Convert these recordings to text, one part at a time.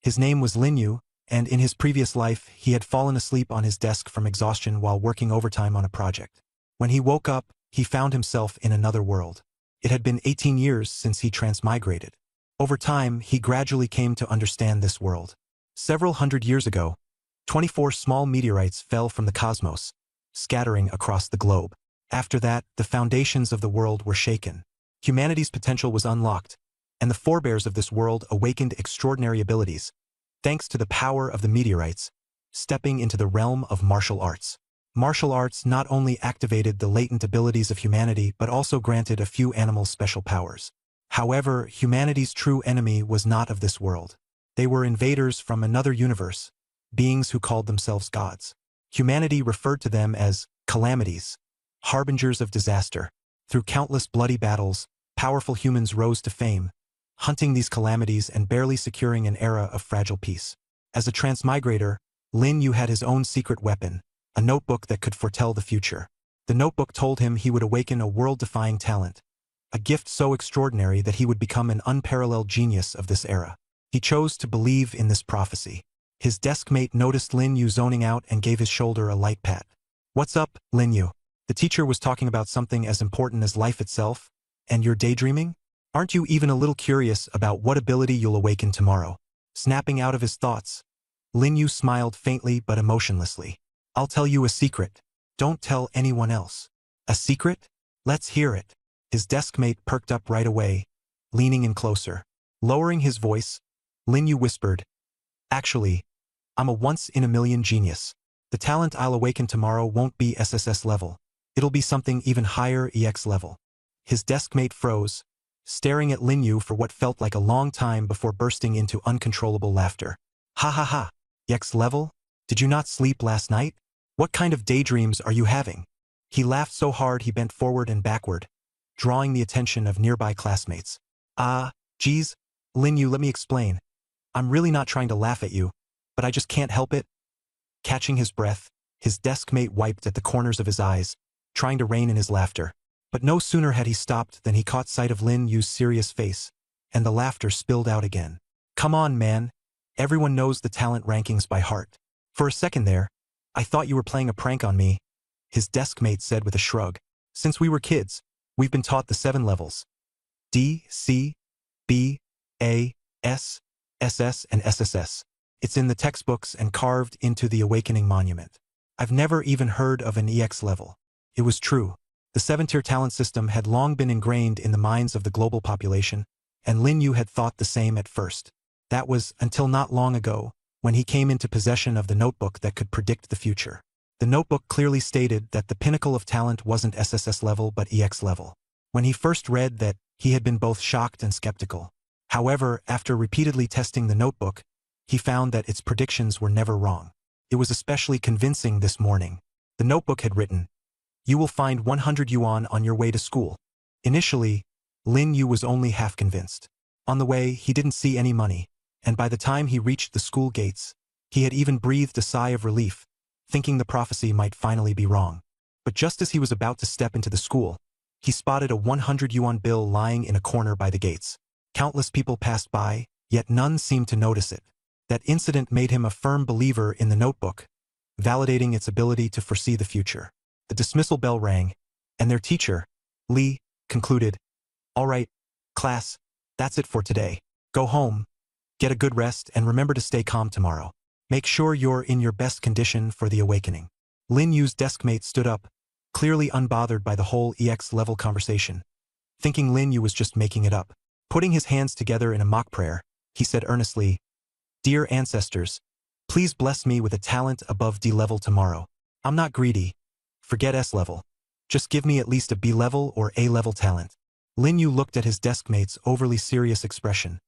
His name was Lin Yu, and in his previous life, he had fallen asleep on his desk from exhaustion while working overtime on a project. When he woke up, he found himself in another world. It had been 18 years since he transmigrated. Over time, he gradually came to understand this world. Several hundred years ago, 24 small meteorites fell from the cosmos, scattering across the globe. After that, the foundations of the world were shaken. Humanity's potential was unlocked, and the forebears of this world awakened extraordinary abilities, thanks to the power of the meteorites, stepping into the realm of martial arts. Martial arts not only activated the latent abilities of humanity but also granted a few animals special powers. However, humanity's true enemy was not of this world. They were invaders from another universe, beings who called themselves gods. Humanity referred to them as calamities, harbingers of disaster. Through countless bloody battles, powerful humans rose to fame, hunting these calamities and barely securing an era of fragile peace. As a transmigrator, Lin Yu had his own secret weapon, a notebook that could foretell the future. The notebook told him he would awaken a world-defying talent, a gift so extraordinary that he would become an unparalleled genius of this era. He chose to believe in this prophecy. His deskmate noticed Lin Yu zoning out and gave his shoulder a light pat. "What's up, Lin Yu? The teacher was talking about something as important as life itself, and you're daydreaming? Aren't you even a little curious about what ability you'll awaken tomorrow?" Snapping out of his thoughts, Lin Yu smiled faintly but emotionlessly. "I'll tell you a secret. Don't tell anyone else." "A secret? Let's hear it." His deskmate perked up right away, leaning in closer. Lowering his voice, Lin Yu whispered, "Actually, I'm a once-in-a-million genius. The talent I'll awaken tomorrow won't be SSS level. It'll be something even higher, EX level." His deskmate froze, staring at Lin Yu for what felt like a long time before bursting into uncontrollable laughter. "Ha ha ha! EX level? Did you not sleep last night? What kind of daydreams are you having?" He laughed so hard he bent forward and backward, drawing the attention of nearby classmates. Geez, Lin Yu, let me explain. I'm really not trying to laugh at you, but I just can't help it." Catching his breath, his deskmate wiped at the corners of his eyes, trying to rein in his laughter. But no sooner had he stopped than he caught sight of Lin Yu's serious face, and the laughter spilled out again. "Come on, man. Everyone knows the talent rankings by heart. For a second there, I thought you were playing a prank on me," his deskmate said with a shrug. "Since we were kids, we've been taught the 7 levels. D, C, B, A, S, SS, and SSS. It's in the textbooks and carved into the Awakening Monument. I've never even heard of an EX level." It was true. The 7-tier talent system had long been ingrained in the minds of the global population, and Lin Yu had thought the same at first. That was until not long ago, when he came into possession of the notebook that could predict the future. The notebook clearly stated that the pinnacle of talent wasn't SSS level but EX level. When he first read that, he had been both shocked and skeptical. However, after repeatedly testing the notebook, he found that its predictions were never wrong. It was especially convincing this morning. The notebook had written, "You will find 100 yuan on your way to school." Initially, Lin Yu was only half convinced. On the way, he didn't see any money, and by the time he reached the school gates, he had even breathed a sigh of relief, thinking the prophecy might finally be wrong. But just as he was about to step into the school, he spotted a 100 yuan bill lying in a corner by the gates. Countless people passed by, yet none seemed to notice it. That incident made him a firm believer in the notebook, validating its ability to foresee the future. The dismissal bell rang, and their teacher, Li, concluded, "All right, class, that's it for today. Go home, get a good rest, and remember to stay calm tomorrow. Make sure you're in your best condition for the awakening." Lin Yu's deskmate stood up, clearly unbothered by the whole EX level conversation, thinking Lin Yu was just making it up. Putting his hands together in a mock prayer, he said earnestly, "Dear ancestors, please bless me with a talent above D level tomorrow. I'm not greedy. Forget S level. Just give me at least a B level or A level talent." Lin Yu looked at his deskmate's overly serious expression,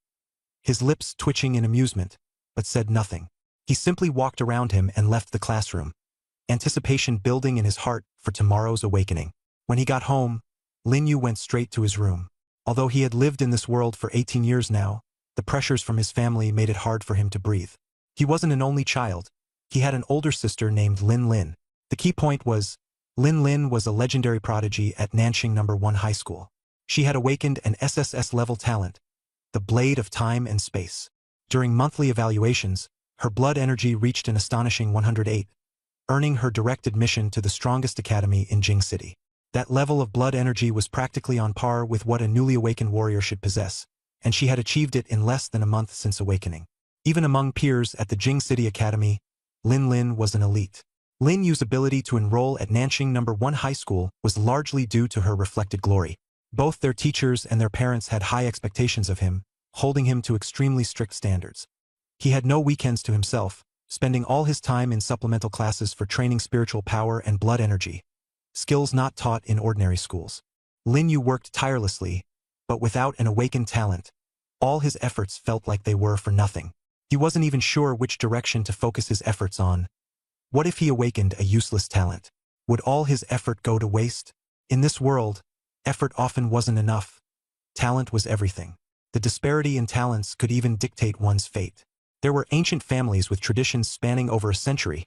his lips twitching in amusement, but said nothing. He simply walked around him and left the classroom, anticipation building in his heart for tomorrow's awakening. When he got home, Lin Yu went straight to his room. Although he had lived in this world for 18 years now, the pressures from his family made it hard for him to breathe. He wasn't an only child. He had an older sister named Lin Lin. The key point was, Lin Lin was a legendary prodigy at Nanxing No. 1 High School. She had awakened an SSS level talent, the Blade of Time and Space. During monthly evaluations, her blood energy reached an astonishing 108, earning her direct admission to the strongest academy in Jing City. That level of blood energy was practically on par with what a newly awakened warrior should possess, and she had achieved it in less than a month since awakening. Even among peers at the Jing City Academy, Lin Lin was an elite. Lin Yu's ability to enroll at Nanxing No. 1 High School was largely due to her reflected glory. Both their teachers and their parents had high expectations of him, holding him to extremely strict standards. He had no weekends to himself, spending all his time in supplemental classes for training spiritual power and blood energy, skills not taught in ordinary schools. Lin Yu worked tirelessly, but without an awakened talent, all his efforts felt like they were for nothing. He wasn't even sure which direction to focus his efforts on. What if he awakened a useless talent? Would all his effort go to waste? In this world, effort often wasn't enough. Talent was everything. The disparity in talents could even dictate one's fate. There were ancient families with traditions spanning over a century,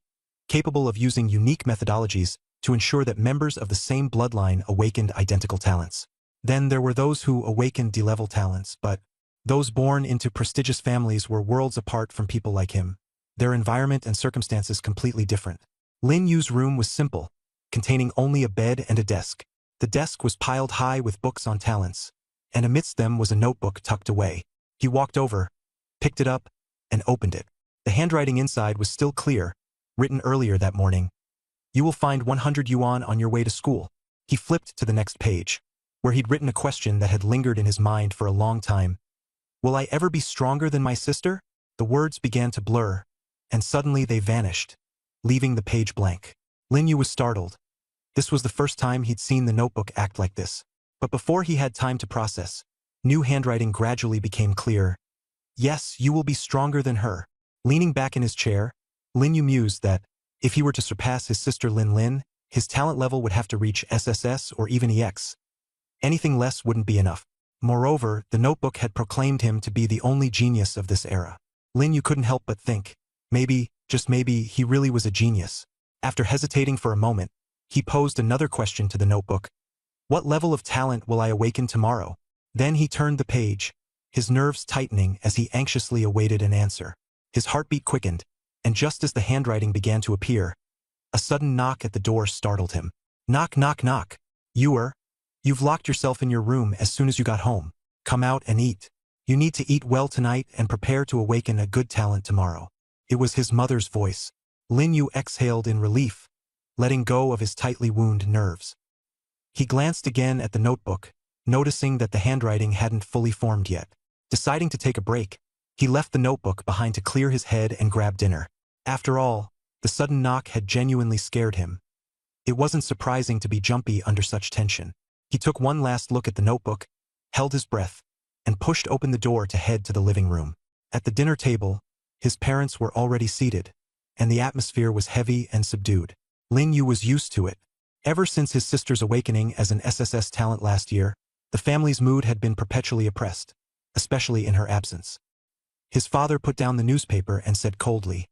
capable of using unique methodologies to ensure that members of the same bloodline awakened identical talents. Then there were those who awakened D-level talents, but those born into prestigious families were worlds apart from people like him, their environment and circumstances completely different. Lin Yu's room was simple, containing only a bed and a desk. The desk was piled high with books on talents, and amidst them was a notebook tucked away. He walked over, picked it up, and opened it. The handwriting inside was still clear, written earlier that morning. "You will find 100 yuan on your way to school." He flipped to the next page, where he'd written a question that had lingered in his mind for a long time. "Will I ever be stronger than my sister?" The words began to blur, and suddenly they vanished, leaving the page blank. Lin Yu was startled. This was the first time he'd seen the notebook act like this. But before he had time to process, new handwriting gradually became clear. "Yes, you will be stronger than her." Leaning back in his chair, Lin Yu mused that, if he were to surpass his sister Lin Lin, his talent level would have to reach SSS or even EX. Anything less wouldn't be enough. Moreover, the notebook had proclaimed him to be the only genius of this era. Lin Yu couldn't help but think, maybe, just maybe, he really was a genius. After hesitating for a moment, he posed another question to the notebook. "What level of talent will I awaken tomorrow?" Then he turned the page, his nerves tightening as he anxiously awaited an answer. His heartbeat quickened, and just as the handwriting began to appear, a sudden knock at the door startled him. "Knock, knock, knock. You've locked yourself in your room as soon as you got home. Come out and eat. You need to eat well tonight and prepare to awaken a good talent tomorrow." It was his mother's voice. Lin Yu exhaled in relief, letting go of his tightly wound nerves. He glanced again at the notebook, noticing that the handwriting hadn't fully formed yet. Deciding to take a break, he left the notebook behind to clear his head and grab dinner. After all, the sudden knock had genuinely scared him. It wasn't surprising to be jumpy under such tension. He took one last look at the notebook, held his breath, and pushed open the door to head to the living room. At the dinner table, his parents were already seated, and the atmosphere was heavy and subdued. Lin Yu was used to it. Ever since his sister's awakening as an SSS talent last year, the family's mood had been perpetually oppressed, especially in her absence. His father put down the newspaper and said coldly,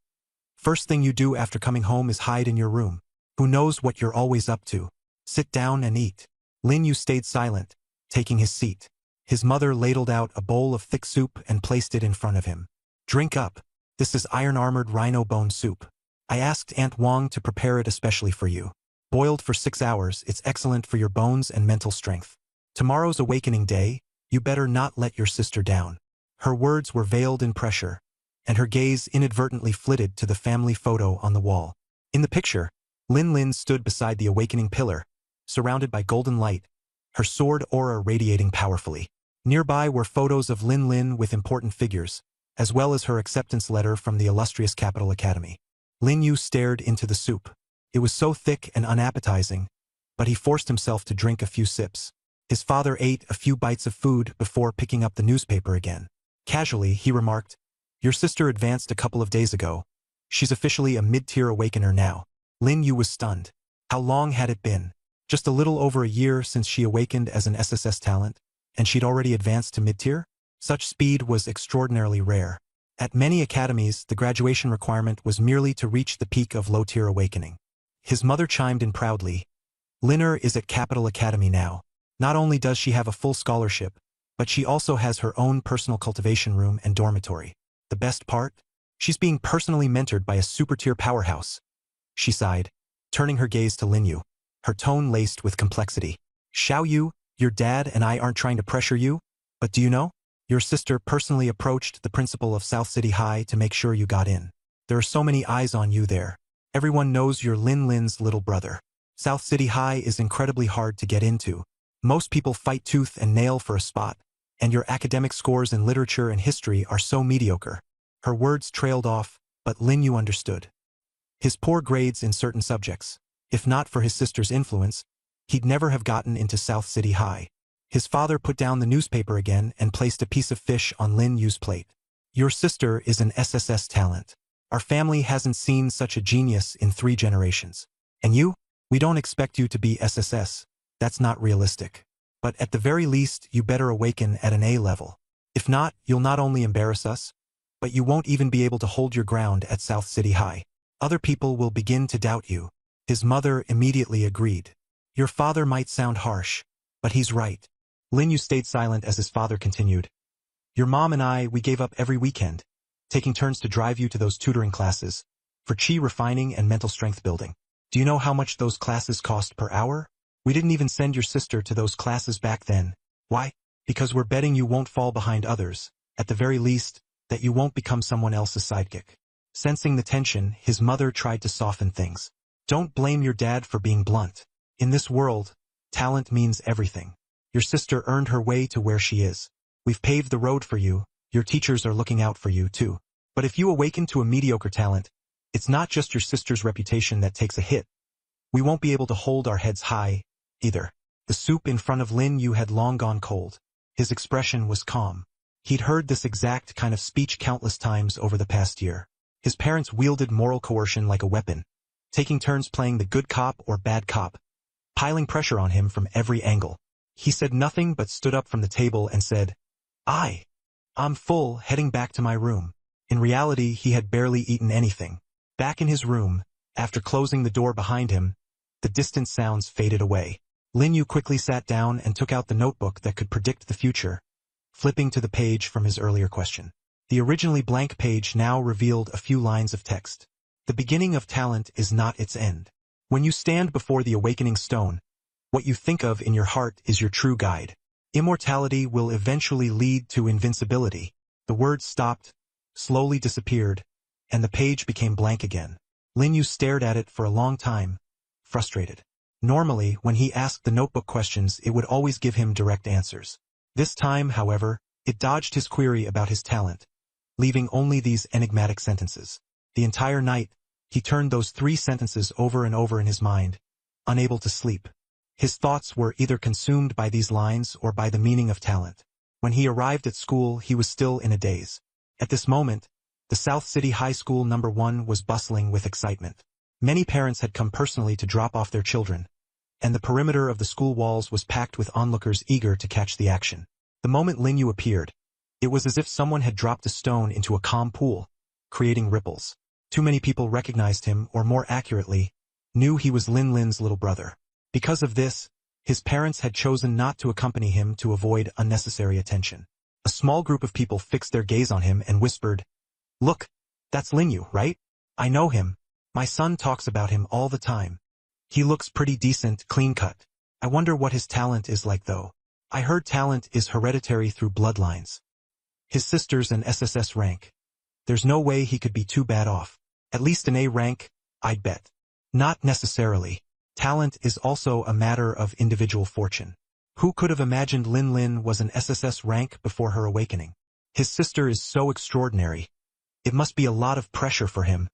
"First thing you do after coming home is hide in your room. Who knows what you're always up to? Sit down and eat." Lin Yu stayed silent, taking his seat. His mother ladled out a bowl of thick soup and placed it in front of him. "Drink up. This is iron-armored rhino bone soup. I asked Aunt Wang to prepare it especially for you. Boiled for 6 hours, it's excellent for your bones and mental strength. Tomorrow's awakening day, you better not let your sister down." Her words were veiled in pressure, and her gaze inadvertently flitted to the family photo on the wall. In the picture, Lin Lin stood beside the awakening pillar, surrounded by golden light, her sword aura radiating powerfully. Nearby were photos of Lin Lin with important figures, as well as her acceptance letter from the illustrious Capital Academy. Lin Yu stared into the soup. It was so thick and unappetizing, but he forced himself to drink a few sips. His father ate a few bites of food before picking up the newspaper again. Casually, he remarked, "Your sister advanced a couple of days ago. She's officially a mid-tier awakener now." Lin Yu was stunned. How long had it been? Just a little over a year since she awakened as an SSS talent, and she'd already advanced to mid-tier? Such speed was extraordinarily rare. At many academies, the graduation requirement was merely to reach the peak of low-tier awakening. His mother chimed in proudly, "Linner is at Capital Academy now. Not only does she have a full scholarship, but she also has her own personal cultivation room and dormitory. The best part? She's being personally mentored by a super-tier powerhouse. She sighed, turning her gaze to Lin Yu, her tone laced with complexity. Xiao Yu, your dad and I aren't trying to pressure you, but do you know? Your sister personally approached the principal of South City High to make sure you got in. There are so many eyes on you there. Everyone knows you're Lin's little brother. South City High is incredibly hard to get into. Most people fight tooth and nail for a spot, and your academic scores in literature and history are so mediocre. Her words trailed off, but Lin Yu understood. His poor grades in certain subjects, if not for his sister's influence, he'd never have gotten into South City High. His father put down the newspaper again and placed a piece of fish on Lin Yu's plate. Your sister is an SSS talent. Our family hasn't seen such a genius in 3 generations. And you? We don't expect you to be SSS. That's not realistic. But at the very least, you better awaken at an A level. If not, you'll not only embarrass us, but you won't even be able to hold your ground at South City High. Other people will begin to doubt you. His mother immediately agreed. Your father might sound harsh, but he's right. Lin Yu stayed silent as his father continued. Your mom and we gave up every weekend, taking turns to drive you to those tutoring classes, for chi refining and mental strength building. Do you know how much those classes cost per hour? We didn't even send your sister to those classes back then. Why? Because we're betting you won't fall behind others, at the very least, that you won't become someone else's sidekick. Sensing the tension, his mother tried to soften things. Don't blame your dad for being blunt. In this world, talent means everything. Your sister earned her way to where she is. We've paved the road for you. Your teachers are looking out for you, too. But if you awaken to a mediocre talent, it's not just your sister's reputation that takes a hit. We won't be able to hold our heads high, either. The soup in front of Lin Yu had long gone cold. His expression was calm. He'd heard this exact kind of speech countless times over the past year. His parents wielded moral coercion like a weapon, taking turns playing the good cop or bad cop, piling pressure on him from every angle. He said nothing but stood up from the table and said, I'm full, heading back to my room. In reality, he had barely eaten anything. Back in his room, after closing the door behind him, the distant sounds faded away. Lin Yu quickly sat down and took out the notebook that could predict the future, flipping to the page from his earlier question. The originally blank page now revealed a few lines of text. The beginning of talent is not its end. When you stand before the awakening stone, what you think of in your heart is your true guide. Immortality will eventually lead to invincibility. The words stopped, slowly disappeared, and the page became blank again. Lin Yu stared at it for a long time, frustrated. Normally, when he asked the notebook questions, it would always give him direct answers. This time, however, it dodged his query about his talent, leaving only these enigmatic sentences. The entire night, he turned those 3 sentences over and over in his mind, unable to sleep. His thoughts were either consumed by these lines or by the meaning of talent. When he arrived at school, he was still in a daze. At this moment, the South City High School No. 1 was bustling with excitement. Many parents had come personally to drop off their children, and the perimeter of the school walls was packed with onlookers eager to catch the action. The moment Lin Yu appeared, it was as if someone had dropped a stone into a calm pool, creating ripples. Too many people recognized him, or more accurately, knew he was Lin's little brother. Because of this, his parents had chosen not to accompany him to avoid unnecessary attention. A small group of people fixed their gaze on him and whispered, "Look, that's Lin Yu, right? I know him. My son talks about him all the time. He looks pretty decent, clean-cut. I wonder what his talent is like though. I heard talent is hereditary through bloodlines. His sister's an SSS rank. There's no way he could be too bad off. At least an A rank, I'd bet." Not necessarily. Talent is also a matter of individual fortune. Who could have imagined Lin was an SSS rank before her awakening? His sister is so extraordinary. It must be a lot of pressure for him.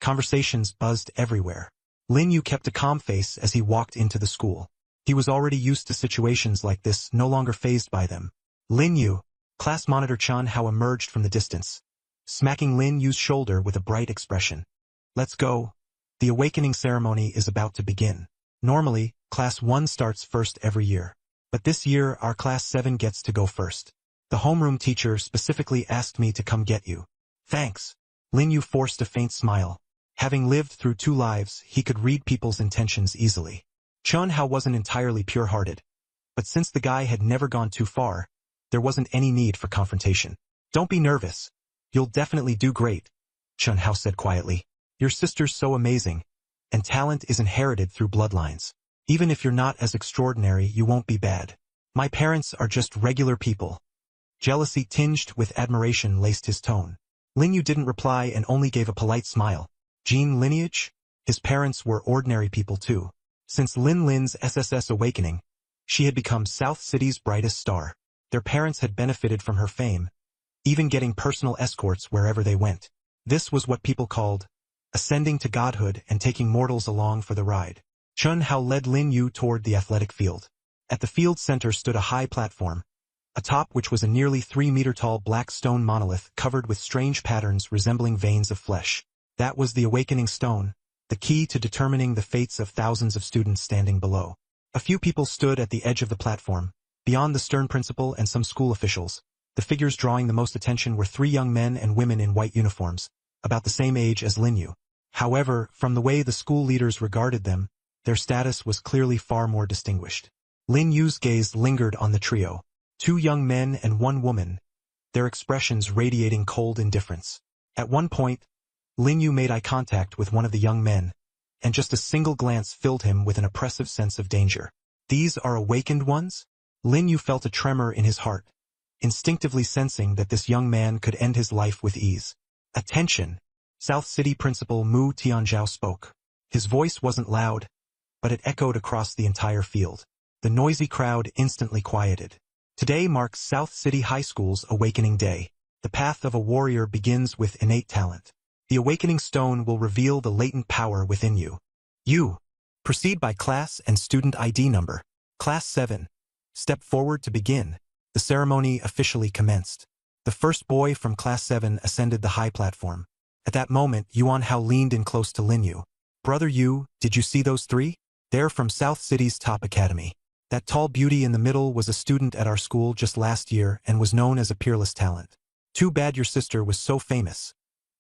Conversations buzzed everywhere. Lin Yu kept a calm face as he walked into the school. He was already used to situations like this, no longer fazed by them. Lin Yu, class monitor Chun Hao emerged from the distance, smacking Lin Yu's shoulder with a bright expression. "Let's go. The awakening ceremony is about to begin. Normally, Class 1 starts first every year. But this year, our Class 7 gets to go first. The homeroom teacher specifically asked me to come get you." "Thanks." Lin Yu forced a faint smile. Having lived through 2 lives, he could read people's intentions easily. Chun Hao wasn't entirely pure-hearted. But since the guy had never gone too far, there wasn't any need for confrontation. "Don't be nervous. You'll definitely do great, Chun Hao said quietly. Your sister's so amazing, and talent is inherited through bloodlines. Even if you're not as extraordinary, you won't be bad. My parents are just regular people. Jealousy tinged with admiration laced his tone. Lin Yu didn't reply and only gave a polite smile. Gene lineage? His parents were ordinary people too. Since Lin Lin's SSS awakening, she had become South City's brightest star. Their parents had benefited from her fame, even getting personal escorts wherever they went. This was what people called ascending to godhood and taking mortals along for the ride. Chun Hao led Lin Yu toward the athletic field. At the field center stood a high platform, atop which was a nearly 3-meter-tall black stone monolith covered with strange patterns resembling veins of flesh. That was the awakening stone, the key to determining the fates of thousands of students standing below. A few people stood at the edge of the platform, beyond the stern principal and some school officials. The figures drawing the most attention were 3 young men and women in white uniforms, about the same age as Lin Yu. However, from the way the school leaders regarded them, their status was clearly far more distinguished. Lin Yu's gaze lingered on the trio. 2 young men and 1 woman, their expressions radiating cold indifference. At one point, Lin Yu made eye contact with one of the young men, and just a single glance filled him with an oppressive sense of danger. These are awakened ones? Lin Yu felt a tremor in his heart, instinctively sensing that this young man could end his life with ease. Attention! South City Principal Mu Tianzhao spoke. His voice wasn't loud, but it echoed across the entire field. The noisy crowd instantly quieted. Today marks South City High School's Awakening Day. The path of a warrior begins with innate talent. The Awakening Stone will reveal the latent power within you. You. Proceed by class and student ID number. Class 7. Step forward to begin. The ceremony officially commenced. The first boy from Class 7 ascended the high platform. At that moment, Yuan Hao leaned in close to Lin Yu. Brother Yu, did you see those 3? They're from South City's top academy. That tall beauty in the middle was a student at our school just last year and was known as a peerless talent. Too bad your sister was so famous.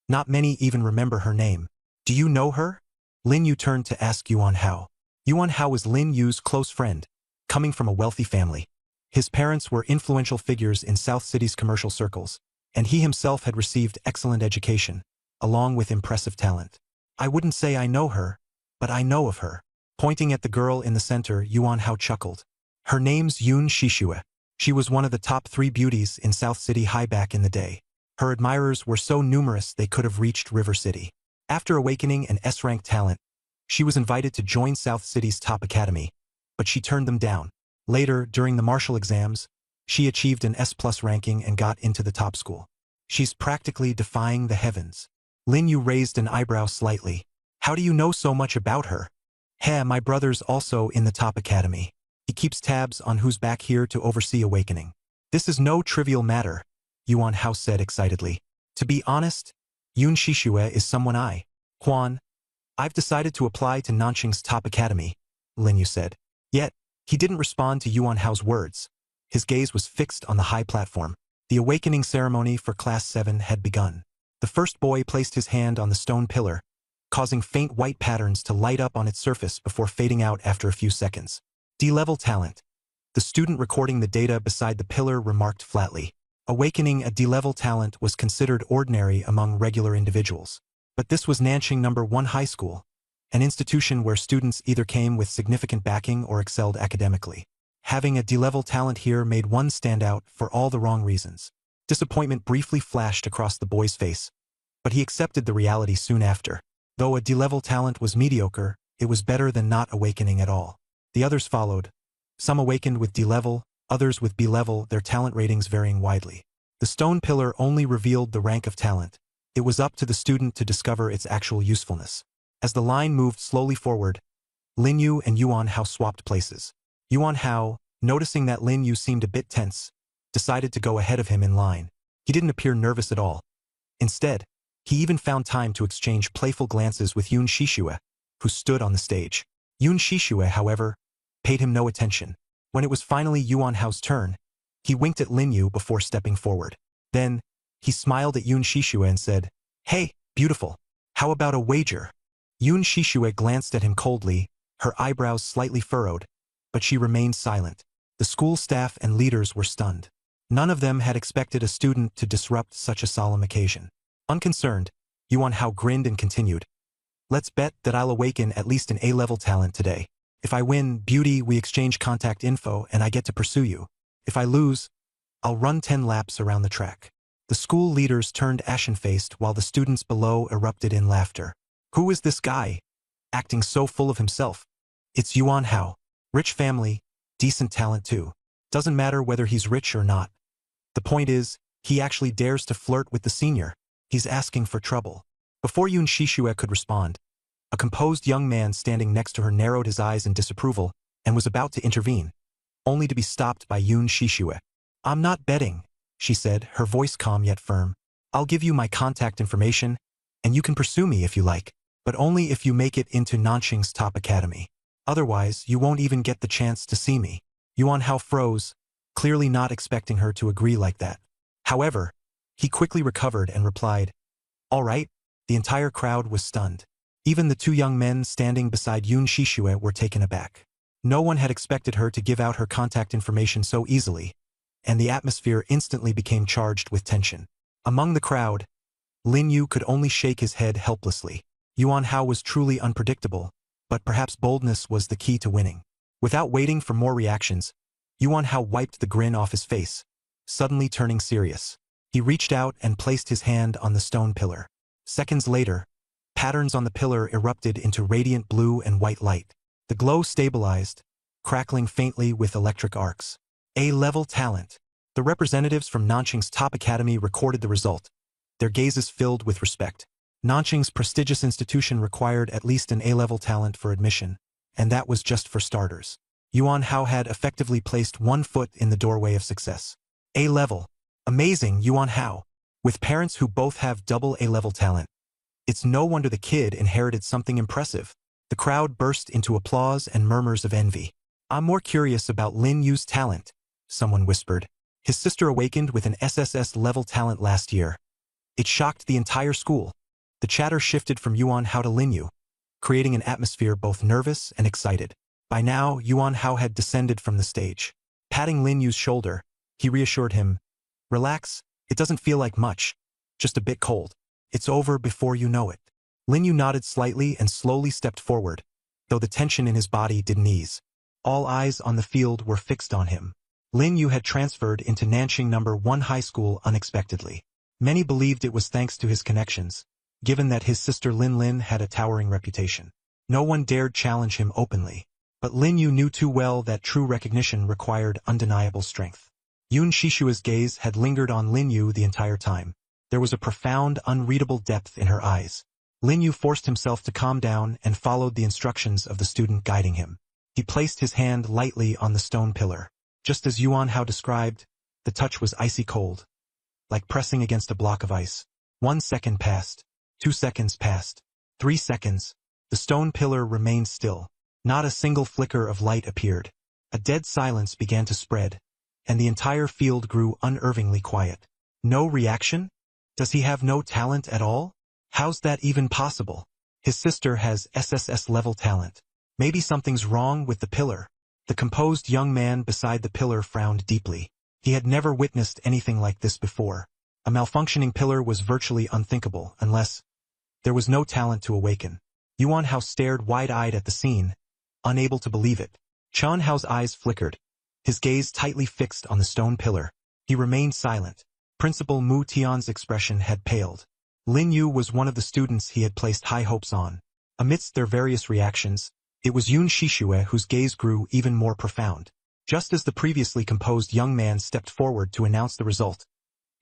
Not many even remember her name. Do you know her? Lin Yu turned to ask Yuan Hao. Yuan Hao was Lin Yu's close friend, coming from a wealthy family. His parents were influential figures in South City's commercial circles, and he himself had received excellent education, along with impressive talent. I wouldn't say I know her, but I know of her. Pointing at the girl in the center, Yuan Hao chuckled. Her name's Yun Shishue. She was one of the top 3 beauties in South City High back in the day. Her admirers were so numerous they could have reached River City. After awakening an S-rank talent, she was invited to join South City's top academy, but she turned them down. Later, during the martial exams, she achieved an S+ ranking and got into the top school. She's practically defying the heavens. Lin Yu raised an eyebrow slightly. How do you know so much about her? Heh, my brother's also in the top academy. He keeps tabs on who's back here to oversee awakening. This is no trivial matter, Yuan Hao said excitedly. To be honest, Yun Shishue is someone I've decided to apply to Nanqing's top academy, Lin Yu said. Yet, he didn't respond to Yuan Hao's words. His gaze was fixed on the high platform. The awakening ceremony for Class 7 had begun. The first boy placed his hand on the stone pillar, causing faint white patterns to light up on its surface before fading out after a few seconds. D-level talent. The student recording the data beside the pillar remarked flatly. Awakening a D-level talent was considered ordinary among regular individuals. But this was Nanqing No. 1 High School, an institution where students either came with significant backing or excelled academically. Having a D-level talent here made one stand out for all the wrong reasons. Disappointment briefly flashed across the boy's face, but he accepted the reality soon after. Though a D-level talent was mediocre, it was better than not awakening at all. The others followed. Some awakened with D-level, others with B-level, their talent ratings varying widely. The stone pillar only revealed the rank of talent. It was up to the student to discover its actual usefulness. As the line moved slowly forward, Lin Yu and Yuan Hao swapped places. Yuan Hao, noticing that Lin Yu seemed a bit tense, decided to go ahead of him in line. He didn't appear nervous at all. Instead, he even found time to exchange playful glances with Yun Shishue, who stood on the stage. Yun Shishue, however, paid him no attention. When it was finally Yuan Hao's turn, he winked at Lin Yu before stepping forward. Then, he smiled at Yun Shishue and said, "Hey, beautiful. How about a wager?" Yun Shishue glanced at him coldly, her eyebrows slightly furrowed, but she remained silent. The school staff and leaders were stunned. None of them had expected a student to disrupt such a solemn occasion. Unconcerned, Yuan Hao grinned and continued, "Let's bet that I'll awaken at least an A-level talent today. If I win, beauty, we exchange contact info and I get to pursue you. If I lose, I'll run 10 laps around the track." The school leaders turned ashen-faced while the students below erupted in laughter. Who is this guy, acting so full of himself? It's Yuan Hao. Rich family, decent talent too. Doesn't matter whether he's rich or not. The point is, he actually dares to flirt with the senior. He's asking for trouble. Before Yun Shishue could respond, a composed young man standing next to her narrowed his eyes in disapproval and was about to intervene, only to be stopped by Yun Shishue. "I'm not betting," she said, her voice calm yet firm. "I'll give you my contact information, and you can pursue me if you like, but only if you make it into Nanqing's top academy. Otherwise, you won't even get the chance to see me." Yuan Hao froze, clearly not expecting her to agree like that. However, he quickly recovered and replied, "All right." The entire crowd was stunned. Even the two young men standing beside Yun Shishue were taken aback. No one had expected her to give out her contact information so easily, and the atmosphere instantly became charged with tension. Among the crowd, Lin Yu could only shake his head helplessly. Yuan Hao was truly unpredictable, but perhaps boldness was the key to winning. Without waiting for more reactions, Yuan Hao wiped the grin off his face, suddenly turning serious. He reached out and placed his hand on the stone pillar. Seconds later, patterns on the pillar erupted into radiant blue and white light. The glow stabilized, crackling faintly with electric arcs. A-level talent. The representatives from Nanqing's top academy recorded the result, their gazes filled with respect. Nanqing's prestigious institution required at least an A-level talent for admission, and that was just for starters. Yuan Hao had effectively placed one foot in the doorway of success. A-level. Amazing, Yuan Hao. With parents who both have double A-level talent, it's no wonder the kid inherited something impressive. The crowd burst into applause and murmurs of envy. "I'm more curious about Lin Yu's talent," someone whispered. "His sister awakened with an SSS-level talent last year. It shocked the entire school." The chatter shifted from Yuan Hao to Lin Yu, creating an atmosphere both nervous and excited. By now, Yuan Hao had descended from the stage. Patting Lin Yu's shoulder, he reassured him, "Relax, it doesn't feel like much, just a bit cold. It's over before you know it." Lin Yu nodded slightly and slowly stepped forward, though the tension in his body didn't ease. All eyes on the field were fixed on him. Lin Yu had transferred into Nanqing No. 1 high school unexpectedly. Many believed it was thanks to his connections, given that his sister Lin Lin had a towering reputation. No one dared challenge him openly. But Lin Yu knew too well that true recognition required undeniable strength. Yun Shishue's gaze had lingered on Lin Yu the entire time. There was a profound, unreadable depth in her eyes. Lin Yu forced himself to calm down and followed the instructions of the student guiding him. He placed his hand lightly on the stone pillar. Just as Yuan Hao described, the touch was icy cold, like pressing against a block of ice. 1 second passed. 2 seconds passed. 3 seconds. The stone pillar remained still. Not a single flicker of light appeared. A dead silence began to spread, and the entire field grew unnervingly quiet. No reaction? Does he have no talent at all? How's that even possible? His sister has SSS-level talent. Maybe something's wrong with the pillar. The composed young man beside the pillar frowned deeply. He had never witnessed anything like this before. A malfunctioning pillar was virtually unthinkable unless there was no talent to awaken. Yuan Hao stared wide-eyed at the scene, unable to believe it. Chuan Hao's eyes flickered, his gaze tightly fixed on the stone pillar. He remained silent. Principal Mu Tian's expression had paled. Lin Yu was one of the students he had placed high hopes on. Amidst their various reactions, it was Yun Shishue whose gaze grew even more profound. Just as the previously composed young man stepped forward to announce the result,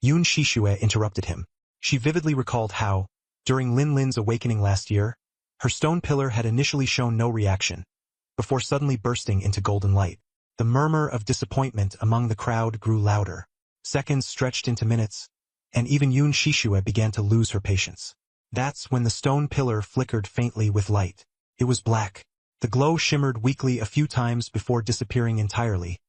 Yun Shishue interrupted him. She vividly recalled how, during Lin Lin's awakening last year, her stone pillar had initially shown no reaction, before suddenly bursting into golden light. The murmur of disappointment among the crowd grew louder. Seconds stretched into minutes, and even Yun Shishue began to lose her patience. That's when the stone pillar flickered faintly with light. It was black. The glow shimmered weakly a few times before disappearing entirely,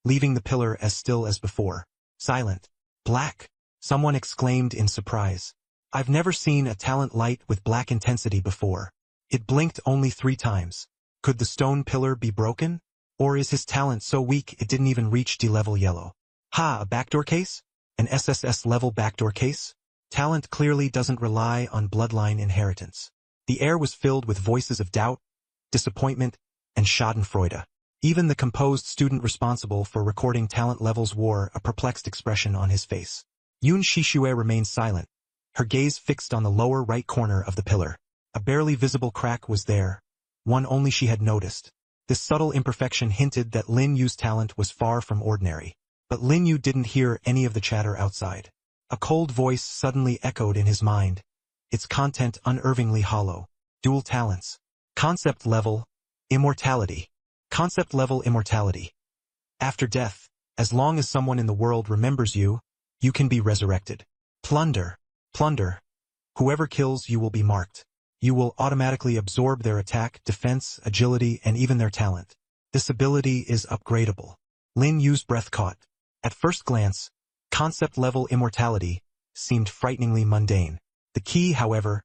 leaving the pillar as still as before. Silent. Black. Someone exclaimed in surprise. I've never seen a talent light with black intensity before. It blinked only 3 times. Could the stone pillar be broken? Or is his talent so weak it didn't even reach D-level yellow? Ha, a backdoor case? An SSS-level backdoor case? Talent clearly doesn't rely on bloodline inheritance. The air was filled with voices of doubt, disappointment, and schadenfreude. Even the composed student responsible for recording talent levels wore a perplexed expression on his face. Yoon Shishue remained silent, her gaze fixed on the lower right corner of the pillar. A barely visible crack was there, one only she had noticed. This subtle imperfection hinted that Lin Yu's talent was far from ordinary. But Lin Yu didn't hear any of the chatter outside. A cold voice suddenly echoed in his mind, its content unnervingly hollow. Dual talents. Concept level, immortality. Concept level immortality. After death, as long as someone in the world remembers you, you can be resurrected. Plunder. Plunder. Whoever kills you will be marked. You will automatically absorb their attack, defense, agility, and even their talent. This ability is upgradable. Lin Yu's breath caught. At first glance, concept-level immortality seemed frighteningly mundane. The key, however,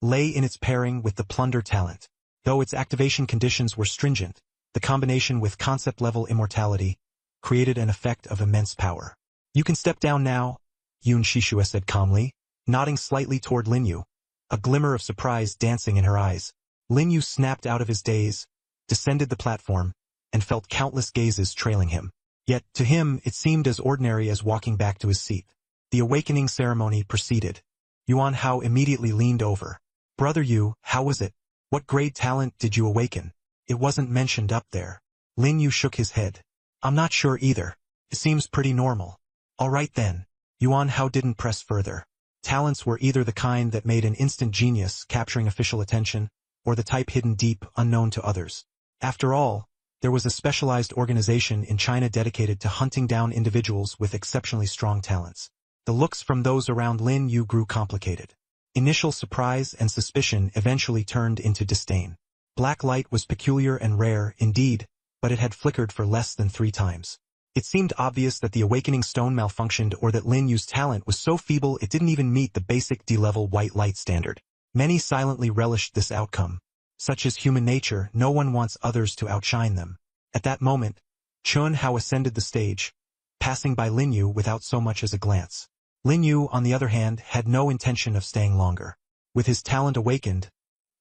lay in its pairing with the plunder talent. Though its activation conditions were stringent, the combination with concept-level immortality created an effect of immense power. You can step down now, Yoon Shishue said calmly, nodding slightly toward Lin Yu, a glimmer of surprise dancing in her eyes. Lin Yu snapped out of his daze, descended the platform, and felt countless gazes trailing him. Yet, to him, it seemed as ordinary as walking back to his seat. The awakening ceremony proceeded. Yuan Hao immediately leaned over. Brother Yu, how was it? What grade talent did you awaken? It wasn't mentioned up there. Lin Yu shook his head. I'm not sure either. It seems pretty normal. All right then. Yuan Hao didn't press further. Talents were either the kind that made an instant genius capturing official attention, or the type hidden deep, unknown to others. After all, there was a specialized organization in China dedicated to hunting down individuals with exceptionally strong talents. The looks from those around Lin Yu grew complicated. Initial surprise and suspicion eventually turned into disdain. Black light was peculiar and rare, indeed, but it had flickered for less than 3 times. It seemed obvious that the awakening stone malfunctioned or that Lin Yu's talent was so feeble it didn't even meet the basic D-level white light standard. Many silently relished this outcome. Such is human nature, no one wants others to outshine them. At that moment, Chun Hao ascended the stage, passing by Lin Yu without so much as a glance. Lin Yu, on the other hand, had no intention of staying longer. With his talent awakened,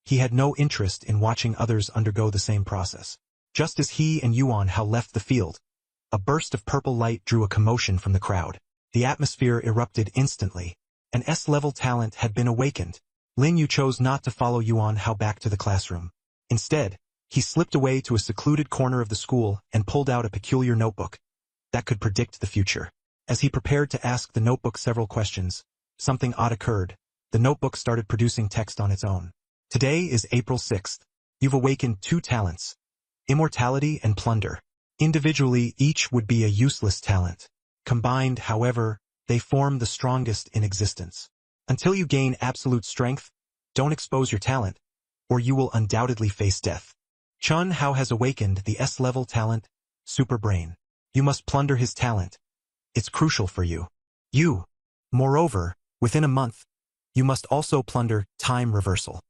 he had no interest in watching others undergo the same process. Just as he and Yuan Hao left the field, a burst of purple light drew a commotion from the crowd. The atmosphere erupted instantly. An S-level talent had been awakened. Lin Yu chose not to follow Yuan Hao back to the classroom. Instead, he slipped away to a secluded corner of the school and pulled out a peculiar notebook that could predict the future. As he prepared to ask the notebook several questions, something odd occurred. The notebook started producing text on its own. Today is April 6th. You've awakened 2 talents, immortality and plunder. Individually, each would be a useless talent. Combined, however, they form the strongest in existence. Until you gain absolute strength, don't expose your talent, or you will undoubtedly face death. Chun Hao has awakened the S-level talent, Super Brain. You must plunder his talent. It's crucial for you. Moreover, within a month, you must also plunder Time Reversal.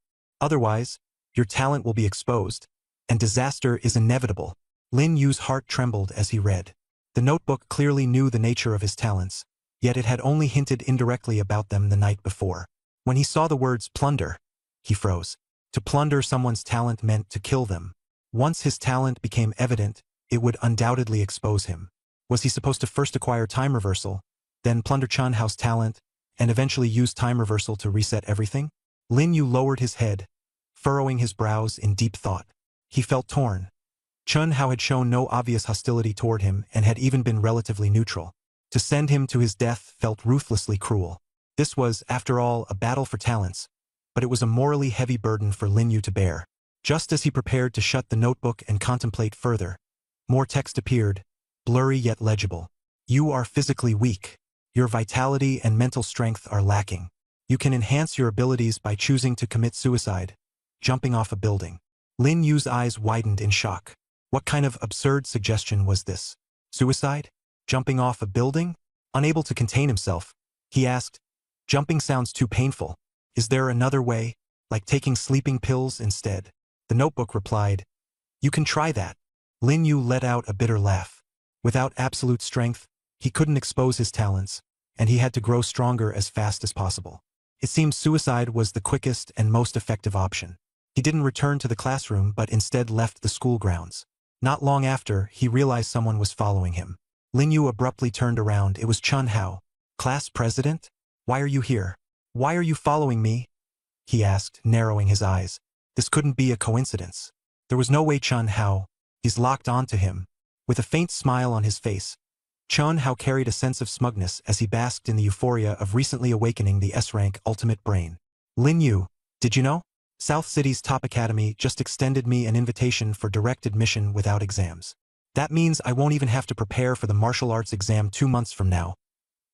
Otherwise, your talent will be exposed, and disaster is inevitable. Lin Yu's heart trembled as he read. The notebook clearly knew the nature of his talents, yet it had only hinted indirectly about them the night before. When he saw the words plunder, he froze. To plunder someone's talent meant to kill them. Once his talent became evident, it would undoubtedly expose him. Was he supposed to first acquire Time Reversal, then plunder Chun Hao's talent, and eventually use Time Reversal to reset everything? Lin Yu lowered his head, furrowing his brows in deep thought. He felt torn. Chun Hao had shown no obvious hostility toward him and had even been relatively neutral. To send him to his death felt ruthlessly cruel. This was, after all, a battle for talents, but it was a morally heavy burden for Lin Yu to bear. Just as he prepared to shut the notebook and contemplate further, more text appeared, blurry yet legible. You are physically weak. Your vitality and mental strength are lacking. You can enhance your abilities by choosing to commit suicide, jumping off a building. Lin Yu's eyes widened in shock. What kind of absurd suggestion was this? Suicide? Jumping off a building? Unable to contain himself, he asked, "Jumping sounds too painful. Is there another way, like taking sleeping pills instead?" The notebook replied, "You can try that." Lin Yu let out a bitter laugh. Without absolute strength, He couldn't expose his talents, and he had to grow stronger as fast as possible. It seemed suicide was the quickest and most effective option. He didn't return to the classroom but instead left the school grounds. Not long after, he realized someone was following him. Lin Yu abruptly turned around. It was Chun Hao. "Class president? Why are you here? Why are you following me?" he asked, narrowing his eyes. This couldn't be a coincidence. There was no way Chun Hao. He's locked onto him. With a faint smile on his face, Chun Hao carried a sense of smugness as he basked in the euphoria of recently awakening the S-rank ultimate brain. "Lin Yu, did you know? South City's top academy just extended me an invitation for direct admission without exams. That means I won't even have to prepare for the martial arts exam 2 months from now.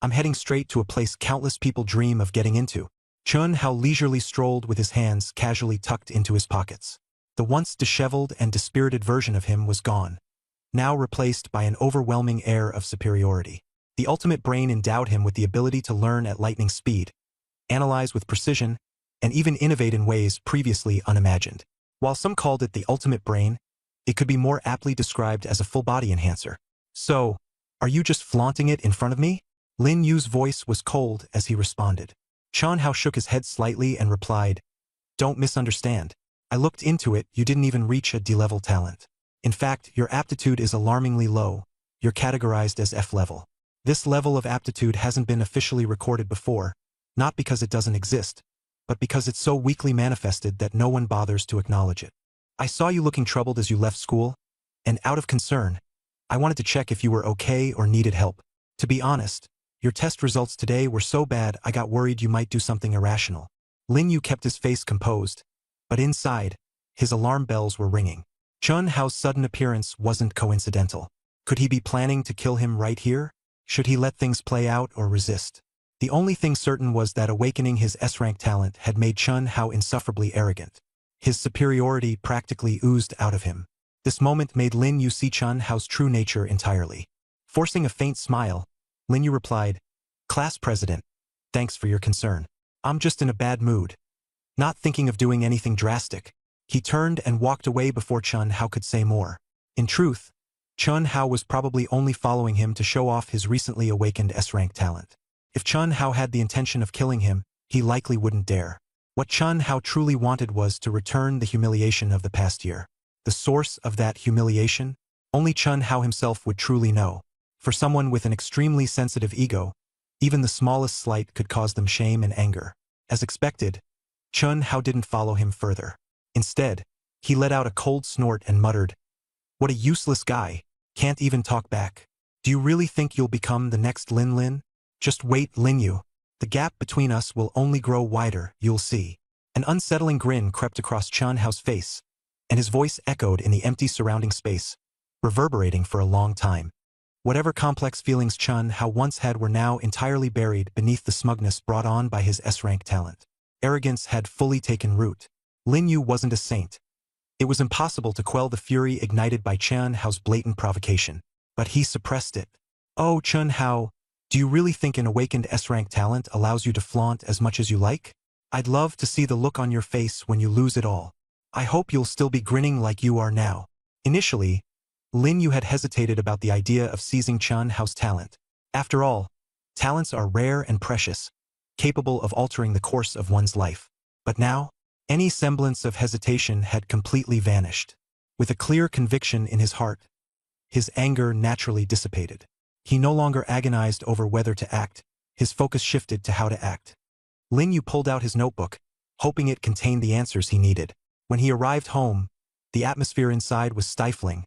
I'm heading straight to a place countless people dream of getting into." Chun Hao leisurely strolled with his hands casually tucked into his pockets. The once disheveled and dispirited version of him was gone, now replaced by an overwhelming air of superiority. The ultimate brain endowed him with the ability to learn at lightning speed, analyze with precision, and even innovate in ways previously unimagined. While some called it the ultimate brain, it could be more aptly described as a full-body enhancer. "So, are you just flaunting it in front of me?" Lin Yu's voice was cold as he responded. Chun Hao shook his head slightly and replied, "Don't misunderstand. I looked into it. You didn't even reach a D-level talent. In fact, your aptitude is alarmingly low. You're categorized as F-level. This level of aptitude hasn't been officially recorded before, not because it doesn't exist, but because it's so weakly manifested that no one bothers to acknowledge it. I saw you looking troubled as you left school, and out of concern, I wanted to check if you were okay or needed help. To be honest, your test results today were so bad I got worried you might do something irrational." Lin Yu kept his face composed, but inside, his alarm bells were ringing. Chun Hao's sudden appearance wasn't coincidental. Could he be planning to kill him right here? Should he let things play out or resist? The only thing certain was that awakening his S-rank talent had made Chun Hao insufferably arrogant. His superiority practically oozed out of him. This moment made Lin Yu see Chun Hao's true nature entirely. Forcing a faint smile, Lin Yu replied, "Class president, thanks for your concern. I'm just in a bad mood. Not thinking of doing anything drastic." He turned and walked away before Chun Hao could say more. In truth, Chun Hao was probably only following him to show off his recently awakened S-rank talent. If Chun Hao had the intention of killing him, he likely wouldn't dare. What Chun Hao truly wanted was to return the humiliation of the past year. The source of that humiliation? Only Chun Hao himself would truly know. For someone with an extremely sensitive ego, even the smallest slight could cause them shame and anger. As expected, Chun Hao didn't follow him further. Instead, he let out a cold snort and muttered, "What a useless guy, can't even talk back. Do you really think you'll become the next Lin Lin? Just wait, Lin Yu. The gap between us will only grow wider, you'll see." An unsettling grin crept across Chun Hao's face, and his voice echoed in the empty surrounding space, reverberating for a long time. Whatever complex feelings Chun Hao once had were now entirely buried beneath the smugness brought on by his S-rank talent. Arrogance had fully taken root. Lin Yu wasn't a saint. It was impossible to quell the fury ignited by Chun Hao's blatant provocation, but he suppressed it. "Oh, Chun Hao, do you really think an awakened S-rank talent allows you to flaunt as much as you like? I'd love to see the look on your face when you lose it all. I hope you'll still be grinning like you are now." Initially, Lin Yu had hesitated about the idea of seizing Chun Hao's talent. After all, talents are rare and precious, capable of altering the course of one's life. But now, any semblance of hesitation had completely vanished. With a clear conviction in his heart, his anger naturally dissipated. He no longer agonized over whether to act. His focus shifted to how to act. Lin Yu pulled out his notebook, hoping it contained the answers he needed. When he arrived home, the atmosphere inside was stifling,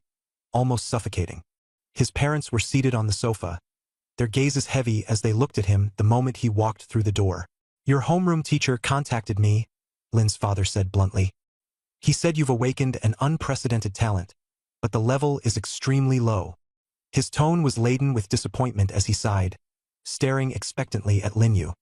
almost suffocating. His parents were seated on the sofa, their gazes heavy as they looked at him the moment he walked through the door. "Your homeroom teacher contacted me," Lin's father said bluntly. "He said you've awakened an unprecedented talent, but the level is extremely low." His tone was laden with disappointment as he sighed, staring expectantly at Lin Yu.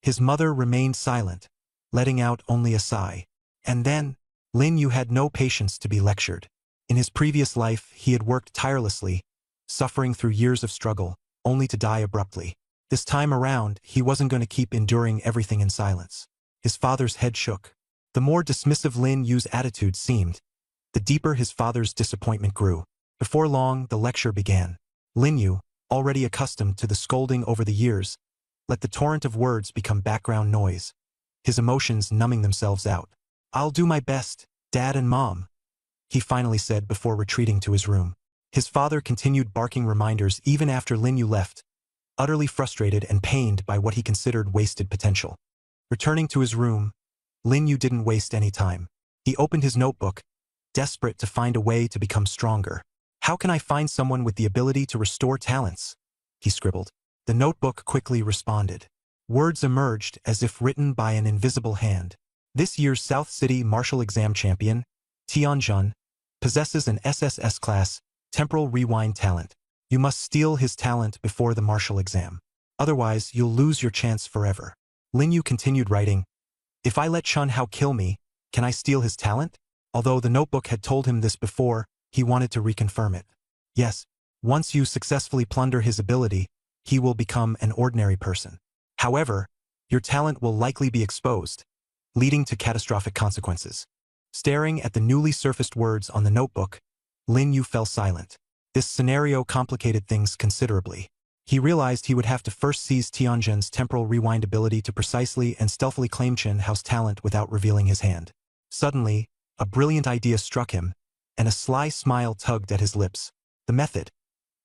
His mother remained silent, letting out only a sigh. And then, Lin Yu had no patience to be lectured. In his previous life, he had worked tirelessly, suffering through years of struggle, only to die abruptly. This time around, he wasn't going to keep enduring everything in silence. His father's head shook. The more dismissive Lin Yu's attitude seemed, the deeper his father's disappointment grew. Before long, the lecture began. "Lin Yu, already accustomed to the scolding over the years, let the torrent of words become background noise, his emotions numbing themselves out. "I'll do my best, Dad and Mom," he finally said before retreating to his room. His father continued barking reminders even after Lin Yu left, utterly frustrated and pained by what he considered wasted potential. Returning to his room, Lin Yu didn't waste any time. He opened his notebook, desperate to find a way to become stronger. "How can I find someone with the ability to restore talents?" he scribbled. The notebook quickly responded. Words emerged as if written by an invisible hand. "This year's South City Martial Exam champion, Tianjun, possesses an SSS class, temporal rewind talent. You must steal his talent before the martial exam. Otherwise, you'll lose your chance forever." Lin Yu continued writing, "If I let Chun Hao kill me, can I steal his talent?" Although the notebook had told him this before, he wanted to reconfirm it. "Yes, once you successfully plunder his ability, he will become an ordinary person. However, your talent will likely be exposed, leading to catastrophic consequences." Staring at the newly surfaced words on the notebook, Lin Yu fell silent. This scenario complicated things considerably. He realized he would have to first seize Tianjin's temporal rewind ability to precisely and stealthily claim Chun Hao's talent without revealing his hand. Suddenly, a brilliant idea struck him, and a sly smile tugged at his lips. The method: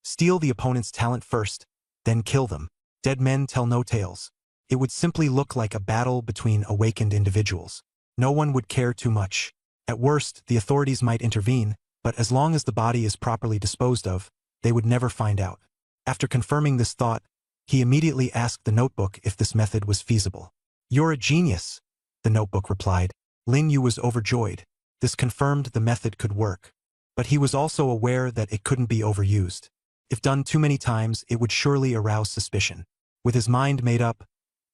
steal the opponent's talent first, then kill them. Dead men tell no tales. It would simply look like a battle between awakened individuals. No one would care too much. At worst, the authorities might intervene, but as long as the body is properly disposed of, they would never find out. After confirming this thought, he immediately asked the notebook if this method was feasible. "You're a genius," the notebook replied. Lin Yu was overjoyed. This confirmed the method could work. But he was also aware that it couldn't be overused. If done too many times, it would surely arouse suspicion. With his mind made up,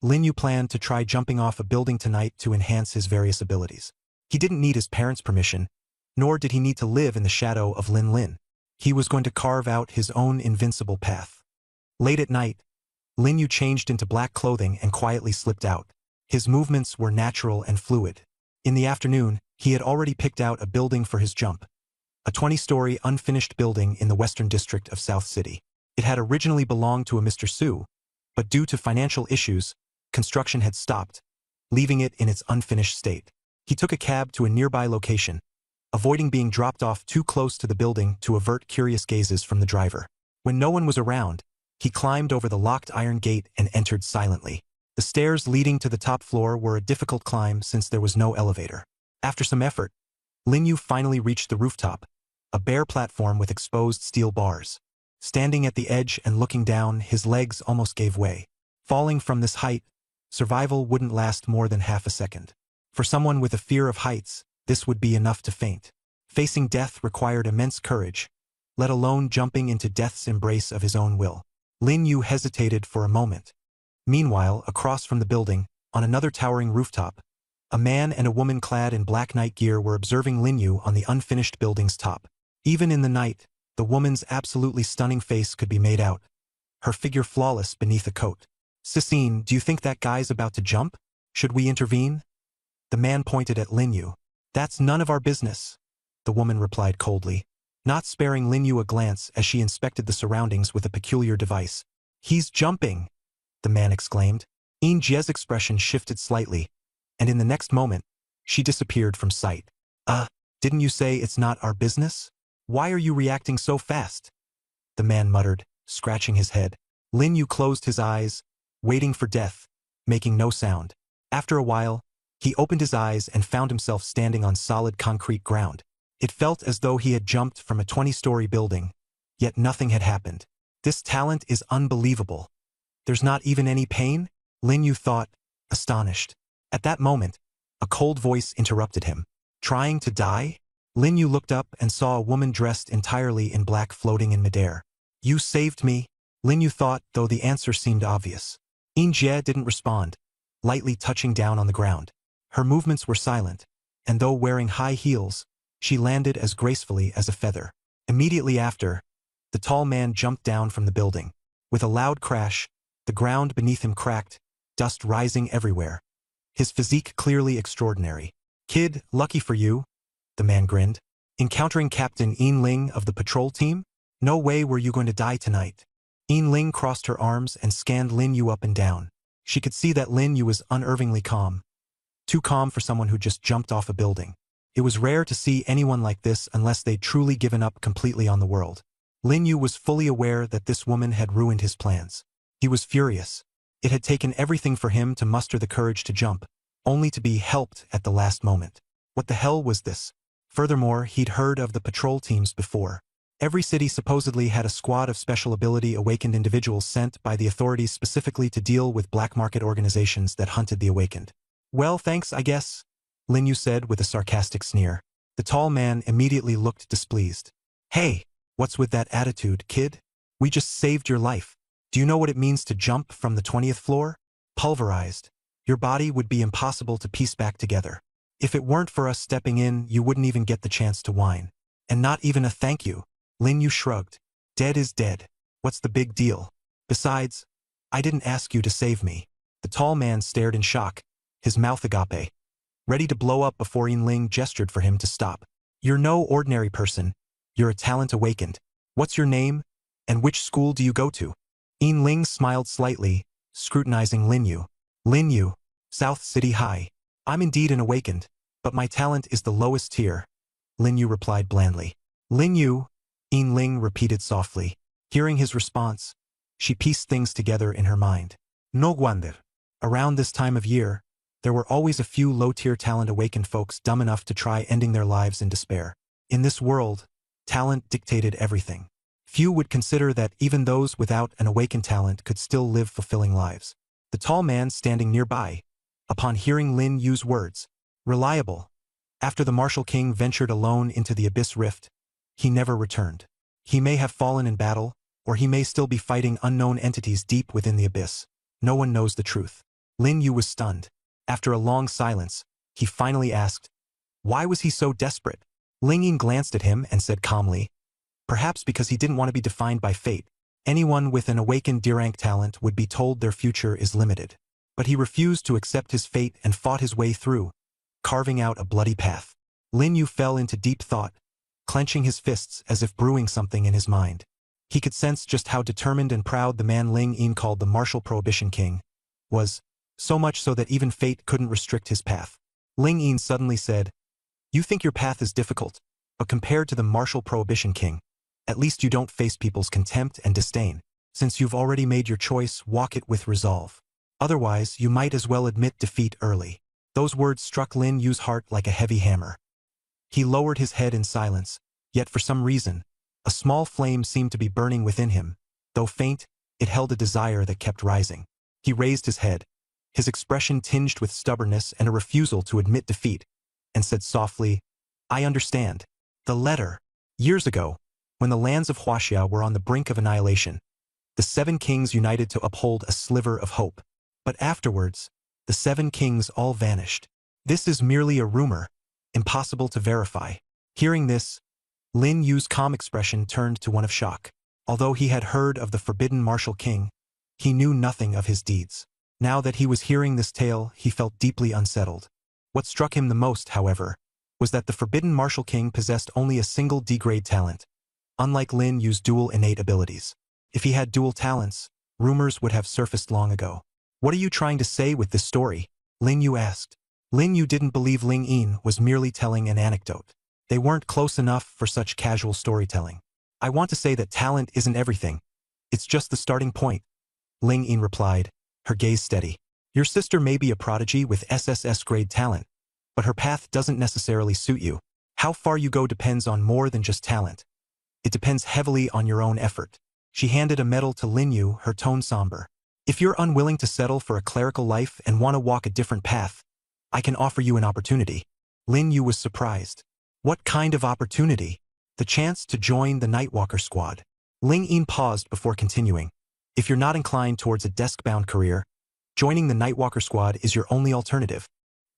Lin Yu planned to try jumping off a building tonight to enhance his various abilities. He didn't need his parents' permission, nor did he need to live in the shadow of Lin Lin. He was going to carve out his own invincible path. Late at night, Lin Yu changed into black clothing and quietly slipped out. His movements were natural and fluid. In the afternoon, he had already picked out a building for his jump. A 20-story unfinished building in the western district of South City. It had originally belonged to a Mr. Su, but due to financial issues, construction had stopped, leaving it in its unfinished state. He took a cab to a nearby location, avoiding being dropped off too close to the building to avert curious gazes from the driver. When no one was around, he climbed over the locked iron gate and entered silently. The stairs leading to the top floor were a difficult climb since there was no elevator. After some effort, Lin Yu finally reached the rooftop, a bare platform with exposed steel bars. Standing at the edge and looking down, his legs almost gave way. Falling from this height, survival wouldn't last more than half a second. For someone with a fear of heights, this would be enough to faint. Facing death required immense courage, let alone jumping into death's embrace of his own will. Lin Yu hesitated for a moment. Meanwhile, across from the building, on another towering rooftop, a man and a woman clad in black night gear were observing Lin Yu on the unfinished building's top. Even in the night, the woman's absolutely stunning face could be made out, her figure flawless beneath a coat. "Sissine, do you think that guy's about to jump? Should we intervene?" The man pointed at Lin Yu. "That's none of our business," the woman replied coldly, not sparing Lin Yu a glance as she inspected the surroundings with a peculiar device. "He's jumping!" the man exclaimed. Yin Jie's expression shifted slightly, and in the next moment, she disappeared from sight. Didn't you say it's not our business? Why are you reacting so fast?" the man muttered, scratching his head. Lin Yu closed his eyes, waiting for death, making no sound. After a while, he opened his eyes and found himself standing on solid concrete ground. It felt as though he had jumped from a 20-story building, yet nothing had happened. "This talent is unbelievable. There's not even any pain?" Lin Yu thought, astonished. At that moment, a cold voice interrupted him. "Trying to die?" Lin Yu looked up and saw a woman dressed entirely in black floating in midair. "You saved me," Lin Yu thought, though the answer seemed obvious. Yin Jie didn't respond, lightly touching down on the ground. Her movements were silent, and though wearing high heels, she landed as gracefully as a feather. Immediately after, the tall man jumped down from the building. With a loud crash, the ground beneath him cracked, dust rising everywhere. His physique clearly extraordinary. "Kid, lucky for you," the man grinned. "Encountering Captain Yin Ling of the patrol team? No way were you going to die tonight." Yin Ling crossed her arms and scanned Lin Yu up and down. She could see that Lin Yu was unervingly calm. Too calm for someone who just jumped off a building. It was rare to see anyone like this unless they'd truly given up completely on the world. Lin Yu was fully aware that this woman had ruined his plans. He was furious. It had taken everything for him to muster the courage to jump, only to be helped at the last moment. What the hell was this? Furthermore, he'd heard of the patrol teams before. Every city supposedly had a squad of special ability awakened individuals sent by the authorities specifically to deal with black market organizations that hunted the awakened. Well, thanks, I guess, Lin Yu said with a sarcastic sneer. The tall man immediately looked displeased. Hey, what's with that attitude, kid? We just saved your life. Do you know what it means to jump from the 20th floor? Pulverized. Your body would be impossible to piece back together. If it weren't for us stepping in, you wouldn't even get the chance to whine. And not even a thank you. Lin Yu shrugged. Dead is dead. What's the big deal? Besides, I didn't ask you to save me. The tall man stared in shock, his mouth agape, ready to blow up before Yin Ling gestured for him to stop. You're no ordinary person. You're a talent awakened. What's your name? And which school do you go to? Yin Ling smiled slightly, scrutinizing Lin Yu. Lin Yu, South City High. I'm indeed an awakened, but my talent is the lowest tier. Lin Yu replied blandly. Lin Yu, Yin Ling repeated softly. Hearing his response, she pieced things together in her mind. No wonder. Around this time of year, there were always a few low-tier talent awakened folks dumb enough to try ending their lives in despair. In this world, talent dictated everything. Few would consider that even those without an awakened talent could still live fulfilling lives. The tall man standing nearby, upon hearing Lin Yu's words, reliable. After the Martial King ventured alone into the Abyss Rift, he never returned. He may have fallen in battle, or he may still be fighting unknown entities deep within the abyss. No one knows the truth. Lin Yu was stunned. After a long silence, he finally asked, why was he so desperate? Ling Yin glanced at him and said calmly, perhaps because he didn't want to be defined by fate. Anyone with an awakened D-rank talent would be told their future is limited. But he refused to accept his fate and fought his way through, carving out a bloody path. Lin Yu fell into deep thought, clenching his fists as if brewing something in his mind. He could sense just how determined and proud the man Ling Yin called the Martial Prohibition King was, so much so that even fate couldn't restrict his path. Ling Yin suddenly said, you think your path is difficult, but compared to the Martial Prohibition King, at least you don't face people's contempt and disdain. Since you've already made your choice, walk it with resolve. Otherwise, you might as well admit defeat early. Those words struck Lin Yu's heart like a heavy hammer. He lowered his head in silence, yet for some reason, a small flame seemed to be burning within him. Though faint, it held a desire that kept rising. He raised his head, his expression tinged with stubbornness and a refusal to admit defeat, and said softly, I understand. The letter. Years ago, when the lands of Huaxia were on the brink of annihilation, the 7 kings united to uphold a sliver of hope. But afterwards, the 7 kings all vanished. This is merely a rumor, impossible to verify. Hearing this, Lin Yu's calm expression turned to one of shock. Although he had heard of the forbidden Martial King, he knew nothing of his deeds. Now that he was hearing this tale, he felt deeply unsettled. What struck him the most, however, was that the forbidden Martial King possessed only a single D-grade talent, unlike Lin Yu's dual innate abilities. If he had dual talents, rumors would have surfaced long ago. What are you trying to say with this story? Lin Yu asked. Lin Yu didn't believe Ling Yin was merely telling an anecdote. They weren't close enough for such casual storytelling. I want to say that talent isn't everything. It's just the starting point. Ling Yin replied, her gaze steady. Your sister may be a prodigy with SSS-grade talent, but her path doesn't necessarily suit you. How far you go depends on more than just talent. It depends heavily on your own effort. She handed a medal to Lin Yu, her tone somber. If you're unwilling to settle for a clerical life and want to walk a different path, I can offer you an opportunity. Lin Yu was surprised. What kind of opportunity? The chance to join the Nightwalker squad. Ling Yin paused before continuing. If you're not inclined towards a desk-bound career, joining the Nightwalker squad is your only alternative.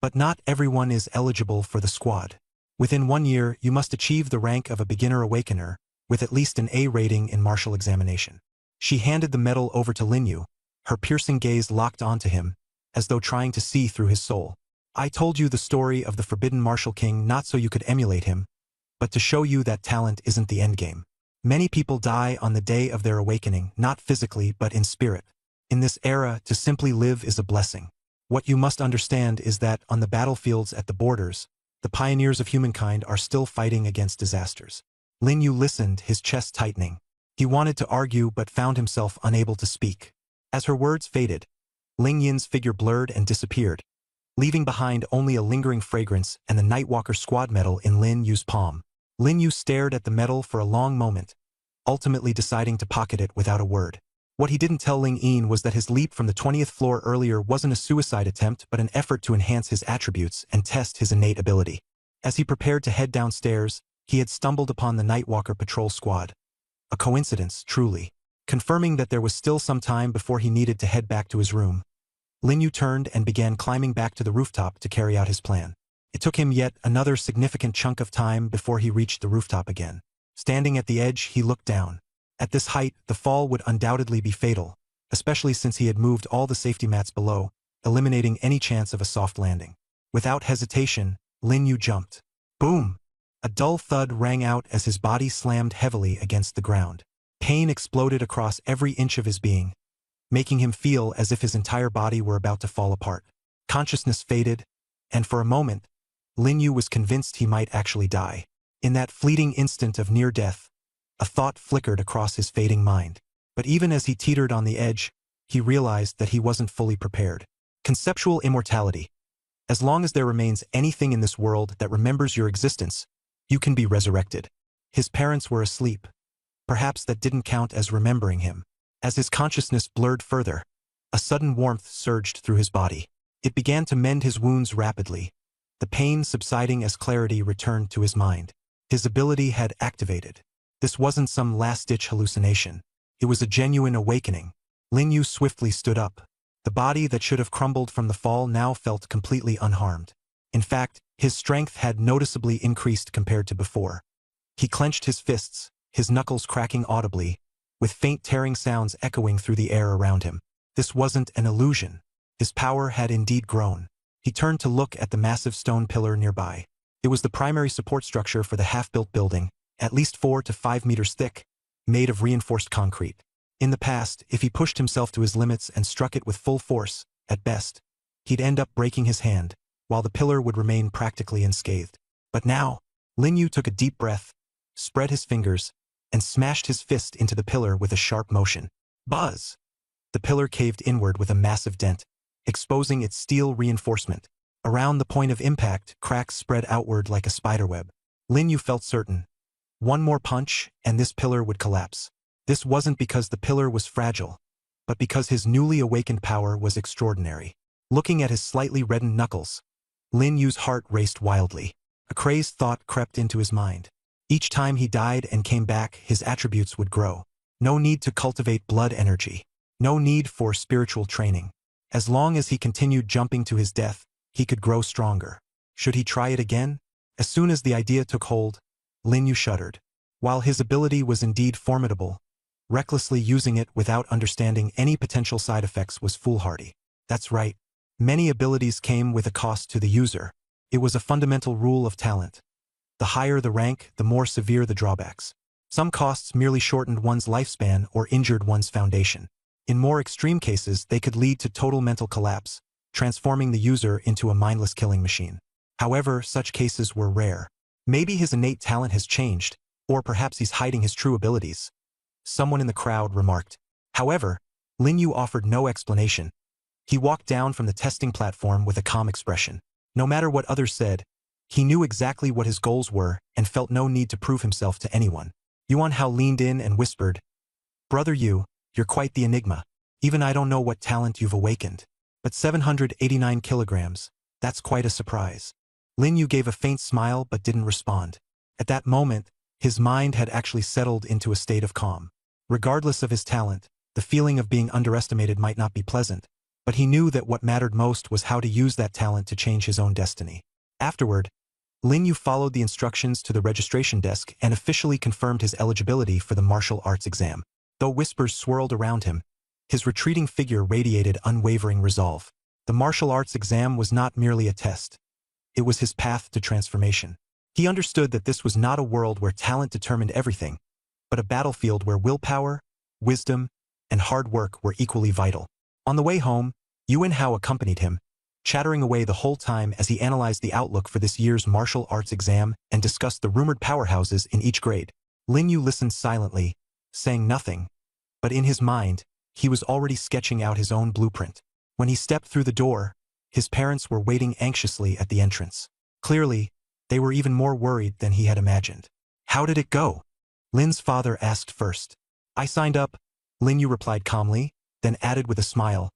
But not everyone is eligible for the squad. Within 1 year, you must achieve the rank of a beginner awakener, with at least an A rating in martial examination. She handed the medal over to Lin Yu, her piercing gaze locked onto him, as though trying to see through his soul. I told you the story of the forbidden Martial King not so you could emulate him, but to show you that talent isn't the endgame. Many people die on the day of their awakening, not physically but in spirit. In this era, to simply live is a blessing. What you must understand is that on the battlefields at the borders, the pioneers of humankind are still fighting against disasters. Lin Yu listened, his chest tightening. He wanted to argue but found himself unable to speak. As her words faded, Ling Yin's figure blurred and disappeared, leaving behind only a lingering fragrance and the Nightwalker squad medal in Lin Yu's palm. Lin Yu stared at the medal for a long moment, ultimately deciding to pocket it without a word. What he didn't tell Ling Yin was that his leap from the 20th floor earlier wasn't a suicide attempt but an effort to enhance his attributes and test his innate ability. As he prepared to head downstairs, he had stumbled upon the Nightwalker patrol squad. A coincidence, truly. Confirming that there was still some time before he needed to head back to his room, Lin Yu turned and began climbing back to the rooftop to carry out his plan. It took him yet another significant chunk of time before he reached the rooftop again. Standing at the edge, he looked down. At this height, the fall would undoubtedly be fatal, especially since he had moved all the safety mats below, eliminating any chance of a soft landing. Without hesitation, Lin Yu jumped. Boom! A dull thud rang out as his body slammed heavily against the ground. Pain exploded across every inch of his being, making him feel as if his entire body were about to fall apart. Consciousness faded, and for a moment, Lin Yu was convinced he might actually die. In that fleeting instant of near death, a thought flickered across his fading mind. But even as he teetered on the edge, he realized that he wasn't fully prepared. Conceptual immortality. As long as there remains anything in this world that remembers your existence, you can be resurrected. His parents were asleep. Perhaps that didn't count as remembering him. As his consciousness blurred further, a sudden warmth surged through his body. It began to mend his wounds rapidly, the pain subsiding as clarity returned to his mind. His ability had activated. This wasn't some last-ditch hallucination. It was a genuine awakening. Lin Yu swiftly stood up. The body that should have crumbled from the fall now felt completely unharmed. In fact, his strength had noticeably increased compared to before. He clenched his fists, his knuckles cracking audibly, with faint tearing sounds echoing through the air around him. This wasn't an illusion. His power had indeed grown. He turned to look at the massive stone pillar nearby. It was the primary support structure for the half-built building, at least 4 to 5 meters thick, made of reinforced concrete. In the past, if he pushed himself to his limits and struck it with full force, at best, he'd end up breaking his hand, while the pillar would remain practically unscathed. But now, Lin Yu took a deep breath, spread his fingers, and smashed his fist into the pillar with a sharp motion. Buzz! The pillar caved inward with a massive dent, exposing its steel reinforcement. Around the point of impact, cracks spread outward like a spiderweb. Lin Yu felt certain. One more punch, and this pillar would collapse. This wasn't because the pillar was fragile, but because his newly awakened power was extraordinary. Looking at his slightly reddened knuckles, Lin Yu's heart raced wildly. A crazed thought crept into his mind. Each time he died and came back, his attributes would grow. No need to cultivate blood energy. No need for spiritual training. As long as he continued jumping to his death, he could grow stronger. Should he try it again? As soon as the idea took hold, Lin Yu shuddered. While his ability was indeed formidable, recklessly using it without understanding any potential side effects was foolhardy. That's right. Many abilities came with a cost to the user. It was a fundamental rule of talent. The higher the rank, the more severe the drawbacks. Some costs merely shortened one's lifespan or injured one's foundation. In more extreme cases, they could lead to total mental collapse, transforming the user into a mindless killing machine. However, such cases were rare. Maybe his innate talent has changed, or perhaps he's hiding his true abilities. Someone in the crowd remarked. However, Lin Yu offered no explanation. He walked down from the testing platform with a calm expression. No matter what others said, he knew exactly what his goals were and felt no need to prove himself to anyone. Yuan Hao leaned in and whispered, "Brother Yu, you're quite the enigma. Even I don't know what talent you've awakened. But 789 kilograms, that's quite a surprise." Lin Yu gave a faint smile but didn't respond. At that moment, his mind had actually settled into a state of calm. Regardless of his talent, the feeling of being underestimated might not be pleasant, but he knew that what mattered most was how to use that talent to change his own destiny. Afterward, Lin Yu followed the instructions to the registration desk and officially confirmed his eligibility for the martial arts exam. Though whispers swirled around him, his retreating figure radiated unwavering resolve. The martial arts exam was not merely a test. It was his path to transformation. He understood that this was not a world where talent determined everything, but a battlefield where willpower, wisdom, and hard work were equally vital. On the way home, Yuan Hao accompanied him, chattering away the whole time as he analyzed the outlook for this year's martial arts exam and discussed the rumored powerhouses in each grade. Lin Yu listened silently, saying nothing, but in his mind, he was already sketching out his own blueprint. When he stepped through the door, his parents were waiting anxiously at the entrance. Clearly, they were even more worried than he had imagined. "How did it go?" Lin's father asked first. "I signed up," Lin Yu replied calmly, then added with a smile,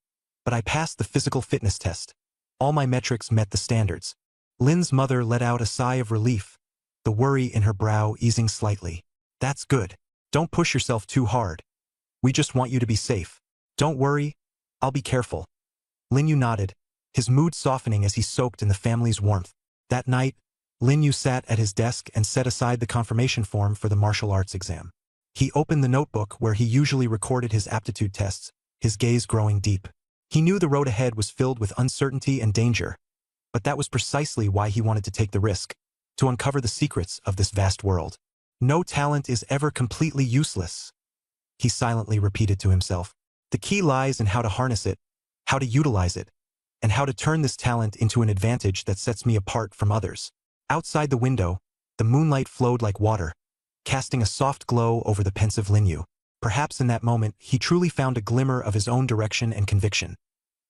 "but I passed the physical fitness test. All my metrics met the standards." Lin's mother let out a sigh of relief, the worry in her brow easing slightly. "That's good. Don't push yourself too hard. We just want you to be safe. Don't worry, I'll be careful." Lin Yu nodded, his mood softening as he soaked in the family's warmth. That night, Lin Yu sat at his desk and set aside the confirmation form for the martial arts exam. He opened the notebook where he usually recorded his aptitude tests, his gaze growing deep. He knew the road ahead was filled with uncertainty and danger, but that was precisely why he wanted to take the risk, to uncover the secrets of this vast world. "No talent is ever completely useless," he silently repeated to himself. "The key lies in how to harness it, how to utilize it, and how to turn this talent into an advantage that sets me apart from others." Outside the window, the moonlight flowed like water, casting a soft glow over the pensive Lin Yu. Perhaps in that moment, he truly found a glimmer of his own direction and conviction.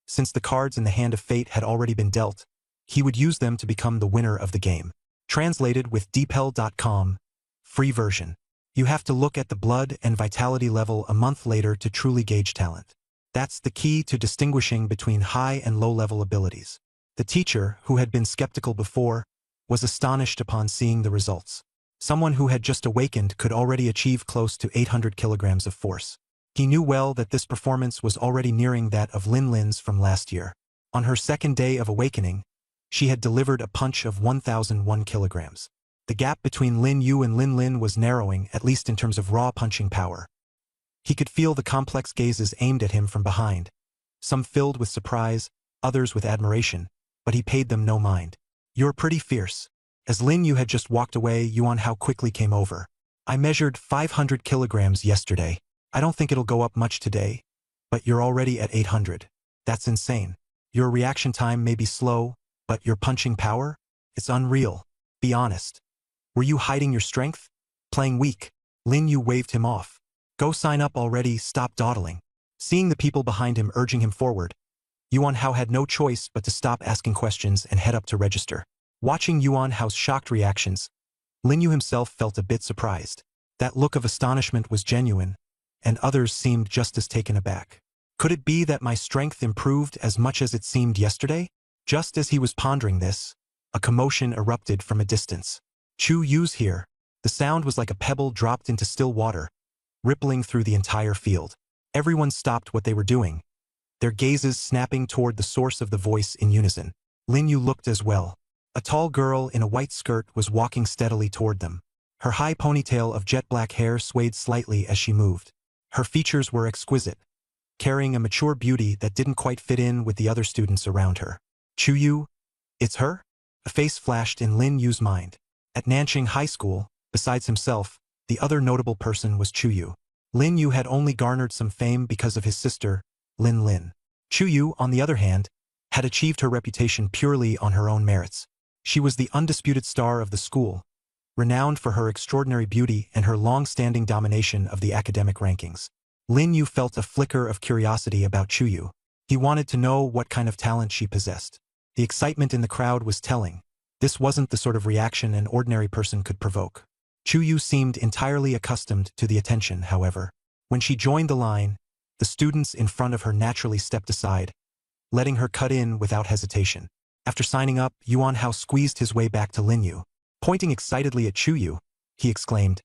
Since the cards in the hand of fate had already been dealt, he would use them to become the winner of the game. Translated with Deepel.com, free version. You have to look at the blood and vitality level a month later to truly gauge talent. That's the key to distinguishing between high and low-level abilities. The teacher, who had been skeptical before, was astonished upon seeing the results. Someone who had just awakened could already achieve close to 800 kilograms of force. He knew well that this performance was already nearing that of Lin's from last year. On her second day of awakening, she had delivered a punch of 1,001 kilograms. The gap between Lin Yu and Lin was narrowing, at least in terms of raw punching power. He could feel the complex gazes aimed at him from behind, some filled with surprise, others with admiration, but he paid them no mind. "You're pretty fierce." As Lin Yu had just walked away, Yuan Hao quickly came over. "I measured 500 kilograms yesterday. I don't think it'll go up much today, but you're already at 800. That's insane. Your reaction time may be slow, but your punching power? It's unreal. Be honest. Were you hiding your strength? Playing weak?" Lin Yu waved him off. "Go sign up already, stop dawdling." Seeing the people behind him urging him forward, Yuan Hao had no choice but to stop asking questions and head up to register. Watching Yuan Hao's shocked reactions, Lin Yu himself felt a bit surprised. That look of astonishment was genuine, and others seemed just as taken aback. Could it be that my strength improved as much as it seemed yesterday? Just as he was pondering this, a commotion erupted from a distance. "Chu Yu's here." The sound was like a pebble dropped into still water, rippling through the entire field. Everyone stopped what they were doing, their gazes snapping toward the source of the voice in unison. Lin Yu looked as well. A tall girl in a white skirt was walking steadily toward them. Her high ponytail of jet black hair swayed slightly as she moved. Her features were exquisite, carrying a mature beauty that didn't quite fit in with the other students around her. "Chu Yu? It's her?" A face flashed in Lin Yu's mind. At Nanqing High School, besides himself, the other notable person was Chu Yu. Lin Yu had only garnered some fame because of his sister, Lin. Chu Yu, on the other hand, had achieved her reputation purely on her own merits. She was the undisputed star of the school, renowned for her extraordinary beauty and her long-standing domination of the academic rankings. Lin Yu felt a flicker of curiosity about Chu Yu. He wanted to know what kind of talent she possessed. The excitement in the crowd was telling. This wasn't the sort of reaction an ordinary person could provoke. Chu Yu seemed entirely accustomed to the attention, however. When she joined the line, the students in front of her naturally stepped aside, letting her cut in without hesitation. After signing up, Yuan Hao squeezed his way back to Lin Yu. Pointing excitedly at Chu Yu, he exclaimed,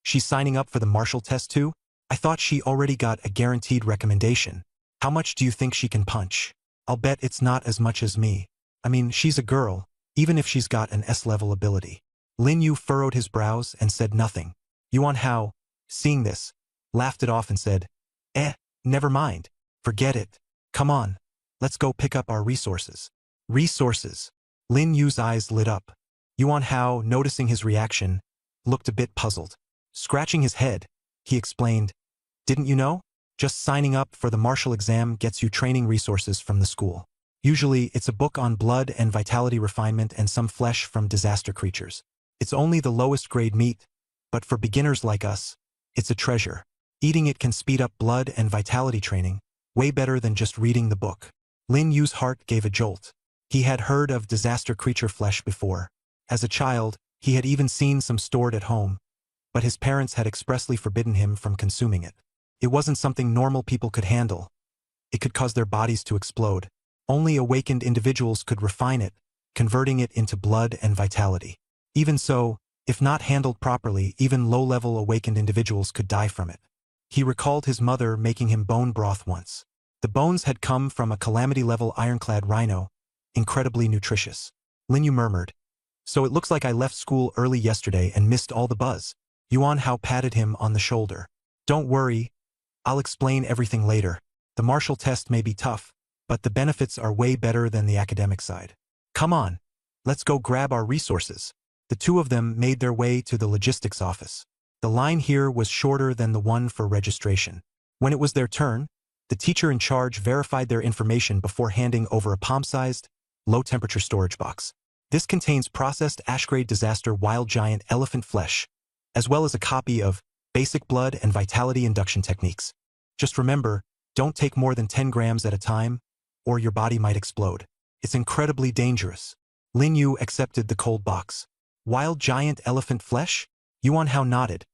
"She's signing up for the martial test too? I thought she already got a guaranteed recommendation. How much do you think she can punch? I'll bet it's not as much as me. I mean, she's a girl, even if she's got an S-level ability." Lin Yu furrowed his brows and said nothing. Yuan Hao, seeing this, laughed it off and said, Never mind. Forget it. Come on, let's go pick up our resources." "Resources?" Lin Yu's eyes lit up. Yuan Hao, noticing his reaction, looked a bit puzzled. Scratching his head, He explained, "Didn't you know? Just signing up for the martial exam gets you training resources from the school. Usually, it's a book on blood and vitality refinement and some flesh from disaster creatures. It's only the lowest grade meat, but for beginners like us, it's a treasure. Eating it can speed up blood and vitality training, way better than just reading the book." Lin Yu's heart gave a jolt. He had heard of disaster creature flesh before. As a child, he had even seen some stored at home, but his parents had expressly forbidden him from consuming it. It wasn't something normal people could handle. It could cause their bodies to explode. Only awakened individuals could refine it, converting it into blood and vitality. Even so, if not handled properly, even low-level awakened individuals could die from it. He recalled his mother making him bone broth once. The bones had come from a calamity-level ironclad rhino, incredibly nutritious. Lin Yu murmured, "So it looks like I left school early yesterday and missed all the buzz." Yuan Hao patted him on the shoulder. "Don't worry, I'll explain everything later. The martial test may be tough, but the benefits are way better than the academic side. Come on, let's go grab our resources." The two of them made their way to the logistics office. The line here was shorter than the one for registration. When it was their turn, the teacher in charge verified their information before handing over a palm-sized, low-temperature storage box. This contains processed Ashgrade Disaster Wild Giant Elephant Flesh, as well as a copy of Basic Blood and Vitality Induction Techniques. Just remember, don't take more than 10 grams at a time, or your body might explode. It's incredibly dangerous. Lin Yu accepted the cold box. Wild Giant Elephant Flesh? Yuan Hao nodded,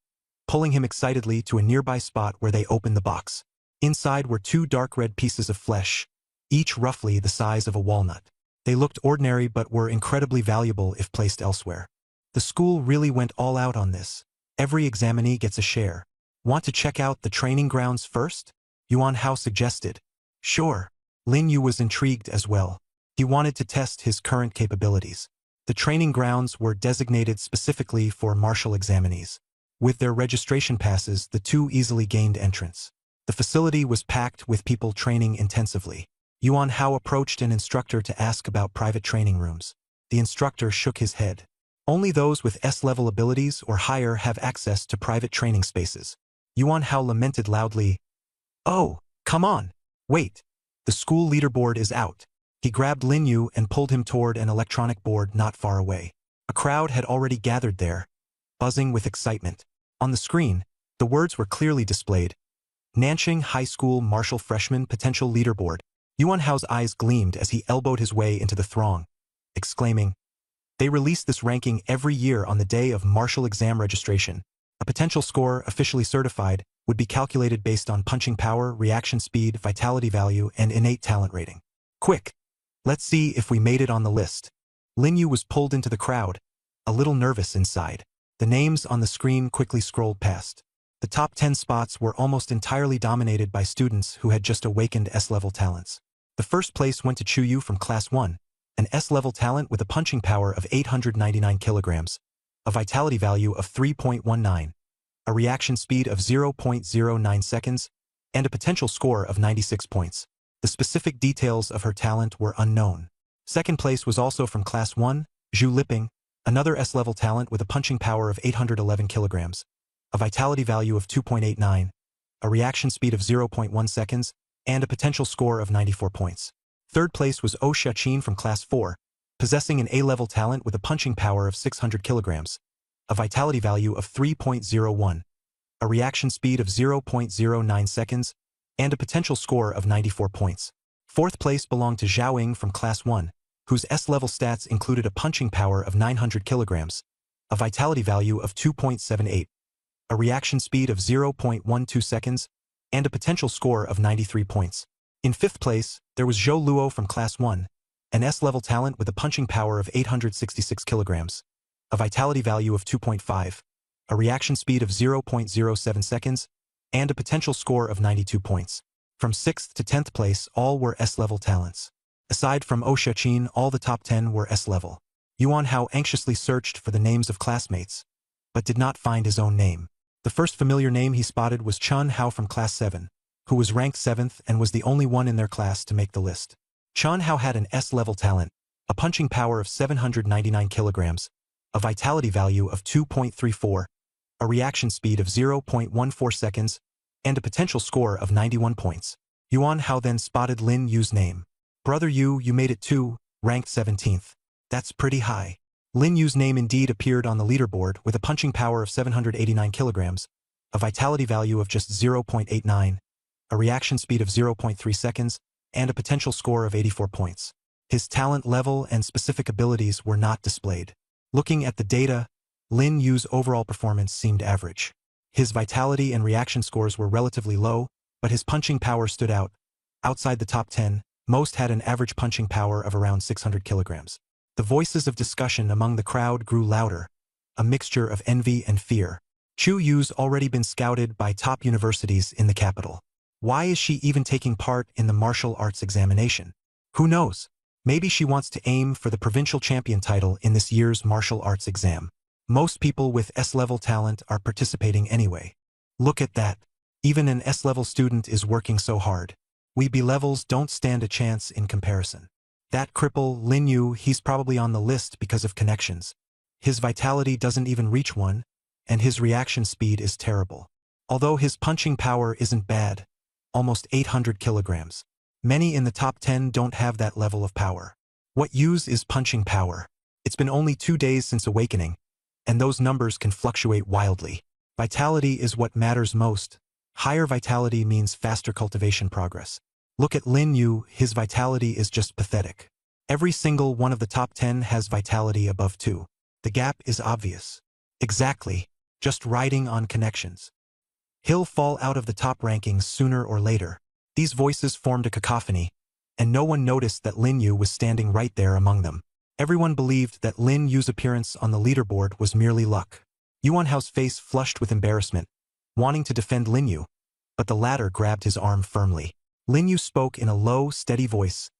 pulling him excitedly to a nearby spot where they opened the box. Inside were two dark red pieces of flesh, each roughly the size of a walnut. They looked ordinary but were incredibly valuable if placed elsewhere. The school really went all out on this. Every examinee gets a share. Want to check out the training grounds first? Yuan Hao suggested. Sure. Lin Yu was intrigued as well. He wanted to test his current capabilities. The training grounds were designated specifically for martial examinees. With their registration passes, the two easily gained entrance. The facility was packed with people training intensively. Yuan Hao approached an instructor to ask about private training rooms. The instructor shook his head. Only those with S-level abilities or higher have access to private training spaces. Yuan Hao lamented loudly, "Oh, come on! Wait! The school leaderboard is out." He grabbed Lin Yu and pulled him toward an electronic board not far away. A crowd had already gathered there, buzzing with excitement. On the screen, the words were clearly displayed. Nanxing High School Martial Freshman Potential Leaderboard. Yuan Hao's eyes gleamed as he elbowed his way into the throng, exclaiming, "They release this ranking every year on the day of martial exam registration. A potential score, officially certified, would be calculated based on punching power, reaction speed, vitality value, and innate talent rating. Quick! Let's see if we made it on the list." Lin Yu was pulled into the crowd, a little nervous inside. The names on the screen quickly scrolled past. The top 10 spots were almost entirely dominated by students who had just awakened S-level talents. The first place went to Chu Yu from Class 1, an S-level talent with a punching power of 899 kilograms, a vitality value of 3.19, a reaction speed of 0.09 seconds, and a potential score of 96 points. The specific details of her talent were unknown. Second place was also from Class 1, Zhu Liping, another S-level talent with a punching power of 811 kilograms, a vitality value of 2.89, a reaction speed of 0.1 seconds, and a potential score of 94 points. Third place was Oh Xiaqin from Class 4, possessing an A-level talent with a punching power of 600 kilograms, a vitality value of 3.01, a reaction speed of 0.09 seconds, and a potential score of 94 points. Fourth place belonged to Zhao Ying from Class 1, whose S-level stats included a punching power of 900 kilograms, a vitality value of 2.78, a reaction speed of 0.12 seconds, and a potential score of 93 points. In fifth place, there was Zhou Luo from Class 1, an S-level talent with a punching power of 866 kilograms, a vitality value of 2.5, a reaction speed of 0.07 seconds, and a potential score of 92 points. From 6th to 10th place, all were S-level talents. Aside from Oh Xiaqin, all the top 10 were S-level. Yuan Hao anxiously searched for the names of classmates, but did not find his own name. The first familiar name he spotted was Chun Hao from Class 7, who was ranked 7th and was the only one in their class to make the list. Chun Hao had an S-level talent, a punching power of 799 kilograms, a vitality value of 2.34, a reaction speed of 0.14 seconds, and a potential score of 91 points. Yuan Hao then spotted Lin Yu's name. Brother Yu, you made it too, ranked 17th. That's pretty high. Lin Yu's name indeed appeared on the leaderboard with a punching power of 789 kilograms, a vitality value of just 0.89, a reaction speed of 0.3 seconds, and a potential score of 84 points. His talent level and specific abilities were not displayed. Looking at the data, Lin Yu's overall performance seemed average. His vitality and reaction scores were relatively low, but his punching power stood out. Outside the top 10, most had an average punching power of around 600 kilograms. The voices of discussion among the crowd grew louder, a mixture of envy and fear. Chu Yu's already been scouted by top universities in the capital. Why is she even taking part in the martial arts examination? Who knows? Maybe she wants to aim for the provincial champion title in this year's martial arts exam. Most people with S-level talent are participating anyway. Look at that. Even an S-level student is working so hard. We B-levels don't stand a chance in comparison. That cripple, Lin Yu, he's probably on the list because of connections. His vitality doesn't even reach 1, and his reaction speed is terrible. Although his punching power isn't bad, almost 800 kilograms. Many in the top 10 don't have that level of power. What use is punching power? It's been only 2 days since awakening, and those numbers can fluctuate wildly. Vitality is what matters most. Higher vitality means faster cultivation progress. Look at Lin Yu, his vitality is just pathetic. Every single one of the top 10 has vitality above 2. The gap is obvious. Exactly, just riding on connections. He'll fall out of the top rankings sooner or later. These voices formed a cacophony, and no one noticed that Lin Yu was standing right there among them. Everyone believed that Lin Yu's appearance on the leaderboard was merely luck. Yuan Hao's face flushed with embarrassment, wanting to defend Lin Yu, but the latter grabbed his arm firmly. Lin Yu spoke in a low, steady voice.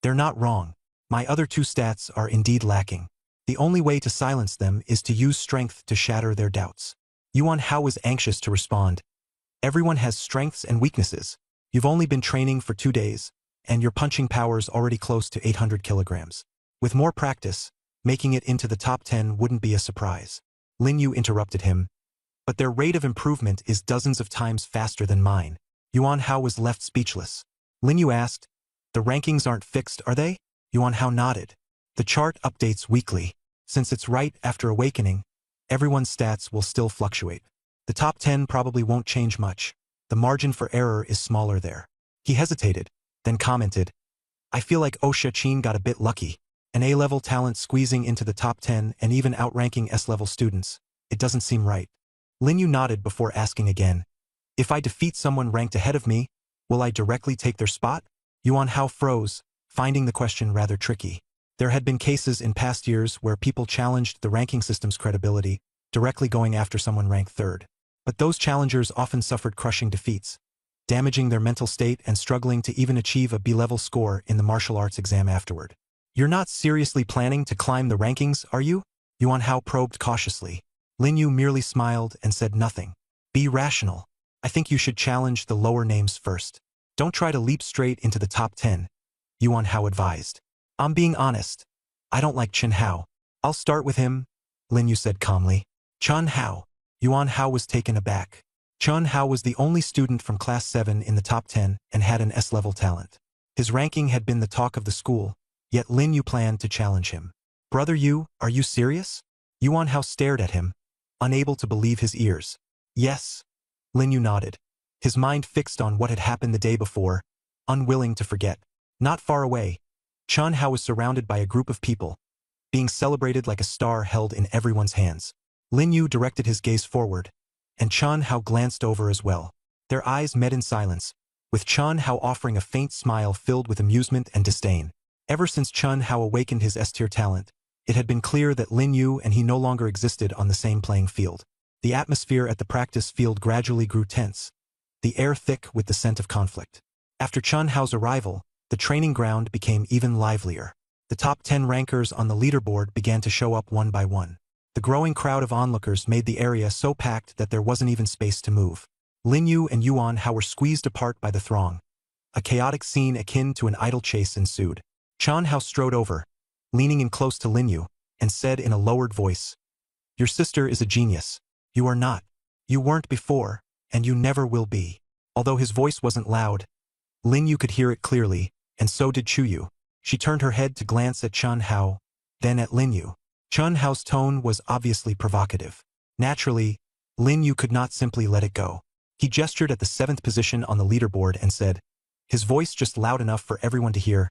They're not wrong. My other 2 stats are indeed lacking. The only way to silence them is to use strength to shatter their doubts. Yuan Hao was anxious to respond. Everyone has strengths and weaknesses. You've only been training for 2 days, and your punching power's already close to 800 kilograms. With more practice, making it into the top 10 wouldn't be a surprise. Lin Yu interrupted him. But their rate of improvement is dozens of times faster than mine. Yuan Hao was left speechless. Lin Yu asked, the rankings aren't fixed, are they? Yuan Hao nodded. The chart updates weekly. Since it's right after awakening, everyone's stats will still fluctuate. The top 10 probably won't change much. The margin for error is smaller there. He hesitated, then commented, I feel like Osha Qin got a bit lucky. An A-level talent squeezing into the top 10 and even outranking S-level students. It doesn't seem right. Lin Yu nodded before asking again, if I defeat someone ranked ahead of me, will I directly take their spot? Yuan Hao froze, finding the question rather tricky. There had been cases in past years where people challenged the ranking system's credibility, directly going after someone ranked 3rd. But those challengers often suffered crushing defeats, damaging their mental state and struggling to even achieve a B-level score in the martial arts exam afterward. You're not seriously planning to climb the rankings, are you? Yuan Hao probed cautiously. Lin Yu merely smiled and said nothing. Be rational. I think you should challenge the lower names first. Don't try to leap straight into the top 10, Yuan Hao advised. I'm being honest. I don't like Chen Hao. I'll start with him, Lin Yu said calmly. Chen Hao. Yuan Hao was taken aback. Chen Hao was the only student from class 7 in the top 10 and had an S-level talent. His ranking had been the talk of the school, yet Lin Yu planned to challenge him. Brother Yu, are you serious? Yuan Hao stared at him, unable to believe his ears. Yes. Lin Yu nodded, his mind fixed on what had happened the day before, unwilling to forget. Not far away, Chen Hao was surrounded by a group of people, being celebrated like a star held in everyone's hands. Lin Yu directed his gaze forward, and Chen Hao glanced over as well. Their eyes met in silence, with Chen Hao offering a faint smile filled with amusement and disdain. Ever since Chen Hao awakened his S-tier talent, it had been clear that Lin Yu and he no longer existed on the same playing field. The atmosphere at the practice field gradually grew tense, the air thick with the scent of conflict. After Chen Hao's arrival, the training ground became even livelier. The top 10 rankers on the leaderboard began to show up one by one. The growing crowd of onlookers made the area so packed that there wasn't even space to move. Lin Yu and Yuan Hao were squeezed apart by the throng. A chaotic scene akin to an idle chase ensued. Chen Hao strode over, leaning in close to Lin Yu, and said in a lowered voice, "Your sister is a genius. You are not. You weren't before, and you never will be. Although his voice wasn't loud, Lin Yu could hear it clearly, and so did Chu Yu. She turned her head to glance at Chun Hao, then at Lin Yu. Chun Hao's tone was obviously provocative. Naturally, Lin Yu could not simply let it go. He gestured at the 7th position on the leaderboard and said, his voice just loud enough for everyone to hear,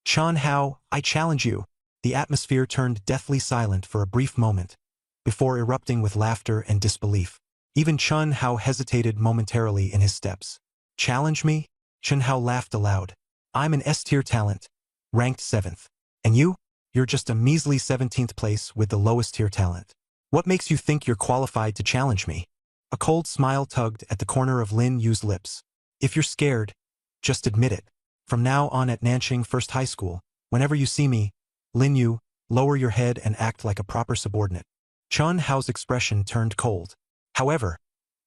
Chun Hao, I challenge you. The atmosphere turned deathly silent for a brief moment, before erupting with laughter and disbelief. Even Chun Hao hesitated momentarily in his steps. Challenge me? Chun Hao laughed aloud. I'm an S-tier talent, ranked 7th. And you? You're just a measly 17th place with the lowest tier talent. What makes you think you're qualified to challenge me? A cold smile tugged at the corner of Lin Yu's lips. If you're scared, just admit it. From now on at Nanqing First High School, whenever you see me, Lin Yu, lower your head and act like a proper subordinate. Chun Hao's expression turned cold. However,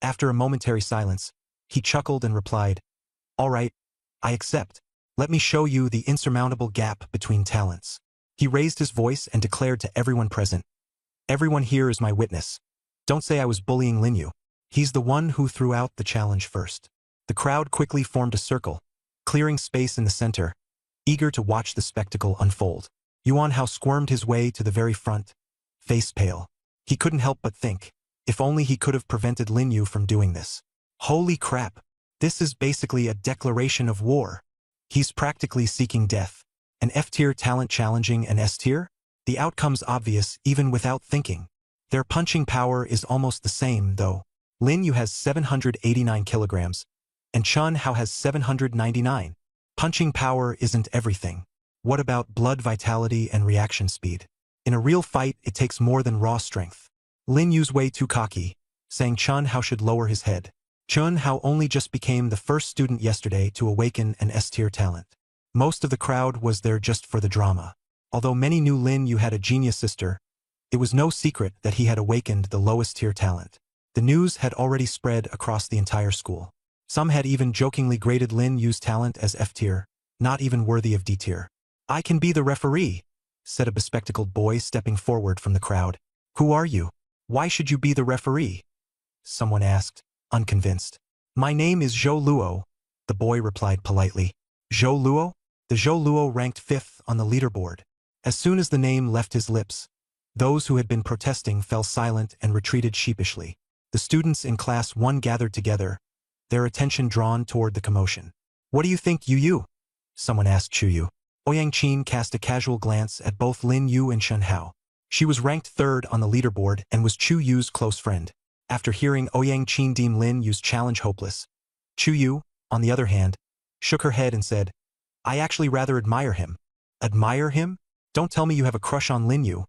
after a momentary silence, he chuckled and replied, all right, I accept. Let me show you the insurmountable gap between talents. He raised his voice and declared to everyone present, everyone here is my witness. Don't say I was bullying Lin Yu. He's the one who threw out the challenge first. The crowd quickly formed a circle, clearing space in the center, eager to watch the spectacle unfold. Yuan Hao squirmed his way to the very front, face pale. He couldn't help but think, if only he could have prevented Lin Yu from doing this. Holy crap! This is basically a declaration of war. He's practically seeking death. An F-tier talent challenging an S-tier? The outcome's obvious even without thinking. Their punching power is almost the same, though. Lin Yu has 789 kilograms, and Chun Hao has 799. Punching power isn't everything. What about blood vitality and reaction speed? In a real fight, it takes more than raw strength. Lin Yu's way too cocky, saying Chun Hao should lower his head. Chun Hao only just became the first student yesterday to awaken an S-tier talent. Most of the crowd was there just for the drama. Although many knew Lin Yu had a genius sister, it was no secret that he had awakened the lowest-tier talent. The news had already spread across the entire school. Some had even jokingly graded Lin Yu's talent as F-tier, not even worthy of D-tier. I can be the referee, said a bespectacled boy stepping forward from the crowd. Who are you? Why should you be the referee? Someone asked, unconvinced. My name is Zhou Luo, the boy replied politely. Zhou Luo? The Zhou Luo ranked 5th on the leaderboard. As soon as the name left his lips, those who had been protesting fell silent and retreated sheepishly. The students in Class 1 gathered together, their attention drawn toward the commotion. What do you think, Yu? Someone asked Chu Yu. Ouyang Qin cast a casual glance at both Lin Yu and Chun Hao. She was ranked 3rd on the leaderboard and was Chu Yu's close friend. After hearing Ouyang Qin deem Lin Yu's challenge hopeless, Chu Yu, on the other hand, shook her head and said, I actually rather admire him. Admire him? Don't tell me you have a crush on Lin Yu,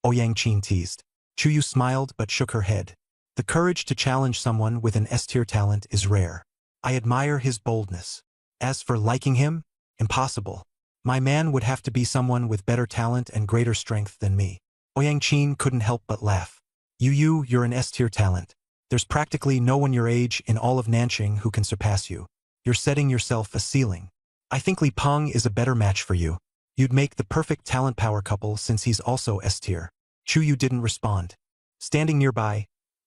Ouyang Qin teased. Chu Yu smiled but shook her head. The courage to challenge someone with an S-tier talent is rare. I admire his boldness. As for liking him, impossible. My man would have to be someone with better talent and greater strength than me. Ouyang Qin couldn't help but laugh. Yu, you're an S-tier talent. There's practically no one your age in all of Nanqing who can surpass you. You're setting yourself a ceiling. I think Li Peng is a better match for you. You'd make the perfect talent power couple since he's also S-tier. Chu Yu didn't respond. Standing nearby,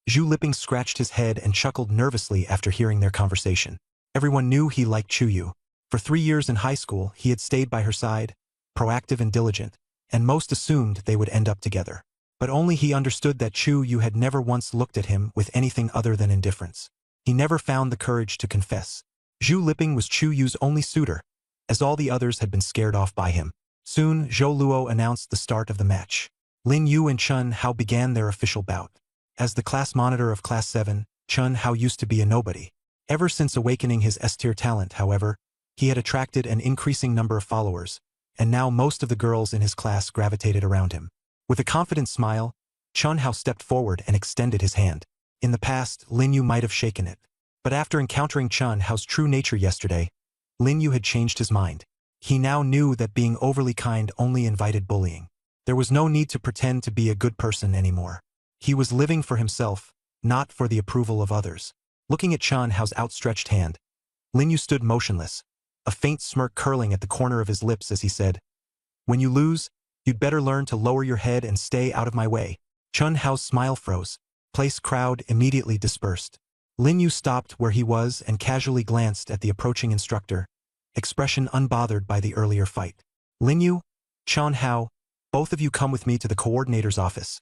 Zhu Liping scratched his head and chuckled nervously after hearing their conversation. Everyone knew he liked Chu Yu. For 3 years in high school, he had stayed by her side, proactive and diligent, and most assumed they would end up together. But only he understood that Chu Yu had never once looked at him with anything other than indifference. He never found the courage to confess. Zhu Liping was Chu Yu's only suitor, as all the others had been scared off by him. Soon, Zhou Luo announced the start of the match. Lin Yu and Chun Hao began their official bout. As the class monitor of Class 7, Chun Hao used to be a nobody. Ever since awakening his S-tier talent, however, he had attracted an increasing number of followers, and now most of the girls in his class gravitated around him. With a confident smile, Chun Hao stepped forward and extended his hand. In the past, Lin Yu might have shaken it. But after encountering Chun Hao's true nature yesterday, Lin Yu had changed his mind. He now knew that being overly kind only invited bullying. There was no need to pretend to be a good person anymore. He was living for himself, not for the approval of others. Looking at Chun Hao's outstretched hand, Lin Yu stood motionless, a faint smirk curling at the corner of his lips as he said, When you lose, you'd better learn to lower your head and stay out of my way. Chun Hao's smile froze, place crowd immediately dispersed. Lin Yu stopped where he was and casually glanced at the approaching instructor, expression unbothered by the earlier fight. Lin Yu, Chan Hao, both of you come with me to the coordinator's office,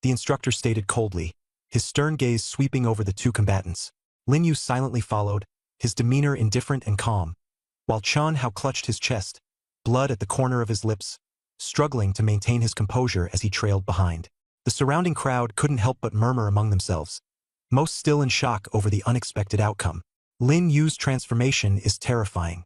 the instructor stated coldly, his stern gaze sweeping over the two combatants. Lin Yu silently followed, his demeanor indifferent and calm, while Chan Hao clutched his chest, blood at the corner of his lips, struggling to maintain his composure as he trailed behind. The surrounding crowd couldn't help but murmur among themselves, most still in shock over the unexpected outcome. Lin Yu's transformation is terrifying.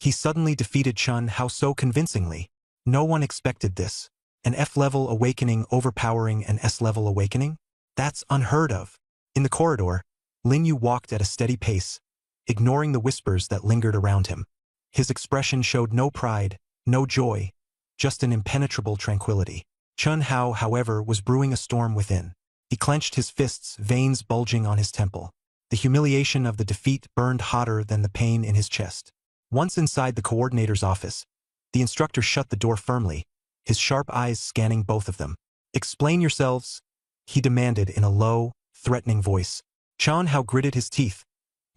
He suddenly defeated Chan Hao so convincingly. No one expected this. An F-level awakening overpowering an S-level awakening? That's unheard of. In the corridor, Lin Yu walked at a steady pace, ignoring the whispers that lingered around him. His expression showed no pride, no joy, just an impenetrable tranquility. Chan Hao, however, was brewing a storm within. He clenched his fists, veins bulging on his temple. The humiliation of the defeat burned hotter than the pain in his chest. Once inside the coordinator's office, the instructor shut the door firmly, his sharp eyes scanning both of them. "Explain yourselves," he demanded in a low, threatening voice. Chan Hao gritted his teeth,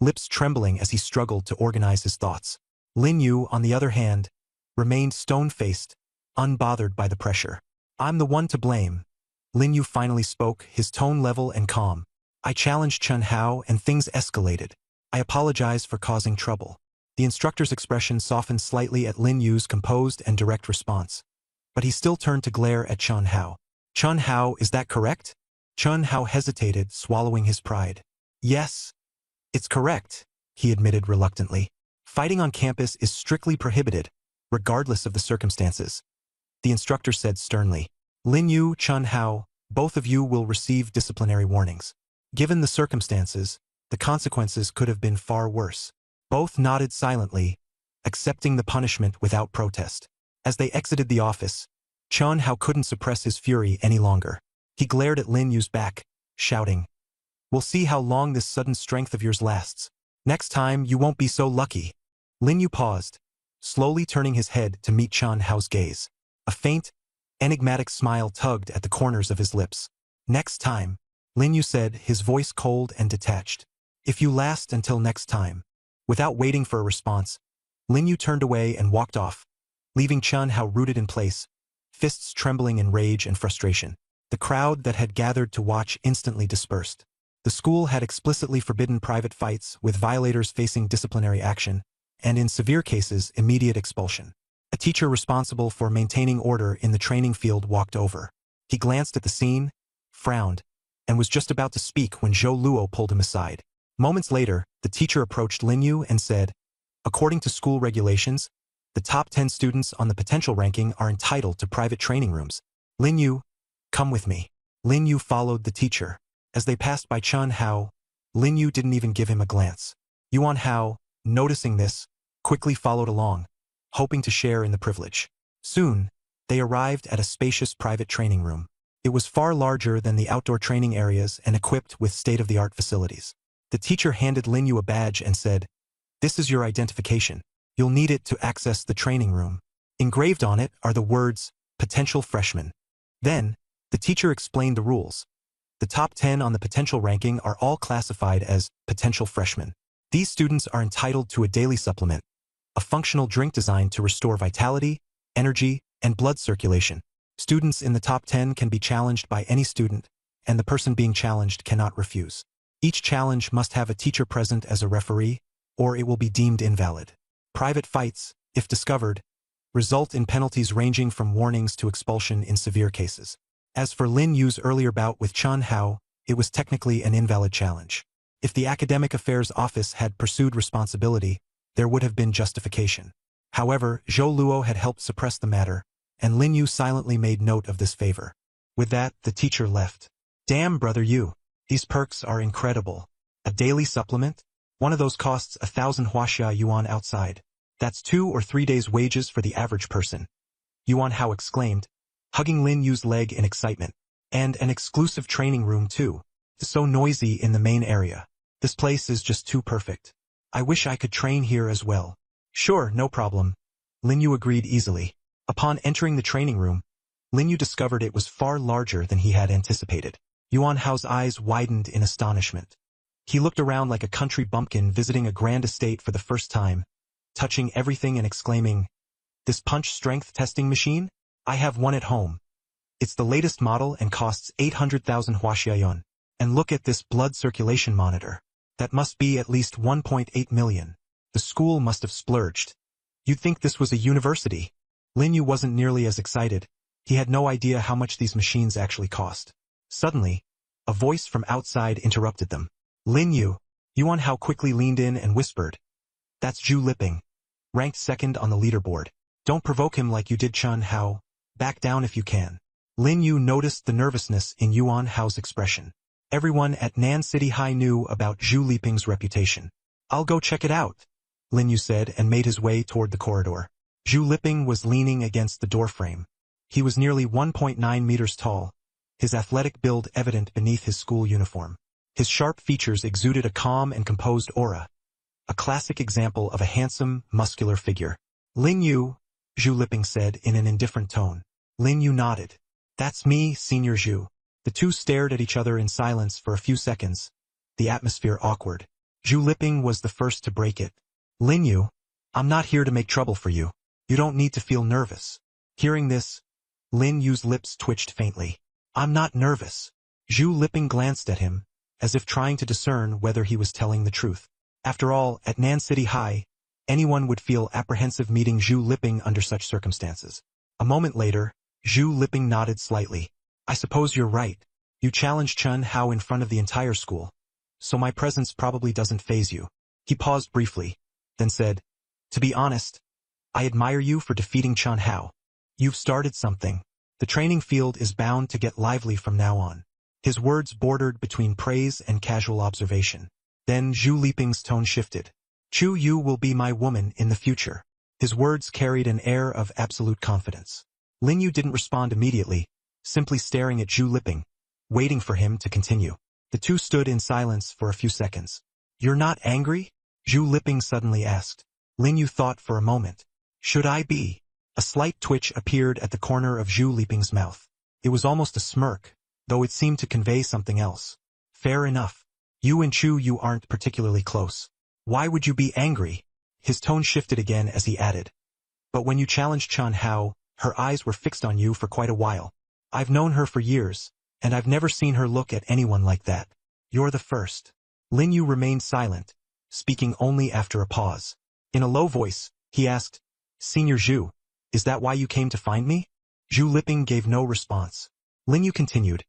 lips trembling as he struggled to organize his thoughts. Lin Yu, on the other hand, remained stone-faced, unbothered by the pressure. "I'm the one to blame," Lin Yu finally spoke, his tone level and calm. "I challenged Chan Hao and things escalated. I apologize for causing trouble." The instructor's expression softened slightly at Lin Yu's composed and direct response, but he still turned to glare at Chan Hao. "Chan Hao, is that correct?" Chan Hao hesitated, swallowing his pride. "Yes, it's correct," he admitted reluctantly. "Fighting on campus is strictly prohibited, regardless of the circumstances," the instructor said sternly. "Lin Yu, Chan Hao, both of you will receive disciplinary warnings. Given the circumstances, the consequences could have been far worse." Both nodded silently, accepting the punishment without protest. As they exited the office, Chan Hao couldn't suppress his fury any longer. He glared at Lin Yu's back, shouting, "We'll see how long this sudden strength of yours lasts. Next time, you won't be so lucky." Lin Yu paused, slowly turning his head to meet Chan Hao's gaze. A faint, enigmatic smile tugged at the corners of his lips. "Next time," Lin Yu said, his voice cold and detached. "If you last until next time." Without waiting for a response, Lin Yu turned away and walked off, leaving Chan Hao rooted in place, fists trembling in rage and frustration. The crowd that had gathered to watch instantly dispersed. The school had explicitly forbidden private fights, with violators facing disciplinary action, and in severe cases, immediate expulsion. A teacher responsible for maintaining order in the training field walked over. He glanced at the scene, frowned, and was just about to speak when Zhou Luo pulled him aside. Moments later, the teacher approached Lin Yu and said, "According to school regulations, the top 10 students on the potential ranking are entitled to private training rooms. Lin Yu, come with me." Lin Yu followed the teacher. As they passed by Chan Hao, Lin Yu didn't even give him a glance. Yuan Hao, noticing this, quickly followed along, hoping to share in the privilege. Soon, they arrived at a spacious private training room. It was far larger than the outdoor training areas and equipped with state-of-the-art facilities. The teacher handed Lin Yu a badge and said, "This is your identification. You'll need it to access the training room." Engraved on it are the words, "Potential Freshman." Then, the teacher explained the rules. The top 10 on the potential ranking are all classified as potential freshmen. These students are entitled to a daily supplement, a functional drink designed to restore vitality, energy, and blood circulation. Students in the top 10 can be challenged by any student, and the person being challenged cannot refuse. Each challenge must have a teacher present as a referee, or it will be deemed invalid. Private fights, if discovered, result in penalties ranging from warnings to expulsion in severe cases. As for Lin Yu's earlier bout with Chan Hao, it was technically an invalid challenge. If the Academic Affairs Office had pursued responsibility, there would have been justification. However, Zhou Luo had helped suppress the matter, and Lin Yu silently made note of this favor. With that, the teacher left. "Damn, brother Yu. These perks are incredible. A daily supplement? One of those costs 1,000 huaxia yuan outside. That's 2 or 3 days' wages for the average person," Yuan Hao exclaimed, hugging Lin Yu's leg in excitement. "And an exclusive training room too. So noisy in the main area. This place is just too perfect. I wish I could train here as well." "Sure, no problem," Lin Yu agreed easily. Upon entering the training room, Lin Yu discovered it was far larger than he had anticipated. Yuan Hao's eyes widened in astonishment. He looked around like a country bumpkin visiting a grand estate for the first time, touching everything and exclaiming, "This punch strength testing machine? I have one at home. It's the latest model and costs 800,000 huaxiayuan. And look at this blood circulation monitor. That must be at least 1.8 million. The school must have splurged. You'd think this was a university." Lin Yu wasn't nearly as excited. He had no idea how much these machines actually cost. Suddenly, a voice from outside interrupted them. "Lin Yu." Yuan Hao quickly leaned in and whispered, "That's Zhu Liping, ranked second on the leaderboard. Don't provoke him like you did Chun Hao. Back down if you can." Lin Yu noticed the nervousness in Yuan Hao's expression. Everyone at Nan City High knew about Zhu Liping's reputation. "I'll go check it out," Lin Yu said and made his way toward the corridor. Zhu Liping was leaning against the doorframe. He was nearly 1.9 meters tall, his athletic build evident beneath his school uniform. His sharp features exuded a calm and composed aura, a classic example of a handsome, muscular figure. "Lin Yu," Zhu Liping said in an indifferent tone. Lin Yu nodded. "That's me, Senior Zhu." The two stared at each other in silence for a few seconds, the atmosphere awkward. Zhu Liping was the first to break it. "Lin Yu, I'm not here to make trouble for you. You don't need to feel nervous." Hearing this, Lin Yu's lips twitched faintly. "I'm not nervous." Zhu Liping glanced at him, as if trying to discern whether he was telling the truth. After all, at Nan City High, anyone would feel apprehensive meeting Zhu Liping under such circumstances. A moment later, Zhu Liping nodded slightly. "I suppose you're right. You challenged Chun Hao in front of the entire school, so my presence probably doesn't faze you." He paused briefly, then said, "To be honest, I admire you for defeating Chun Hao. You've started something. The training field is bound to get lively from now on." His words bordered between praise and casual observation. Then Zhu Liping's tone shifted. "Chu Yu will be my woman in the future." His words carried an air of absolute confidence. Lin Yu didn't respond immediately, simply staring at Zhu Liping, waiting for him to continue. The two stood in silence for a few seconds. "You're not angry?" Zhu Liping suddenly asked. Lin Yu thought for a moment. "Should I be?" A slight twitch appeared at the corner of Zhu Liping's mouth. It was almost a smirk, though it seemed to convey something else. "Fair enough. You and Chu Yu aren't particularly close. Why would you be angry?" His tone shifted again as he added, "But when you challenged Chun Hao, her eyes were fixed on you for quite a while. I've known her for years, and I've never seen her look at anyone like that. You're the first." Lin Yu remained silent, speaking only after a pause. In a low voice, he asked, "Senior Zhu, is that why you came to find me?" Zhu Liping gave no response. Lin Yu continued,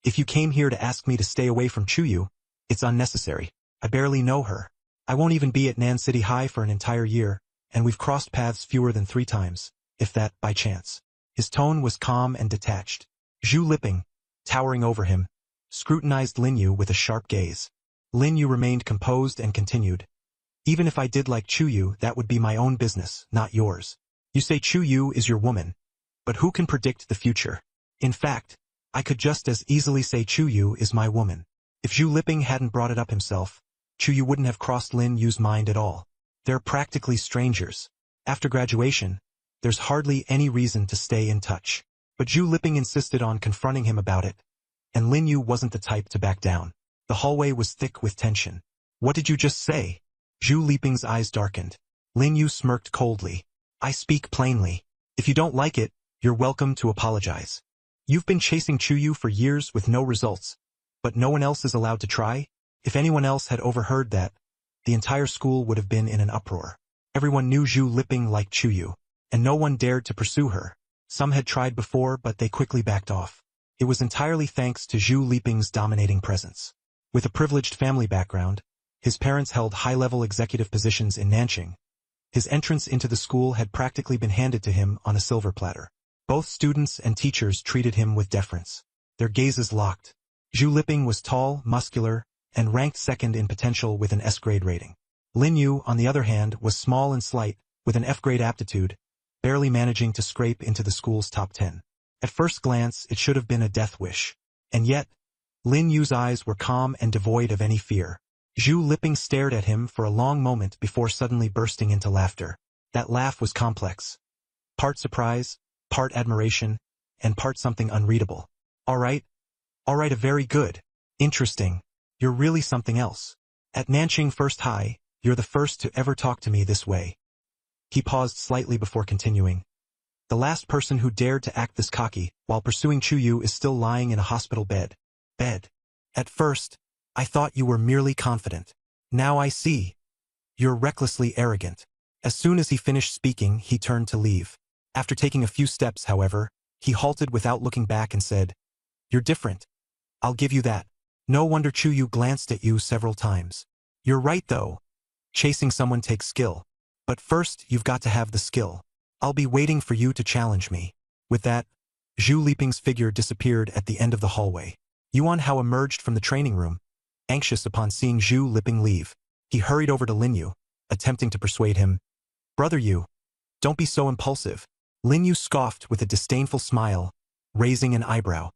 "If you came here to ask me to stay away from Chu Yu, it's unnecessary. I barely know her. I won't even be at Nan City High for an entire year, and we've crossed paths fewer than 3 times, if that, by chance." His tone was calm and detached. Zhu Liping, towering over him, scrutinized Lin Yu with a sharp gaze. Lin Yu remained composed and continued, "Even if I did like Chu Yu, that would be my own business, not yours. You say Chu Yu is your woman, but who can predict the future? In fact, I could just as easily say Chu Yu is my woman." If Zhu Liping hadn't brought it up himself, Chu Yu wouldn't have crossed Lin Yu's mind at all. They're practically strangers. After graduation, there's hardly any reason to stay in touch. But Zhu Liping insisted on confronting him about it, and Lin Yu wasn't the type to back down. The hallway was thick with tension. "What did you just say?" Zhu Liping's eyes darkened. Lin Yu smirked coldly. "I speak plainly. If you don't like it, you're welcome to apologize. You've been chasing Chu Yu for years with no results, but no one else is allowed to try?" If anyone else had overheard that, the entire school would have been in an uproar. Everyone knew Zhu Liping liked Chu Yu, and no one dared to pursue her. Some had tried before, but they quickly backed off. It was entirely thanks to Zhu Liping's dominating presence. With a privileged family background, his parents held high-level executive positions in Nanjing. His entrance into the school had practically been handed to him on a silver platter. Both students and teachers treated him with deference. Their gazes locked. Zhu Liping was tall, muscular, and ranked second in potential with an S-grade rating. Lin Yu, on the other hand, was small and slight, with an F-grade aptitude, barely managing to scrape into the school's top 10. At first glance, it should have been a death wish. And yet, Lin Yu's eyes were calm and devoid of any fear. Zhu Liping stared at him for a long moment before suddenly bursting into laughter. That laugh was complex. Part surprise, part admiration, and part something unreadable. All Alright, a very good. Interesting. You're really something else. At Nanqing First High, you're the first to ever talk to me this way. He paused slightly before continuing. The last person who dared to act this cocky while pursuing Chuyu is still lying in a hospital bed. At first, I thought you were merely confident. Now I see. You're recklessly arrogant. As soon as he finished speaking, he turned to leave. After taking a few steps, however, he halted without looking back and said, "You're different. I'll give you that." No wonder Chuyu glanced at you several times. You're right though. Chasing someone takes skill. But first, you've got to have the skill. I'll be waiting for you to challenge me. With that, Zhu Liping's figure disappeared at the end of the hallway. Yuan Hao emerged from the training room, anxious upon seeing Zhu Liping leave. He hurried over to Lin Yu, attempting to persuade him. "Brother Yu, don't be so impulsive." Lin Yu scoffed with a disdainful smile, raising an eyebrow.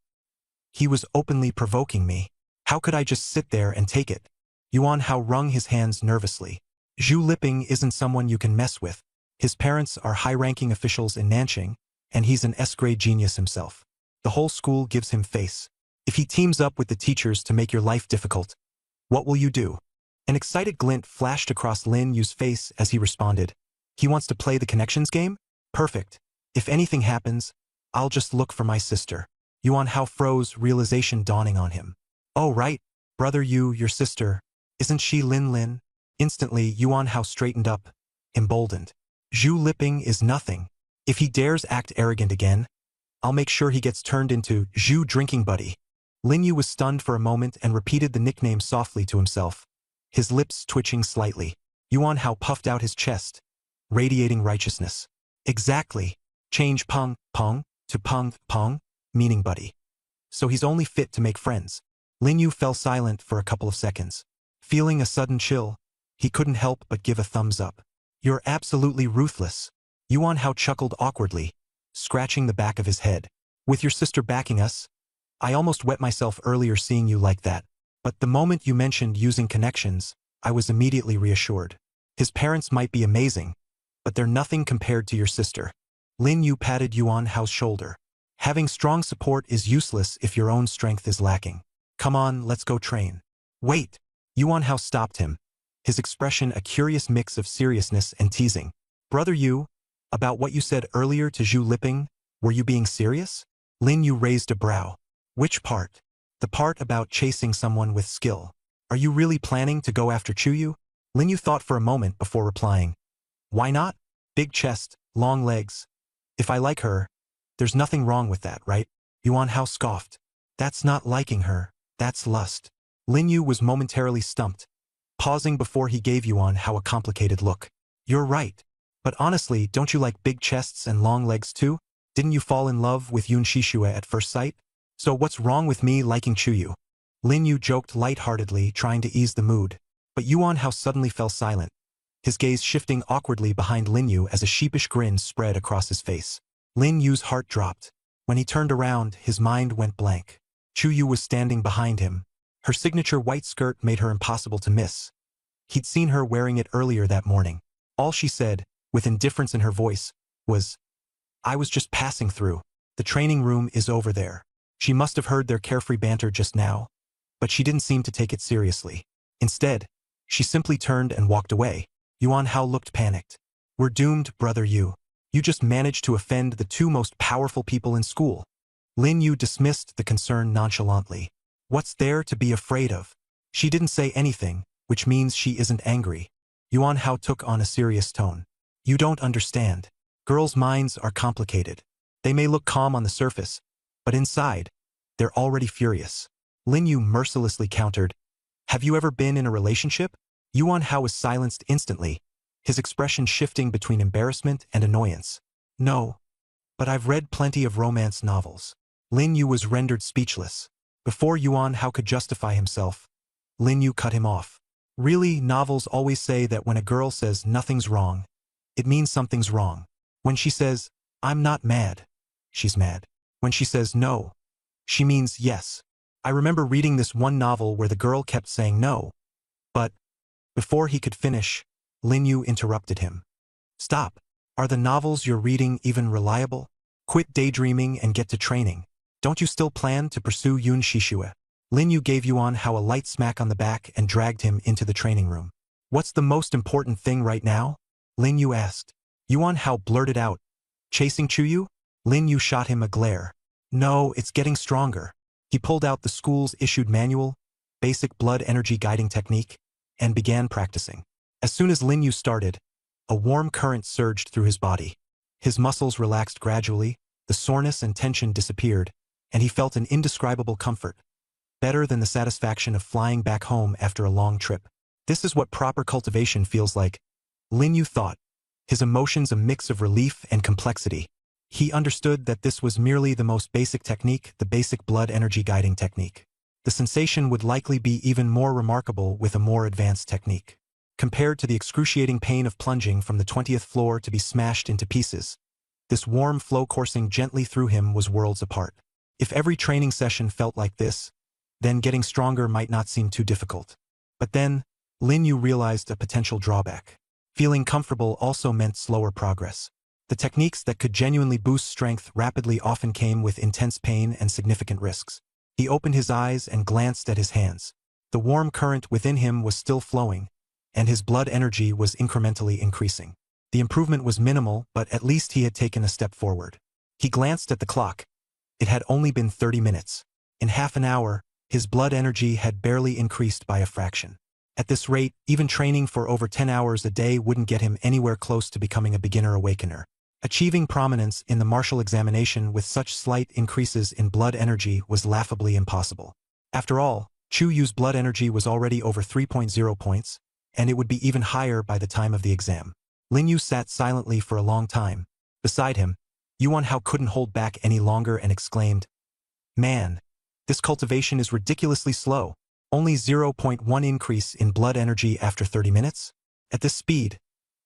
He was openly provoking me. How could I just sit there and take it? Yuan Hao wrung his hands nervously. Zhu Liping isn't someone you can mess with. His parents are high-ranking officials in Nanqing, and he's an S-grade genius himself. The whole school gives him face. If he teams up with the teachers to make your life difficult, what will you do? An excited glint flashed across Lin Yu's face as he responded. He wants to play the connections game? Perfect. If anything happens, I'll just look for my sister. Yuan Hao froze, realization dawning on him. Oh right, brother Yu, your sister. Isn't she Lin Lin? Instantly, Yuan Hao straightened up, emboldened. Zhu Liping is nothing. If he dares act arrogant again, I'll make sure he gets turned into Zhu Drinking Buddy. Lin Yu was stunned for a moment and repeated the nickname softly to himself, his lips twitching slightly. Yuan Hao puffed out his chest, radiating righteousness. Exactly. Change Peng, Peng, to Peng, Peng, meaning buddy. So he's only fit to make friends. Lin Yu fell silent for a couple of seconds. Feeling a sudden chill, he couldn't help but give a thumbs up. You're absolutely ruthless. Yuan Hao chuckled awkwardly, scratching the back of his head. With your sister backing us, I almost wet myself earlier seeing you like that. But the moment you mentioned using connections, I was immediately reassured. His parents might be amazing, but they're nothing compared to your sister. Lin Yu patted Yuan Hao's shoulder. Having strong support is useless if your own strength is lacking. Come on, let's go train. Wait! Yuan Hao stopped him, his expression a curious mix of seriousness and teasing. Brother Yu, about what you said earlier to Zhu Liping, were you being serious? Lin Yu raised a brow. Which part? The part about chasing someone with skill. Are you really planning to go after Chuyu? Lin Yu thought for a moment before replying. Why not? Big chest, long legs. If I like her, there's nothing wrong with that, right? Yuan Hao scoffed. That's not liking her, that's lust. Lin Yu was momentarily stumped, pausing before he gave Yuan Hao a complicated look. You're right. But honestly, don't you like big chests and long legs too? Didn't you fall in love with Yun Shishue at first sight? So what's wrong with me liking Chuyu? Lin Yu joked lightheartedly, trying to ease the mood. But Yuan Hao suddenly fell silent, his gaze shifting awkwardly behind Lin Yu as a sheepish grin spread across his face. Lin Yu's heart dropped. When he turned around, his mind went blank. Chuyu was standing behind him. Her signature white skirt made her impossible to miss. He'd seen her wearing it earlier that morning. All she said, with indifference in her voice, was, I was just passing through. The training room is over there. She must have heard their carefree banter just now, but she didn't seem to take it seriously. Instead, she simply turned and walked away. Yuan Hao looked panicked. We're doomed, brother Yu. You just managed to offend the two most powerful people in school. Lin Yu dismissed the concern nonchalantly. What's there to be afraid of? She didn't say anything, which means she isn't angry. Yuan Hao took on a serious tone. You don't understand. Girls' minds are complicated. They may look calm on the surface, but inside, they're already furious. Lin Yu mercilessly countered. Have you ever been in a relationship? Yuan Hao was silenced instantly, his expression shifting between embarrassment and annoyance. No, but I've read plenty of romance novels. Lin Yu was rendered speechless. Before Yuan Hao could justify himself, Lin Yu cut him off. Really, novels always say that when a girl says nothing's wrong, it means something's wrong. When she says, I'm not mad, she's mad. When she says no, she means yes. I remember reading this one novel where the girl kept saying no. But, before he could finish, Lin Yu interrupted him. Stop. Are the novels you're reading even reliable? Quit daydreaming and get to training. Don't you still plan to pursue Yun Shishue? Lin Yu gave Yuan Hao a light smack on the back and dragged him into the training room. What's the most important thing right now? Lin Yu asked. Yuan Hao blurted out. Chasing Chuyu? Lin Yu shot him a glare. No, it's getting stronger. He pulled out the school's issued manual, Basic Blood Energy Guiding Technique, and began practicing. As soon as Lin Yu started, a warm current surged through his body. His muscles relaxed gradually, the soreness and tension disappeared, and he felt an indescribable comfort, better than the satisfaction of flying back home after a long trip. This is what proper cultivation feels like, Lin Yu thought, his emotions a mix of relief and complexity. He understood that this was merely the most basic technique, the Basic Blood Energy Guiding Technique. The sensation would likely be even more remarkable with a more advanced technique. Compared to the excruciating pain of plunging from the 20th floor to be smashed into pieces, this warm flow coursing gently through him was worlds apart. If every training session felt like this, then getting stronger might not seem too difficult. But then, Lin Yu realized a potential drawback. Feeling comfortable also meant slower progress. The techniques that could genuinely boost strength rapidly often came with intense pain and significant risks. He opened his eyes and glanced at his hands. The warm current within him was still flowing, and his blood energy was incrementally increasing. The improvement was minimal, but at least he had taken a step forward. He glanced at the clock. It had only been 30 minutes. In half an hour, his blood energy had barely increased by a fraction. At this rate, even training for over 10 hours a day wouldn't get him anywhere close to becoming a beginner awakener. Achieving prominence in the martial examination with such slight increases in blood energy was laughably impossible. After all, Chu Yu's blood energy was already over 3.0 points, and it would be even higher by the time of the exam. Lin Yu sat silently for a long time. Beside him, Yuan Hao couldn't hold back any longer and exclaimed, "Man, this cultivation is ridiculously slow. Only 0.1 increase in blood energy after 30 minutes? At this speed,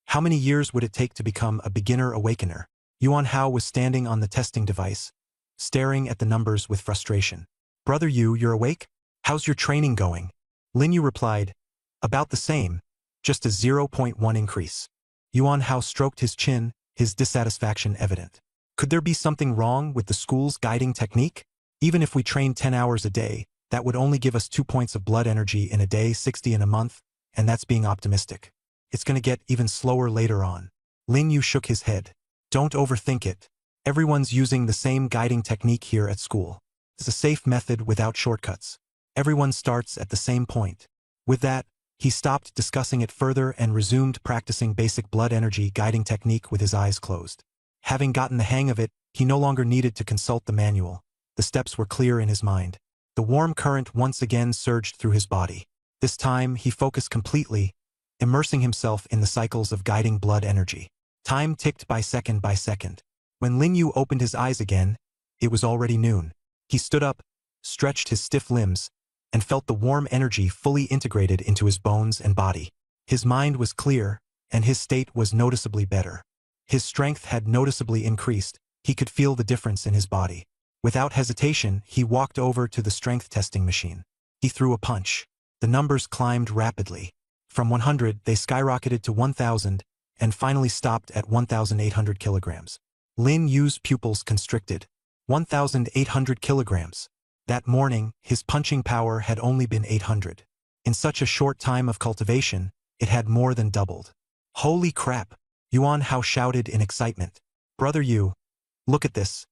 how many years would it take to become a beginner awakener?" Yuan Hao was standing on the testing device, staring at the numbers with frustration. "Brother Yu, you're awake? How's your training going?" Lin Yu replied, "About the same, just a 0.1 increase." Yuan Hao stroked his chin, his dissatisfaction evident. Could there be something wrong with the school's guiding technique? Even if we trained 10 hours a day, that would only give us 2 points of blood energy in a day, 60 in a month, and that's being optimistic. It's going to get even slower later on. Lin Yu shook his head. Don't overthink it. Everyone's using the same guiding technique here at school. It's a safe method without shortcuts. Everyone starts at the same point. With that, he stopped discussing it further and resumed practicing basic blood energy guiding technique with his eyes closed. Having gotten the hang of it, he no longer needed to consult the manual. The steps were clear in his mind. The warm current once again surged through his body. This time, he focused completely, immersing himself in the cycles of guiding blood energy. Time ticked by second by second. When Lin Yu opened his eyes again, it was already noon. He stood up, stretched his stiff limbs, and felt the warm energy fully integrated into his bones and body. His mind was clear, and his state was noticeably better. His strength had noticeably increased. He could feel the difference in his body. Without hesitation, he walked over to the strength testing machine. He threw a punch. The numbers climbed rapidly. From 100, they skyrocketed to 1,000, and finally stopped at 1,800 kilograms. Lin Yu's pupils constricted. 1,800 kilograms. That morning, his punching power had only been 800. In such a short time of cultivation, it had more than doubled. Holy crap! Yuan Hao shouted in excitement. Brother Yu, look at this.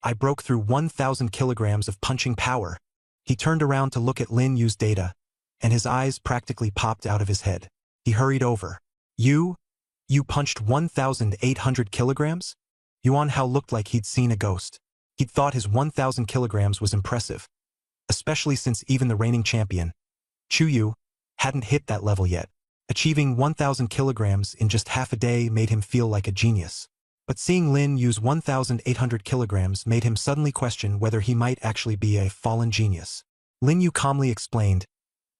I broke through 1,000 kilograms of punching power. He turned around to look at Lin Yu's data, and his eyes practically popped out of his head. He hurried over. You punched 1,800 kilograms? Yuan Hao looked like he'd seen a ghost. He'd thought his 1,000 kilograms was impressive, especially since even the reigning champion, Chu Yu, hadn't hit that level yet. Achieving 1,000 kilograms in just half a day made him feel like a genius. But seeing Lin use 1,800 kilograms made him suddenly question whether he might actually be a fallen genius. Lin Yu calmly explained,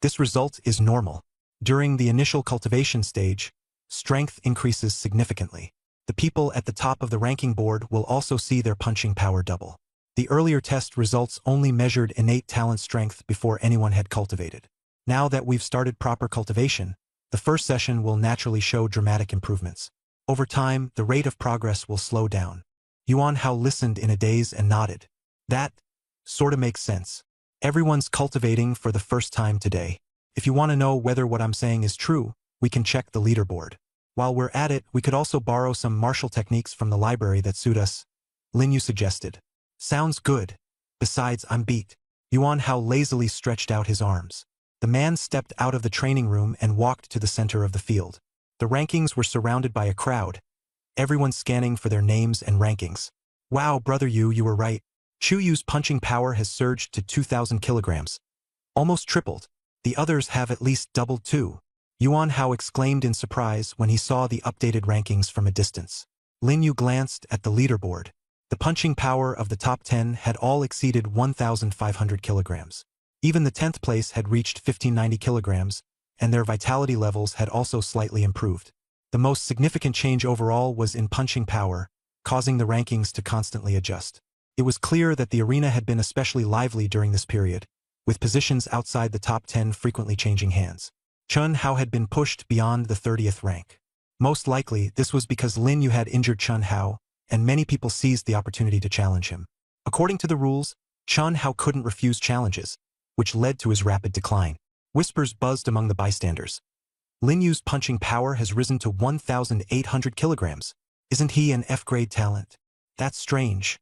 "This result is normal. During the initial cultivation stage, strength increases significantly. The people at the top of the ranking board will also see their punching power double. The earlier test results only measured innate talent strength before anyone had cultivated. Now that we've started proper cultivation, the first session will naturally show dramatic improvements. Over time, the rate of progress will slow down." Yuan Hao listened in a daze and nodded. Sorta makes sense. Everyone's cultivating for the first time today. If you want to know whether what I'm saying is true, we can check the leaderboard. While we're at it, we could also borrow some martial techniques from the library that suit us, Lin Yu suggested. Sounds good. Besides, I'm beat. Yuan Hao lazily stretched out his arms. The man stepped out of the training room and walked to the center of the field. The rankings were surrounded by a crowd, everyone scanning for their names and rankings. Wow, brother Yu, you were right. Chu Yu's punching power has surged to 2,000 kilograms. Almost tripled. The others have at least doubled too. Yuan Hao exclaimed in surprise when he saw the updated rankings from a distance. Lin Yu glanced at the leaderboard. The punching power of the top 10 had all exceeded 1,500 kilograms. Even the 10th place had reached 1,590 kilograms, and their vitality levels had also slightly improved. The most significant change overall was in punching power, causing the rankings to constantly adjust. It was clear that the arena had been especially lively during this period, with positions outside the top 10 frequently changing hands. Chun Hao had been pushed beyond the 30th rank. Most likely, this was because Lin Yu had injured Chun Hao, and many people seized the opportunity to challenge him. According to the rules, Chun Hao couldn't refuse challenges, which led to his rapid decline. Whispers buzzed among the bystanders. Lin Yu's punching power has risen to 1,800 kilograms. Isn't he an F-grade talent? That's strange.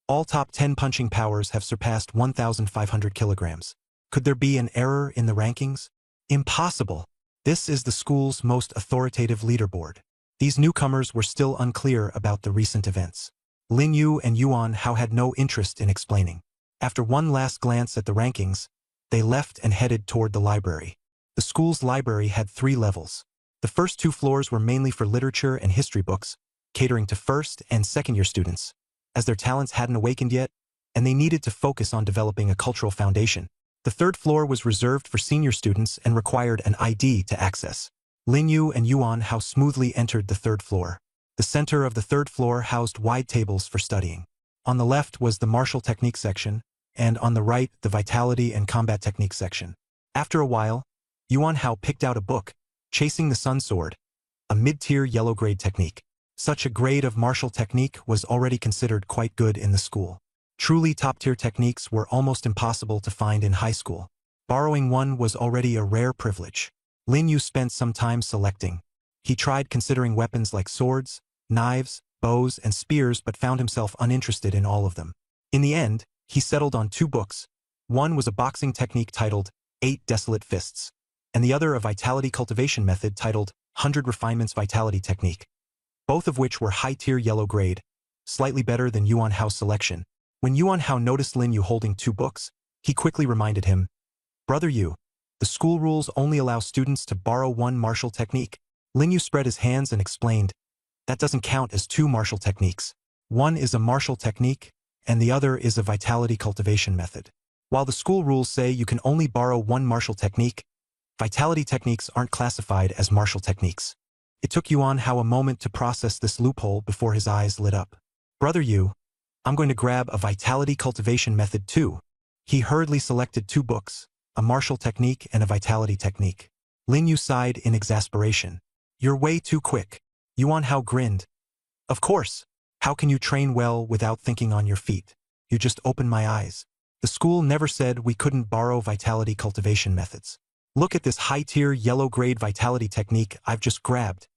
All top 10 punching powers have surpassed 1,500 kilograms. Could there be an error in the rankings? Impossible. This is the school's most authoritative leaderboard. These newcomers were still unclear about the recent events. Lin Yu and Yuan Hao had no interest in explaining. After one last glance at the rankings, they left and headed toward the library. The school's library had 3 levels. The first 2 floors were mainly for literature and history books, catering to first and second-year students, as their talents hadn't awakened yet, and they needed to focus on developing a cultural foundation. The 3rd floor was reserved for senior students and required an ID to access. Lin Yu and Yuan Hao smoothly entered the 3rd floor. The center of the 3rd floor housed wide tables for studying. On the left was the martial technique section, and on the right the vitality and combat technique section. After a while, Yuan Hao picked out a book, Chasing the Sun Sword, a mid-tier yellow-grade technique. Such a grade of martial technique was already considered quite good in the school. Truly top-tier techniques were almost impossible to find in high school. Borrowing one was already a rare privilege. Lin Yu spent some time selecting. He tried considering weapons like swords, knives, bows, and spears but found himself uninterested in all of them. In the end, he settled on 2 books. One was a boxing technique titled 8 Desolate Fists, and the other a vitality cultivation method titled 100 Refinements Vitality Technique, both of which were high-tier yellow grade, slightly better than Yuan Hao's selection. When Yuan Hao noticed Lin Yu holding 2 books, he quickly reminded him, "Brother Yu, the school rules only allow students to borrow 1 martial technique." Lin Yu spread his hands and explained, "That doesn't count as 2 martial techniques. One is a martial technique, and the other is a vitality cultivation method. While the school rules say you can only borrow 1 martial technique, vitality techniques aren't classified as martial techniques." It took Yuan Hao a moment to process this loophole before his eyes lit up. "Brother Yu, I'm going to grab a vitality cultivation method too." He hurriedly selected 2 books, a martial technique and a vitality technique. Lin Yu sighed in exasperation. "You're way too quick." Yuan Hao grinned. "Of course. How can you train well without thinking on your feet? You just opened my eyes. The school never said we couldn't borrow vitality cultivation methods. Look at this high-tier yellow-grade vitality technique I've just grabbed.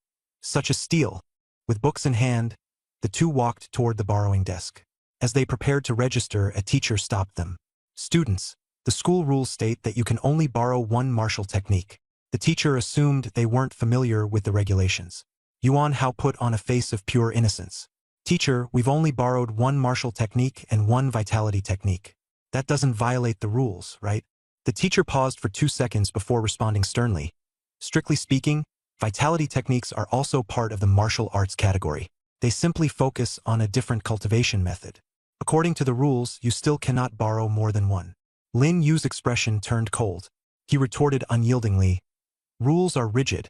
Such a steal." With books in hand, the 2 walked toward the borrowing desk. As they prepared to register, a teacher stopped them. "Students, the school rules state that you can only borrow 1 martial technique." The teacher assumed they weren't familiar with the regulations. Yuan Hao put on a face of pure innocence. "Teacher, we've only borrowed 1 martial technique and 1 vitality technique. That doesn't violate the rules, right?" The teacher paused for 2 seconds before responding sternly. "Strictly speaking, vitality techniques are also part of the martial arts category. They simply focus on a different cultivation method. According to the rules, you still cannot borrow more than 1. Lin Yu's expression turned cold. He retorted unyieldingly, "Rules are rigid,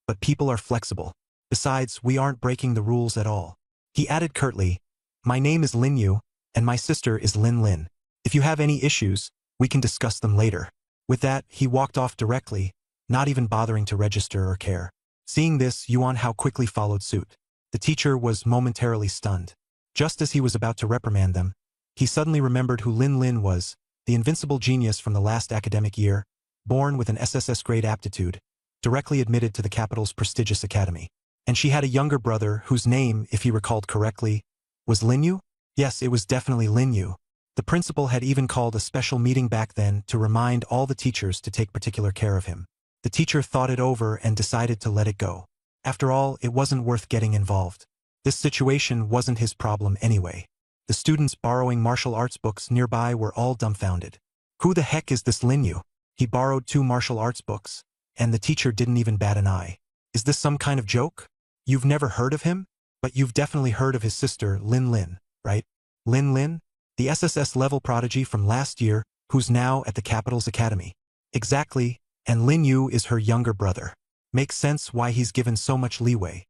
but people are flexible. Besides, we aren't breaking the rules at all." He added curtly, "My name is Lin Yu, and my sister is Lin Lin. If you have any issues, we can discuss them later." With that, he walked off directly, not even bothering to register or care. Seeing this, Yuan Hao quickly followed suit. The teacher was momentarily stunned. Just as he was about to reprimand them, He suddenly remembered who Lin Lin was, the invincible genius from the last academic year, born with an SSS grade aptitude, directly admitted to the capital's prestigious academy. And she had a younger brother whose name, if he recalled correctly, was Lin Yu? Yes, it was definitely Lin Yu. The principal had even called a special meeting back then to remind all the teachers to take particular care of him. The teacher thought it over and decided to let it go. After all, it wasn't worth getting involved. This situation wasn't his problem anyway. The students borrowing martial arts books nearby were all dumbfounded. Who the heck is this Lin Yu? He borrowed 2 martial arts books, and the teacher didn't even bat an eye. Is this some kind of joke? You've never heard of him? But you've definitely heard of his sister, Lin Lin, right? Lin Lin? The SSS level prodigy from last year, who's now at the capital's academy. Exactly, and Lin Yu is her younger brother. Makes sense why he's given so much leeway.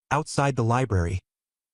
Outside the library,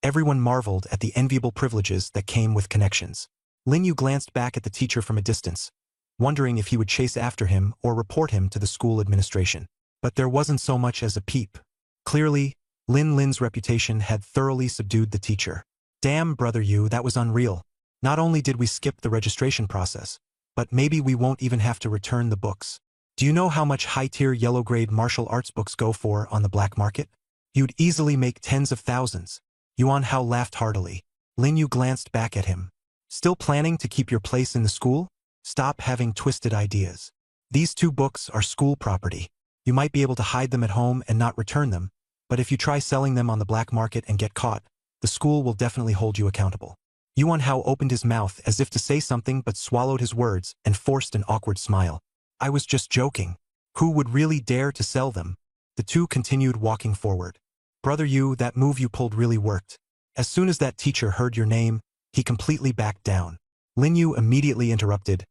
everyone marveled at the enviable privileges that came with connections. Lin Yu glanced back at the teacher from a distance, wondering if he would chase after him or report him to the school administration. But there wasn't so much as a peep. Clearly, Lin Lin's reputation had thoroughly subdued the teacher. Damn, Brother Yu, that was unreal. Not only did we skip the registration process, but maybe we won't even have to return the books. Do you know how much high-tier yellow-grade martial arts books go for on the black market? You'd easily make tens of thousands. Yuan Hao laughed heartily. Lin Yu glanced back at him. Still planning to keep your place in the school? Stop having twisted ideas. These 2 books are school property. You might be able to hide them at home and not return them, but if you try selling them on the black market and get caught, the school will definitely hold you accountable. Yuan Hao opened his mouth as if to say something but swallowed his words and forced an awkward smile. I was just joking. Who would really dare to sell them? The 2 continued walking forward. Brother Yu, that move you pulled really worked. As soon as that teacher heard your name, he completely backed down. Lin Yu immediately interrupted.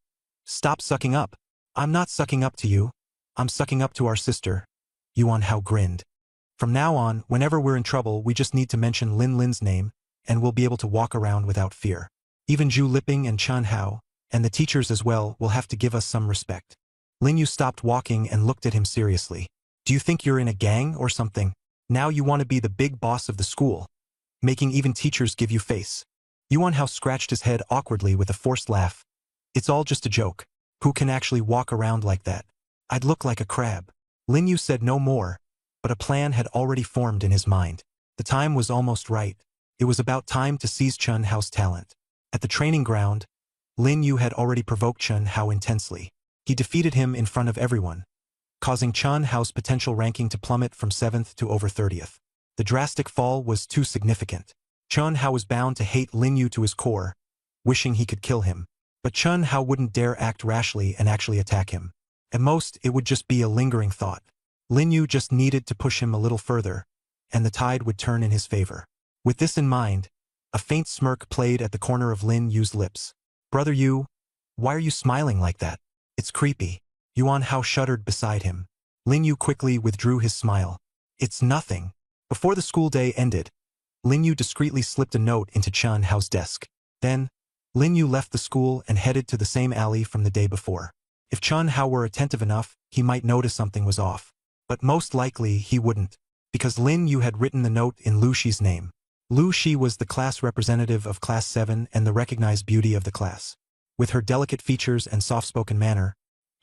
Stop sucking up. I'm not sucking up to you. I'm sucking up to our sister. Yuan Hao grinned. From now on, whenever we're in trouble, we just need to mention Lin Lin's name, and we'll be able to walk around without fear. Even Zhu Liping and Chen Hao, and the teachers as well, will have to give us some respect. Lin Yu stopped walking and looked at him seriously. Do you think you're in a gang or something? Now you want to be the big boss of the school, making even teachers give you face. Yuan Hao scratched his head awkwardly with a forced laugh. It's all just a joke. Who can actually walk around like that? I'd look like a crab. Lin Yu said no more, but a plan had already formed in his mind. The time was almost right. It was about time to seize Chen Hao's talent. At the training ground, Lin Yu had already provoked Chen Hao intensely. He defeated him in front of everyone, causing Chen Hao's potential ranking to plummet from 7th to over 30th. The drastic fall was too significant. Chen Hao was bound to hate Lin Yu to his core, wishing he could kill him. But Chen Hao wouldn't dare act rashly and actually attack him. At most, it would just be a lingering thought. Lin Yu just needed to push him a little further, and the tide would turn in his favor. With this in mind, a faint smirk played at the corner of Lin Yu's lips. Brother Yu, why are you smiling like that? It's creepy. Yuan Hao shuddered beside him. Lin Yu quickly withdrew his smile. It's nothing. Before the school day ended, Lin Yu discreetly slipped a note into Chen Hao's desk. Then, Lin Yu left the school and headed to the same alley from the day before. If Chen Hao were attentive enough, he might notice something was off. But most likely he wouldn't, because Lin Yu had written the note in Lu Shi's name. Lu Shi was the class representative of Class 7 and the recognized beauty of the class. With her delicate features and soft-spoken manner,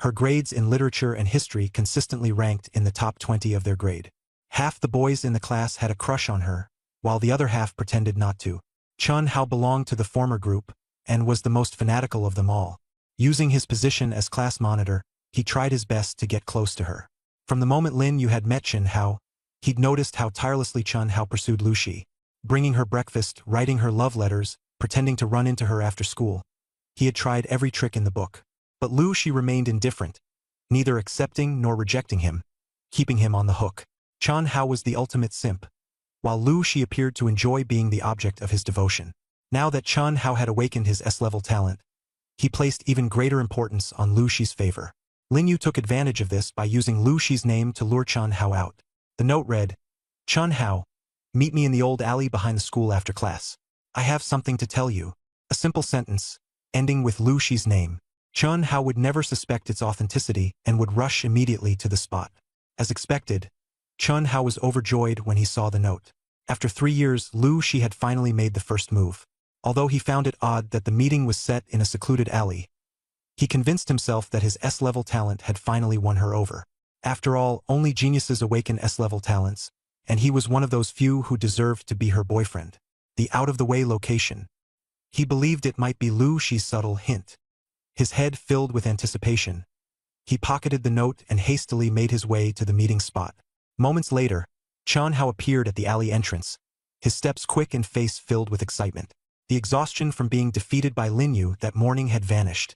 her grades in literature and history consistently ranked in the top 20 of their grade. Half the boys in the class had a crush on her, while the other half pretended not to. Chen Hao belonged to the former group, and was the most fanatical of them all. Using his position as class monitor, he tried his best to get close to her. From the moment Lin Yu had met Chen Hao, he'd noticed how tirelessly Chen Hao pursued Lu Shi, bringing her breakfast, writing her love letters, pretending to run into her after school. He had tried every trick in the book. But Lu Shi remained indifferent, neither accepting nor rejecting him, keeping him on the hook. Chen Hao was the ultimate simp, while Lu Shi appeared to enjoy being the object of his devotion. Now that Chen Hao had awakened his S-level talent, he placed even greater importance on Lu Shi's favor. Lin Yu took advantage of this by using Lu Shi's name to lure Chen Hao out. The note read, Chen Hao, meet me in the old alley behind the school after class. I have something to tell you. A simple sentence, ending with Lu Shi's name. Chen Hao would never suspect its authenticity and would rush immediately to the spot. As expected, Chen Hao was overjoyed when he saw the note. After 3 years, Lu Shi had finally made the first move. Although he found it odd that the meeting was set in a secluded alley, he convinced himself that his S-level talent had finally won her over. After all, only geniuses awaken S-level talents, and he was one of those few who deserved to be her boyfriend. The out-of-the-way location. He believed it might be Lu Shi's subtle hint. His head filled with anticipation. He pocketed the note and hastily made his way to the meeting spot. Moments later, Chen Hao appeared at the alley entrance, his steps quick and face filled with excitement. The exhaustion from being defeated by Lin Yu that morning had vanished,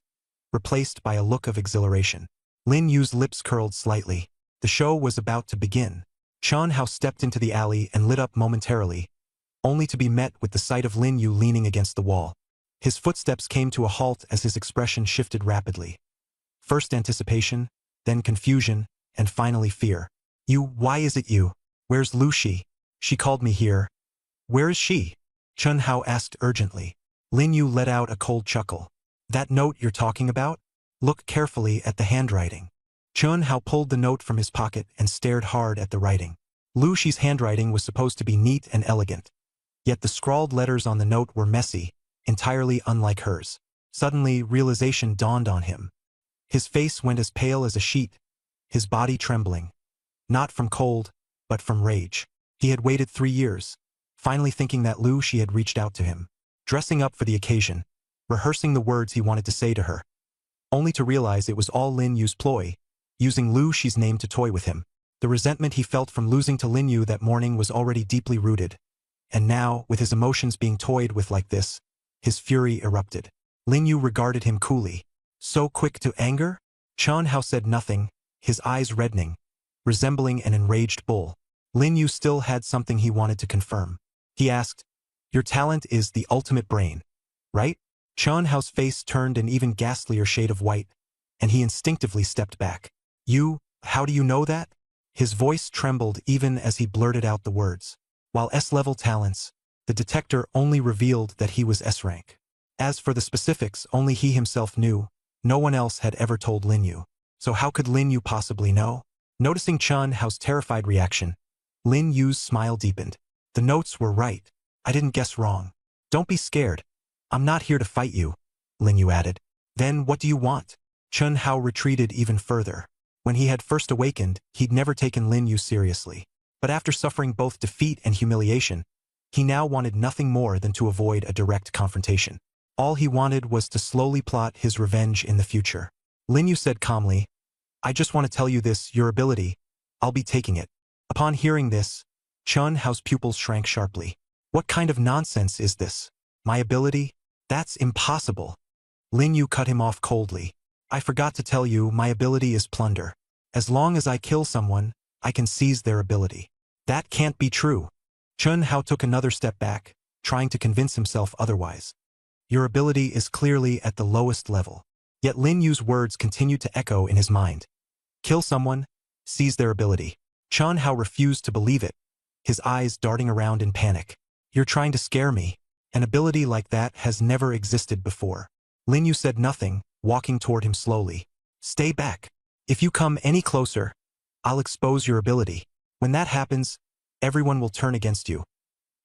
replaced by a look of exhilaration. Lin Yu's lips curled slightly. The show was about to begin. Chen Hao stepped into the alley and lit up momentarily, only to be met with the sight of Lin Yu leaning against the wall. His footsteps came to a halt as his expression shifted rapidly. First anticipation, then confusion, and finally fear. Why is it you? Where's Lu Shi? She called me here. Where is she? Chen Hao asked urgently. Lin Yu let out a cold chuckle. That note you're talking about? Look carefully at the handwriting. Chen Hao pulled the note from his pocket and stared hard at the writing. Lu Shi's handwriting was supposed to be neat and elegant. Yet the scrawled letters on the note were messy, entirely unlike hers. Suddenly, realization dawned on him. His face went as pale as a sheet, his body trembling. Not from cold, but from rage. He had waited 3 years, finally thinking that Lu Shi had reached out to him, dressing up for the occasion, rehearsing the words he wanted to say to her, only to realize it was all Lin Yu's ploy, using Lu Shi's name to toy with him. The resentment he felt from losing to Lin Yu that morning was already deeply rooted, and now, with his emotions being toyed with like this, his fury erupted. Lin Yu regarded him coolly. So quick to anger? Chen Hao said nothing, his eyes reddening, resembling an enraged bull. Lin Yu still had something he wanted to confirm. He asked, "Your talent is the ultimate brain, right?" Chen Hao's face turned an even ghastlier shade of white, and he instinctively stepped back. How do you know that?" His voice trembled even as he blurted out the words. While S-level talents, the detector only revealed that he was S-rank. As for the specifics, only he himself knew. No one else had ever told Lin Yu. So how could Lin Yu possibly know? Noticing Chen Hao's terrified reaction, Lin Yu's smile deepened. The notes were right. I didn't guess wrong. Don't be scared. I'm not here to fight you, Lin Yu added. Then what do you want? Chen Hao retreated even further. When he had first awakened, he'd never taken Lin Yu seriously. But after suffering both defeat and humiliation, he now wanted nothing more than to avoid a direct confrontation. All he wanted was to slowly plot his revenge in the future. Lin Yu said calmly, "I just want to tell you this, your ability. I'll be taking it." Upon hearing this, Chen Hao's pupils shrank sharply. What kind of nonsense is this? My ability? That's impossible. Lin Yu cut him off coldly. I forgot to tell you, my ability is plunder. As long as I kill someone, I can seize their ability. That can't be true. Chen Hao took another step back, trying to convince himself otherwise. Your ability is clearly at the lowest level. Yet Lin Yu's words continued to echo in his mind. Kill someone, seize their ability. Chen Hao refused to believe it, his eyes darting around in panic. You're trying to scare me. An ability like that has never existed before. Lin Yu said nothing, walking toward him slowly. Stay back. If you come any closer, I'll expose your ability. When that happens, everyone will turn against you.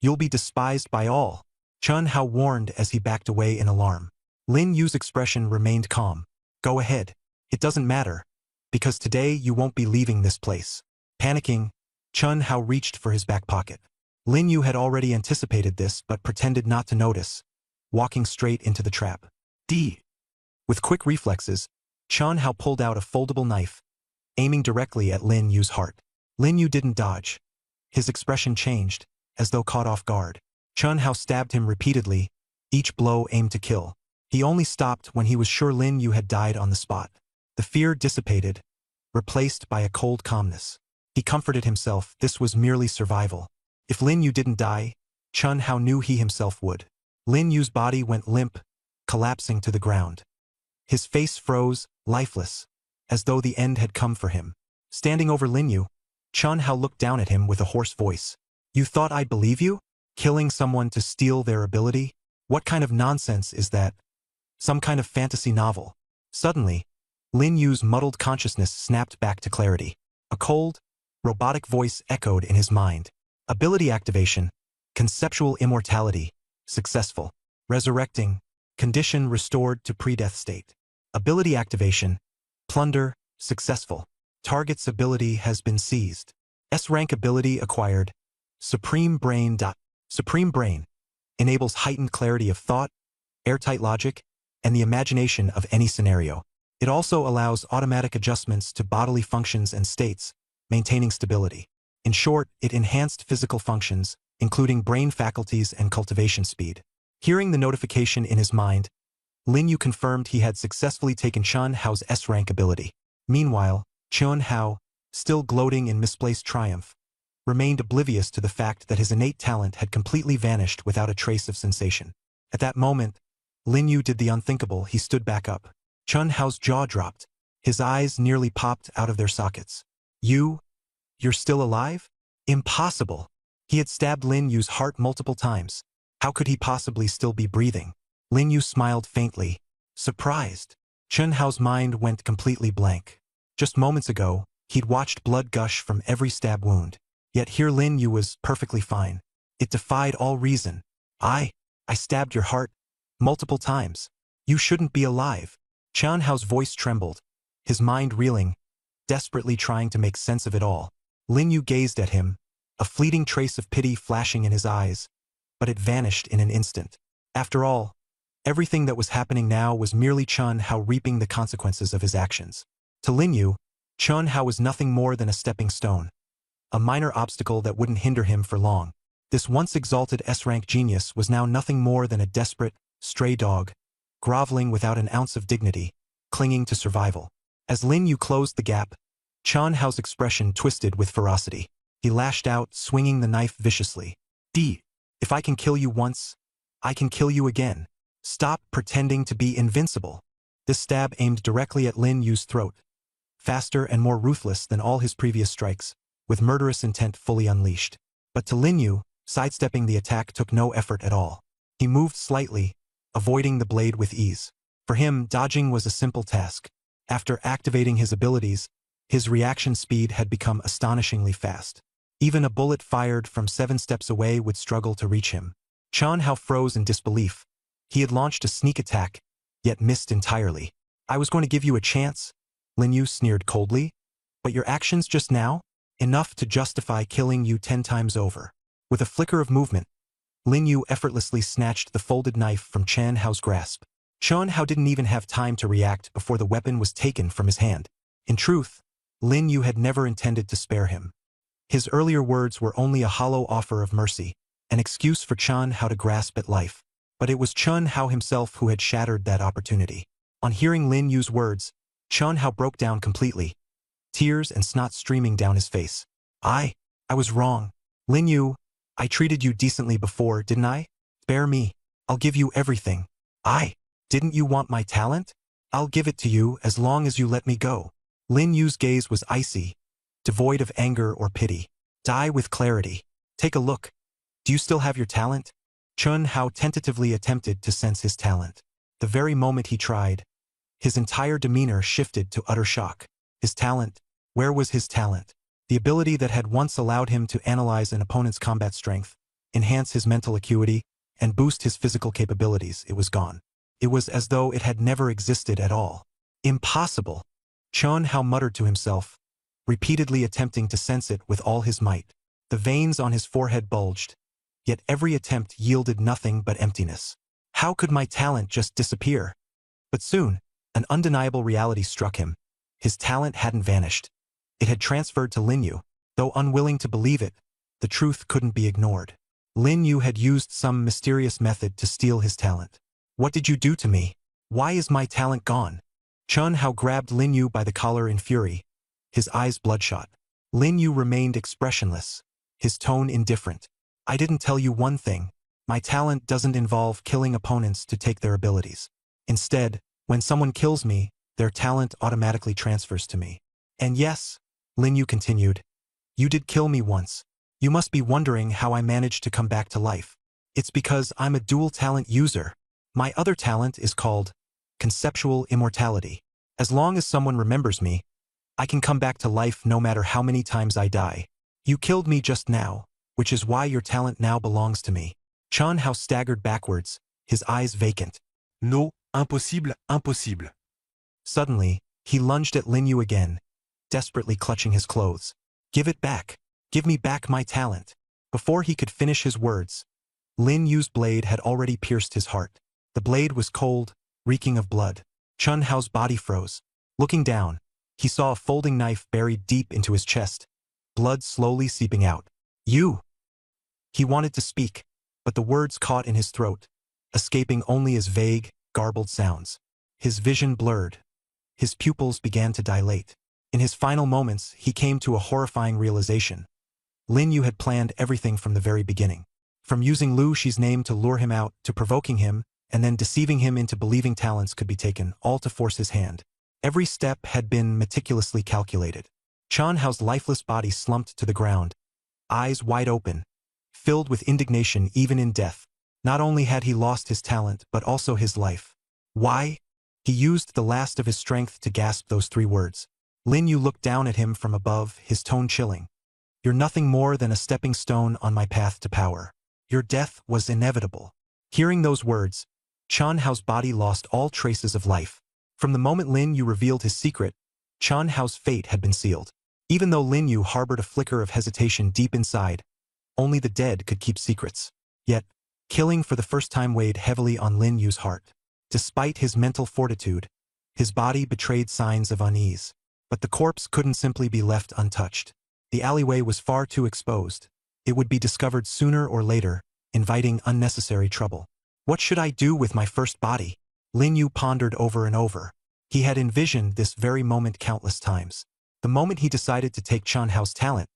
You'll be despised by all. Chen Hao warned as he backed away in alarm. Lin Yu's expression remained calm. Go ahead. It doesn't matter. Because today you won't be leaving this place. Panicking, Chen Hao reached for his back pocket. Lin Yu had already anticipated this but pretended not to notice, walking straight into the trap. With quick reflexes, Chen Hao pulled out a foldable knife, aiming directly at Lin Yu's heart. Lin Yu didn't dodge. His expression changed, as though caught off guard. Chen Hao stabbed him repeatedly, each blow aimed to kill. He only stopped when he was sure Lin Yu had died on the spot. The fear dissipated, replaced by a cold calmness. He comforted himself this was merely survival. If Lin Yu didn't die, Chen Hao knew he himself would. Lin Yu's body went limp, collapsing to the ground. His face froze, lifeless, as though the end had come for him. Standing over Lin Yu, Chen Hao looked down at him with a hoarse voice. You thought I'd believe you? Killing someone to steal their ability? What kind of nonsense is that? Some kind of fantasy novel. Suddenly, Lin Yu's muddled consciousness snapped back to clarity. A cold, robotic voice echoed in his mind. Ability activation. Conceptual immortality. Successful. Resurrecting. Condition restored to pre-death state. Ability activation. Plunder. Successful. Target's ability has been seized. S-rank ability acquired. Supreme Brain. Supreme Brain enables heightened clarity of thought, airtight logic, and the imagination of any scenario. It also allows automatic adjustments to bodily functions and states, maintaining stability. In short, it enhanced physical functions, including brain faculties and cultivation speed. Hearing the notification in his mind, Lin Yu confirmed he had successfully taken Chen Hao's S-rank ability. Meanwhile, Chen Hao, still gloating in misplaced triumph, remained oblivious to the fact that his innate talent had completely vanished without a trace of sensation. At that moment, Lin Yu did the unthinkable. He stood back up. Chen Hao's jaw dropped. His eyes nearly popped out of their sockets. You're still alive? Impossible. He had stabbed Lin Yu's heart multiple times. How could he possibly still be breathing? Lin Yu smiled faintly, surprised. Chen Hao's mind went completely blank. Just moments ago, he'd watched blood gush from every stab wound. Yet here Lin Yu was perfectly fine. It defied all reason. I stabbed your heart multiple times. You shouldn't be alive. Chen Hao's voice trembled, his mind reeling, desperately trying to make sense of it all. Lin Yu gazed at him, a fleeting trace of pity flashing in his eyes, but it vanished in an instant. After all, everything that was happening now was merely Chen Hao reaping the consequences of his actions. To Lin Yu, Chen Hao was nothing more than a stepping stone, a minor obstacle that wouldn't hinder him for long. This once exalted S-rank genius was now nothing more than a desperate, stray dog, groveling without an ounce of dignity, clinging to survival. As Lin Yu closed the gap, Chen Hao's expression twisted with ferocity. He lashed out, swinging the knife viciously. If I can kill you once, I can kill you again. Stop pretending to be invincible. This stab aimed directly at Lin Yu's throat, faster and more ruthless than all his previous strikes, with murderous intent fully unleashed. But to Lin Yu, sidestepping the attack took no effort at all. He moved slightly, avoiding the blade with ease. For him, dodging was a simple task. After activating his abilities, his reaction speed had become astonishingly fast. Even a bullet fired from 7 steps away would struggle to reach him. Chen Hao froze in disbelief. He had launched a sneak attack, yet missed entirely. I was going to give you a chance, Lin Yu sneered coldly. But your actions just now? Enough to justify killing you 10 times over. With a flicker of movement, Lin Yu effortlessly snatched the folded knife from Chen Hao's grasp. Chen Hao didn't even have time to react before the weapon was taken from his hand. In truth, Lin Yu had never intended to spare him. His earlier words were only a hollow offer of mercy, an excuse for Chen Hao to grasp at life. But it was Chen Hao himself who had shattered that opportunity. On hearing Lin Yu's words, Chen Hao broke down completely, tears and snot streaming down his face. I was wrong. Lin Yu, I treated you decently before, didn't I? Spare me. I'll give you everything. Didn't you want my talent? I'll give it to you as long as you let me go. Lin Yu's gaze was icy, devoid of anger or pity. Die with clarity. Take a look. Do you still have your talent? Chen Hao tentatively attempted to sense his talent. The very moment he tried, his entire demeanor shifted to utter shock. His talent? Where was his talent? The ability that had once allowed him to analyze an opponent's combat strength, enhance his mental acuity, and boost his physical capabilities, it was gone. It was as though it had never existed at all. Impossible! Chen Hao muttered to himself, repeatedly attempting to sense it with all his might. The veins on his forehead bulged, yet every attempt yielded nothing but emptiness. How could my talent just disappear? But soon, an undeniable reality struck him. His talent hadn't vanished. It had transferred to Lin Yu. Though unwilling to believe it, the truth couldn't be ignored. Lin Yu had used some mysterious method to steal his talent. What did you do to me? Why is my talent gone? Chen Hao grabbed Lin Yu by the collar in fury, his eyes bloodshot. Lin Yu remained expressionless, his tone indifferent. I didn't tell you one thing. My talent doesn't involve killing opponents to take their abilities. Instead, when someone kills me, their talent automatically transfers to me. And yes, Lin Yu continued, you did kill me once. You must be wondering how I managed to come back to life. It's because I'm a dual talent user. My other talent is called conceptual immortality. As long as someone remembers me, I can come back to life no matter how many times I die. You killed me just now, which is why your talent now belongs to me. Chen Hao staggered backwards, his eyes vacant. No, impossible, impossible. Suddenly, he lunged at Lin Yu again, desperately clutching his clothes. Give it back. Give me back my talent. Before he could finish his words, Lin Yu's blade had already pierced his heart. The blade was cold, reeking of blood. Chun Hao's body froze. Looking down, he saw a folding knife buried deep into his chest, blood slowly seeping out. You! He wanted to speak, but the words caught in his throat, escaping only as vague, garbled sounds. His vision blurred. His pupils began to dilate. In his final moments, he came to a horrifying realization. Lin Yu had planned everything from the very beginning. From using Lu Shi's name to lure him out, to provoking him, and then deceiving him into believing talents could be taken, all to force his hand. Every step had been meticulously calculated. Chun Hao's lifeless body slumped to the ground, eyes wide open, filled with indignation even in death. Not only had he lost his talent, but also his life. Why? He used the last of his strength to gasp those 3 words. Lin Yu looked down at him from above, his tone chilling. You're nothing more than a stepping stone on my path to power. Your death was inevitable. Hearing those words, Chun Hao's body lost all traces of life. From the moment Lin Yu revealed his secret, Chun Hao's fate had been sealed. Even though Lin Yu harbored a flicker of hesitation deep inside, only the dead could keep secrets. Yet, killing for the first time weighed heavily on Lin Yu's heart. Despite his mental fortitude, his body betrayed signs of unease. But the corpse couldn't simply be left untouched. The alleyway was far too exposed. It would be discovered sooner or later, inviting unnecessary trouble. What should I do with my first body? Lin Yu pondered over and over. He had envisioned this very moment countless times. The moment he decided to take Chun Hao's talent,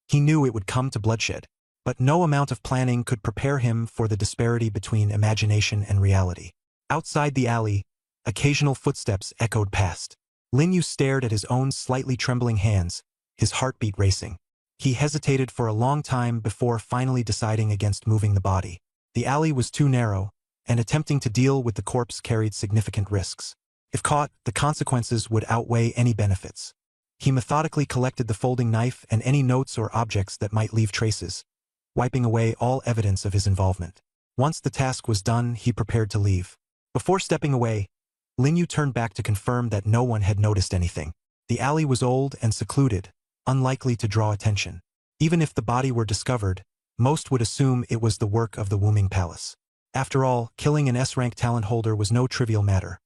he knew it would come to bloodshed. But no amount of planning could prepare him for the disparity between imagination and reality. Outside the alley, occasional footsteps echoed past. Lin Yu stared at his own slightly trembling hands, his heartbeat racing. He hesitated for a long time before finally deciding against moving the body. The alley was too narrow, and attempting to deal with the corpse carried significant risks. If caught, the consequences would outweigh any benefits. He methodically collected the folding knife and any notes or objects that might leave traces, wiping away all evidence of his involvement. Once the task was done, he prepared to leave. Before stepping away, Lin Yu turned back to confirm that no one had noticed anything. The alley was old and secluded, unlikely to draw attention. Even if the body were discovered, most would assume it was the work of the Wuming Palace. After all, killing an S-rank talent holder was no trivial matter.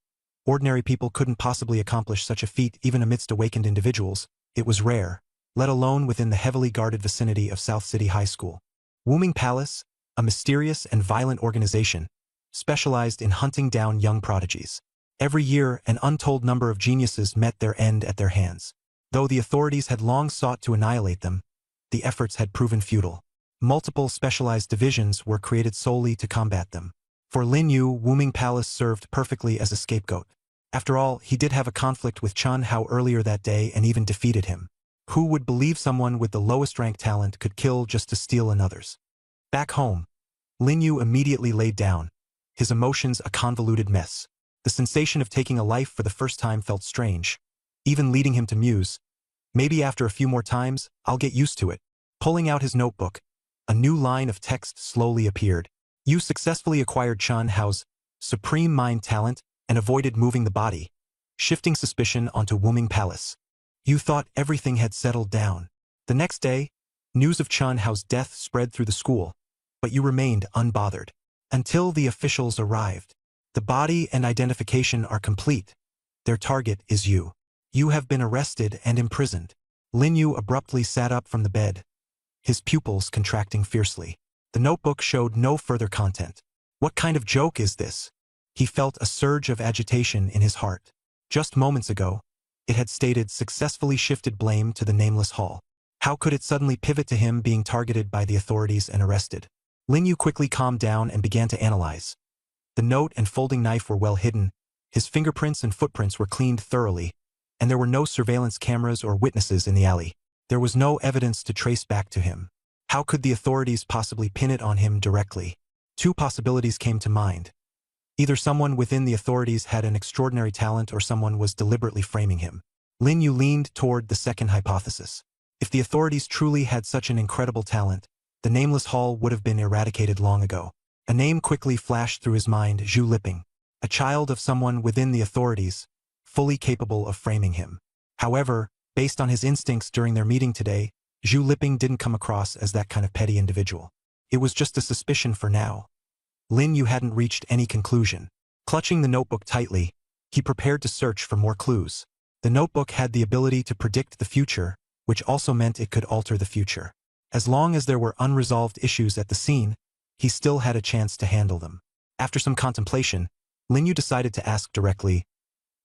Ordinary people couldn't possibly accomplish such a feat even amidst awakened individuals. It was rare, let alone within the heavily guarded vicinity of South City High School. Wuming Palace, a mysterious and violent organization, specialized in hunting down young prodigies. Every year, an untold number of geniuses met their end at their hands. Though the authorities had long sought to annihilate them, the efforts had proven futile. Multiple specialized divisions were created solely to combat them. For Lin Yu, Wuming Palace served perfectly as a scapegoat. After all, he did have a conflict with Chun Hao earlier that day and even defeated him. Who would believe someone with the lowest rank talent could kill just to steal another's? Back home, Lin Yu immediately laid down, his emotions a convoluted mess. The sensation of taking a life for the first time felt strange, even leading him to muse, maybe after a few more times, I'll get used to it. Pulling out his notebook, a new line of text slowly appeared. You successfully acquired Chun Hao's supreme mind talent and avoided moving the body, shifting suspicion onto Wuming Palace. You thought everything had settled down. The next day, news of Chun Hao's death spread through the school, but you remained unbothered. Until the officials arrived. The body and identification are complete. Their target is you. You have been arrested and imprisoned. Lin Yu abruptly sat up from the bed, his pupils contracting fiercely. The notebook showed no further content. What kind of joke is this? He felt a surge of agitation in his heart. Just moments ago, it had stated successfully shifted blame to the nameless Hall. How could it suddenly pivot to him being targeted by the authorities and arrested? Lin Yu quickly calmed down and began to analyze. The note and folding knife were well hidden, his fingerprints and footprints were cleaned thoroughly, and there were no surveillance cameras or witnesses in the alley. There was no evidence to trace back to him. How could the authorities possibly pin it on him directly? Two possibilities came to mind. Either someone within the authorities had an extraordinary talent or someone was deliberately framing him. Lin Yu leaned toward the second hypothesis. If the authorities truly had such an incredible talent, the nameless Hall would have been eradicated long ago. A name quickly flashed through his mind: Zhu Liping, a child of someone within the authorities, fully capable of framing him. However, based on his instincts during their meeting today, Zhu Liping didn't come across as that kind of petty individual. It was just a suspicion for now. Lin Yu hadn't reached any conclusion. Clutching the notebook tightly, he prepared to search for more clues. The notebook had the ability to predict the future, which also meant it could alter the future. As long as there were unresolved issues at the scene, he still had a chance to handle them. After some contemplation, Lin Yu decided to ask directly,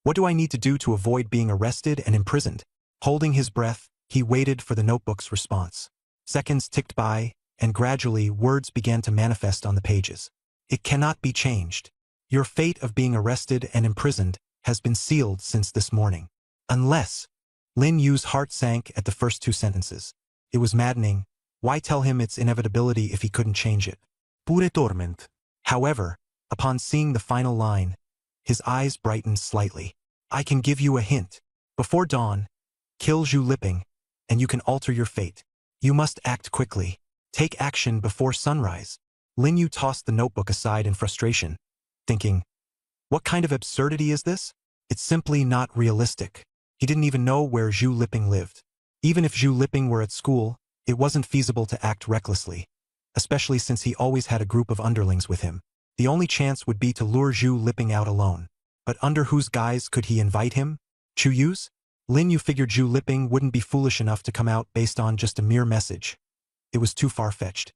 "What do I need to do to avoid being arrested and imprisoned?" Holding his breath, he waited for the notebook's response. Seconds ticked by, and gradually words began to manifest on the pages. "It cannot be changed. Your fate of being arrested and imprisoned has been sealed since this morning. Unless..." Lin Yu's heart sank at the first two sentences. It was maddening. Why tell him its inevitability if he couldn't change it? Pure torment. However, upon seeing the final line, his eyes brightened slightly. "I can give you a hint. Before dawn, kill Zhu Liping, and you can alter your fate. You must act quickly. Take action before sunrise." Lin Yu tossed the notebook aside in frustration, thinking, what kind of absurdity is this? It's simply not realistic. He didn't even know where Zhu Liping lived. Even if Zhu Liping were at school, it wasn't feasible to act recklessly, especially since he always had a group of underlings with him. The only chance would be to lure Zhu Liping out alone. But under whose guise could he invite him? Chu Yu's? Lin Yu figured Zhu Liping wouldn't be foolish enough to come out based on just a mere message. It was too far-fetched.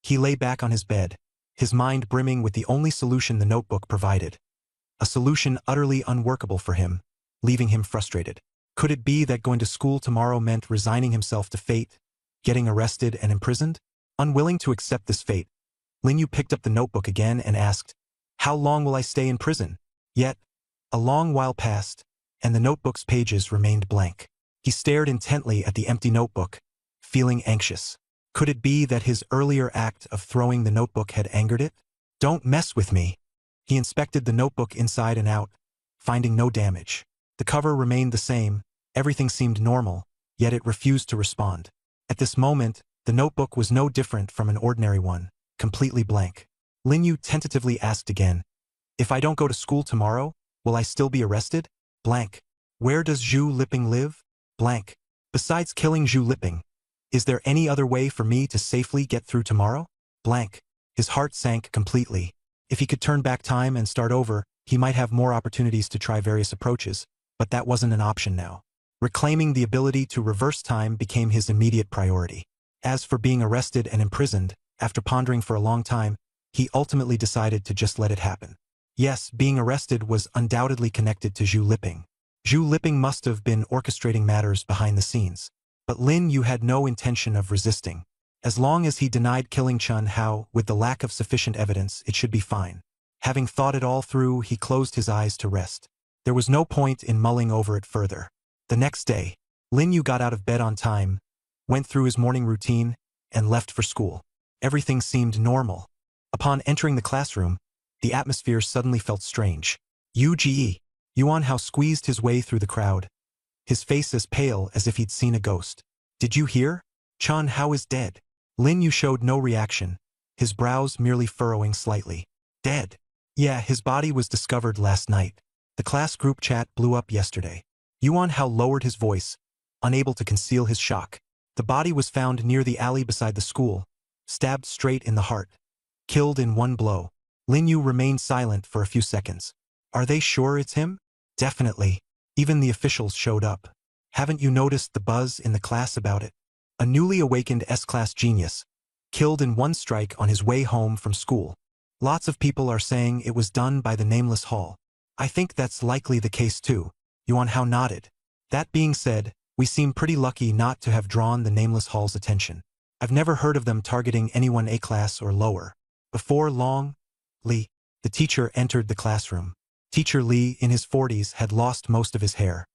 He lay back on his bed, his mind brimming with the only solution the notebook provided. A solution utterly unworkable for him, leaving him frustrated. Could it be that going to school tomorrow meant resigning himself to fate, getting arrested and imprisoned? Unwilling to accept this fate, Lin Yu picked up the notebook again and asked, "How long will I stay in prison?" Yet, a long while passed, and the notebook's pages remained blank. He stared intently at the empty notebook, feeling anxious. Could it be that his earlier act of throwing the notebook had angered it? "Don't mess with me." He inspected the notebook inside and out, finding no damage. The cover remained the same, everything seemed normal, yet it refused to respond. At this moment, the notebook was no different from an ordinary one, completely blank. Lin Yu tentatively asked again, "If I don't go to school tomorrow, will I still be arrested?" Blank. "Where does Zhu Liping live?" Blank. "Besides killing Zhu Liping, is there any other way for me to safely get through tomorrow?" Blank. His heart sank completely. If he could turn back time and start over, he might have more opportunities to try various approaches, but that wasn't an option now. Reclaiming the ability to reverse time became his immediate priority. As for being arrested and imprisoned, after pondering for a long time, he ultimately decided to just let it happen. Yes, being arrested was undoubtedly connected to Zhu Liping. Zhu Liping must have been orchestrating matters behind the scenes. But Lin Yu had no intention of resisting. As long as he denied killing Chun Hao with the lack of sufficient evidence, it should be fine. Having thought it all through, he closed his eyes to rest. There was no point in mulling over it further. The next day, Lin Yu got out of bed on time, went through his morning routine, and left for school. Everything seemed normal. Upon entering the classroom, the atmosphere suddenly felt strange. Yuan Hao squeezed his way through the crowd, his face as pale as if he'd seen a ghost. "Did you hear? Chun Hao is dead." Lin Yu showed no reaction, his brows merely furrowing slightly. "Dead?" "Yeah, his body was discovered last night. The class group chat blew up yesterday." Yuan Hao lowered his voice, unable to conceal his shock. "The body was found near the alley beside the school, stabbed straight in the heart. Killed in one blow." Lin Yu remained silent for a few seconds. "Are they sure it's him?" "Definitely. Even the officials showed up. Haven't you noticed the buzz in the class about it? A newly awakened S-class genius, killed in one strike on his way home from school. Lots of people are saying it was done by the Nameless Hall." "I think that's likely the case too." Yuan Hao nodded. "That being said, we seem pretty lucky not to have drawn the Nameless Hall's attention. I've never heard of them targeting anyone A-class or lower." Before long, Li, the teacher, entered the classroom. Teacher Li, in his 40s, had lost most of his hair.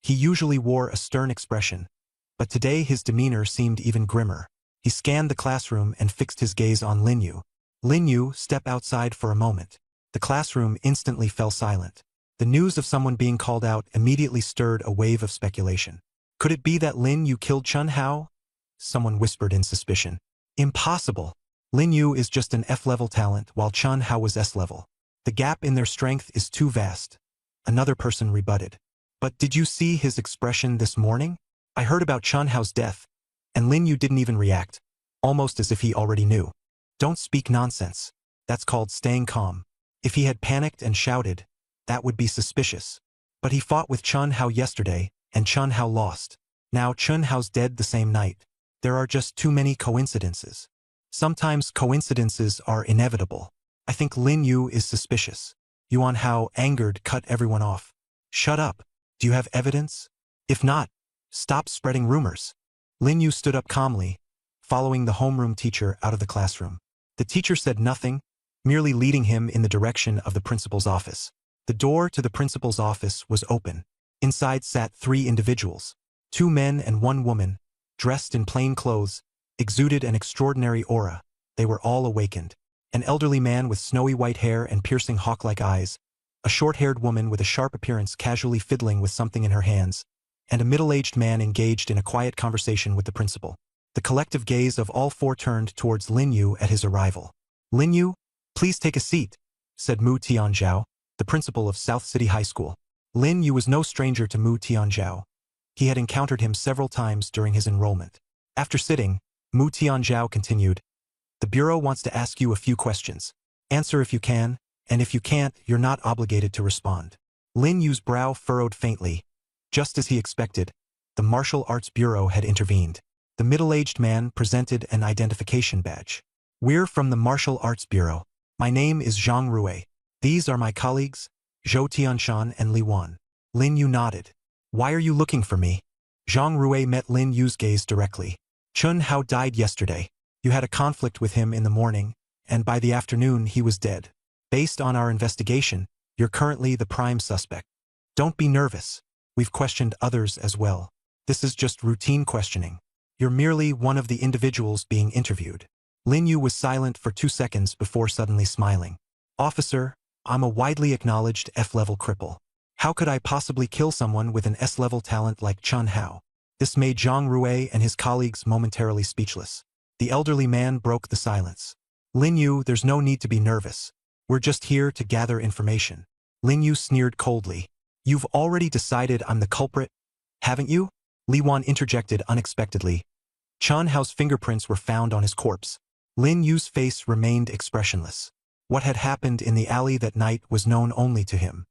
He usually wore a stern expression, but today his demeanor seemed even grimmer. He scanned the classroom and fixed his gaze on Lin Yu. "Lin Yu, step outside for a moment." The classroom instantly fell silent. The news of someone being called out immediately stirred a wave of speculation. Could it be that Lin Yu killed Chun Hao? Someone whispered in suspicion. "Impossible. Lin Yu is just an F-level talent while Chun Hao was S-level. The gap in their strength is too vast. Another person rebutted. But did you see his expression this morning? I heard about Chun Hao's death, and Lin Yu didn't even react, almost as if he already knew. Don't speak nonsense. That's called staying calm. If he had panicked and shouted, that would be suspicious. But he fought with Chun Hao yesterday, and Chun Hao lost. Now Chun Hao's dead the same night. There are just too many coincidences. Sometimes coincidences are inevitable. I think Lin Yu is suspicious. Yuan Hao, angered, cut everyone off. Shut up. Do you have evidence? If not, stop spreading rumors. Lin Yu stood up calmly, following the homeroom teacher out of the classroom. The teacher said nothing, merely leading him in the direction of the principal's office. The door to the principal's office was open. Inside sat 3 individuals. 2 men and 1 woman, dressed in plain clothes, exuded an extraordinary aura. They were all awakened. An elderly man with snowy white hair and piercing hawk-like eyes, a short-haired woman with a sharp appearance casually fiddling with something in her hands, and a middle-aged man engaged in a quiet conversation with the principal. The collective gaze of all 4 turned towards Lin Yu at his arrival. Lin Yu, please take a seat, said Mu Tianzhao, the principal of South City High School. Lin Yu was no stranger to Mu Tianzhao. He had encountered him several times during his enrollment. After sitting, Mu Tianzhao continued, the bureau wants to ask you a few questions. Answer if you can, and if you can't, you're not obligated to respond. Lin Yu's brow furrowed faintly. Just as he expected, the Martial Arts Bureau had intervened. The middle-aged man presented an identification badge. We're from the Martial Arts Bureau. My name is Zhang Rui. These are my colleagues, Zhou Tianshan and Li Wan. Lin Yu nodded. Why are you looking for me? Zhang Rui met Lin Yu's gaze directly. Chun Hao died yesterday. You had a conflict with him in the morning, and by the afternoon he was dead. Based on our investigation, you're currently the prime suspect. Don't be nervous. We've questioned others as well. This is just routine questioning. You're merely one of the individuals being interviewed. Lin Yu was silent for 2 seconds before suddenly smiling. Officer, I'm a widely acknowledged F-level cripple. How could I possibly kill someone with an S-level talent like Chun Hao? This made Zhang Rui and his colleagues momentarily speechless. The elderly man broke the silence. Lin Yu, there's no need to be nervous. We're just here to gather information. Lin Yu sneered coldly. You've already decided I'm the culprit, haven't you? Li Wan interjected unexpectedly. Chun Hao's fingerprints were found on his corpse. Lin Yu's face remained expressionless. What had happened in the alley that night was known only to him.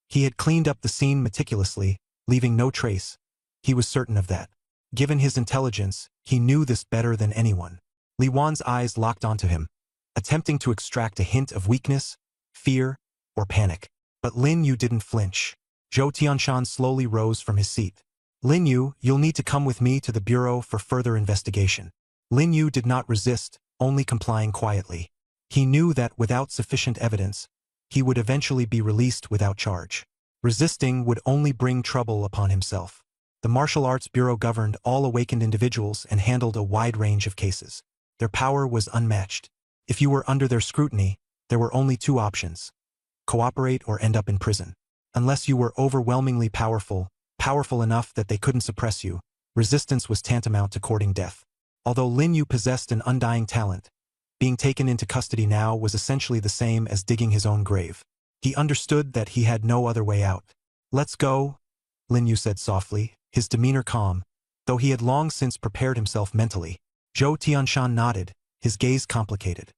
He had cleaned up the scene meticulously, leaving no trace. He was certain of that. Given his intelligence, he knew this better than anyone. Li Wan's eyes locked onto him, attempting to extract a hint of weakness, fear, or panic. But Lin Yu didn't flinch. Zhou Tianshan slowly rose from his seat. Lin Yu, you'll need to come with me to the bureau for further investigation. Lin Yu did not resist, only complying quietly. He knew that without sufficient evidence, he would eventually be released without charge. Resisting would only bring trouble upon himself. The Martial Arts Bureau governed all awakened individuals and handled a wide range of cases. Their power was unmatched. If you were under their scrutiny, there were only 2 options: cooperate or end up in prison. Unless you were overwhelmingly powerful enough that they couldn't suppress you, resistance was tantamount to courting death. Although Lin Yu possessed an undying talent, being taken into custody now was essentially the same as digging his own grave. He understood that he had no other way out. Let's go, Lin Yu said softly, his demeanor calm, though he had long since prepared himself mentally. Zhou Tianshan nodded, his gaze complicated.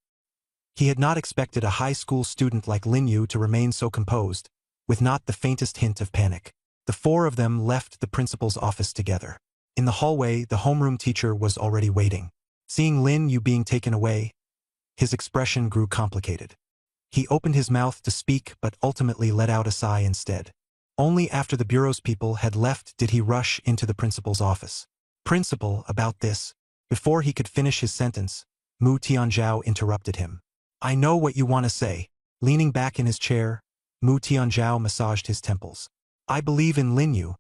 He had not expected a high school student like Lin Yu to remain so composed, with not the faintest hint of panic. The 4 of them left the principal's office together. In the hallway, the homeroom teacher was already waiting. Seeing Lin Yu being taken away, his expression grew complicated. He opened his mouth to speak but ultimately let out a sigh instead. Only after the bureau's people had left did he rush into the principal's office. Principal, about this. Before he could finish his sentence, Mu Tianzhao interrupted him. I know what you want to say. Leaning back in his chair, Mu Tianzhao massaged his temples. I believe in Lin Yu,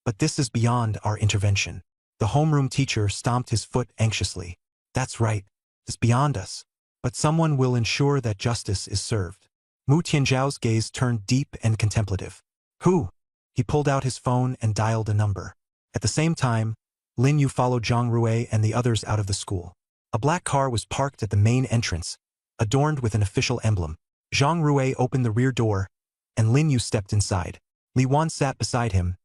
but this is beyond our intervention. The homeroom teacher stomped his foot anxiously. That's right, it's beyond us. But someone will ensure that justice is served. Mu Tianzhao's gaze turned deep and contemplative. Who? He pulled out his phone and dialed a number. At the same time, Lin Yu followed Zhang Rui and the others out of the school. A black car was parked at the main entrance, adorned with an official emblem. Zhang Rui opened the rear door, and Lin Yu stepped inside. Li Wan sat beside him.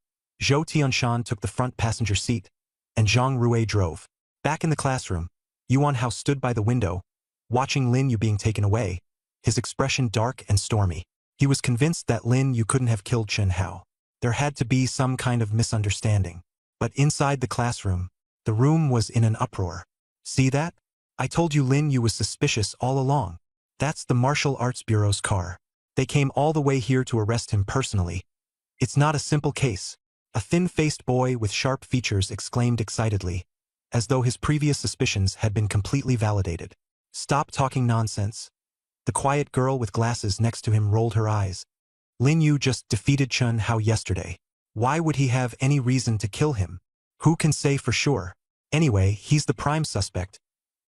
Zhou Tianshan took the front passenger seat, and Zhang Rui drove. Back in the classroom, Yuan Hao stood by the window, watching Lin Yu being taken away, his expression dark and stormy. He was convinced that Lin Yu couldn't have killed Chen Hao. There had to be some kind of misunderstanding. But inside the classroom, the room was in an uproar. See that? I told you Lin Yu was suspicious all along. That's the Martial Arts Bureau's car. They came all the way here to arrest him personally. It's not a simple case. A thin-faced boy with sharp features exclaimed excitedly, as though his previous suspicions had been completely validated. Stop talking nonsense. The quiet girl with glasses next to him rolled her eyes. Lin Yu just defeated Chen Hao yesterday. Why would he have any reason to kill him? Who can say for sure? Anyway, he's the prime suspect.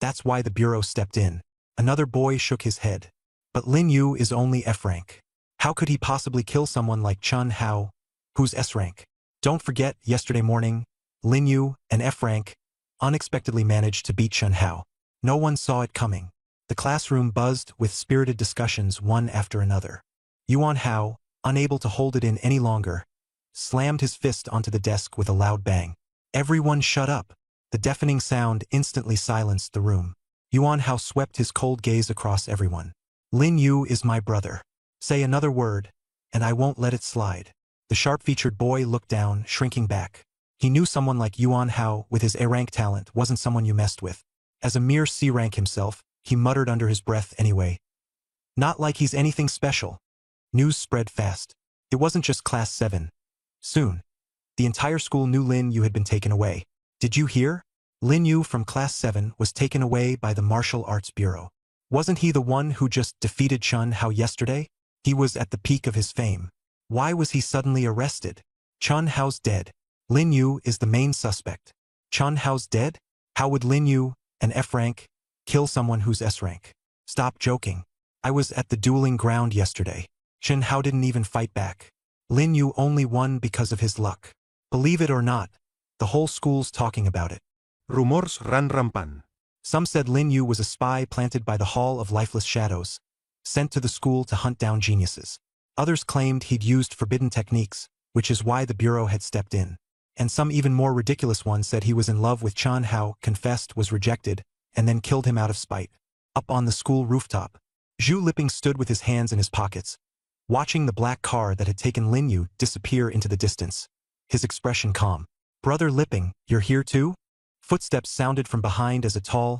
That's why the bureau stepped in. Another boy shook his head. But Lin Yu is only F rank. How could he possibly kill someone like Chen Hao, who's S rank? Don't forget, yesterday morning, Lin Yu, an F rank, unexpectedly managed to beat Chen Hao. No one saw it coming. The classroom buzzed with spirited discussions one after another. Yuan Hao, unable to hold it in any longer, slammed his fist onto the desk with a loud bang. Everyone shut up. The deafening sound instantly silenced the room. Yuan Hao swept his cold gaze across everyone. Lin Yu is my brother. Say another word, and I won't let it slide. The sharp-featured boy looked down, shrinking back. He knew someone like Yuan Hao with his A-rank talent wasn't someone you messed with. As a mere C-rank himself, he muttered under his breath anyway. Not like he's anything special. News spread fast. It wasn't just Class 7. Soon, the entire school knew Lin Yu had been taken away. Did you hear? Lin Yu from Class 7 was taken away by the Martial Arts Bureau. Wasn't he the one who just defeated Chen Hao yesterday? He was at the peak of his fame. Why was he suddenly arrested? Chen Hao's dead. Lin Yu is the main suspect. Chen Hao's dead? How would Lin Yu, an F rank, kill someone who's S rank? Stop joking. I was at the dueling ground yesterday. Chen Hao didn't even fight back. Lin Yu only won because of his luck. Believe it or not, the whole school's talking about it. Rumors ran rampant. Some said Lin Yu was a spy planted by the Hall of Lifeless Shadows, sent to the school to hunt down geniuses. Others claimed he'd used forbidden techniques, which is why the Bureau had stepped in. And some even more ridiculous ones said he was in love with Chen Hao, confessed, was rejected, and then killed him out of spite. Up on the school rooftop, Zhu Liping stood with his hands in his pockets, watching the black car that had taken Lin Yu disappear into the distance. His expression calm. Brother Liping, you're here too? Footsteps sounded from behind as a tall,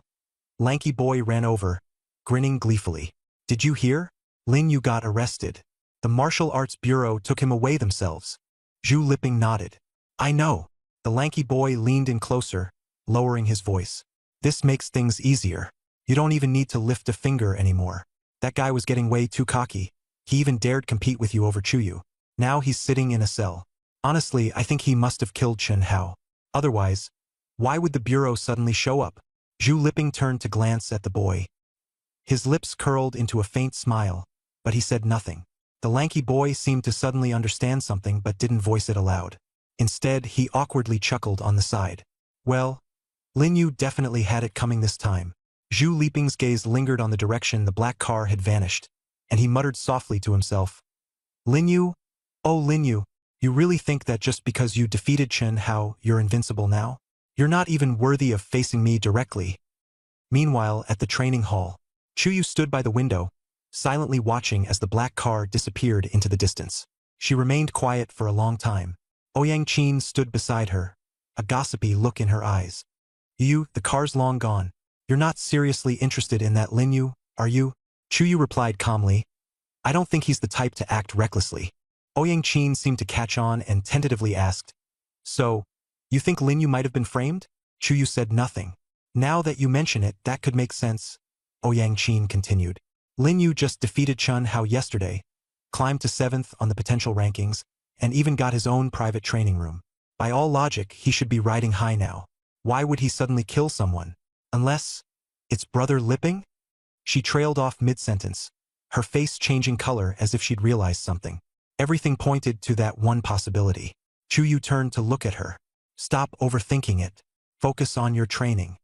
lanky boy ran over, grinning gleefully. Did you hear? Lin Yu got arrested. The Martial Arts Bureau took him away themselves. Zhu Liping nodded. I know. The lanky boy leaned in closer, lowering his voice. This makes things easier. You don't even need to lift a finger anymore. That guy was getting way too cocky. He even dared compete with you over Chuyu. Now he's sitting in a cell. Honestly, I think he must have killed Chen Hao. Otherwise, why would the Bureau suddenly show up? Zhu Liping turned to glance at the boy. His lips curled into a faint smile, but he said nothing. The lanky boy seemed to suddenly understand something but didn't voice it aloud. Instead, he awkwardly chuckled on the side. Well, Lin Yu definitely had it coming this time. Zhu Liping's gaze lingered on the direction the black car had vanished, and he muttered softly to himself. Lin Yu? Oh Lin Yu, you really think that just because you defeated Chen Hao, you're invincible now? You're not even worthy of facing me directly. Meanwhile, at the training hall, Chuyu stood by the window, silently watching as the black car disappeared into the distance. She remained quiet for a long time. Ouyang Qin stood beside her, a gossipy look in her eyes. You, the car's long gone. You're not seriously interested in that Lin Yu, are you? Chuyu replied calmly. I don't think he's the type to act recklessly. Ouyang Qin seemed to catch on and tentatively asked. So, you think Lin Yu might have been framed? Chuyu said nothing. Now that you mention it, that could make sense. Ouyang Qin continued. Lin Yu just defeated Chen Hao yesterday, climbed to 7th on the potential rankings, and even got his own private training room. By all logic, he should be riding high now. Why would he suddenly kill someone? Unless it's Brother Liping? She trailed off mid-sentence, her face changing color as if she'd realized something. Everything pointed to that one possibility. Chuyu turned to look at her. Stop overthinking it. Focus on your training.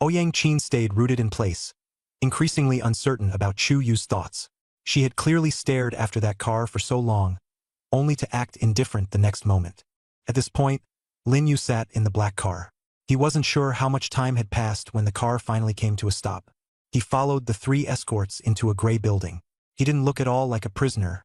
Ouyang Qin stayed rooted in place, increasingly uncertain about Chu Yu's thoughts. She had clearly stared after that car for so long, only to act indifferent the next moment. At this point, Lin Yu sat in the black car. He wasn't sure how much time had passed when the car finally came to a stop. He followed the 3 escorts into a gray building. He didn't look at all like a prisoner,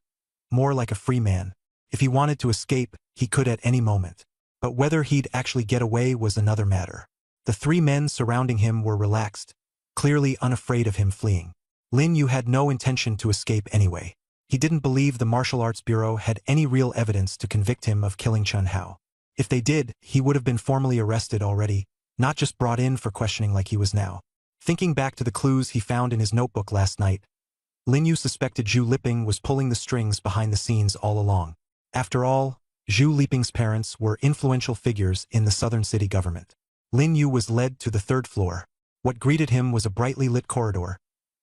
more like a free man. If he wanted to escape, he could at any moment. But whether he'd actually get away was another matter. The 3 men surrounding him were relaxed, clearly unafraid of him fleeing. Lin Yu had no intention to escape anyway. He didn't believe the Martial Arts Bureau had any real evidence to convict him of killing Chen Hao. If they did, he would have been formally arrested already, not just brought in for questioning like he was now. Thinking back to the clues he found in his notebook last night, Lin Yu suspected Zhu Liping was pulling the strings behind the scenes all along. After all, Zhu Liping's parents were influential figures in the southern city government. Lin Yu was led to the 3rd floor. What greeted him was a brightly lit corridor,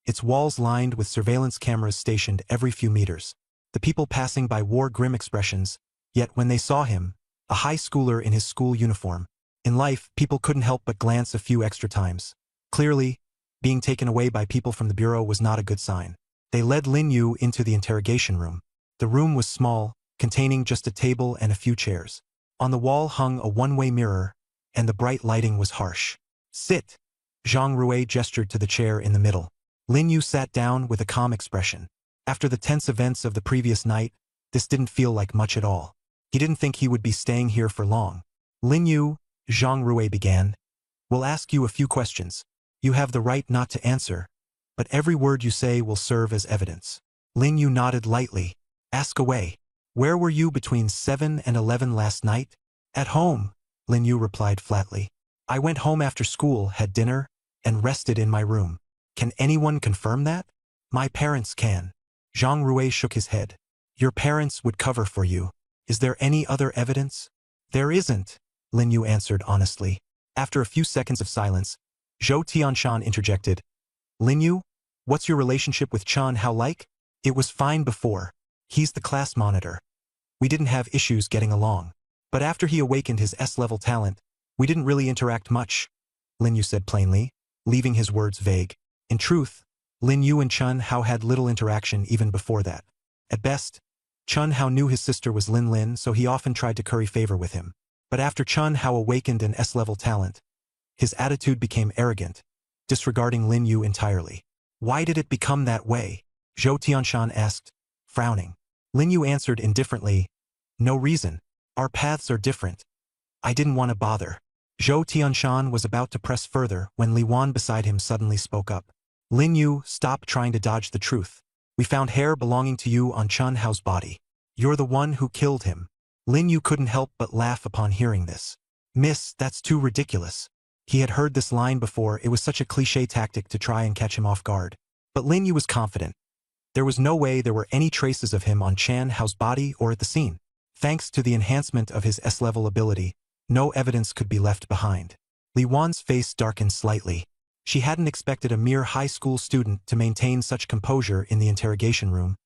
its walls lined with surveillance cameras stationed every few meters. The people passing by wore grim expressions, yet when they saw him, a high schooler in his school uniform, in life, people couldn't help but glance a few extra times. Clearly, being taken away by people from the bureau was not a good sign. They led Lin Yu into the interrogation room. The room was small, containing just a table and a few chairs. On the wall hung a one-way mirror, and the bright lighting was harsh. "Sit." Zhang Rui gestured to the chair in the middle. Lin Yu sat down with a calm expression. After the tense events of the previous night, this didn't feel like much at all. He didn't think he would be staying here for long. "Lin Yu," Zhang Rui began, "will ask you a few questions. You have the right not to answer, but every word you say will serve as evidence." Lin Yu nodded lightly. "Ask away. Where were you between 7 and 11 last night?" "At home," Lin Yu replied flatly. "I went home after school, had dinner, and rested in my room." "Can anyone confirm that?" "My parents can." Zhang Rui shook his head. "Your parents would cover for you. Is there any other evidence?" "There isn't," Lin Yu answered honestly. After a few seconds of silence, Zhou Tianshan interjected. "Lin Yu, what's your relationship with Chen Hao like?" "It was fine before. He's the class monitor. We didn't have issues getting along. But after he awakened his S-level talent, we didn't really interact much," Lin Yu said plainly, leaving his words vague. In truth, Lin Yu and Chen Hao had little interaction even before that. At best, Chen Hao knew his sister was Lin Lin, so he often tried to curry favor with him. But after Chen Hao awakened an S-level talent, his attitude became arrogant, disregarding Lin Yu entirely. "Why did it become that way?" Zhou Tianshan asked, frowning. Lin Yu answered indifferently, "No reason. Our paths are different. I didn't want to bother." Zhou Tianshan was about to press further when Li Wan beside him suddenly spoke up. "Lin Yu, stop trying to dodge the truth. We found hair belonging to you on Chen Hao's body. You're the one who killed him." Lin Yu couldn't help but laugh upon hearing this. "Miss, that's too ridiculous." He had heard this line before. It was such a cliché tactic to try and catch him off guard. But Lin Yu was confident. There was no way there were any traces of him on Chen Hao's body or at the scene. Thanks to the enhancement of his S-level ability, no evidence could be left behind. Li Wan's face darkened slightly. She hadn't expected a mere high school student to maintain such composure in the interrogation room,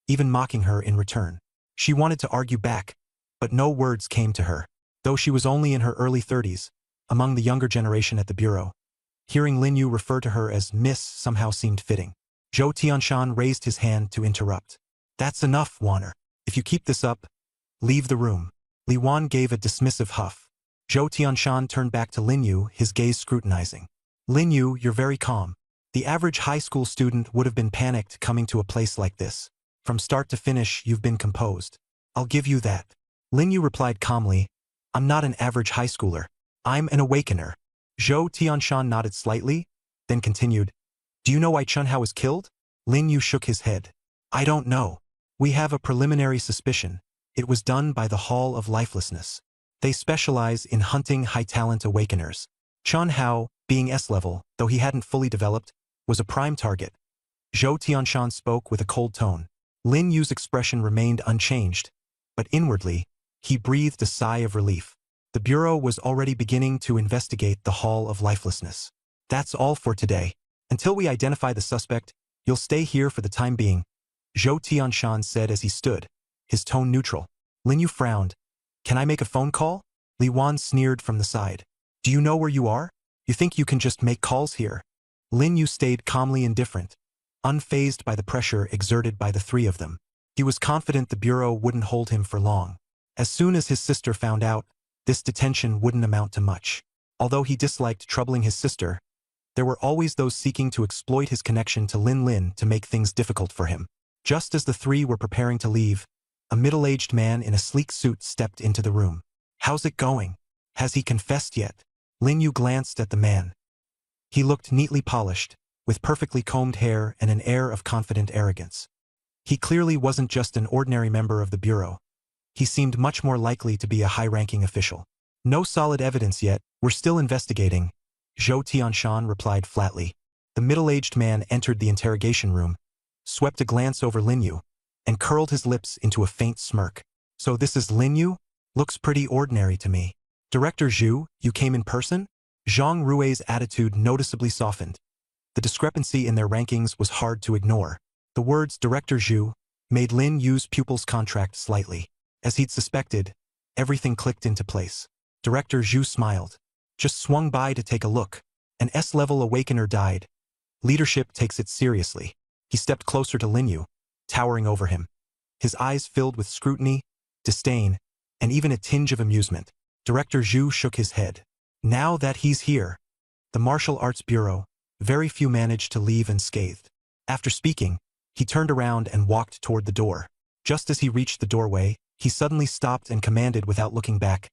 even mocking her in return. She wanted to argue back, but no words came to her. Though she was only in her early 30s, among the younger generation at the bureau, hearing Lin Yu refer to her as Miss somehow seemed fitting. Zhou Tianshan raised his hand to interrupt. "That's enough, Wanner. If you keep this up, leave the room." Li Wan gave a dismissive huff. Zhou Tianshan turned back to Lin Yu, his gaze scrutinizing. "Lin Yu, you're very calm. The average high school student would have been panicked coming to a place like this. From start to finish, you've been composed. I'll give you that." Lin Yu replied calmly, "I'm not an average high schooler. I'm an awakener." Zhou Tianshan nodded slightly, then continued, "Do you know why Chen Hao was killed?" Lin Yu shook his head. "I don't know. We have a preliminary suspicion. It was done by the Hall of Lifelessness. They specialize in hunting high-talent awakeners. Chen Hao, being S-level, though he hadn't fully developed, was a prime target." Zhou Tianshan spoke with a cold tone. Lin Yu's expression remained unchanged, but inwardly, he breathed a sigh of relief. The Bureau was already beginning to investigate the Hall of Lifelessness. "That's all for today. Until we identify the suspect, you'll stay here for the time being," Zhou Tianshan said as he stood, his tone neutral. Lin Yu frowned. "Can I make a phone call?" Li Wan sneered from the side. "Do you know where you are? You think you can just make calls here? Lin Yu stayed calmly indifferent, unfazed by the pressure exerted by the three of them. He was confident the bureau wouldn't hold him for long. As soon as his sister found out, this detention wouldn't amount to much. Although he disliked troubling his sister, there were always those seeking to exploit his connection to Lin Lin to make things difficult for him. Just as the three were preparing to leave, a middle-aged man in a sleek suit stepped into the room. How's it going? Has he confessed yet? Lin Yu glanced at the man. He looked neatly polished, with perfectly combed hair and an air of confident arrogance. He clearly wasn't just an ordinary member of the bureau. He seemed much more likely to be a high-ranking official. No solid evidence yet, we're still investigating, Zhou Tianshan replied flatly. The middle-aged man entered the interrogation room, swept a glance over Lin Yu, and curled his lips into a faint smirk. So this is Lin Yu? Looks pretty ordinary to me. Director Zhu, you came in person? Zhang Rui's attitude noticeably softened. The discrepancy in their rankings was hard to ignore. The words Director Zhu made Lin Yu's pupils contract slightly. As he'd suspected, everything clicked into place. Director Zhu smiled. Just swung by to take a look. An S-level awakener died. Leadership takes it seriously. He stepped closer to Lin Yu, towering over him. His eyes filled with scrutiny, disdain, and even a tinge of amusement. Director Zhu shook his head. Now that he's here, the Martial Arts Bureau, very few managed to leave unscathed. After speaking, he turned around and walked toward the door. Just as he reached the doorway, he suddenly stopped and commanded without looking back.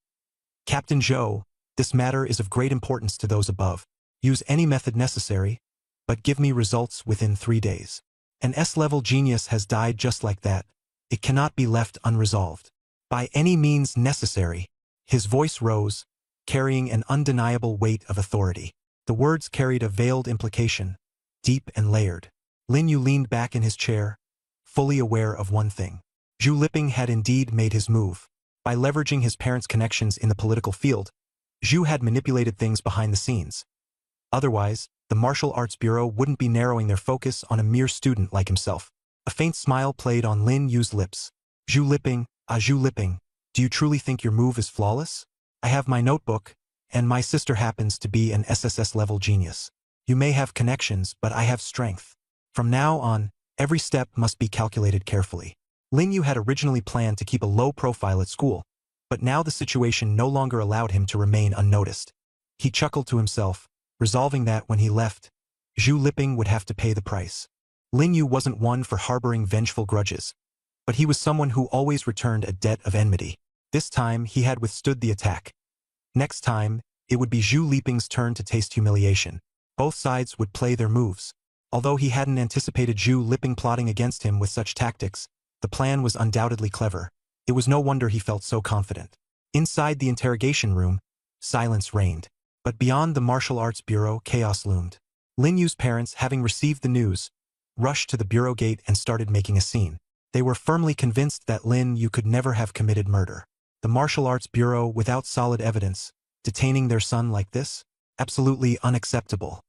Captain Zhou, this matter is of great importance to those above. Use any method necessary, but give me results within 3 days. An S-level genius has died just like that. It cannot be left unresolved. By any means necessary. His voice rose, carrying an undeniable weight of authority. The words carried a veiled implication, deep and layered. Lin Yu leaned back in his chair, fully aware of one thing. Zhu Liping had indeed made his move. By leveraging his parents' connections in the political field, Zhu had manipulated things behind the scenes. Otherwise, the Martial Arts Bureau wouldn't be narrowing their focus on a mere student like himself. A faint smile played on Lin Yu's lips. Zhu Liping, Zhu Liping, do you truly think your move is flawless? I have my notebook, and my sister happens to be an SSS-level genius. You may have connections, but I have strength. From now on, every step must be calculated carefully. Lin Yu had originally planned to keep a low profile at school, but now the situation no longer allowed him to remain unnoticed. He chuckled to himself, resolving that when he left, Zhu Liping would have to pay the price. Lin Yu wasn't one for harboring vengeful grudges, but he was someone who always returned a debt of enmity. This time, he had withstood the attack. Next time, it would be Zhu Liping's turn to taste humiliation. Both sides would play their moves. Although he hadn't anticipated Zhu Liping plotting against him with such tactics, the plan was undoubtedly clever. It was no wonder he felt so confident. Inside the interrogation room, silence reigned. But beyond the Martial Arts Bureau, chaos loomed. Lin Yu's parents, having received the news, rushed to the bureau gate and started making a scene. They were firmly convinced that Lin Yu could never have committed murder. The Martial Arts Bureau, without solid evidence, detaining their son like this? Absolutely unacceptable.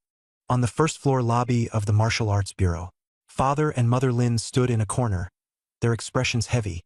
On the first-floor lobby of the Martial Arts Bureau, Father and Mother Lin stood in a corner, their expressions heavy,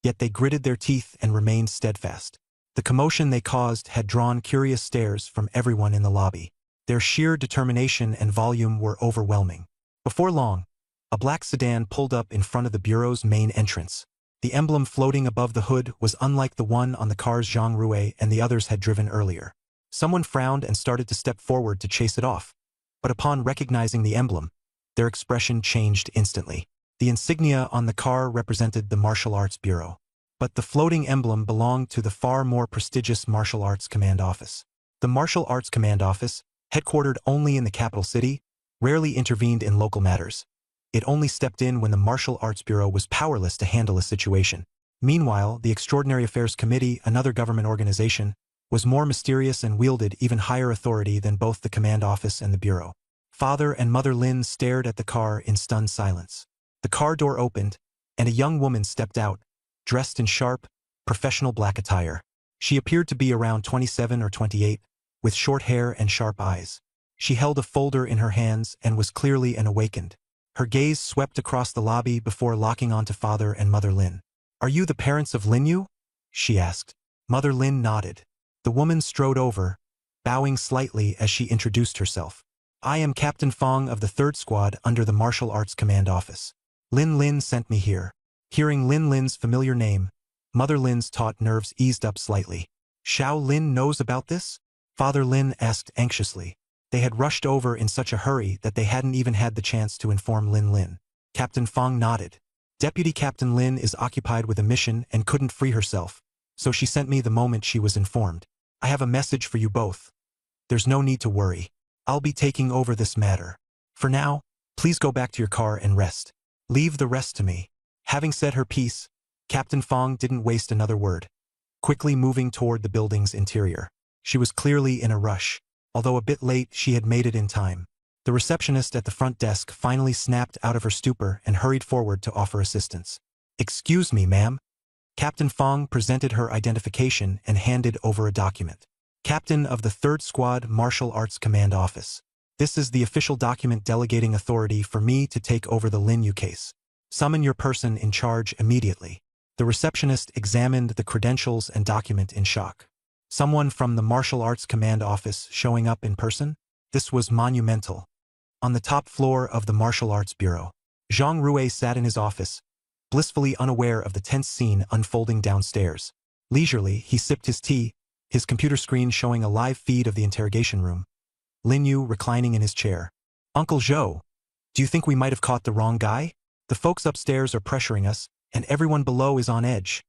yet they gritted their teeth and remained steadfast. The commotion they caused had drawn curious stares from everyone in the lobby. Their sheer determination and volume were overwhelming. Before long, a black sedan pulled up in front of the Bureau's main entrance. The emblem floating above the hood was unlike the one on the cars Zhang Rui and the others had driven earlier. Someone frowned and started to step forward to chase it off, but upon recognizing the emblem, their expression changed instantly. The insignia on the car represented the Martial Arts Bureau, but the floating emblem belonged to the far more prestigious Martial Arts Command Office. The Martial Arts Command Office, headquartered only in the capital city, rarely intervened in local matters. It only stepped in when the Martial Arts Bureau was powerless to handle a situation. Meanwhile, the Extraordinary Affairs Committee, another government organization, was more mysterious and wielded even higher authority than both the command office and the bureau. Father and Mother Lin stared at the car in stunned silence. The car door opened, and a young woman stepped out, dressed in sharp, professional black attire. She appeared to be around 27 or 28, with short hair and sharp eyes. She held a folder in her hands and was clearly an awakened. Her gaze swept across the lobby before locking onto Father and Mother Lin. "Are you the parents of Lin Yu?" she asked. Mother Lin nodded. The woman strode over, bowing slightly as she introduced herself. I am Captain Fong of the 3rd Squad under the Martial Arts Command Office. Lin Lin sent me here. Hearing Lin Lin's familiar name, Mother Lin's taut nerves eased up slightly. Xiao Lin knows about this? Father Lin asked anxiously. They had rushed over in such a hurry that they hadn't even had the chance to inform Lin Lin. Captain Fong nodded. Deputy Captain Lin is occupied with a mission and couldn't free herself, so she sent me the moment she was informed. I have a message for you both. There's no need to worry. I'll be taking over this matter. For now, please go back to your car and rest. Leave the rest to me. Having said her piece, Captain Fong didn't waste another word, quickly moving toward the building's interior. She was clearly in a rush. Although a bit late, she had made it in time. The receptionist at the front desk finally snapped out of her stupor and hurried forward to offer assistance. Excuse me, ma'am. Captain Fong presented her identification and handed over a document. Captain of the 3rd Squad Martial Arts Command Office. This is the official document delegating authority for me to take over the Lin Yu case. Summon your person in charge immediately. The receptionist examined the credentials and document in shock. Someone from the Martial Arts Command Office showing up in person? This was monumental. On the top floor of the Martial Arts Bureau, Zhang Rui sat in his office, blissfully unaware of the tense scene unfolding downstairs. Leisurely, he sipped his tea, his computer screen showing a live feed of the interrogation room. Lin Yu reclining in his chair. Uncle Zhou, do you think we might have caught the wrong guy? The folks upstairs are pressuring us, and everyone below is on edge,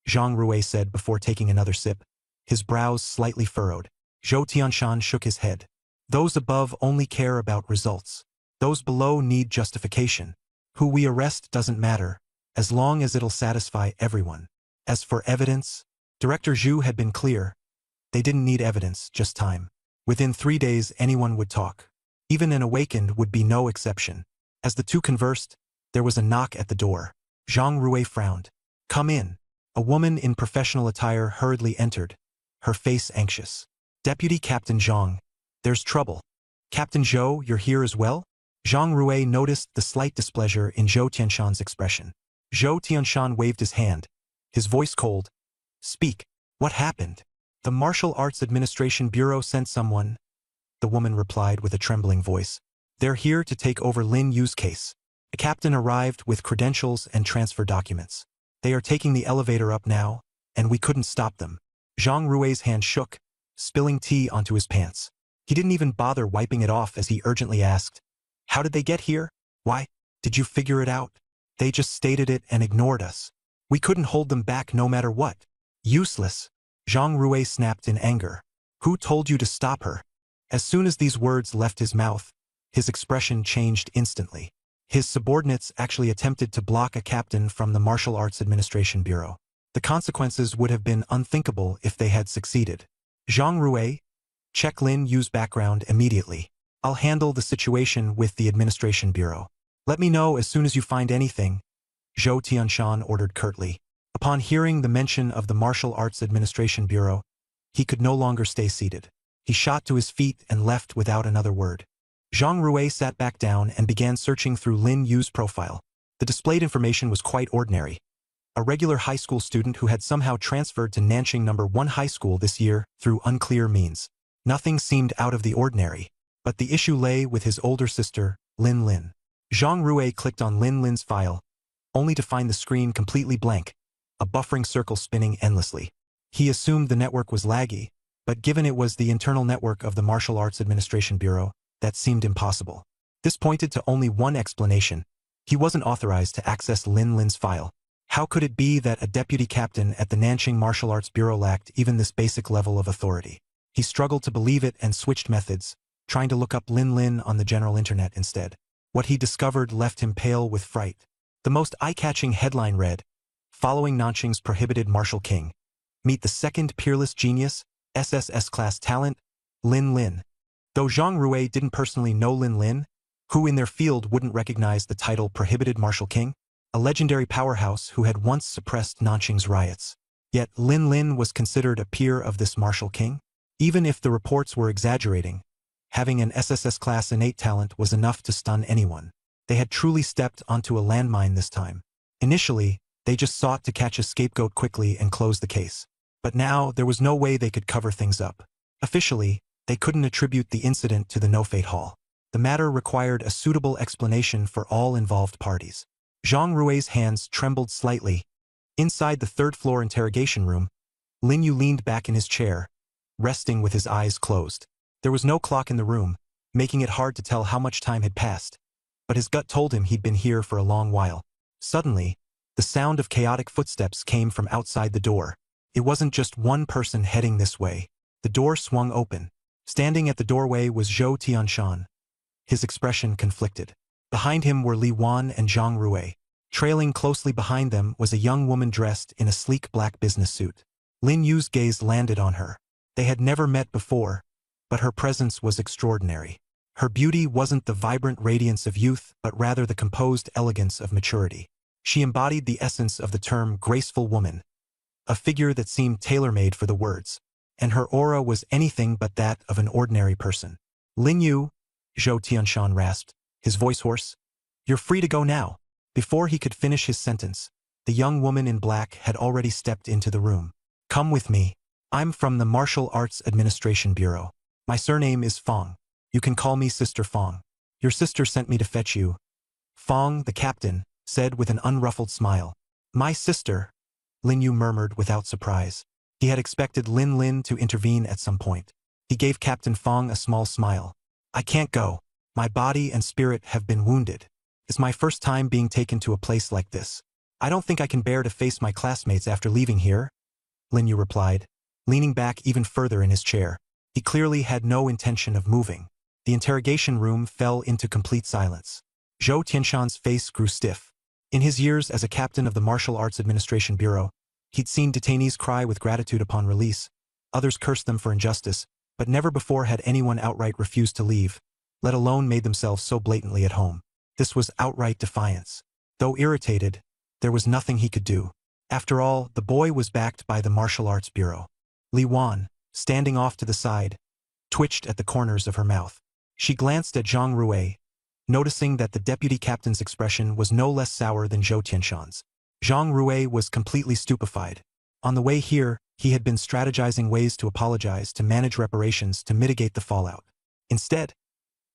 Zhang Rui said before taking another sip, his brows slightly furrowed. Zhou Tianshan shook his head. Those above only care about results. Those below need justification. Who we arrest doesn't matter, as long as it'll satisfy everyone. As for evidence, Director Zhu had been clear. They didn't need evidence, just time. Within 3 days anyone would talk. Even an awakened would be no exception. As the two conversed, there was a knock at the door. Zhang Rui frowned. Come in. A woman in professional attire hurriedly entered, her face anxious. Deputy Captain Zhang. There's trouble. Captain Zhou, you're here as well? Zhang Rui noticed the slight displeasure in Zhou Tianshan's expression. Zhou Tianshan waved his hand, his voice cold. Speak. What happened? The Martial Arts Administration Bureau sent someone, the woman replied with a trembling voice. They're here to take over Lin Yu's case. A captain arrived with credentials and transfer documents. They are taking the elevator up now, and we couldn't stop them. Zhang Rui's hand shook, spilling tea onto his pants. He didn't even bother wiping it off as he urgently asked, How did they get here? Why? Did you figure it out? They just stated it and ignored us. We couldn't hold them back no matter what. Useless. Zhang Rui snapped in anger. Who told you to stop her? As soon as these words left his mouth, his expression changed instantly. His subordinates actually attempted to block a captain from the Martial Arts Administration Bureau. The consequences would have been unthinkable if they had succeeded. Zhang Rui, check Lin Yu's background immediately. I'll handle the situation with the Administration Bureau. Let me know as soon as you find anything, Zhou Tianshan ordered curtly. Upon hearing the mention of the Martial Arts Administration Bureau, he could no longer stay seated. He shot to his feet and left without another word. Zhang Rui sat back down and began searching through Lin Yu's profile. The displayed information was quite ordinary. A regular high school student who had somehow transferred to Nanqing No. 1 High School this year through unclear means. Nothing seemed out of the ordinary, but the issue lay with his older sister, Lin Lin. Zhang Rui clicked on Lin Lin's file, only to find the screen completely blank, a buffering circle spinning endlessly. He assumed the network was laggy, but given it was the internal network of the Martial Arts Administration Bureau, that seemed impossible. This pointed to only one explanation. He wasn't authorized to access Lin Lin's file. How could it be that a deputy captain at the Nanqing Martial Arts Bureau lacked even this basic level of authority? He struggled to believe it and switched methods, trying to look up Lin Lin on the general internet instead. What he discovered left him pale with fright. The most eye-catching headline read, Following Nanqing's prohibited martial king. Meet the second peerless genius, SSS-class talent, Lin Lin. Though Zhang Rui didn't personally know Lin Lin, who in their field wouldn't recognize the title prohibited martial king? A legendary powerhouse who had once suppressed Nanqing's riots. Yet Lin Lin was considered a peer of this martial king? Even if the reports were exaggerating, having an SSS-class innate talent was enough to stun anyone. They had truly stepped onto a landmine this time. Initially, they just sought to catch a scapegoat quickly and close the case. But now, there was no way they could cover things up. Officially, They couldn't attribute the incident to the no-fate hall. The matter required a suitable explanation for all involved parties. Zhang Rui's hands trembled slightly. Inside the third-floor interrogation room, Lin Yu leaned back in his chair, resting with his eyes closed. There was no clock in the room, making it hard to tell how much time had passed, but his gut told him he'd been here for a long while. Suddenly, the sound of chaotic footsteps came from outside the door. It wasn't just one person heading this way. The door swung open. Standing at the doorway was Zhou Tianshan. His expression conflicted. Behind him were Li Wan and Zhang Rui. Trailing closely behind them was a young woman dressed in a sleek black business suit. Lin Yu's gaze landed on her. They had never met before, but her presence was extraordinary. Her beauty wasn't the vibrant radiance of youth, but rather the composed elegance of maturity. She embodied the essence of the term graceful woman, a figure that seemed tailor-made for the words, and her aura was anything but that of an ordinary person. Lin Yu, Zhou Tianshan rasped, his voice hoarse. You're free to go now. Before he could finish his sentence, the young woman in black had already stepped into the room. Come with me. I'm from the Martial Arts Administration Bureau. My surname is Fong. You can call me Sister Fong. Your sister sent me to fetch you. Fong, the captain, said with an unruffled smile. My sister, Lin Yu murmured without surprise. He had expected Lin Lin to intervene at some point. He gave Captain Fong a small smile. I can't go. My body and spirit have been wounded. It's my first time being taken to a place like this. I don't think I can bear to face my classmates after leaving here, Lin Yu replied, leaning back even further in his chair. He clearly had no intention of moving. The interrogation room fell into complete silence. Zhou Tianshan's face grew stiff. In his years as a captain of the Martial Arts Administration Bureau, he'd seen detainees cry with gratitude upon release. Others cursed them for injustice, but never before had anyone outright refused to leave, let alone made themselves so blatantly at home. This was outright defiance. Though irritated, there was nothing he could do. After all, the boy was backed by the Martial Arts Bureau. Li Wan, standing off to the side, twitched at the corners of her mouth. She glanced at Zhang Rui, noticing that the deputy captain's expression was no less sour than Zhou Tianshan's. Zhang Rui was completely stupefied. On the way here, he had been strategizing ways to apologize, to manage reparations, to mitigate the fallout. Instead,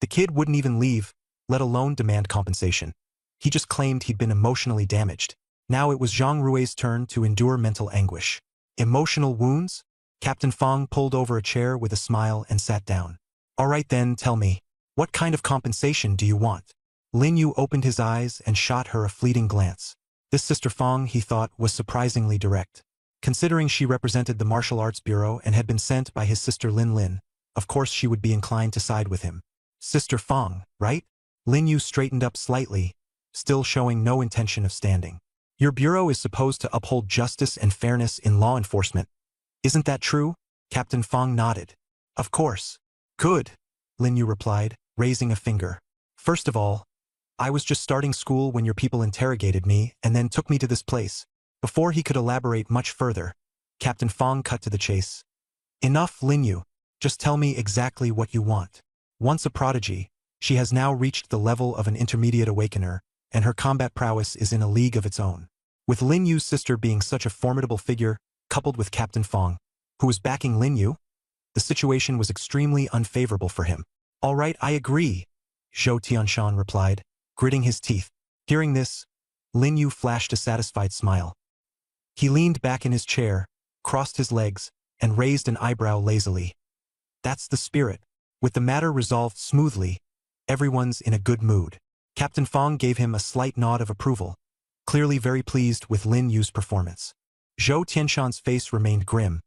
the kid wouldn't even leave, let alone demand compensation. He just claimed he'd been emotionally damaged. Now it was Zhang Rui's turn to endure mental anguish. Emotional wounds? Captain Fong pulled over a chair with a smile and sat down. All right then, tell me, what kind of compensation do you want? Lin Yu opened his eyes and shot her a fleeting glance. This Sister Fong, he thought, was surprisingly direct. Considering she represented the Martial Arts Bureau and had been sent by his sister Lin Lin, of course she would be inclined to side with him. Sister Fong, right? Lin Yu straightened up slightly, still showing no intention of standing. Your bureau is supposed to uphold justice and fairness in law enforcement. Isn't that true? Captain Fong nodded. Of course. Good, Lin Yu replied, raising a finger. First of all, I was just starting school when your people interrogated me and then took me to this place. Before he could elaborate much further, Captain Fong cut to the chase. Enough, Lin Yu. Just tell me exactly what you want. Once a prodigy, she has now reached the level of an intermediate awakener, and her combat prowess is in a league of its own. With Lin Yu's sister being such a formidable figure, coupled with Captain Fong, who was backing Lin Yu, the situation was extremely unfavorable for him. All right, I agree, Zhou Tianshan replied, gritting his teeth. Hearing this, Lin Yu flashed a satisfied smile. He leaned back in his chair, crossed his legs, and raised an eyebrow lazily. That's the spirit. With the matter resolved smoothly, everyone's in a good mood. Captain Fong gave him a slight nod of approval, clearly very pleased with Lin Yu's performance. Zhou Tianshan's face remained grim,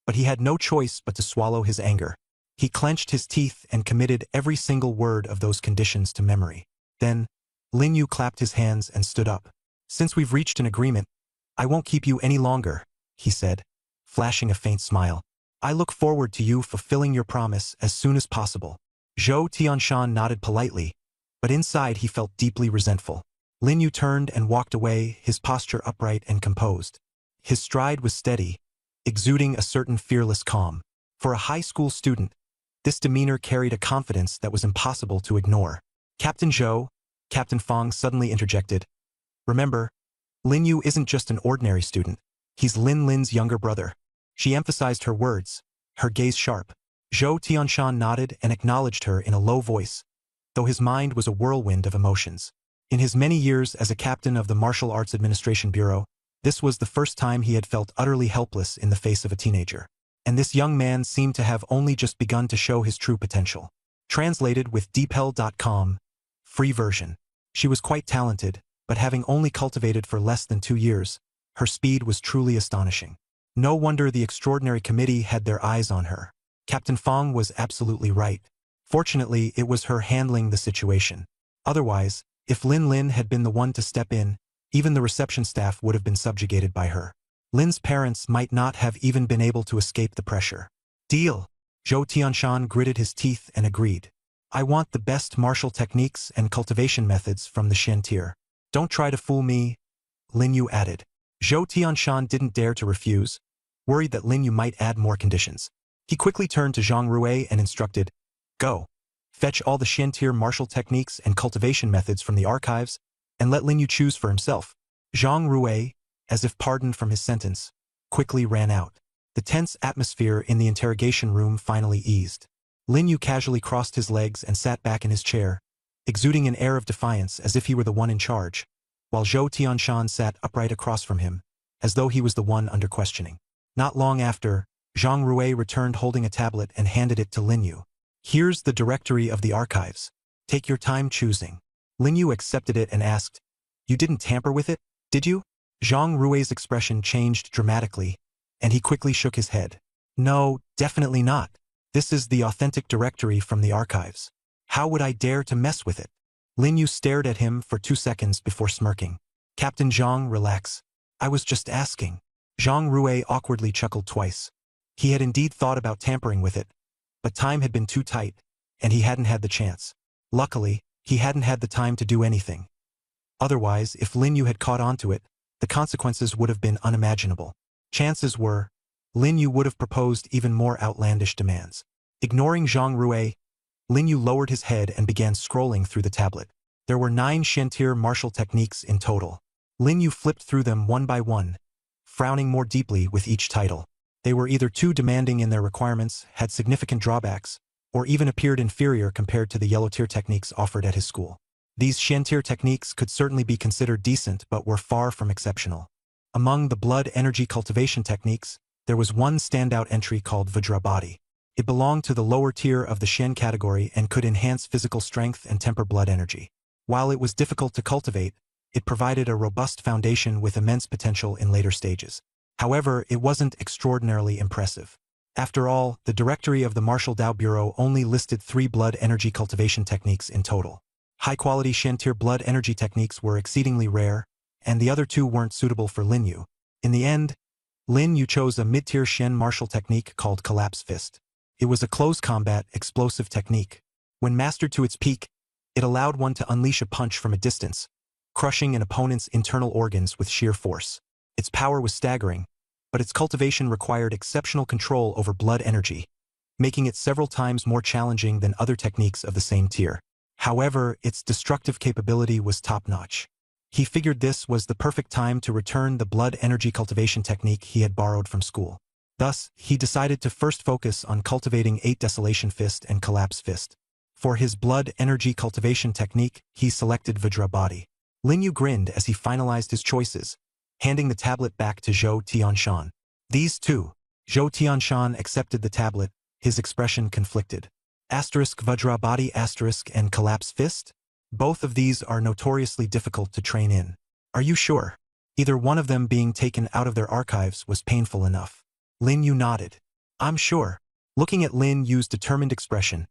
but he had no choice but to swallow his anger. He clenched his teeth and committed every single word of those conditions to memory. Then, Lin Yu clapped his hands and stood up. Since we've reached an agreement, I won't keep you any longer, he said, flashing a faint smile. I look forward to you fulfilling your promise as soon as possible. Zhou Tianshan nodded politely, but inside he felt deeply resentful. Lin Yu turned and walked away, his posture upright and composed. His stride was steady, exuding a certain fearless calm. For a high school student, this demeanor carried a confidence that was impossible to ignore. Captain Zhou, Captain Fong suddenly interjected. Remember, Lin Yu isn't just an ordinary student. He's Lin Lin's younger brother. She emphasized her words, her gaze sharp. Zhou Tianshan nodded and acknowledged her in a low voice, though his mind was a whirlwind of emotions. In his many years as a captain of the Martial Arts Administration Bureau, this was the first time he had felt utterly helpless in the face of a teenager. And this young man seemed to have only just begun to show his true potential. Translated with DeepL.com, free version. She was quite talented, but having only cultivated for less than 2 years, her speed was truly astonishing. No wonder the extraordinary committee had their eyes on her. Captain Fong was absolutely right. Fortunately, it was her handling the situation. Otherwise, if Lin Lin had been the one to step in, even the reception staff would have been subjugated by her. Lin's parents might not have even been able to escape the pressure. Deal. Zhou Tianshan gritted his teeth and agreed. I want the best martial techniques and cultivation methods from the Shen tier. Don't try to fool me, Lin Yu added. Zhou Tianshan didn't dare to refuse, worried that Lin Yu might add more conditions. He quickly turned to Zhang Rui and instructed, Go. Fetch all the Shen tier martial techniques and cultivation methods from the archives, and let Lin Yu choose for himself. Zhang Rui, as if pardoned from his sentence, quickly ran out. The tense atmosphere in the interrogation room finally eased. Lin Yu casually crossed his legs and sat back in his chair, exuding an air of defiance as if he were the one in charge, while Zhou Tianshan sat upright across from him, as though he was the one under questioning. Not long after, Zhang Rui returned holding a tablet and handed it to Lin Yu. Here's the directory of the archives. Take your time choosing. Lin Yu accepted it and asked, You didn't tamper with it, did you? Zhang Rui's expression changed dramatically, and he quickly shook his head. No, definitely not. This is the authentic directory from the archives. How would I dare to mess with it? Lin Yu stared at him for 2 seconds before smirking. Captain Zhang, relax. I was just asking. Zhang Rui awkwardly chuckled twice. He had indeed thought about tampering with it, but time had been too tight, and he hadn't had the chance. Luckily, he hadn't had the time to do anything. Otherwise, if Lin Yu had caught on to it, the consequences would have been unimaginable. Chances were, Lin Yu would have proposed even more outlandish demands. Ignoring Zhang Rui, Lin Yu lowered his head and began scrolling through the tablet. There were 9 Shen tier martial techniques in total. Lin Yu flipped through them one by one, frowning more deeply with each title. They were either too demanding in their requirements, had significant drawbacks, or even appeared inferior compared to the yellow tier techniques offered at his school. These Shen tier techniques could certainly be considered decent but were far from exceptional. Among the blood energy cultivation techniques, there was one standout entry called Vajrabhati. It belonged to the lower tier of the Shen category and could enhance physical strength and temper blood energy. While it was difficult to cultivate, it provided a robust foundation with immense potential in later stages. However, it wasn't extraordinarily impressive. After all, the directory of the Martial Dao Bureau only listed 3 blood energy cultivation techniques in total. High-quality Shen tier blood energy techniques were exceedingly rare, and the other 2 weren't suitable for Lin Yu. In the end, Lin Yu chose a mid-tier Shen martial technique called Collapse Fist. It was a close combat, explosive technique. When mastered to its peak, it allowed one to unleash a punch from a distance, crushing an opponent's internal organs with sheer force. Its power was staggering, but its cultivation required exceptional control over blood energy, making it several times more challenging than other techniques of the same tier. However, its destructive capability was top-notch. He figured this was the perfect time to return the blood energy cultivation technique he had borrowed from school. Thus, he decided to first focus on cultivating 8 Desolation Fist and Collapse Fist. For his blood energy cultivation technique, he selected Vajrabhati. Lin Yu grinned as he finalized his choices, handing the tablet back to Zhou Tianshan. These 2. Zhou Tianshan accepted the tablet, his expression conflicted. Vajrabhati and Collapse Fist? Both of these are notoriously difficult to train in. Are you sure? Either one of them being taken out of their archives was painful enough. Lin Yu nodded. I'm sure. Looking at Lin Yu's determined expression,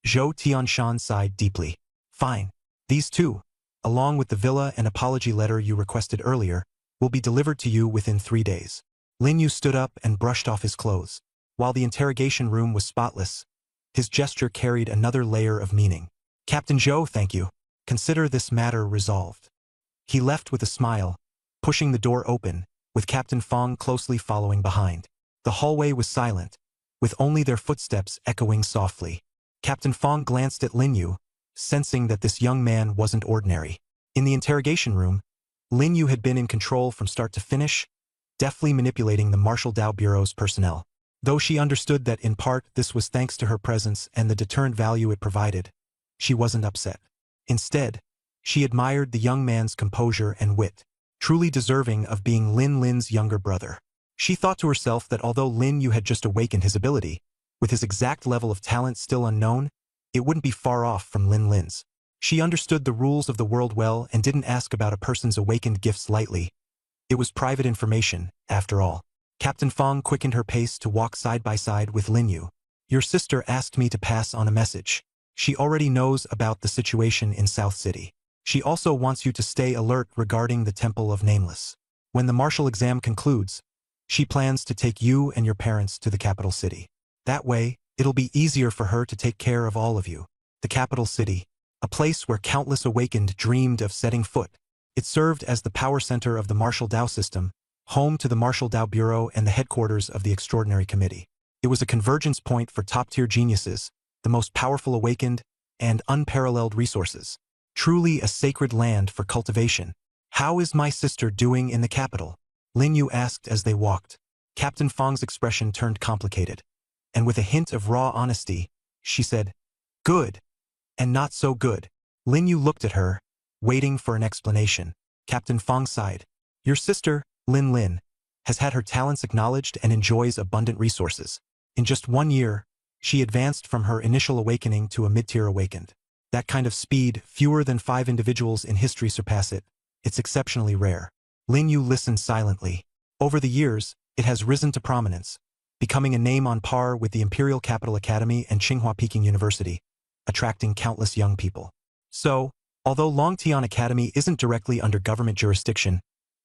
Zhou Tianshan sighed deeply. Fine. These 2, along with the villa and apology letter you requested earlier, will be delivered to you within 3 days. Lin Yu stood up and brushed off his clothes. While the interrogation room was spotless, his gesture carried another layer of meaning. Captain Zhou, thank you. Consider this matter resolved. He left with a smile, pushing the door open, with Captain Fong closely following behind. The hallway was silent, with only their footsteps echoing softly. Captain Fong glanced at Lin Yu, sensing that this young man wasn't ordinary. In the interrogation room, Lin Yu had been in control from start to finish, deftly manipulating the Martial Dao Bureau's personnel. Though she understood that in part this was thanks to her presence and the deterrent value it provided, she wasn't upset. Instead, she admired the young man's composure and wit, truly deserving of being Lin Lin's younger brother. She thought to herself that although Lin Yu had just awakened his ability, with his exact level of talent still unknown, it wouldn't be far off from Lin Lin's. She understood the rules of the world well and didn't ask about a person's awakened gifts lightly. It was private information, after all. Captain Fong quickened her pace to walk side by side with Lin Yu. Your sister asked me to pass on a message. She already knows about the situation in South City. She also wants you to stay alert regarding the Temple of Nameless. When the martial exam concludes, she plans to take you and your parents to the capital city. That way, it'll be easier for her to take care of all of you. The capital city, a place where countless awakened dreamed of setting foot. It served as the power center of the Martial Dao system, home to the Martial Dao Bureau and the headquarters of the Extraordinary Committee. It was a convergence point for top-tier geniuses, the most powerful awakened, and unparalleled resources. Truly a sacred land for cultivation. How is my sister doing in the capital? Lin Yu asked as they walked. Captain Fong's expression turned complicated, and with a hint of raw honesty, she said, "Good, and not so good." Lin Yu looked at her, waiting for an explanation. Captain Fong sighed. Your sister, Lin Lin, has had her talents acknowledged and enjoys abundant resources. In just 1 year, she advanced from her initial awakening to a mid-tier awakened. That kind of speed, fewer than 5 individuals in history surpass it. It's exceptionally rare. Lin Yu listened silently. Over the years, it has risen to prominence, becoming a name on par with the Imperial Capital Academy and Tsinghua Peking University, attracting countless young people. So, although Longtian Academy isn't directly under government jurisdiction,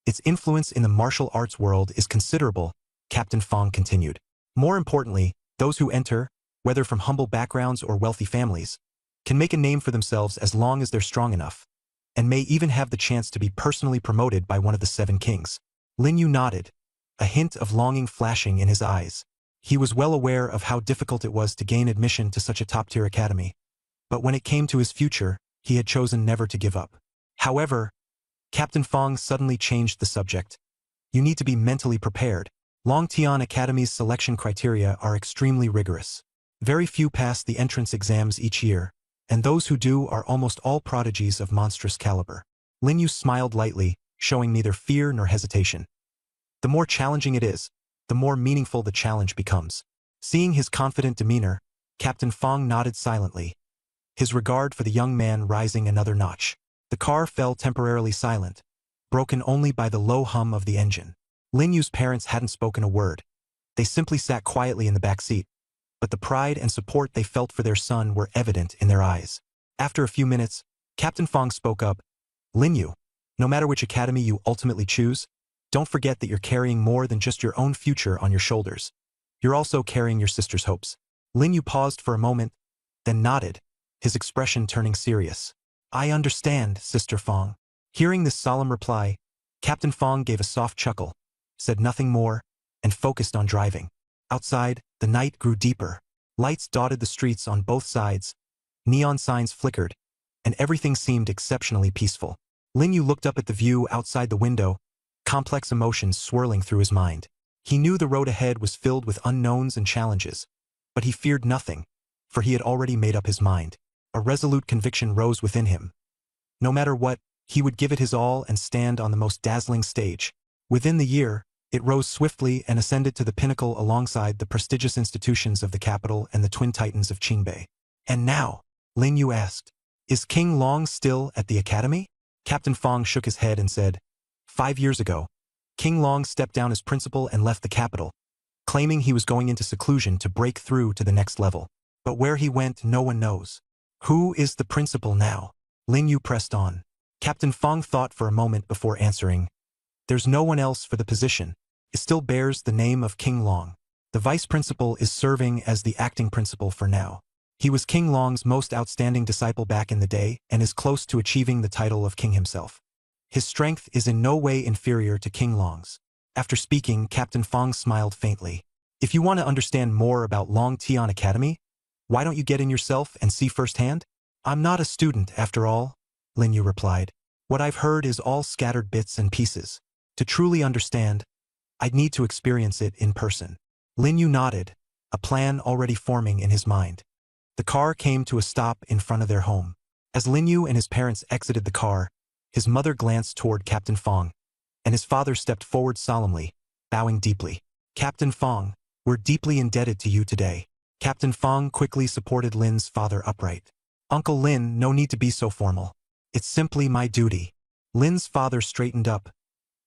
its influence in the martial arts world is considerable, Captain Fong continued. More importantly, those who enter, whether from humble backgrounds or wealthy families, can make a name for themselves as long as they're strong enough, and may even have the chance to be personally promoted by one of the 7 kings. Lin Yu nodded, a hint of longing flashing in his eyes. He was well aware of how difficult it was to gain admission to such a top-tier academy, but when it came to his future, he had chosen never to give up. However, Captain Fong suddenly changed the subject. You need to be mentally prepared. Longtian Academy's selection criteria are extremely rigorous. Very few pass the entrance exams each year, and those who do are almost all prodigies of monstrous caliber. Lin Yu smiled lightly, showing neither fear nor hesitation. The more challenging it is, the more meaningful the challenge becomes. Seeing his confident demeanor, Captain Fong nodded silently, his regard for the young man rising another notch. The car fell temporarily silent, broken only by the low hum of the engine. Lin Yu's parents hadn't spoken a word. They simply sat quietly in the back seat, but the pride and support they felt for their son were evident in their eyes. After a few minutes, Captain Fong spoke up. Lin Yu, no matter which academy you ultimately choose, don't forget that you're carrying more than just your own future on your shoulders. You're also carrying your sister's hopes. Lin Yu paused for a moment, then nodded, his expression turning serious. I understand, Sister Fong. Hearing this solemn reply, Captain Fong gave a soft chuckle, said nothing more, and focused on driving. Outside, the night grew deeper. Lights dotted the streets on both sides, neon signs flickered, and everything seemed exceptionally peaceful. Lin Yu looked up at the view outside the window, complex emotions swirling through his mind. He knew the road ahead was filled with unknowns and challenges, but he feared nothing, for he had already made up his mind. A resolute conviction rose within him. No matter what, he would give it his all and stand on the most dazzling stage. Within the year, it rose swiftly and ascended to the pinnacle alongside the prestigious institutions of the capital and the twin titans of Qingbei. And now, Lin Yu asked, is King Long still at the academy? Captain Fong shook his head and said, 5 years ago, King Long stepped down as principal and left the capital, claiming he was going into seclusion to break through to the next level. But where he went, no one knows. Who is the principal now? Lin Yu pressed on. Captain Fong thought for a moment before answering. There's no one else for the position. It still bears the name of King Long. The vice principal is serving as the acting principal for now. He was King Long's most outstanding disciple back in the day and is close to achieving the title of king himself. His strength is in no way inferior to King Long's. After speaking, Captain Fong smiled faintly. If you want to understand more about Longtian Academy, why don't you get in yourself and see firsthand? I'm not a student, after all, Lin Yu replied. What I've heard is all scattered bits and pieces. To truly understand, I'd need to experience it in person. Lin Yu nodded, a plan already forming in his mind. The car came to a stop in front of their home. As Lin Yu and his parents exited the car, his mother glanced toward Captain Fong, and his father stepped forward solemnly, bowing deeply. Captain Fong, we're deeply indebted to you today. Captain Fong quickly supported Lin's father upright. Uncle Lin, no need to be so formal. It's simply my duty. Lin's father straightened up,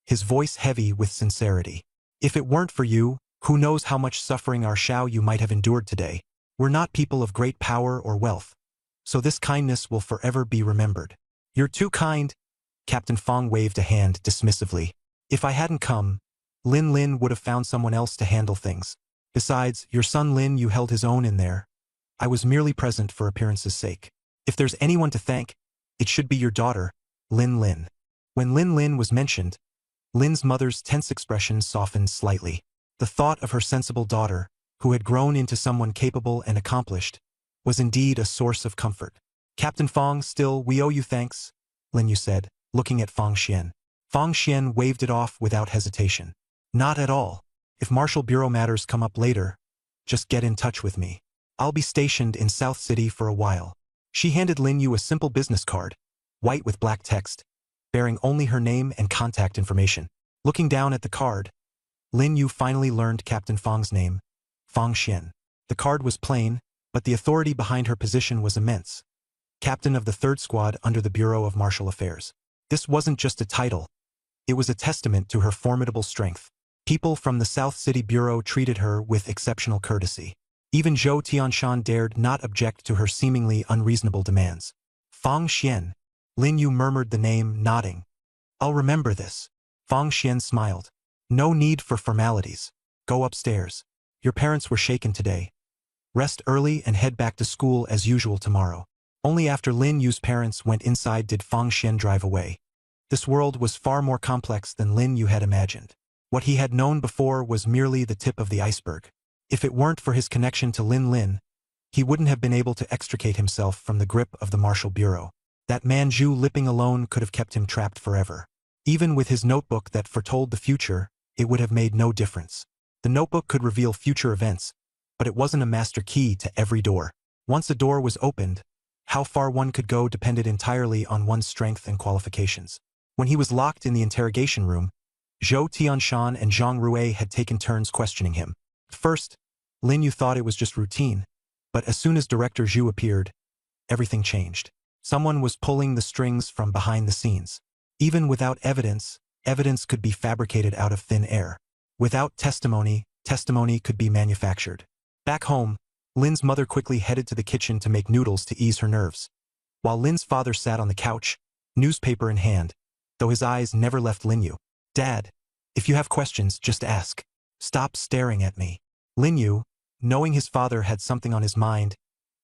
his voice heavy with sincerity. If it weren't for you, who knows how much suffering our Xiao Yu might have endured today. We're not people of great power or wealth, so this kindness will forever be remembered. You're too kind. Captain Fong waved a hand dismissively. If I hadn't come, Lin would have found someone else to handle things. Besides, your son Lin Yu held his own in there. I was merely present for appearance's sake. If there's anyone to thank, it should be your daughter, Lin. When Lin was mentioned, Lin's mother's tense expression softened slightly. The thought of her sensible daughter, who had grown into someone capable and accomplished, was indeed a source of comfort. Captain Fong, still, we owe you thanks, Lin Yu said, looking at Fong Xian. Fong Xian waved it off without hesitation. Not at all. If Martial Bureau matters come up later, just get in touch with me. I'll be stationed in South City for a while. She handed Lin Yu a simple business card, white with black text, bearing only her name and contact information. Looking down at the card, Lin Yu finally learned Captain Fong's name, Fong Xian. The card was plain, but the authority behind her position was immense. Captain of the 3rd Squad under the Bureau of Martial Affairs. This wasn't just a title. It was a testament to her formidable strength. People from the South City Bureau treated her with exceptional courtesy. Even Zhou Tianshan dared not object to her seemingly unreasonable demands. Fong Xian. Lin Yu murmured the name, nodding. I'll remember this. Fong Xian smiled. No need for formalities. Go upstairs. Your parents were shaken today. Rest early and head back to school as usual tomorrow. Only after Lin Yu's parents went inside did Fong Xian drive away. This world was far more complex than Lin Yu had imagined. What he had known before was merely the tip of the iceberg. If it weren't for his connection to Lin, he wouldn't have been able to extricate himself from the grip of the Martial Bureau. That man Zhu Liping alone could have kept him trapped forever. Even with his notebook that foretold the future, it would have made no difference. The notebook could reveal future events, but it wasn't a master key to every door. Once a door was opened, how far one could go depended entirely on one's strength and qualifications. When he was locked in the interrogation room, Zhou Tianshan and Zhang Rui had taken turns questioning him. At first, Lin Yu thought it was just routine, but as soon as Director Zhu appeared, everything changed. Someone was pulling the strings from behind the scenes. Even without evidence, evidence could be fabricated out of thin air. Without testimony, testimony could be manufactured. Back home, Lin's mother quickly headed to the kitchen to make noodles to ease her nerves, while Lin's father sat on the couch, newspaper in hand, though his eyes never left Lin Yu. Dad, if you have questions, just ask. Stop staring at me. Lin Yu, knowing his father had something on his mind,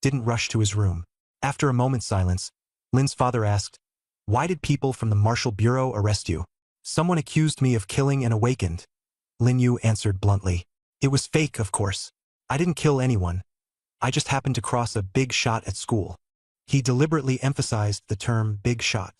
didn't rush to his room. After a moment's silence, Lin's father asked, "Why did people from the Martial Bureau arrest you?" "Someone accused me of killing an awakened," Lin Yu answered bluntly. "It was fake, of course. I didn't kill anyone. I just happened to cross a big shot at school." He deliberately emphasized the term big shot.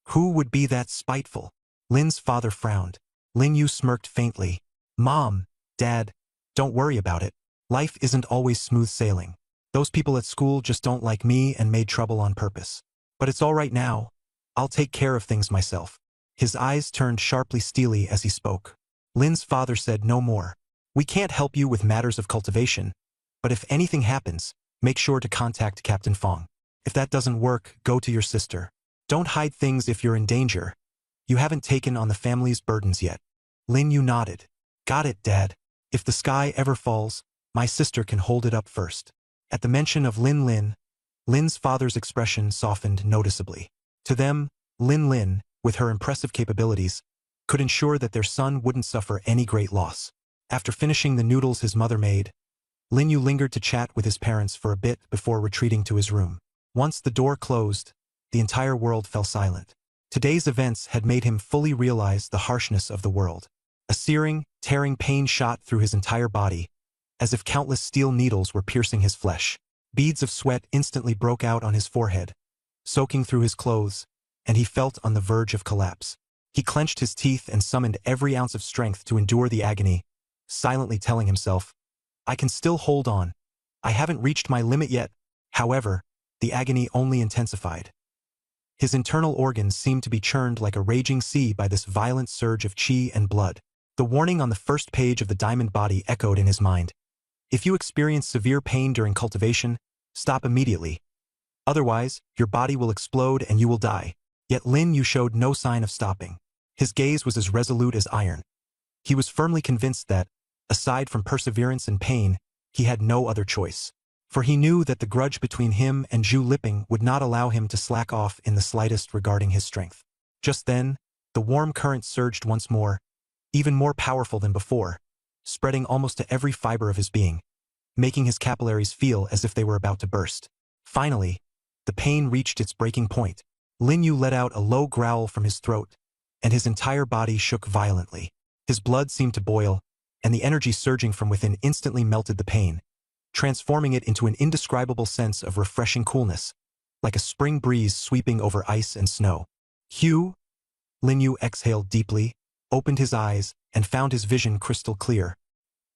Who would be that spiteful? Lin's father frowned. Lin Yu smirked faintly. "Mom, Dad, don't worry about it. Life isn't always smooth sailing. Those people at school just don't like me and made trouble on purpose. But it's all right now. I'll take care of things myself." His eyes turned sharply steely as he spoke. Lin's father said no more. "We can't help you with matters of cultivation, but if anything happens, make sure to contact Captain Fong. If that doesn't work, go to your sister. Don't hide things if you're in danger. You haven't taken on the family's burdens yet." Lin Yu nodded. "Got it, Dad. If the sky ever falls, my sister can hold it up first." At the mention of Lin's father's expression softened noticeably. To them, Lin, with her impressive capabilities, could ensure that their son wouldn't suffer any great loss. After finishing the noodles his mother made, Lin Yu lingered to chat with his parents for a bit before retreating to his room. Once the door closed, the entire world fell silent. Today's events had made him fully realize the harshness of the world. A searing, tearing pain shot through his entire body, as if countless steel needles were piercing his flesh. Beads of sweat instantly broke out on his forehead, soaking through his clothes, and he felt on the verge of collapse. He clenched his teeth and summoned every ounce of strength to endure the agony, silently telling himself, I can still hold on. I haven't reached my limit yet. However, the agony only intensified. His internal organs seemed to be churned like a raging sea by this violent surge of chi and blood. The warning on the first page of the diamond body echoed in his mind. If you experience severe pain during cultivation, stop immediately. Otherwise, your body will explode and you will die. Yet Lin Yu showed no sign of stopping. His gaze was as resolute as iron. He was firmly convinced that, aside from perseverance and pain, he had no other choice. For he knew that the grudge between him and Zhu Liping would not allow him to slack off in the slightest regarding his strength. Just then, the warm current surged once more, even more powerful than before, spreading almost to every fiber of his being, making his capillaries feel as if they were about to burst. Finally, the pain reached its breaking point. Lin Yu let out a low growl from his throat, and his entire body shook violently. His blood seemed to boil, and the energy surging from within instantly melted the pain, transforming it into an indescribable sense of refreshing coolness, like a spring breeze sweeping over ice and snow. Hugh? Lin Yu exhaled deeply, opened his eyes, and found his vision crystal clear.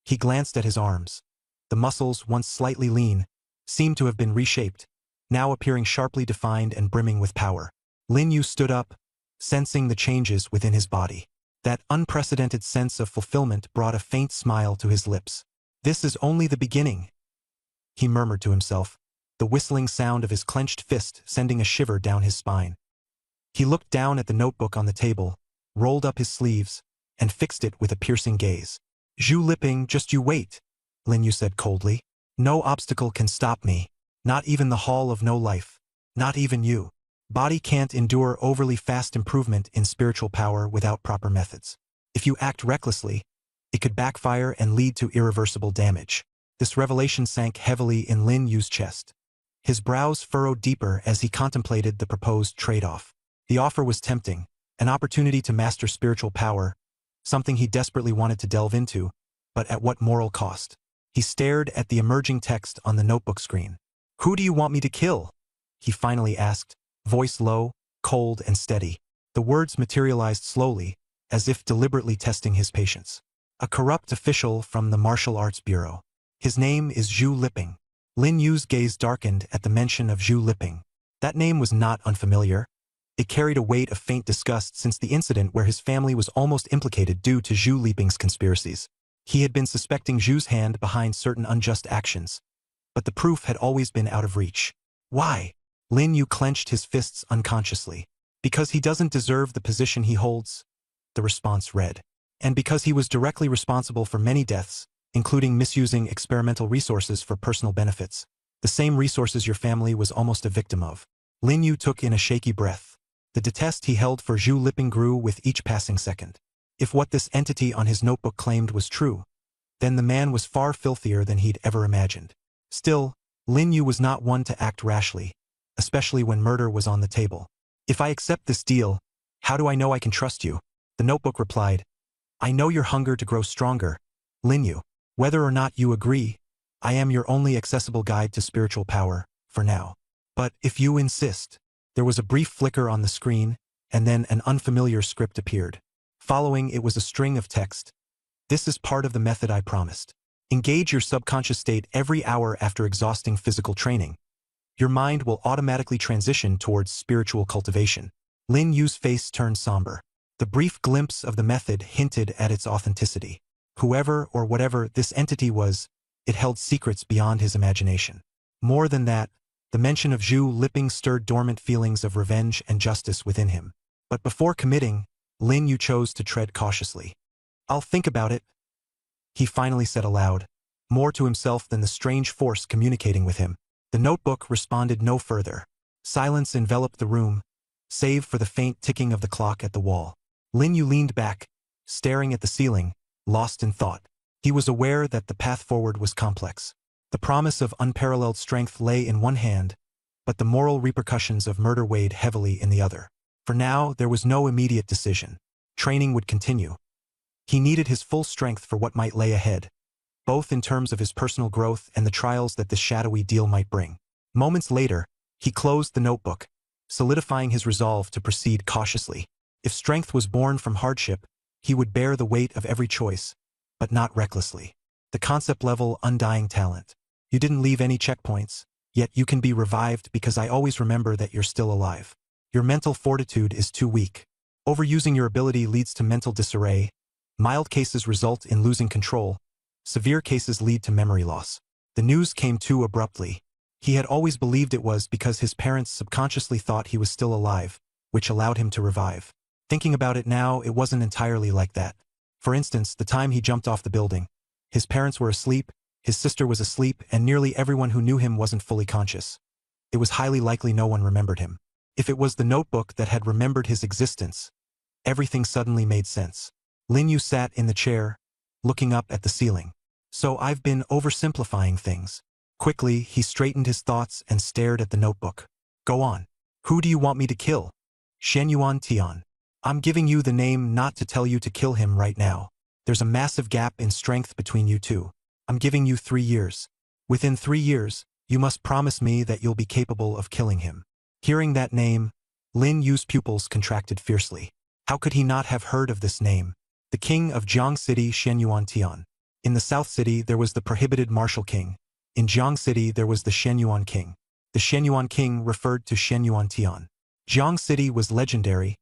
He glanced at his arms. The muscles, once slightly lean, seemed to have been reshaped, now appearing sharply defined and brimming with power. Lin Yu stood up, sensing the changes within his body. That unprecedented sense of fulfillment brought a faint smile to his lips. This is only the beginning, he murmured to himself, the whistling sound of his clenched fist sending a shiver down his spine. He looked down at the notebook on the table, rolled up his sleeves, and fixed it with a piercing gaze. Zhu Liping, just you wait, Lin Yu said coldly. No obstacle can stop me, not even the Hall of No Life, not even you. Body can't endure overly fast improvement in spiritual power without proper methods. If you act recklessly, it could backfire and lead to irreversible damage. This revelation sank heavily in Lin Yu's chest. His brows furrowed deeper as he contemplated the proposed trade-off. The offer was tempting, an opportunity to master spiritual power, something he desperately wanted to delve into, but at what moral cost? He stared at the emerging text on the notebook screen. Who do you want me to kill? He finally asked, voice low, cold and steady. The words materialized slowly, as if deliberately testing his patience. A corrupt official from the Martial Arts Bureau. His name is Zhu Liping. Lin Yu's gaze darkened at the mention of Zhu Liping. That name was not unfamiliar. It carried a weight of faint disgust since the incident where his family was almost implicated due to Zhu Liping's conspiracies. He had been suspecting Zhu's hand behind certain unjust actions, but the proof had always been out of reach. Why? Lin Yu clenched his fists unconsciously. Because he doesn't deserve the position he holds, the response read. And because he was directly responsible for many deaths, including misusing experimental resources for personal benefits. The same resources your family was almost a victim of. Lin Yu took in a shaky breath. The detest he held for Zhu Liping grew with each passing second. If what this entity on his notebook claimed was true, then the man was far filthier than he'd ever imagined. Still, Lin Yu was not one to act rashly, especially when murder was on the table. If I accept this deal, how do I know I can trust you? The notebook replied, I know your hunger to grow stronger, Lin Yu. Whether or not you agree, I am your only accessible guide to spiritual power, for now. But if you insist. There was a brief flicker on the screen, and then an unfamiliar script appeared. Following it was a string of text. This is part of the method I promised. Engage your subconscious state every hour after exhausting physical training. Your mind will automatically transition towards spiritual cultivation. Lin Yu's face turned somber. The brief glimpse of the method hinted at its authenticity. Whoever or whatever this entity was, it held secrets beyond his imagination. More than that, the mention of Zhu Liping stirred dormant feelings of revenge and justice within him. But before committing, Lin Yu chose to tread cautiously. I'll think about it, he finally said aloud, more to himself than the strange force communicating with him. The notebook responded no further. Silence enveloped the room, save for the faint ticking of the clock at the wall. Lin Yu leaned back, staring at the ceiling, lost in thought. He was aware that the path forward was complex. The promise of unparalleled strength lay in one hand, but the moral repercussions of murder weighed heavily in the other. For now, there was no immediate decision. Training would continue. He needed his full strength for what might lay ahead, both in terms of his personal growth and the trials that this shadowy deal might bring. Moments later, he closed the notebook, solidifying his resolve to proceed cautiously. If strength was born from hardship, he would bear the weight of every choice, but not recklessly. The concept level undying talent. You didn't leave any checkpoints, yet you can be revived because I always remember that you're still alive. Your mental fortitude is too weak. Overusing your ability leads to mental disarray. Mild cases result in losing control. Severe cases lead to memory loss. The news came too abruptly. He had always believed it was because his parents subconsciously thought he was still alive, which allowed him to revive. Thinking about it now, it wasn't entirely like that. For instance, the time he jumped off the building. His parents were asleep, his sister was asleep, and nearly everyone who knew him wasn't fully conscious. It was highly likely no one remembered him. If it was the notebook that had remembered his existence, everything suddenly made sense. Lin Yu sat in the chair, looking up at the ceiling. So I've been oversimplifying things. Quickly, he straightened his thoughts and stared at the notebook. Go on. Who do you want me to kill? Shenyuan Tian. I'm giving you the name not to tell you to kill him right now. There's a massive gap in strength between you two. I'm giving you 3 years. Within 3 years, you must promise me that you'll be capable of killing him. Hearing that name, Lin Yu's pupils contracted fiercely. How could he not have heard of this name? The king of Jiang City, Shenyuan Tian. In the South City, there was the prohibited martial king. In Jiang City, there was the Shenyuan king. The Shenyuan king referred to Shenyuan Tian. Jiang City was legendary,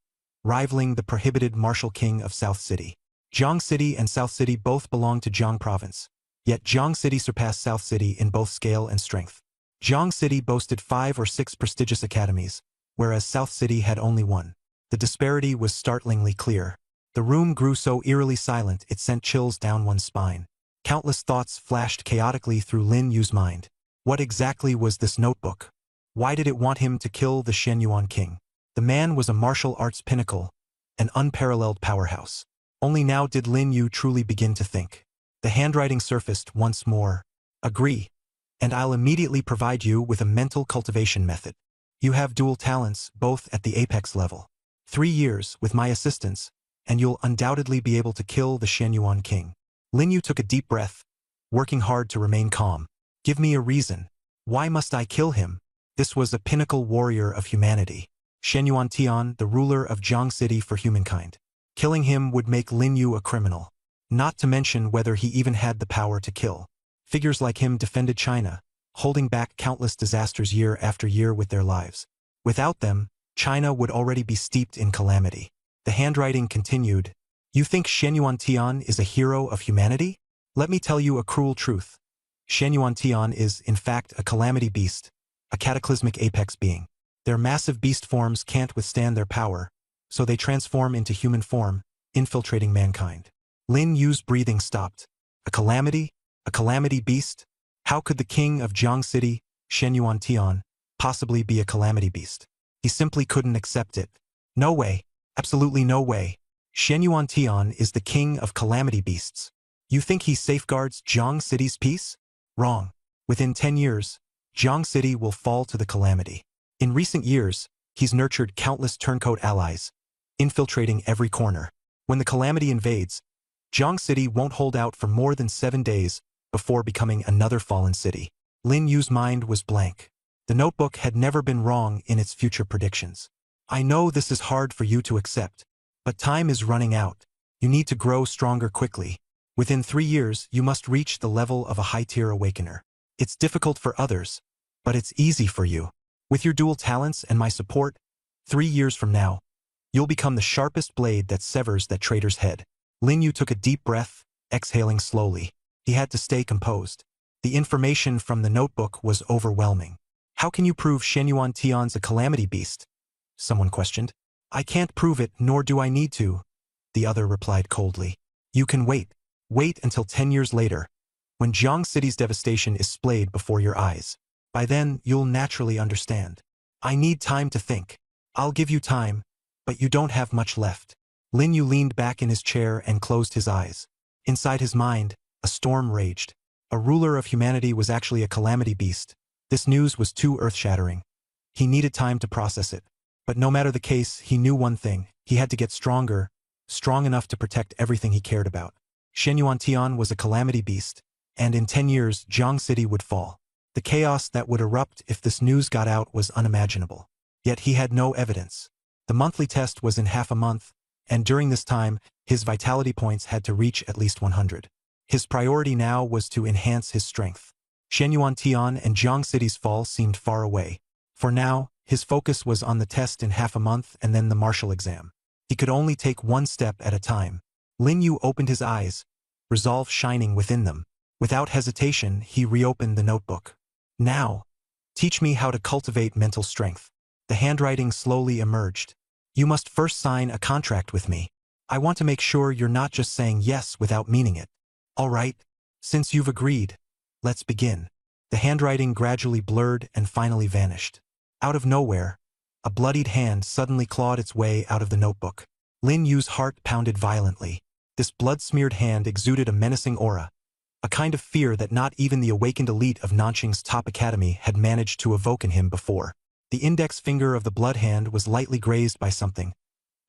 rivaling the prohibited martial king of South City. Jiang City and South City both belonged to Jiang province. Yet Jiang City surpassed South City in both scale and strength. Jiang City boasted 5 or 6 prestigious academies, whereas South City had only one. The disparity was startlingly clear. The room grew so eerily silent it sent chills down one's spine. Countless thoughts flashed chaotically through Lin Yu's mind. What exactly was this notebook? Why did it want him to kill the Shenyuan king? The man was a martial arts pinnacle, an unparalleled powerhouse. Only now did Lin Yu truly begin to think. The handwriting surfaced once more. Agree, and I'll immediately provide you with a mental cultivation method. You have dual talents, both at the apex level. 3 years, with my assistance, and you'll undoubtedly be able to kill the Shenyuan king. Lin Yu took a deep breath, working hard to remain calm. Give me a reason. Why must I kill him? This was a pinnacle warrior of humanity. Shenyuan Tian, the ruler of Jiang City for humankind. Killing him would make Lin Yu a criminal. Not to mention whether he even had the power to kill. Figures like him defended China, holding back countless disasters year after year with their lives. Without them, China would already be steeped in calamity. The handwriting continued. You think Shenyuan Tian is a hero of humanity? Let me tell you a cruel truth. Shenyuan Tian is, in fact, a calamity beast, a cataclysmic apex being. Their massive beast forms can't withstand their power, so they transform into human form, infiltrating mankind. Lin Yu's breathing stopped. A calamity? A calamity beast? How could the king of Jiang City, Shenyuan Tian, possibly be a calamity beast? He simply couldn't accept it. No way. Absolutely no way. Shenyuan Tian is the king of calamity beasts. You think he safeguards Jiang City's peace? Wrong. Within 10 years, Jiang City will fall to the calamity. In recent years, he's nurtured countless turncoat allies, infiltrating every corner. When the calamity invades, Jiang City won't hold out for more than 7 days before becoming another fallen city. Lin Yu's mind was blank. The notebook had never been wrong in its future predictions. I know this is hard for you to accept, but time is running out. You need to grow stronger quickly. Within 3 years, you must reach the level of a high-tier awakener. It's difficult for others, but it's easy for you. With your dual talents and my support, 3 years from now, you'll become the sharpest blade that severs that traitor's head. Lin Yu took a deep breath, exhaling slowly. He had to stay composed. The information from the notebook was overwhelming. How can you prove Shenyuan Tian's a calamity beast? Someone questioned. I can't prove it, nor do I need to, the other replied coldly. You can wait. Wait until 10 years later, when Jiang City's devastation is splayed before your eyes. By then, you'll naturally understand. I need time to think. I'll give you time, but you don't have much left. Lin Yu leaned back in his chair and closed his eyes. Inside his mind, a storm raged. A ruler of humanity was actually a calamity beast. This news was too earth-shattering. He needed time to process it. But no matter the case, he knew one thing. He had to get stronger, strong enough to protect everything he cared about. Shenyuan Tian was a calamity beast, and in 10 years, Jiang City would fall. The chaos that would erupt if this news got out was unimaginable. Yet he had no evidence. The monthly test was in half a month, and during this time, his vitality points had to reach at least 100. His priority now was to enhance his strength. Shenyuan Tian and Jiang City's fall seemed far away. For now, his focus was on the test in half a month and then the martial exam. He could only take one step at a time. Lin Yu opened his eyes, resolve shining within them. Without hesitation, he reopened the notebook. Now, teach me how to cultivate mental strength. The handwriting slowly emerged. You must first sign a contract with me. I want to make sure you're not just saying yes without meaning it. All right, since you've agreed, let's begin. The handwriting gradually blurred and finally vanished. Out of nowhere, a bloodied hand suddenly clawed its way out of the notebook. Lin Yu's heart pounded violently. This blood-smeared hand exuded a menacing aura, a kind of fear that not even the awakened elite of Nanqing's top academy had managed to evoke in him before. The index finger of the blood hand was lightly grazed by something,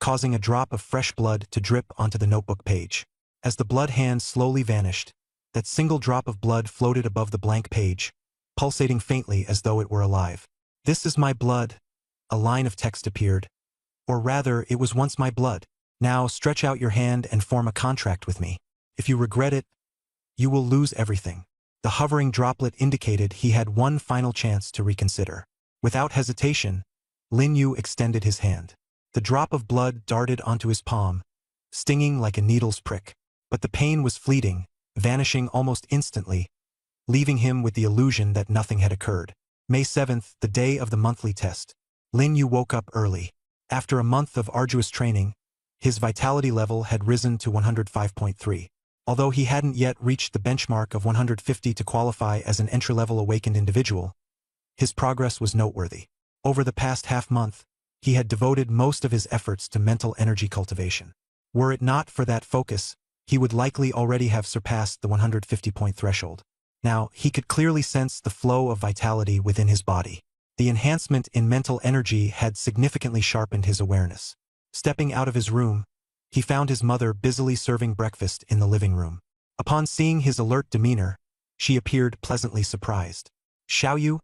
causing a drop of fresh blood to drip onto the notebook page. As the blood hand slowly vanished, that single drop of blood floated above the blank page, pulsating faintly as though it were alive. "This is my blood," a line of text appeared. Or rather, it was once my blood. Now stretch out your hand and form a contract with me. If you regret it, you will lose everything. The hovering droplet indicated he had one final chance to reconsider. Without hesitation, Lin Yu extended his hand. The drop of blood darted onto his palm, stinging like a needle's prick. But the pain was fleeting, vanishing almost instantly, leaving him with the illusion that nothing had occurred. May 7th, the day of the monthly test. Lin Yu woke up early. After a month of arduous training, his vitality level had risen to 105.3. Although he hadn't yet reached the benchmark of 150 to qualify as an entry-level awakened individual, his progress was noteworthy. Over the past half-month, he had devoted most of his efforts to mental energy cultivation. Were it not for that focus, he would likely already have surpassed the 150-point threshold. Now, he could clearly sense the flow of vitality within his body. The enhancement in mental energy had significantly sharpened his awareness. Stepping out of his room, he found his mother busily serving breakfast in the living room. Upon seeing his alert demeanor, she appeared pleasantly surprised. "Xiaoyu,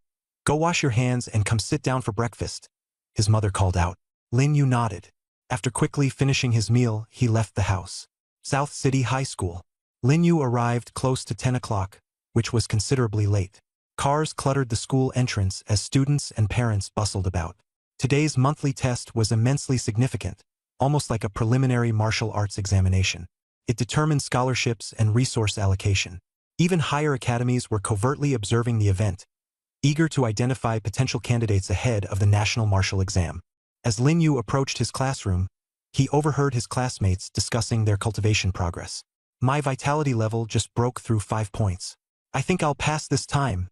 go wash your hands and come sit down for breakfast," his mother called out. Lin Yu nodded. After quickly finishing his meal, he left the house. South City High School. Lin Yu arrived close to 10 o'clock, which was considerably late. Cars cluttered the school entrance as students and parents bustled about. Today's monthly test was immensely significant, almost like a preliminary martial arts examination. It determined scholarships and resource allocation. Even higher academies were covertly observing the event, eager to identify potential candidates ahead of the national martial exam. As Lin Yu approached his classroom, he overheard his classmates discussing their cultivation progress. "My vitality level just broke through 5 points. I think I'll pass this time,"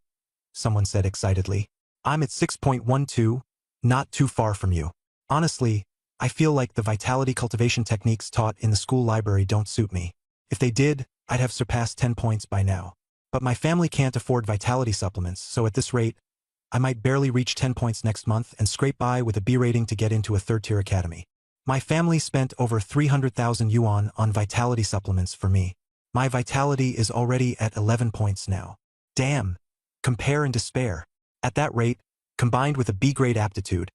someone said excitedly. "I'm at 6.12, not too far from you. Honestly, I feel like the vitality cultivation techniques taught in the school library don't suit me. If they did, I'd have surpassed 10 points by now. But my family can't afford vitality supplements, so at this rate, I might barely reach 10 points next month and scrape by with a B rating to get into a third-tier academy. My family spent over 300,000 yuan on vitality supplements for me. My vitality is already at 11 points now. Damn. Compare and despair. At that rate, combined with a B-grade aptitude,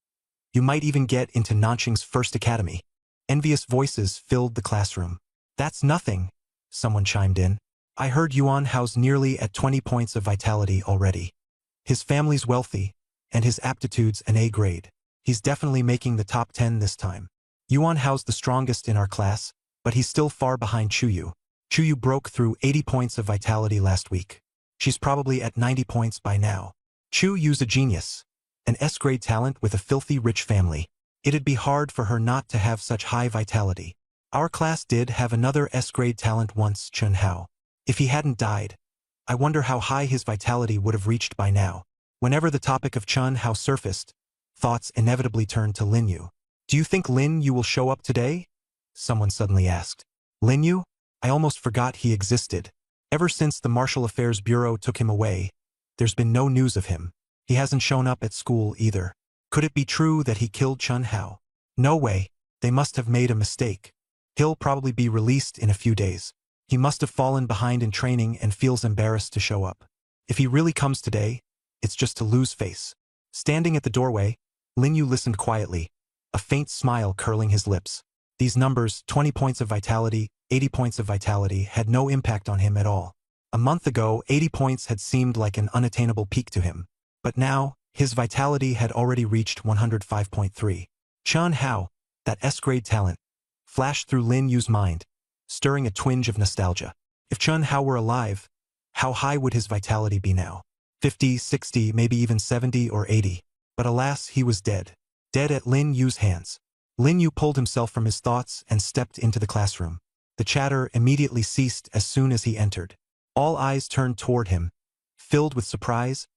you might even get into Nanqing's first academy." Envious voices filled the classroom. "That's nothing," someone chimed in. "I heard Yuan Hao's nearly at 20 points of vitality already. His family's wealthy, and his aptitude's an A grade. He's definitely making the top 10 this time. Yuan Hao's the strongest in our class, but he's still far behind Chuyu. Chuyu broke through 80 points of vitality last week. She's probably at 90 points by now. Chuyu's a genius, an S-grade talent with a filthy rich family. It'd be hard for her not to have such high vitality. Our class did have another S-grade talent once, Chun Hao. If he hadn't died, I wonder how high his vitality would have reached by now." Whenever the topic of Chun Hao surfaced, thoughts inevitably turned to Lin Yu. "Do you think Lin Yu will show up today?" someone suddenly asked. Lin Yu? I almost forgot he existed. Ever since the Martial Affairs Bureau took him away, there's been no news of him. He hasn't shown up at school either. Could it be true that he killed Chun Hao? No way. They must have made a mistake. He'll probably be released in a few days. He must have fallen behind in training and feels embarrassed to show up. If he really comes today, it's just to lose face. Standing at the doorway, Lin Yu listened quietly, a faint smile curling his lips. These numbers, 20 points of vitality, 80 points of vitality, had no impact on him at all. A month ago, 80 points had seemed like an unattainable peak to him. But now, his vitality had already reached 105.3. Chun Hao, that S-grade talent, flashed through Lin Yu's mind, stirring a twinge of nostalgia. If Chun Hao were alive, how high would his vitality be now? 50, 60, maybe even 70 or 80. But alas, he was dead. Dead at Lin Yu's hands. Lin Yu pulled himself from his thoughts and stepped into the classroom. The chatter immediately ceased as soon as he entered. All eyes turned toward him, filled with surprise,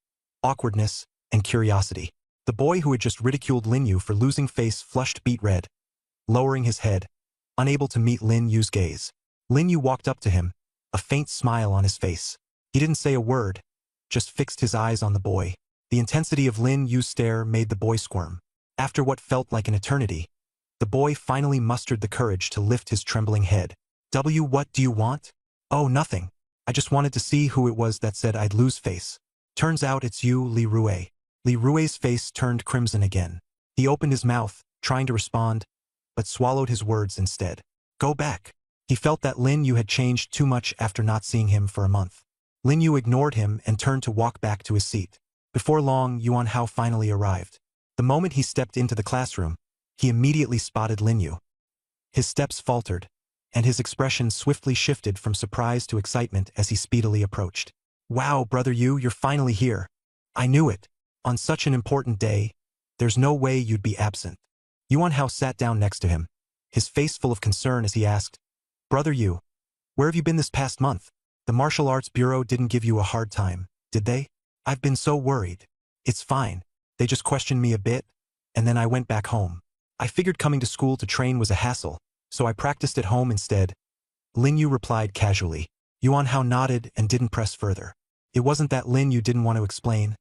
awkwardness, and curiosity. The boy who had just ridiculed Lin Yu for losing face flushed beet red, lowering his head, unable to meet Lin Yu's gaze. Lin Yu walked up to him, a faint smile on his face. He didn't say a word, just fixed his eyes on the boy. The intensity of Lin Yu's stare made the boy squirm. After what felt like an eternity, the boy finally mustered the courage to lift his trembling head. What do you want? Oh, nothing. I just wanted to see who it was that said I'd lose face. Turns out it's you, Li Rui. Li Rui's face turned crimson again. He opened his mouth, trying to respond, but swallowed his words instead. Go back. He felt that Lin Yu had changed too much after not seeing him for a month. Lin Yu ignored him and turned to walk back to his seat. Before long, Yuan Hao finally arrived. The moment he stepped into the classroom, he immediately spotted Lin Yu. His steps faltered, and his expression swiftly shifted from surprise to excitement as he speedily approached. Wow, Brother Yu, you're finally here. I knew it. On such an important day, there's no way you'd be absent. Yuan Hao sat down next to him, his face full of concern as he asked, Brother Yu, where have you been this past month? The Martial Arts Bureau didn't give you a hard time, did they? I've been so worried. It's fine. They just questioned me a bit, and then I went back home. I figured coming to school to train was a hassle, so I practiced at home instead. Lin Yu replied casually. Yuan Hao nodded and didn't press further. It wasn't that Lin Yu didn't want to explain,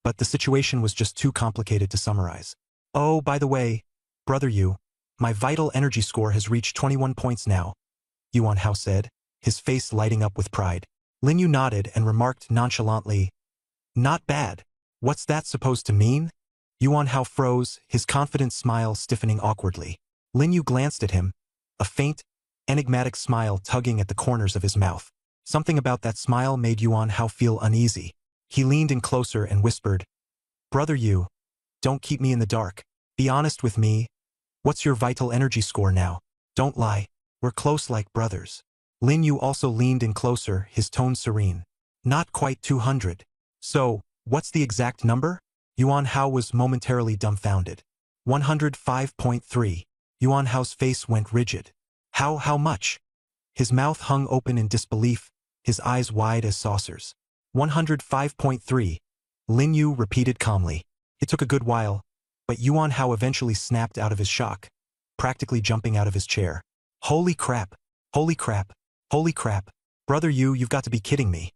but the situation was just too complicated to summarize. Oh, by the way, Brother Yu, my vital energy score has reached 21 points now, Yuan Hao said, his face lighting up with pride. Lin Yu nodded and remarked nonchalantly, Not bad. What's that supposed to mean? Yuan Hao froze, his confident smile stiffening awkwardly. Lin Yu glanced at him, a faint, enigmatic smile tugging at the corners of his mouth. Something about that smile made Yuan Hao feel uneasy. He leaned in closer and whispered, Brother Yu, don't keep me in the dark. Be honest with me. What's your vital energy score now? Don't lie. We're close like brothers. Lin Yu also leaned in closer, his tone serene. Not quite 200. So, what's the exact number? Yuan Hao was momentarily dumbfounded. 105.3. Yuan Hao's face went rigid. How much? His mouth hung open in disbelief, his eyes wide as saucers. 105.3. Lin Yu repeated calmly. It took a good while, but Yuan Hao eventually snapped out of his shock, practically jumping out of his chair. Holy crap! Holy crap! Holy crap! Brother Yu, you've got to be kidding me.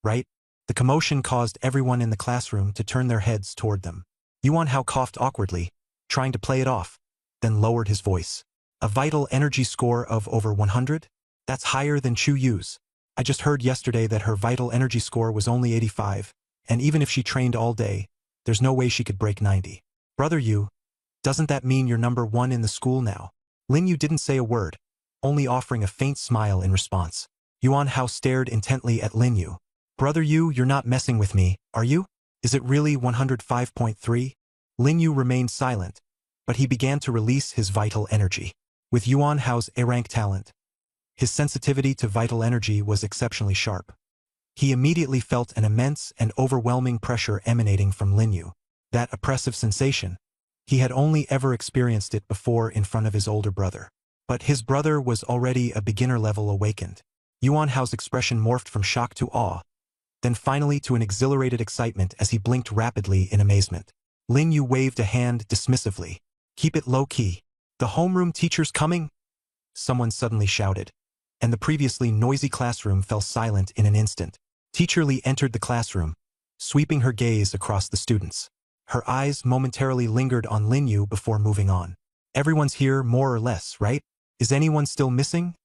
Right? The commotion caused everyone in the classroom to turn their heads toward them. Yuan Hao coughed awkwardly, trying to play it off, then lowered his voice. A vital energy score of over 100? That's higher than Chu Yu's. I just heard yesterday that her vital energy score was only 85, and even if she trained all day, there's no way she could break 90. Brother Yu, doesn't that mean you're number 1 in the school now? Lin Yu didn't say a word, only offering a faint smile in response. Yuan Hao stared intently at Lin Yu. Brother Yu, you're not messing with me, are you? Is it really 105.3? Lin Yu remained silent, but he began to release his vital energy. With Yuan Hao's A-rank talent, his sensitivity to vital energy was exceptionally sharp. He immediately felt an immense and overwhelming pressure emanating from Lin Yu. That oppressive sensation, he had only ever experienced it before in front of his older brother. But his brother was already a beginner level awakened. Yuan Hao's expression morphed from shock to awe, then finally to an exhilarated excitement as he blinked rapidly in amazement. Lin Yu waved a hand dismissively. Keep it low-key. The homeroom teacher's coming? Someone suddenly shouted, and the previously noisy classroom fell silent in an instant. Teacher Li entered the classroom, sweeping her gaze across the students. Her eyes momentarily lingered on Lin Yu before moving on. Everyone's here more or less, right? Is anyone still missing?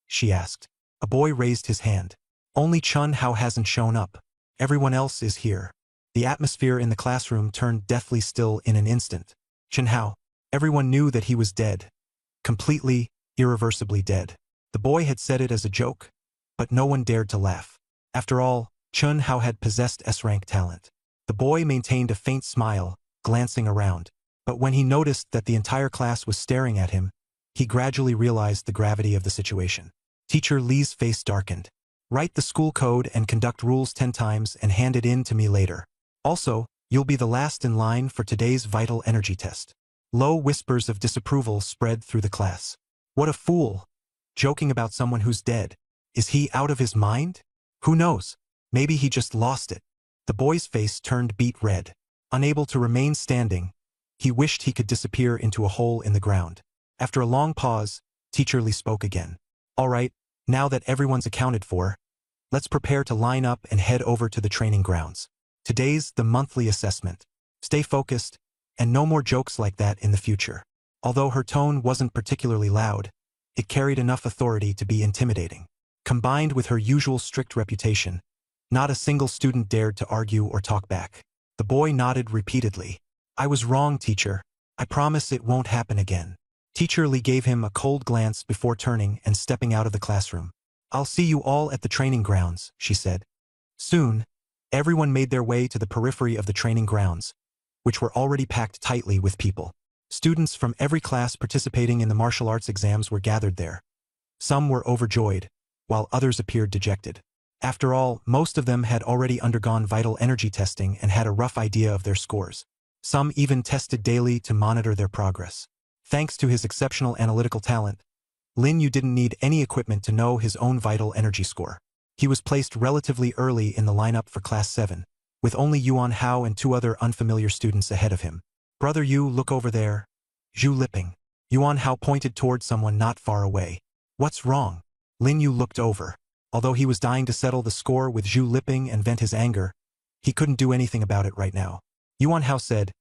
She asked. A boy raised his hand. Only Chun Hao hasn't shown up. Everyone else is here. The atmosphere in the classroom turned deathly still in an instant. Chun Hao. Everyone knew that he was dead. Completely, irreversibly dead. The boy had said it as a joke, but no one dared to laugh. After all, Chun Hao had possessed S-rank talent. The boy maintained a faint smile, glancing around. But when he noticed that the entire class was staring at him, he gradually realized the gravity of the situation. Teacher Li's face darkened. Write the school code and conduct rules 10 times and hand it in to me later. Also, you'll be the last in line for today's vital energy test. Low whispers of disapproval spread through the class. What a fool! Joking about someone who's dead. Is he out of his mind? Who knows? Maybe he just lost it. The boy's face turned beet red. Unable to remain standing, he wished he could disappear into a hole in the ground. After a long pause, Teacher Li spoke again. All right, now that everyone's accounted for, let's prepare to line up and head over to the training grounds. Today's the monthly assessment. Stay focused, and no more jokes like that in the future. Although her tone wasn't particularly loud, it carried enough authority to be intimidating. Combined with her usual strict reputation, not a single student dared to argue or talk back. The boy nodded repeatedly. I was wrong, teacher. I promise it won't happen again. Teacher Li gave him a cold glance before turning and stepping out of the classroom. I'll see you all at the training grounds, she said. Soon, everyone made their way to the periphery of the training grounds, which were already packed tightly with people. Students from every class participating in the martial arts exams were gathered there. Some were overjoyed, while others appeared dejected. After all, most of them had already undergone vital energy testing and had a rough idea of their scores. Some even tested daily to monitor their progress. Thanks to his exceptional analytical talent, Lin Yu didn't need any equipment to know his own vital energy score. He was placed relatively early in the lineup for Class 7, with only Yuan Hao and 2 other unfamiliar students ahead of him. Brother Yu, look over there. Zhu Liping. Yuan Hao pointed toward someone not far away. What's wrong? Lin Yu looked over. Although he was dying to settle the score with Zhu Liping and vent his anger, he couldn't do anything about it right now. Yuan Hao said,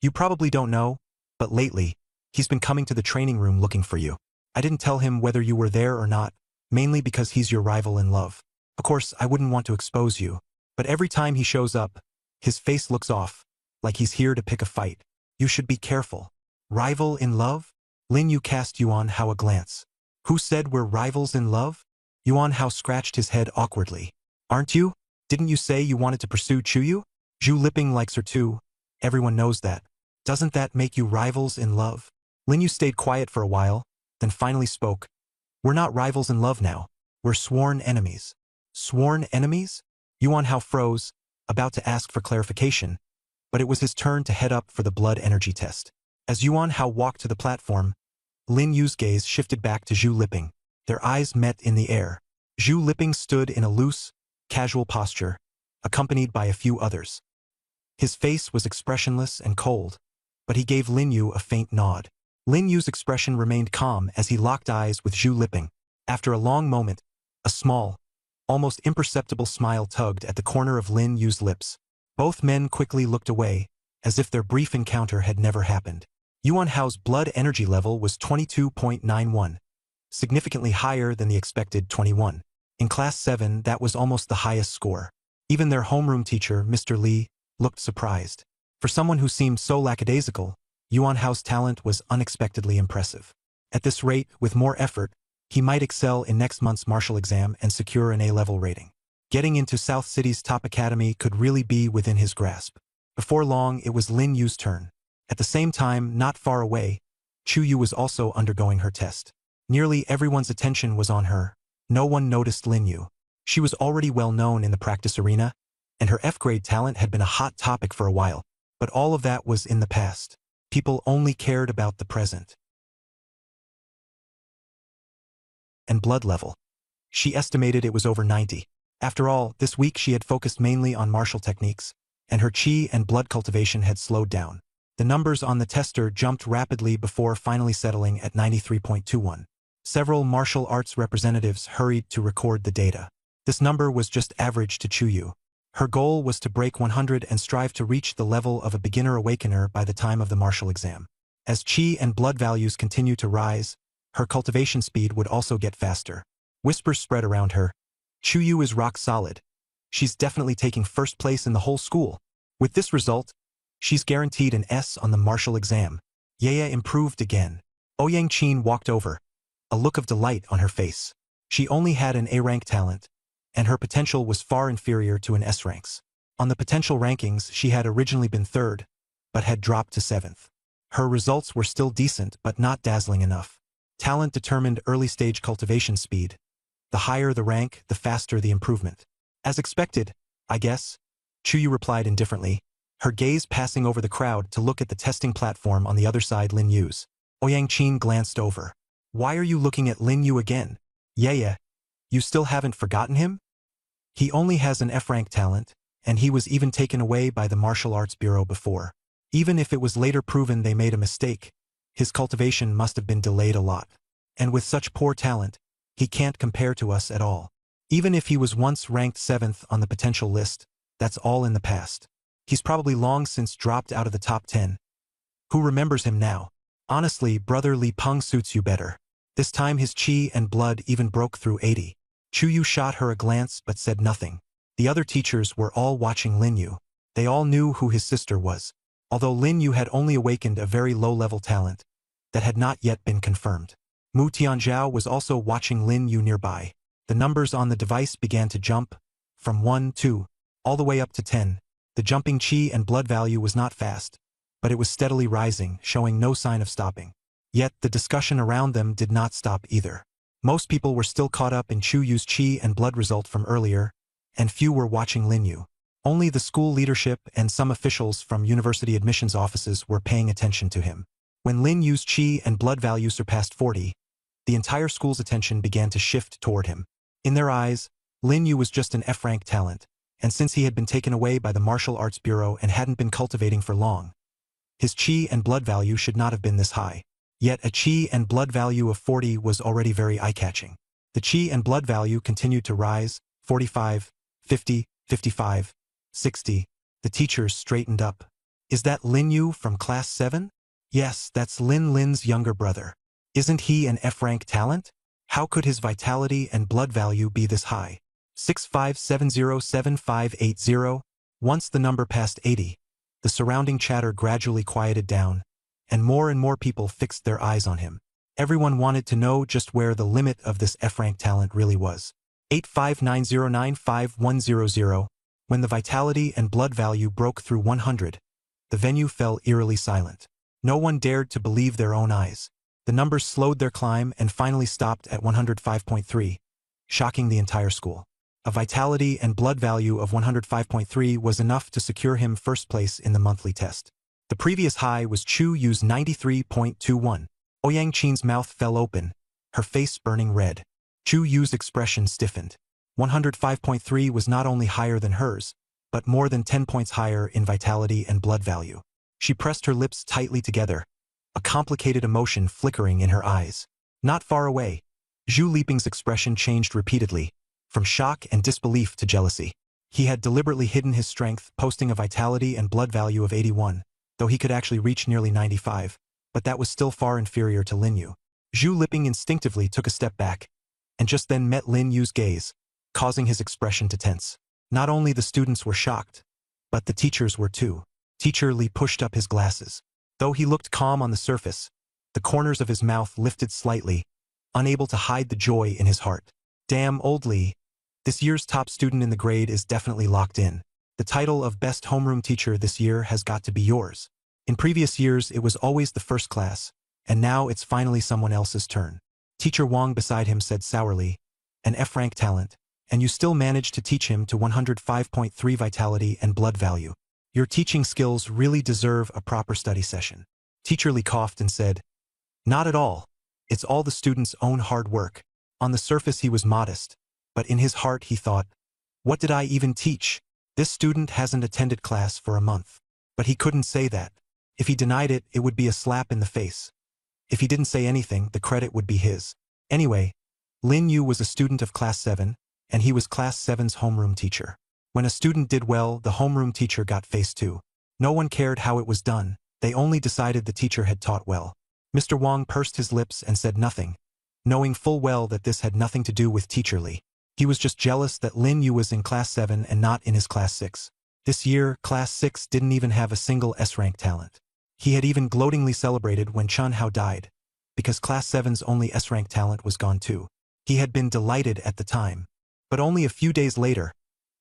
You probably don't know, but lately, he's been coming to the training room looking for you. I didn't tell him whether you were there or not, mainly because he's your rival in love. Of course, I wouldn't want to expose you, but every time he shows up, his face looks off, like he's here to pick a fight. You should be careful. Rival in love? Lin Yu cast Yuan Hao a glance. Who said we're rivals in love? Yuan Hao scratched his head awkwardly. Aren't you? Didn't you say you wanted to pursue Chuyu? Zhu Liping likes her too. Everyone knows that. Doesn't that make you rivals in love? Lin Yu stayed quiet for a while, then finally spoke. We're not rivals in love now. We're sworn enemies. Sworn enemies? Yuan Hao froze, about to ask for clarification, but it was his turn to head up for the blood energy test. As Yuan Hao walked to the platform, Lin Yu's gaze shifted back to Zhu Liping. Their eyes met in the air. Zhu Liping stood in a loose, casual posture, accompanied by a few others. His face was expressionless and cold, but he gave Lin Yu a faint nod. Lin Yu's expression remained calm as he locked eyes with Zhu Liping. After a long moment, a small, almost imperceptible smile tugged at the corner of Lin Yu's lips. Both men quickly looked away, as if their brief encounter had never happened. Yuan Hao's blood energy level was 22.91. Significantly higher than the expected 21. In Class 7, that was almost the highest score. Even their homeroom teacher, Mr. Li, looked surprised. For someone who seemed so lackadaisical, Yuan Hao's talent was unexpectedly impressive. At this rate, with more effort, he might excel in next month's martial exam and secure an A-level rating. Getting into South City's top academy could really be within his grasp. Before long, it was Lin Yu's turn. At the same time, not far away, Chuyu was also undergoing her test. Nearly everyone's attention was on her. No one noticed Lin Yu. She was already well known in the practice arena, and her F-grade talent had been a hot topic for a while. But all of that was in the past. People only cared about the present. And blood level. She estimated it was over 90. After all, this week she had focused mainly on martial techniques, and her chi and blood cultivation had slowed down. The numbers on the tester jumped rapidly before finally settling at 93.21. Several martial arts representatives hurried to record the data. This number was just average to Chuyu. Her goal was to break 100 and strive to reach the level of a beginner awakener by the time of the martial exam. As chi and blood values continue to rise, her cultivation speed would also get faster. Whispers spread around her. Chuyu is rock solid. She's definitely taking first place in the whole school. With this result, she's guaranteed an S on the martial exam. Yaya improved again. Ouyang Qin walked over, a look of delight on her face. She only had an A-rank talent, and her potential was far inferior to an S-ranks. On the potential rankings, she had originally been 3rd, but had dropped to 7th. Her results were still decent but not dazzling enough. Talent determined early-stage cultivation speed. The higher the rank, the faster the improvement. As expected, I guess, Chuyu replied indifferently, her gaze passing over the crowd to look at the testing platform on the other side. Lin Yu's. Ouyang Qin glanced over. Why are you looking at Lin Yu again? Yeah, you still haven't forgotten him? He only has an F-rank talent, and he was even taken away by the Martial Arts Bureau before. Even if it was later proven they made a mistake, his cultivation must have been delayed a lot. And with such poor talent, he can't compare to us at all. Even if he was once ranked 7th on the potential list, that's all in the past. He's probably long since dropped out of the top 10. Who remembers him now? Honestly, brother Li Peng suits you better. This time his qi and blood even broke through 80. Chuyu shot her a glance but said nothing. The other teachers were all watching Lin Yu. They all knew who his sister was. Although Lin Yu had only awakened a very low-level talent that had not yet been confirmed. Mu Tianzhao was also watching Lin Yu nearby. The numbers on the device began to jump, from 1, 2, all the way up to 10. The jumping qi and blood value was not fast, but it was steadily rising, showing no sign of stopping. Yet the discussion around them did not stop either. Most people were still caught up in Chuyu's qi and blood result from earlier, and few were watching Lin Yu. Only the school leadership and some officials from university admissions offices were paying attention to him. When Lin Yu's qi and blood value surpassed 40, the entire school's attention began to shift toward him. In their eyes, Lin Yu was just an F-rank talent, and since he had been taken away by the Martial Arts Bureau and hadn't been cultivating for long, his qi and blood value should not have been this high. Yet a qi and blood value of 40 was already very eye-catching. The qi and blood value continued to rise, 45, 50, 55, 60. The teachers straightened up. Is that Lin Yu from class 7? Yes, that's Lin's younger brother. Isn't he an F-rank talent? How could his vitality and blood value be this high? 65707580. Once the number passed 80, the surrounding chatter gradually quieted down, and more people fixed their eyes on him. Everyone wanted to know just where the limit of this F-rank talent really was. 859095100. When the vitality and blood value broke through 100, the venue fell eerily silent. No one dared to believe their own eyes. The numbers slowed their climb and finally stopped at 105.3, shocking the entire school. A vitality and blood value of 105.3 was enough to secure him first place in the monthly test. The previous high was Chuyu's 93.21. Ouyang Qin's mouth fell open, her face burning red. Chuyu's expression stiffened. 105.3 was not only higher than hers, but more than 10 points higher in vitality and blood value. She pressed her lips tightly together, a complicated emotion flickering in her eyes. Not far away, Zhu Liping's expression changed repeatedly, from shock and disbelief to jealousy. He had deliberately hidden his strength, posting a vitality and blood value of 81, though he could actually reach nearly 95, but that was still far inferior to Lin Yu. Zhu Liping instinctively took a step back, and just then met Lin Yu's gaze, causing his expression to tense. Not only the students were shocked, but the teachers were too. Teacher Li pushed up his glasses. Though he looked calm on the surface, the corners of his mouth lifted slightly, unable to hide the joy in his heart. Damn, old Li. This year's top student in the grade is definitely locked in. The title of Best Homeroom Teacher this year has got to be yours. In previous years, it was always the first class, and now it's finally someone else's turn. Teacher Wang beside him said sourly, an F-rank talent, and you still managed to teach him to 105.3 vitality and blood value. Your teaching skills really deserve a proper study session. Teacher Li coughed and said, not at all. It's all the student's own hard work. On the surface he was modest, but in his heart he thought, what did I even teach? This student hasn't attended class for a month. But he couldn't say that. If he denied it, it would be a slap in the face. If he didn't say anything, the credit would be his. Anyway, Lin Yu was a student of class 7, and he was class 7's homeroom teacher. When a student did well, the homeroom teacher got face too. No one cared how it was done, they only decided the teacher had taught well. Mr. Wang pursed his lips and said nothing, knowing full well that this had nothing to do with Teacher Li. He was just jealous that Lin Yu was in class 7 and not in his class 6. This year, class 6 didn't even have a single S-rank talent. He had even gloatingly celebrated when Chun Hao died, because Class 7's only S-rank talent was gone too. He had been delighted at the time. But only a few days later,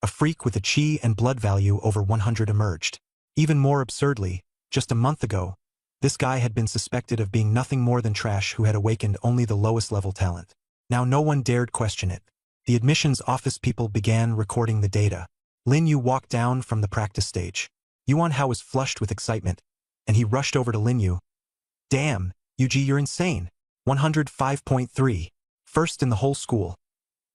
a freak with a chi and blood value over 100 emerged. Even more absurdly, just a month ago, this guy had been suspected of being nothing more than trash who had awakened only the lowest level talent. Now no one dared question it. The admissions office people began recording the data. Lin Yu walked down from the practice stage. Yuan Hao was flushed with excitement, and he rushed over to Lin Yu. Damn, Yuji, you're insane. 105.3. First in the whole school.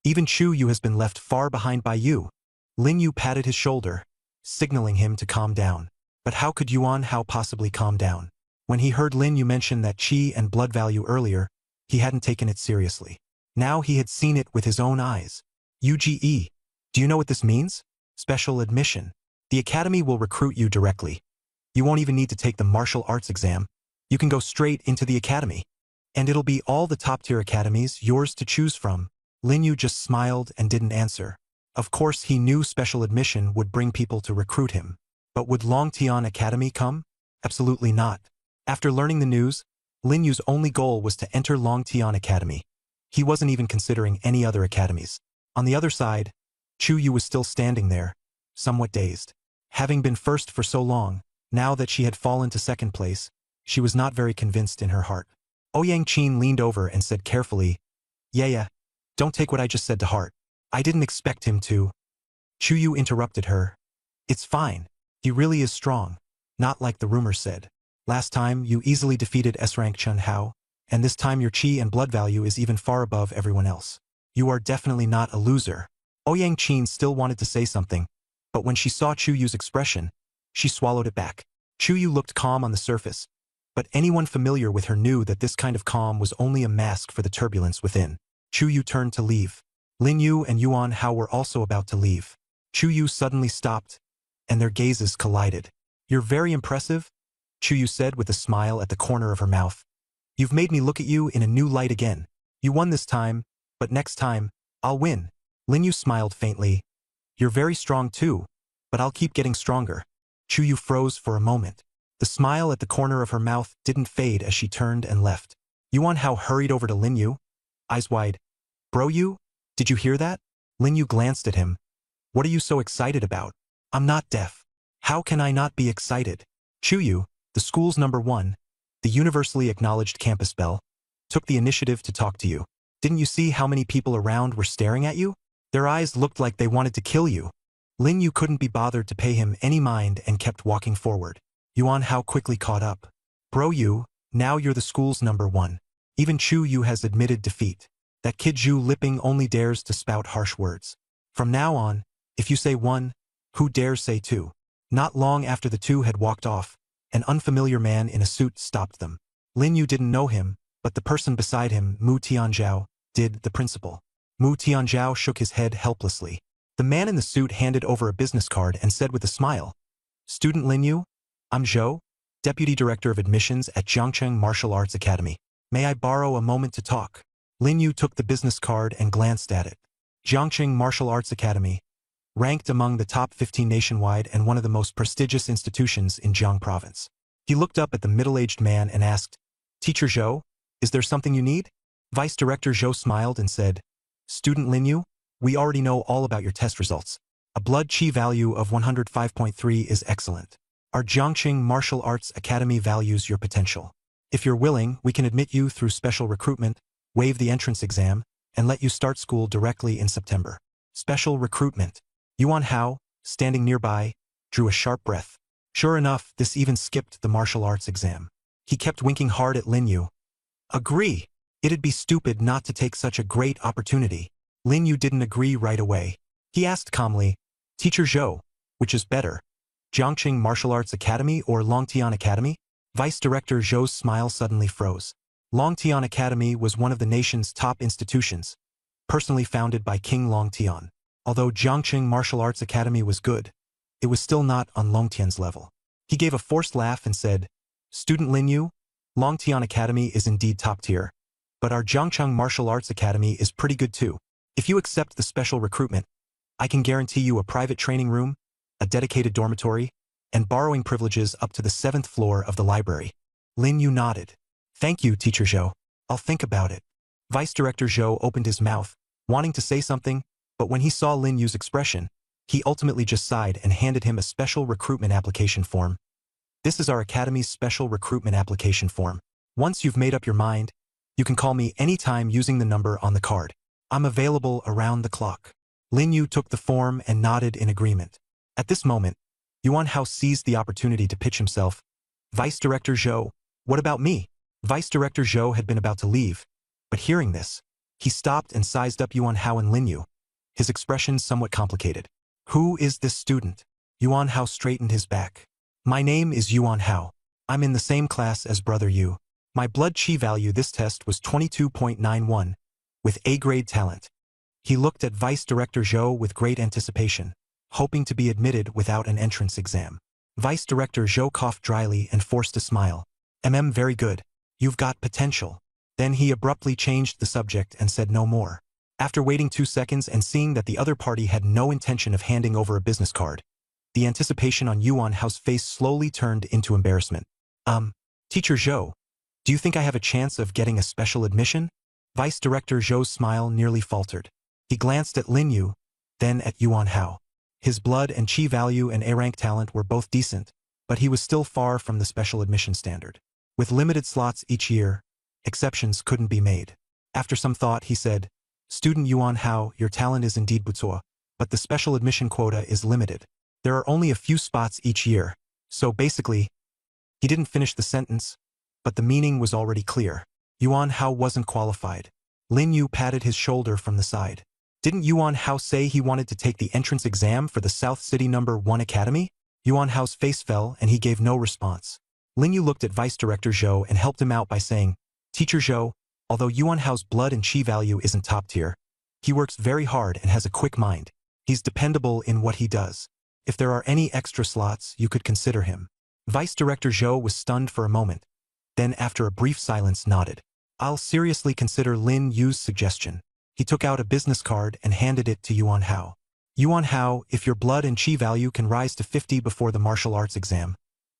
Even Chu Yu has been left far behind by you. Lin Yu patted his shoulder, signaling him to calm down. But how could Yuan Hao possibly calm down? When he heard Lin Yu mention that chi and blood value earlier, he hadn't taken it seriously. Now he had seen it with his own eyes. UGE. Do you know what this means? Special admission. The academy will recruit you directly. You won't even need to take the martial arts exam. You can go straight into the academy. And it'll be all the top-tier academies yours to choose from. Lin Yu just smiled and didn't answer. Of course he knew special admission would bring people to recruit him. But would Longtian Academy come? Absolutely not. After learning the news, Lin Yu's only goal was to enter Longtian Academy. He wasn't even considering any other academies. On the other side, Chu Yu was still standing there, somewhat dazed. Having been first for so long, now that she had fallen to second place, she was not very convinced in her heart. Ouyang Qin leaned over and said carefully, Yeah, don't take what I just said to heart. I didn't expect him to. Chu Yu interrupted her. It's fine. He really is strong. Not like the rumors said. Last time, you easily defeated S-rank Chen Hao, and this time your chi and blood value is even far above everyone else. You are definitely not a loser. Ouyang Qin still wanted to say something, but when she saw Chu Yu's expression, she swallowed it back. Chu Yu looked calm on the surface, but anyone familiar with her knew that this kind of calm was only a mask for the turbulence within. Chu Yu turned to leave. Lin Yu and Yuan Hao were also about to leave. Chu Yu suddenly stopped, and their gazes collided. You're very impressive, Chu Yu said with a smile at the corner of her mouth. You've made me look at you in a new light again. You won this time, but next time, I'll win. Lin Yu smiled faintly. You're very strong too, but I'll keep getting stronger. Chu Yu froze for a moment. The smile at the corner of her mouth didn't fade as she turned and left. Yuan Hao hurried over to Lin Yu, eyes wide. Bro Yu, did you hear that? Lin Yu glanced at him. What are you so excited about? I'm not deaf. How can I not be excited? Chu Yu, the school's #1, the universally acknowledged campus belle, took the initiative to talk to you. Didn't you see how many people around were staring at you? Their eyes looked like they wanted to kill you. Lin Yu couldn't be bothered to pay him any mind and kept walking forward. Yuan Hao quickly caught up. Bro Yu, now you're the school's #1. Even Chu Yu has admitted defeat. That kid Zhu Lipping only dares to spout harsh words. From now on, if you say 1, who dares say 2? Not long after the two had walked off, an unfamiliar man in a suit stopped them. Lin Yu didn't know him, but the person beside him, Mu Tianzhao, did, the principal. Mu Tianzhao shook his head helplessly. The man in the suit handed over a business card and said with a smile, Student Lin Yu, I'm Zhou, Deputy Director of Admissions at Jiangcheng Martial Arts Academy. May I borrow a moment to talk? Lin Yu took the business card and glanced at it. Jiangcheng Martial Arts Academy, ranked among the top 15 nationwide and one of the most prestigious institutions in Jiang Province. He looked up at the middle-aged man and asked, Teacher Zhou, is there something you need? Vice Director Zhou smiled and said, Student Lin Yu, we already know all about your test results. A blood chi value of 105.3 is excellent. Our Jiangcheng Martial Arts Academy values your potential. If you're willing, we can admit you through special recruitment, waive the entrance exam, and let you start school directly in September. Special recruitment. Yuan Hao, standing nearby, drew a sharp breath. Sure enough, this even skipped the martial arts exam. He kept winking hard at Lin Yu. Agree. It'd be stupid not to take such a great opportunity. Lin Yu didn't agree right away. He asked calmly, Teacher Zhou, which is better, Jiangcheng Martial Arts Academy or Longtian Academy? Vice Director Zhou's smile suddenly froze. Longtian Academy was one of the nation's top institutions, personally founded by King Longtian. Although Jiangcheng Martial Arts Academy was good, it was still not on Longtian's level. He gave a forced laugh and said, Student Lin Yu, Longtian Academy is indeed top tier, but our Jiangcheng Martial Arts Academy is pretty good too. If you accept the special recruitment, I can guarantee you a private training room, a dedicated dormitory, and borrowing privileges up to the 7th floor of the library. Lin Yu nodded. Thank you, Teacher Zhou. I'll think about it. Vice Director Zhou opened his mouth, wanting to say something, but when he saw Lin Yu's expression, he ultimately just sighed and handed him a special recruitment application form. This is our Academy's special recruitment application form. Once you've made up your mind, you can call me anytime using the number on the card. I'm available around the clock. Lin Yu took the form and nodded in agreement. At this moment, Yuan Hao seized the opportunity to pitch himself. Vice Director Zhou, what about me? Vice Director Zhou had been about to leave, but hearing this, he stopped and sized up Yuan Hao and Lin Yu, his expression somewhat complicated. Who is this student? Yuan Hao straightened his back. My name is Yuan Hao. I'm in the same class as Brother Yu. My blood chi value this test was 22.91, with A-grade talent. He looked at Vice Director Zhou with great anticipation, hoping to be admitted without an entrance exam. Vice Director Zhou coughed dryly and forced a smile. Very good. You've got potential. Then he abruptly changed the subject and said no more. After waiting 2 seconds and seeing that the other party had no intention of handing over a business card, the anticipation on Yuan Hao's face slowly turned into embarrassment. Teacher Zhou, do you think I have a chance of getting a special admission? Vice Director Zhou's smile nearly faltered. He glanced at Lin Yu, then at Yuan Hao. His blood and chi value and A-rank talent were both decent, but he was still far from the special admission standard. With limited slots each year, exceptions couldn't be made. After some thought, he said, Student Yuan Hao, your talent is indeed butuo, but the special admission quota is limited. There are only a few spots each year, so basically, he didn't finish the sentence, but the meaning was already clear. Yuan Hao wasn't qualified. Lin Yu patted his shoulder from the side. Didn't Yuan Hao say he wanted to take the entrance exam for the South City No. 1 Academy? Yuan Hao's face fell and he gave no response. Lin Yu looked at Vice Director Zhou and helped him out by saying, Teacher Zhou, although Yuan Hao's blood and chi value isn't top tier, he works very hard and has a quick mind. He's dependable in what he does. If there are any extra slots, you could consider him. Vice Director Zhou was stunned for a moment, then after a brief silence nodded. I'll seriously consider Lin Yu's suggestion. He took out a business card and handed it to Yuan Hao. Yuan Hao, if your blood and chi value can rise to 50 before the martial arts exam,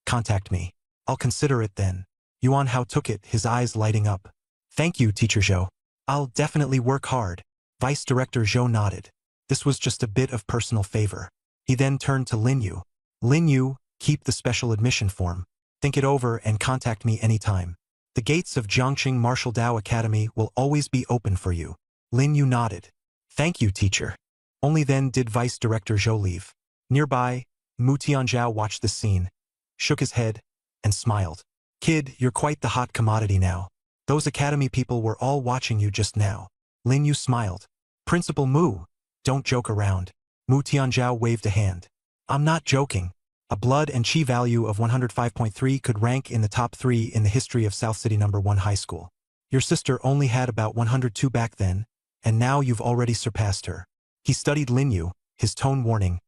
contact me. I'll consider it then. Yuan Hao took it, his eyes lighting up. Thank you, Teacher Zhou. I'll definitely work hard. Vice Director Zhou nodded. This was just a bit of personal favor. He then turned to Lin Yu. Lin Yu, keep the special admission form. Think it over and contact me anytime. The gates of Jiangqing Martial Dao Academy will always be open for you. Lin Yu nodded. Thank you, teacher. Only then did Vice Director Zhou leave. Nearby, Mu Tianzhao watched the scene, shook his head, and smiled. Kid, you're quite the hot commodity now. Those academy people were all watching you just now. Lin Yu smiled. Principal Mu, don't joke around. Mu Tianzhao waved a hand. I'm not joking. A blood and chi value of 105.3 could rank in the top 3 in the history of South City No. 1 High School. Your sister only had about 102 back then, and now you've already surpassed her. He studied Lin Yu, his tone warning.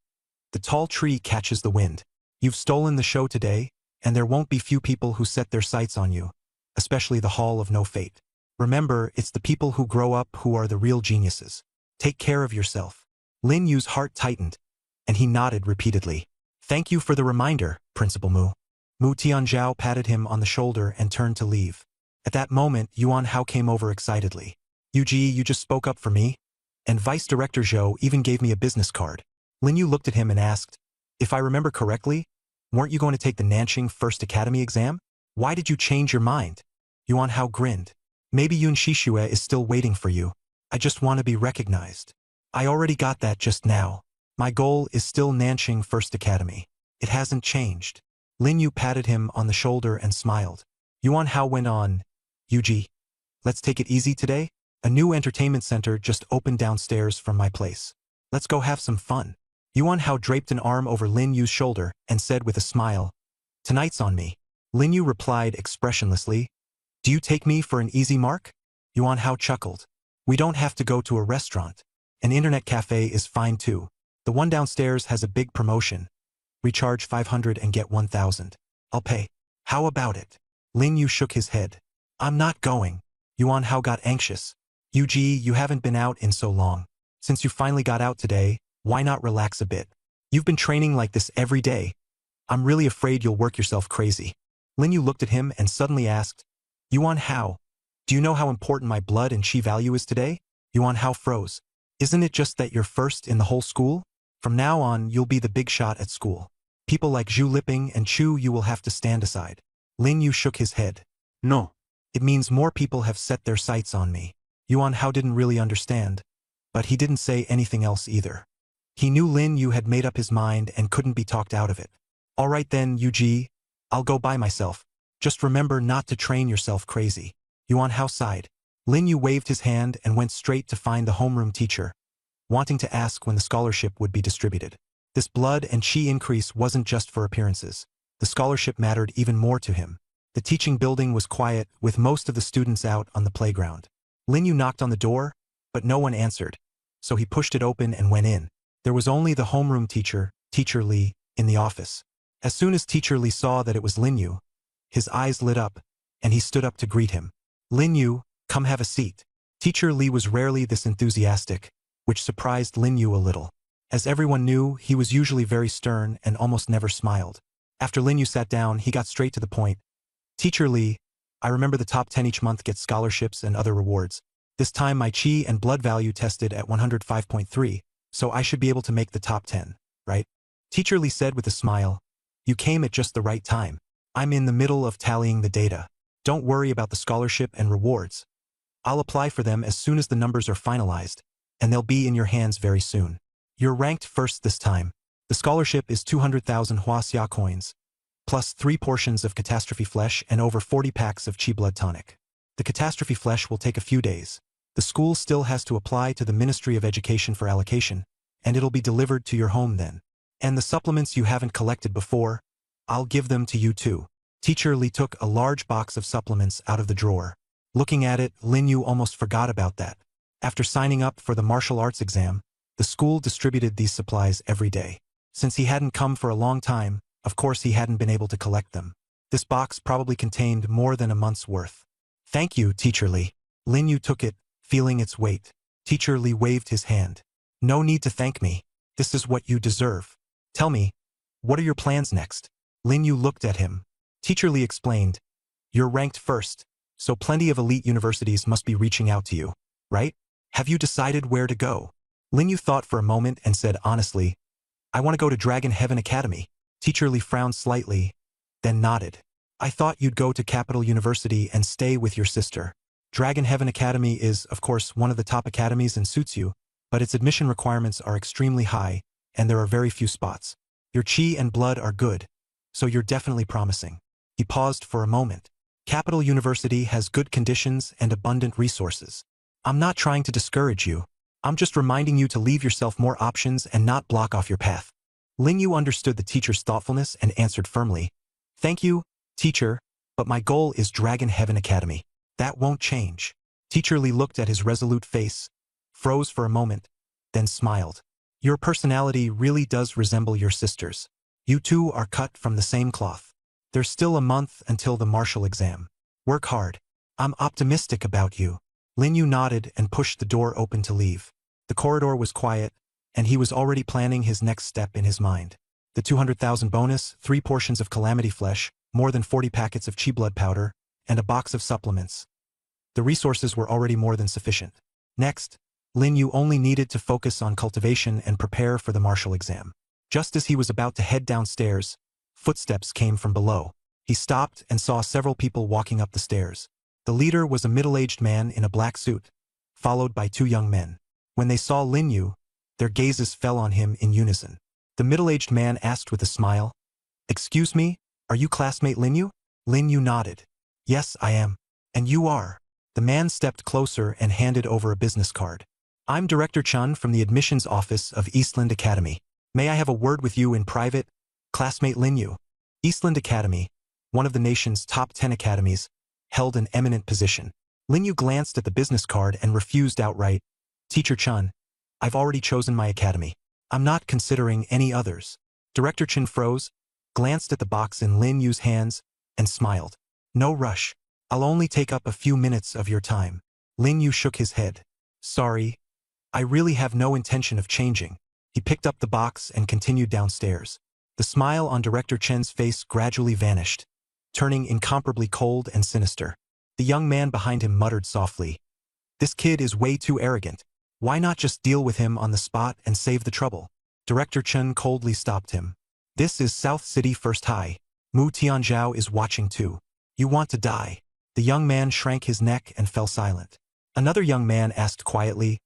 The tall tree catches the wind. You've stolen the show today, and there won't be few people who set their sights on you, especially the Hall of No Fate. Remember, it's the people who grow up who are the real geniuses. Take care of yourself. Lin Yu's heart tightened, and he nodded repeatedly. Thank you for the reminder, Principal Mu. Mu Tianzhao patted him on the shoulder and turned to leave. At that moment, Yuan Hao came over excitedly. Yuji, you just spoke up for me? And Vice Director Zhou even gave me a business card. Lin Yu looked at him and asked, if I remember correctly, weren't you going to take the Nanqing First Academy exam? Why did you change your mind? Yuan Hao grinned. Maybe Yun Shishue is still waiting for you. I just want to be recognized. I already got that just now. My goal is still Nanqing First Academy. It hasn't changed. Lin Yu patted him on the shoulder and smiled. Yuan Hao went on, Yuji, let's take it easy today? A new entertainment center just opened downstairs from my place. Let's go have some fun. Yuan Hao draped an arm over Lin Yu's shoulder and said with a smile, Tonight's on me. Lin Yu replied expressionlessly, Do you take me for an easy mark? Yuan Hao chuckled. We don't have to go to a restaurant. An internet cafe is fine too. The one downstairs has a big promotion. Recharge 500 and get 1,000. I'll pay. How about it? Lin Yu shook his head. I'm not going. Yuan Hao got anxious. Yuji, you haven't been out in so long. Since you finally got out today, why not relax a bit? You've been training like this every day. I'm really afraid you'll work yourself crazy. Lin Yu looked at him and suddenly asked, Yuan Hao, Do you know how important my blood and chi value is today? Yuan Hao froze. Isn't it just that you're first in the whole school? From now on, you'll be the big shot at school. People like Zhu Liping and Chu Yu will have to stand aside. Lin Yu shook his head. No. It means more people have set their sights on me. Yuan Hao didn't really understand, but he didn't say anything else either. He knew Lin Yu had made up his mind and couldn't be talked out of it. All right then, Yu Ji, I'll go by myself. Just remember not to train yourself crazy. Yuan Hao sighed. Lin Yu waved his hand and went straight to find the homeroom teacher, wanting to ask when the scholarship would be distributed. This blood and chi increase wasn't just for appearances. The scholarship mattered even more to him. The teaching building was quiet, with most of the students out on the playground. Lin Yu knocked on the door, but no one answered, so he pushed it open and went in. There was only the homeroom teacher, Teacher Li, in the office. As soon as Teacher Li saw that it was Lin Yu, his eyes lit up, and he stood up to greet him. Lin Yu, come have a seat. Teacher Li was rarely this enthusiastic, which surprised Lin Yu a little. As everyone knew, he was usually very stern and almost never smiled. After Lin Yu sat down, he got straight to the point. Teacher Li, I remember the top 10 each month get scholarships and other rewards. This time my chi and blood value tested at 105.3, so I should be able to make the top 10, right? Teacher Li said with a smile. You came at just the right time. I'm in the middle of tallying the data. Don't worry about the scholarship and rewards. I'll apply for them as soon as the numbers are finalized, and they'll be in your hands very soon. You're ranked first this time. The scholarship is 200,000 Huaxia coins, plus 3 portions of catastrophe flesh and over 40 packs of chi blood tonic. The catastrophe flesh will take a few days. The school still has to apply to the Ministry of Education for allocation, and it'll be delivered to your home then. And the supplements you haven't collected before, I'll give them to you too. Teacher Li took a large box of supplements out of the drawer. Looking at it, Lin Yu almost forgot about that. After signing up for the martial arts exam, the school distributed these supplies every day. Since he hadn't come for a long time, of course he hadn't been able to collect them. This box probably contained more than a month's worth. Thank you, Teacher Li. Lin Yu took it, feeling its weight. Teacher Li waved his hand. No need to thank me. This is what you deserve. Tell me, what are your plans next? Lin Yu looked at him. Teacher Li explained. You're ranked first, so plenty of elite universities must be reaching out to you, right? Have you decided where to go? Lin Yu thought for a moment and said honestly, I want to go to Dragon Heaven Academy. Teacher Li frowned slightly, then nodded. I thought you'd go to Capital University and stay with your sister. Dragon Heaven Academy is, of course, one of the top academies and suits you, but its admission requirements are extremely high, and there are very few spots. Your chi and blood are good, so you're definitely promising. He paused for a moment. Capital University has good conditions and abundant resources. I'm not trying to discourage you. I'm just reminding you to leave yourself more options and not block off your path. Lin Yu understood the teacher's thoughtfulness and answered firmly. Thank you, teacher, but my goal is Dragon Heaven Academy. That won't change. Teacher Li looked at his resolute face, froze for a moment, then smiled. Your personality really does resemble your sister's. You two are cut from the same cloth. There's still a month until the martial exam. Work hard. I'm optimistic about you. Lin Yu nodded and pushed the door open to leave. The corridor was quiet, and he was already planning his next step in his mind. The 200,000 bonus, 3 portions of calamity flesh, more than 40 packets of chi blood powder, and a box of supplements. The resources were already more than sufficient. Next, Lin Yu only needed to focus on cultivation and prepare for the martial exam. Just as he was about to head downstairs, footsteps came from below. He stopped and saw several people walking up the stairs. The leader was a middle-aged man in a black suit, followed by 2 young men. When they saw Lin Yu, their gazes fell on him in unison. The middle-aged man asked with a smile, Excuse me, are you classmate Lin Yu? Lin Yu nodded. Yes, I am. And you are. The man stepped closer and handed over a business card. I'm Director Chun from the admissions office of Eastland Academy. May I have a word with you in private, classmate Lin Yu? Eastland Academy, one of the nation's top 10 academies, held an eminent position. Lin Yu glanced at the business card and refused outright. Teacher Chun, I've already chosen my academy. I'm not considering any others. Director Chun froze, glanced at the box in Lin Yu's hands, and smiled. No rush. I'll only take up a few minutes of your time. Lin Yu shook his head. Sorry. I really have no intention of changing. He picked up the box and continued downstairs. The smile on Director Chen's face gradually vanished, turning incomparably cold and sinister. The young man behind him muttered softly. This kid is way too arrogant. Why not just deal with him on the spot and save the trouble? Director Chen coldly stopped him. This is South City First High. Mu Tianzhao is watching too. You want to die? The young man shrank his neck and fell silent. Another young man asked quietly,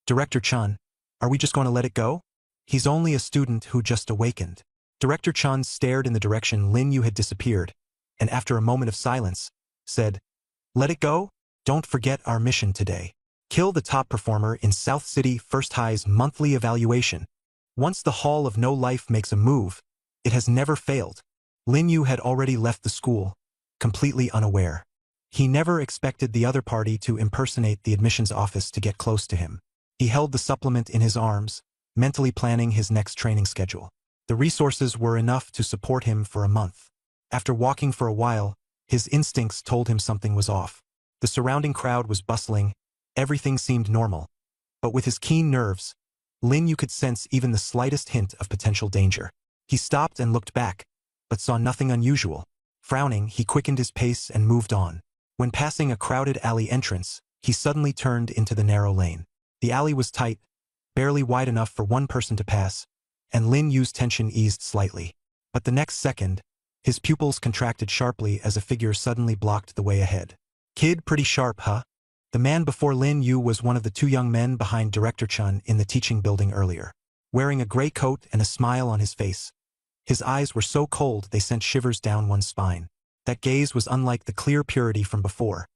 Director Chen, are we just going to let it go? He's only a student who just awakened. Director Chen stared in the direction Lin Yu had disappeared, and after a moment of silence, said, Let it go? Don't forget our mission today. Kill the top performer in South City First High's monthly evaluation. Once the Hall of No Life makes a move, it has never failed. Lin Yu had already left the school, completely unaware. He never expected the other party to impersonate the admissions office to get close to him. He held the supplement in his arms, mentally planning his next training schedule. The resources were enough to support him for a month. After walking for a while, his instincts told him something was off. The surrounding crowd was bustling, everything seemed normal. But with his keen nerves, Lin Yu could sense even the slightest hint of potential danger. He stopped and looked back, but saw nothing unusual. Frowning, he quickened his pace and moved on. When passing a crowded alley entrance, he suddenly turned into the narrow lane. The alley was tight, barely wide enough for one person to pass, and Lin Yu's tension eased slightly. But the next second, his pupils contracted sharply as a figure suddenly blocked the way ahead. Kid, pretty sharp, huh? The man before Lin Yu was one of the two young men behind Director Chen in the teaching building earlier. Wearing a gray coat and a smile on his face, his eyes were so cold they sent shivers down one's spine. That gaze was unlike the clear purity from before.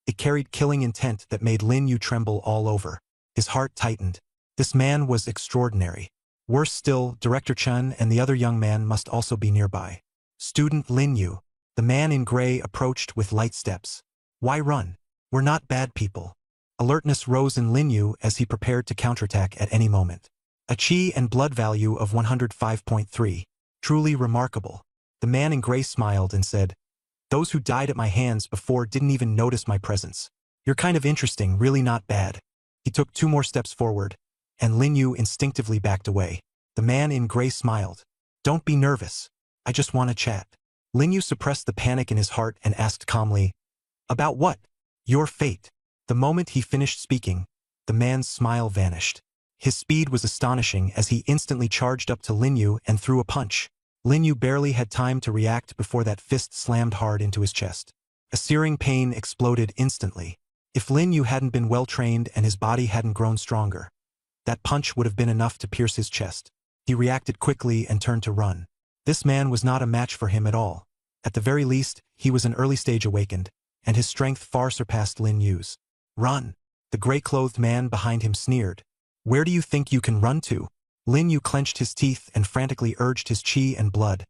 It carried killing intent that made Lin Yu tremble all over. His heart tightened. This man was extraordinary. Worse still, Director Chen and the other young man must also be nearby. Student Lin Yu. The man in gray approached with light steps. Why run? We're not bad people. Alertness rose in Lin Yu as he prepared to counterattack at any moment. A chi and blood value of 105.3. Truly remarkable. The man in gray smiled and said, Those who died at my hands before didn't even notice my presence. You're kind of interesting, really not bad. He took 2 more steps forward, and Lin Yu instinctively backed away. The man in gray smiled. Don't be nervous. I just want to chat. Lin Yu suppressed the panic in his heart and asked calmly, About what? Your fate. The moment he finished speaking, the man's smile vanished. His speed was astonishing as he instantly charged up to Lin Yu and threw a punch. Lin Yu barely had time to react before that fist slammed hard into his chest. A searing pain exploded instantly. If Lin Yu hadn't been well-trained and his body hadn't grown stronger, that punch would have been enough to pierce his chest. He reacted quickly and turned to run. This man was not a match for him at all. At the very least, he was an early-stage awakened, and his strength far surpassed Lin Yu's. Run! The gray-clothed man behind him sneered. Where do you think you can run to? Lin Yu clenched his teeth and frantically urged his chi and blood,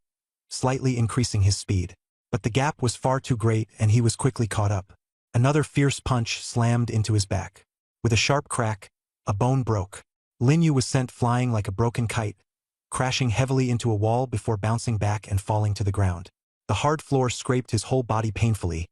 slightly increasing his speed. But the gap was far too great and he was quickly caught up. Another fierce punch slammed into his back. With a sharp crack, a bone broke. Lin Yu was sent flying like a broken kite, crashing heavily into a wall before bouncing back and falling to the ground. The hard floor scraped his whole body painfully,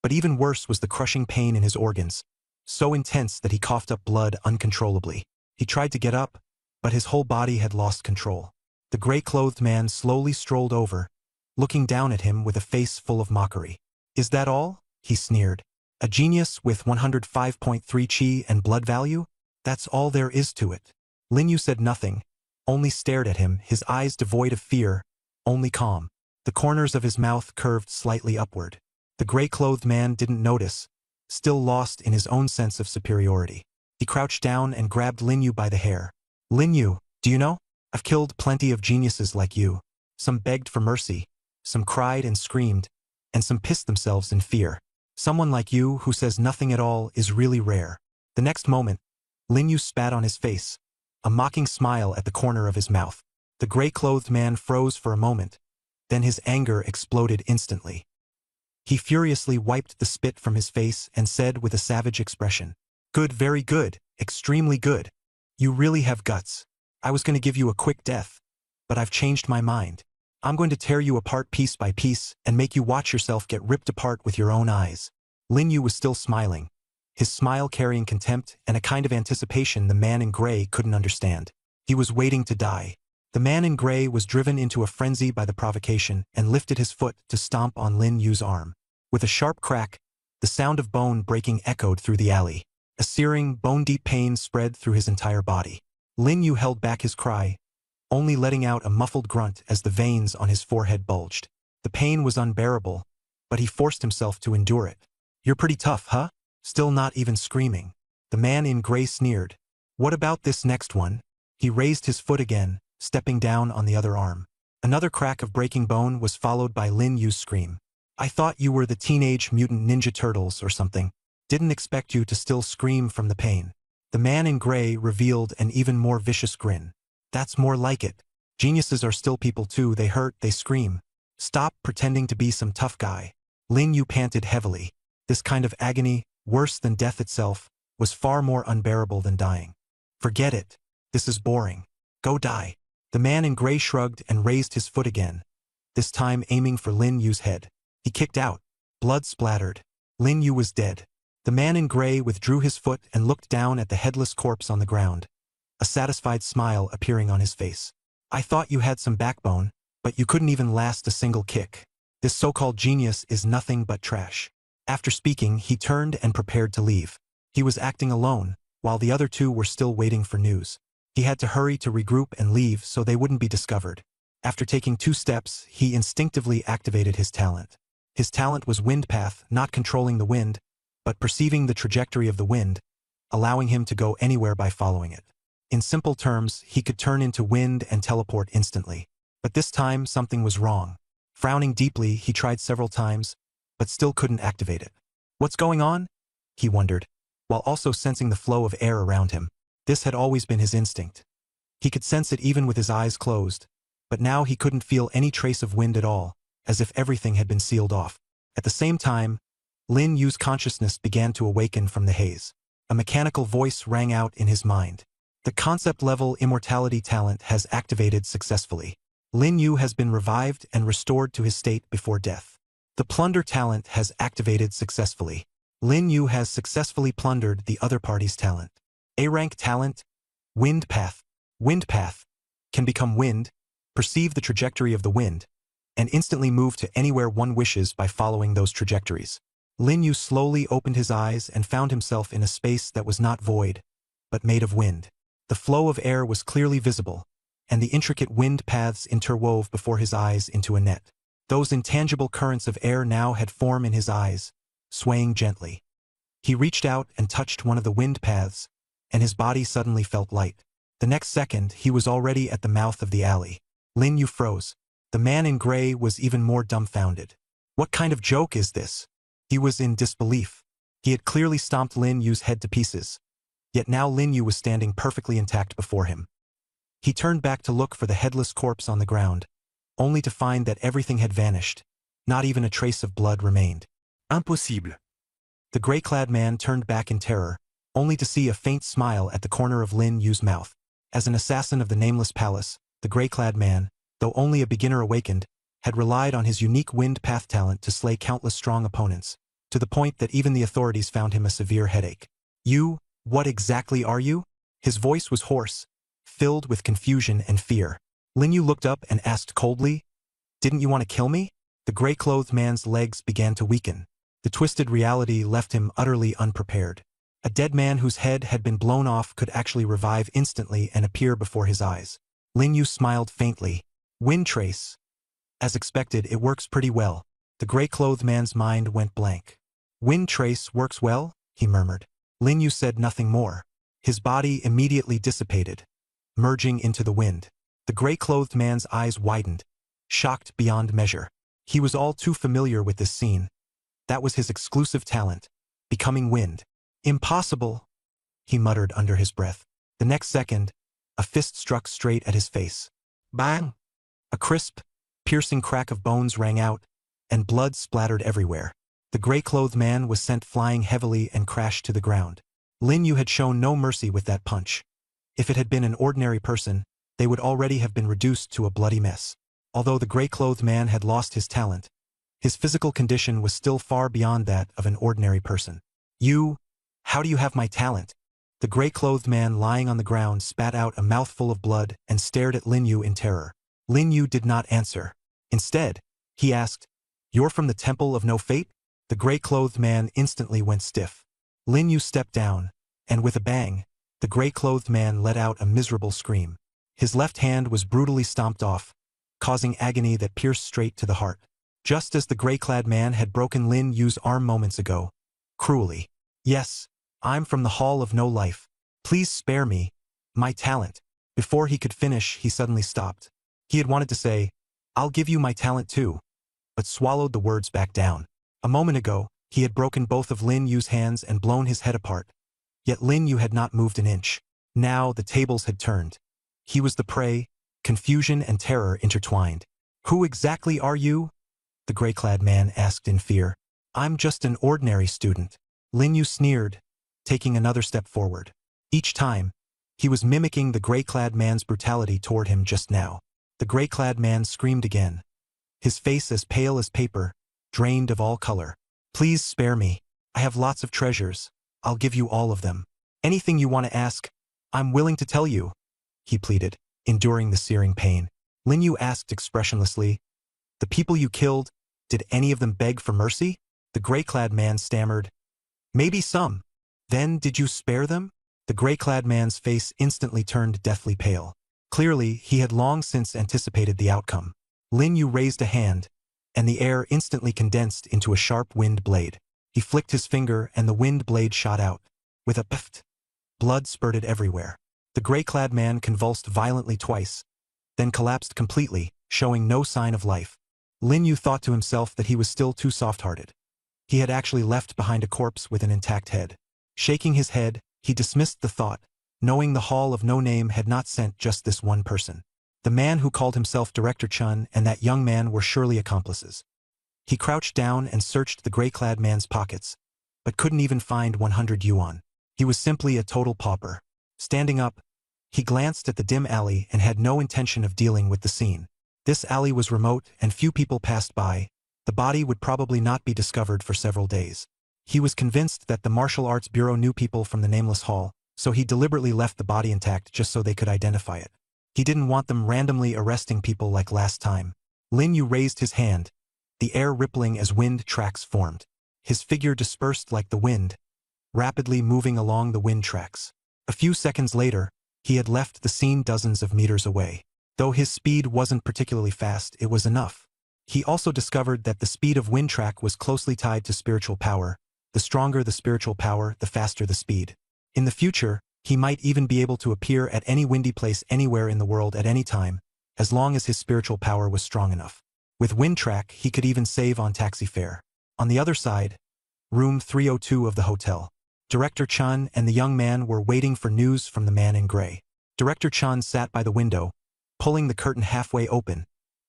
but even worse was the crushing pain in his organs, so intense that he coughed up blood uncontrollably. He tried to get up, but his whole body had lost control. The gray-clothed man slowly strolled over, looking down at him with a face full of mockery. Is that all? He sneered. A genius with 105.3 chi and blood value? That's all there is to it. Lin Yu said nothing, only stared at him, his eyes devoid of fear, only calm. The corners of his mouth curved slightly upward. The gray-clothed man didn't notice, still lost in his own sense of superiority. He crouched down and grabbed Lin Yu by the hair. Lin Yu, do you know? I've killed plenty of geniuses like you. Some begged for mercy, some cried and screamed, and some pissed themselves in fear. Someone like you who says nothing at all is really rare. The next moment, Lin Yu spat on his face, a mocking smile at the corner of his mouth. The gray-clothed man froze for a moment, then his anger exploded instantly. He furiously wiped the spit from his face and said with a savage expression, Good, very good, extremely good. You really have guts. I was going to give you a quick death, but I've changed my mind. I'm going to tear you apart piece by piece and make you watch yourself get ripped apart with your own eyes. Lin Yu was still smiling, his smile carrying contempt and a kind of anticipation the man in gray couldn't understand. He was waiting to die. The man in gray was driven into a frenzy by the provocation and lifted his foot to stomp on Lin Yu's arm. With a sharp crack, The sound of bone breaking echoed through the alley. A searing, bone-deep pain spread through his entire body. Lin Yu held back his cry, only letting out a muffled grunt as the veins on his forehead bulged. The pain was unbearable, but he forced himself to endure it. "You're pretty tough, huh?" Still not even screaming. The man in gray sneered. "What about this next one?" He raised his foot again, stepping down on the other arm. Another crack of breaking bone was followed by Lin Yu's scream. "I thought you were the Teenage Mutant Ninja Turtles or something. Didn't expect you to still scream from the pain." The man in gray revealed an even more vicious grin. "That's more like it. Geniuses are still people too. They hurt, they scream. Stop pretending to be some tough guy." Lin Yu panted heavily. This kind of agony, worse than death itself, was far more unbearable than dying. "Forget it. This is boring. Go die." The man in gray shrugged and raised his foot again, this time aiming for Lin Yu's head. He kicked out. Blood splattered. Lin Yu was dead. The man in gray withdrew his foot and looked down at the headless corpse on the ground, a satisfied smile appearing on his face. "I thought you had some backbone, but you couldn't even last a single kick. This so-called genius is nothing but trash." After speaking, he turned and prepared to leave. He was acting alone, while the other two were still waiting for news. He had to hurry to regroup and leave so they wouldn't be discovered. After taking 2 steps, he instinctively activated his talent. His talent was wind path, not controlling the wind, but perceiving the trajectory of the wind, allowing him to go anywhere by following it. In simple terms, he could turn into wind and teleport instantly. But this time, something was wrong. Frowning deeply, he tried several times, but still couldn't activate it. "What's going on?" he wondered, while also sensing the flow of air around him. This had always been his instinct. He could sense it even with his eyes closed, but now he couldn't feel any trace of wind at all, as if everything had been sealed off. At the same time, Lin Yu's consciousness began to awaken from the haze. A mechanical voice rang out in his mind. "The concept-level immortality talent has activated successfully. Lin Yu has been revived and restored to his state before death. The plunder talent has activated successfully. Lin Yu has successfully plundered the other party's talent. A-rank talent, Wind Path. Wind Path can become wind, perceive the trajectory of the wind, and instantly move to anywhere one wishes by following those trajectories." Lin Yu slowly opened his eyes and found himself in a space that was not void, but made of wind. The flow of air was clearly visible, and the intricate wind paths interwove before his eyes into a net. Those intangible currents of air now had form in his eyes, swaying gently. He reached out and touched one of the wind paths, and his body suddenly felt light. The next second, he was already at the mouth of the alley. Lin Yu froze. The man in gray was even more dumbfounded. What kind of joke is this? He was in disbelief. He had clearly stomped Lin Yu's head to pieces, yet now Lin Yu was standing perfectly intact before him. He turned back to look for the headless corpse on the ground, only to find that everything had vanished. Not even a trace of blood remained. Impossible. The gray-clad man turned back in terror, only to see a faint smile at the corner of Lin Yu's mouth. As an assassin of the Nameless Palace, the gray-clad man, though only a beginner awakened, had relied on his unique wind path talent to slay countless strong opponents, to the point that even the authorities found him a severe headache. "You, what exactly are you?" His voice was hoarse, filled with confusion and fear. Lin Yu looked up and asked coldly, "Didn't you want to kill me?" The gray-clothed man's legs began to weaken. The twisted reality left him utterly unprepared. A dead man whose head had been blown off could actually revive instantly and appear before his eyes. Lin Yu smiled faintly. "Wind Trace. As expected, it works pretty well." The gray-clothed man's mind went blank. "Wind Trace works well?" he murmured. Lin Yu said nothing more. His body immediately dissipated, merging into the wind. The gray-clothed man's eyes widened, shocked beyond measure. He was all too familiar with this scene. That was his exclusive talent, becoming wind. "Impossible," he muttered under his breath. The next second, a fist struck straight at his face. Bang! A crisp, piercing crack of bones rang out, and blood splattered everywhere. The gray-clothed man was sent flying heavily and crashed to the ground. Lin Yu had shown no mercy with that punch. If it had been an ordinary person, they would already have been reduced to a bloody mess. Although the gray-clothed man had lost his talent, his physical condition was still far beyond that of an ordinary person. How do you have my talent?" The gray-clothed man lying on the ground spat out a mouthful of blood and stared at Lin Yu in terror. Lin Yu did not answer. Instead, he asked, "You're from the Temple of No Fate?" The gray-clothed man instantly went stiff. Lin Yu stepped down, and with a bang, the gray-clothed man let out a miserable scream. His left hand was brutally stomped off, causing agony that pierced straight to the heart. Just as the gray-clad man had broken Lin Yu's arm moments ago, cruelly. Yes, I'm from the Hall of No Life. Please spare me, my talent. Before he could finish, he suddenly stopped. He had wanted to say, I'll give you my talent too, but swallowed the words back down. A moment ago, he had broken both of Lin Yu's hands and blown his head apart. Yet Lin Yu had not moved an inch. Now the tables had turned. He was the prey, confusion and terror intertwined. Who exactly are you? The gray-clad man asked in fear. I'm just an ordinary student. Lin Yu sneered, taking another step forward. Each time, he was mimicking the gray-clad man's brutality toward him just now. The gray-clad man screamed again, his face as pale as paper, drained of all color. Please spare me. I have lots of treasures. I'll give you all of them. Anything you want to ask, I'm willing to tell you, he pleaded, enduring the searing pain. Lin Yu asked expressionlessly, the people you killed, did any of them beg for mercy? The gray-clad man stammered, maybe some. Then did you spare them? The gray-clad man's face instantly turned deathly pale. Clearly, he had long since anticipated the outcome. Lin Yu raised a hand, and the air instantly condensed into a sharp wind blade. He flicked his finger and the wind blade shot out. With a pft, blood spurted everywhere. The gray-clad man convulsed violently twice, then collapsed completely, showing no sign of life. Lin Yu thought to himself that he was still too soft-hearted. He had actually left behind a corpse with an intact head. Shaking his head, he dismissed the thought, knowing the Hall of No Name had not sent just this one person. The man who called himself Director Chun and that young man were surely accomplices. He crouched down and searched the gray-clad man's pockets, but couldn't even find 100 yuan. He was simply a total pauper. Standing up, he glanced at the dim alley and had no intention of dealing with the scene. This alley was remote and few people passed by. The body would probably not be discovered for several days. He was convinced that the Martial Arts Bureau knew people from the Nameless Hall, so he deliberately left the body intact just so they could identify it. He didn't want them randomly arresting people like last time. Lin Yu raised his hand, the air rippling as wind tracks formed. His figure dispersed like the wind, rapidly moving along the wind tracks. A few seconds later, he had left the scene dozens of meters away. Though his speed wasn't particularly fast, it was enough. He also discovered that the speed of wind track was closely tied to spiritual power. The stronger the spiritual power, the faster the speed. In the future, he might even be able to appear at any windy place anywhere in the world at any time, as long as his spiritual power was strong enough. With wind track, he could even save on taxi fare. On the other side, room 302 of the hotel. Director Chun and the young man were waiting for news from the man in gray. Director Chun sat by the window, pulling the curtain halfway open,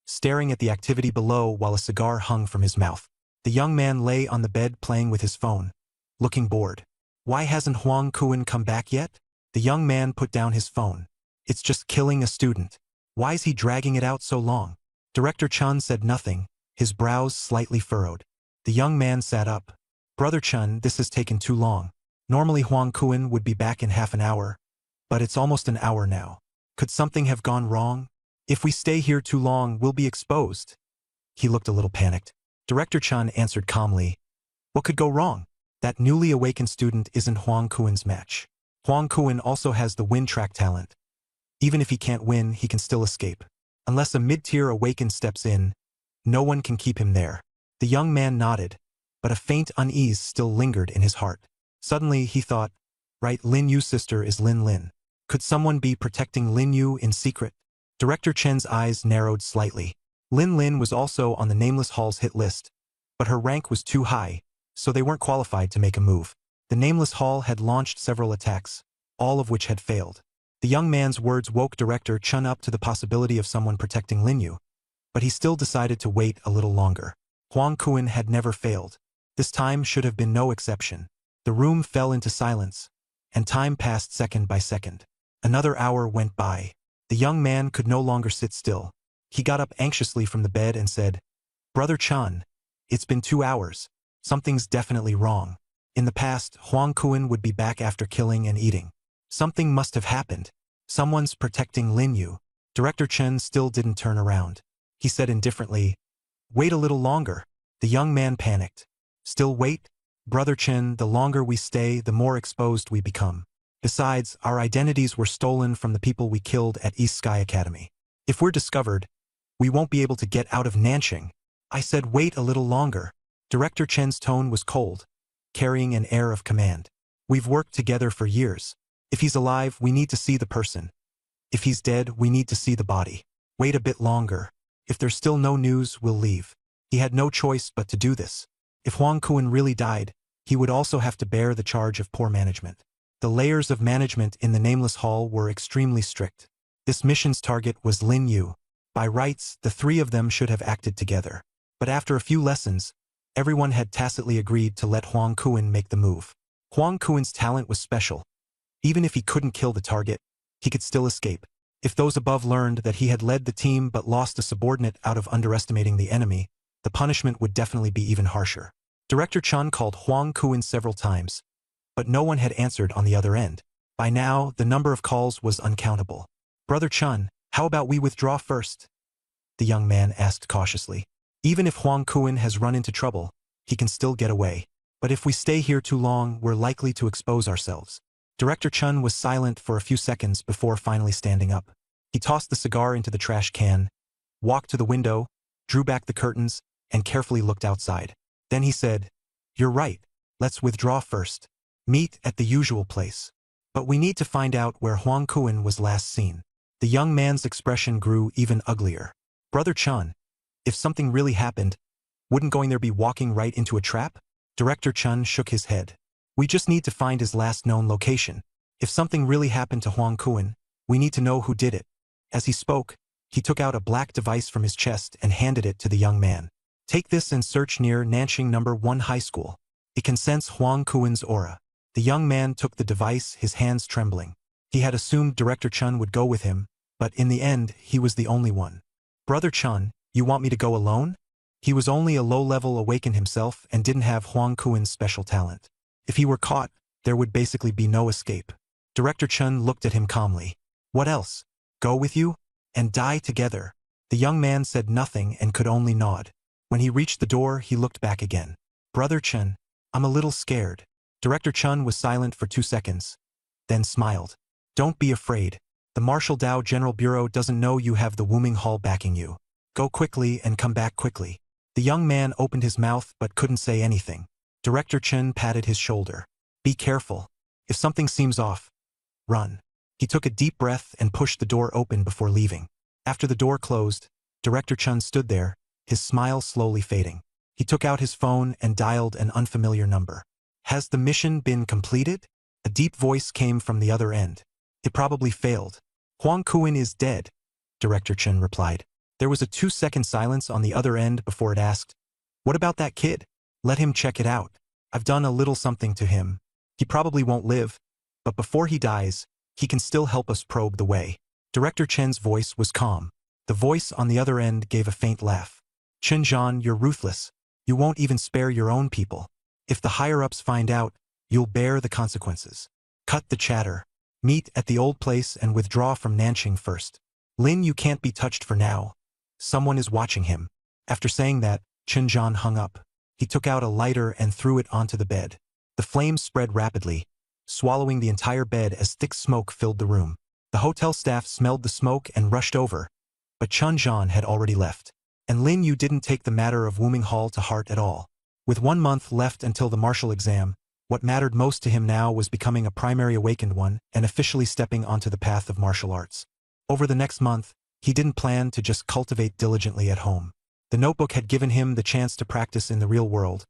staring at the activity below while a cigar hung from his mouth. The young man lay on the bed playing with his phone, looking bored. Why hasn't Huang Kuan come back yet? The young man put down his phone. It's just killing a student. Why is he dragging it out so long? Director Chun said nothing, his brows slightly furrowed. The young man sat up. Brother Chun, this has taken too long. Normally Huang Kuan would be back in half an hour, but it's almost an hour now. Could something have gone wrong? If we stay here too long, we'll be exposed. He looked a little panicked. Director Chun answered calmly. What could go wrong? That newly awakened student isn't Huang Kuan's match. Huang Kuan also has the wind track talent. Even if he can't win, he can still escape. Unless a mid-tier awakened steps in, no one can keep him there. The young man nodded, but a faint unease still lingered in his heart. Suddenly he thought, right, Lin Yu's sister is Lin Lin. Could someone be protecting Lin Yu in secret? Director Chen's eyes narrowed slightly. Lin Lin was also on the Nameless Hall's hit list, but her rank was too high, so they weren't qualified to make a move. The Nameless Hall had launched several attacks, all of which had failed. The young man's words woke Director Chun up to the possibility of someone protecting Lin Yu, but he still decided to wait a little longer. Huang Kuan had never failed. This time should have been no exception. The room fell into silence, and time passed second by second. Another hour went by. The young man could no longer sit still. He got up anxiously from the bed and said, Brother Chun, it's been 2 hours. Something's definitely wrong. In the past, Huang Kuan would be back after killing and eating. Something must have happened. Someone's protecting Lin Yu. Director Chen still didn't turn around. He said indifferently, Wait a little longer. The young man panicked. Still wait? Brother Chen, the longer we stay, the more exposed we become. Besides, our identities were stolen from the people we killed at East Sky Academy. If we're discovered, we won't be able to get out of Nanching. I said wait a little longer. Director Chen's tone was cold, carrying an air of command. We've worked together for years. If he's alive, we need to see the person. If he's dead, we need to see the body. Wait a bit longer. If there's still no news, we'll leave. He had no choice but to do this. If Huang Kuan really died, he would also have to bear the charge of poor management. The layers of management in the Nameless Hall were extremely strict. This mission's target was Lin Yu. By rights, the three of them should have acted together. But after a few lessons, everyone had tacitly agreed to let Huang Kuan make the move. Huang Kuan's talent was special. Even if he couldn't kill the target, he could still escape. If those above learned that he had led the team but lost a subordinate out of underestimating the enemy, the punishment would definitely be even harsher. Director Chun called Huang Kuan several times, but no one had answered on the other end. By now, the number of calls was uncountable. Brother Chun, how about we withdraw first? The young man asked cautiously. Even if Huang Kuan has run into trouble, he can still get away. But if we stay here too long, we're likely to expose ourselves. Director Chun was silent for a few seconds before finally standing up. He tossed the cigar into the trash can, walked to the window, drew back the curtains, and carefully looked outside. Then he said, "You're right. Let's withdraw first. Meet at the usual place. But we need to find out where Huang Kuan was last seen." The young man's expression grew even uglier. Brother Chun, if something really happened, wouldn't going there be walking right into a trap? Director Chun shook his head. We just need to find his last known location. If something really happened to Huang Kuan, we need to know who did it. As he spoke, he took out a black device from his chest and handed it to the young man. Take this and search near Nanching No. 1 High School. It can sense Huang Kuan's aura. The young man took the device, his hands trembling. He had assumed Director Chun would go with him, but in the end, he was the only one. Brother Chun, you want me to go alone? He was only a low-level awakened himself and didn't have Huang Kuan's special talent. If he were caught, there would basically be no escape. Director Chun looked at him calmly. What else? Go with you? And die together? The young man said nothing and could only nod. When he reached the door, he looked back again. Brother Chun, I'm a little scared. Director Chun was silent for 2 seconds, then smiled. Don't be afraid. The Marshal Dao General Bureau doesn't know you have the Wuming Hall backing you. Go quickly and come back quickly. The young man opened his mouth but couldn't say anything. Director Chen patted his shoulder. Be careful. If something seems off, run. He took a deep breath and pushed the door open before leaving. After the door closed, Director Chun stood there, his smile slowly fading. He took out his phone and dialed an unfamiliar number. Has the mission been completed? A deep voice came from the other end. It probably failed. Huang Kuan is dead, Director Chen replied. There was a 2-second silence on the other end before it asked, What about that kid? Let him check it out. I've done a little something to him. He probably won't live, but before he dies, he can still help us probe the way. Director Chen's voice was calm. The voice on the other end gave a faint laugh. Chen Zhan, you're ruthless. You won't even spare your own people. If the higher-ups find out, you'll bear the consequences. Cut the chatter. Meet at the old place and withdraw from Nanching first. Lin, you can't be touched for now. Someone is watching him. After saying that, Chen Zhan hung up. He took out a lighter and threw it onto the bed. The flames spread rapidly, swallowing the entire bed as thick smoke filled the room. The hotel staff smelled the smoke and rushed over, but Chen Zhan had already left. And Lin Yu didn't take the matter of Wuming Hall to heart at all. With 1 month left until the martial exam, what mattered most to him now was becoming a primary awakened one and officially stepping onto the path of martial arts. Over the next month, he didn't plan to just cultivate diligently at home. The notebook had given him the chance to practice in the real world,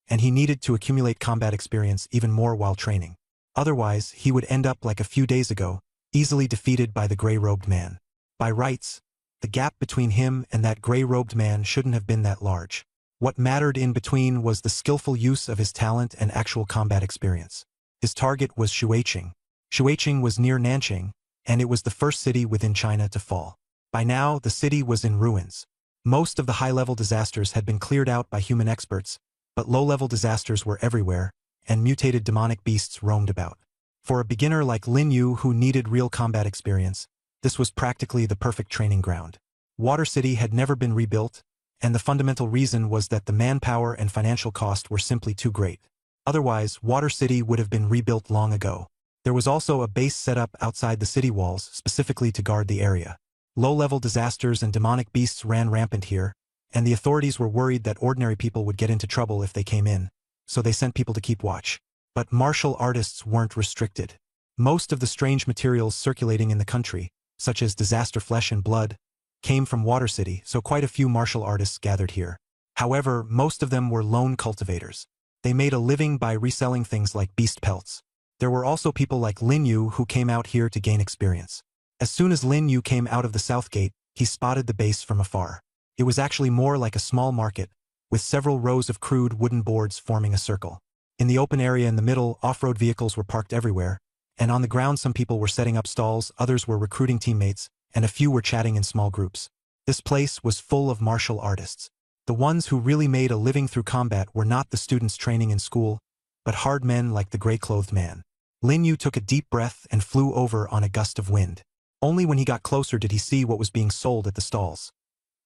and he needed to accumulate combat experience even more while training. Otherwise, he would end up like a few days ago, easily defeated by the gray-robed man. By rights, the gap between him and that gray-robed man shouldn't have been that large. What mattered in between was the skillful use of his talent and actual combat experience. His target was Shuiqing. Shuiqing was near Nanching, and it was the first city within China to fall. By now, the city was in ruins. Most of the high-level disasters had been cleared out by human experts, but low-level disasters were everywhere, and mutated demonic beasts roamed about. For a beginner like Lin Yu who needed real combat experience, this was practically the perfect training ground. Water City had never been rebuilt, and the fundamental reason was that the manpower and financial cost were simply too great. Otherwise, Water City would have been rebuilt long ago. There was also a base set up outside the city walls specifically to guard the area. Low-level disasters and demonic beasts ran rampant here, and the authorities were worried that ordinary people would get into trouble if they came in, so they sent people to keep watch. But martial artists weren't restricted. Most of the strange materials circulating in the country, such as disaster flesh and blood, came from Water City, so quite a few martial artists gathered here. However, most of them were lone cultivators. They made a living by reselling things like beast pelts. There were also people like Lin Yu who came out here to gain experience. As soon as Lin Yu came out of the south gate, he spotted the base from afar. It was actually more like a small market, with several rows of crude wooden boards forming a circle. In the open area in the middle, off-road vehicles were parked everywhere, and on the ground some people were setting up stalls, others were recruiting teammates, and a few were chatting in small groups. This place was full of martial artists. The ones who really made a living through combat were not the students training in school, but hard men like the gray-clothed man. Lin Yu took a deep breath and flew over on a gust of wind. Only when he got closer did he see what was being sold at the stalls.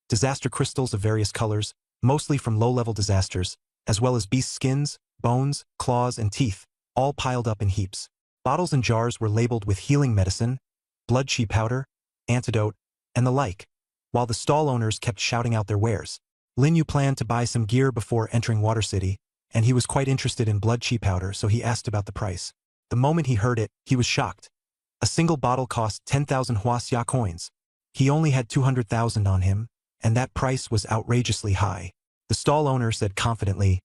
Disaster crystals of various colors, mostly from low-level disasters, as well as beast skins, bones, claws, and teeth, all piled up in heaps. Bottles and jars were labeled with healing medicine, blood chi powder, antidote, and the like, while the stall owners kept shouting out their wares. Lin Yu planned to buy some gear before entering Water City, and he was quite interested in blood chi powder, so he asked about the price. The moment he heard it, he was shocked. A single bottle cost 10,000 Huaxia coins. He only had 200,000 on him, and that price was outrageously high. The stall owner said confidently,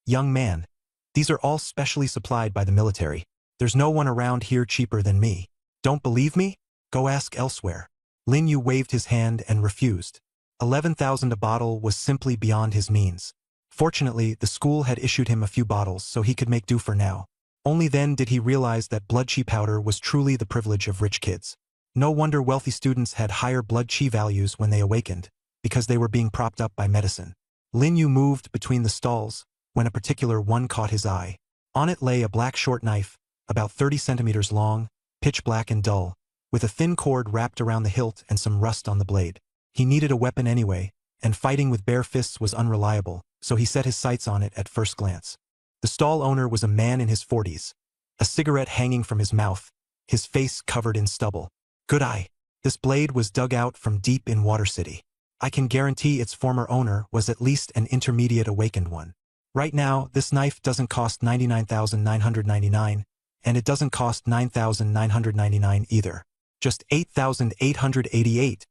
"Young man, these are all specially supplied by the military. There's no one around here cheaper than me. Don't believe me? Go ask elsewhere." Lin Yu waved his hand and refused. 11,000 a bottle was simply beyond his means. Fortunately, the school had issued him a few bottles so he could make do for now. Only then did he realize that blood chi powder was truly the privilege of rich kids. No wonder wealthy students had higher blood chi values when they awakened, because they were being propped up by medicine. Lin Yu moved between the stalls when a particular one caught his eye. On it lay a black short knife, about 30 centimeters long, pitch black and dull, with a thin cord wrapped around the hilt and some rust on the blade. He needed a weapon anyway, and fighting with bare fists was unreliable, so he set his sights on it at first glance. The stall owner was a man in his 40s, a cigarette hanging from his mouth, his face covered in stubble. "Good eye. This blade was dug out from deep in Water City. I can guarantee its former owner was at least an intermediate awakened one. Right now, this knife doesn't cost 99,999, and it doesn't cost 9,999 either. Just 8,888,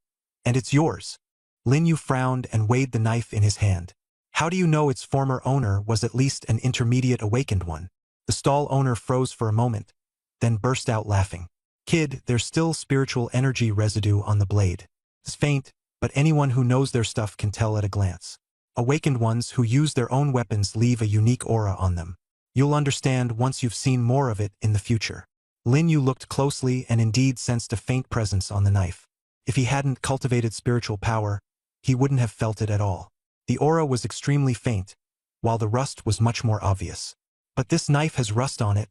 and it's yours." Lin Yu frowned and weighed the knife in his hand. How do you know its former owner was at least an intermediate awakened one? The stall owner froze for a moment, then burst out laughing. "Kid, there's still spiritual energy residue on the blade. It's faint, but anyone who knows their stuff can tell at a glance. Awakened ones who use their own weapons leave a unique aura on them. You'll understand once you've seen more of it in the future." Lin Yu looked closely and indeed sensed a faint presence on the knife. If he hadn't cultivated spiritual power, he wouldn't have felt it at all. The aura was extremely faint, while the rust was much more obvious. "But this knife has rust on it."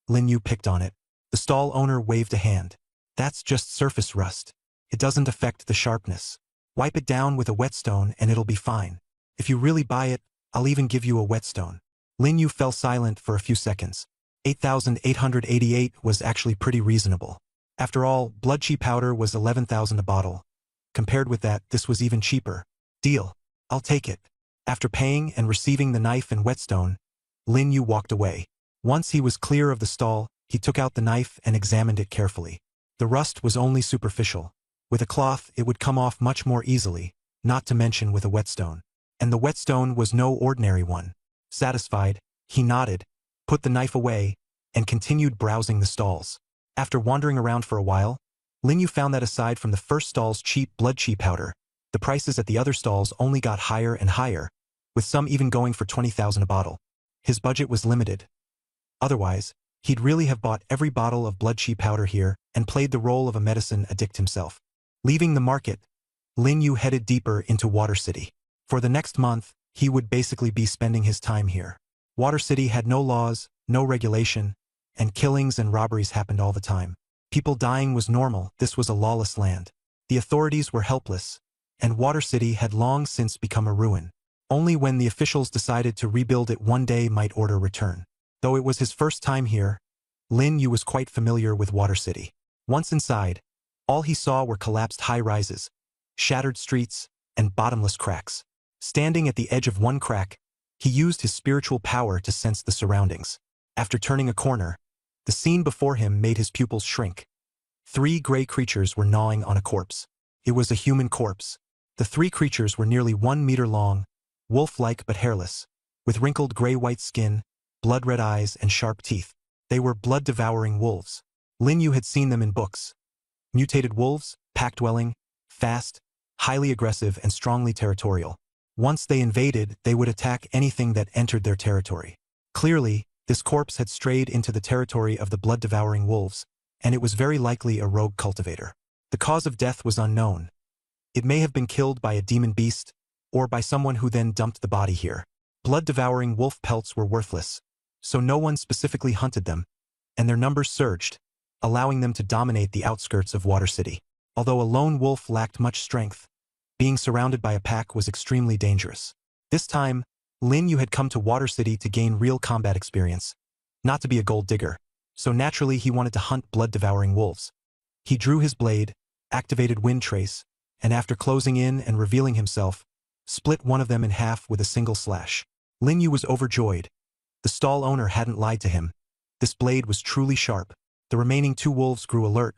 Lin Yu picked on it. The stall owner waved a hand. "That's just surface rust. It doesn't affect the sharpness. Wipe it down with a whetstone and it'll be fine. If you really buy it, I'll even give you a whetstone." Lin Yu fell silent for a few seconds. 8,888 was actually pretty reasonable. After all, blood chi powder was 11,000 a bottle. Compared with that, this was even cheaper. "Deal. I'll take it." After paying and receiving the knife and whetstone, Lin Yu walked away. Once he was clear of the stall, he took out the knife and examined it carefully. The rust was only superficial. With a cloth, it would come off much more easily, not to mention with a whetstone. And the whetstone was no ordinary one. Satisfied, he nodded, put the knife away, and continued browsing the stalls. After wandering around for a while, Lin Yu found that aside from the first stall's cheap blood chi powder, the prices at the other stalls only got higher and higher, with some even going for 20,000 a bottle. His budget was limited. Otherwise, he'd really have bought every bottle of blood chi powder here and played the role of a medicine addict himself. Leaving the market, Lin Yu headed deeper into Water City. For the next month, he would basically be spending his time here. Water City had no laws, no regulation, and killings and robberies happened all the time. People dying was normal. This was a lawless land. The authorities were helpless, and Water City had long since become a ruin. Only when the officials decided to rebuild it one day might order return. Though it was his first time here, Lin Yu was quite familiar with Water City. Once inside, all he saw were collapsed high-rises, shattered streets, and bottomless cracks. Standing at the edge of one crack, he used his spiritual power to sense the surroundings. After turning a corner, the scene before him made his pupils shrink. 3 gray creatures were gnawing on a corpse. It was a human corpse. The 3 creatures were nearly 1 meter long, wolf-like but hairless, with wrinkled gray-white skin, blood-red eyes, and sharp teeth. They were blood-devouring wolves. Lin Yu had seen them in books. Mutated wolves, pack-dwelling, fast, highly aggressive, and strongly territorial. Once they invaded, they would attack anything that entered their territory. Clearly, this corpse had strayed into the territory of the blood-devouring wolves, and it was very likely a rogue cultivator. The cause of death was unknown. It may have been killed by a demon beast, or by someone who then dumped the body here. Blood-devouring wolf pelts were worthless, so no one specifically hunted them, and their numbers surged, allowing them to dominate the outskirts of Water City. Although a lone wolf lacked much strength, being surrounded by a pack was extremely dangerous. This time, Lin Yu had come to Water City to gain real combat experience, not to be a gold digger, so naturally he wanted to hunt blood-devouring wolves. He drew his blade, activated Wind Trace, and after closing in and revealing himself, split one of them in half with a single slash. Lin Yu was overjoyed. The stall owner hadn't lied to him. This blade was truly sharp. The remaining 2 wolves grew alert,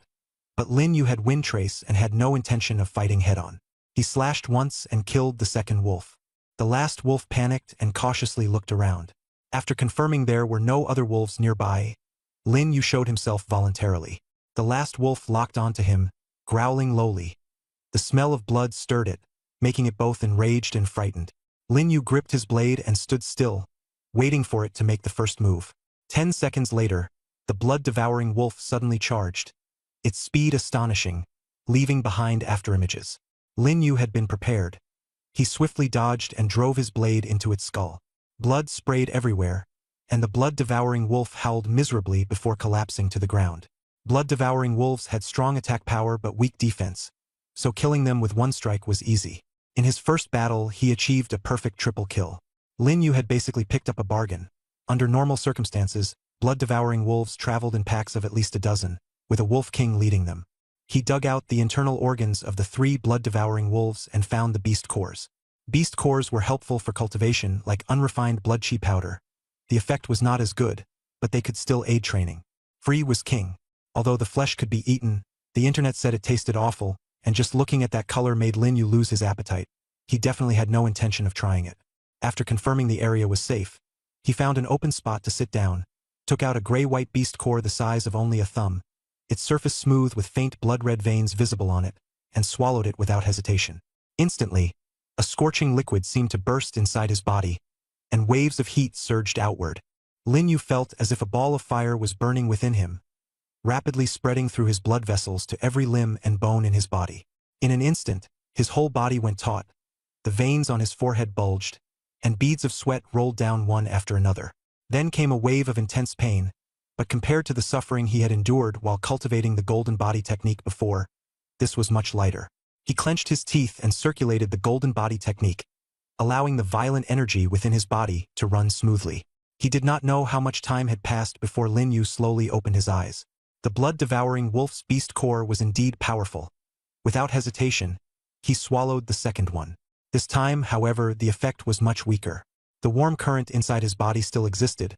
but Lin Yu had Wind Trace and had no intention of fighting head-on. He slashed once and killed the second wolf. The last wolf panicked and cautiously looked around. After confirming there were no other wolves nearby, Lin Yu showed himself voluntarily. The last wolf locked onto him, growling lowly. The smell of blood stirred it, making it both enraged and frightened. Lin Yu gripped his blade and stood still, waiting for it to make the first move. 10 seconds later, the blood-devouring wolf suddenly charged, its speed astonishing, leaving behind afterimages. Lin Yu had been prepared. He swiftly dodged and drove his blade into its skull. Blood sprayed everywhere, and the blood-devouring wolf howled miserably before collapsing to the ground. Blood-devouring wolves had strong attack power but weak defense, so killing them with one strike was easy. In his first battle, he achieved a perfect triple kill. Lin Yu had basically picked up a bargain. Under normal circumstances, blood-devouring wolves traveled in packs of at least a dozen, with a wolf king leading them. He dug out the internal organs of the 3 blood-devouring wolves and found the beast cores. Beast cores were helpful for cultivation, like unrefined blood chi powder. The effect was not as good, but they could still aid training. Free was king. Although the flesh could be eaten, the internet said it tasted awful, and just looking at that color made Lin Yu lose his appetite. He definitely had no intention of trying it. After confirming the area was safe, he found an open spot to sit down, took out a gray-white beast core the size of only a thumb, its surface smooth with faint blood-red veins visible on it, and swallowed it without hesitation. Instantly, a scorching liquid seemed to burst inside his body, and waves of heat surged outward. Lin Yu felt as if a ball of fire was burning within him, rapidly spreading through his blood vessels to every limb and bone in his body. In an instant, his whole body went taut, the veins on his forehead bulged, and beads of sweat rolled down one after another. Then came a wave of intense pain, but compared to the suffering he had endured while cultivating the golden body technique before, this was much lighter. He clenched his teeth and circulated the golden body technique, allowing the violent energy within his body to run smoothly. He did not know how much time had passed before Lin Yu slowly opened his eyes. The blood-devouring wolf's beast core was indeed powerful. Without hesitation, he swallowed the second one. This time, however, the effect was much weaker. The warm current inside his body still existed,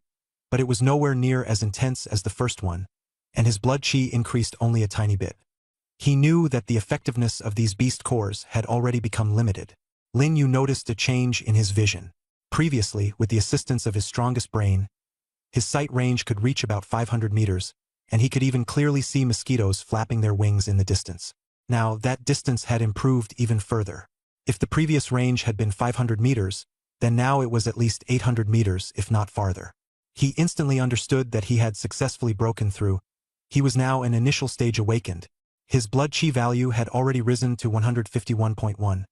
but it was nowhere near as intense as the first one, and his blood chi increased only a tiny bit. He knew that the effectiveness of these beast cores had already become limited. Lin Yu noticed a change in his vision. Previously, with the assistance of his strongest brain, his sight range could reach about 500 meters, and he could even clearly see mosquitoes flapping their wings in the distance. Now, that distance had improved even further. If the previous range had been 500 meters, then now it was at least 800 meters, if not farther. He instantly understood that he had successfully broken through. He was now an initial stage awakened. His blood chi value had already risen to 151.1,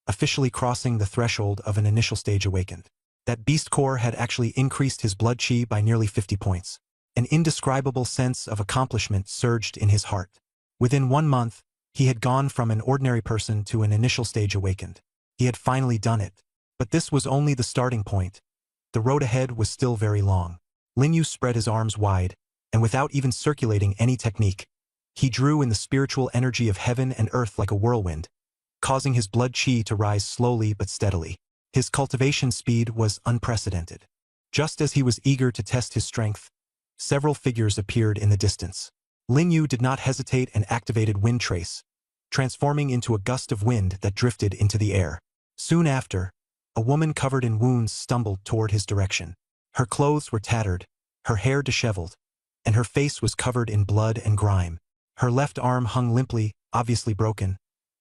officially crossing the threshold of an initial stage awakened. That beast core had actually increased his blood chi by nearly 50 points. An indescribable sense of accomplishment surged in his heart. Within 1 month, He had gone from an ordinary person to an initial stage awakened. He had finally done it. But this was only the starting point. The road ahead was still very long. Lin Yu spread his arms wide, and without even circulating any technique, he drew in the spiritual energy of heaven and earth like a whirlwind, causing his blood qi to rise slowly but steadily. His cultivation speed was unprecedented. Just as he was eager to test his strength, several figures appeared in the distance. Lin Yu did not hesitate and activated Wind Trace, transforming into a gust of wind that drifted into the air. Soon after, a woman covered in wounds stumbled toward his direction. Her clothes were tattered, her hair disheveled, and her face was covered in blood and grime. Her left arm hung limply, obviously broken,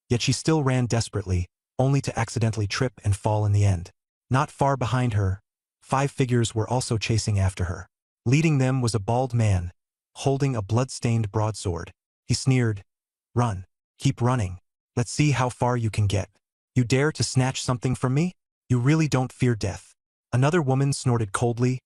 yet she still ran desperately, only to accidentally trip and fall in the end. Not far behind her, 5 figures were also chasing after her. Leading them was a bald man, holding a blood-stained broadsword. He sneered, "Run. Keep running. Let's see how far you can get. You dare to snatch something from me? You really don't fear death." Another woman snorted coldly,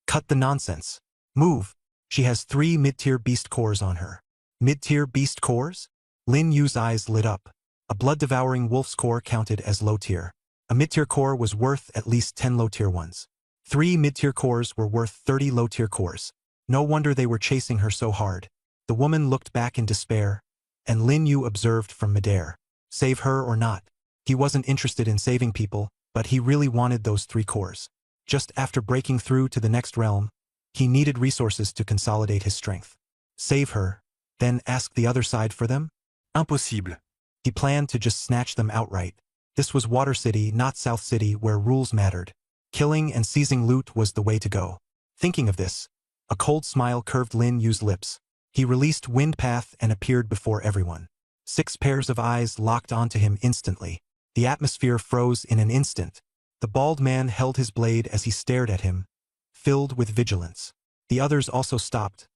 "Cut the nonsense. Move. She has 3 mid-tier beast cores on her." Mid-tier beast cores? Lin Yu's eyes lit up. A blood-devouring wolf's core counted as low-tier. A mid-tier core was worth at least 10 low-tier ones. 3 mid-tier cores were worth 30 low-tier cores. No wonder they were chasing her so hard. The woman looked back in despair, and Lin Yu observed from midair. Save her or not. He wasn't interested in saving people, but he really wanted those 3 cores. Just after breaking through to the next realm, he needed resources to consolidate his strength. Save her, then ask the other side for them? Impossible. He planned to just snatch them outright. This was Water City, not South City, where rules mattered. Killing and seizing loot was the way to go. Thinking of this, a cold smile curved Lin Yu's lips. He released Wind Path and appeared before everyone. 6 pairs of eyes locked onto him instantly. The atmosphere froze in an instant. The bald man held his blade as he stared at him, filled with vigilance. The others also stopped,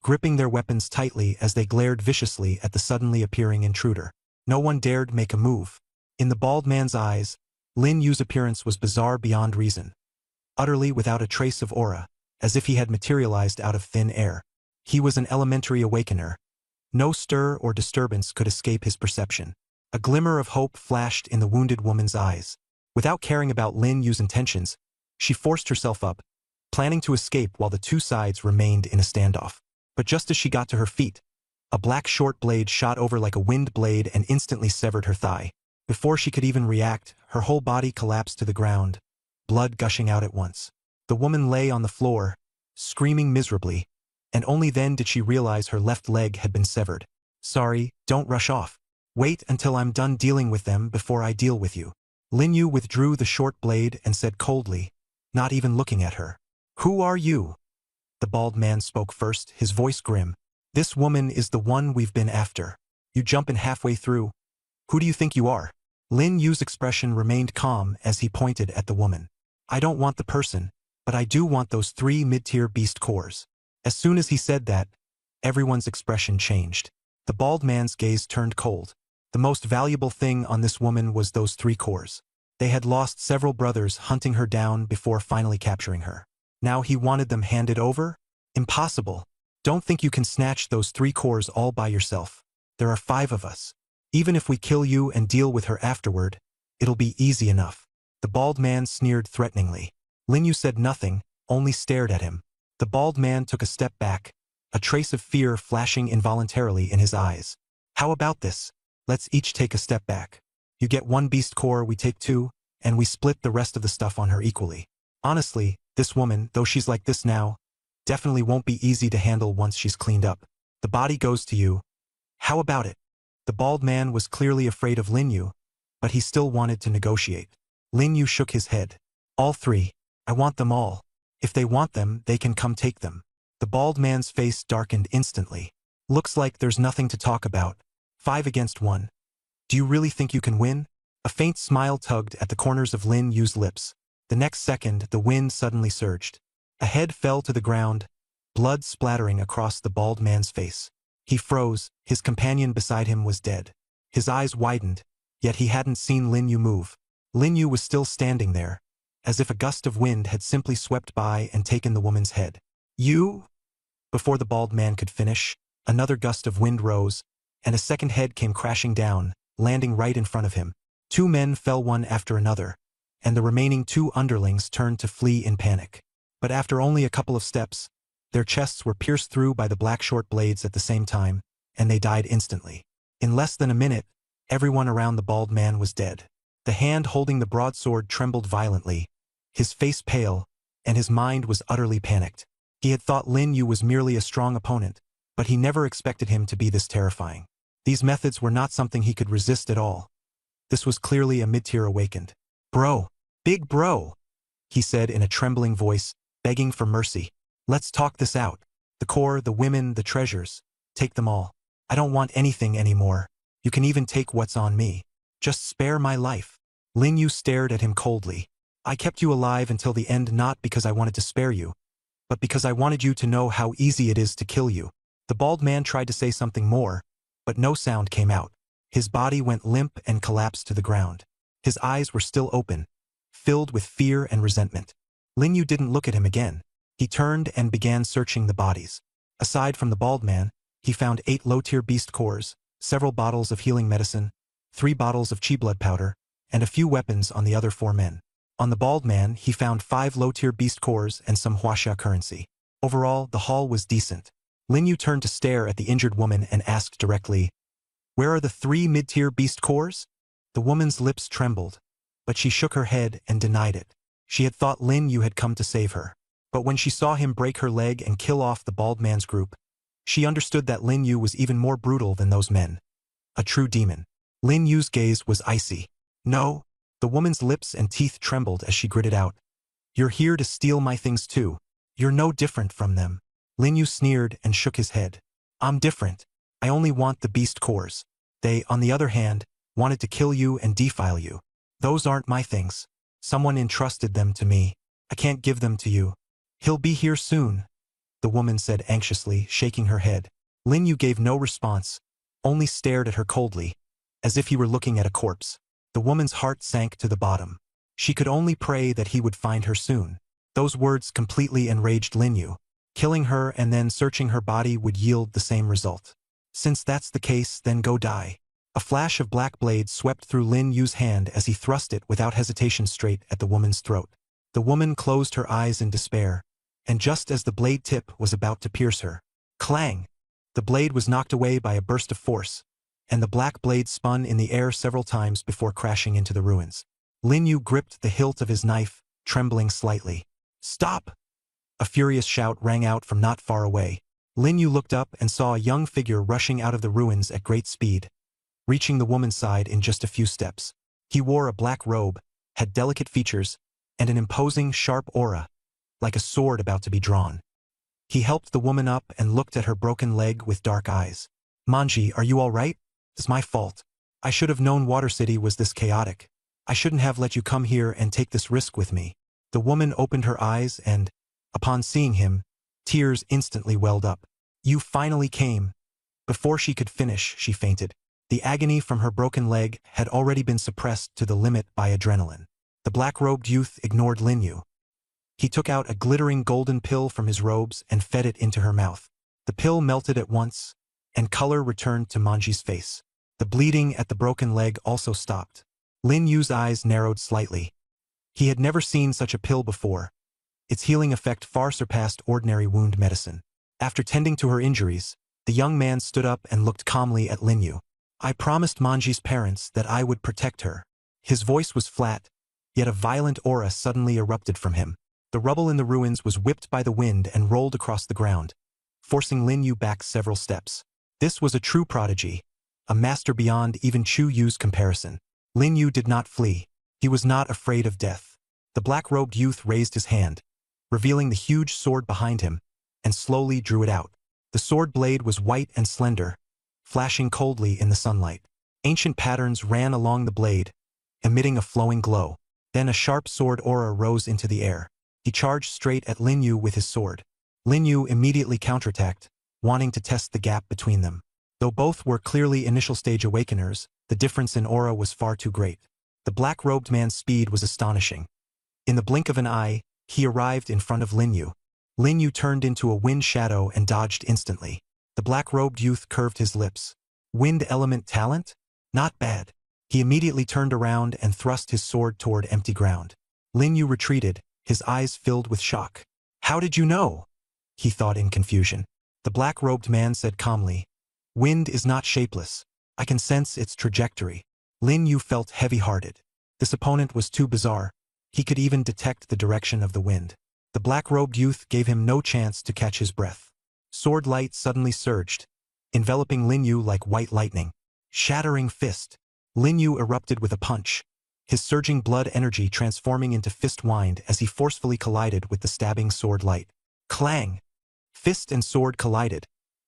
gripping their weapons tightly as they glared viciously at the suddenly appearing intruder. No one dared make a move. In the bald man's eyes, Lin Yu's appearance was bizarre beyond reason. Utterly without a trace of aura, as if he had materialized out of thin air. He was an elementary awakener. No stir or disturbance could escape his perception. A glimmer of hope flashed in the wounded woman's eyes. Without caring about Lin Yu's intentions, she forced herself up, planning to escape while the 2 sides remained in a standoff. But just as she got to her feet, a black short blade shot over like a wind blade and instantly severed her thigh. Before she could even react, her whole body collapsed to the ground, blood gushing out at once. The woman lay on the floor, screaming miserably, and only then did she realize her left leg had been severed. "Sorry, don't rush off. Wait until I'm done dealing with them before I deal with you." Lin Yu withdrew the short blade and said coldly, not even looking at her, "Who are you?" The bald man spoke first, his voice grim. "This woman is the one we've been after. You jump in halfway through. Who do you think you are?" Lin Yu's expression remained calm as he pointed at the woman. "I don't want the person, but I do want those 3 mid-tier beast cores." As soon as he said that, everyone's expression changed. The bald man's gaze turned cold. The most valuable thing on this woman was those 3 cores. They had lost several brothers hunting her down before finally capturing her. Now he wanted them handed over? Impossible. Don't think you can snatch those 3 cores all by yourself. There are 5 of us. Even if we kill you and deal with her afterward, it'll be easy enough. The bald man sneered threateningly. Lin Yu said nothing, only stared at him. The bald man took a step back, a trace of fear flashing involuntarily in his eyes. "How about this? Let's each take a step back. You get 1 beast core, we take 2, and we split the rest of the stuff on her equally. Honestly, this woman, though she's like this now, definitely won't be easy to handle once she's cleaned up. The body goes to you. How about it?" The bald man was clearly afraid of Lin Yu, but he still wanted to negotiate. Lin Yu shook his head. "All 3. I want them all. If they want them, they can come take them." The bald man's face darkened instantly. "Looks like there's nothing to talk about. 5 against 1. Do you really think you can win?" A faint smile tugged at the corners of Lin Yu's lips. The next second, the wind suddenly surged. A head fell to the ground, blood splattering across the bald man's face. He froze, his companion beside him was dead. His eyes widened, yet he hadn't seen Lin Yu move. Lin Yu was still standing there, as if a gust of wind had simply swept by and taken the woman's head. "You?" Before the bald man could finish, another gust of wind rose, and a second head came crashing down, landing right in front of him. Two men fell one after another, and the remaining two underlings turned to flee in panic. But after only a couple of steps, their chests were pierced through by the black short blades at the same time, and they died instantly. In less than a minute, everyone around the bald man was dead. The hand holding the broadsword trembled violently, his face pale, and his mind was utterly panicked. He had thought Lin Yu was merely a strong opponent, but he never expected him to be this terrifying. These methods were not something he could resist at all. This was clearly a mid-tier awakened. "Bro, big bro," he said in a trembling voice, begging for mercy. "Let's talk this out. The core, the women, the treasures. Take them all. I don't want anything anymore. You can even take what's on me. Just spare my life." Lin Yu stared at him coldly. "I kept you alive until the end not because I wanted to spare you, but because I wanted you to know how easy it is to kill you." The bald man tried to say something more, but no sound came out. His body went limp and collapsed to the ground. His eyes were still open, filled with fear and resentment. Lin Yu didn't look at him again. He turned and began searching the bodies. Aside from the bald man, he found 8 low-tier beast cores, several bottles of healing medicine, 3 bottles of chi blood powder, and a few weapons on the other 4 men. On the bald man, he found 5 low-tier beast cores and some huaxia currency. Overall, the haul was decent. Lin Yu turned to stare at the injured woman and asked directly, "Where are the 3 mid-tier beast cores?" The woman's lips trembled, but she shook her head and denied it. She had thought Lin Yu had come to save her. But when she saw him break her leg and kill off the bald man's group, she understood that Lin Yu was even more brutal than those men. A true demon. Lin Yu's gaze was icy. "No." The woman's lips and teeth trembled as she gritted out, "You're here to steal my things too. You're no different from them." Lin Yu sneered and shook his head. "I'm different. I only want the beast cores. They, on the other hand, wanted to kill you and defile you. Those aren't my things. Someone entrusted them to me. I can't give them to you." "He'll be here soon," the woman said anxiously, shaking her head. Lin Yu gave no response, only stared at her coldly, as if he were looking at a corpse. The woman's heart sank to the bottom. She could only pray that he would find her soon. Those words completely enraged Lin Yu. Killing her and then searching her body would yield the same result. "Since that's the case, then go die." A flash of black blade swept through Lin Yu's hand as he thrust it without hesitation straight at the woman's throat. The woman closed her eyes in despair, and just as the blade tip was about to pierce her, clang! The blade was knocked away by a burst of force, and the black blade spun in the air several times before crashing into the ruins. Lin Yu gripped the hilt of his knife, trembling slightly. "Stop!" A furious shout rang out from not far away. Lin Yu looked up and saw a young figure rushing out of the ruins at great speed, reaching the woman's side in just a few steps. He wore a black robe, had delicate features, and an imposing, sharp aura, like a sword about to be drawn. He helped the woman up and looked at her broken leg with dark eyes. "Manji, are you all right? It's my fault. I should have known Water City was this chaotic. I shouldn't have let you come here and take this risk with me." The woman opened her eyes and, upon seeing him, tears instantly welled up. "You finally came." Before she could finish, she fainted. The agony from her broken leg had already been suppressed to the limit by adrenaline. The black-robed youth ignored Lin Yu. He took out a glittering golden pill from his robes and fed it into her mouth. The pill melted at once, and color returned to Manji's face. The bleeding at the broken leg also stopped. Lin Yu's eyes narrowed slightly. He had never seen such a pill before. Its healing effect far surpassed ordinary wound medicine. After tending to her injuries, the young man stood up and looked calmly at Lin Yu. "I promised Manji's parents that I would protect her." His voice was flat, yet a violent aura suddenly erupted from him. The rubble in the ruins was whipped by the wind and rolled across the ground, forcing Lin Yu back several steps. This was a true prodigy, a master beyond even Chu Yu's comparison. Lin Yu did not flee. He was not afraid of death. The black-robed youth raised his hand, revealing the huge sword behind him, and slowly drew it out. The sword blade was white and slender, flashing coldly in the sunlight. Ancient patterns ran along the blade, emitting a flowing glow. Then a sharp sword aura rose into the air. He charged straight at Lin Yu with his sword. Lin Yu immediately counterattacked, wanting to test the gap between them. Though both were clearly initial-stage awakeners, the difference in aura was far too great. The black-robed man's speed was astonishing. In the blink of an eye, he arrived in front of Lin Yu. Lin Yu turned into a wind shadow and dodged instantly. The black-robed youth curved his lips, Wind element talent? Not bad. He immediately turned around and thrust his sword toward empty ground. Lin Yu retreated, his eyes filled with shock. How did you know? He thought in confusion. The black-robed man said calmly, Wind is not shapeless. I can sense its trajectory. Lin Yu felt heavy-hearted. This opponent was too bizarre. He could even detect the direction of the wind. The black-robed youth gave him no chance to catch his breath. Sword light suddenly surged, enveloping Lin Yu like white lightning. Shattering fist. Lin Yu erupted with a punch, his surging blood energy transforming into fist wind as he forcefully collided with the stabbing sword light. Clang! Fist and sword collided,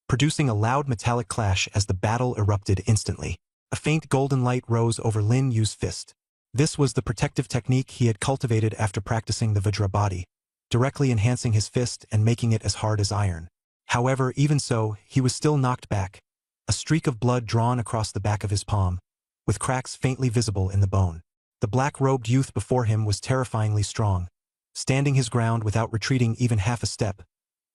producing a loud metallic clash as the battle erupted instantly. A faint golden light rose over Lin Yu's fist. This was the protective technique he had cultivated after practicing the Vajra body, directly enhancing his fist and making it as hard as iron. However, even so, he was still knocked back, a streak of blood drawn across the back of his palm, with cracks faintly visible in the bone. The black-robed youth before him was terrifyingly strong, standing his ground without retreating even half a step,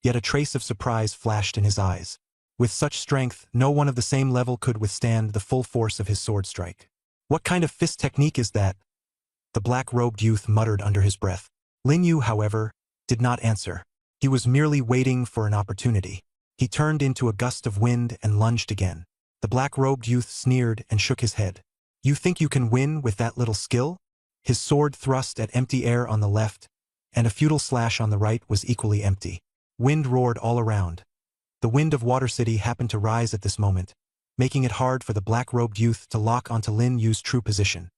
yet a trace of surprise flashed in his eyes. With such strength, no one of the same level could withstand the full force of his sword strike. What kind of fist technique is that? The black-robed youth muttered under his breath. Lin Yu, however, did not answer. He was merely waiting for an opportunity. He turned into a gust of wind and lunged again. The black-robed youth sneered and shook his head. You think you can win with that little skill? His sword thrust at empty air on the left, and a futile slash on the right was equally empty. Wind roared all around. The wind of Water City happened to rise at this moment, making it hard for the black-robed youth to lock onto Lin Yu's true position.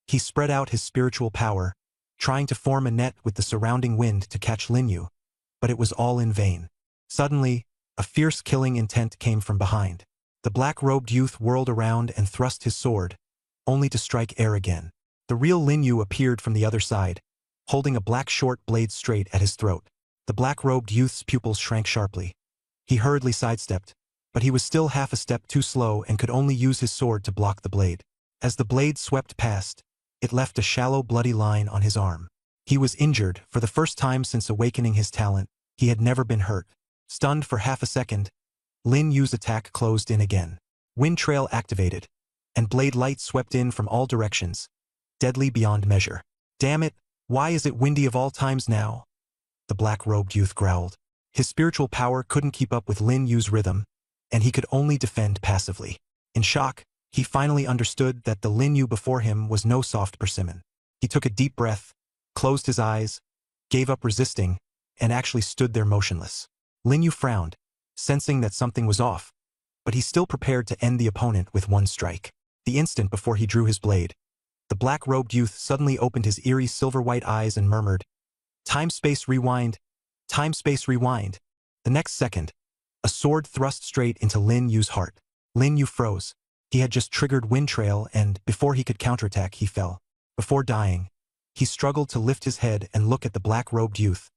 He spread out his spiritual power, trying to form a net with the surrounding wind to catch Lin Yu, but it was all in vain. Suddenly, a fierce killing intent came from behind. The black-robed youth whirled around and thrust his sword, only to strike air again. The real Lin Yu appeared from the other side, holding a black short blade straight at his throat. The black-robed youth's pupils shrank sharply. He hurriedly sidestepped, but he was still half a step too slow and could only use his sword to block the blade. As the blade swept past, it left a shallow bloody line on his arm. He was injured. For the first time since awakening his talent, he had never been hurt. Stunned for half a second, Lin Yu's attack closed in again. Wind Trail activated, and blade light swept in from all directions, deadly beyond measure. Damn it, why is it windy of all times now? The black-robed youth growled. His spiritual power couldn't keep up with Lin Yu's rhythm, and he could only defend passively. In shock, he finally understood that the Lin Yu before him was no soft persimmon. He took a deep breath, closed his eyes, gave up resisting, and actually stood there motionless. Lin Yu frowned, sensing that something was off, but he still prepared to end the opponent with one strike. The instant before he drew his blade, the black-robed youth suddenly opened his eerie silver-white eyes and murmured, "Time-space rewind, time-space rewind." The next second, a sword thrust straight into Lin Yu's heart. Lin Yu froze. He had just triggered Wind Trail and, before he could counterattack, he fell. Before dying, he struggled to lift his head and look at the black-robed youth,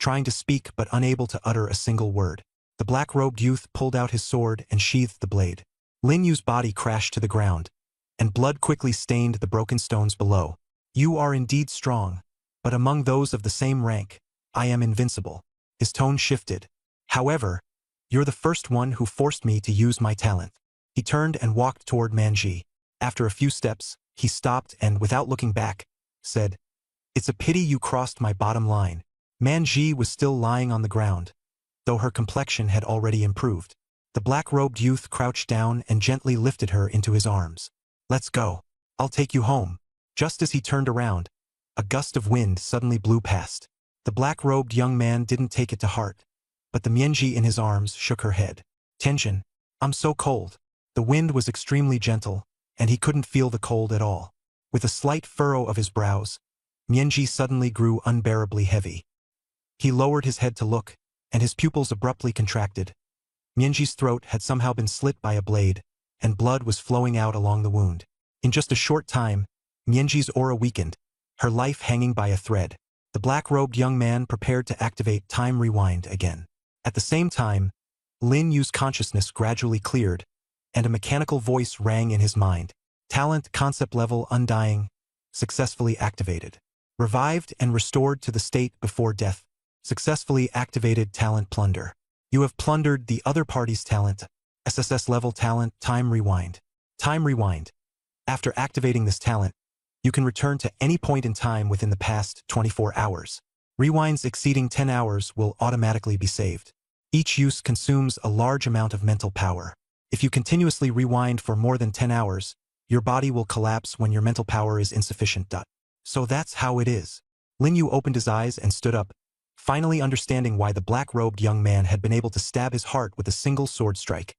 trying to speak but unable to utter a single word. The black-robed youth pulled out his sword and sheathed the blade. Lin Yu's body crashed to the ground, and blood quickly stained the broken stones below. "You are indeed strong, but among those of the same rank, I am invincible." His tone shifted. "However, you're the first one who forced me to use my talent." He turned and walked toward Manji. After a few steps, he stopped and, without looking back, said, "It's a pity you crossed my bottom line." Manji was still lying on the ground, though her complexion had already improved. The black-robed youth crouched down and gently lifted her into his arms. "Let's go. I'll take you home." Just as he turned around, a gust of wind suddenly blew past. The black-robed young man didn't take it to heart, but the Mianji in his arms shook her head. "Tension, I'm so cold." The wind was extremely gentle, and he couldn't feel the cold at all. With a slight furrow of his brows, Mianji suddenly grew unbearably heavy. He lowered his head to look, and his pupils abruptly contracted. Mianji's throat had somehow been slit by a blade, and blood was flowing out along the wound. In just a short time, Mianji's aura weakened, her life hanging by a thread. The black-robed young man prepared to activate Time Rewind again. At the same time, Lin Yu's consciousness gradually cleared, and a mechanical voice rang in his mind. "Talent concept level undying, successfully activated. Revived and restored to the state before death. Successfully activated talent plunder. You have plundered the other party's talent. SSS level talent, Time Rewind. Time Rewind. After activating this talent, you can return to any point in time within the past 24 hours. Rewinds exceeding 10 hours will automatically be saved. Each use consumes a large amount of mental power. If you continuously rewind for more than 10 hours, your body will collapse when your mental power is insufficient. So that's how it is. Lin Yu opened his eyes and stood up, finally understanding why the black-robed young man had been able to stab his heart with a single sword strike.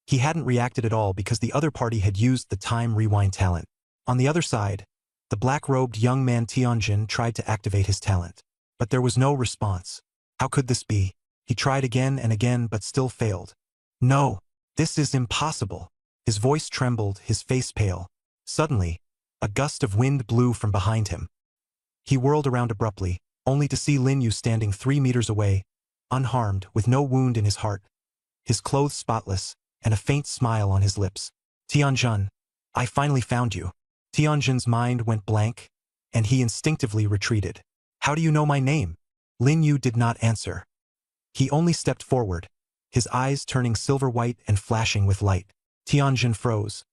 He hadn't reacted at all because the other party had used the Time Rewind talent. On the other side, the black-robed young man Tianjin tried to activate his talent. But there was no response. How could this be? He tried again and again but still failed. No, this is impossible. His voice trembled, his face pale. Suddenly, a gust of wind blew from behind him. He whirled around abruptly, only to see Lin Yu standing 3 meters away, unharmed, with no wound in his heart, his clothes spotless, and a faint smile on his lips. Tianjin, I finally found you. Tianjin's mind went blank, and he instinctively retreated. How do you know my name? Lin Yu did not answer. He only stepped forward, his eyes turning silver-white and flashing with light. Tianjin froze.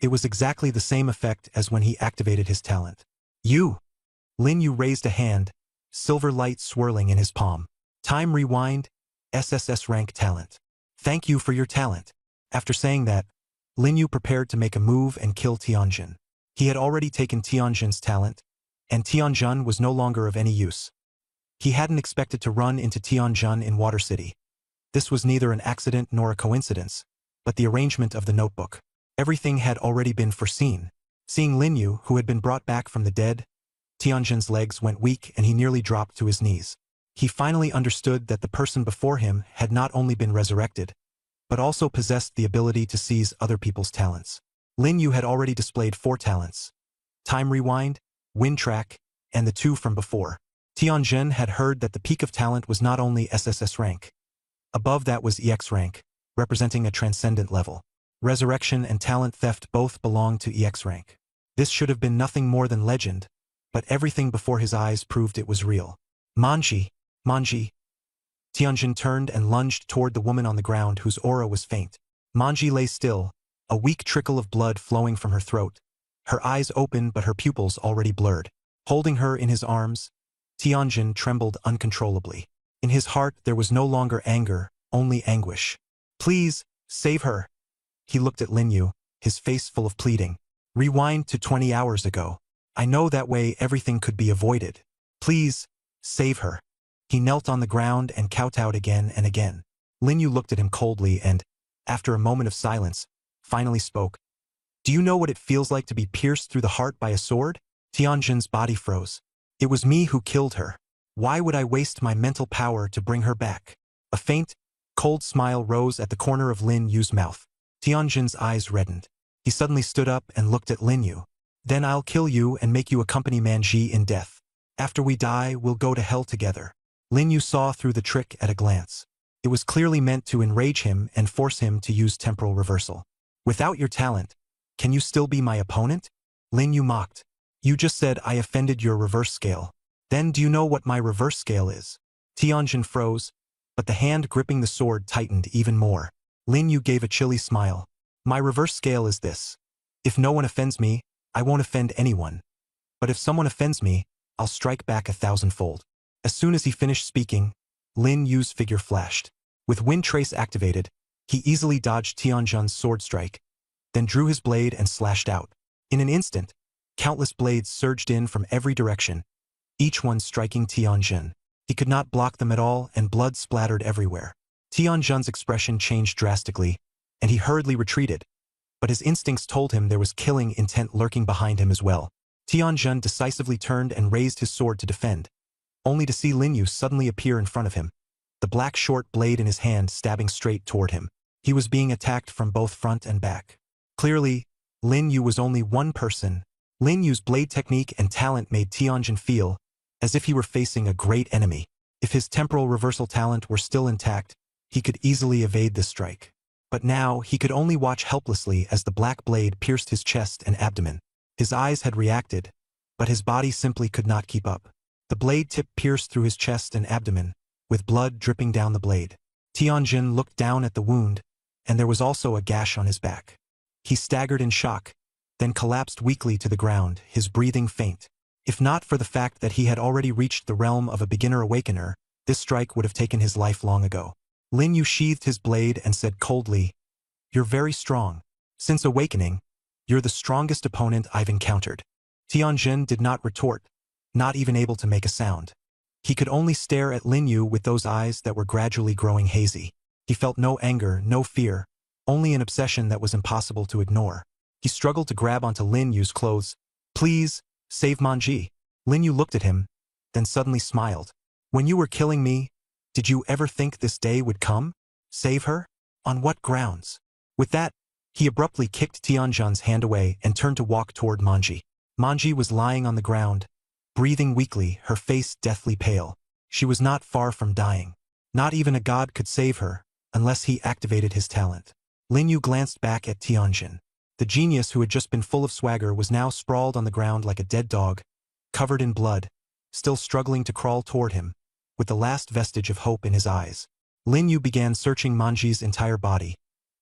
It was exactly the same effect as when he activated his talent. You! Lin Yu raised a hand, silver light swirling in his palm. Time Rewind, SSS rank talent. Thank you for your talent. After saying that, Lin Yu prepared to make a move and kill Tianjin. He had already taken Tianjin's talent, and Tianjin was no longer of any use. He hadn't expected to run into Tianjin in Water City. This was neither an accident nor a coincidence, but the arrangement of the notebook. Everything had already been foreseen. Seeing Lin Yu, who had been brought back from the dead, Tianjin's legs went weak and he nearly dropped to his knees. He finally understood that the person before him had not only been resurrected, but also possessed the ability to seize other people's talents. Lin Yu had already displayed 4 talents: Time Rewind, Wind Track, and the 2 from before. Tianjin had heard that the peak of talent was not only SSS rank. Above that was EX rank, representing a transcendent level. Resurrection and talent theft both belonged to EX rank. This should have been nothing more than legend, but everything before his eyes proved it was real. Manji! Manji! Tianjin turned and lunged toward the woman on the ground whose aura was faint. Manji lay still, a weak trickle of blood flowing from her throat, her eyes open but her pupils already blurred. Holding her in his arms, Tianjin trembled uncontrollably. In his heart there was no longer anger, only anguish. Please, save her. He looked at Lin Yu, his face full of pleading. Rewind to 20 hours ago. I know that way everything could be avoided. Please, save her. He knelt on the ground and kowtowed again and again. Lin Yu looked at him coldly and, after a moment of silence, finally spoke. Do you know what it feels like to be pierced through the heart by a sword? Tianjin's body froze. It was me who killed her. Why would I waste my mental power to bring her back? A faint, cold smile rose at the corner of Lin Yu's mouth. Tianjin's eyes reddened. He suddenly stood up and looked at Lin Yu. Then I'll kill you and make you accompany Manji in death. After we die, we'll go to hell together. Lin Yu saw through the trick at a glance. It was clearly meant to enrage him and force him to use temporal reversal. Without your talent, can you still be my opponent? Lin Yu mocked. You just said I offended your reverse scale. Then do you know what my reverse scale is? Tianjin froze, but the hand gripping the sword tightened even more. Lin Yu gave a chilly smile. My reverse scale is this. If no one offends me, I won't offend anyone. But if someone offends me, I'll strike back 1,000-fold. As soon as he finished speaking, Lin Yu's figure flashed. With Wind Trace activated, he easily dodged Tianjin's sword strike, then drew his blade and slashed out. In an instant, countless blades surged in from every direction, each one striking Tianjin. He could not block them at all and blood splattered everywhere. Tianjin's expression changed drastically, and he hurriedly retreated, but his instincts told him there was killing intent lurking behind him as well. Tianjin decisively turned and raised his sword to defend, only to see Lin Yu suddenly appear in front of him, the black short blade in his hand stabbing straight toward him. He was being attacked from both front and back. Clearly, Lin Yu was only one person. Lin Yu's blade technique and talent made Tianjin feel as if he were facing a great enemy. If his temporal reversal talent were still intact, he could easily evade this strike. But now, he could only watch helplessly as the black blade pierced his chest and abdomen. His eyes had reacted, but his body simply could not keep up. The blade tip pierced through his chest and abdomen, with blood dripping down the blade. Tianjin looked down at the wound, and there was also a gash on his back. He staggered in shock, then collapsed weakly to the ground, his breathing faint. If not for the fact that he had already reached the realm of a beginner awakener, this strike would have taken his life long ago. Lin Yu sheathed his blade and said coldly, "You're very strong. Since awakening, you're the strongest opponent I've encountered." Tianjin did not retort, not even able to make a sound. He could only stare at Lin Yu with those eyes that were gradually growing hazy. He felt no anger, no fear, only an obsession that was impossible to ignore. He struggled to grab onto Lin Yu's clothes. "Please, save Manji." Lin Yu looked at him, then suddenly smiled. "When you were killing me, did you ever think this day would come? Save her? On what grounds?" With that, he abruptly kicked Tianjin's hand away and turned to walk toward Manji. Manji was lying on the ground, breathing weakly, her face deathly pale. She was not far from dying. Not even a god could save her, unless he activated his talent. Lin Yu glanced back at Tianjin. The genius who had just been full of swagger was now sprawled on the ground like a dead dog, covered in blood, still struggling to crawl toward him, with the last vestige of hope in his eyes. Lin Yu began searching Manji's entire body,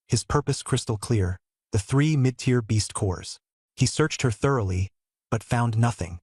his purpose crystal clear, the 3 mid-tier beast cores. He searched her thoroughly, but found nothing.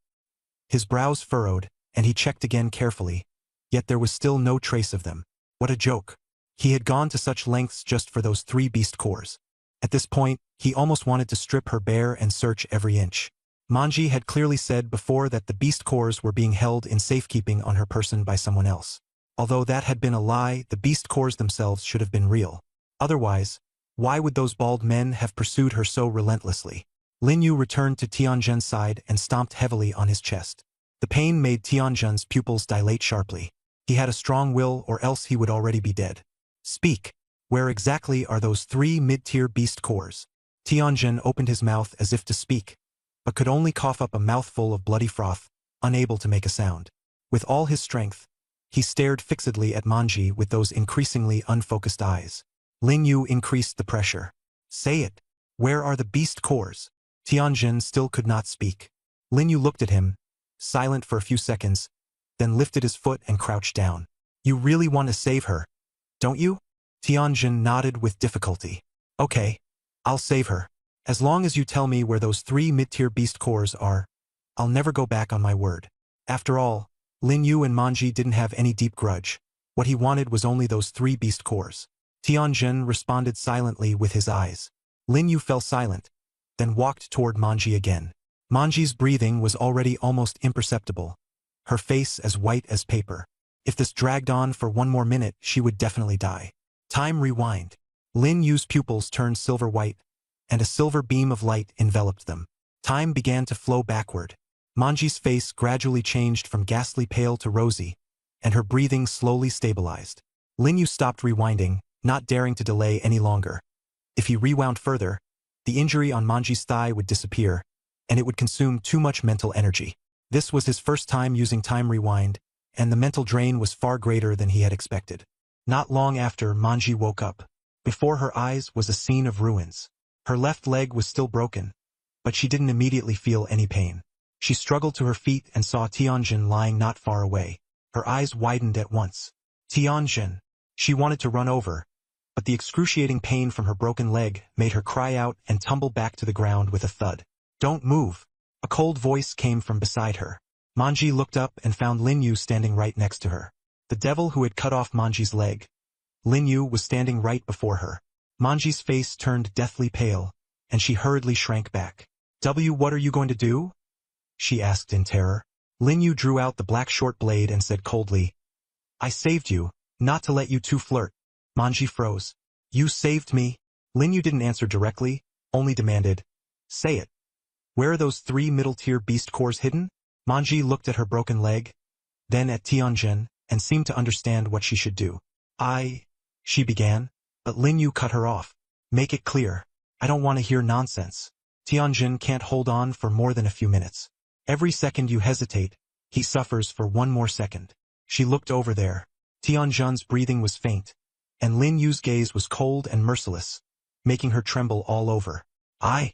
His brows furrowed, and he checked again carefully, yet there was still no trace of them. What a joke. He had gone to such lengths just for those 3 beast cores. At this point, he almost wanted to strip her bare and search every inch. Manji had clearly said before that the beast cores were being held in safekeeping on her person by someone else. Although that had been a lie, the beast cores themselves should have been real. Otherwise, why would those bald men have pursued her so relentlessly? Lin Yu returned to Tianjin's side and stomped heavily on his chest. The pain made Tianjin's pupils dilate sharply. He had a strong will, or else he would already be dead. "Speak. Where exactly are those 3 mid-tier beast cores?" Tianjin opened his mouth as if to speak, but could only cough up a mouthful of bloody froth, unable to make a sound. With all his strength, he stared fixedly at Manji with those increasingly unfocused eyes. Lin Yu increased the pressure. "Say it. Where are the beast cores?" Tianjin still could not speak. Lin Yu looked at him, silent for a few seconds, then lifted his foot and crouched down. "You really want to save her, don't you?" Tianjin nodded with difficulty. "Okay, I'll save her. As long as you tell me where those 3 mid-tier beast cores are, I'll never go back on my word." After all, Lin Yu and Manji didn't have any deep grudge. What he wanted was only those 3 beast cores. Tianjin responded silently with his eyes. Lin Yu fell silent, then walked toward Manji again. Manji's breathing was already almost imperceptible, her face as white as paper. If this dragged on for 1 more minute, she would definitely die. Time rewind. Lin Yu's pupils turned silver white, and a silver beam of light enveloped them. Time began to flow backward. Manji's face gradually changed from ghastly pale to rosy, and her breathing slowly stabilized. Lin Yu stopped rewinding, not daring to delay any longer. If he rewound further, the injury on Manji's thigh would disappear, and it would consume too much mental energy. This was his first time using time rewind, and the mental drain was far greater than he had expected. Not long after, Manji woke up. Before her eyes was a scene of ruins. Her left leg was still broken, but she didn't immediately feel any pain. She struggled to her feet and saw Tianjin lying not far away. Her eyes widened at once. "Tianjin!" She wanted to run over, but the excruciating pain from her broken leg made her cry out and tumble back to the ground with a thud. "Don't move!" A cold voice came from beside her. Manji looked up and found Lin Yu standing right next to her. The devil who had cut off Manji's leg. Lin Yu was standing right before her. Manji's face turned deathly pale, and she hurriedly shrank back. What are you going to do?" she asked in terror. Lin Yu drew out the black short blade and said coldly, "I saved you, not to let you two flirt." Manji froze. "You saved me?" Lin Yu didn't answer directly, only demanded, "Say it. Where are those 3 middle-tier beast cores hidden?" Manji looked at her broken leg, then at Tianjin, and seemed to understand what she should do. She began, but Lin Yu cut her off. "Make it clear. I don't want to hear nonsense. Tianjin can't hold on for more than a few minutes. Every second you hesitate, he suffers for 1 more second." She looked over there. Tianjin's breathing was faint, and Lin Yu's gaze was cold and merciless, making her tremble all over. I.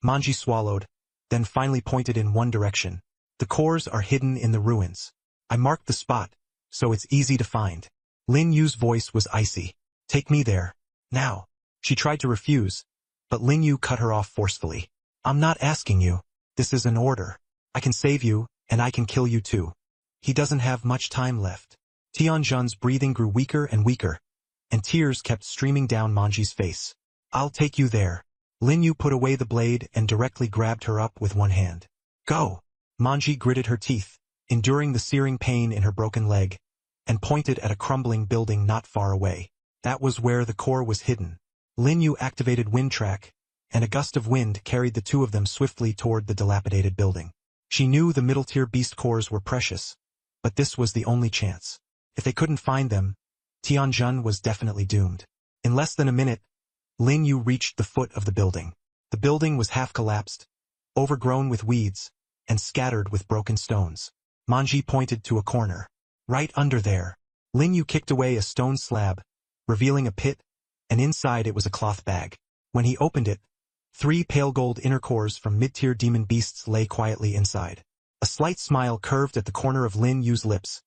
Manji swallowed, then finally pointed in one direction. "The cores are hidden in the ruins. I marked the spot, so it's easy to find." Lin Yu's voice was icy. "Take me there." Now. She tried to refuse, but Lin Yu cut her off forcefully. I'm not asking you. This is an order. I can save you, and I can kill you too. He doesn't have much time left. Tianjun's breathing grew weaker and weaker, and tears kept streaming down Manji's face. I'll take you there. Lin Yu put away the blade and directly grabbed her up with one hand. Go! Manji gritted her teeth, enduring the searing pain in her broken leg, and pointed at a crumbling building not far away. That was where the core was hidden. Lin Yu activated Wind Track, and a gust of wind carried the two of them swiftly toward the dilapidated building. She knew the middle-tier beast cores were precious, but this was the only chance. If they couldn't find them, Tianjun was definitely doomed. In less than a minute, Lin Yu reached the foot of the building. The building was half collapsed, overgrown with weeds, and scattered with broken stones. Manji pointed to a corner. Right under there. Lin Yu kicked away a stone slab, revealing a pit, and inside it was a cloth bag. When he opened it, 3 pale gold inner cores from mid-tier demon beasts lay quietly inside. A slight smile curved at the corner of Lin Yu's lips.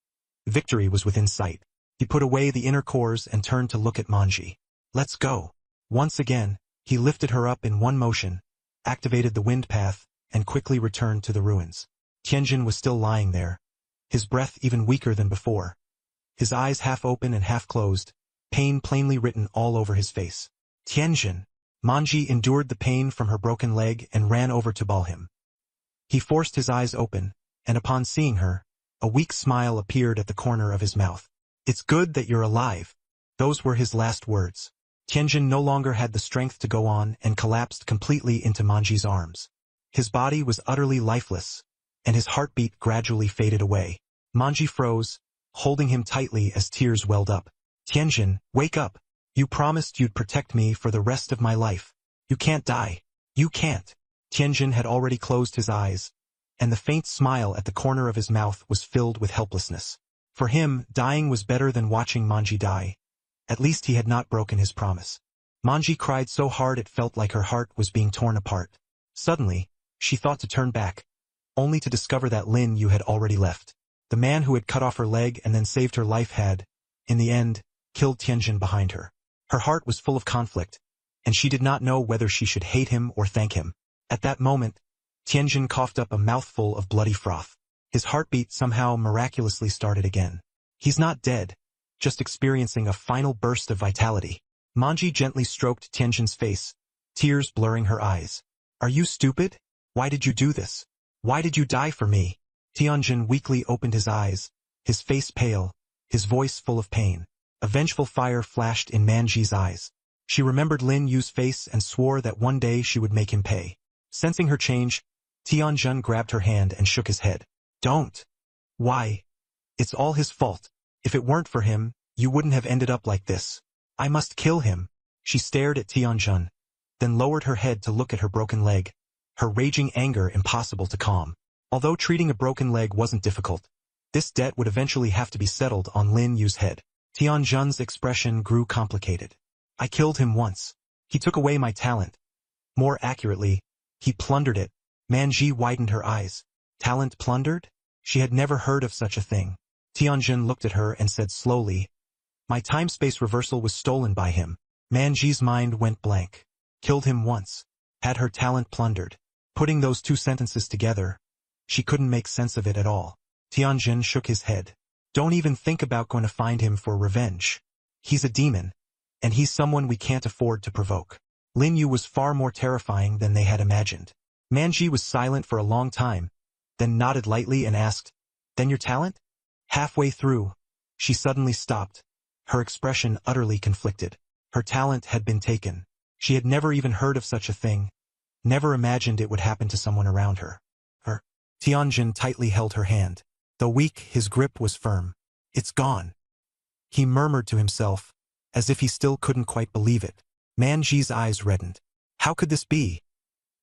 Victory was within sight. He put away the inner cores and turned to look at Manji. Let's go. Once again, he lifted her up in one motion, activated the wind path, and quickly returned to the ruins. Tianjin was still lying there, his breath even weaker than before. His eyes half open and half closed, pain plainly written all over his face. Tianjin! Manji endured the pain from her broken leg and ran over to ball him. He forced his eyes open, and upon seeing her, a weak smile appeared at the corner of his mouth. It's good that you're alive. Those were his last words. Tianjin no longer had the strength to go on and collapsed completely into Manji's arms. His body was utterly lifeless, and his heartbeat gradually faded away. Manji froze, holding him tightly as tears welled up. Tianjin, wake up. You promised you'd protect me for the rest of my life. You can't die. You can't. Tianjin had already closed his eyes, and the faint smile at the corner of his mouth was filled with helplessness. For him, dying was better than watching Manji die. At least he had not broken his promise. Manji cried so hard it felt like her heart was being torn apart. Suddenly, she thought to turn back, only to discover that Lin Yu had already left. The man who had cut off her leg and then saved her life had, in the end, killed Tianjin behind her. Her heart was full of conflict, and she did not know whether she should hate him or thank him. At that moment, Tianjin coughed up a mouthful of bloody froth. His heartbeat somehow miraculously started again. He's not dead, just experiencing a final burst of vitality. Manji gently stroked Tianjin's face, tears blurring her eyes. Are you stupid? Why did you do this? Why did you die for me? Tianjin weakly opened his eyes, his face pale, his voice full of pain. A vengeful fire flashed in Manji's eyes. She remembered Lin Yu's face and swore that one day she would make him pay. Sensing her change, Tianjin grabbed her hand and shook his head. Don't. Why? It's all his fault. If it weren't for him, you wouldn't have ended up like this. I must kill him. She stared at Tianjin, then lowered her head to look at her broken leg, her raging anger impossible to calm. Although treating a broken leg wasn't difficult, this debt would eventually have to be settled on Lin Yu's head. Tianjin's expression grew complicated. I killed him once. He took away my talent. More accurately, he plundered it. Manji widened her eyes. Talent plundered? She had never heard of such a thing. Tianjin looked at her and said slowly, my time-space reversal was stolen by him. Manji's mind went blank. Killed him once. Had her talent plundered. Putting those two sentences together, she couldn't make sense of it at all. Tianjin shook his head. Don't even think about going to find him for revenge. He's a demon, and he's someone we can't afford to provoke. Lin Yu was far more terrifying than they had imagined. Manji was silent for a long time, then nodded lightly and asked, then your talent? Halfway through, she suddenly stopped, her expression utterly conflicted. Her talent had been taken. She had never even heard of such a thing, never imagined it would happen to someone around her. Tianjin tightly held her hand. Though weak, his grip was firm. It's gone. He murmured to himself, as if he still couldn't quite believe it. Manji's eyes reddened. How could this be?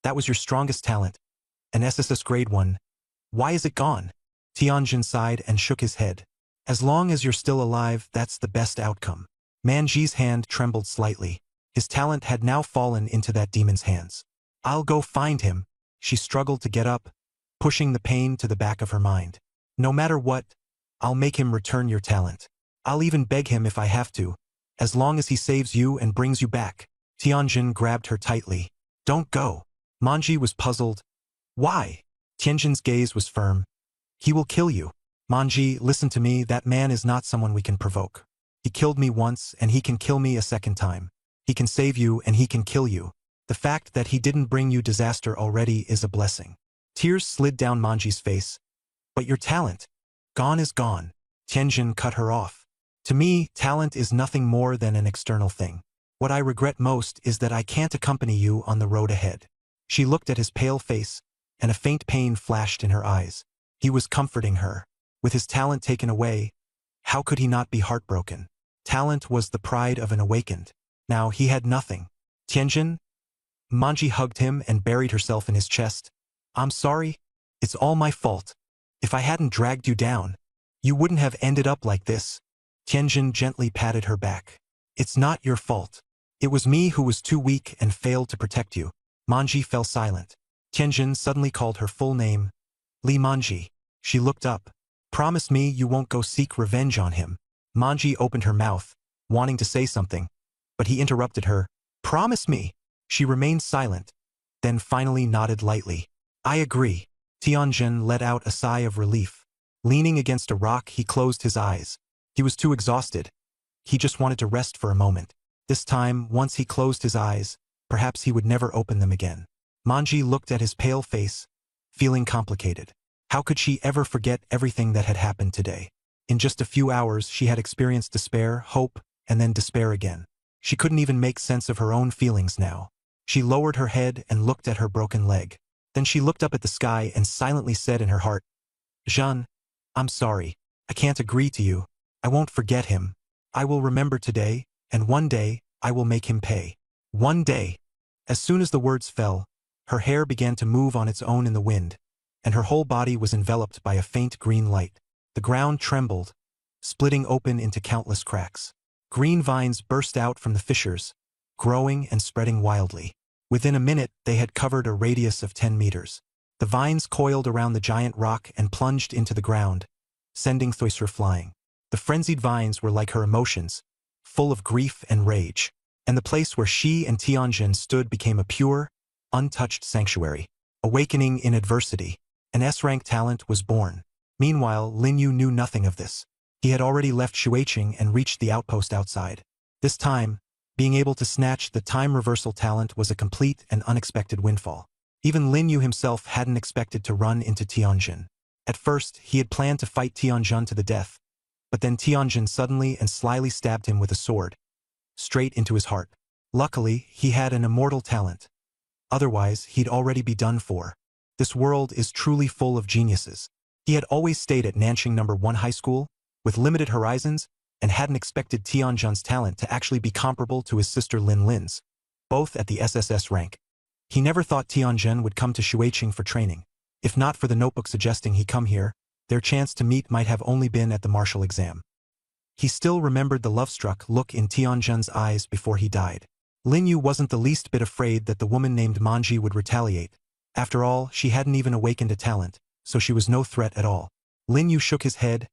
That was your strongest talent. An SSS grade 1. Why is it gone? Tianjin sighed and shook his head. As long as you're still alive, that's the best outcome. Manji's hand trembled slightly. His talent had now fallen into that demon's hands. I'll go find him. She struggled to get up, pushing the pain to the back of her mind. No matter what, I'll make him return your talent. I'll even beg him if I have to, As long as he saves you and brings you back. Tianjin grabbed her tightly. Don't go. Manji was puzzled. Why? Tianjin's gaze was firm. He will kill you. Manji, listen to me, that man is not someone we can provoke. He killed me once and he can kill me a second time. He can save you and he can kill you. The fact that he didn't bring you disaster already is a blessing. Tears slid down Manji's face. But your talent. Gone is gone. Tianjin cut her off. To me, talent is nothing more than an external thing. What I regret most is that I can't accompany you on the road ahead. She looked at his pale face, and a faint pain flashed in her eyes. He was comforting her. With his talent taken away, how could he not be heartbroken? Talent was the pride of an awakened. Now he had nothing. Tianjin? Manji hugged him and buried herself in his chest. I'm sorry. It's all my fault. If I hadn't dragged you down, you wouldn't have ended up like this. Tianjin gently patted her back. It's not your fault. It was me who was too weak and failed to protect you. Manji fell silent. Tianjin suddenly called her full name. Li Manji. She looked up. Promise me you won't go seek revenge on him. Manji opened her mouth, wanting to say something, but he interrupted her. Promise me. She remained silent, then finally nodded lightly. I agree. Tianjin let out a sigh of relief. Leaning against a rock, he closed his eyes. He was too exhausted. He just wanted to rest for a moment. This time, once he closed his eyes, perhaps he would never open them again. Manji looked at his pale face, feeling complicated. How could she ever forget everything that had happened today? In just a few hours, she had experienced despair, hope, and then despair again. She couldn't even make sense of her own feelings now. She lowered her head and looked at her broken leg. Then she looked up at the sky and silently said in her heart, Jean, I'm sorry. I can't agree to you. I won't forget him. I will remember today, and one day, I will make him pay. One day. As soon as the words fell, her hair began to move on its own in the wind, and her whole body was enveloped by a faint green light. The ground trembled, splitting open into countless cracks. Green vines burst out from the fissures, growing and spreading wildly. Within a minute, they had covered a radius of 10 meters. The vines coiled around the giant rock and plunged into the ground, sending Thoiser flying. The frenzied vines were like her emotions, full of grief and rage, and the place where she and Tianjin stood became a pure, untouched sanctuary. Awakening in adversity. An S-rank talent was born. Meanwhile, Lin Yu knew nothing of this. He had already left Shuiqing and reached the outpost outside. This time, being able to snatch the time reversal talent was a complete and unexpected windfall. Even Lin Yu himself hadn't expected to run into Tianjin. At first, he had planned to fight Tianjin to the death, but then Tianjin suddenly and slyly stabbed him with a sword, straight into his heart. Luckily, he had an immortal talent. Otherwise, he'd already be done for. This world is truly full of geniuses. He had always stayed at Nanxing No. 1 High School, with limited horizons, and hadn't expected Tianjin's talent to actually be comparable to his sister Lin Lin's, both at the SSS rank. He never thought Tianjin would come to Shuiqing for training. If not for the notebook suggesting he come here, their chance to meet might have only been at the martial exam. He still remembered the love-struck look in Tianjin's eyes before he died. Lin Yu wasn't the least bit afraid that the woman named Manji would retaliate. After all, she hadn't even awakened a talent, so she was no threat at all. Lin Yu shook his head,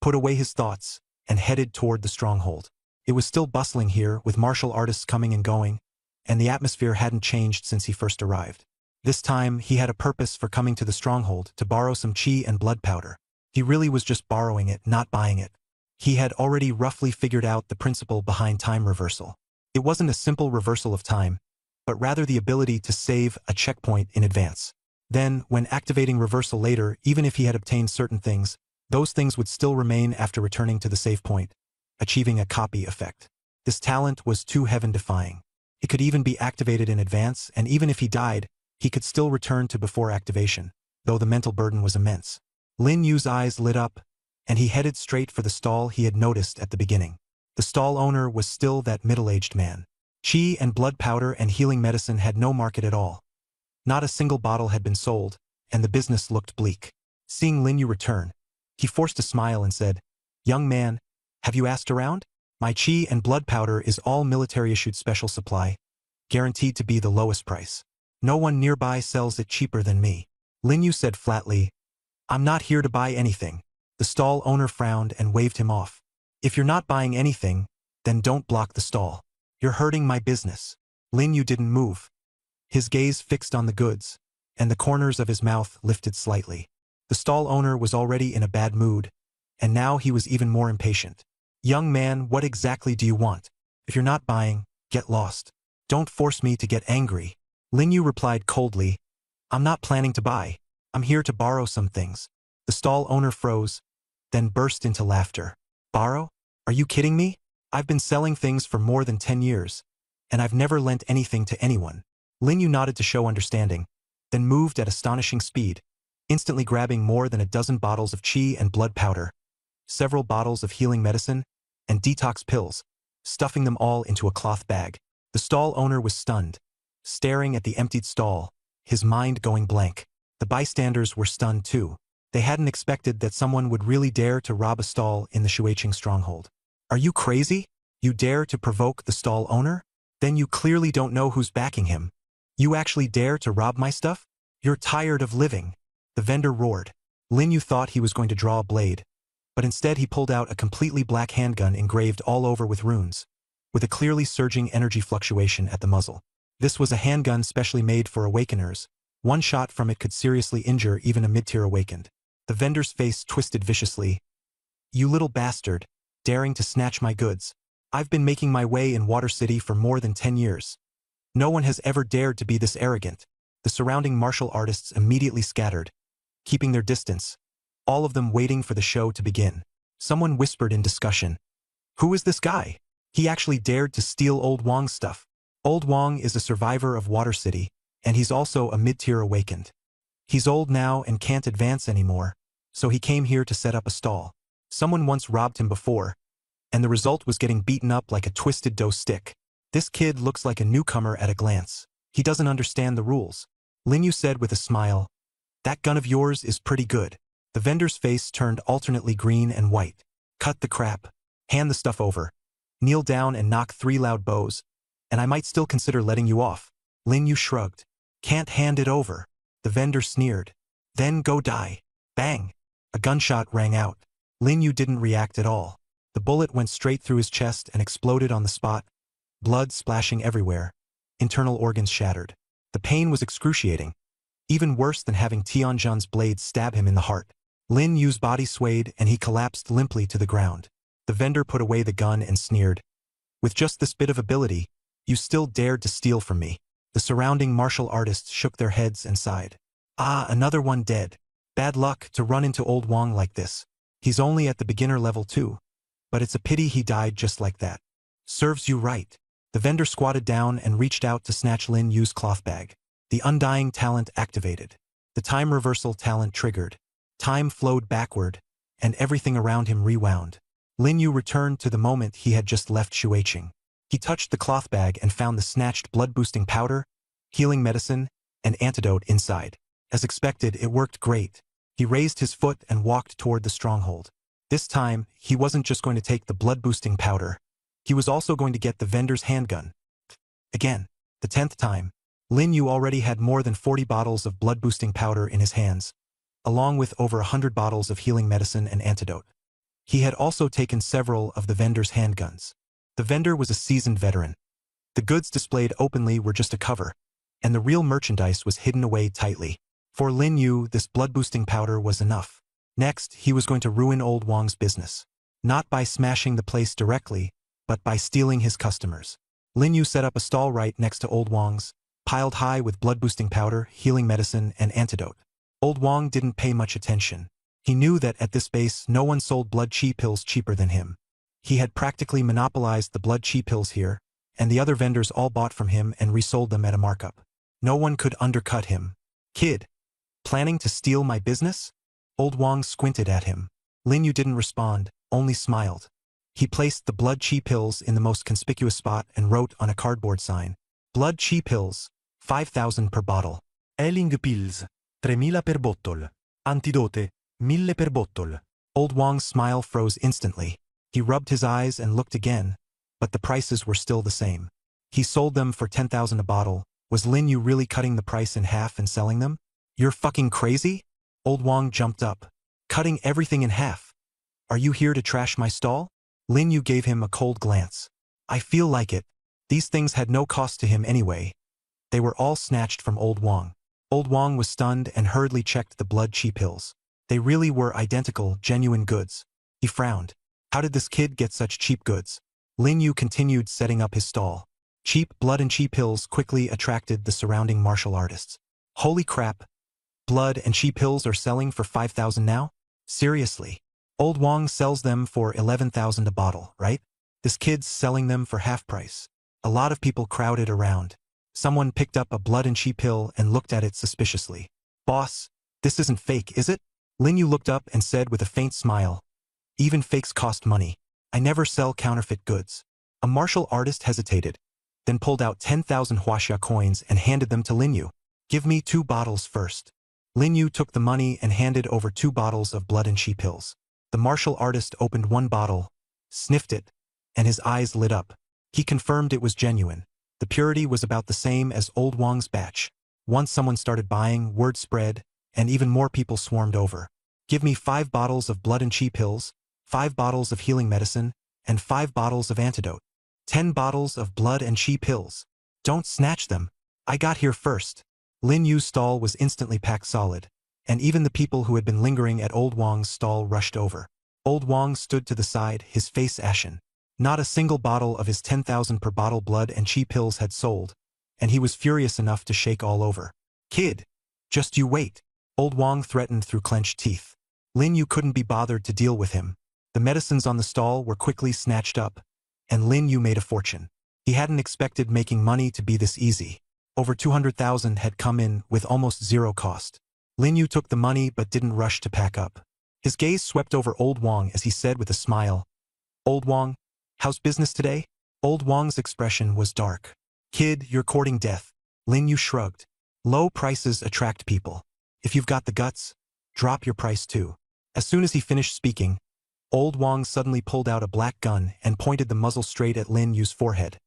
put away his thoughts, and headed toward the stronghold. It was still bustling here, with martial artists coming and going, and the atmosphere hadn't changed since he first arrived. This time, he had a purpose for coming to the stronghold, to borrow some qi and blood powder. He really was just borrowing it, not buying it. He had already roughly figured out the principle behind time reversal. It wasn't a simple reversal of time, but rather the ability to save a checkpoint in advance. Then, when activating reversal later, even if he had obtained certain things, those things would still remain after returning to the save point, achieving a copy effect. This talent was too heaven-defying. It could even be activated in advance, and even if he died, he could still return to before activation, though the mental burden was immense. Lin Yu's eyes lit up, and he headed straight for the stall he had noticed at the beginning. The stall owner was still that middle-aged man. Qi and blood powder and healing medicine had no market at all. Not a single bottle had been sold, and the business looked bleak. Seeing Lin Yu return, he forced a smile and said, "Young man, have you asked around? My qi and blood powder is all military-issued special supply, guaranteed to be the lowest price. No one nearby sells it cheaper than me." Lin Yu said flatly, "I'm not here to buy anything." The stall owner frowned and waved him off. "If you're not buying anything, Then don't block the stall. You're hurting my business. Lin Yu didn't move. His gaze fixed on the goods, and the corners of his mouth lifted slightly. The stall owner was already in a bad mood, and now he was even more impatient. Young man, what exactly do you want? If you're not buying, get lost. Don't force me to get angry. Lin Yu replied coldly, I'm not planning to buy. I'm here to borrow some things. The stall owner froze, then burst into laughter. Borrow? Are you kidding me? I've been selling things for more than 10 years, and I've never lent anything to anyone. Lin Yu nodded to show understanding, then moved at astonishing speed, instantly grabbing more than a dozen bottles of qi and blood powder, several bottles of healing medicine, and detox pills, stuffing them all into a cloth bag. The stall owner was stunned, staring at the emptied stall, his mind going blank. The bystanders were stunned too. They hadn't expected that someone would really dare to rob a stall in the Shuiqing stronghold. Are you crazy? You dare to provoke the stall owner? Then you clearly don't know who's backing him. You actually dare to rob my stuff? You're tired of living. The vendor roared. Lin Yu thought he was going to draw a blade, but instead he pulled out a completely black handgun engraved all over with runes, with a clearly surging energy fluctuation at the muzzle. This was a handgun specially made for awakeners. One shot from it could seriously injure even a mid-tier awakened. The vendor's face twisted viciously. You little bastard, daring to snatch my goods. I've been making my way in Water City for more than 10 years. No one has ever dared to be this arrogant. The surrounding martial artists immediately scattered, keeping their distance, all of them waiting for the show to begin. Someone whispered in discussion. Who is this guy? He actually dared to steal Old Wong's stuff. Old Wong is a survivor of Water City, and he's also a mid-tier awakened. He's old now and can't advance anymore, so he came here to set up a stall. Someone once robbed him before, and the result was getting beaten up like a twisted dough stick. This kid looks like a newcomer at a glance. He doesn't understand the rules. Lin Yu said with a smile, That gun of yours is pretty good. The vendor's face turned alternately green and white. Cut the crap. Hand the stuff over. Kneel down and knock 3 loud bows, and I might still consider letting you off. Lin Yu shrugged. Can't hand it over. The vendor sneered. Then go die. Bang. A gunshot rang out. Lin Yu didn't react at all. The bullet went straight through his chest and exploded on the spot, blood splashing everywhere, internal organs shattered. The pain was excruciating, even worse than having Tianjun's blade stab him in the heart. Lin Yu's body swayed and he collapsed limply to the ground. The vendor put away the gun and sneered. With just this bit of ability, you still dared to steal from me. The surrounding martial artists shook their heads and sighed. Ah, another one dead. Bad luck to run into Old Wong like this. He's only at the beginner level too, but it's a pity he died just like that. Serves you right. The vendor squatted down and reached out to snatch Lin Yu's cloth bag. The Undying talent activated. The time reversal talent triggered. Time flowed backward, and everything around him rewound. Lin Yu returned to the moment he had just left Shuiqing. He touched the cloth bag and found the snatched blood-boosting powder, healing medicine, and antidote inside. As expected, it worked great. He raised his foot and walked toward the stronghold. This time, he wasn't just going to take the blood-boosting powder. He was also going to get the vendor's handgun. Again, the 10th time. Lin Yu already had more than 40 bottles of blood-boosting powder in his hands, along with over 100 bottles of healing medicine and antidote. He had also taken several of the vendor's handguns. The vendor was a seasoned veteran. The goods displayed openly were just a cover, and the real merchandise was hidden away tightly. For Lin Yu, this blood-boosting powder was enough. Next, he was going to ruin Old Wong's business. Not by smashing the place directly, but by stealing his customers. Lin Yu set up a stall right next to Old Wong's, piled high with blood-boosting powder, healing medicine, and antidote. Old Wong didn't pay much attention. He knew that at this base no one sold blood qi pills cheaper than him. He had practically monopolized the blood qi pills here, and the other vendors all bought from him and resold them at a markup. No one could undercut him. Kid, planning to steal my business? Old Wong squinted at him. Lin Yu didn't respond, only smiled. He placed the blood qi pills in the most conspicuous spot and wrote on a cardboard sign, Blood qi pills, 5,000 per bottle. Healing pills, 3.000 per bottle. Antidote, 1.000 per bottle. Old Wong's smile froze instantly. He rubbed his eyes and looked again, but the prices were still the same. He sold them for 10,000 a bottle. Was Lin Yu really cutting the price in half and selling them? You're fucking crazy? Old Wong jumped up. Cutting everything in half. Are you here to trash my stall? Lin Yu gave him a cold glance. I feel like it. These things had no cost to him anyway. They were all snatched from Old Wang. Old Wang was stunned and hurriedly checked the blood-cheap pills. They really were identical, genuine goods. He frowned. How did this kid get such cheap goods? Lin Yu continued setting up his stall. Cheap blood and cheap pills quickly attracted the surrounding martial artists. Holy crap! Blood and cheap pills are selling for 5,000 now? Seriously. Old Wang sells them for 11,000 a bottle, right? This kid's selling them for half price. A lot of people crowded around. Someone picked up a blood and cheap pill and looked at it suspiciously. Boss, this isn't fake, is it? Lin Yu looked up and said with a faint smile. Even fakes cost money. I never sell counterfeit goods. A martial artist hesitated, then pulled out 10,000 huaxia coins and handed them to Lin Yu. Give me 2 bottles first. Lin Yu took the money and handed over 2 bottles of blood and cheap pills. The martial artist opened one bottle, sniffed it, and his eyes lit up. He confirmed it was genuine. The purity was about the same as Old Wang's batch. Once someone started buying, word spread, and even more people swarmed over. Give me 5 bottles of blood and cheap pills, 5 bottles of healing medicine, and 5 bottles of antidote. 10 bottles of blood and cheap pills. Don't snatch them. I got here first. Lin Yu's stall was instantly packed solid, and even the people who had been lingering at Old Wang's stall rushed over. Old Wang stood to the side, his face ashen. Not a single bottle of his 10,000 per bottle blood and cheap pills had sold, and he was furious enough to shake all over. Kid, just you wait. Old Wang threatened through clenched teeth. Lin Yu couldn't be bothered to deal with him. The medicines on the stall were quickly snatched up, and Lin Yu made a fortune. He hadn't expected making money to be this easy. Over 200,000 had come in with almost zero cost. Lin Yu took the money but didn't rush to pack up. His gaze swept over Old Wang as he said with a smile, Old Wang, how's business today? Old Wang's expression was dark. Kid, you're courting death. Lin Yu shrugged. Low prices attract people. If you've got the guts, drop your price too. As soon as he finished speaking, Old Wang suddenly pulled out a black gun and pointed the muzzle straight at Lin Yu's forehead,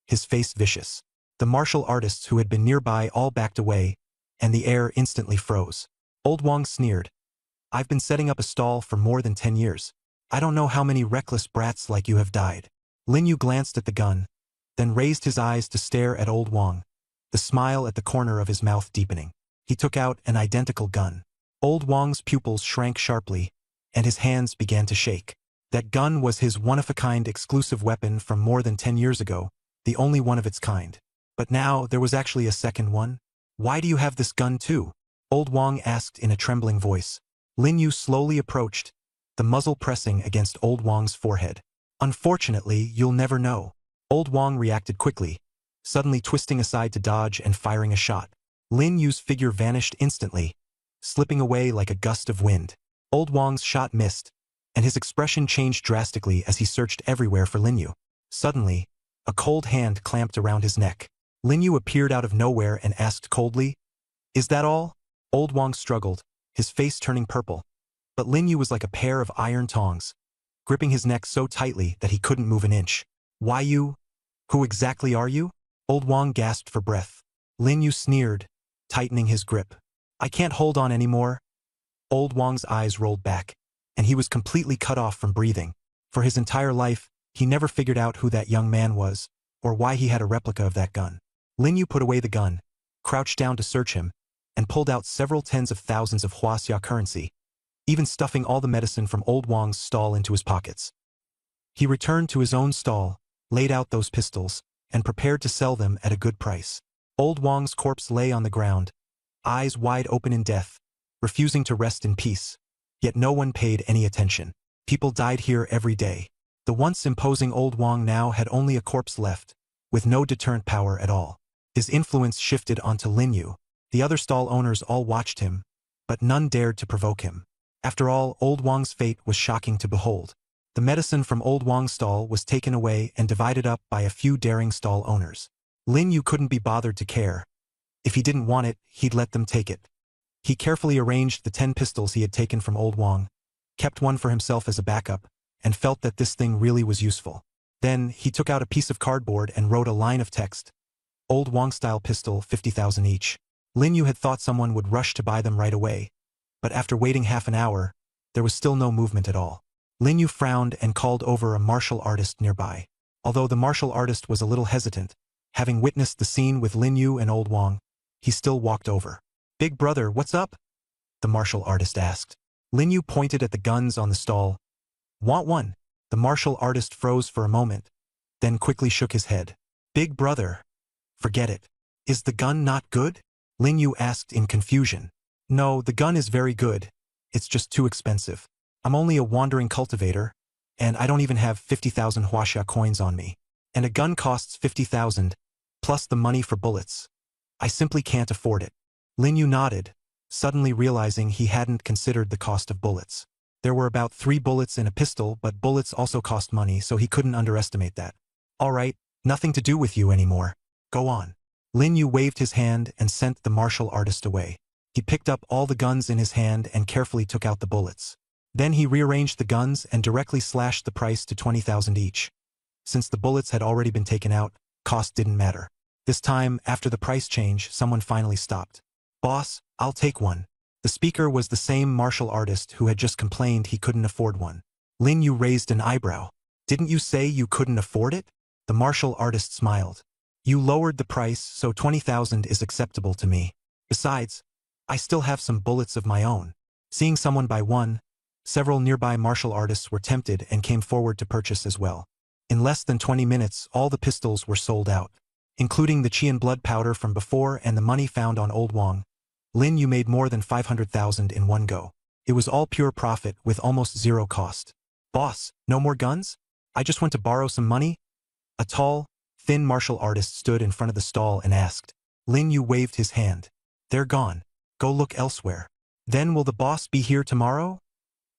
his face vicious. The martial artists who had been nearby all backed away, and the air instantly froze. Old Wang sneered. I've been setting up a stall for more than 10 years. I don't know how many reckless brats like you have died. Lin Yu glanced at the gun, then raised his eyes to stare at Old Wang, the smile at the corner of his mouth deepening. He took out an identical gun. Old Wang's pupils shrank sharply, and his hands began to shake. That gun was his one-of-a-kind exclusive weapon from more than 10 years ago, the only one of its kind. But now there was actually a second one. Why do you have this gun too? Old Wang asked in a trembling voice. Lin Yu slowly approached, the muzzle pressing against Old Wang's forehead. Unfortunately, you'll never know. Old Wang reacted quickly, suddenly twisting aside to dodge and firing a shot. Lin Yu's figure vanished instantly, slipping away like a gust of wind. Old Wang's shot missed, and his expression changed drastically as he searched everywhere for Lin Yu. Suddenly, a cold hand clamped around his neck. Lin Yu appeared out of nowhere and asked coldly, Is that all? Old Wang struggled, his face turning purple. But Lin Yu was like a pair of iron tongs, gripping his neck so tightly that he couldn't move an inch. Why you? Who exactly are you? Old Wang gasped for breath. Lin Yu sneered, tightening his grip. I can't hold on anymore. Old Wang's eyes rolled back, and he was completely cut off from breathing. For his entire life, he never figured out who that young man was, or why he had a replica of that gun. Lin Yu put away the gun, crouched down to search him, and pulled out several tens of thousands of huaxia currency, even stuffing all the medicine from Old Wang's stall into his pockets. He returned to his own stall, laid out those pistols, and prepared to sell them at a good price. Old Wang's corpse lay on the ground, eyes wide open in death, refusing to rest in peace. Yet no one paid any attention. People died here every day. The once imposing Old Wang now had only a corpse left, with no deterrent power at all. His influence shifted onto Lin Yu. The other stall owners all watched him, but none dared to provoke him. After all, Old Wang's fate was shocking to behold. The medicine from Old Wang's stall was taken away and divided up by a few daring stall owners. Lin Yu couldn't be bothered to care. If he didn't want it, he'd let them take it. He carefully arranged the 10 pistols he had taken from Old Wang, kept one for himself as a backup, and felt that this thing really was useful. Then, he took out a piece of cardboard and wrote a line of text. Old Wang-style pistol, 50,000 each. Lin Yu had thought someone would rush to buy them right away, but after waiting half an hour, there was still no movement at all. Lin Yu frowned and called over a martial artist nearby. Although the martial artist was a little hesitant, having witnessed the scene with Lin Yu and Old Wang, he still walked over. "Big brother, what's up?" the martial artist asked. Lin Yu pointed at the guns on the stall. "Want one?" The martial artist froze for a moment, then quickly shook his head. "Big brother, forget it. Is the gun not good?" Lin Yu asked in confusion. "No, the gun is very good. It's just too expensive. I'm only a wandering cultivator, and I don't even have 50,000 huaxia coins on me. And a gun costs 50,000, plus the money for bullets. I simply can't afford it." Lin Yu nodded, suddenly realizing he hadn't considered the cost of bullets. There were about 3 bullets in a pistol, but bullets also cost money, so he couldn't underestimate that. "All right, nothing to do with you anymore. Go on." Lin Yu waved his hand and sent the martial artist away. He picked up all the guns in his hand and carefully took out the bullets. Then he rearranged the guns and directly slashed the price to 20,000 each. Since the bullets had already been taken out, cost didn't matter. This time, after the price change, someone finally stopped. "Boss, I'll take one." The speaker was the same martial artist who had just complained he couldn't afford one. Lin Yu raised an eyebrow. "Didn't you say you couldn't afford it?" The martial artist smiled. "You lowered the price, so 20,000 is acceptable to me. Besides, I still have some bullets of my own." Seeing someone buy one, several nearby martial artists were tempted and came forward to purchase as well. In less than 20 minutes, all the pistols were sold out. Including the Qian blood powder from before and the money found on Old Wang, Lin Yu made more than 500,000 in one go. It was all pure profit with almost zero cost. "Boss, no more guns? I just want to borrow some money?" A tall, thin martial artist stood in front of the stall and asked. Lin Yu waved his hand. "They're gone. Go look elsewhere." "Then will the boss be here tomorrow?"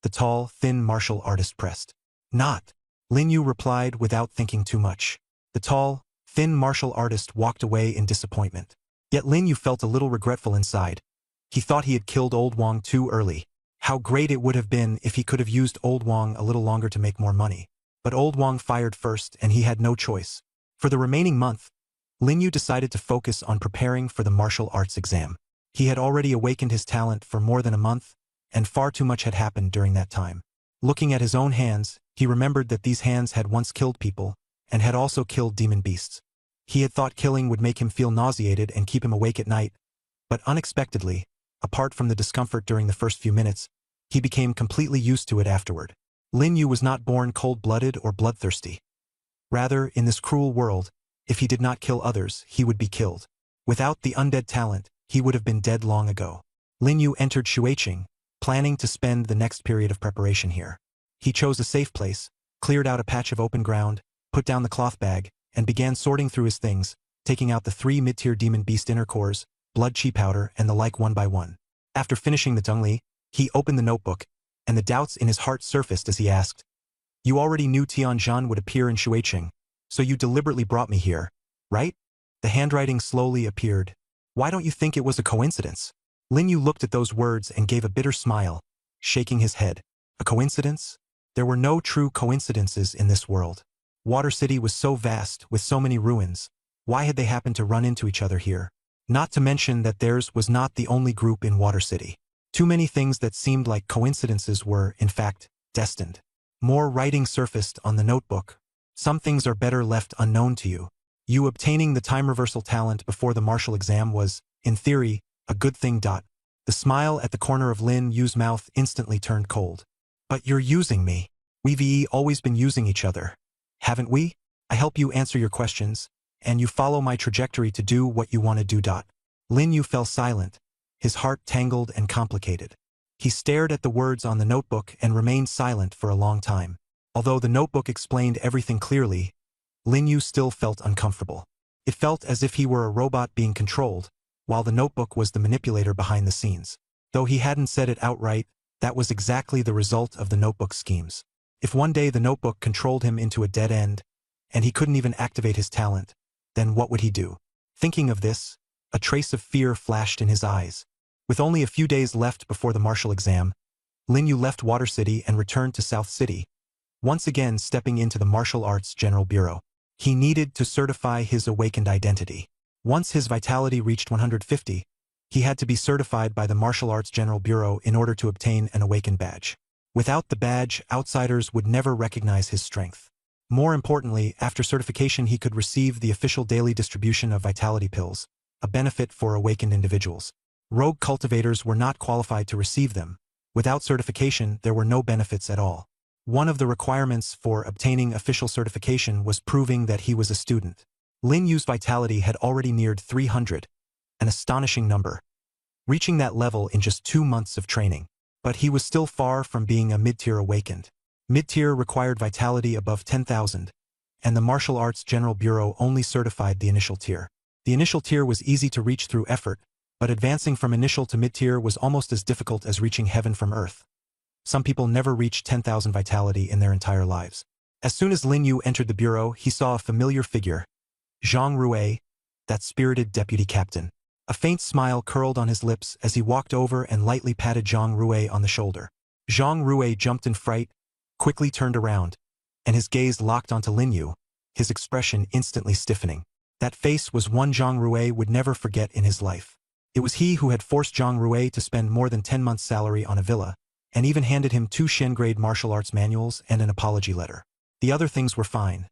the tall, thin martial artist pressed. "Not," Lin Yu replied without thinking too much. The tall, thin martial artist walked away in disappointment. Yet Lin Yu felt a little regretful inside. He thought he had killed Old Wang too early. How great it would have been if he could have used Old Wang a little longer to make more money. But Old Wang fired first and he had no choice. For the remaining month, Lin Yu decided to focus on preparing for the martial arts exam. He had already awakened his talent for more than a month, and far too much had happened during that time. Looking at his own hands, he remembered that these hands had once killed people, and had also killed demon beasts. He had thought killing would make him feel nauseated and keep him awake at night, but unexpectedly, apart from the discomfort during the first few minutes, he became completely used to it afterward. Lin Yu was not born cold-blooded or bloodthirsty. Rather, in this cruel world, if he did not kill others, he would be killed. Without the undead talent, he would have been dead long ago. Lin Yu entered Xueqing, planning to spend the next period of preparation here. He chose a safe place, cleared out a patch of open ground, put down the cloth bag, and began sorting through his things, taking out the 3 mid-tier demon beast inner cores, blood chi powder, and the like one by one. After finishing the Dongli, he opened the notebook, and the doubts in his heart surfaced as he asked, "You already knew Tianzhan would appear in Xueqing, so you deliberately brought me here, right?" The handwriting slowly appeared. "Why don't you think it was a coincidence?" Lin Yu looked at those words and gave a bitter smile, shaking his head. A coincidence? There were no true coincidences in this world. Water City was so vast, with so many ruins. Why had they happened to run into each other here? Not to mention that theirs was not the only group in Water City. Too many things that seemed like coincidences were, in fact, destined. More writing surfaced on the notebook. Some things are better left unknown to you. You obtaining the time reversal talent before the martial exam was, in theory, a good thing. The smile at the corner of Lin Yu's mouth instantly turned cold. "But you're using me. We've always been using each other, haven't we? I help you answer your questions, and you follow my trajectory to do what you want to do. Lin Yu fell silent, his heart tangled and complicated. He stared at the words on the notebook and remained silent for a long time. Although the notebook explained everything clearly, Lin Yu still felt uncomfortable. It felt as if he were a robot being controlled, while the notebook was the manipulator behind the scenes. Though he hadn't said it outright, that was exactly the result of the notebook's schemes. If one day the notebook controlled him into a dead end, and he couldn't even activate his talent, then what would he do? Thinking of this, a trace of fear flashed in his eyes. With only a few days left before the martial exam, Lin Yu left Water City and returned to South City, once again stepping into the Martial Arts General Bureau. He needed to certify his awakened identity. Once his vitality reached 150, he had to be certified by the Martial Arts General Bureau in order to obtain an awakened badge. Without the badge, outsiders would never recognize his strength. More importantly, after certification he could receive the official daily distribution of vitality pills, a benefit for awakened individuals. Rogue cultivators were not qualified to receive them. Without certification, there were no benefits at all. One of the requirements for obtaining official certification was proving that he was a student. Lin Yu's vitality had already neared 300, an astonishing number, reaching that level in just 2 months of training. But he was still far from being a mid-tier awakened. Mid-tier required vitality above 10,000, and the Martial Arts General Bureau only certified the initial tier. The initial tier was easy to reach through effort, but advancing from initial to mid-tier was almost as difficult as reaching heaven from earth. Some people never reach 10,000 vitality in their entire lives. As soon as Lin Yu entered the bureau, he saw a familiar figure, Zhang Rui, that spirited deputy captain. A faint smile curled on his lips as he walked over and lightly patted Zhang Rui on the shoulder. Zhang Rui jumped in fright, quickly turned around, and his gaze locked onto Lin Yu, his expression instantly stiffening. That face was one Zhang Rui would never forget in his life. It was he who had forced Zhang Rui to spend more than 10 months' salary on a villa, and even handed him 2 Shen-grade martial arts manuals and an apology letter. The other things were fine.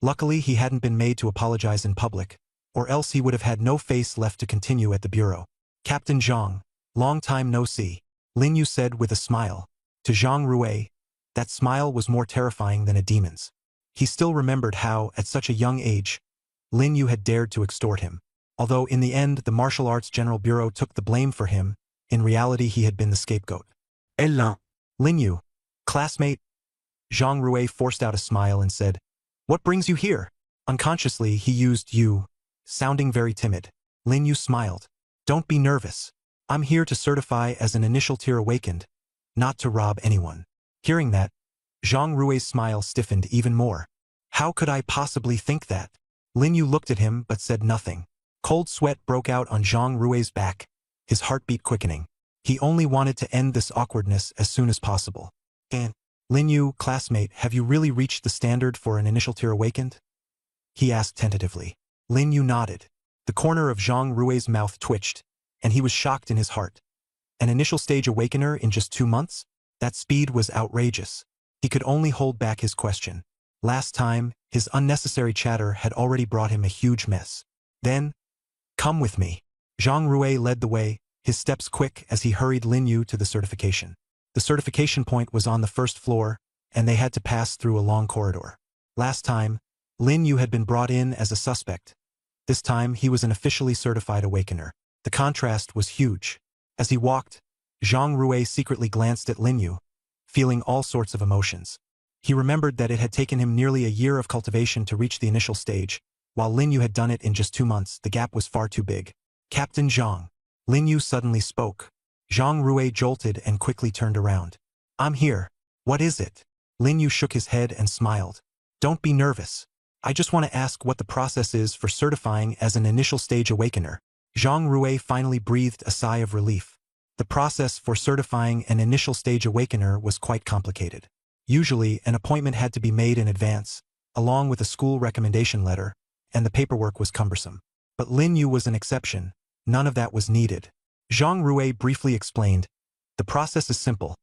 Luckily, he hadn't been made to apologize in public, or else he would have had no face left to continue at the bureau. Captain Zhang, long time no see, Lin Yu said with a smile. To Zhang Rui, that smile was more terrifying than a demon's. He still remembered how, at such a young age, Lin Yu had dared to extort him. Although in the end the Martial Arts General Bureau took the blame for him, in reality he had been the scapegoat. Lin Yu, classmate. Zhang Rui forced out a smile and said, "What brings you here?" Unconsciously he used you, sounding very timid. Lin Yu smiled. "Don't be nervous. I'm here to certify as an initial tier awakened, not to rob anyone." Hearing that, Zhang Rui's smile stiffened even more. How could I possibly think that? Lin Yu looked at him but said nothing. Cold sweat broke out on Zhang Rui's back, his heartbeat quickening. He only wanted to end this awkwardness as soon as possible. And, Lin Yu, classmate, have you really reached the standard for an initial tier awakened? He asked tentatively. Lin Yu nodded. The corner of Zhang Rui's mouth twitched, and he was shocked in his heart. An initial stage awakener in just 2 months? That speed was outrageous. He could only hold back his question. Last time, his unnecessary chatter had already brought him a huge mess. Then, come with me. Zhang Rui led the way, his steps quick as he hurried Lin Yu to the certification. The certification point was on the first floor, and they had to pass through a long corridor. Last time, Lin Yu had been brought in as a suspect. This time, he was an officially certified awakener. The contrast was huge. As he walked, Zhang Rui secretly glanced at Lin Yu, feeling all sorts of emotions. He remembered that it had taken him nearly a year of cultivation to reach the initial stage. While Lin Yu had done it in just 2 months, the gap was far too big. Captain Zhang. Lin Yu suddenly spoke. Zhang Rui jolted and quickly turned around. I'm here. What is it? Lin Yu shook his head and smiled. Don't be nervous. I just want to ask what the process is for certifying as an initial stage awakener. Zhang Rui finally breathed a sigh of relief. The process for certifying an initial stage awakener was quite complicated. Usually, an appointment had to be made in advance, along with a school recommendation letter, and the paperwork was cumbersome. But Lin Yu was an exception. None of that was needed. Zhang Rui briefly explained, the process is simple.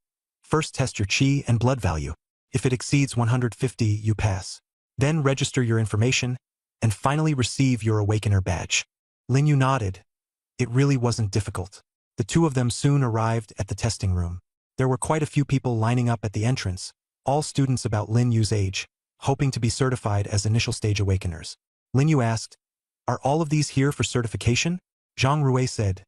First test your qi and blood value. If it exceeds 150, you pass. Then register your information, and finally receive your awakener badge. Lin Yu nodded. It really wasn't difficult. The two of them soon arrived at the testing room. There were quite a few people lining up at the entrance, all students about Lin Yu's age, hoping to be certified as initial stage awakeners. Lin Yu asked, are all of these here for certification? Zhang Rui said,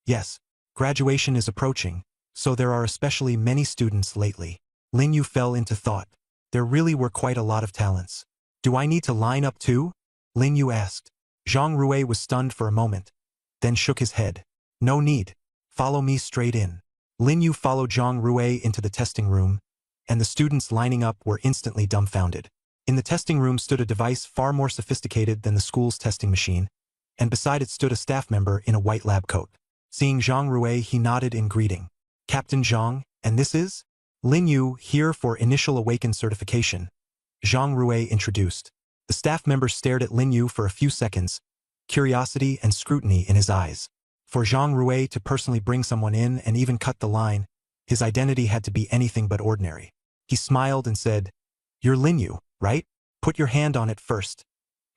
yes, graduation is approaching, so there are especially many students lately. Lin Yu fell into thought. There really were quite a lot of talents. Do I need to line up too? Lin Yu asked. Zhang Rui was stunned for a moment, then shook his head. No need. Follow me straight in. Lin Yu followed Zhang Rui into the testing room, and the students lining up were instantly dumbfounded. In the testing room stood a device far more sophisticated than the school's testing machine, and beside it stood a staff member in a white lab coat. Seeing Zhang Rui, he nodded in greeting. Captain Zhang, and this is? Lin Yu, here for initial awakened certification. Zhang Rui introduced. The staff member stared at Lin Yu for a few seconds, curiosity and scrutiny in his eyes. For Zhang Rui to personally bring someone in and even cut the line, his identity had to be anything but ordinary. He smiled and said, You're Lin Yu, right? Put your hand on it first.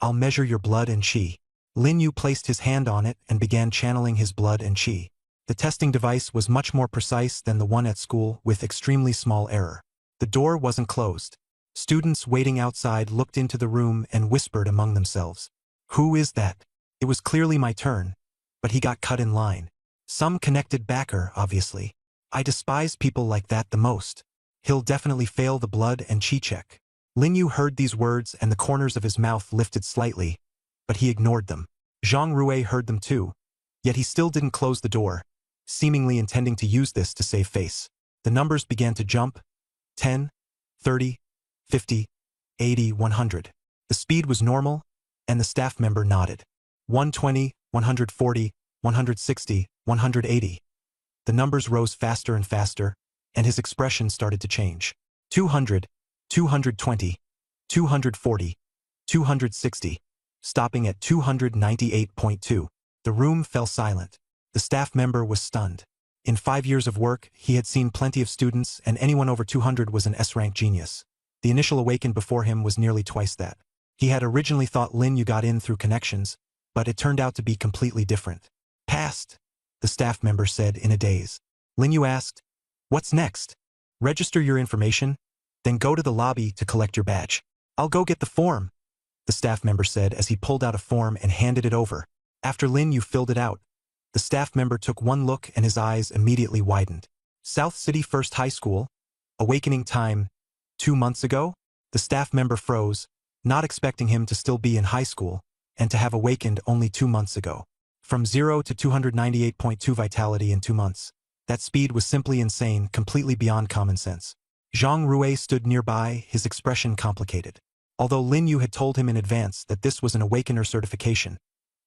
I'll measure your blood and qi. Lin Yu placed his hand on it and began channeling his blood and qi. The testing device was much more precise than the one at school, with extremely small error. The door wasn't closed. Students waiting outside looked into the room and whispered among themselves. Who is that? It was clearly my turn, but he got cut in line. Some connected backer, obviously. I despise people like that the most. He'll definitely fail the blood and qi check. Lin Yu heard these words and the corners of his mouth lifted slightly, but he ignored them. Zhang Rui heard them too, yet he still didn't close the door, seemingly intending to use this to save face. The numbers began to jump. 10, 30, 50, 80, 100. The speed was normal, and the staff member nodded. 120, 140, 160, 180. The numbers rose faster and faster, and his expression started to change. 200, 220, 240, 260, stopping at 298.2. The room fell silent. The staff member was stunned. In 5 years of work, he had seen plenty of students, and anyone over 200 was an S-rank genius. The initial awakened before him was nearly twice that. He had originally thought Lin Yu got in through connections, but it turned out to be completely different. Passed, the staff member said in a daze. Lin Yu asked, "What's next?" "Register your information, then go to the lobby to collect your badge." "I'll go get the form," the staff member said as he pulled out a form and handed it over. After Lin Yu filled it out, the staff member took one look and his eyes immediately widened. South City First High School, awakening time, 2 months ago? The staff member froze, not expecting him to still be in high school, and to have awakened only 2 months ago. From 0 to 298.2 vitality in 2 months. That speed was simply insane, completely beyond common sense. Zhang Rui stood nearby, his expression complicated. Although Lin Yu had told him in advance that this was an awakener certification,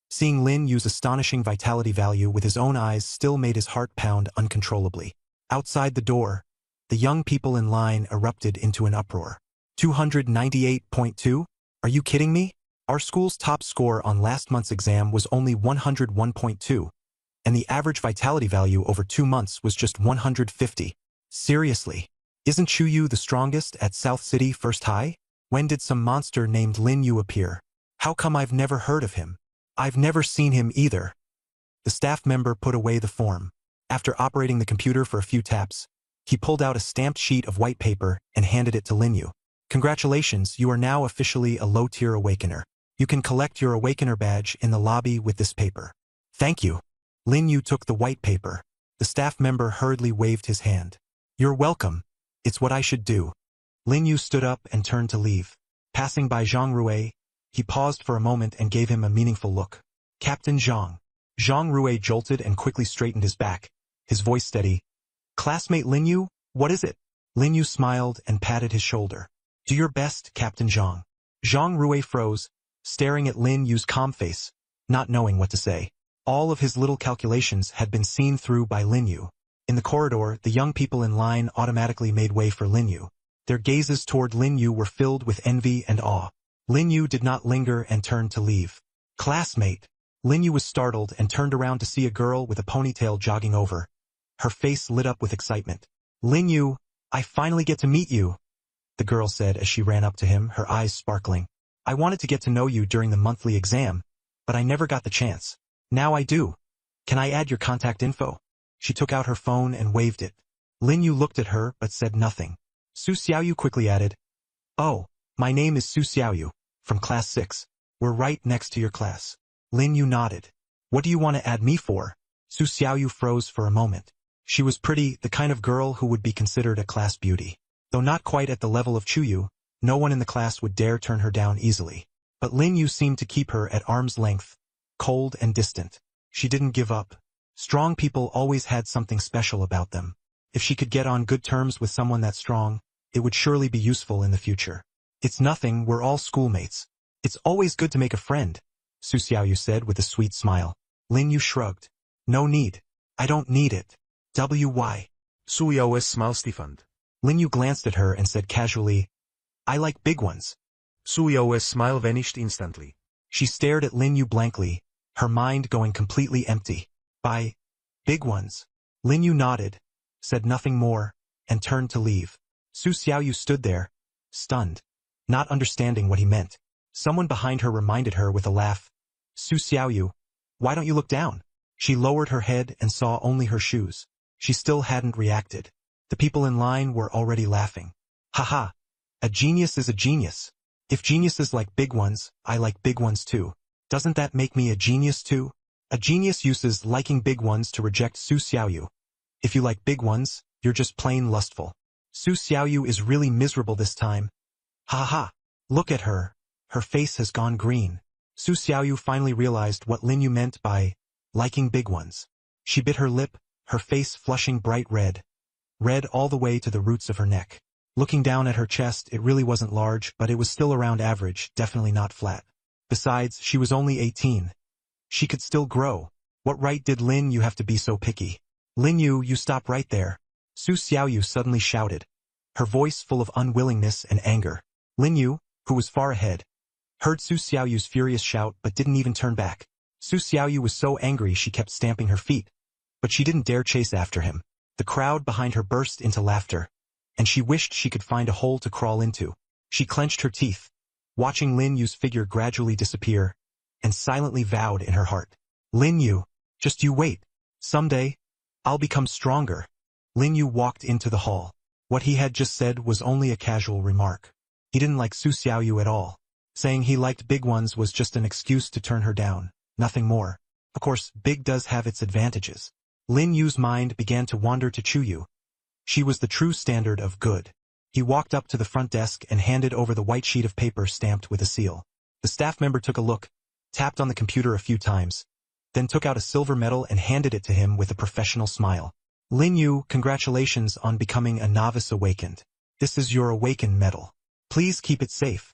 seeing Lin Yu's astonishing vitality value with his own eyes still made his heart pound uncontrollably. Outside the door, the young people in line erupted into an uproar. 298.2? Are you kidding me? Our school's top score on last month's exam was only 101.2, and the average vitality value over 2 months was just 150. Seriously? Isn't Chuyu the strongest at South City First High? When did some monster named Lin Yu appear? How come I've never heard of him? I've never seen him either. The staff member put away the form. After operating the computer for a few taps, he pulled out a stamped sheet of white paper and handed it to Lin Yu. Congratulations, you are now officially a low-tier awakener. You can collect your awakener badge in the lobby with this paper. Thank you. Lin Yu took the white paper. The staff member hurriedly waved his hand. You're welcome. It's what I should do. Lin Yu stood up and turned to leave. Passing by Zhang Rui, he paused for a moment and gave him a meaningful look. Captain Zhang. Zhang Rui jolted and quickly straightened his back, his voice steady. Classmate Lin Yu, what is it? Lin Yu smiled and patted his shoulder. Do your best, Captain Zhang. Zhang Rui froze, staring at Lin Yu's calm face, not knowing what to say. All of his little calculations had been seen through by Lin Yu. In the corridor, the young people in line automatically made way for Lin Yu. Their gazes toward Lin Yu were filled with envy and awe. Lin Yu did not linger and turned to leave. Classmate. Lin Yu was startled and turned around to see a girl with a ponytail jogging over. Her face lit up with excitement. Lin Yu, I finally get to meet you, the girl said as she ran up to him, her eyes sparkling. I wanted to get to know you during the monthly exam, but I never got the chance. Now I do. Can I add your contact info? She took out her phone and waved it. Lin Yu looked at her but said nothing. Su Xiaoyu quickly added, Oh, my name is Su Xiaoyu, from class 6. We're right next to your class. Lin Yu nodded. What do you want to add me for? Su Xiaoyu froze for a moment. She was pretty, the kind of girl who would be considered a class beauty. Though not quite at the level of Chuyu, no one in the class would dare turn her down easily. But Lin Yu seemed to keep her at arm's length, cold and distant. She didn't give up. Strong people always had something special about them. If she could get on good terms with someone that strong, it would surely be useful in the future. It's nothing, we're all schoolmates. It's always good to make a friend, Su Xiaoyu said with a sweet smile. Lin Yu shrugged. No need. I don't need it. Why? Su Xiaoyu smiled stiffened. Lin Yu glanced at her and said casually, I like big ones. Su Xiaoyu's smile vanished instantly. She stared at Lin Yu blankly, her mind going completely empty. By big ones. Lin Yu nodded, said nothing more, and turned to leave. Su Xiaoyu stood there, stunned. not understanding what he meant. Someone behind her reminded her with a laugh, Su Xiaoyu, why don't you look down? She lowered her head and saw only her shoes. She still hadn't reacted. The people in line were already laughing. Haha, a genius is a genius. If geniuses like big ones, I like big ones too. Doesn't that make me a genius too? A genius uses liking big ones to reject Su Xiaoyu. If you like big ones, you're just plain lustful. Su Xiaoyu is really miserable this time. Ha ha, look at her. Her face has gone green. Su Xiaoyu finally realized what Lin Yu meant by liking big ones. She bit her lip, her face flushing bright red. Red all the way to the roots of her neck. Looking down at her chest, it really wasn't large, but it was still around average, definitely not flat. Besides, she was only 18. She could still grow. What right did Lin Yu have to be so picky? Lin Yu, you stop right there. Su Xiaoyu suddenly shouted, her voice full of unwillingness and anger. Lin Yu, who was far ahead, heard Su Xiaoyu's furious shout but didn't even turn back. Su Xiaoyu was so angry she kept stamping her feet, but she didn't dare chase after him. The crowd behind her burst into laughter, and she wished she could find a hole to crawl into. She clenched her teeth, watching Lin Yu's figure gradually disappear, and silently vowed in her heart, Lin Yu, just you wait. Someday, I'll become stronger. Lin Yu walked into the hall. What he had just said was only a casual remark. He didn't like Su Xiaoyu at all. Saying he liked big ones was just an excuse to turn her down, nothing more. Of course, big does have its advantages. Lin Yu's mind began to wander to Chuyu. She was the true standard of good. He walked up to the front desk and handed over the white sheet of paper stamped with a seal. The staff member took a look, tapped on the computer a few times, then took out a silver medal and handed it to him with a professional smile. Lin Yu, congratulations on becoming a novice awakened. This is your awakened medal. Please keep it safe.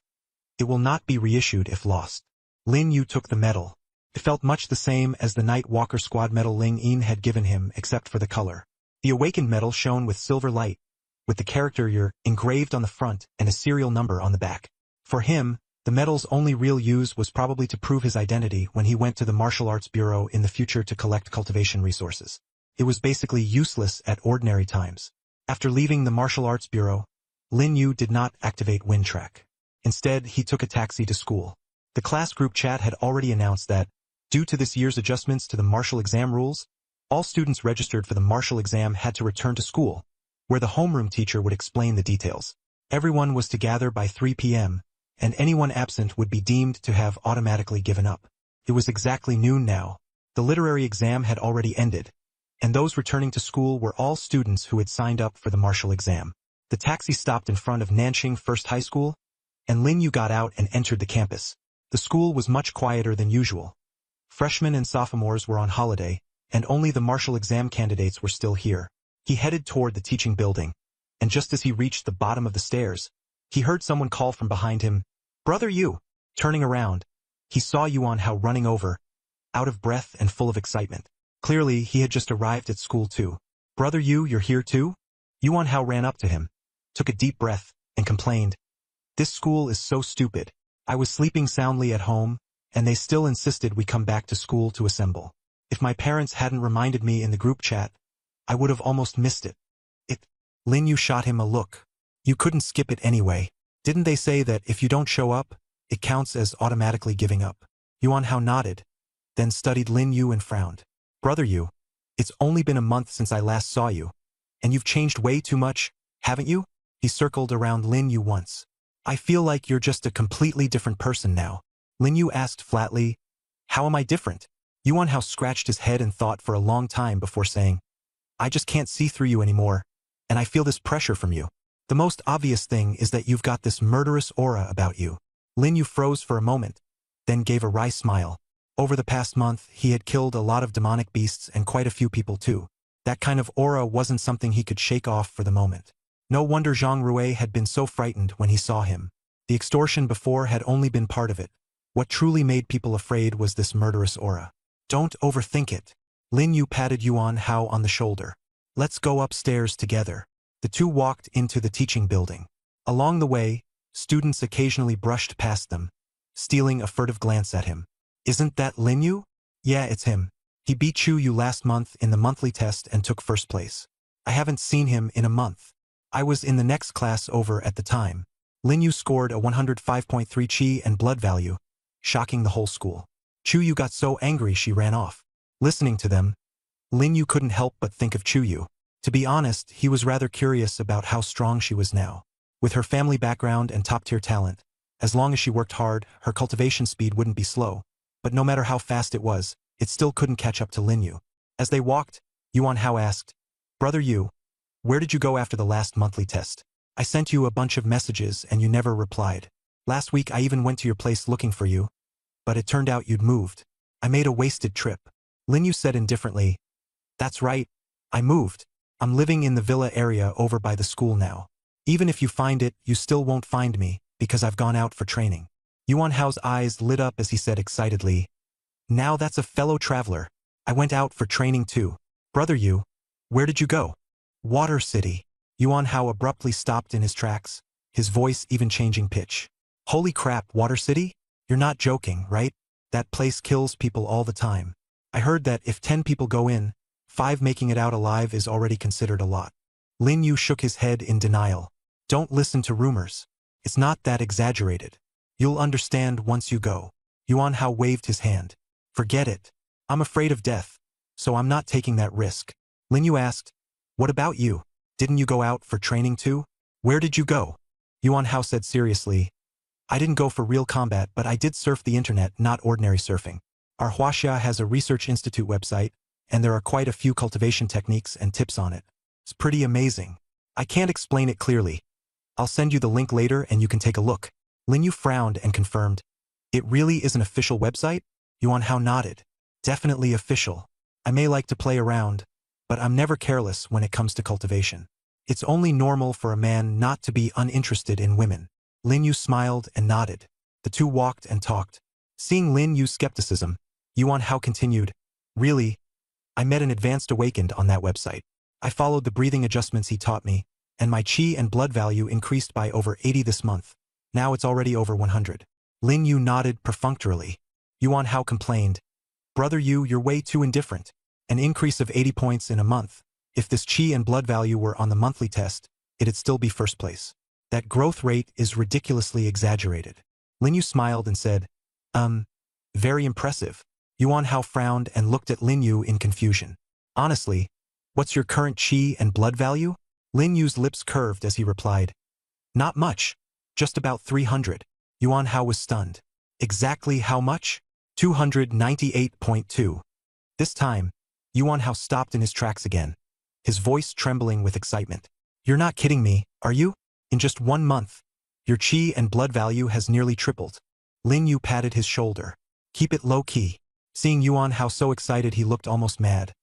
It will not be reissued if lost. Lin Yu took the medal. It felt much the same as the Night Walker Squad medal Ling Yin had given him except for the color. The awakened medal shone with silver light, with the character Yer engraved on the front and a serial number on the back. For him, the medal's only real use was probably to prove his identity when he went to the Martial Arts Bureau in the future to collect cultivation resources. It was basically useless at ordinary times. After leaving the Martial Arts Bureau, Lin Yu did not activate WindTrack. Instead, he took a taxi to school. The class group chat had already announced that, due to this year's adjustments to the martial exam rules, all students registered for the martial exam had to return to school, where the homeroom teacher would explain the details. Everyone was to gather by 3 p.m., and anyone absent would be deemed to have automatically given up. It was exactly noon now. The literary exam had already ended, and those returning to school were all students who had signed up for the martial exam. The taxi stopped in front of Nanxing First High School, and Lin Yu got out and entered the campus. The school was much quieter than usual. Freshmen and sophomores were on holiday, and only the martial exam candidates were still here. He headed toward the teaching building, and just as he reached the bottom of the stairs, he heard someone call from behind him, Brother Yu. Turning around, he saw Yuan Hao running over, out of breath and full of excitement. Clearly, he had just arrived at school too. Brother Yu, you're here too? Yuan Hao ran up to him, took a deep breath, and complained, This school is so stupid. I was sleeping soundly at home, and they still insisted we come back to school to assemble. If my parents hadn't reminded me in the group chat, I would have almost missed it. Lin Yu shot him a look. You couldn't skip it anyway. Didn't they say that if you don't show up, it counts as automatically giving up? Yuan Hao nodded, then studied Lin Yu and frowned. Brother Yu, it's only been a month since I last saw you, and you've changed way too much, haven't you? He circled around Lin Yu once. I feel like you're just a completely different person now. Lin Yu asked flatly, How am I different? Yuan Hao scratched his head and thought for a long time before saying, I just can't see through you anymore, and I feel this pressure from you. The most obvious thing is that you've got this murderous aura about you. Lin Yu froze for a moment, then gave a wry smile. Over the past month, he had killed a lot of demonic beasts and quite a few people too. That kind of aura wasn't something he could shake off for the moment. No wonder Zhang Rui had been so frightened when he saw him. The extortion before had only been part of it. What truly made people afraid was this murderous aura. Don't overthink it. Lin Yu patted Yuan Hao on the shoulder. Let's go upstairs together. The two walked into the teaching building. Along the way, students occasionally brushed past them, stealing a furtive glance at him. Isn't that Lin Yu? Yeah, it's him. He beat Chu Yu last month in the monthly test and took first place. I haven't seen him in a month. I was in the next class over at the time. Lin Yu scored a 105.3 chi and blood value, shocking the whole school. Chu Yu got so angry she ran off. Listening to them, Lin Yu couldn't help but think of Chu Yu. To be honest, he was rather curious about how strong she was now. With her family background and top-tier talent, as long as she worked hard, her cultivation speed wouldn't be slow. But no matter how fast it was, it still couldn't catch up to Lin Yu. As they walked, Yuan Hao asked, "Brother Yu, where did you go after the last monthly test? I sent you a bunch of messages and you never replied. Last week I even went to your place looking for you, but it turned out you'd moved. I made a wasted trip." Lin Yu said indifferently, "That's right, I moved. I'm living in the villa area over by the school now. Even if you find it, you still won't find me, because I've gone out for training." Yuan Hao's eyes lit up as he said excitedly, "Now that's a fellow traveler. I went out for training too. Brother Yu, where did you go?" "Water City." Yuan Hao abruptly stopped in his tracks, his voice even changing pitch. "Holy crap, Water City? You're not joking, right? That place kills people all the time. I heard that if 10 people go in, 5 making it out alive is already considered a lot." Lin Yu shook his head in denial. "Don't listen to rumors. It's not that exaggerated. You'll understand once you go." Yuan Hao waved his hand. "Forget it. I'm afraid of death, so I'm not taking that risk." Lin Yu asked, "What about you? Didn't you go out for training too? Where did you go?" Yuan Hao said seriously, "I didn't go for real combat, but I did surf the internet, not ordinary surfing. Our Huaxia has a research institute website, and there are quite a few cultivation techniques and tips on it. It's pretty amazing. I can't explain it clearly. I'll send you the link later and you can take a look." Lin Yu frowned and confirmed, "It really is an official website?" Yuan Hao nodded. "Definitely official. I may like to play around, but I'm never careless when it comes to cultivation. It's only normal for a man not to be uninterested in women." Lin Yu smiled and nodded. The two walked and talked. Seeing Lin Yu's skepticism, Yuan Hao continued, "Really, I met an advanced awakened on that website. I followed the breathing adjustments he taught me, and my chi and blood value increased by over 80 this month. Now it's already over 100. Lin Yu nodded perfunctorily. Yuan Hao complained, "Brother Yu, you're way too indifferent. An increase of 80 points in a month. If this chi and blood value were on the monthly test, it'd still be first place. That growth rate is ridiculously exaggerated." Lin Yu smiled and said, Very impressive." Yuan Hao frowned and looked at Lin Yu in confusion. "Honestly, what's your current chi and blood value?" Lin Yu's lips curved as he replied, "Not much. Just about 300. Yuan Hao was stunned. "Exactly how much?" 298.2. This time, Yuan Hao stopped in his tracks again, his voice trembling with excitement. "You're not kidding me, are you? In just 1 month, your chi and blood value has nearly tripled." Lin Yu patted his shoulder. "Keep it low-key." Seeing Yuan Hao so excited he looked almost mad.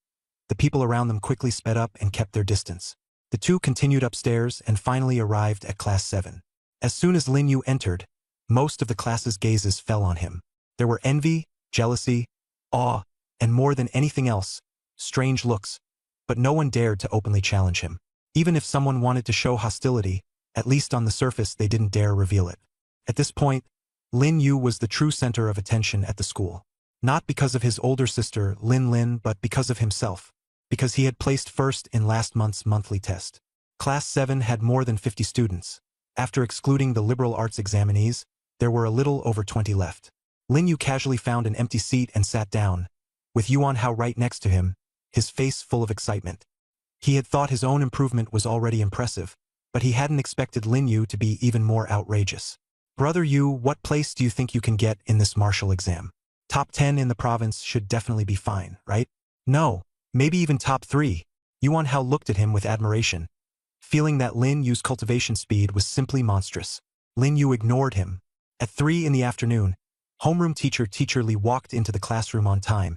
The people around them quickly sped up and kept their distance. The two continued upstairs and finally arrived at Class 7. As soon as Lin Yu entered, most of the class's gazes fell on him. There were envy, jealousy, awe, and more than anything else, strange looks. But no one dared to openly challenge him. Even if someone wanted to show hostility, at least on the surface they didn't dare reveal it. At this point, Lin Yu was the true center of attention at the school. Not because of his older sister, Lin Lin, but because of himself. Because he had placed first in last month's monthly test. Class 7 had more than 50 students. After excluding the liberal arts examinees, there were a little over 20 left. Lin Yu casually found an empty seat and sat down, with Yuan Hao right next to him, his face full of excitement. He had thought his own improvement was already impressive, but he hadn't expected Lin Yu to be even more outrageous. "Brother Yu, what place do you think you can get in this martial exam? Top 10 in the province should definitely be fine, right?" "No, maybe even top 3. Yuan Hao looked at him with admiration, feeling that Lin Yu's cultivation speed was simply monstrous. Lin Yu ignored him. At 3 in the afternoon, homeroom Teacher Li walked into the classroom on time,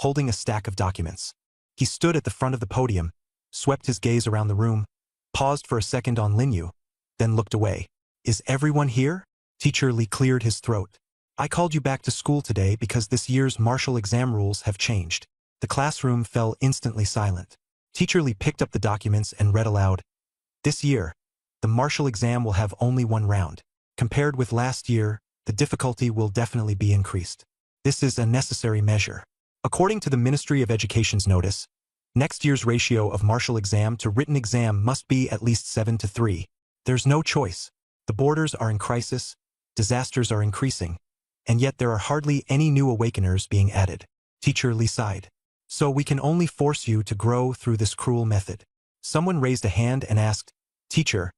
holding a stack of documents. He stood at the front of the podium, swept his gaze around the room, paused for a second on Lin Yu, then looked away. "Is everyone here?" Teacher Li cleared his throat. "I called you back to school today because this year's martial exam rules have changed." The classroom fell instantly silent. Teacher Li picked up the documents and read aloud, "This year, the martial exam will have only 1 round. Compared with last year, the difficulty will definitely be increased. This is a necessary measure. According to the Ministry of Education's notice, next year's ratio of martial exam to written exam must be at least 7 to 3. There's no choice. The borders are in crisis, disasters are increasing, and yet there are hardly any new awakeners being added. Teacher Li sighed. So we can only force you to grow through this cruel method. Someone raised a hand and asked, Teacher,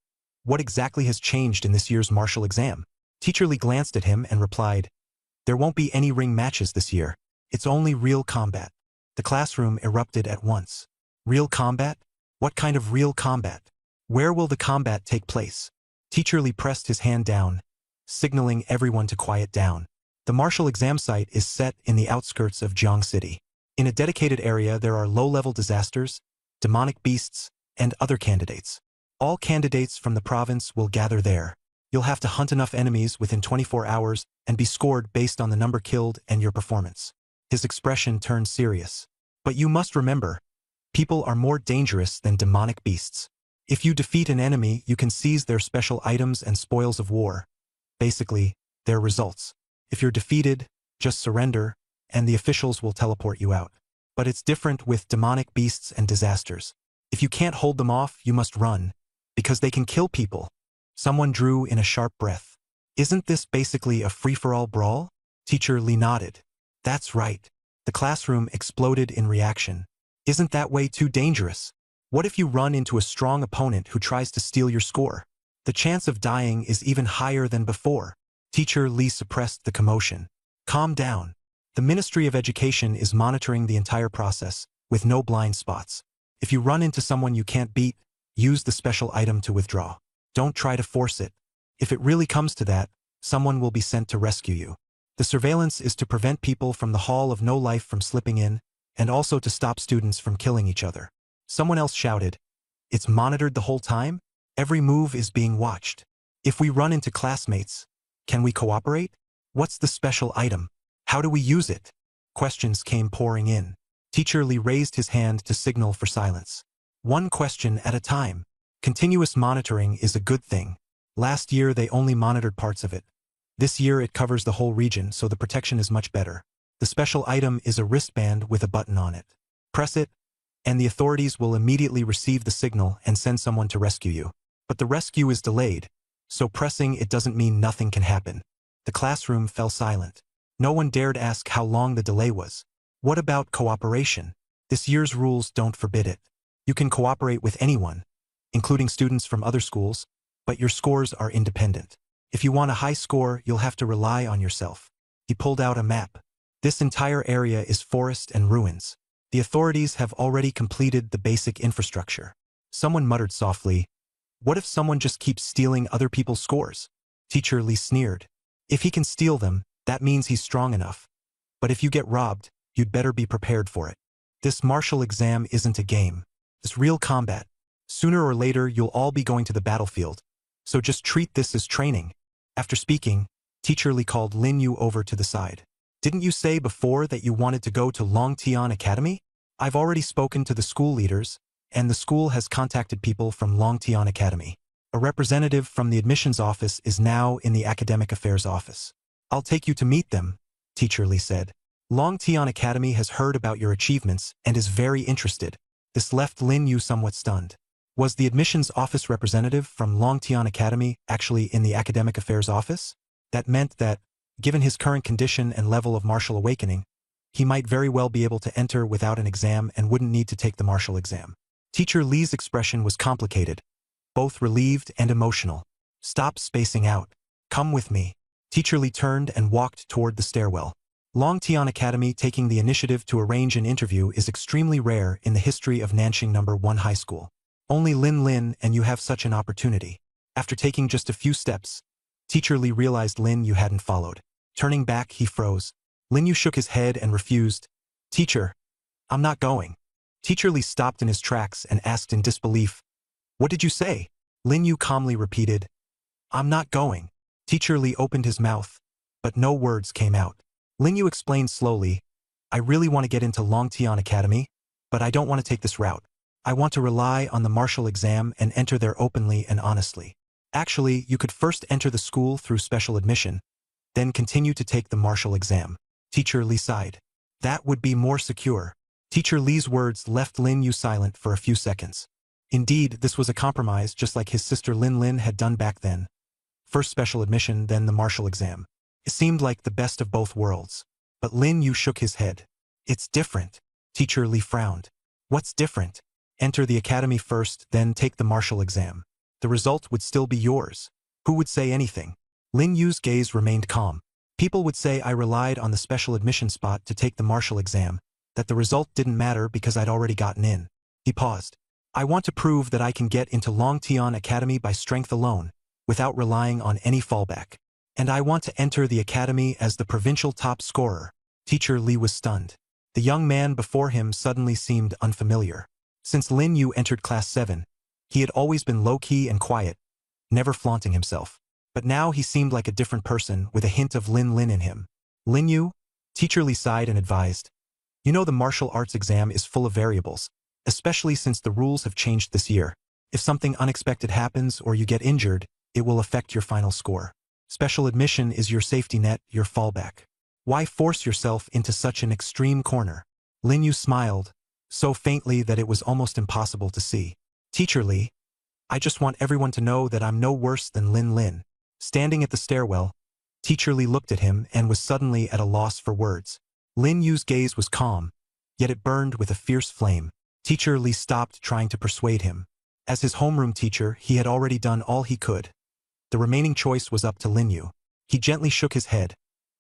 what exactly has changed in this year's martial exam? Teacher Li glanced at him and replied, there won't be any ring matches this year. It's only real combat. The classroom erupted at once. Real combat? What kind of real combat? Where will the combat take place? Teacher Li pressed his hand down, signaling everyone to quiet down. The martial exam site is set in the outskirts of Jiang City. In a dedicated area there are low-level disasters, demonic beasts, and other candidates. All candidates from the province will gather there. You'll have to hunt enough enemies within 24 hours and be scored based on the number killed and your performance. His expression turned serious. But you must remember, people are more dangerous than demonic beasts. If you defeat an enemy, you can seize their special items and spoils of war. Basically, their results. If you're defeated, just surrender, and the officials will teleport you out. But it's different with demonic beasts and disasters. If you can't hold them off, you must run, because they can kill people. Someone drew in a sharp breath. Isn't this basically a free-for-all brawl? Teacher Li nodded. That's right. The classroom exploded in reaction. Isn't that way too dangerous? What if you run into a strong opponent who tries to steal your score? The chance of dying is even higher than before. Teacher Li suppressed the commotion. Calm down. The Ministry of Education is monitoring the entire process, with no blind spots. If you run into someone you can't beat, use the special item to withdraw. Don't try to force it. If it really comes to that, someone will be sent to rescue you. The surveillance is to prevent people from the Hall of No Life from slipping in, and also to stop students from killing each other. Someone else shouted, it's monitored the whole time? Every move is being watched. If we run into classmates, can we cooperate? What's the special item? How do we use it? Questions came pouring in. Teacher Li raised his hand to signal for silence. One question at a time. Continuous monitoring is a good thing. Last year they only monitored parts of it. This year it covers the whole region, so the protection is much better. The special item is a wristband with a button on it. Press it, and the authorities will immediately receive the signal and send someone to rescue you. But the rescue is delayed, so pressing it doesn't mean nothing can happen. The classroom fell silent. No one dared ask how long the delay was. What about cooperation? This year's rules don't forbid it. You can cooperate with anyone, including students from other schools, but your scores are independent. If you want a high score, you'll have to rely on yourself. He pulled out a map. This entire area is forest and ruins. The authorities have already completed the basic infrastructure. Someone muttered softly, what if someone just keeps stealing other people's scores? Teacher Li sneered. If he can steal them, that means he's strong enough. But if you get robbed, you'd better be prepared for it. This martial exam isn't a game. It's real combat. Sooner or later, you'll all be going to the battlefield. So just treat this as training. After speaking, Teacher Li called Lin Yu over to the side. Didn't you say before that you wanted to go to Longtian Academy? I've already spoken to the school leaders, and the school has contacted people from Longtian Academy. A representative from the admissions office is now in the academic affairs office. I'll take you to meet them, Teacher Li said. Longtian Academy has heard about your achievements and is very interested. This left Lin Yu somewhat stunned. Was the admissions office representative from Longtian Academy actually in the academic affairs office? That meant that, given his current condition and level of martial awakening, he might very well be able to enter without an exam and wouldn't need to take the martial exam. Teacher Li's expression was complicated, both relieved and emotional. Stop spacing out. Come with me. Teacher Li turned and walked toward the stairwell. Longtian Academy taking the initiative to arrange an interview is extremely rare in the history of Nanxing No. 1 High School. Only Lin and you have such an opportunity. After taking just a few steps, Teacher Li realized Lin Yu hadn't followed. Turning back, he froze. Lin Yu shook his head and refused. Teacher, I'm not going. Teacher Li stopped in his tracks and asked in disbelief, what did you say? Lin Yu calmly repeated, I'm not going. Teacher Li opened his mouth, but no words came out. Lin Yu explained slowly, I really want to get into Longtian Academy, but I don't want to take this route. I want to rely on the martial exam and enter there openly and honestly. Actually, you could first enter the school through special admission, then continue to take the martial exam. Teacher Li sighed. That would be more secure. Teacher Li's words left Lin Yu silent for a few seconds. Indeed, this was a compromise just like his sister Lin had done back then. First special admission, then the martial exam. It seemed like the best of both worlds. But Lin Yu shook his head. It's different. Teacher Li frowned. What's different? Enter the academy first, then take the martial exam. The result would still be yours. Who would say anything? Lin Yu's gaze remained calm. People would say I relied on the special admission spot to take the martial exam, that the result didn't matter because I'd already gotten in. He paused. I want to prove that I can get into Longtian Academy by strength alone, without relying on any fallback. And I want to enter the academy as the provincial top scorer. Teacher Li was stunned. The young man before him suddenly seemed unfamiliar. Since Lin Yu entered Class 7, he had always been low-key and quiet, never flaunting himself. But now he seemed like a different person with a hint of Lin Lin in him. Lin Yu? Teacher Li sighed and advised. You know the martial arts exam is full of variables, especially since the rules have changed this year. If something unexpected happens or you get injured, it will affect your final score. Special admission is your safety net, your fallback. Why force yourself into such an extreme corner? Lin Yu smiled, so faintly that it was almost impossible to see. Teacher Li, I just want everyone to know that I'm no worse than Lin Lin. Standing at the stairwell, Teacher Li looked at him and was suddenly at a loss for words. Lin Yu's gaze was calm, yet it burned with a fierce flame. Teacher Li stopped trying to persuade him. As his homeroom teacher, he had already done all he could. The remaining choice was up to Lin Yu. He gently shook his head,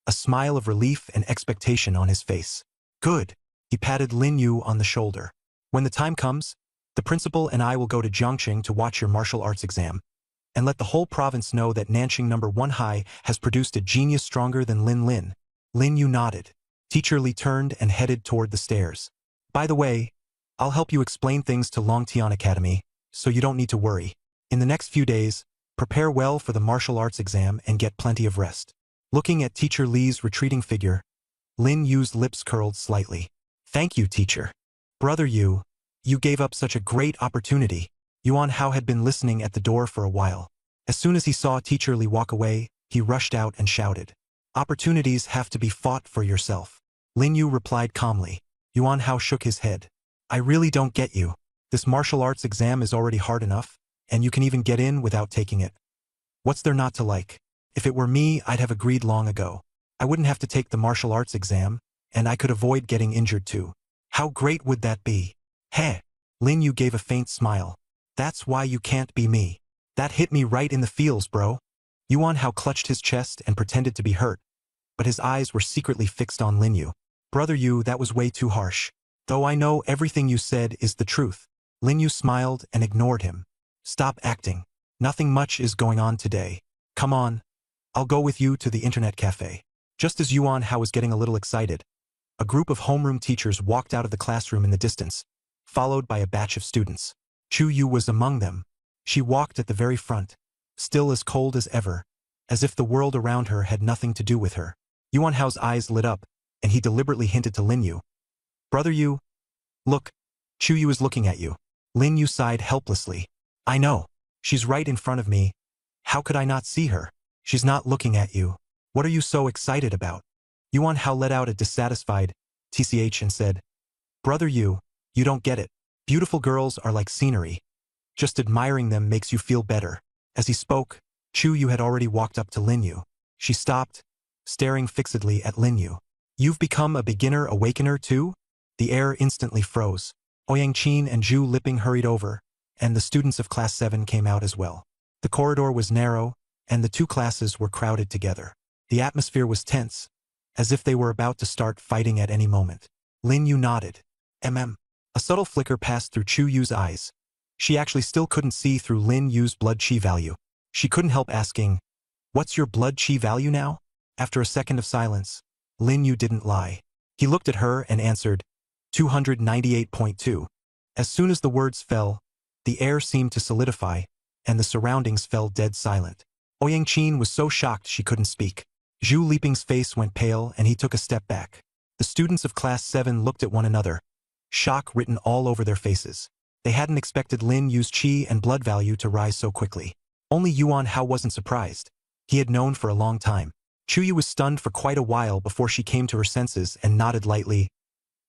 a smile of relief and expectation on his face. Good. He patted Lin Yu on the shoulder. When the time comes, the principal and I will go to Jiangqing to watch your martial arts exam, and let the whole province know that Nanqing No. 1 High has produced a genius stronger than Lin Lin. Lin Yu nodded. Teacher Li turned and headed toward the stairs. By the way, I'll help you explain things to Longtian Academy, so you don't need to worry. In the next few days, prepare well for the martial arts exam and get plenty of rest. Looking at Teacher Li's retreating figure, Lin Yu's lips curled slightly. Thank you, teacher. Brother Yu, you gave up such a great opportunity. Yuan Hao had been listening at the door for a while. As soon as he saw Teacher Li walk away, he rushed out and shouted. Opportunities have to be fought for yourself. Lin Yu replied calmly. Yuan Hao shook his head. I really don't get you. This martial arts exam is already hard enough, and you can even get in without taking it. What's there not to like? If it were me, I'd have agreed long ago. I wouldn't have to take the martial arts exam, and I could avoid getting injured too. How great would that be? Heh! Lin Yu gave a faint smile. That's why you can't be me. That hit me right in the feels, bro. Yuan Hao clutched his chest and pretended to be hurt, but his eyes were secretly fixed on Lin Yu. Brother Yu, that was way too harsh. Though I know everything you said is the truth. Lin Yu smiled and ignored him. Stop acting. Nothing much is going on today. Come on. I'll go with you to the internet cafe. Just as Yuan Hao was getting a little excited, a group of homeroom teachers walked out of the classroom in the distance, followed by a batch of students. Chu Yu was among them. She walked at the very front, still as cold as ever, as if the world around her had nothing to do with her. Yuan Hao's eyes lit up, and he deliberately hinted to Lin Yu. Brother Yu, look, Chu Yu is looking at you. Lin Yu sighed helplessly. I know. She's right in front of me. How could I not see her? She's not looking at you. What are you so excited about? Yuan Hao let out a dissatisfied tch and said, Brother Yu, you don't get it. Beautiful girls are like scenery. Just admiring them makes you feel better. As he spoke, Chu Yu had already walked up to Lin Yu. She stopped, staring fixedly at Lin Yu. You've become a beginner awakener too? The air instantly froze. Ouyang Qin and Zhu Liping hurried over, and the students of Class 7 came out as well. The corridor was narrow, and the two classes were crowded together. The atmosphere was tense, as if they were about to start fighting at any moment. Lin Yu nodded. A subtle flicker passed through Chu Yu's eyes. She actually still couldn't see through Lin Yu's blood chi value. She couldn't help asking, What's your blood chi value now? After a second of silence, Lin Yu didn't lie. He looked at her and answered, 298.2. As soon as the words fell, the air seemed to solidify, and the surroundings fell dead silent. Ouyang Qin was so shocked she couldn't speak. Zhu Liping's face went pale and he took a step back. The students of Class 7 looked at one another, shock written all over their faces. They hadn't expected Lin Yu's chi and blood value to rise so quickly. Only Yuan Hao wasn't surprised. He had known for a long time. Chu Yu was stunned for quite a while before she came to her senses and nodded lightly.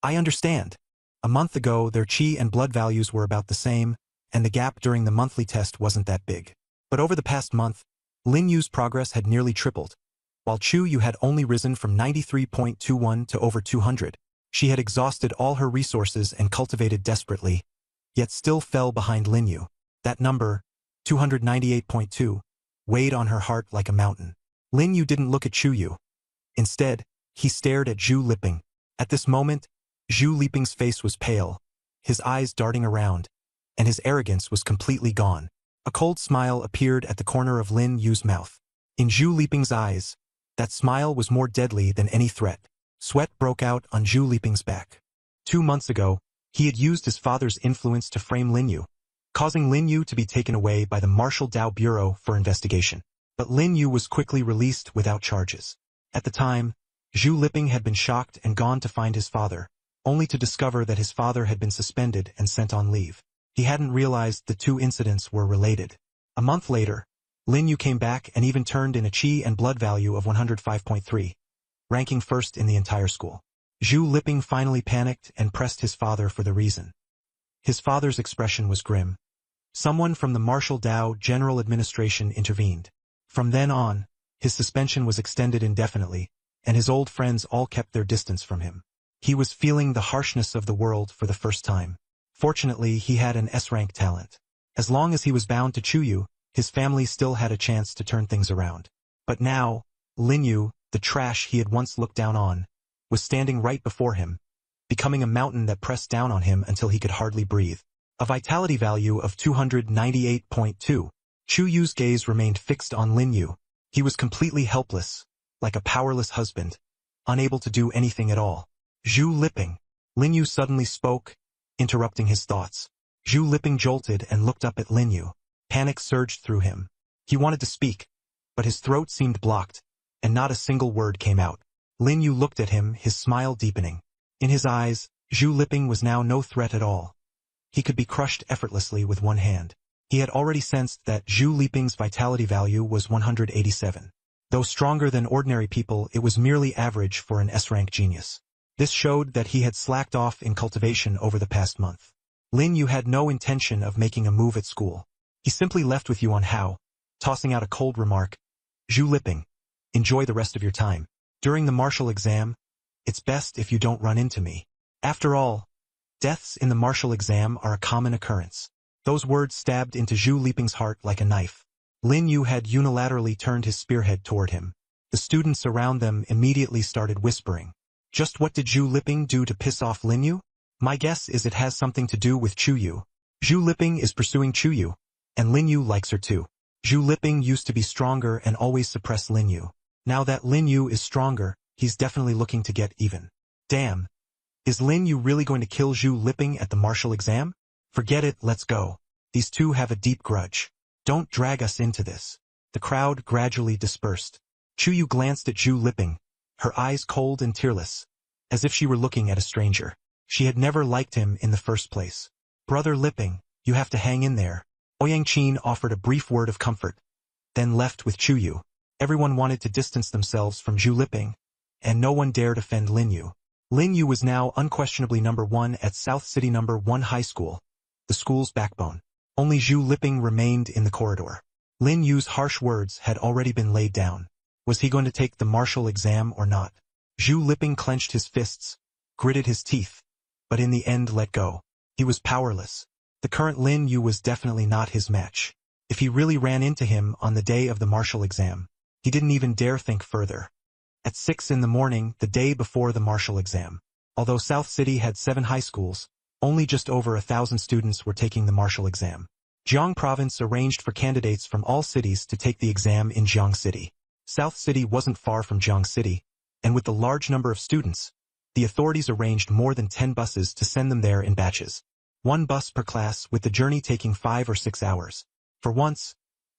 I understand. A month ago, their chi and blood values were about the same, and the gap during the monthly test wasn't that big. But over the past month, Lin Yu's progress had nearly tripled, while Chu Yu had only risen from 93.21 to over 200. She had exhausted all her resources and cultivated desperately, yet still fell behind Lin Yu. That number, 298.2, weighed on her heart like a mountain. Lin Yu didn't look at Chu Yu. Instead, he stared at Zhu Liping. At this moment, Zhu Liping's face was pale, his eyes darting around, and his arrogance was completely gone. A cold smile appeared at the corner of Lin Yu's mouth. In Zhu Liping's eyes, that smile was more deadly than any threat. Sweat broke out on Zhu Liping's back. 2 months ago, he had used his father's influence to frame Lin Yu, causing Lin Yu to be taken away by the Marshal Dao Bureau for investigation. But Lin Yu was quickly released without charges. At the time, Zhu Liping had been shocked and gone to find his father, only to discover that his father had been suspended and sent on leave. He hadn't realized the two incidents were related. A month later, Lin Yu came back and even turned in a qi and blood value of 105.3, ranking first in the entire school. Zhu Liping finally panicked and pressed his father for the reason. His father's expression was grim. Someone from the Marshal Dao General Administration intervened. From then on, his suspension was extended indefinitely, and his old friends all kept their distance from him. He was feeling the harshness of the world for the first time. Fortunately, he had an S-rank talent. As long as he was bound to Chu Yu, his family still had a chance to turn things around. But now, Lin Yu, the trash he had once looked down on, was standing right before him, becoming a mountain that pressed down on him until he could hardly breathe. A vitality value of 298.2. Chu Yu's gaze remained fixed on Lin Yu. He was completely helpless, like a powerless husband, unable to do anything at all. Zhu Liping. Lin Yu suddenly spoke, interrupting his thoughts. Zhu Liping jolted and looked up at Lin Yu. Panic surged through him. He wanted to speak, but his throat seemed blocked, and not a single word came out. Lin Yu looked at him, his smile deepening. In his eyes, Zhu Liping was now no threat at all. He could be crushed effortlessly with one hand. He had already sensed that Zhu Liping's vitality value was 187. Though stronger than ordinary people, it was merely average for an S-rank genius. This showed that he had slacked off in cultivation over the past month. Lin Yu had no intention of making a move at school. He simply left with Yuan Hao, tossing out a cold remark. Zhu Liping, enjoy the rest of your time. During the martial exam, it's best if you don't run into me. After all, deaths in the martial exam are a common occurrence. Those words stabbed into Zhu Liping's heart like a knife. Lin Yu had unilaterally turned his spearhead toward him. The students around them immediately started whispering. Just what did Zhu Liping do to piss off Lin Yu? My guess is it has something to do with Chu Yu. Zhu Liping is pursuing Chu Yu, and Lin Yu likes her too. Zhu Liping used to be stronger and always suppress Lin Yu. Now that Lin Yu is stronger, he's definitely looking to get even. Damn. Is Lin Yu really going to kill Zhu Liping at the martial exam? Forget it, let's go. These two have a deep grudge. Don't drag us into this. The crowd gradually dispersed. Chu Yu glanced at Zhu Liping, her eyes cold and tearless, as if she were looking at a stranger. She had never liked him in the first place. Brother Liping, you have to hang in there. Ouyang Qin offered a brief word of comfort, then left with Chu Yu. Everyone wanted to distance themselves from Zhu Liping, and no one dared offend Lin Yu. Lin Yu was now unquestionably number 1 at South City number 1 High School, the school's backbone. Only Zhu Liping remained in the corridor. Lin Yu's harsh words had already been laid down. Was he going to take the martial exam or not? Zhu Liping clenched his fists, gritted his teeth, but in the end let go. He was powerless. The current Lin Yu was definitely not his match. If he really ran into him on the day of the martial exam, he didn't even dare think further. At 6 in the morning, the day before the martial exam, although South City had 7 high schools, only just over 1,000 students were taking the martial exam. Jiang Province arranged for candidates from all cities to take the exam in Jiang City. South City wasn't far from Jiang City, and with the large number of students, the authorities arranged more than 10 buses to send them there in batches. 1 bus per class, with the journey taking 5 or 6 hours. For once,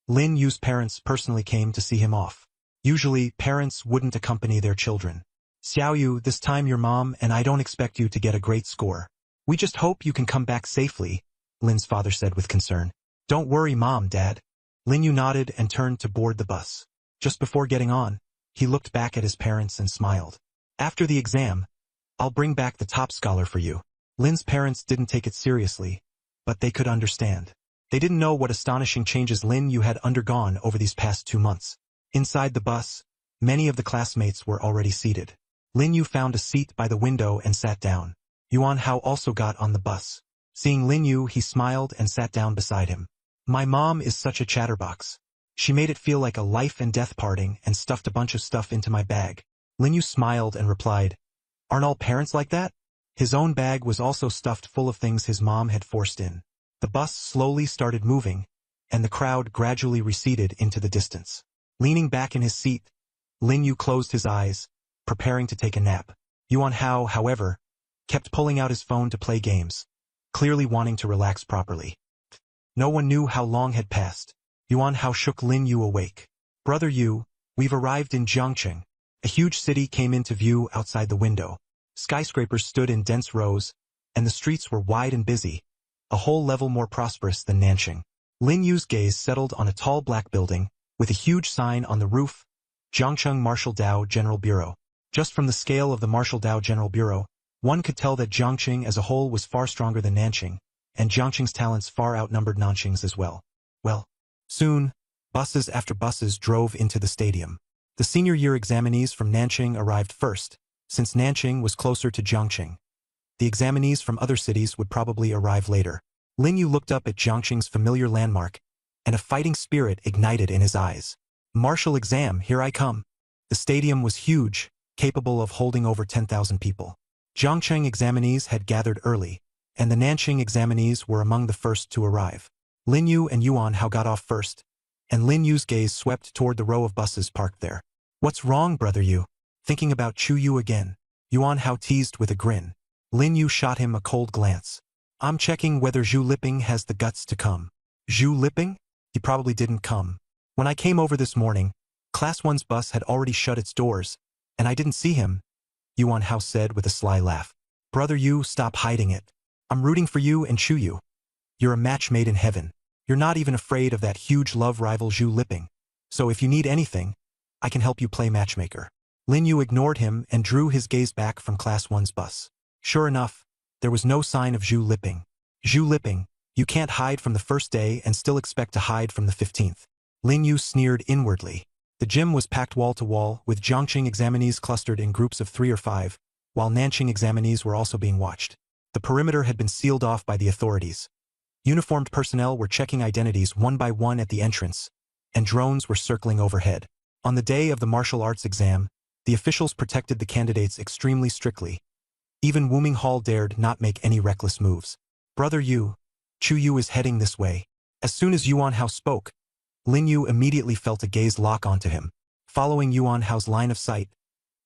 Lin Yu's parents personally came to see him off. Usually, parents wouldn't accompany their children. Xiao Yu, this time your mom and I don't expect you to get a great score. We just hope you can come back safely, Lin's father said with concern. Don't worry, Mom, Dad. Lin Yu nodded and turned to board the bus. Just before getting on, he looked back at his parents and smiled. After the exam, I'll bring back the top scholar for you. Lin's parents didn't take it seriously, but they could understand. They didn't know what astonishing changes Lin Yu had undergone over these past 2 months. Inside the bus, many of the classmates were already seated. Lin Yu found a seat by the window and sat down. Yuan Hao also got on the bus. Seeing Lin Yu, he smiled and sat down beside him. My mom is such a chatterbox. She made it feel like a life and death parting and stuffed a bunch of stuff into my bag. Lin Yu smiled and replied, Aren't all parents like that? His own bag was also stuffed full of things his mom had forced in. The bus slowly started moving, and the crowd gradually receded into the distance. Leaning back in his seat, Lin Yu closed his eyes, preparing to take a nap. Yuan Hao, however, kept pulling out his phone to play games, clearly wanting to relax properly. No one knew how long had passed. Yuan Hao shook Lin Yu awake. Brother Yu, we've arrived in Jiangqing. A huge city came into view outside the window. Skyscrapers stood in dense rows, and the streets were wide and busy, a whole level more prosperous than Nanjing. Lin Yu's gaze settled on a tall black building, with a huge sign on the roof, Jiangcheng Martial Dao General Bureau. Just from the scale of the Martial Dao General Bureau, one could tell that Jiangqing as a whole was far stronger than Nanjing, and Jiangqing's talents far outnumbered Nanjing's as well. Soon, buses after buses drove into the stadium. The senior year examinees from Nanjing arrived first, since Nanjing was closer to Jiangqing. The examinees from other cities would probably arrive later. Lin Yu looked up at Jiangqing's familiar landmark, and a fighting spirit ignited in his eyes. Martial exam, here I come. The stadium was huge, capable of holding over 10,000 people. Jiangqing examinees had gathered early, and the Nanjing examinees were among the first to arrive. Lin Yu and Yuan Hao got off first, and Lin Yu's gaze swept toward the row of buses parked there. What's wrong, brother Yu? Thinking about Chu Yu again? Yuan Hao teased with a grin. Lin Yu shot him a cold glance. I'm checking whether Zhu Liping has the guts to come. Zhu Liping? He probably didn't come. When I came over this morning, Class 1's bus had already shut its doors, and I didn't see him, Yuan Hao said with a sly laugh. Brother Yu, stop hiding it. I'm rooting for you and Chu Yu. You're a match made in heaven. You're not even afraid of that huge love rival Zhu Liping. So if you need anything, I can help you play matchmaker. Lin Yu ignored him and drew his gaze back from Class 1's bus. Sure enough, there was no sign of Zhu Liping. Zhu Liping, you can't hide from the first day and still expect to hide from the 15th. Lin Yu sneered inwardly. The gym was packed wall to wall, with Jiangqing examinees clustered in groups of 3 or 5, while Nanjing examinees were also being watched. The perimeter had been sealed off by the authorities. Uniformed personnel were checking identities one by one at the entrance, and drones were circling overhead. On the day of the martial arts exam, the officials protected the candidates extremely strictly. Even Wu Minghao dared not make any reckless moves. Brother Yu, Chu Yu is heading this way. As soon as Yuan Hao spoke, Lin Yu immediately felt a gaze lock onto him. Following Yuan Hao's line of sight,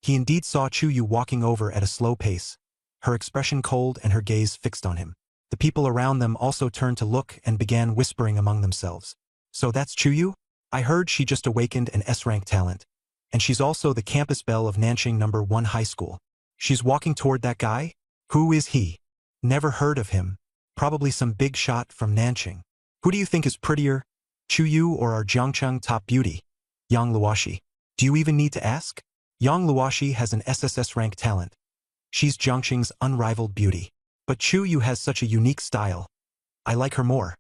he indeed saw Chu Yu walking over at a slow pace, her expression cold and her gaze fixed on him. The people around them also turned to look and began whispering among themselves. So that's Chu Yu? I heard she just awakened an S-rank talent, and she's also the campus belle of Nanjing No. 1 High School. She's walking toward that guy? Who is he? Never heard of him. Probably some big shot from Nanjing. Who do you think is prettier, Chu Yu or our Jiangcheng top beauty, Yang Luoxi? Do you even need to ask? Yang Luoxi has an SSS rank talent. She's Jiangqing's unrivaled beauty. But Chu Yu has such a unique style. I like her more.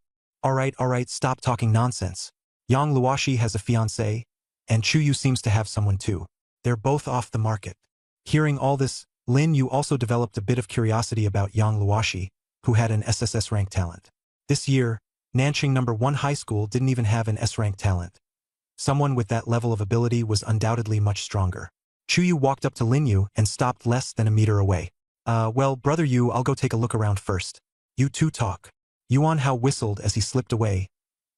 Alright, stop talking nonsense. Yang Luoxi has a fiancé, and Chu Yu seems to have someone too. They're both off the market. Hearing all this, Lin Yu also developed a bit of curiosity about Yang Luoxi, who had an SSS rank talent. This year, Nanjing No. 1 High School didn't even have an S-rank talent. Someone with that level of ability was undoubtedly much stronger. Chu Yu walked up to Lin Yu and stopped less than a meter away. Well, brother Yu, I'll go take a look around first. You two talk. Yuan Hao whistled as he slipped away,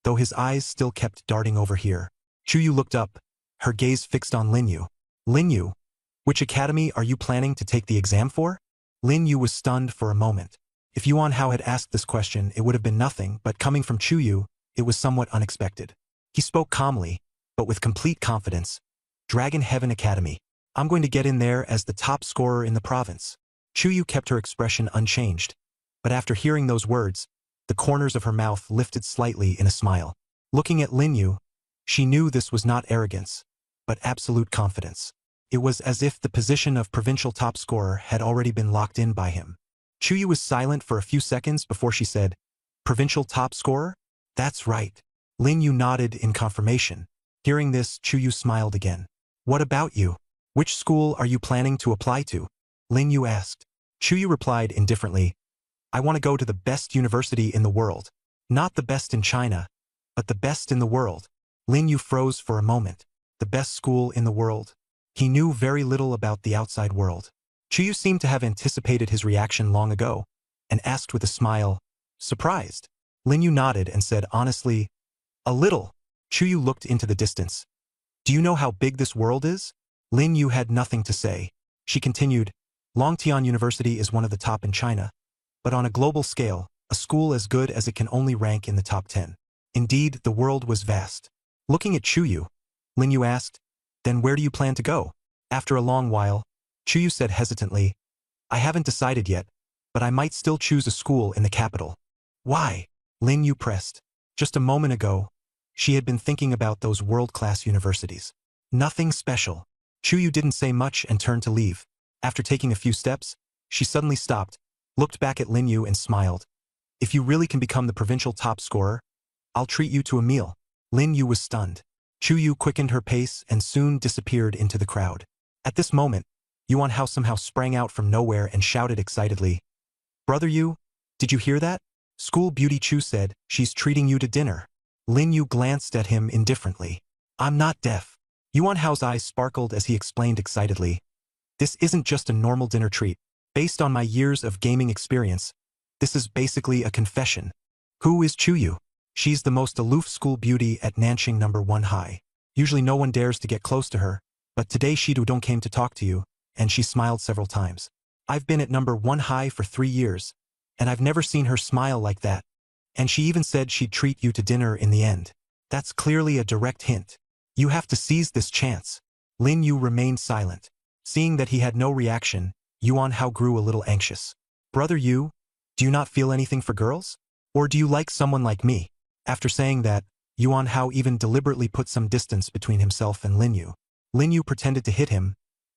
though his eyes still kept darting over here. Chu Yu looked up, her gaze fixed on Lin Yu. Lin Yu, which academy are you planning to take the exam for? Lin Yu was stunned for a moment. If Yuan Hao had asked this question, it would have been nothing, but coming from Chu Yu, it was somewhat unexpected. He spoke calmly, but with complete confidence. Dragon Heaven Academy. I'm going to get in there as the top scorer in the province. Chu Yu kept her expression unchanged, but after hearing those words, the corners of her mouth lifted slightly in a smile. Looking at Lin Yu, she knew this was not arrogance, but absolute confidence. It was as if the position of provincial top scorer had already been locked in by him. Chu Yu was silent for a few seconds before she said, Provincial top scorer? That's right. Lin Yu nodded in confirmation. Hearing this, Chu Yu smiled again. What about you? Which school are you planning to apply to? Lin Yu asked. Chu Yu replied indifferently. I want to go to the best university in the world. Not the best in China, but the best in the world. Lin Yu froze for a moment. The best school in the world? He knew very little about the outside world. Chu Yu seemed to have anticipated his reaction long ago, and asked with a smile, surprised. Lin Yu nodded and said honestly, a little. Chu Yu looked into the distance. Do you know how big this world is? Lin Yu had nothing to say. She continued, Longtian University is one of the top in China, but on a global scale, a school as good as it can only rank in the top 10. Indeed, the world was vast. Looking at Chu Yu, Lin Yu asked, then where do you plan to go? After a long while, Chu Yu said hesitantly, I haven't decided yet, but I might still choose a school in the capital. Why? Lin Yu pressed. Just a moment ago, she had been thinking about those world-class universities. Nothing special. Chu Yu didn't say much and turned to leave. After taking a few steps, she suddenly stopped, looked back at Lin Yu and smiled. If you really can become the provincial top scorer, I'll treat you to a meal. Lin Yu was stunned. Chu Yu quickened her pace and soon disappeared into the crowd. At this moment, Yuan Hao somehow sprang out from nowhere and shouted excitedly, Brother Yu, did you hear that? School Beauty Chu said, she's treating you to dinner. Lin Yu glanced at him indifferently. I'm not deaf. Yuan Hao's eyes sparkled as he explained excitedly. This isn't just a normal dinner treat. Based on my years of gaming experience, this is basically a confession. Who is Chu Yu? She's the most aloof school beauty at Nanqing No. 1 High. Usually no one dares to get close to her, but today Shi Dudong came to talk to you, and she smiled several times. I've been at No. 1 High for 3 years, and I've never seen her smile like that. And she even said she'd treat you to dinner in the end. That's clearly a direct hint. You have to seize this chance. Lin Yu remained silent. Seeing that he had no reaction, Yuan Hao grew a little anxious. Brother Yu, do you not feel anything for girls? Or do you like someone like me? After saying that, Yuan Hao even deliberately put some distance between himself and Lin Yu. Lin Yu pretended to hit him,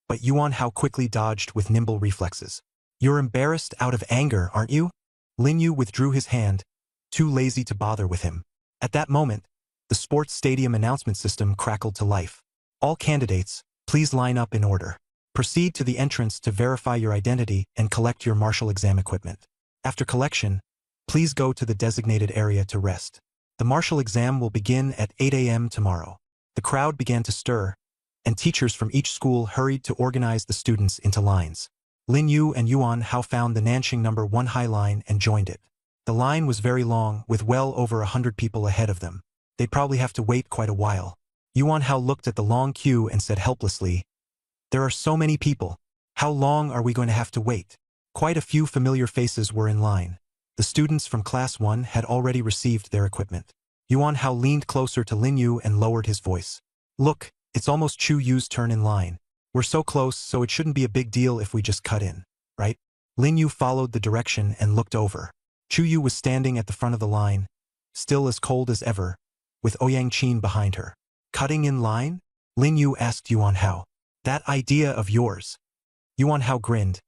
but Yuan Hao quickly dodged with nimble reflexes. You're embarrassed out of anger, aren't you? Lin Yu withdrew his hand, too lazy to bother with him. At that moment, the sports stadium announcement system crackled to life. All candidates, please line up in order. Proceed to the entrance to verify your identity and collect your martial exam equipment. After collection, please go to the designated area to rest. The martial exam will begin at 8 a.m. tomorrow. The crowd began to stir, and teachers from each school hurried to organize the students into lines. Lin Yu and Yuan Hao found the Nanqing No. 1 High line and joined it. The line was very long, with well over 100 people ahead of them. They'd probably have to wait quite a while. Yuan Hao looked at the long queue and said helplessly, There are so many people. How long are we going to have to wait? Quite a few familiar faces were in line. The students from Class 1 had already received their equipment. Yuan Hao leaned closer to Lin Yu and lowered his voice. Look, it's almost Chu Yu's turn in line. We're so close, so it shouldn't be a big deal if we just cut in, right? Lin Yu followed the direction and looked over. Chu Yu was standing at the front of the line, still as cold as ever, with Ouyang Qin behind her. Cutting in line? Lin Yu asked Yuan Hao. That idea of yours. Yuan Hao grinned.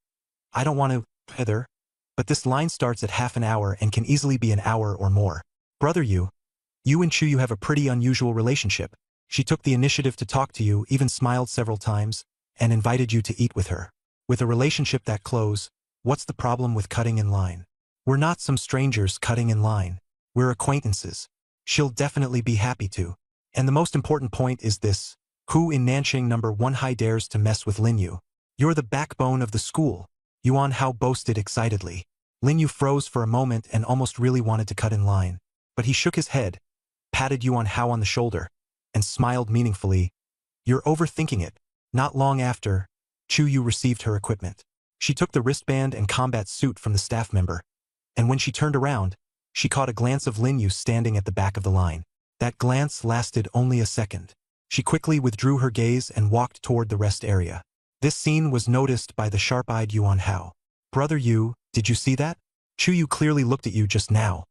I don't want to, either, but this line starts at half an hour and can easily be an hour or more. Brother Yu, you and Chu Yu have a pretty unusual relationship. She took the initiative to talk to you, even smiled several times, and invited you to eat with her. With a relationship that close, what's the problem with cutting in line? We're not some strangers cutting in line. We're acquaintances. She'll definitely be happy to. And the most important point is this. Who in Nanqing No. 1 High dares to mess with Lin Yu? You're the backbone of the school. Yuan Hao boasted excitedly. Lin Yu froze for a moment and almost really wanted to cut in line. But he shook his head, patted Yuan Hao on the shoulder, and smiled meaningfully. You're overthinking it. Not long after, Chu Yu received her equipment. She took the wristband and combat suit from the staff member, and when she turned around, she caught a glance of Lin Yu standing at the back of the line. That glance lasted only a second. She quickly withdrew her gaze and walked toward the rest area. This scene was noticed by the sharp-eyed Yuan Hao. Brother Yu, did you see that? Chu Yu clearly looked at you just now.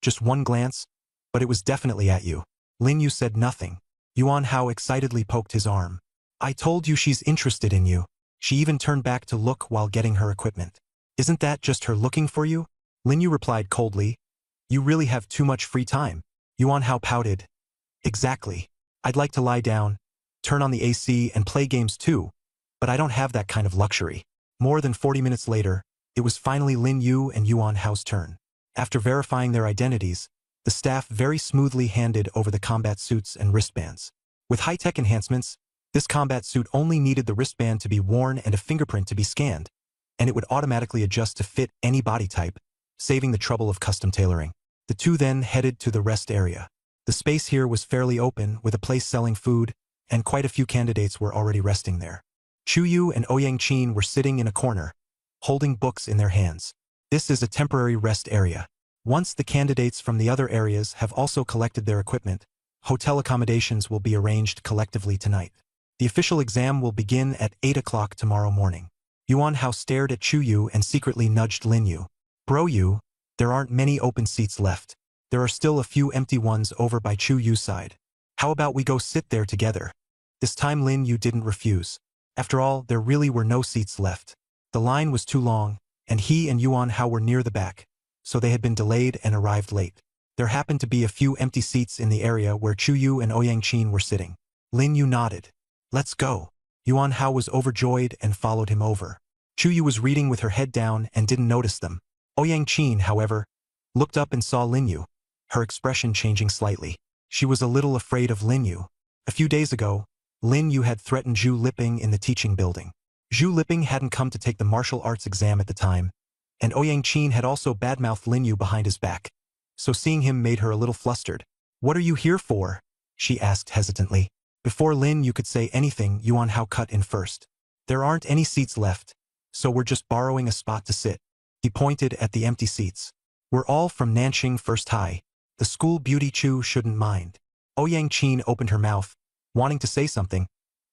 Just one glance, but it was definitely at you. Lin Yu said nothing. Yuan Hao excitedly poked his arm. I told you she's interested in you. She even turned back to look while getting her equipment. Isn't that just her looking for you? Lin Yu replied coldly. You really have too much free time. Yuan Hao pouted. Exactly. I'd like to lie down, turn on the AC and play games too, but I don't have that kind of luxury. More than 40 minutes later, it was finally Lin Yu and Yuan Hao's turn. After verifying their identities, the staff very smoothly handed over the combat suits and wristbands. With high-tech enhancements, this combat suit only needed the wristband to be worn and a fingerprint to be scanned, and it would automatically adjust to fit any body type, saving the trouble of custom tailoring. The two then headed to the rest area. The space here was fairly open, with a place selling food, and quite a few candidates were already resting there. Chu Yu and Ouyang Qin were sitting in a corner, holding books in their hands. This is a temporary rest area. Once the candidates from the other areas have also collected their equipment, hotel accommodations will be arranged collectively tonight. The official exam will begin at 8 o'clock tomorrow morning. Yuan Hao stared at Chu Yu and secretly nudged Lin Yu. Bro Yu, there aren't many open seats left. There are still a few empty ones over by Chu Yu's side. How about we go sit there together? This time Lin Yu didn't refuse. After all, there really were no seats left. The line was too long, and he and Yuan Hao were near the back, so they had been delayed and arrived late. There happened to be a few empty seats in the area where Chu Yu and Ouyang Qin were sitting. Lin Yu nodded. Let's go. Yuan Hao was overjoyed and followed him over. Chu Yu was reading with her head down and didn't notice them. Ouyang Qin, however, looked up and saw Lin Yu, her expression changing slightly. She was a little afraid of Lin Yu. A few days ago, Lin Yu had threatened Zhu Liping in the teaching building. Zhu Liping hadn't come to take the martial arts exam at the time, and Ouyang Qin had also badmouthed Lin Yu behind his back, so seeing him made her a little flustered. What are you here for? She asked hesitantly. Before Lin Yu could say anything, Yuan Hao cut in first. There aren't any seats left, so we're just borrowing a spot to sit. He pointed at the empty seats. We're all from Nanxing First High. The school beauty Chu shouldn't mind. Ouyang Qin opened her mouth, wanting to say something,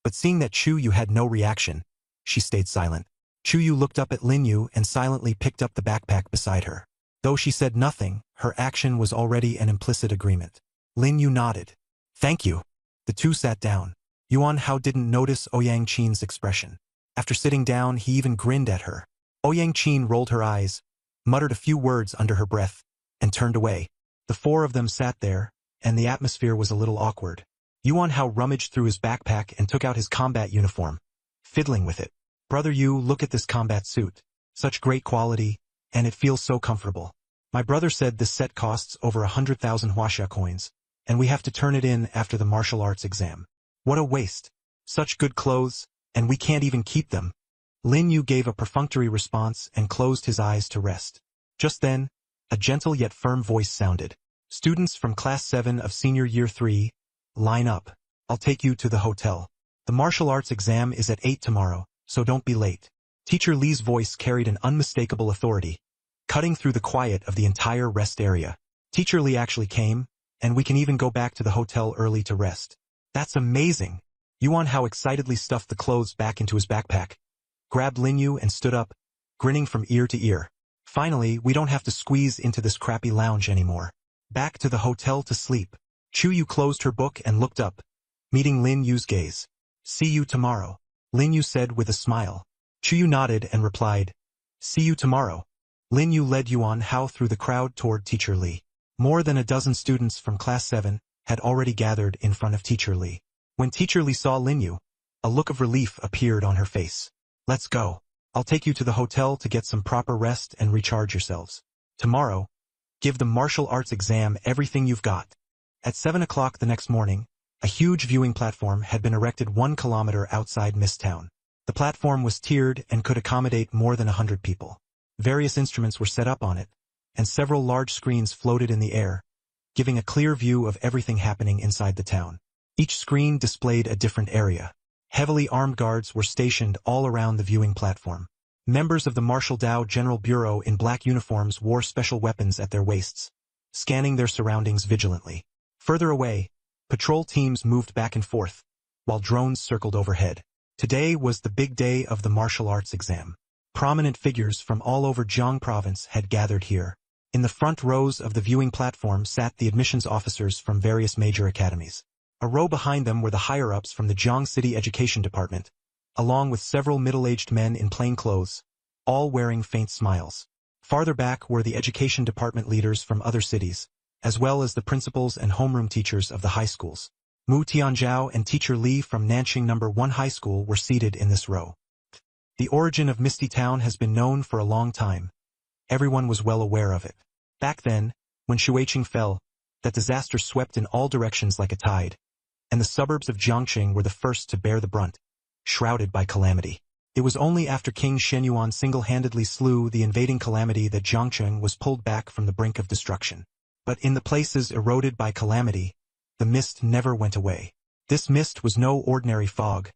but seeing that Chu Yu had no reaction, she stayed silent. Chu Yu looked up at Lin Yu and silently picked up the backpack beside her. Though she said nothing, her action was already an implicit agreement. Lin Yu nodded. Thank you. The two sat down. Yuan Hao didn't notice Ouyang Qin's expression. After sitting down, he even grinned at her. Ouyang Qin rolled her eyes, muttered a few words under her breath, and turned away. The four of them sat there, and the atmosphere was a little awkward. Yuan Hao rummaged through his backpack and took out his combat uniform, fiddling with it. Brother Yu, look at this combat suit. Such great quality, and it feels so comfortable. My brother said this set costs over 100,000 huaxia coins, and we have to turn it in after the martial arts exam. What a waste. Such good clothes, and we can't even keep them. Lin Yu gave a perfunctory response and closed his eyes to rest. Just then, a gentle yet firm voice sounded. Students from Class 7 of Senior Year 3, line up. I'll take you to the hotel. The martial arts exam is at 8 tomorrow, so don't be late. Teacher Li's voice carried an unmistakable authority, cutting through the quiet of the entire rest area. Teacher Li actually came, and we can even go back to the hotel early to rest. That's amazing. Yuan Hao excitedly stuffed the clothes back into his backpack, grabbed Lin Yu and stood up, grinning from ear to ear. Finally, we don't have to squeeze into this crappy lounge anymore. Back to the hotel to sleep. Chu Yu closed her book and looked up, meeting Lin Yu's gaze. See you tomorrow, Lin Yu said with a smile. Chu Yu nodded and replied, see you tomorrow. Lin Yu led Yuan Hao through the crowd toward Teacher Li. More than a dozen students from Class 7 had already gathered in front of Teacher Li. When Teacher Li saw Lin Yu, a look of relief appeared on her face. Let's go. I'll take you to the hotel to get some proper rest and recharge yourselves. Tomorrow, give the martial arts exam everything you've got. At 7 o'clock the next morning, a huge viewing platform had been erected 1 kilometer outside Mist Town. The platform was tiered and could accommodate more than 100 people. Various instruments were set up on it, and several large screens floated in the air, giving a clear view of everything happening inside the town. Each screen displayed a different area. Heavily armed guards were stationed all around the viewing platform. Members of the Martial Dao General Bureau in black uniforms wore special weapons at their waists, scanning their surroundings vigilantly. Further away, patrol teams moved back and forth, while drones circled overhead. Today was the big day of the martial arts exam. Prominent figures from all over Jiang Province had gathered here. In the front rows of the viewing platform sat the admissions officers from various major academies. A row behind them were the higher-ups from the Jiang City Education Department, along with several middle-aged men in plain clothes, all wearing faint smiles. Farther back were the education department leaders from other cities, as well as the principals and homeroom teachers of the high schools. Mu Tianzhao and teacher Li from Nanqing No. 1 High School were seated in this row. The origin of Misty Town has been known for a long time. Everyone was well aware of it. Back then, when Shuiqing fell, that disaster swept in all directions like a tide, and the suburbs of Jiangqing were the first to bear the brunt, shrouded by calamity. It was only after King Shenyuan single-handedly slew the invading calamity that Jiangqing was pulled back from the brink of destruction. But in the places eroded by calamity, the mist never went away. This mist was no ordinary fog,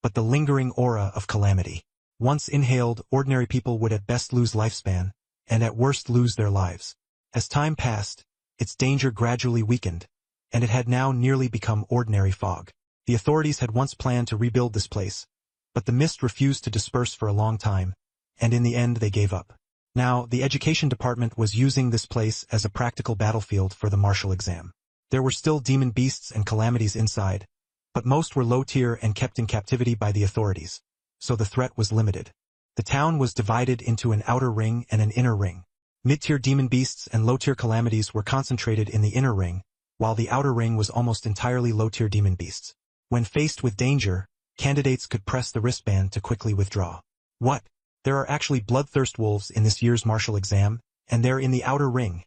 but the lingering aura of calamity. Once inhaled, ordinary people would at best lose lifespan, and at worst lose their lives. As time passed, its danger gradually weakened, and it had now nearly become ordinary fog. The authorities had once planned to rebuild this place, but the mist refused to disperse for a long time, and in the end they gave up. Now, the education department was using this place as a practical battlefield for the martial exam. There were still demon beasts and calamities inside, but most were low-tier and kept in captivity by the authorities, so the threat was limited. The town was divided into an outer ring and an inner ring. Mid-tier demon beasts and low-tier calamities were concentrated in the inner ring, while the outer ring was almost entirely low-tier demon beasts. When faced with danger, candidates could press the wristband to quickly withdraw. What? There are actually bloodthirst wolves in this year's martial exam, and they're in the outer ring,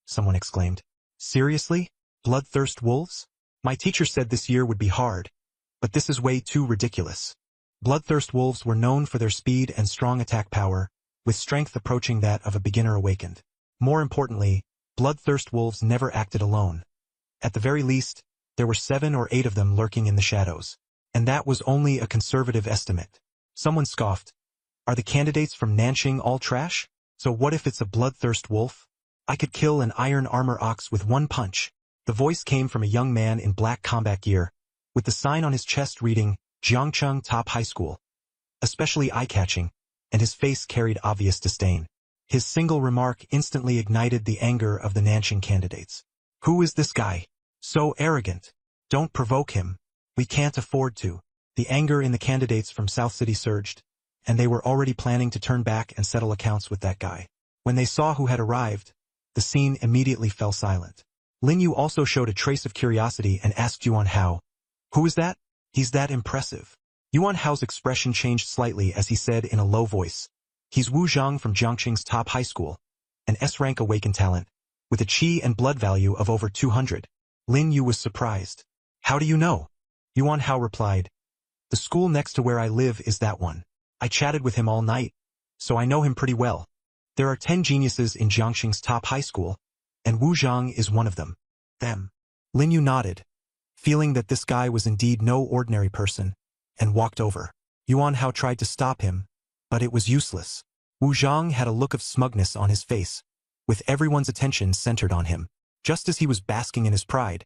someone exclaimed. Seriously? Bloodthirst wolves? My teacher said this year would be hard, but this is way too ridiculous. Bloodthirst wolves were known for their speed and strong attack power, with strength approaching that of a beginner awakened. More importantly, bloodthirst wolves never acted alone. At the very least, there were 7 or 8 of them lurking in the shadows. And that was only a conservative estimate. Someone scoffed. Are the candidates from Nanqing all trash? So what if it's a bloodthirst wolf? I could kill an iron armor ox with one punch. The voice came from a young man in black combat gear, with the sign on his chest reading, Jiangcheng Top High School. Especially eye-catching, and his face carried obvious disdain. His single remark instantly ignited the anger of the Nanqing candidates. Who is this guy? So arrogant. Don't provoke him. We can't afford to. The anger in the candidates from South City surged, and they were already planning to turn back and settle accounts with that guy. When they saw who had arrived, the scene immediately fell silent. Lin Yu also showed a trace of curiosity and asked Yuan Hao, "Who is that? He's that impressive." Yuan Hao's expression changed slightly as he said in a low voice, "He's Wu Zhang from Jiangqing's top high school, an S-rank awakened talent, with a qi and blood value of over 200. Lin Yu was surprised. "How do you know?" Yuan Hao replied, "The school next to where I live is that one. I chatted with him all night, so I know him pretty well. There are 10 geniuses in Jiangqing's top high school, and Wu Zhang is one of them." Them. Lin Yu nodded, feeling that this guy was indeed no ordinary person, and walked over. Yuan Hao tried to stop him, but it was useless. Wu Zhang had a look of smugness on his face, with everyone's attention centered on him. Just as he was basking in his pride,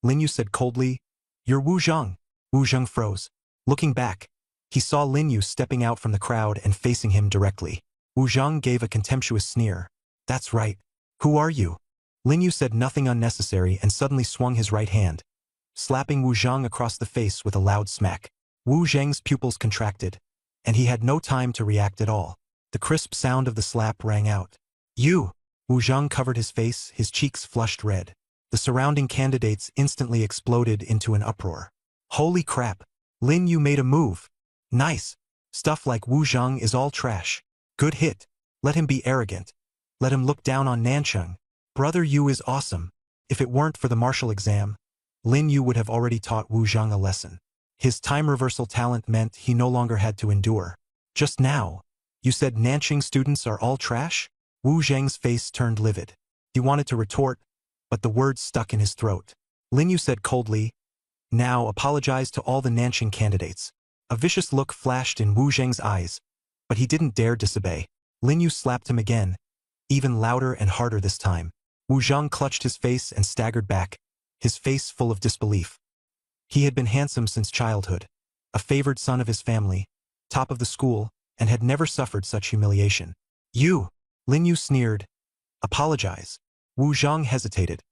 Lin Yu said coldly, "You're Wu Zhang." Wu Zhang froze. Looking back, he saw Lin Yu stepping out from the crowd and facing him directly. Wu Zhang gave a contemptuous sneer. "That's right. Who are you?" Lin Yu said nothing unnecessary and suddenly swung his right hand, slapping Wu Zhang across the face with a loud smack. Wu Zhang's pupils contracted, and he had no time to react at all. The crisp sound of the slap rang out. "You!" Wu Zhang covered his face, his cheeks flushed red. The surrounding candidates instantly exploded into an uproar. Holy crap! Lin Yu made a move. Nice! Stuff like Wu Zhang is all trash. Good hit. Let him be arrogant. Let him look down on Nanqing. Brother Yu is awesome. If it weren't for the martial exam, Lin Yu would have already taught Wu Zhang a lesson. His time reversal talent meant he no longer had to endure. Just now, you said Nanqing students are all trash? Wu Zhang's face turned livid. He wanted to retort, but the words stuck in his throat. Lin Yu said coldly, "Now apologize to all the Nanqing candidates." A vicious look flashed in Wu Zhang's eyes, but he didn't dare disobey. Lin Yu slapped him again, even louder and harder this time. Wu Zhang clutched his face and staggered back, his face full of disbelief. He had been handsome since childhood, a favored son of his family, top of the school, and had never suffered such humiliation. "You!" Lin Yu sneered. "Apologize." Wu Zhang hesitated,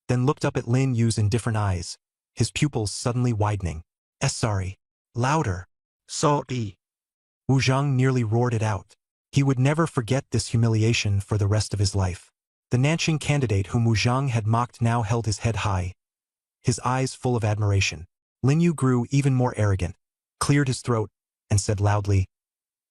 then looked up at Lin Yu's indifferent eyes, his pupils suddenly widening. Sorry." Louder. "Sorry." Wu Zhang nearly roared it out. He would never forget this humiliation for the rest of his life. The Nanqing candidate whom Wu Zhang had mocked now held his head high, his eyes full of admiration. Lin Yu grew even more arrogant, cleared his throat, and said loudly,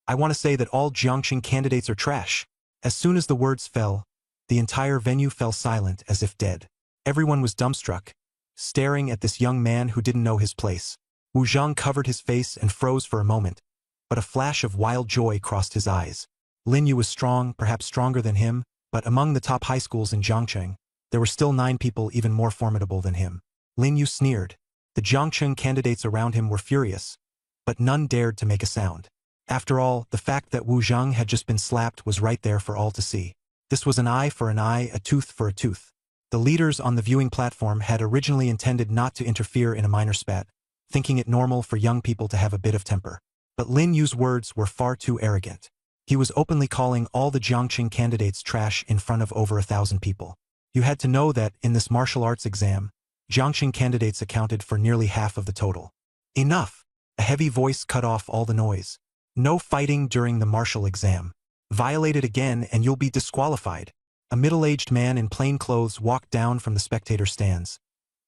"I want to say that all Jiangxing candidates are trash." As soon as the words fell, the entire venue fell silent as if dead. Everyone was dumbstruck, staring at this young man who didn't know his place. Wu Zhang covered his face and froze for a moment, but a flash of wild joy crossed his eyes. Lin Yu was strong, perhaps stronger than him, but among the top high schools in Jiangxing, there were still 9 people even more formidable than him. Lin Yu sneered. The Jiangxing candidates around him were furious, but none dared to make a sound. After all, the fact that Wu Zhang had just been slapped was right there for all to see. This was an eye for an eye, a tooth for a tooth. The leaders on the viewing platform had originally intended not to interfere in a minor spat, thinking it normal for young people to have a bit of temper. But Lin Yu's words were far too arrogant. He was openly calling all the Jiangxing candidates trash in front of over 1,000 people. You had to know that, in this martial arts exam, Jiangxing candidates accounted for nearly half of the total. Enough! A heavy voice cut off all the noise. No fighting during the martial exam. Violate it again and you'll be disqualified. A middle-aged man in plain clothes walked down from the spectator stands,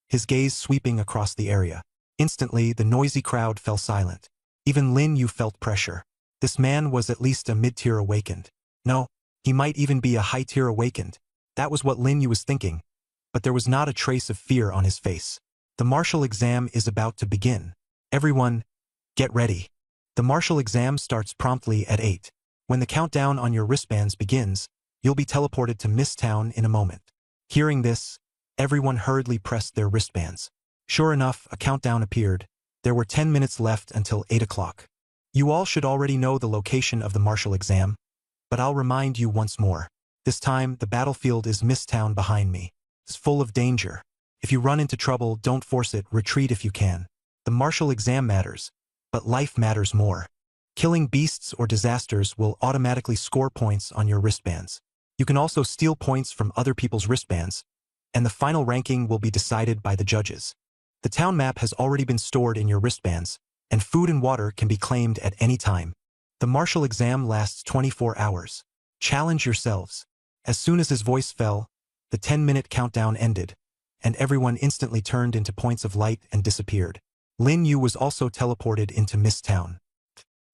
his gaze sweeping across the area. Instantly, the noisy crowd fell silent. Even Lin Yu felt pressure. This man was at least a mid-tier awakened. No, he might even be a high-tier awakened. That was what Lin Yu was thinking, but there was not a trace of fear on his face. The martial exam is about to begin. Everyone, get ready. The martial exam starts promptly at 8. When the countdown on your wristbands begins, you'll be teleported to Mist Town in a moment. Hearing this, everyone hurriedly pressed their wristbands. Sure enough, a countdown appeared. There were 10 minutes left until 8 o'clock. You all should already know the location of the martial exam, but I'll remind you once more. This time, the battlefield is Mist Town behind me. It's full of danger. If you run into trouble, don't force it, retreat if you can. The martial exam matters, but life matters more. Killing beasts or disasters will automatically score points on your wristbands. You can also steal points from other people's wristbands, and the final ranking will be decided by the judges. The town map has already been stored in your wristbands, and food and water can be claimed at any time. The martial exam lasts 24 hours. Challenge yourselves. As soon as his voice fell, the 10-minute countdown ended, and everyone instantly turned into points of light and disappeared. Lin Yu was also teleported into Mist Town.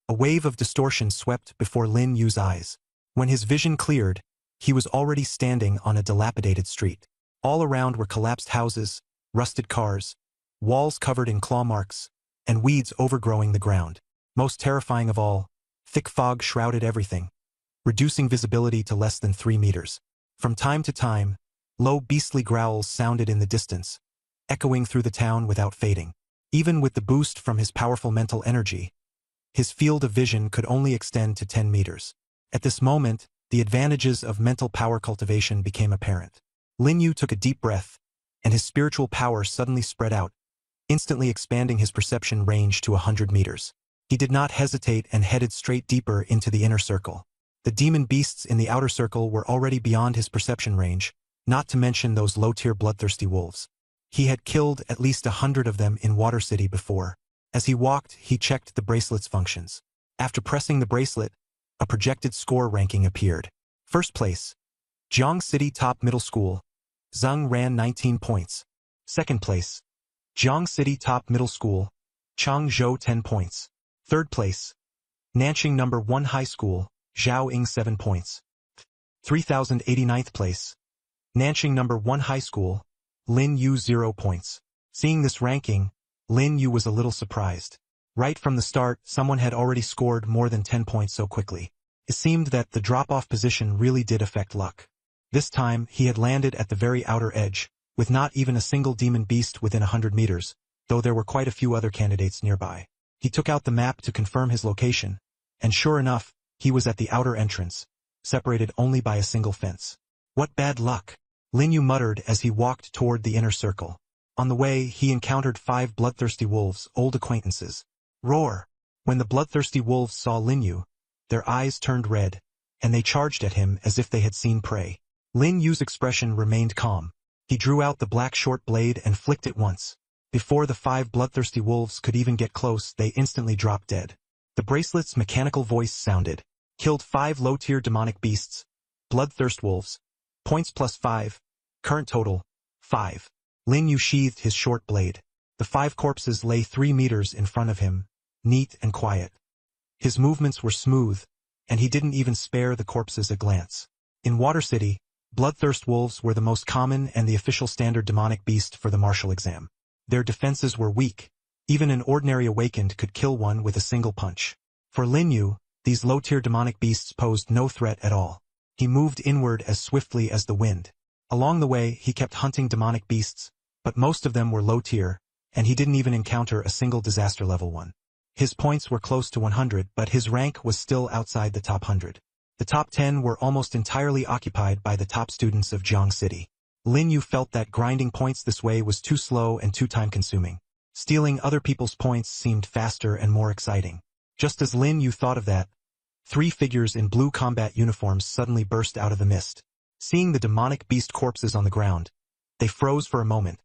A wave of distortion swept before Lin Yu's eyes. When his vision cleared, he was already standing on a dilapidated street. All around were collapsed houses, rusted cars, walls covered in claw marks, and weeds overgrowing the ground. Most terrifying of all, thick fog shrouded everything, reducing visibility to less than 3 meters. From time to time, low beastly growls sounded in the distance, echoing through the town without fading. Even with the boost from his powerful mental energy, his field of vision could only extend to 10 meters. At this moment, the advantages of mental power cultivation became apparent. Lin Yu took a deep breath, and his spiritual power suddenly spread out, instantly expanding his perception range to 100 meters. He did not hesitate and headed straight deeper into the inner circle. The demon beasts in the outer circle were already beyond his perception range, not to mention those low-tier bloodthirsty wolves. He had killed at least 100 of them in Water City before. As he walked, he checked the bracelet's functions. After pressing the bracelet, a projected score ranking appeared. First place, Jiang City Top Middle School, Zhang Ran 19 points. Second place, Jiang City Top Middle School, Chang Zhou 10 points. Third place, Nanqing No. 1 High School, Zhao Ying 7 points. 3089th place, Nanqing No. 1 High School, Lin Yu 0 points. Seeing this ranking, Lin Yu was a little surprised. Right from the start, someone had already scored more than 10 points so quickly. It seemed that the drop-off position really did affect luck. This time, he had landed at the very outer edge, with not even a single demon beast within 100 meters, though there were quite a few other candidates nearby. He took out the map to confirm his location, and sure enough, he was at the outer entrance, separated only by a single fence. What bad luck! Lin Yu muttered as he walked toward the inner circle. On the way, he encountered 5 bloodthirsty wolves, old acquaintances. Roar! When the bloodthirsty wolves saw Lin Yu, their eyes turned red, and they charged at him as if they had seen prey. Lin Yu's expression remained calm. He drew out the black short blade and flicked it once. Before the 5 bloodthirsty wolves could even get close, they instantly dropped dead. The bracelet's mechanical voice sounded. Killed 5 low-tier demonic beasts, bloodthirst wolves, Points plus 5. Current total, 5. Lin Yu sheathed his short blade. The 5 corpses lay 3 meters in front of him, neat and quiet. His movements were smooth, and he didn't even spare the corpses a glance. In Water City, bloodthirst wolves were the most common and the official standard demonic beast for the martial exam. Their defenses were weak. Even an ordinary awakened could kill one with a single punch. For Lin Yu, these low-tier demonic beasts posed no threat at all. He moved inward as swiftly as the wind. Along the way, he kept hunting demonic beasts, but most of them were low-tier, and he didn't even encounter a single disaster level one. His points were close to 100, but his rank was still outside the top 100. The top 10 were almost entirely occupied by the top students of Jiang City. Lin Yu felt that grinding points this way was too slow and too time-consuming. Stealing other people's points seemed faster and more exciting. Just as Lin Yu thought of that, 3 figures in blue combat uniforms suddenly burst out of the mist. Seeing the demonic beast corpses on the ground, they froze for a moment,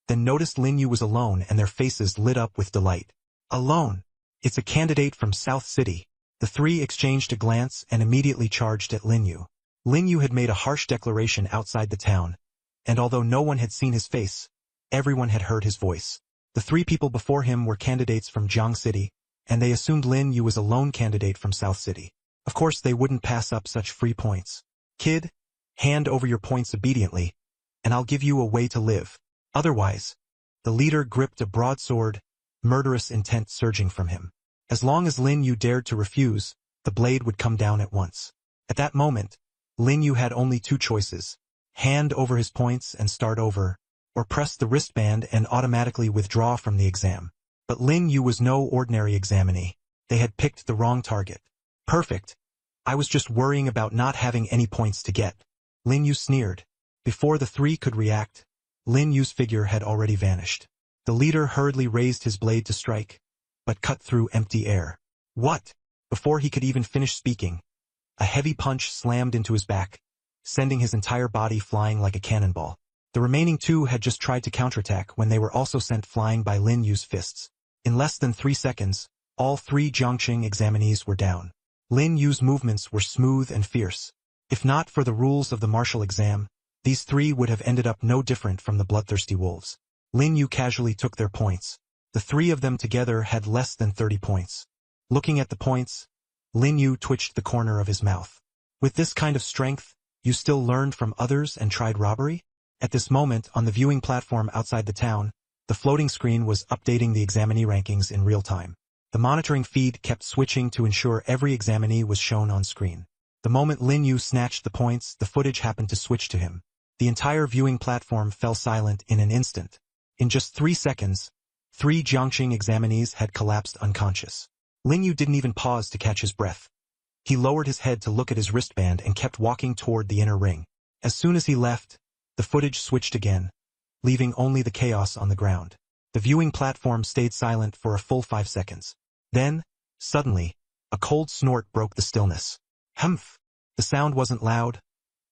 then noticed Lin Yu was alone and their faces lit up with delight. Alone! It's a candidate from South City. The 3 exchanged a glance and immediately charged at Lin Yu. Lin Yu had made a harsh declaration outside the town, and although no one had seen his face, everyone had heard his voice. The 3 people before him were candidates from Jiang City, and they assumed Lin Yu was a lone candidate from South City. Of course, they wouldn't pass up such free points. Kid, hand over your points obediently, and I'll give you a way to live. Otherwise, the leader gripped a broadsword, murderous intent surging from him. As long as Lin Yu dared to refuse, the blade would come down at once. At that moment, Lin Yu had only 2 choices: hand over his points and start over, or press the wristband and automatically withdraw from the exam. But Lin Yu was no ordinary examinee. They had picked the wrong target. Perfect. I was just worrying about not having any points to get. Lin Yu sneered. Before the 3 could react, Lin Yu's figure had already vanished. The leader hurriedly raised his blade to strike, but cut through empty air. What? Before he could even finish speaking, a heavy punch slammed into his back, sending his entire body flying like a cannonball. The remaining 2 had just tried to counterattack when they were also sent flying by Lin Yu's fists. In less than 3 seconds, all 3 Jiangqing examinees were down. Lin Yu's movements were smooth and fierce. If not for the rules of the martial exam, these 3 would have ended up no different from the bloodthirsty wolves. Lin Yu casually took their points. The 3 of them together had less than 30 points. Looking at the points, Lin Yu twitched the corner of his mouth. With this kind of strength, you still learned from others and tried robbery? At this moment, on the viewing platform outside the town, the floating screen was updating the examinee rankings in real time. The monitoring feed kept switching to ensure every examinee was shown on screen. The moment Lin Yu snatched the points, the footage happened to switch to him. The entire viewing platform fell silent in an instant. In just 3 seconds, 3 Jiangqing examinees had collapsed unconscious. Lin Yu didn't even pause to catch his breath. He lowered his head to look at his wristband and kept walking toward the inner ring. As soon as he left, the footage switched again, leaving only the chaos on the ground. The viewing platform stayed silent for a full 5 seconds. Then, suddenly, a cold snort broke the stillness. Humph! The sound wasn't loud,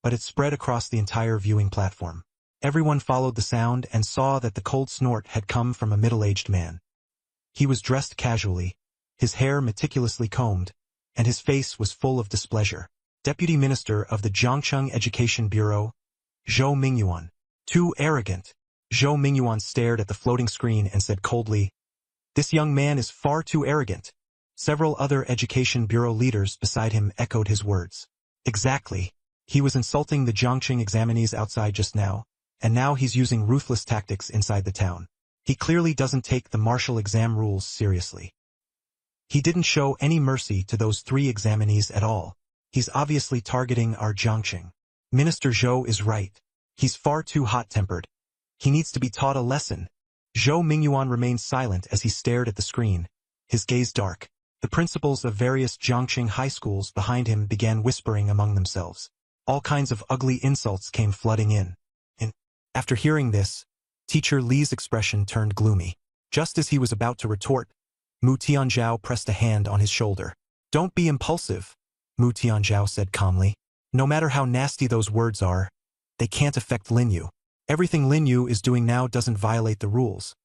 but it spread across the entire viewing platform. Everyone followed the sound and saw that the cold snort had come from a middle-aged man. He was dressed casually, his hair meticulously combed, and his face was full of displeasure. Deputy Minister of the Jiangcheng Education Bureau, Zhou Mingyuan. Too arrogant. Zhou Mingyuan stared at the floating screen and said coldly, "This young man is far too arrogant." Several other Education Bureau leaders beside him echoed his words. Exactly. He was insulting the Jiangqing examinees outside just now, and now he's using ruthless tactics inside the town. He clearly doesn't take the martial exam rules seriously. He didn't show any mercy to those 3 examinees at all. He's obviously targeting our Jiangqing. Minister Zhou is right. He's far too hot-tempered. He needs to be taught a lesson. Zhou Mingyuan remained silent as he stared at the screen, his gaze dark. The principals of various Jiangqing high schools behind him began whispering among themselves. All kinds of ugly insults came flooding in. And after hearing this, Teacher Li's expression turned gloomy. Just as he was about to retort, Mu Tianzhao pressed a hand on his shoulder. "Don't be impulsive," Mu Tianzhao said calmly. "No matter how nasty those words are, they can't affect Lin Yu. Everything Lin Yu is doing now doesn't violate the rules.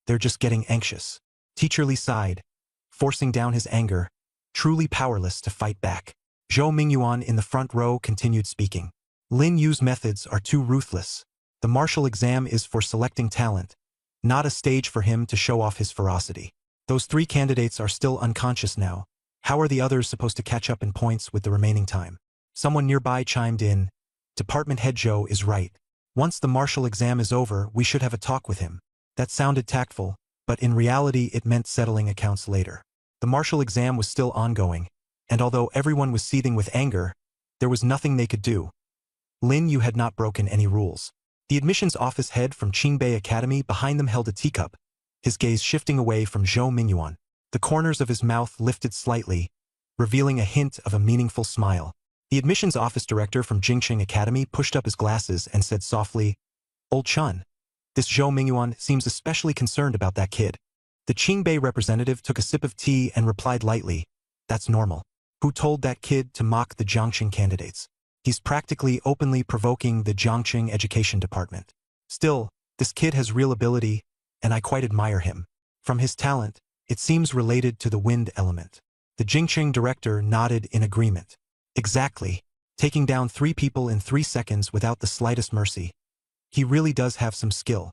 They're just getting anxious." Teacher Li sighed, forcing down his anger, truly powerless to fight back. Zhou Mingyuan in the front row continued speaking. Lin Yu's methods are too ruthless. The martial exam is for selecting talent, not a stage for him to show off his ferocity. Those 3 candidates are still unconscious now. How are the others supposed to catch up in points with the remaining time? Someone nearby chimed in. Department Head Zhou is right. Once the martial exam is over, we should have a talk with him. That sounded tactful, but in reality it meant settling accounts later. The martial exam was still ongoing, and although everyone was seething with anger, there was nothing they could do. Lin Yu had not broken any rules. The admissions office head from Qingbei Academy behind them held a teacup, his gaze shifting away from Zhou Mingyuan. The corners of his mouth lifted slightly, revealing a hint of a meaningful smile. The admissions office director from Jingqing Academy pushed up his glasses and said softly, "Old Chun, this Zhou Mingyuan seems especially concerned about that kid." The Qingbei representative took a sip of tea and replied lightly, "That's normal. Who told that kid to mock the Jiangqing candidates? He's practically openly provoking the Jiangqing Education Department. Still, this kid has real ability, and I quite admire him. From his talent, it seems related to the wind element." The Jingqing director nodded in agreement. Exactly. Taking down 3 people in 3 seconds without the slightest mercy. He really does have some skill.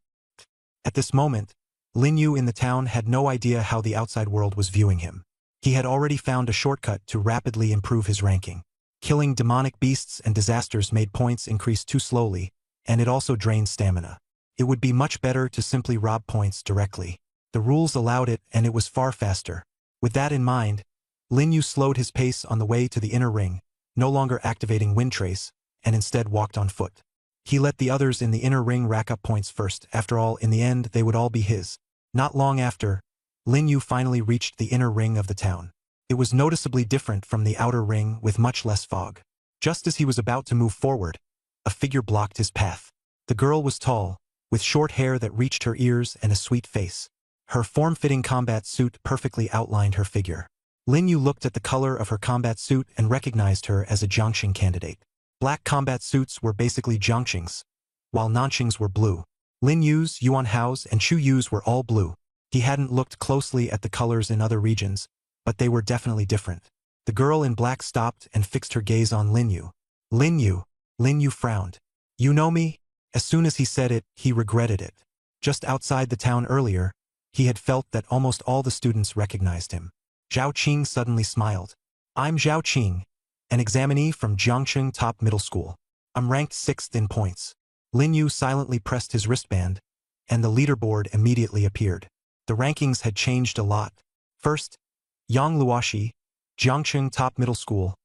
At this moment, Lin Yu in the town had no idea how the outside world was viewing him. He had already found a shortcut to rapidly improve his ranking. Killing demonic beasts and disasters made points increase too slowly, and it also drained stamina. It would be much better to simply rob points directly. The rules allowed it, and it was far faster. With that in mind, Lin Yu slowed his pace on the way to the inner ring, no longer activating Wind Trace, and instead walked on foot. He let the others in the inner ring rack up points first. After all, in the end, they would all be his. Not long after, Lin Yu finally reached the inner ring of the town. It was noticeably different from the outer ring with much less fog. Just as he was about to move forward, a figure blocked his path. The girl was tall, with short hair that reached her ears and a sweet face. Her form-fitting combat suit perfectly outlined her figure. Lin Yu looked at the color of her combat suit and recognized her as a Jiangqing candidate. Black combat suits were basically Jiangqing's, while Nanqing's were blue. Lin Yu's, Yuan Hao's, and Chu Yu's were all blue. He hadn't looked closely at the colors in other regions, but they were definitely different. The girl in black stopped and fixed her gaze on Lin Yu. "Lin Yu." Lin Yu frowned. "You know me?" As soon as he said it, he regretted it. Just outside the town earlier, he had felt that almost all the students recognized him. Zhao Qing suddenly smiled. "I'm Zhao Qing, an examinee from Jiangqing Top Middle School. I'm ranked 6th in points." Lin Yu silently pressed his wristband, and the leaderboard immediately appeared. The rankings had changed a lot. First, Yang Luoshi, Jiangqing Top Middle School,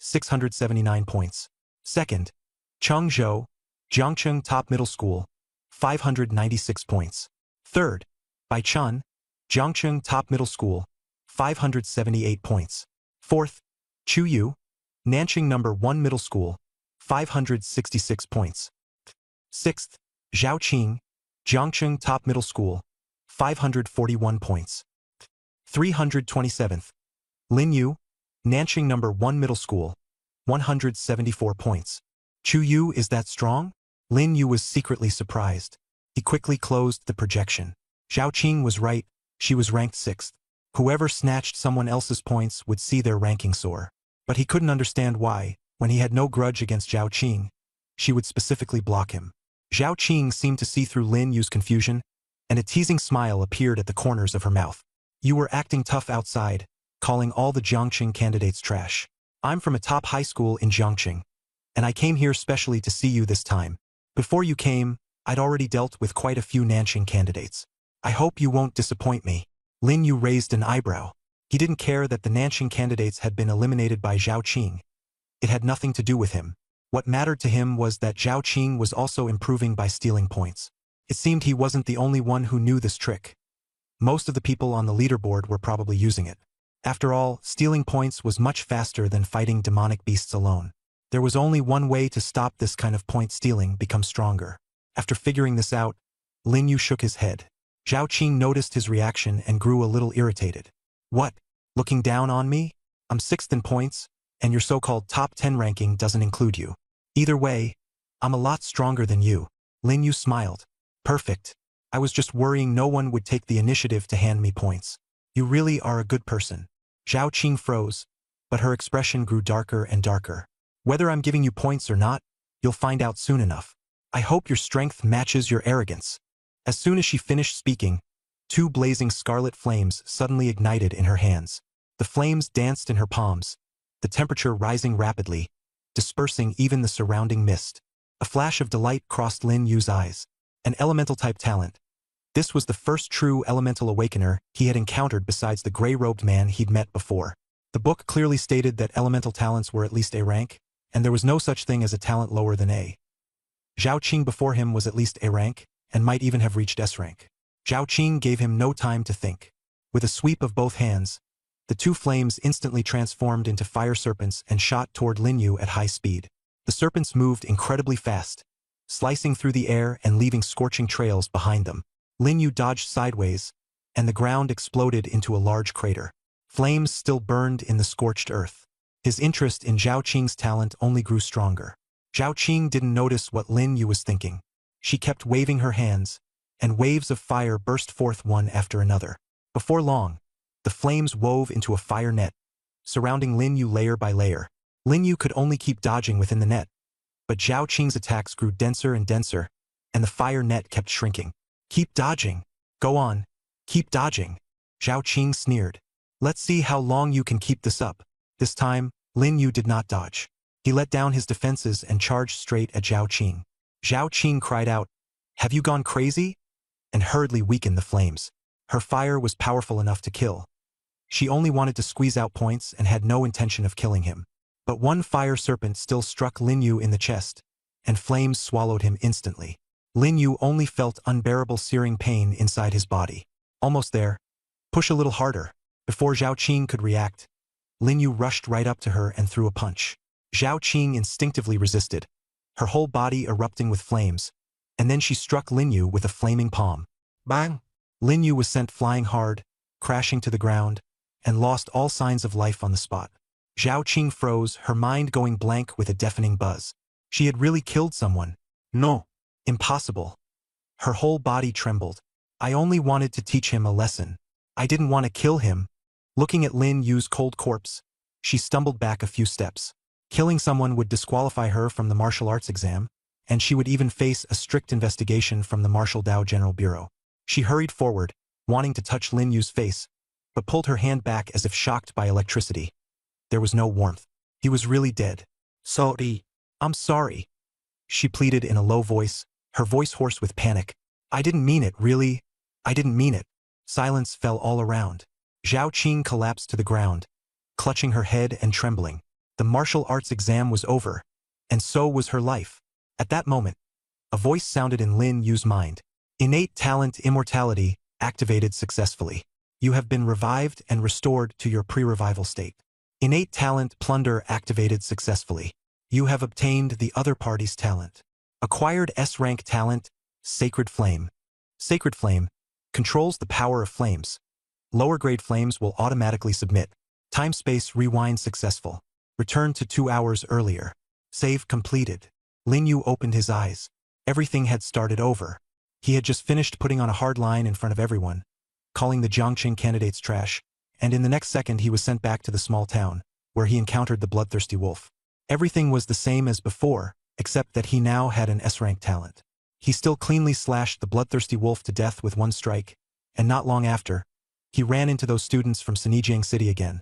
679 points. Second, Cheng Zhou, Jiangqing Top Middle School, 596 points. Third, Bai Chun, Jiangqing Top Middle School, 578 points. Fourth, Chu Yu, Nanqing No. 1 Middle School, 566 points. Sixth, Zhao Qing, Jiangqing Top Middle School, 541 points. 327th, Lin Yu, Nanqing No. 1 Middle School, 174 points. Chu Yu is that strong? Lin Yu was secretly surprised. He quickly closed the projection. Zhao Qing was right, she was ranked 6th. Whoever snatched someone else's points would see their ranking soar. But he couldn't understand why, when he had no grudge against Zhao Qing, she would specifically block him. Zhao Qing seemed to see through Lin Yu's confusion, and a teasing smile appeared at the corners of her mouth. "You were acting tough outside, calling all the Jiangqing candidates trash. I'm from a top high school in Jiangqing, and I came here specially to see you this time. Before you came, I'd already dealt with quite a few Nanqing candidates. I hope you won't disappoint me." Lin Yu raised an eyebrow. He didn't care that the Nanqing candidates had been eliminated by Zhao Qing. It had nothing to do with him. What mattered to him was that Zhao Qing was also improving by stealing points. It seemed he wasn't the only one who knew this trick. Most of the people on the leaderboard were probably using it. After all, stealing points was much faster than fighting demonic beasts alone. There was only one way to stop this kind of point stealing, become stronger. After figuring this out, Lin Yu shook his head. Zhao Qing noticed his reaction and grew a little irritated. "What? Looking down on me? I'm 6th in points, and your so-called top 10 ranking doesn't include you. Either way, I'm a lot stronger than you." Lin Yu smiled. "Perfect. I was just worrying no one would take the initiative to hand me points. You really are a good person." Zhao Qing froze, but her expression grew darker and darker. "Whether I'm giving you points or not, You'll find out soon enough. I hope your strength matches your arrogance. As soon as she finished speaking, two blazing scarlet flames suddenly ignited in her hands. The flames danced in her palms, the temperature rising rapidly, dispersing even the surrounding mist. A flash of delight crossed Lin Yu's eyes. An elemental-type talent. This was the first true elemental awakener he had encountered besides the gray-robed man he'd met before. The book clearly stated that elemental talents were at least A rank, and there was no such thing as a talent lower than A. Zhao Qing before him was at least A rank, and might even have reached S rank. Zhao Qing gave him no time to think. With a sweep of both hands, the two flames instantly transformed into fire serpents and shot toward Lin Yu at high speed. The serpents moved incredibly fast, slicing through the air and leaving scorching trails behind them. Lin Yu dodged sideways, and the ground exploded into a large crater. Flames still burned in the scorched earth. His interest in Zhao Qing's talent only grew stronger. Zhao Qing didn't notice what Lin Yu was thinking. She kept waving her hands, and waves of fire burst forth one after another. Before long, the flames wove into a fire net, surrounding Lin Yu layer by layer. Lin Yu could only keep dodging within the net, but Zhao Qing's attacks grew denser and denser, and the fire net kept shrinking. Keep dodging. Go on. Keep dodging. Zhao Qing sneered. Let's see how long you can keep this up. This time, Lin Yu did not dodge. He let down his defenses and charged straight at Zhao Qing. Zhao Qing cried out, "Have you gone crazy?" and hurriedly weakened the flames. Her fire was powerful enough to kill. She only wanted to squeeze out points and had no intention of killing him. But one fire serpent still struck Lin Yu in the chest, and flames swallowed him instantly. Lin Yu only felt unbearable searing pain inside his body. Almost there. Push a little harder. Before Zhao Qing could react, Lin Yu rushed right up to her and threw a punch. Zhao Qing instinctively resisted, her whole body erupting with flames, and then she struck Lin Yu with a flaming palm. Bang! Lin Yu was sent flying hard, crashing to the ground, and lost all signs of life on the spot. Zhao Qing froze, her mind going blank with a deafening buzz. She had really killed someone. No. Impossible. Her whole body trembled. I only wanted to teach him a lesson. I didn't want to kill him. Looking at Lin Yu's cold corpse, she stumbled back a few steps. Killing someone would disqualify her from the martial arts exam, and she would even face a strict investigation from the Martial Dao General Bureau. She hurried forward, wanting to touch Lin Yu's face, but pulled her hand back as if shocked by electricity. There was no warmth. He was really dead. Sorry. I'm sorry. She pleaded in a low voice, her voice hoarse with panic. I didn't mean it, really. I didn't mean it. Silence fell all around. Zhao Qing collapsed to the ground, clutching her head and trembling. The martial arts exam was over, and so was her life. At that moment, a voice sounded in Lin Yu's mind. Innate talent immortality activated successfully. You have been revived and restored to your pre-revival state. Innate talent plunder activated successfully. You have obtained the other party's talent. Acquired S-rank talent, Sacred Flame. Sacred Flame controls the power of flames. Lower grade flames will automatically submit. Time-space rewind successful. Return to 2 hours earlier. Save completed. Lin Yu opened his eyes. Everything had started over. He had just finished putting on a hard line in front of everyone, calling the Jiangqing candidates trash, and in the next second he was sent back to the small town, where he encountered the bloodthirsty wolf. Everything was the same as before, except that he now had an S-rank talent. He still cleanly slashed the bloodthirsty wolf to death with one strike, and not long after, he ran into those students from Sinijiang City again,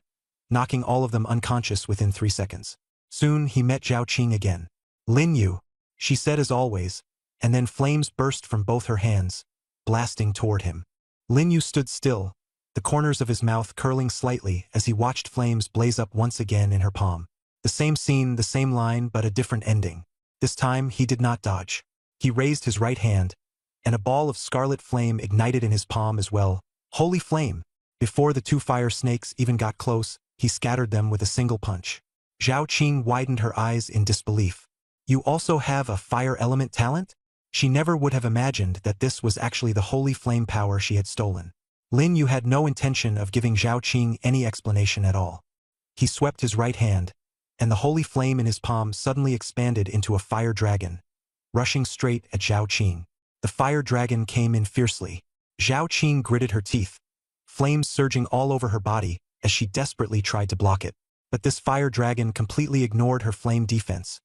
knocking all of them unconscious within 3 seconds. Soon he met Zhao Qing again. Lin Yu, she said as always, and then flames burst from both her hands, blasting toward him. Lin Yu stood still, the corners of his mouth curling slightly as he watched flames blaze up once again in her palm. The same scene, the same line, but a different ending. This time he did not dodge. He raised his right hand, and a ball of scarlet flame ignited in his palm as well. Holy flame! Before the two fire snakes even got close, he scattered them with a single punch. Zhao Qing widened her eyes in disbelief. You also have a fire element talent? She never would have imagined that this was actually the holy flame power she had stolen. Lin Yu had no intention of giving Zhao Qing any explanation at all. He swept his right hand, and the holy flame in his palm suddenly expanded into a fire dragon, rushing straight at Zhao Qing. The fire dragon came in fiercely. Zhao Qing gritted her teeth, flames surging all over her body as she desperately tried to block it. But this fire dragon completely ignored her flame defense,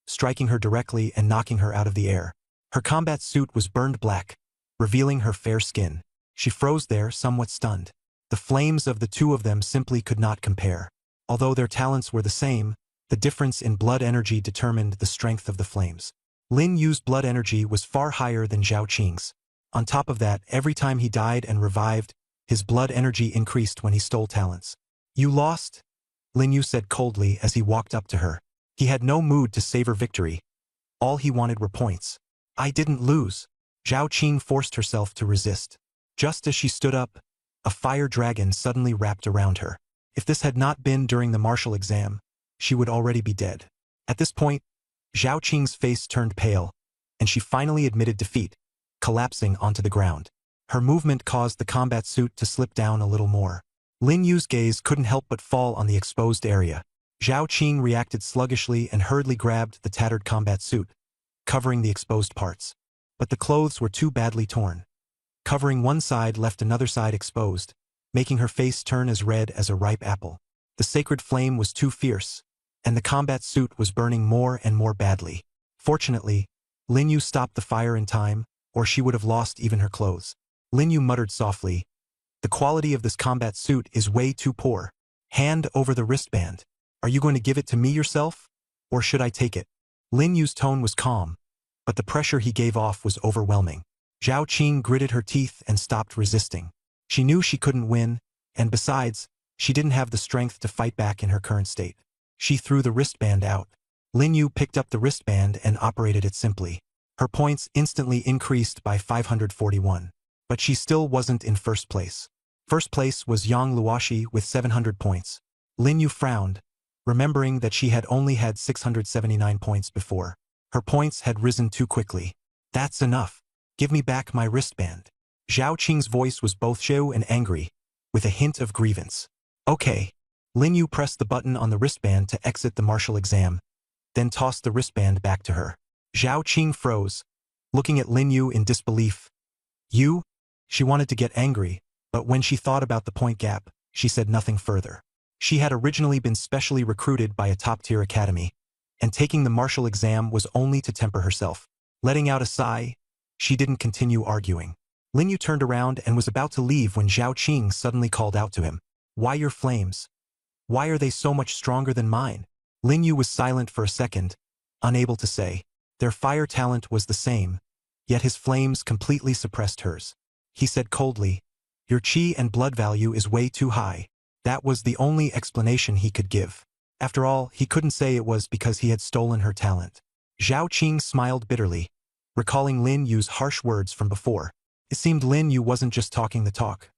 striking her directly and knocking her out of the air. Her combat suit was burned black, revealing her fair skin. She froze there, somewhat stunned. The flames of the two of them simply could not compare. Although their talents were the same, the difference in blood energy determined the strength of the flames. Lin Yu's blood energy was far higher than Zhao Qing's. On top of that, every time he died and revived, his blood energy increased when he stole talents. "You lost?" Lin Yu said coldly as he walked up to her. He had no mood to savor victory. All he wanted were points. "I didn't lose." Zhao Qing forced herself to resist. Just as she stood up, a fire dragon suddenly wrapped around her. If this had not been during the martial exam, she would already be dead. At this point, Zhao Qing's face turned pale, and she finally admitted defeat, collapsing onto the ground. Her movement caused the combat suit to slip down a little more. Lin Yu's gaze couldn't help but fall on the exposed area. Zhao Qing reacted sluggishly and hurriedly grabbed the tattered combat suit, covering the exposed parts. But the clothes were too badly torn. Covering one side left another side exposed, making her face turn as red as a ripe apple. The sacred flame was too fierce, and the combat suit was burning more and more badly. Fortunately, Lin Yu stopped the fire in time, or she would have lost even her clothes. Lin Yu muttered softly, "The quality of this combat suit is way too poor. Hand over the wristband. Are you going to give it to me yourself? Or should I take it?" Lin Yu's tone was calm, but the pressure he gave off was overwhelming. Zhao Qing gritted her teeth and stopped resisting. She knew she couldn't win, and besides, she didn't have the strength to fight back in her current state. She threw the wristband out. Lin Yu picked up the wristband and operated it simply. Her points instantly increased by 541. But she still wasn't in first place. First place was Yang Luoshi with 700 points. Lin Yu frowned, remembering that she had only had 679 points before. Her points had risen too quickly. "That's enough. Give me back my wristband." Zhao Qing's voice was both shou and angry, with a hint of grievance. "Okay." Lin Yu pressed the button on the wristband to exit the martial exam, then tossed the wristband back to her. Zhao Qing froze, looking at Lin Yu in disbelief. "You?" She wanted to get angry, but when she thought about the point gap, she said nothing further. She had originally been specially recruited by a top-tier academy, and taking the martial exam was only to temper herself. Letting out a sigh, she didn't continue arguing. Lin Yu turned around and was about to leave when Zhao Qing suddenly called out to him. "Why your flames? Why are they so much stronger than mine?" Lin Yu was silent for a second, unable to say. Their fire talent was the same, yet his flames completely suppressed hers. He said coldly, "Your qi and blood value is way too high." That was the only explanation he could give. After all, he couldn't say it was because he had stolen her talent. Zhao Qing smiled bitterly, recalling Lin Yu's harsh words from before. It seemed Lin Yu wasn't just talking the talk.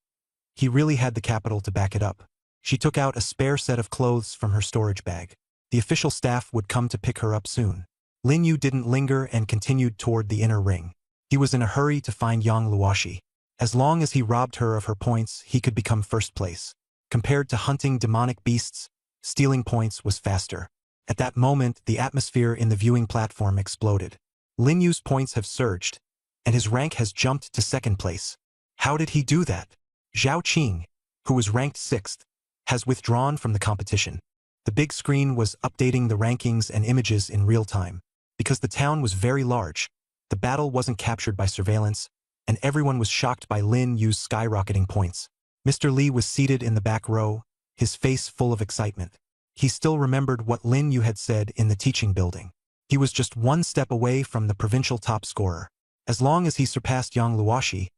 He really had the capital to back it up. She took out a spare set of clothes from her storage bag. The official staff would come to pick her up soon. Lin Yu didn't linger and continued toward the inner ring. He was in a hurry to find Yang Luoshi. As long as he robbed her of her points, he could become first place. Compared to hunting demonic beasts, stealing points was faster. At that moment, the atmosphere in the viewing platform exploded. Lin Yu's points have surged, and his rank has jumped to second place. How did he do that? Zhao Qing, who was ranked 6th, has withdrawn from the competition. The big screen was updating the rankings and images in real time. Because the town was very large, the battle wasn't captured by surveillance, and everyone was shocked by Lin Yu's skyrocketing points. Mr. Li was seated in the back row, his face full of excitement. He still remembered what Lin Yu had said in the teaching building. He was just one step away from the provincial top scorer. As long as he surpassed Yang Luoshi,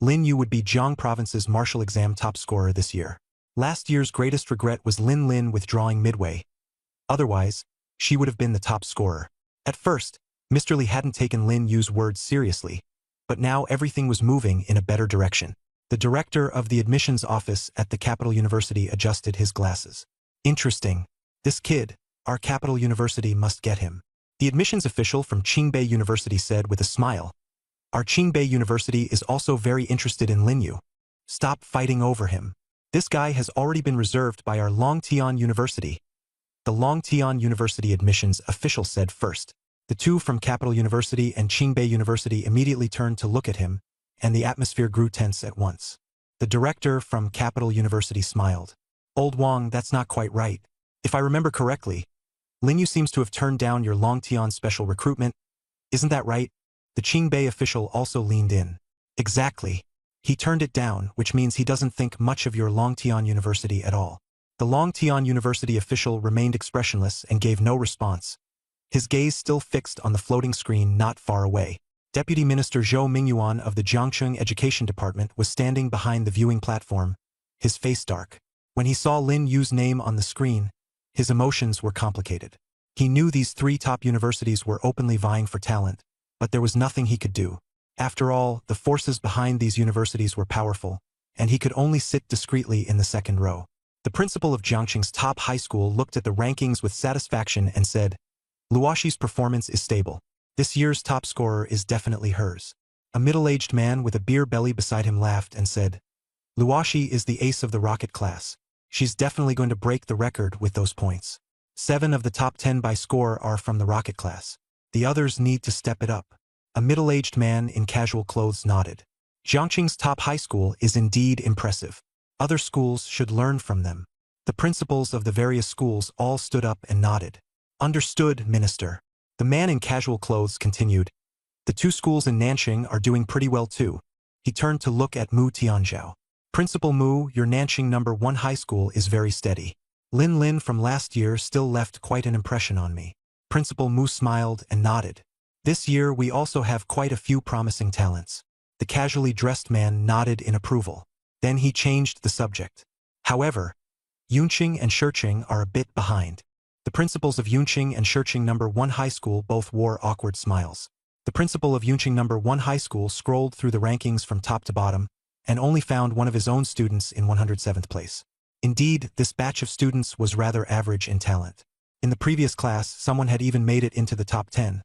Lin Yu would be Jiang Province's martial exam top scorer this year. Last year's greatest regret was Lin withdrawing midway. Otherwise, she would have been the top scorer. At first, Mr. Li hadn't taken Lin Yu's words seriously, but now everything was moving in a better direction. The director of the admissions office at the Capital University adjusted his glasses. Interesting. This kid, our Capital University must get him. The admissions official from Qingbei University said with a smile. Our Qingbei University is also very interested in Lin Yu. Stop fighting over him. This guy has already been reserved by our Longtian University. The Longtian University admissions official said first. The two from Capital University and Qingbei University immediately turned to look at him, and the atmosphere grew tense at once. The director from Capital University smiled. Old Wang, that's not quite right. If I remember correctly, Lin Yu seems to have turned down your Longtian special recruitment. Isn't that right? The Qingbei official also leaned in. Exactly. He turned it down, which means he doesn't think much of your Longtian University at all. The Longtian University official remained expressionless and gave no response, his gaze still fixed on the floating screen not far away. Deputy Minister Zhou Mingyuan of the Jiangcheng Education Department was standing behind the viewing platform, his face dark. When he saw Lin Yu's name on the screen, his emotions were complicated. He knew these three top universities were openly vying for talent, but there was nothing he could do. After all, the forces behind these universities were powerful, and he could only sit discreetly in the second row. The principal of Jiangcheng's top high school looked at the rankings with satisfaction and said, Luoshi's performance is stable. This year's top scorer is definitely hers. A middle-aged man with a beer belly beside him laughed and said, Luoshi is the ace of the rocket class. She's definitely going to break the record with those points. 7 of the top 10 by score are from the rocket class. The others need to step it up. A middle-aged man in casual clothes nodded. Jiangcheng's top high school is indeed impressive. Other schools should learn from them. The principals of the various schools all stood up and nodded. Understood, Minister. The man in casual clothes continued. The 2 schools in Nanxing are doing pretty well too. He turned to look at Mu Tianzhao. Principal Mu, your Nanxing No. 1 high school is very steady. Lin from last year still left quite an impression on me. Principal Mu smiled and nodded. This year we also have quite a few promising talents. The casually dressed man nodded in approval. Then he changed the subject. However, Yunqing and Shiqing are a bit behind. The principals of Yunqing and Shiqing No. 1 high school both wore awkward smiles. The principal of Yunqing No. 1 high school scrolled through the rankings from top to bottom and only found one of his own students in 107th place. Indeed, this batch of students was rather average in talent. In the previous class, someone had even made it into the top 10.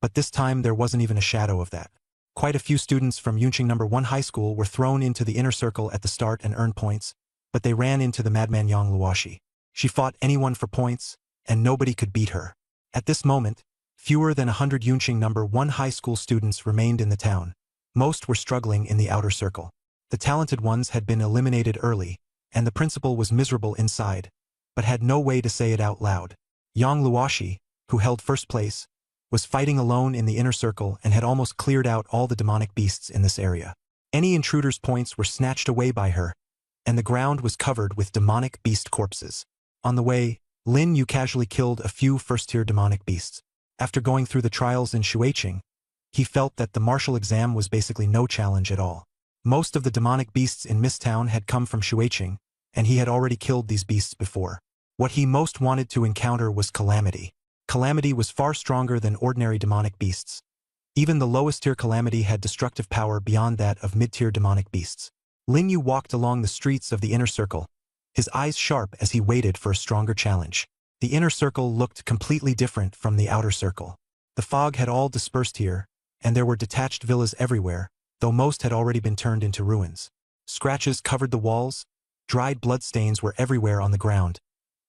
But this time there wasn't even a shadow of that. Quite a few students from Yunqing No. 1 high school were thrown into the inner circle at the start and earned points, but they ran into the madman Yang Luoshi. She fought anyone for points, and nobody could beat her. At this moment, fewer than 100 Yunqing No. 1 high school students remained in the town. Most were struggling in the outer circle. The talented ones had been eliminated early, and the principal was miserable inside, but had no way to say it out loud. Yang Luoshi, who held first place, was fighting alone in the inner circle and had almost cleared out all the demonic beasts in this area. Any intruder's points were snatched away by her, and the ground was covered with demonic beast corpses. On the way, Lin Yu casually killed a few first-tier demonic beasts. After going through the trials in Shuiqing, he felt that the martial exam was basically no challenge at all. Most of the demonic beasts in Mist Town had come from Shuiqing, and he had already killed these beasts before. What he most wanted to encounter was Calamity. Calamity was far stronger than ordinary demonic beasts. Even the lowest-tier Calamity had destructive power beyond that of mid-tier demonic beasts. Lin Yu walked along the streets of the inner circle, his eyes sharp as he waited for a stronger challenge. The inner circle looked completely different from the outer circle. The fog had all dispersed here, and there were detached villas everywhere, though most had already been turned into ruins. Scratches covered the walls, dried bloodstains were everywhere on the ground,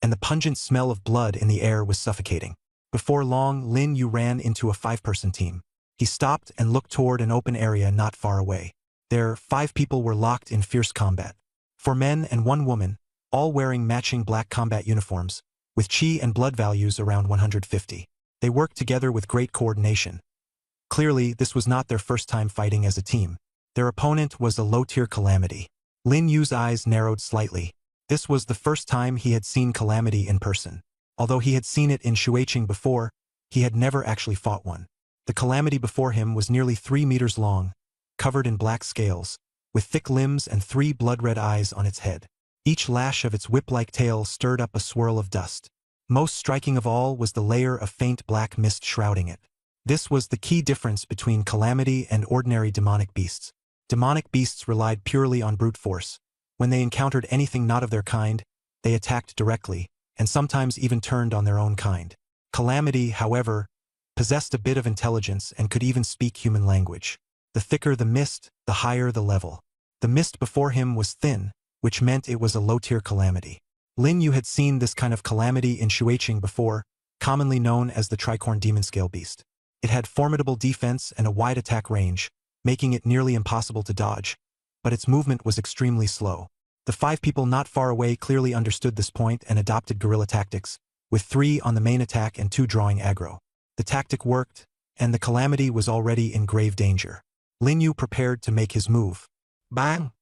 and the pungent smell of blood in the air was suffocating. Before long, Lin Yu ran into a 5-person team. He stopped and looked toward an open area not far away. There, 5 people were locked in fierce combat. 4 men and 1 woman, all wearing matching black combat uniforms, with chi and blood values around 150. They worked together with great coordination. Clearly, this was not their first time fighting as a team. Their opponent was a low-tier Calamity. Lin Yu's eyes narrowed slightly. This was the first time he had seen Calamity in person. Although he had seen it in Shuiqing before, he had never actually fought one. The Calamity before him was nearly 3 meters long, covered in black scales, with thick limbs and 3 blood-red eyes on its head. Each lash of its whip-like tail stirred up a swirl of dust. Most striking of all was the layer of faint black mist shrouding it. This was the key difference between Calamity and ordinary demonic beasts. Demonic beasts relied purely on brute force. When they encountered anything not of their kind, they attacked directly, and sometimes even turned on their own kind. Calamity, however, possessed a bit of intelligence and could even speak human language. The thicker the mist, the higher the level. The mist before him was thin, which meant it was a low-tier Calamity. Lin Yu had seen this kind of Calamity in Shuiqing before, commonly known as the tricorn demon scale beast. It had formidable defense and a wide attack range, making it nearly impossible to dodge, but its movement was extremely slow. The 5 people not far away clearly understood this point and adopted guerrilla tactics, with 3 on the main attack and 2 drawing aggro. The tactic worked, and the Calamity was already in grave danger. Lin Yu prepared to make his move. Bang!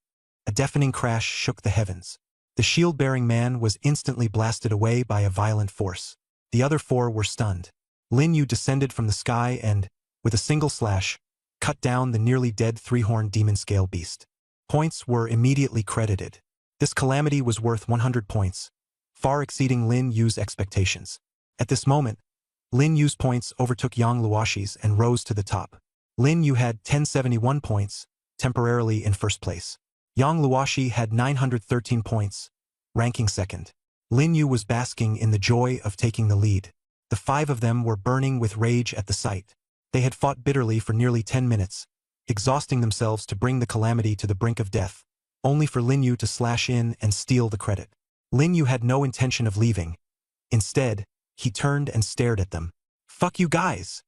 A deafening crash shook the heavens. The shield-bearing man was instantly blasted away by a violent force. The other 4 were stunned. Lin Yu descended from the sky and, with a single slash, cut down the nearly dead 3-horned demon scale beast. Points were immediately credited. This Calamity was worth 100 points, far exceeding Lin Yu's expectations. At this moment, Lin Yu's points overtook Yang Luoshi's and rose to the top. Lin Yu had 1071 points, temporarily in first place. Yang Luoshi had 913 points, ranking second. Lin Yu was basking in the joy of taking the lead. The 5 of them were burning with rage at the sight. They had fought bitterly for nearly 10 minutes, exhausting themselves to bring the Calamity to the brink of death, only for Lin Yu to slash in and steal the credit. Lin Yu had no intention of leaving. Instead, he turned and stared at them. "Fuck you guys!"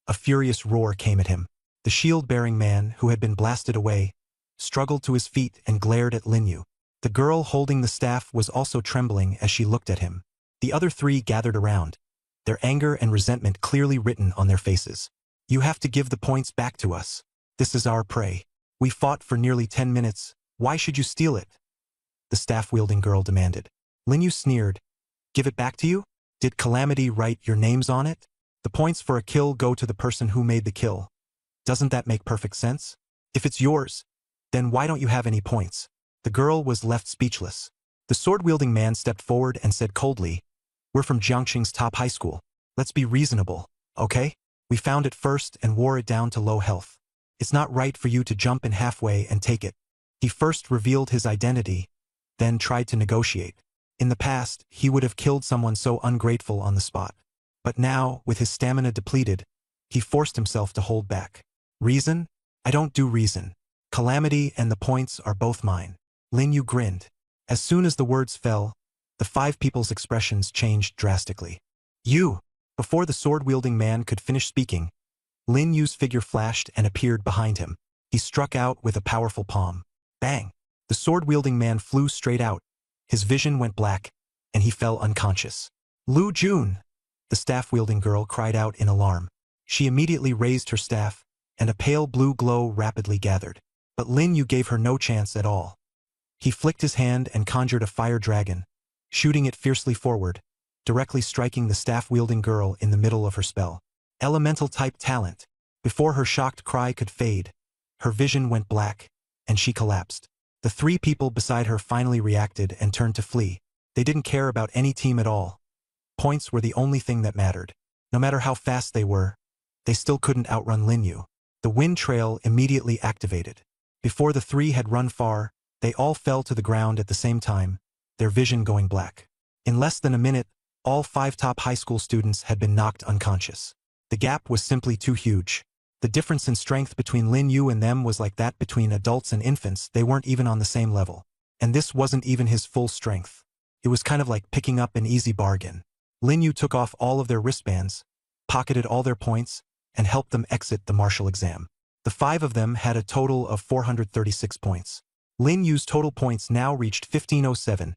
A furious roar came at him. The shield-bearing man, who had been blasted away, struggled to his feet and glared at Lin Yu. The girl holding the staff was also trembling as she looked at him. The other 3 gathered around, their anger and resentment clearly written on their faces. "You have to give the points back to us. This is our prey. We fought for nearly 10 minutes. Why should you steal it?" The staff-wielding girl demanded. Lin Yu sneered. "Give it back to you? Did Calamity write your names on it? The points for a kill go to the person who made the kill. Doesn't that make perfect sense? If it's yours, then why don't you have any points?" The girl was left speechless. The sword-wielding man stepped forward and said coldly, "We're from Jiangxing's top high school. Let's be reasonable, okay? We found it first and wore it down to low health. It's not right for you to jump in halfway and take it." He first revealed his identity, then tried to negotiate. In the past, he would have killed someone so ungrateful on the spot. But now, with his stamina depleted, he forced himself to hold back. "Reason? I don't do reason. Calamity and the points are both mine." Lin Yu grinned. As soon as the words fell, the 5 people's expressions changed drastically. "You!" Before the sword-wielding man could finish speaking, Lin Yu's figure flashed and appeared behind him. He struck out with a powerful palm. Bang! The sword-wielding man flew straight out. His vision went black, and he fell unconscious. "Lu Jun!" The staff-wielding girl cried out in alarm. She immediately raised her staff, and a pale blue glow rapidly gathered. But Lin Yu gave her no chance at all. He flicked his hand and conjured a fire dragon, shooting it fiercely forward, directly striking the staff-wielding girl in the middle of her spell. Elemental-type talent. Before her shocked cry could fade, her vision went black, and she collapsed. The 3 people beside her finally reacted and turned to flee. They didn't care about any team at all. Points were the only thing that mattered. No matter how fast they were, they still couldn't outrun Lin Yu. The wind trail immediately activated. Before the 3 had run far, they all fell to the ground at the same time, their vision going black. In less than a minute, all 5 top high school students had been knocked unconscious. The gap was simply too huge. The difference in strength between Lin Yu and them was like that between adults and infants. They weren't even on the same level. And this wasn't even his full strength. It was kind of like picking up an easy bargain. Lin Yu took off all of their wristbands, pocketed all their points, and helped them exit the martial exam. The 5 of them had a total of 436 points. Lin Yu's total points now reached 1507,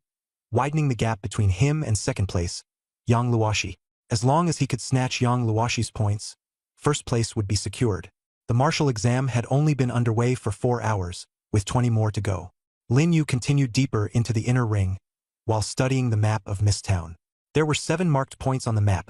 widening the gap between him and second place, Yang Luoshi. As long as he could snatch Yang Luoshi's points, first place would be secured. The martial exam had only been underway for 4 hours, with 20 more to go. Lin Yu continued deeper into the inner ring, while studying the map of Mist Town. There were 7 marked points on the map.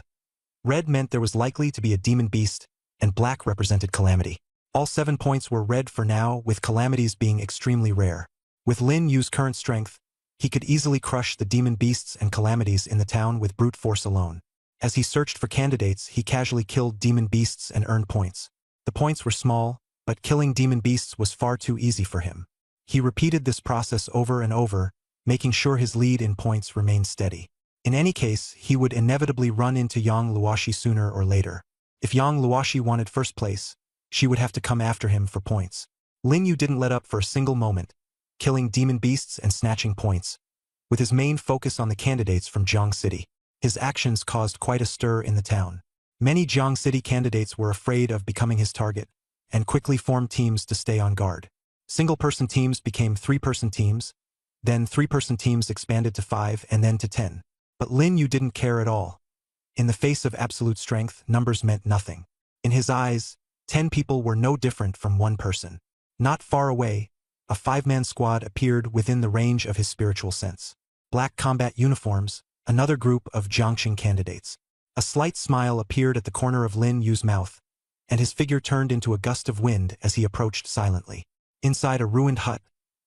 Red meant there was likely to be a demon beast, and black represented Calamity. All 7 points were red for now, with Calamities being extremely rare. With Lin Yu's current strength, he could easily crush the demon beasts and Calamities in the town with brute force alone. As he searched for candidates, he casually killed demon beasts and earned points. The points were small, but killing demon beasts was far too easy for him. He repeated this process over and over, making sure his lead in points remained steady. In any case, he would inevitably run into Yang Luoshi sooner or later. If Yang Luoshi wanted first place, she would have to come after him for points. Lin Yu didn't let up for a single moment, killing demon beasts and snatching points, with his main focus on the candidates from Jiang City. His actions caused quite a stir in the town. Many Jiang City candidates were afraid of becoming his target, and quickly formed teams to stay on guard. Single-person teams became 3-person teams, then 3-person teams expanded to 5 and then to 10. But Lin Yu didn't care at all. In the face of absolute strength, numbers meant nothing. In his eyes, 10 people were no different from one person. Not far away, a 5-man squad appeared within the range of his spiritual sense. Black combat uniforms, another group of Jiangxing candidates. A slight smile appeared at the corner of Lin Yu's mouth, and his figure turned into a gust of wind as he approached silently. Inside a ruined hut,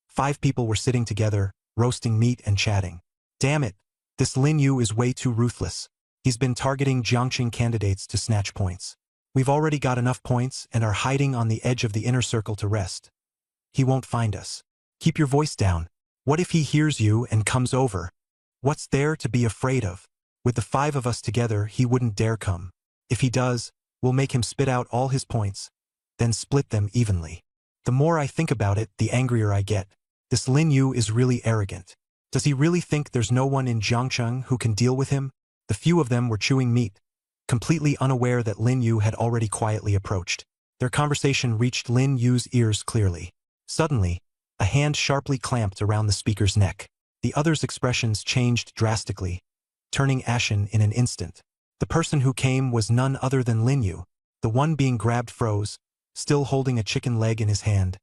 5 people were sitting together, roasting meat and chatting. Damn it, this Lin Yu is way too ruthless. He's been targeting Jiangxing candidates to snatch points. We've already got enough points and are hiding on the edge of the inner circle to rest. He won't find us. Keep your voice down. What if he hears you and comes over? What's there to be afraid of? With the 5 of us together, he wouldn't dare come. If he does, we'll make him spit out all his points, then split them evenly. The more I think about it, the angrier I get. This Lin Yu is really arrogant. Does he really think there's no one in Jiangxing who can deal with him? The few of them were chewing meat, completely unaware that Lin Yu had already quietly approached. Their conversation reached Lin Yu's ears clearly. Suddenly, a hand sharply clamped around the speaker's neck. The other's expressions changed drastically, turning ashen in an instant. The person who came was none other than Lin Yu. The one being grabbed froze, still holding a chicken leg in his hand,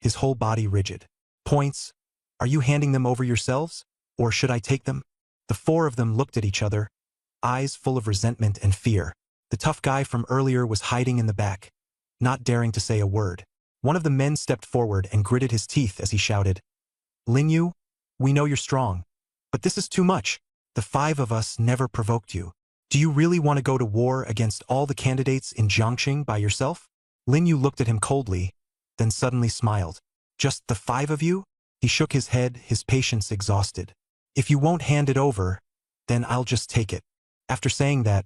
his whole body rigid. Points? Are you handing them over yourselves? Or should I take them? The 4 of them looked at each other, eyes full of resentment and fear. The tough guy from earlier was hiding in the back, not daring to say a word. One of the men stepped forward and gritted his teeth as he shouted, Lin Yu, we know you're strong, but this is too much. The 5 of us never provoked you. Do you really want to go to war against all the candidates in Jiangxing by yourself? Lin Yu looked at him coldly, then suddenly smiled. Just the 5 of you? He shook his head, his patience exhausted. If you won't hand it over, then I'll just take it. After saying that,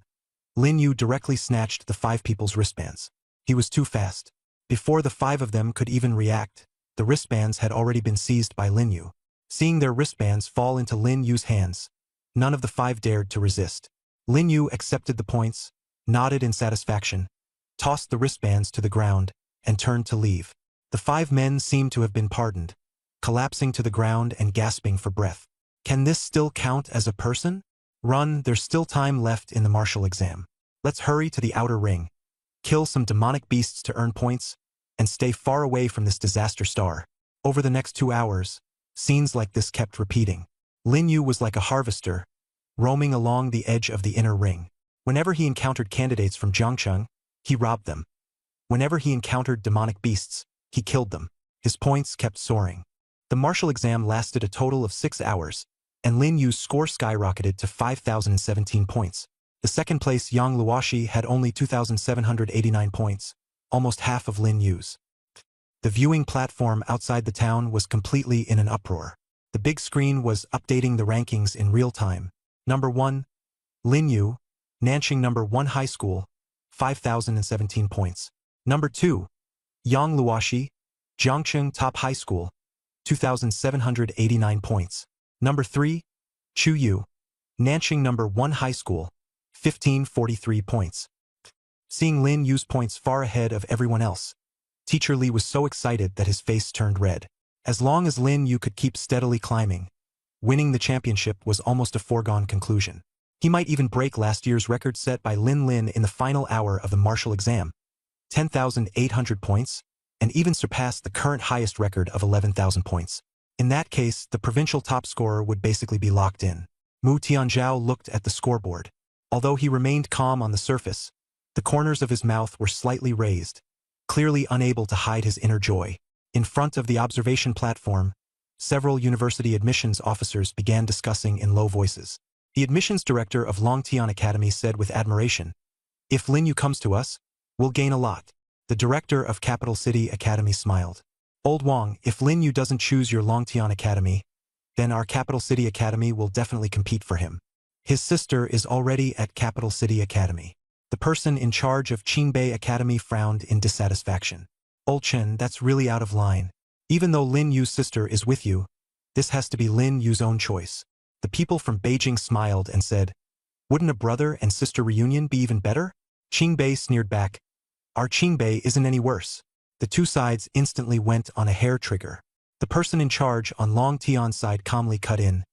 Lin Yu directly snatched the 5 people's wristbands. He was too fast. Before the 5 of them could even react, the wristbands had already been seized by Lin Yu. Seeing their wristbands fall into Lin Yu's hands, none of the 5 dared to resist. Lin Yu accepted the points, nodded in satisfaction, tossed the wristbands to the ground, and turned to leave. The 5 men seemed to have been pardoned, collapsing to the ground and gasping for breath. Can this still count as a person? Run, there's still time left in the martial exam. Let's hurry to the outer ring, kill some demonic beasts to earn points, and stay far away from this disaster star. Over the next 2 hours, scenes like this kept repeating. Lin Yu was like a harvester, roaming along the edge of the inner ring. Whenever he encountered candidates from Jiangxing, he robbed them. Whenever he encountered demonic beasts, he killed them. His points kept soaring. The martial exam lasted a total of 6 hours, and Lin Yu's score skyrocketed to 5,017 points. The second place Yang Luoshi had only 2,789 points, almost half of Lin Yu's. The viewing platform outside the town was completely in an uproar. The big screen was updating the rankings in real time. Number 1, Lin Yu, Nanxing Number 1 High School, 5,017 points. Number 2, Yang Luoshi, Jiangxing Top High School, 2,789 points. Number 3, Chu Yu, Nanxing Number 1 High School, 1,543 points. Seeing Lin Yu's points far ahead of everyone else, Teacher Li was so excited that his face turned red. As long as Lin Yu could keep steadily climbing, winning the championship was almost a foregone conclusion. He might even break last year's record set by Lin in the final hour of the martial exam, 10,800 points, and even surpass the current highest record of 11,000 points. In that case, the provincial top scorer would basically be locked in. Mu Tianzhao looked at the scoreboard. Although he remained calm on the surface, the corners of his mouth were slightly raised, clearly unable to hide his inner joy. In front of the observation platform, several university admissions officers began discussing in low voices. The admissions director of Longtian Academy said with admiration, "If Lin Yu comes to us, we'll gain a lot." The director of Capital City Academy smiled. "Old Wang, if Lin Yu doesn't choose your Longtian Academy, then our Capital City Academy will definitely compete for him. His sister is already at Capital City Academy." The person in charge of Qingbei Academy frowned in dissatisfaction. "Old Chen, that's really out of line. Even though Lin Yu's sister is with you, this has to be Lin Yu's own choice." The people from Beijing smiled and said, "Wouldn't a brother and sister reunion be even better?" Qingbei sneered back, "Our Qingbei isn't any worse." The two sides instantly went on a hair trigger. The person in charge on Long Tian's side calmly cut in,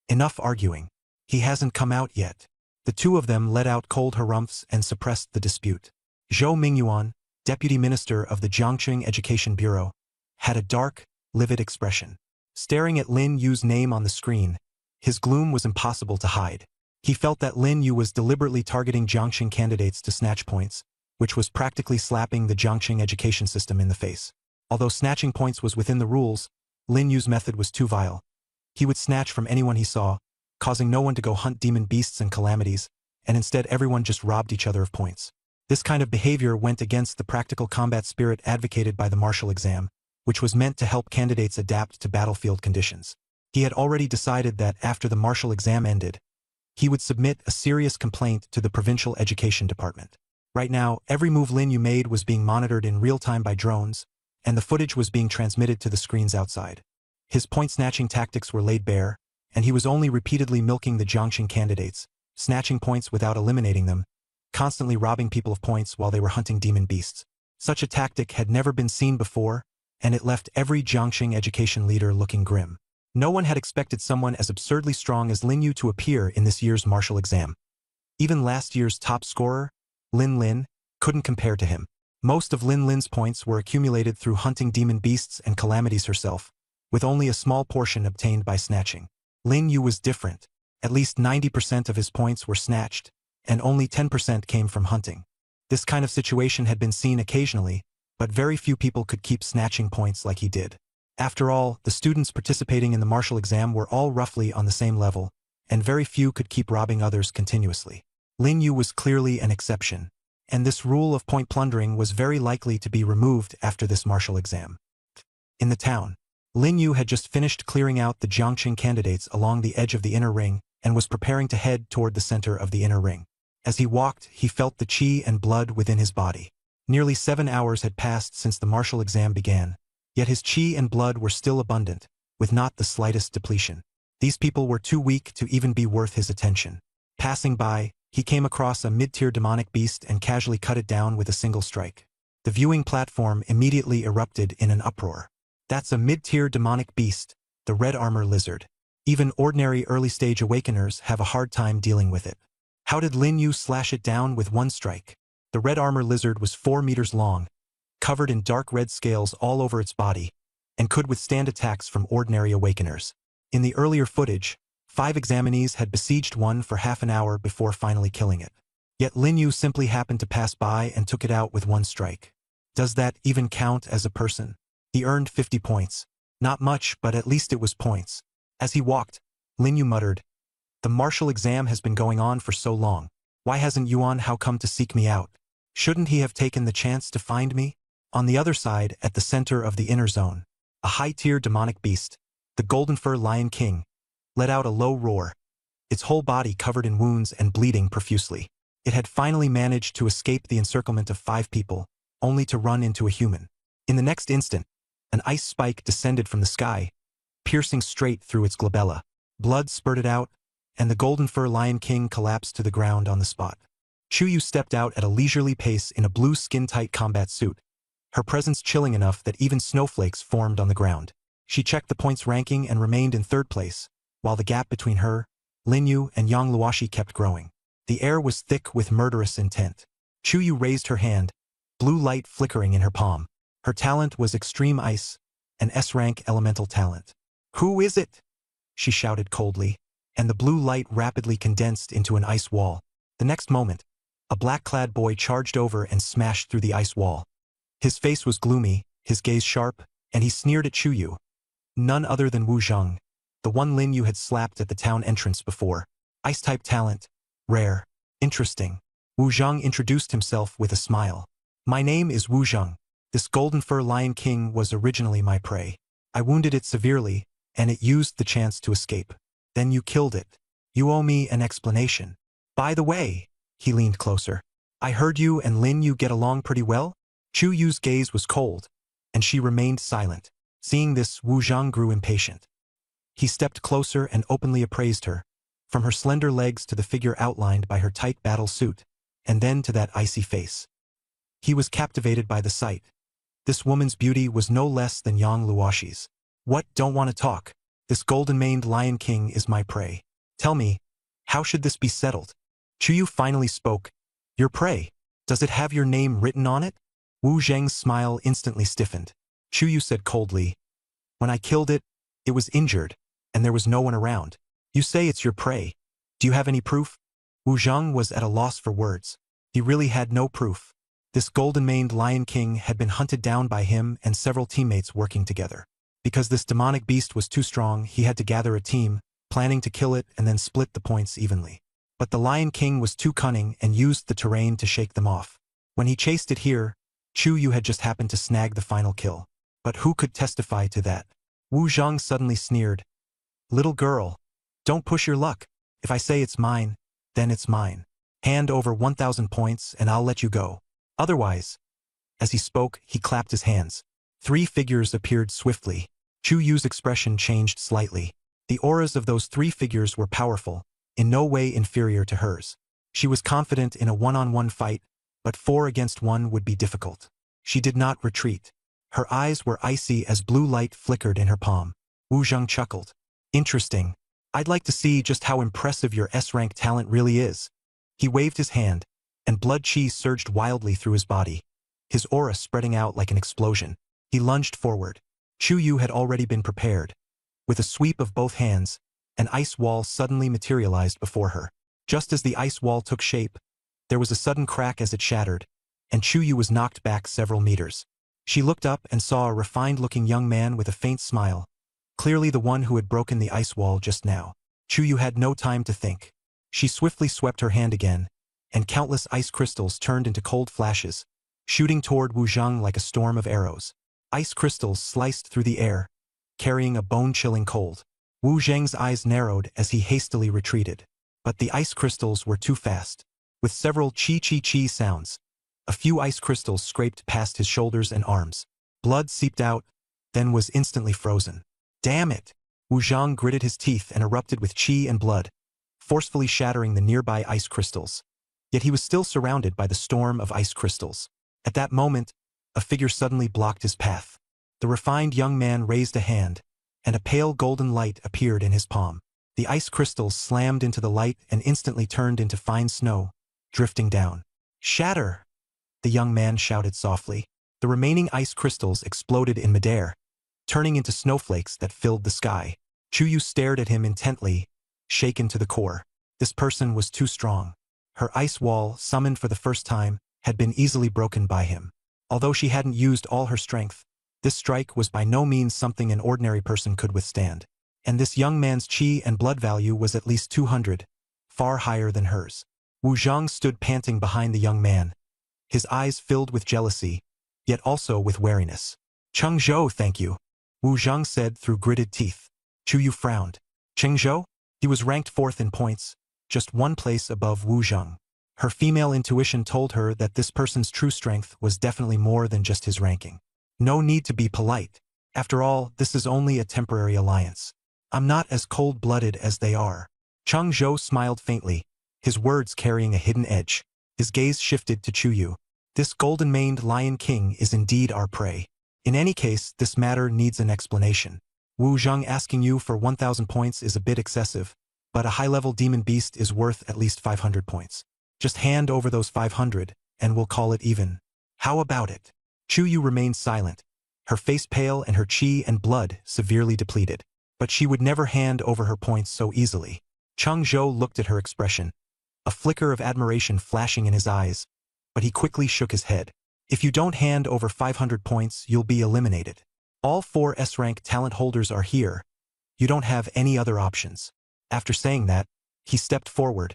"Enough arguing. He hasn't come out yet. The two of them let out cold harumphs and suppressed the dispute. Zhou Mingyuan, deputy minister of the Jiangqing Education Bureau, had a dark, livid expression. Staring at Lin Yu's name on the screen, his gloom was impossible to hide. He felt that Lin Yu was deliberately targeting Jiangqing candidates to snatch points, which was practically slapping the Jiangqing education system in the face. Although snatching points was within the rules, Lin Yu's method was too vile. He would snatch from anyone he saw, causing no one to go hunt demon beasts and calamities, and instead everyone just robbed each other of points. This kind of behavior went against the practical combat spirit advocated by the martial exam, which was meant to help candidates adapt to battlefield conditions. He had already decided that after the martial exam ended, he would submit a serious complaint to the provincial education department. Right now, every move Lin Yu made was being monitored in real time by drones, and the footage was being transmitted to the screens outside. His point-snatching tactics were laid bare, and he was only repeatedly milking the Jiangqing candidates, snatching points without eliminating them, constantly robbing people of points while they were hunting demon beasts. Such a tactic had never been seen before, and it left every Jiangqing education leader looking grim. No one had expected someone as absurdly strong as Lin Yu to appear in this year's martial exam. Even last year's top scorer, Lin Lin, couldn't compare to him. Most of Lin Lin's points were accumulated through hunting demon beasts and calamities herself, with only a small portion obtained by snatching. Lin Yu was different. At least 90% of his points were snatched, and only 10% came from hunting. This kind of situation had been seen occasionally, but very few people could keep snatching points like he did. After all, the students participating in the martial exam were all roughly on the same level, and very few could keep robbing others continuously. Lin Yu was clearly an exception, and this rule of point plundering was very likely to be removed after this martial exam. In the town, Lin Yu had just finished clearing out the Jiangqing candidates along the edge of the inner ring and was preparing to head toward the center of the inner ring. As he walked, he felt the qi and blood within his body. Nearly 7 hours had passed since the martial exam began, yet his qi and blood were still abundant, with not the slightest depletion. These people were too weak to even be worth his attention. Passing by, he came across a mid-tier demonic beast and casually cut it down with a single strike. The viewing platform immediately erupted in an uproar. That's a mid-tier demonic beast, the red armor lizard. Even ordinary early-stage awakeners have a hard time dealing with it. How did Lin Yu slash it down with one strike? The red armor lizard was 4 meters long, covered in dark red scales all over its body, and could withstand attacks from ordinary awakeners. In the earlier footage, 5 examinees had besieged one for half an hour before finally killing it. Yet Lin Yu simply happened to pass by and took it out with one strike. Does that even count as a person? He earned 50 points. Not much, but at least it was points. As he walked, Lin Yu muttered, "The martial exam has been going on for so long. Why hasn't Yuan Hao come to seek me out? Shouldn't he have taken the chance to find me?" On the other side, at the center of the inner zone, a high-tier demonic beast, the Golden Fur Lion King, let out a low roar, its whole body covered in wounds and bleeding profusely. It had finally managed to escape the encirclement of 5 people, only to run into a human. In the next instant, an ice spike descended from the sky, piercing straight through its glabella. Blood spurted out, and the Golden Fur Lion King collapsed to the ground on the spot. Chu Yu stepped out at a leisurely pace in a blue skin-tight combat suit, her presence chilling enough that even snowflakes formed on the ground. She checked the points ranking and remained in 3rd place, while the gap between her, Lin Yu, and Yang Luoshi kept growing. The air was thick with murderous intent. Chu Yu raised her hand, blue light flickering in her palm. Her talent was Extreme Ice, an S-rank elemental talent. "Who is it?" she shouted coldly, and the blue light rapidly condensed into an ice wall. The next moment, a black-clad boy charged over and smashed through the ice wall. His face was gloomy, his gaze sharp, and he sneered at Chu Yu. None other than Wu Zheng, the one Lin Yu had slapped at the town entrance before. Ice-type talent. Rare. Interesting. Wu Zheng introduced himself with a smile. "My name is Wu Zheng. This Golden Fur Lion King was originally my prey. I wounded it severely, and it used the chance to escape. Then you killed it. You owe me an explanation. By the way," he leaned closer, "I heard you and Lin Yu get along pretty well?" Chu Yu's gaze was cold, and she remained silent. Seeing this, Wu Zheng grew impatient. He stepped closer and openly appraised her, from her slender legs to the figure outlined by her tight battle suit, and then to that icy face. He was captivated by the sight. This woman's beauty was no less than Yang Luoshi's. "What, don't want to talk? This golden-maned Lion King is my prey. Tell me, How should this be settled? Chuyu finally spoke. Your prey. Does it have your name written on it? Wu Zheng's smile instantly stiffened. Chuyu said coldly, when I killed it, it was injured, and there was no one around. You say it's your prey. Do you have any proof? Wu Zheng was at a loss for words. He really had no proof. This golden-maned Lion King had been hunted down by him and several teammates working together. Because this demonic beast was too strong, he had to gather a team, planning to kill it and then split the points evenly. But the Lion King was too cunning and used the terrain to shake them off. When he chased it here, Chuyu had just happened to snag the final kill. But who could testify to that? Wu Zheng suddenly sneered. Little girl, don't push your luck. If I say it's mine, then it's mine. Hand over 1,000 points and I'll let you go. Otherwise, as he spoke, he clapped his hands. 3 figures appeared swiftly. Chuyu's expression changed slightly. The auras of those 3 figures were powerful, in no way inferior to hers. She was confident in a one-on-one fight, but 4 against 1 would be difficult. She did not retreat. Her eyes were icy as blue light flickered in her palm. Wu Zheng chuckled. Interesting. I'd like to see just how impressive your S-rank talent really is. He waved his hand, and blood chi surged wildly through his body, his aura spreading out like an explosion. He lunged forward. Chuyu had already been prepared. With a sweep of both hands, an ice wall suddenly materialized before her. Just as the ice wall took shape, there was a sudden crack as it shattered, and Chuyu was knocked back several meters. She looked up and saw a refined-looking young man with a faint smile, clearly the one who had broken the ice wall just now. Chuyu had no time to think. She swiftly swept her hand again, and countless ice crystals turned into cold flashes, shooting toward Wu Zheng like a storm of arrows. Ice crystals sliced through the air, carrying a bone-chilling cold. Wu Zheng's eyes narrowed as he hastily retreated. But the ice crystals were too fast. With several chi-chi-chi sounds, a few ice crystals scraped past his shoulders and arms. Blood seeped out, then was instantly frozen. Damn it! Wu Zheng gritted his teeth and erupted with chi and blood, forcefully shattering the nearby ice crystals. Yet he was still surrounded by the storm of ice crystals. At that moment, a figure suddenly blocked his path. The refined young man raised a hand, and a pale golden light appeared in his palm. The ice crystals slammed into the light and instantly turned into fine snow, drifting down. Shatter! The young man shouted softly. The remaining ice crystals exploded in midair, turning into snowflakes that filled the sky. Chuyu stared at him intently, shaken to the core. This person was too strong. Her ice wall, summoned for the first time, had been easily broken by him. Although she hadn't used all her strength, this strike was by no means something an ordinary person could withstand. And this young man's chi and blood value was at least 200, far higher than hers. Wu Zheng stood panting behind the young man, his eyes filled with jealousy, yet also with wariness. Cheng Zhou, thank you, Wu Zheng said through gritted teeth. Chuyu frowned. Cheng Zhou? He was ranked 4th in points, just 1 place above Wu Zheng. Her female intuition told her that this person's true strength was definitely more than just his ranking. No need to be polite. After all, this is only a temporary alliance. I'm not as cold-blooded as they are. Cheng Zhou smiled faintly, his words carrying a hidden edge. His gaze shifted to Chuyu. This golden-maned Lion King is indeed our prey. In any case, this matter needs an explanation. Wu Zheng asking you for 1,000 points is a bit excessive, but a high-level demon beast is worth at least 500 points. Just hand over those 500, and we'll call it even. How about it? Chuyu remained silent, her face pale and her chi and blood severely depleted. But she would never hand over her points so easily. Cheng Zhou looked at her expression, a flicker of admiration flashing in his eyes, but he quickly shook his head. If you don't hand over 500 points, you'll be eliminated. All 4 S-rank talent holders are here. You don't have any other options. After saying that, he stepped forward,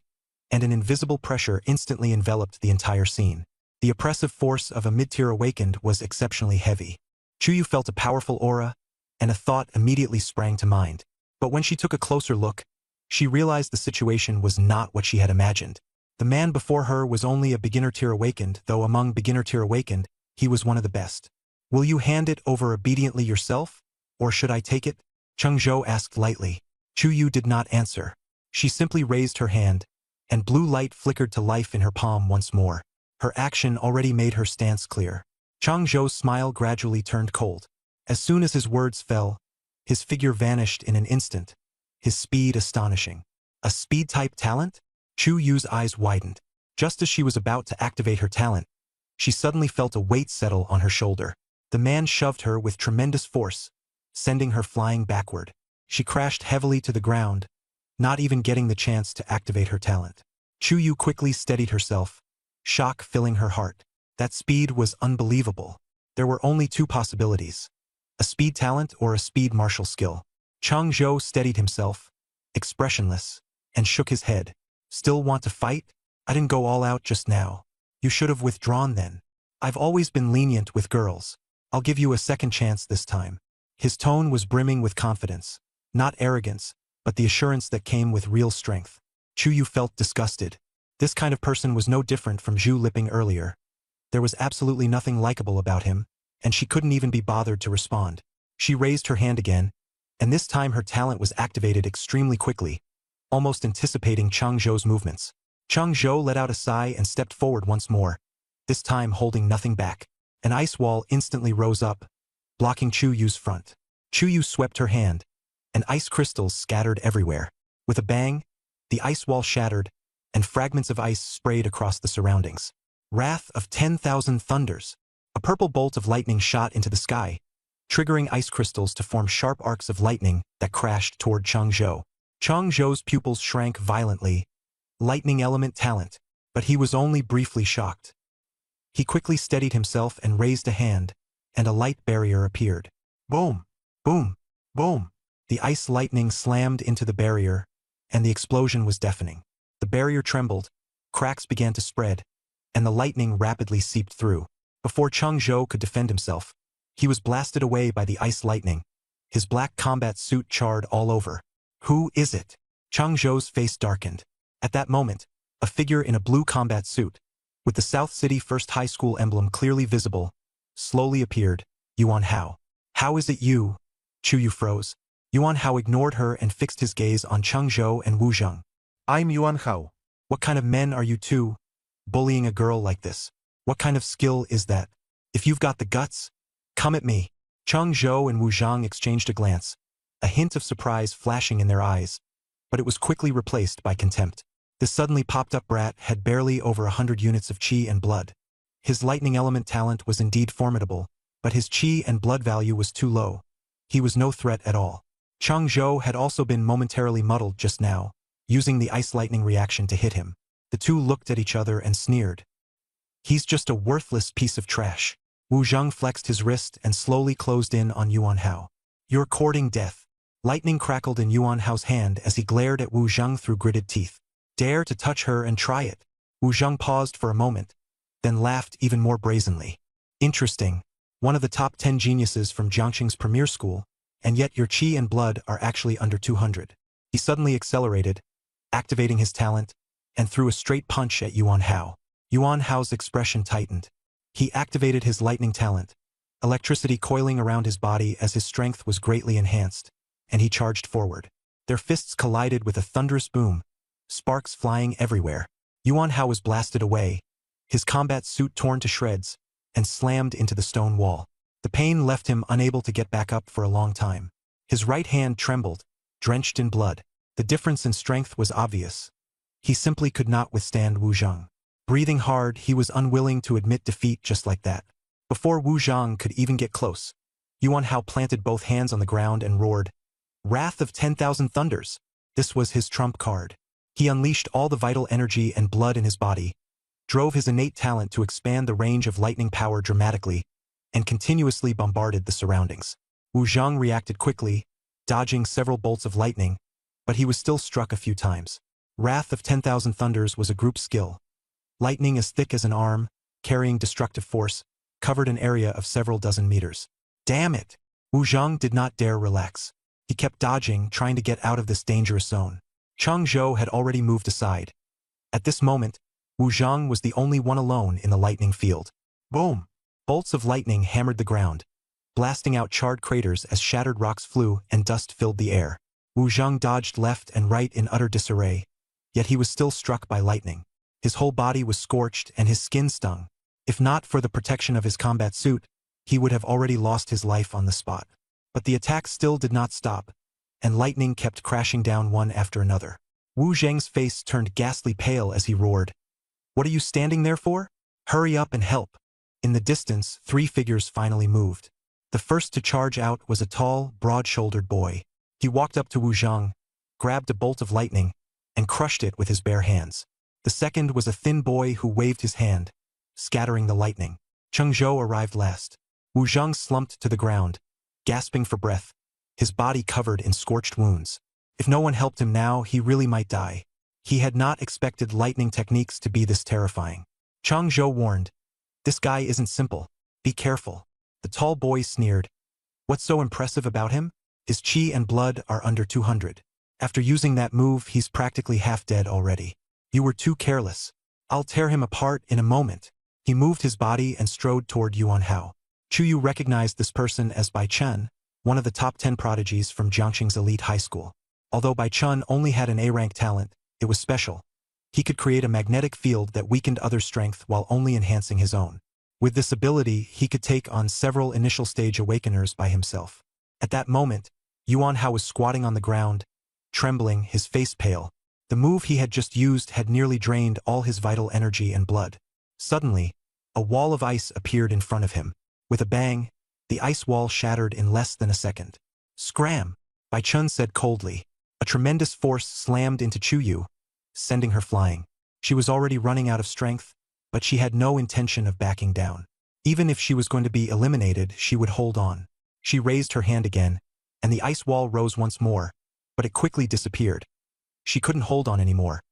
and an invisible pressure instantly enveloped the entire scene. The oppressive force of a mid-tier awakened was exceptionally heavy. Chuyu felt a powerful aura, and a thought immediately sprang to mind. But when she took a closer look, she realized the situation was not what she had imagined. The man before her was only a beginner-tier awakened, though among beginner-tier awakened, he was one of the best. Will you hand it over obediently yourself, or should I take it? Cheng Zhou asked lightly. Chuyu did not answer. She simply raised her hand, and blue light flickered to life in her palm once more. Her action already made her stance clear. Cheng Zhou's smile gradually turned cold. As soon as his words fell, his figure vanished in an instant, his speed astonishing. A speed-type talent? Chu Yu's eyes widened. Just as she was about to activate her talent, she suddenly felt a weight settle on her shoulder. The man shoved her with tremendous force, sending her flying backward. She crashed heavily to the ground, not even getting the chance to activate her talent. Chu Yu quickly steadied herself, shock filling her heart. That speed was unbelievable. There were only two possibilities: a speed talent or a speed martial skill. Chang Zhou steadied himself, expressionless, and shook his head. Still want to fight? I didn't go all out just now. You should have withdrawn then. I've always been lenient with girls. I'll give you a second chance this time. His tone was brimming with confidence, not arrogance, but the assurance that came with real strength. Chu Yu felt disgusted. This kind of person was no different from Zhu Liping earlier. There was absolutely nothing likable about him, and she couldn't even be bothered to respond. She raised her hand again, and this time her talent was activated extremely quickly, almost anticipating Chang Zhou's movements. Chang Zhou let out a sigh and stepped forward once more, this time holding nothing back. An ice wall instantly rose up, blocking Chu Yu's front. Chu Yu swept her hand, and ice crystals scattered everywhere. With a bang, the ice wall shattered, and fragments of ice sprayed across the surroundings. Wrath of 10,000 Thunders. A purple bolt of lightning shot into the sky, triggering ice crystals to form sharp arcs of lightning that crashed toward Chang Zhou. Chang Zhou's pupils shrank violently. Lightning element talent, but he was only briefly shocked. He quickly steadied himself and raised a hand, and a light barrier appeared. Boom! Boom! Boom! The ice lightning slammed into the barrier, and the explosion was deafening. The barrier trembled, cracks began to spread, and the lightning rapidly seeped through. Before Chang Zhou could defend himself, he was blasted away by the ice lightning. His black combat suit charred all over. Who is it? Chang Zhou's face darkened. At that moment, a figure in a blue combat suit, with the South City First High School emblem clearly visible, slowly appeared. Yuan Hao. How is it you? Chu Yu froze. Yuan Hao ignored her and fixed his gaze on Chang Zhou and Wu Zheng. I'm Yuan Hao. What kind of men are you two? Bullying a girl like this? What kind of skill is that? If you've got the guts, come at me. Chang Zhou and Wu Zhang exchanged a glance, a hint of surprise flashing in their eyes, but it was quickly replaced by contempt. This suddenly popped-up brat had barely over 100 units of qi and blood. His lightning element talent was indeed formidable, but his qi and blood value was too low. He was no threat at all. Chang Zhou had also been momentarily muddled just now, using the ice lightning reaction to hit him. The two looked at each other and sneered. He's just a worthless piece of trash. Wu Zheng flexed his wrist and slowly closed in on Yuan Hao. You're courting death. Lightning crackled in Yuan Hao's hand as he glared at Wu Zheng through gritted teeth. Dare to touch her and try it. Wu Zheng paused for a moment, then laughed even more brazenly. Interesting. One of the top 10 geniuses from Jiangxing's premier school, and yet your qi and blood are actually under 200. He suddenly accelerated, activating his talent, and threw a straight punch at Yuan Hao. Yuan Hao's expression tightened. He activated his lightning talent, electricity coiling around his body as his strength was greatly enhanced, and he charged forward. Their fists collided with a thunderous boom, sparks flying everywhere. Yuan Hao was blasted away, his combat suit torn to shreds, and slammed into the stone wall. The pain left him unable to get back up for a long time. His right hand trembled, drenched in blood. The difference in strength was obvious. He simply could not withstand Wu Zheng. Breathing hard, he was unwilling to admit defeat just like that. Before Wu Zheng could even get close, Yuan Hao planted both hands on the ground and roared, "Wrath of 10,000 Thunders!" This was his trump card. He unleashed all the vital energy and blood in his body, drove his innate talent to expand the range of lightning power dramatically, and continuously bombarded the surroundings. Wu Zheng reacted quickly, dodging several bolts of lightning, but he was still struck a few times. Wrath of 10,000 Thunders was a group skill. Lightning as thick as an arm, carrying destructive force, covered an area of several dozen meters. Damn it! Wu Zheng did not dare relax. He kept dodging, trying to get out of this dangerous zone. Chang Zhou had already moved aside. At this moment, Wu Zheng was the only one alone in the lightning field. Boom! Bolts of lightning hammered the ground, blasting out charred craters as shattered rocks flew and dust filled the air. Wu Zheng dodged left and right in utter disarray, yet he was still struck by lightning. His whole body was scorched and his skin stung. If not for the protection of his combat suit, he would have already lost his life on the spot. But the attack still did not stop, and lightning kept crashing down one after another. Wu Zheng's face turned ghastly pale as he roared. What are you standing there for? Hurry up and help. In the distance, 3 figures finally moved. The first to charge out was a tall, broad-shouldered boy. He walked up to Wu Zhang, grabbed a bolt of lightning, and crushed it with his bare hands. The second was a thin boy who waved his hand, scattering the lightning. Cheng Zhou arrived last. Wu Zhang slumped to the ground, gasping for breath, his body covered in scorched wounds. If no one helped him now, he really might die. He had not expected lightning techniques to be this terrifying. Cheng Zhou warned, "This guy isn't simple. Be careful." The tall boy sneered. What's so impressive about him? His chi and blood are under 200. After using that move, he's practically half dead already. You were too careless. I'll tear him apart in a moment. He moved his body and strode toward Yuan Hao. Chu Yu recognized this person as Bai Chen, one of the top 10 prodigies from Jiangxing's elite high school. Although Bai Chen only had an A-rank talent, it was special. He could create a magnetic field that weakened others' strength while only enhancing his own. With this ability, he could take on several initial stage awakeners by himself. At that moment, Yuan Hao was squatting on the ground, trembling, his face pale. The move he had just used had nearly drained all his vital energy and blood. Suddenly, a wall of ice appeared in front of him. With a bang, the ice wall shattered in less than a second. Scram! Bai Chen said coldly. A tremendous force slammed into Chu Yu, sending her flying. She was already running out of strength, but she had no intention of backing down. Even if she was going to be eliminated, she would hold on. She raised her hand again, and the ice wall rose once more, but it quickly disappeared. She couldn't hold on anymore.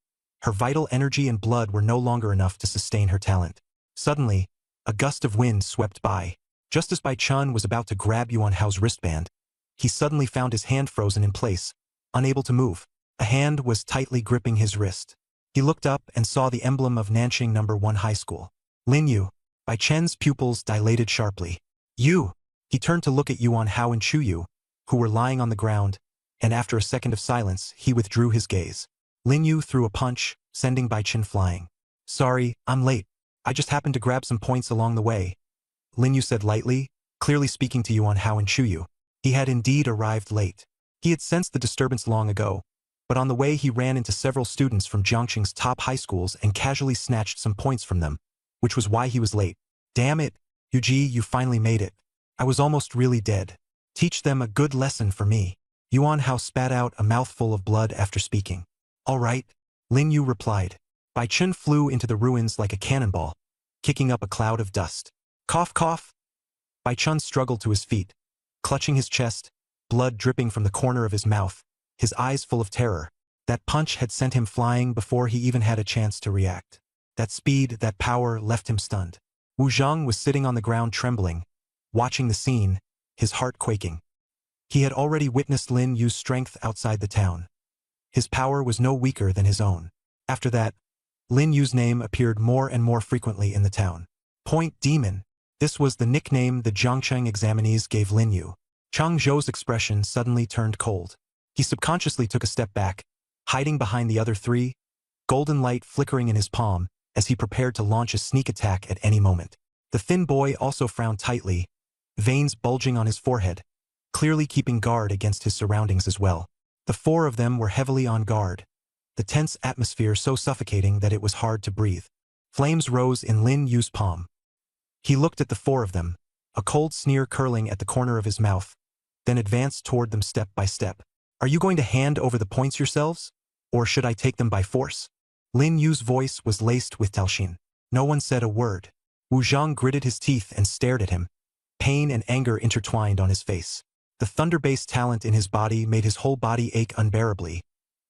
Her vital energy and blood were no longer enough to sustain her talent. Suddenly, a gust of wind swept by. Just as Bai Chen was about to grab Yuan Hao's wristband, he suddenly found his hand frozen in place, unable to move. A hand was tightly gripping his wrist. He looked up and saw the emblem of Nanxing No. 1 High School. Lin Yu. Bai Chen's pupils dilated sharply. You! He turned to look at Yuan Hao and Chu Yu, who were lying on the ground, and after a second of silence, he withdrew his gaze. Lin Yu threw a punch, sending Bai Chen flying. Sorry, I'm late. I just happened to grab some points along the way, Lin Yu said lightly, clearly speaking to Yuan Hao and Chu Yu. He had indeed arrived late. He had sensed the disturbance long ago, but on the way he ran into several students from Jiangxing's top high schools and casually snatched some points from them, which was why he was late. Damn it, Yuji, you finally made it. I was almost really dead. Teach them a good lesson for me. Yuan Hao spat out a mouthful of blood after speaking. All right, Lin Yu replied. Bai Chen flew into the ruins like a cannonball, kicking up a cloud of dust. Cough, cough. Bai Chen struggled to his feet, clutching his chest, blood dripping from the corner of his mouth, his eyes full of terror. That punch had sent him flying before he even had a chance to react. That speed, that power left him stunned. Wu Zhang was sitting on the ground trembling, watching the scene, his heart quaking. He had already witnessed Lin Yu's strength outside the town. His power was no weaker than his own. After that, Lin Yu's name appeared more and more frequently in the town. Point Demon. This was the nickname the Jiangcheng examinees gave Lin Yu. Cheng Zhou's expression suddenly turned cold. He subconsciously took a step back, hiding behind the other 3, golden light flickering in his palm as he prepared to launch a sneak attack at any moment. The thin boy also frowned tightly, veins bulging on his forehead, clearly keeping guard against his surroundings as well. The 4 of them were heavily on guard, the tense atmosphere so suffocating that it was hard to breathe. Flames rose in Lin Yu's palm. He looked at the 4 of them, a cold sneer curling at the corner of his mouth, then advanced toward them step by step. Are you going to hand over the points yourselves? Or should I take them by force? Lin Yu's voice was laced with Talshin. No one said a word. Wu Zhang gritted his teeth and stared at him, pain and anger intertwined on his face. The thunder-based talent in his body made his whole body ache unbearably,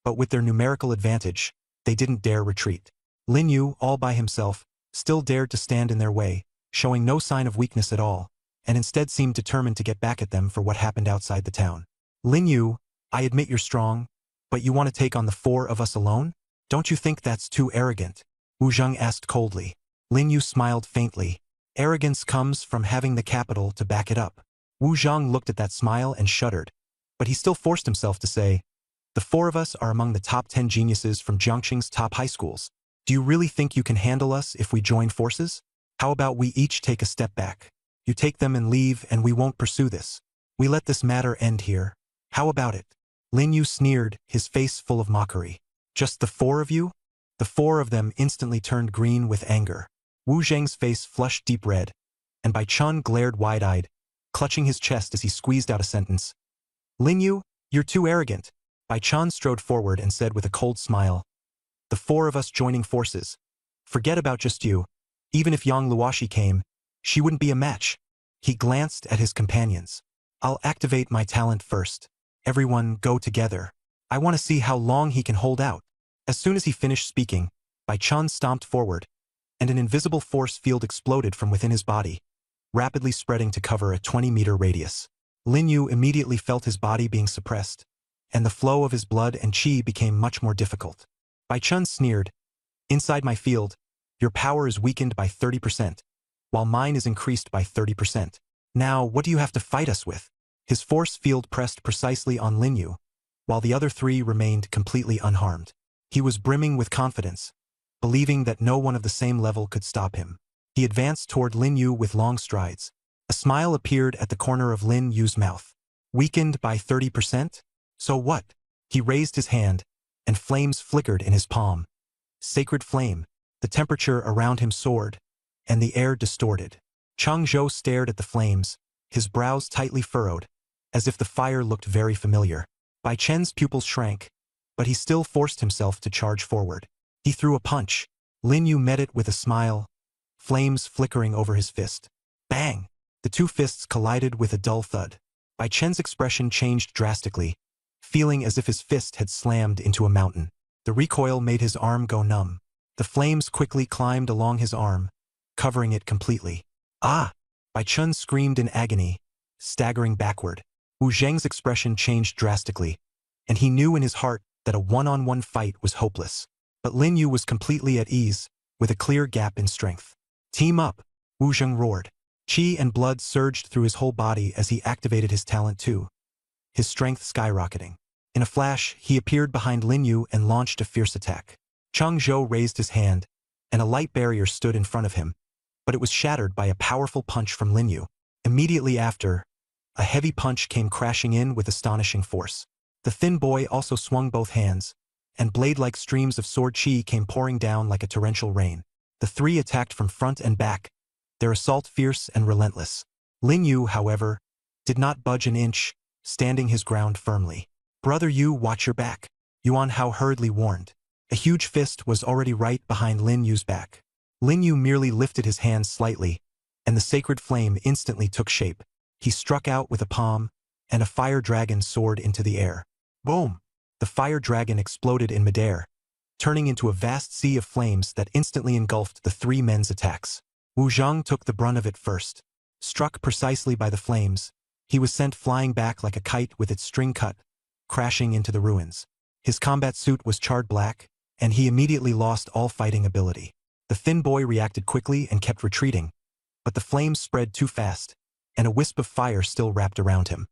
but with their numerical advantage, they didn't dare retreat. Lin Yu, all by himself, still dared to stand in their way, showing no sign of weakness at all, and instead seemed determined to get back at them for what happened outside the town. Lin Yu, I admit you're strong, but you want to take on the 4 of us alone? Don't you think that's too arrogant? Wu Zhang asked coldly. Lin Yu smiled faintly. Arrogance comes from having the capital to back it up. Wu Zhang looked at that smile and shuddered, but he still forced himself to say, the 4 of us are among the top 10 geniuses from Jiangxing's top high schools. Do you really think you can handle us if we join forces? How about we each take a step back? You take them and leave and we won't pursue this. We let this matter end here. How about it? Lin Yu sneered, his face full of mockery. Just the four of you? The four of them instantly turned green with anger. Wu Zheng's face flushed deep red, and Bai Chun glared wide-eyed, clutching his chest as he squeezed out a sentence. Lin Yu, you're too arrogant. Bai Chun strode forward and said with a cold smile. The four of us joining forces. Forget about just you. Even if Yang Luoshi came, she wouldn't be a match. He glanced at his companions. I'll activate my talent first. Everyone go together. I want to see how long he can hold out. As soon as he finished speaking, Bai Chun stomped forward, and an invisible force field exploded from within his body, rapidly spreading to cover a 20-meter radius. Lin Yu immediately felt his body being suppressed, and the flow of his blood and qi became much more difficult. Bai Chun sneered, Inside my field, your power is weakened by 30%, while mine is increased by 30%. Now, what do you have to fight us with? His force field pressed precisely on Lin Yu, while the other three remained completely unharmed. He was brimming with confidence, believing that no one of the same level could stop him. He advanced toward Lin Yu with long strides. A smile appeared at the corner of Lin Yu's mouth. Weakened by 30%? So what? He raised his hand, and flames flickered in his palm. Sacred flame. The temperature around him soared, and the air distorted. Chang Zhou stared at the flames, his brows tightly furrowed, as if the fire looked very familiar. Bai Chen's pupils shrank, but he still forced himself to charge forward. He threw a punch. Lin Yu met it with a smile, flames flickering over his fist. Bang! The two fists collided with a dull thud. Bai Chen's expression changed drastically, feeling as if his fist had slammed into a mountain. The recoil made his arm go numb. The flames quickly climbed along his arm, covering it completely. Ah! Bai Chun screamed in agony, staggering backward. Wu Zheng's expression changed drastically, and he knew in his heart that a one-on-one fight was hopeless. But Lin Yu was completely at ease, with a clear gap in strength. Team up! Wu Zheng roared. Qi and blood surged through his whole body as he activated his talent too, his strength skyrocketing. In a flash, he appeared behind Lin Yu and launched a fierce attack. Chang Zhou raised his hand, and a light barrier stood in front of him, but it was shattered by a powerful punch from Lin Yu. Immediately after, a heavy punch came crashing in with astonishing force. The thin boy also swung both hands, and blade-like streams of sword qi came pouring down like a torrential rain. The three attacked from front and back, their assault fierce and relentless. Lin Yu, however, did not budge an inch, standing his ground firmly. Brother Yu, watch your back, Yuan Hao hurriedly warned. A huge fist was already right behind Lin Yu's back. Lin Yu merely lifted his hands slightly, and the sacred flame instantly took shape. He struck out with a palm, and a fire dragon soared into the air. Boom! The fire dragon exploded in midair, turning into a vast sea of flames that instantly engulfed the three men's attacks. Wu Zheng took the brunt of it first. Struck precisely by the flames, he was sent flying back like a kite with its string cut, crashing into the ruins. His combat suit was charred black, and he immediately lost all fighting ability. The thin boy reacted quickly and kept retreating, but the flames spread too fast, and a wisp of fire still wrapped around him.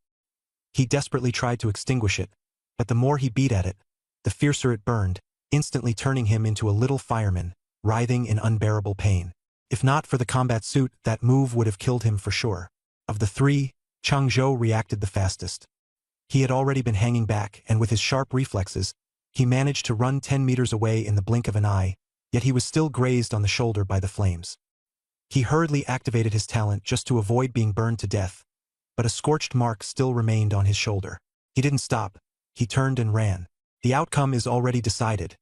He desperately tried to extinguish it, but the more he beat at it, the fiercer it burned, instantly turning him into a little fireman, writhing in unbearable pain. If not for the combat suit, that move would have killed him for sure. Of the three, Chang Zhou reacted the fastest. He had already been hanging back, and with his sharp reflexes, he managed to run 10 meters away in the blink of an eye, yet he was still grazed on the shoulder by the flames. He hurriedly activated his talent just to avoid being burned to death, but a scorched mark still remained on his shoulder. He didn't stop. He turned and ran. The outcome is already decided.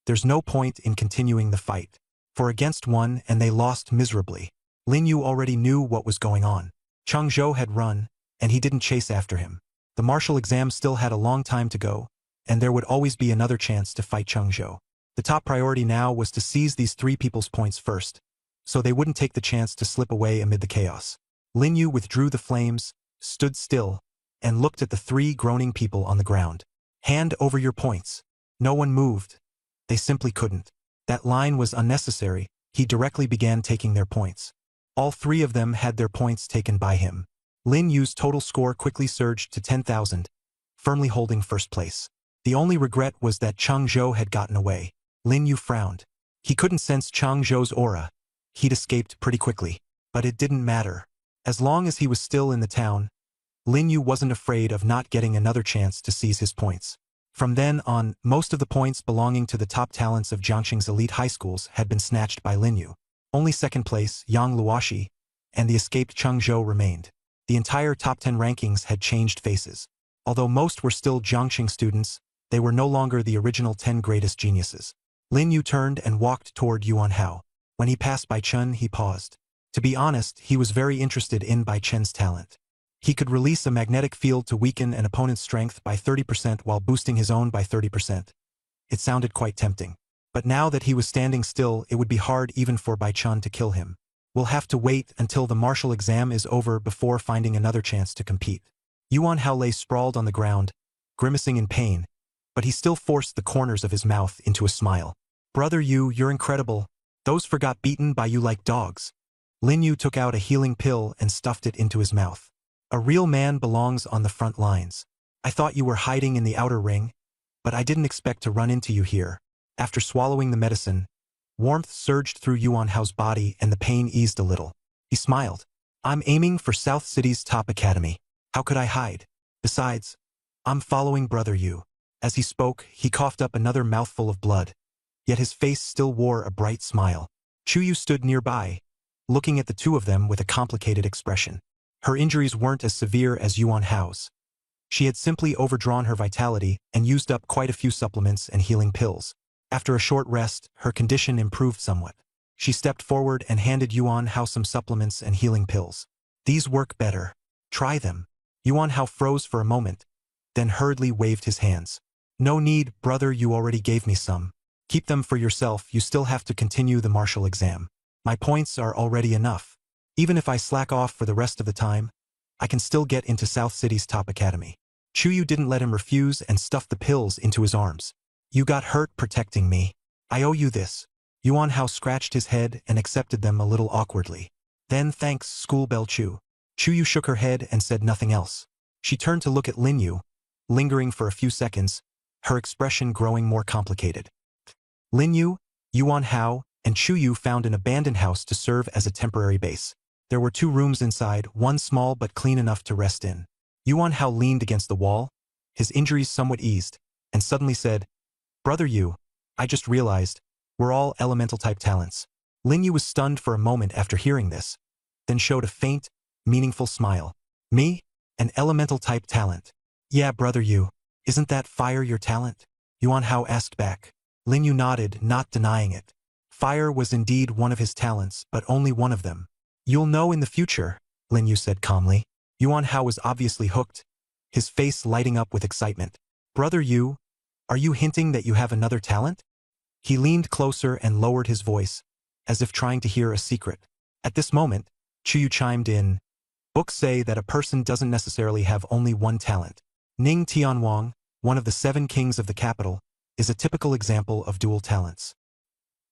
There's no point in continuing the fight. 4 against 1, and they lost miserably. Lin Yu already knew what was going on. Chang Zhou had run, and he didn't chase after him. The martial exam still had a long time to go, and there would always be another chance to fight Chang Zhou. The top priority now was to seize these three people's points first, so they wouldn't take the chance to slip away amid the chaos. Lin Yu withdrew the flames, stood still, and looked at the three groaning people on the ground. Hand over your points. No one moved. They simply couldn't. That line was unnecessary. He directly began taking their points. All three of them had their points taken by him. Lin Yu's total score quickly surged to 10,000, firmly holding first place. The only regret was that Chang Zhou had gotten away. Lin Yu frowned. He couldn't sense Chang Zhou's aura. He'd escaped pretty quickly. But it didn't matter. As long as he was still in the town, Lin Yu wasn't afraid of not getting another chance to seize his points. From then on, most of the points belonging to the top talents of Jiangxing's elite high schools had been snatched by Lin Yu. Only second place, Yang Luoxi, and the escaped Cheng Zhou remained. The entire top 10 rankings had changed faces. Although most were still Jiangxing students, they were no longer the original 10 greatest geniuses. Lin Yu turned and walked toward Yuan Hao. When he passed Bai Chen, he paused. To be honest, he was very interested in Bai Chen's talent. He could release a magnetic field to weaken an opponent's strength by 30% while boosting his own by 30%. It sounded quite tempting. But now that he was standing still, it would be hard even for Bai Chen to kill him. We'll have to wait until the martial exam is over before finding another chance to compete. Yuan Hao lay sprawled on the ground, grimacing in pain, but he still forced the corners of his mouth into a smile. Brother Yu, you're incredible. Those forgot beaten by you like dogs. Lin Yu took out a healing pill and stuffed it into his mouth. A real man belongs on the front lines. I thought you were hiding in the outer ring, but I didn't expect to run into you here. After swallowing the medicine, warmth surged through Yuan Hao's body and the pain eased a little. He smiled. I'm aiming for South City's top academy. How could I hide? Besides, I'm following Brother Yu. As he spoke, he coughed up another mouthful of blood. Yet his face still wore a bright smile. Chu Yu stood nearby, looking at the two of them with a complicated expression. Her injuries weren't as severe as Yuan Hao's. She had simply overdrawn her vitality and used up quite a few supplements and healing pills. After a short rest, her condition improved somewhat. She stepped forward and handed Yuan Hao some supplements and healing pills. These work better. Try them. Yuan Hao froze for a moment, then hurriedly waved his hands. No need, brother, you already gave me some. Keep them for yourself, you still have to continue the martial exam. My points are already enough. Even if I slack off for the rest of the time, I can still get into South City's top academy. Chu Yu didn't let him refuse and stuffed the pills into his arms. You got hurt protecting me. I owe you this. Yuan Hao scratched his head and accepted them a little awkwardly. Then thanks, Schoolbell Chu. Chu Yu shook her head and said nothing else. She turned to look at Lin Yu, lingering for a few seconds, her expression growing more complicated. Lin Yu, Yuan Hao, and Chu Yu found an abandoned house to serve as a temporary base. There were 2 rooms inside, one small but clean enough to rest in. Yuan Hao leaned against the wall, his injuries somewhat eased, and suddenly said, Brother Yu, I just realized, we're all elemental-type talents. Lin Yu was stunned for a moment after hearing this, then showed a faint, meaningful smile. Me? An elemental-type talent? Yeah, Brother Yu. Isn't that fire your talent? Yuan Hao asked back. Lin Yu nodded, not denying it. Fire was indeed one of his talents, but only one of them. You'll know in the future, Lin Yu said calmly. Yuan Hao was obviously hooked, his face lighting up with excitement. Brother Yu, are you hinting that you have another talent? He leaned closer and lowered his voice, as if trying to hear a secret. At this moment, Chu Yu chimed in. Books say that a person doesn't necessarily have only one talent. Ning Tianwang, one of the 7 kings of the capital, is a typical example of dual talents.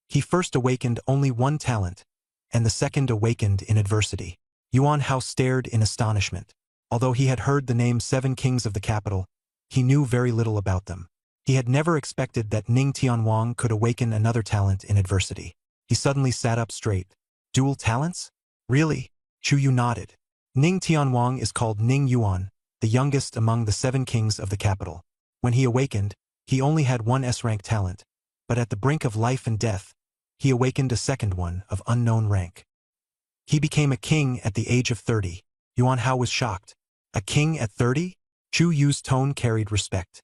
He first awakened only one talent, and the second awakened in adversity. Yuan Hao stared in astonishment. Although he had heard the name 7 kings of the capital, he knew very little about them. He had never expected that Ning Tianwang could awaken another talent in adversity. He suddenly sat up straight. Dual talents? Really? Chu Yu nodded. Ning Tianwang is called Ning Yuan, the youngest among the 7 kings of the capital. When he awakened, he only had one S-rank talent, but at the brink of life and death, he awakened a second one of unknown rank. He became a king at the age of 30. Yuan Hao was shocked. A king at 30? Chu Yu's tone carried respect.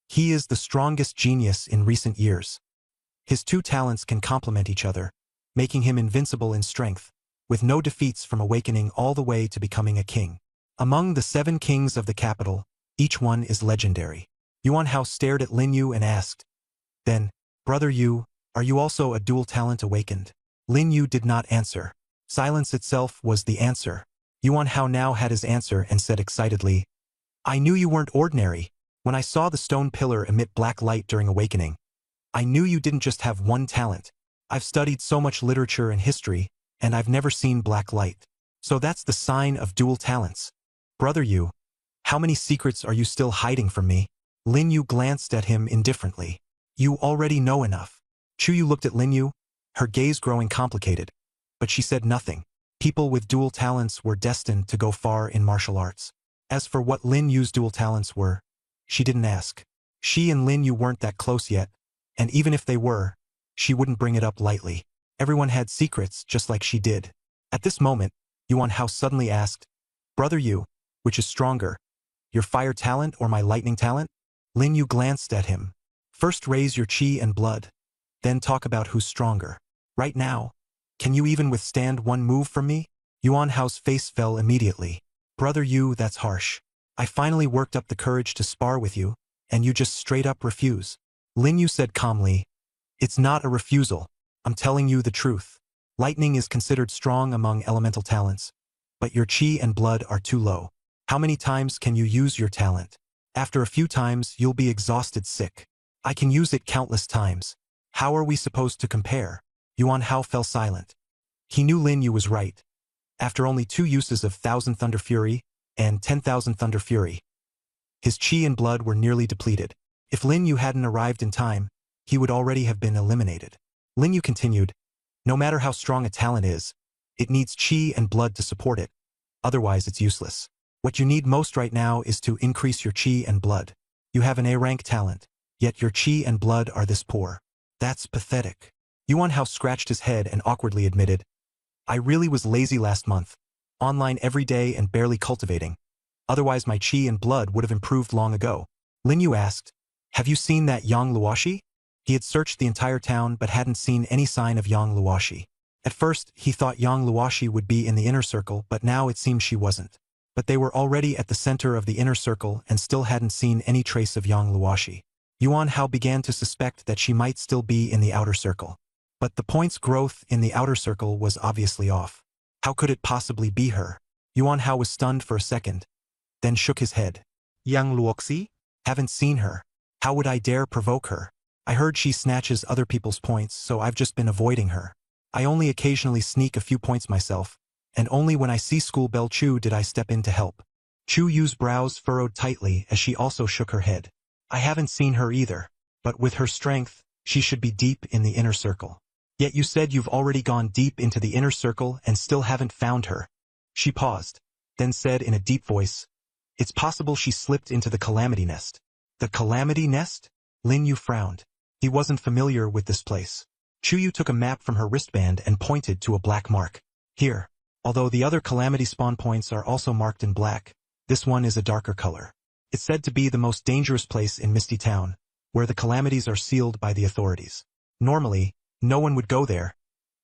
He is the strongest genius in recent years. His 2 talents can complement each other, making him invincible in strength, with no defeats from awakening all the way to becoming a king. Among the 7 kings of the capital, each one is legendary. Yuan Hao stared at Lin Yu and asked, Then, Brother Yu, are you also a dual talent awakened? Lin Yu did not answer. Silence itself was the answer. Yuan Hao now had his answer and said excitedly, I knew you weren't ordinary. When I saw the stone pillar emit black light during awakening, I knew you didn't just have one talent. I've studied so much literature and history, and I've never seen black light. So that's the sign of dual talents. Brother Yu, how many secrets are you still hiding from me? Lin Yu glanced at him indifferently. You already know enough. Chu Yu looked at Lin Yu, her gaze growing complicated, but she said nothing. People with dual talents were destined to go far in martial arts. As for what Lin Yu's dual talents were, she didn't ask. She and Lin Yu weren't that close yet, and even if they were, she wouldn't bring it up lightly. Everyone had secrets just like she did. At this moment, Yuan Hao suddenly asked, "Brother Yu, which is stronger, your fire talent or my lightning talent?" Lin Yu glanced at him. "First raise your qi and blood, then talk about who's stronger. Right now, can you even withstand one move from me?" Yuan Hao's face fell immediately. "Brother Yu, that's harsh. I finally worked up the courage to spar with you, and you just straight up refuse." Lin Yu said calmly, "It's not a refusal. I'm telling you the truth. Lightning is considered strong among elemental talents, but your qi and blood are too low. How many times can you use your talent? After a few times, you'll be exhausted sick. I can use it countless times. How are we supposed to compare?" Yuan Hao fell silent. He knew Lin Yu was right. After only 2 uses of 1,000 Thunder Fury and 10,000 Thunder Fury, his qi and blood were nearly depleted. If Lin Yu hadn't arrived in time, he would already have been eliminated. Lin Yu continued, "No matter how strong a talent is, it needs qi and blood to support it. Otherwise, it's useless. What you need most right now is to increase your qi and blood. You have an A-rank talent, yet your qi and blood are this poor. That's pathetic." Yuan Hao scratched his head and awkwardly admitted, "I really was lazy last month, online every day and barely cultivating. Otherwise my qi and blood would have improved long ago." Lin Yu asked, "Have you seen that Yang Luoxi?" He had searched the entire town but hadn't seen any sign of Yang Luoxi. At first, he thought Yang Luoxi would be in the inner circle, but now it seemed she wasn't. But they were already at the center of the inner circle and still hadn't seen any trace of Yang Luoxi. Yuan Hao began to suspect that she might still be in the outer circle. But the point's growth in the outer circle was obviously off. How could it possibly be her? Yuan Hao was stunned for a second, then shook his head. Yang Luoxi? "Haven't seen her. How would I dare provoke her? I heard she snatches other people's points, so I've just been avoiding her. I only occasionally sneak a few points myself, and only when I see School Bell Chu did I step in to help." Chu Yu's brows furrowed tightly as she also shook her head. "I haven't seen her either, but with her strength, she should be deep in the inner circle. Yet you said you've already gone deep into the inner circle and still haven't found her." She paused, then said in a deep voice, "It's possible she slipped into the Calamity Nest." "The Calamity Nest?" Lin Yu frowned. He wasn't familiar with this place. Chu Yu took a map from her wristband and pointed to a black mark. "Here. Although the other Calamity spawn points are also marked in black, this one is a darker color. It's said to be the most dangerous place in Misty Town, where the calamities are sealed by the authorities. Normally, no one would go there.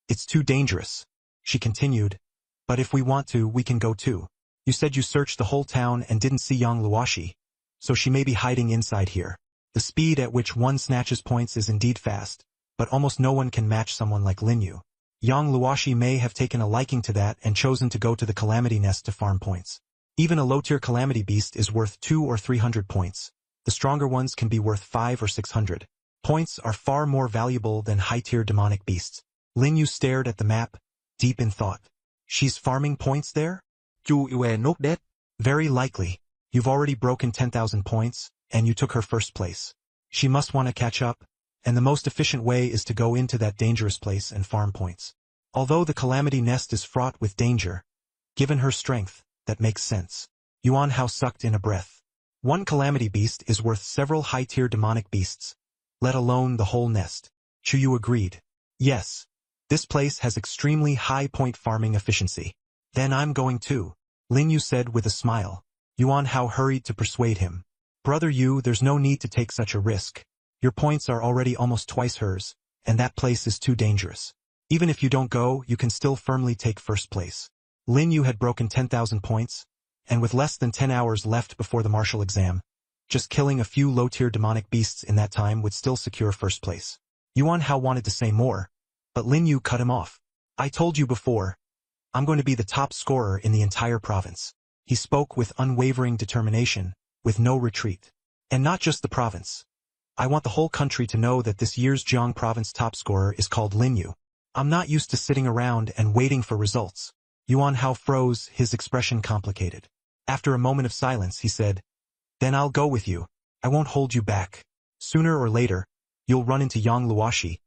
It's too dangerous." She continued, "But if we want to, we can go too. You said you searched the whole town and didn't see Yang Luoxi, so she may be hiding inside here. The speed at which one snatches points is indeed fast, but almost no one can match someone like Lin Yu. Yang Luoxi may have taken a liking to that and chosen to go to the Calamity Nest to farm points. Even a low-tier Calamity Beast is worth 200 or 300 points. The stronger ones can be worth 500 or 600. Points are far more valuable than high-tier demonic beasts." Lin Yu stared at the map, deep in thought. "She's farming points there?" Chu Yue not dead? "Very likely. You've already broken 10,000 points, and you took her first place. She must want to catch up, and the most efficient way is to go into that dangerous place and farm points. Although the Calamity Nest is fraught with danger, given her strength, that makes sense." Yuan Hao sucked in a breath. One Calamity Beast is worth several high-tier demonic beasts, let alone the whole nest. Chu Yu agreed. "Yes. This place has extremely high point farming efficiency." "Then I'm going too," Lin Yu said with a smile. Yuan Hao hurried to persuade him. "Brother Yu, there's no need to take such a risk. Your points are already almost twice hers, and that place is too dangerous. Even if you don't go, you can still firmly take first place." Lin Yu had broken 10,000 points, and with less than 10 hours left before the martial exam, just killing a few low-tier demonic beasts in that time would still secure first place. Yuan Hao wanted to say more, but Lin Yu cut him off. "I told you before, I'm going to be the top scorer in the entire province." He spoke with unwavering determination, with no retreat. "And not just the province. I want the whole country to know that this year's Jiang province top scorer is called Lin Yu. I'm not used to sitting around and waiting for results." Yuan Hao froze, his expression complicated. After a moment of silence, he said, "Then I'll go with you. I won't hold you back. Sooner or later, you'll run into Yang Luoxi,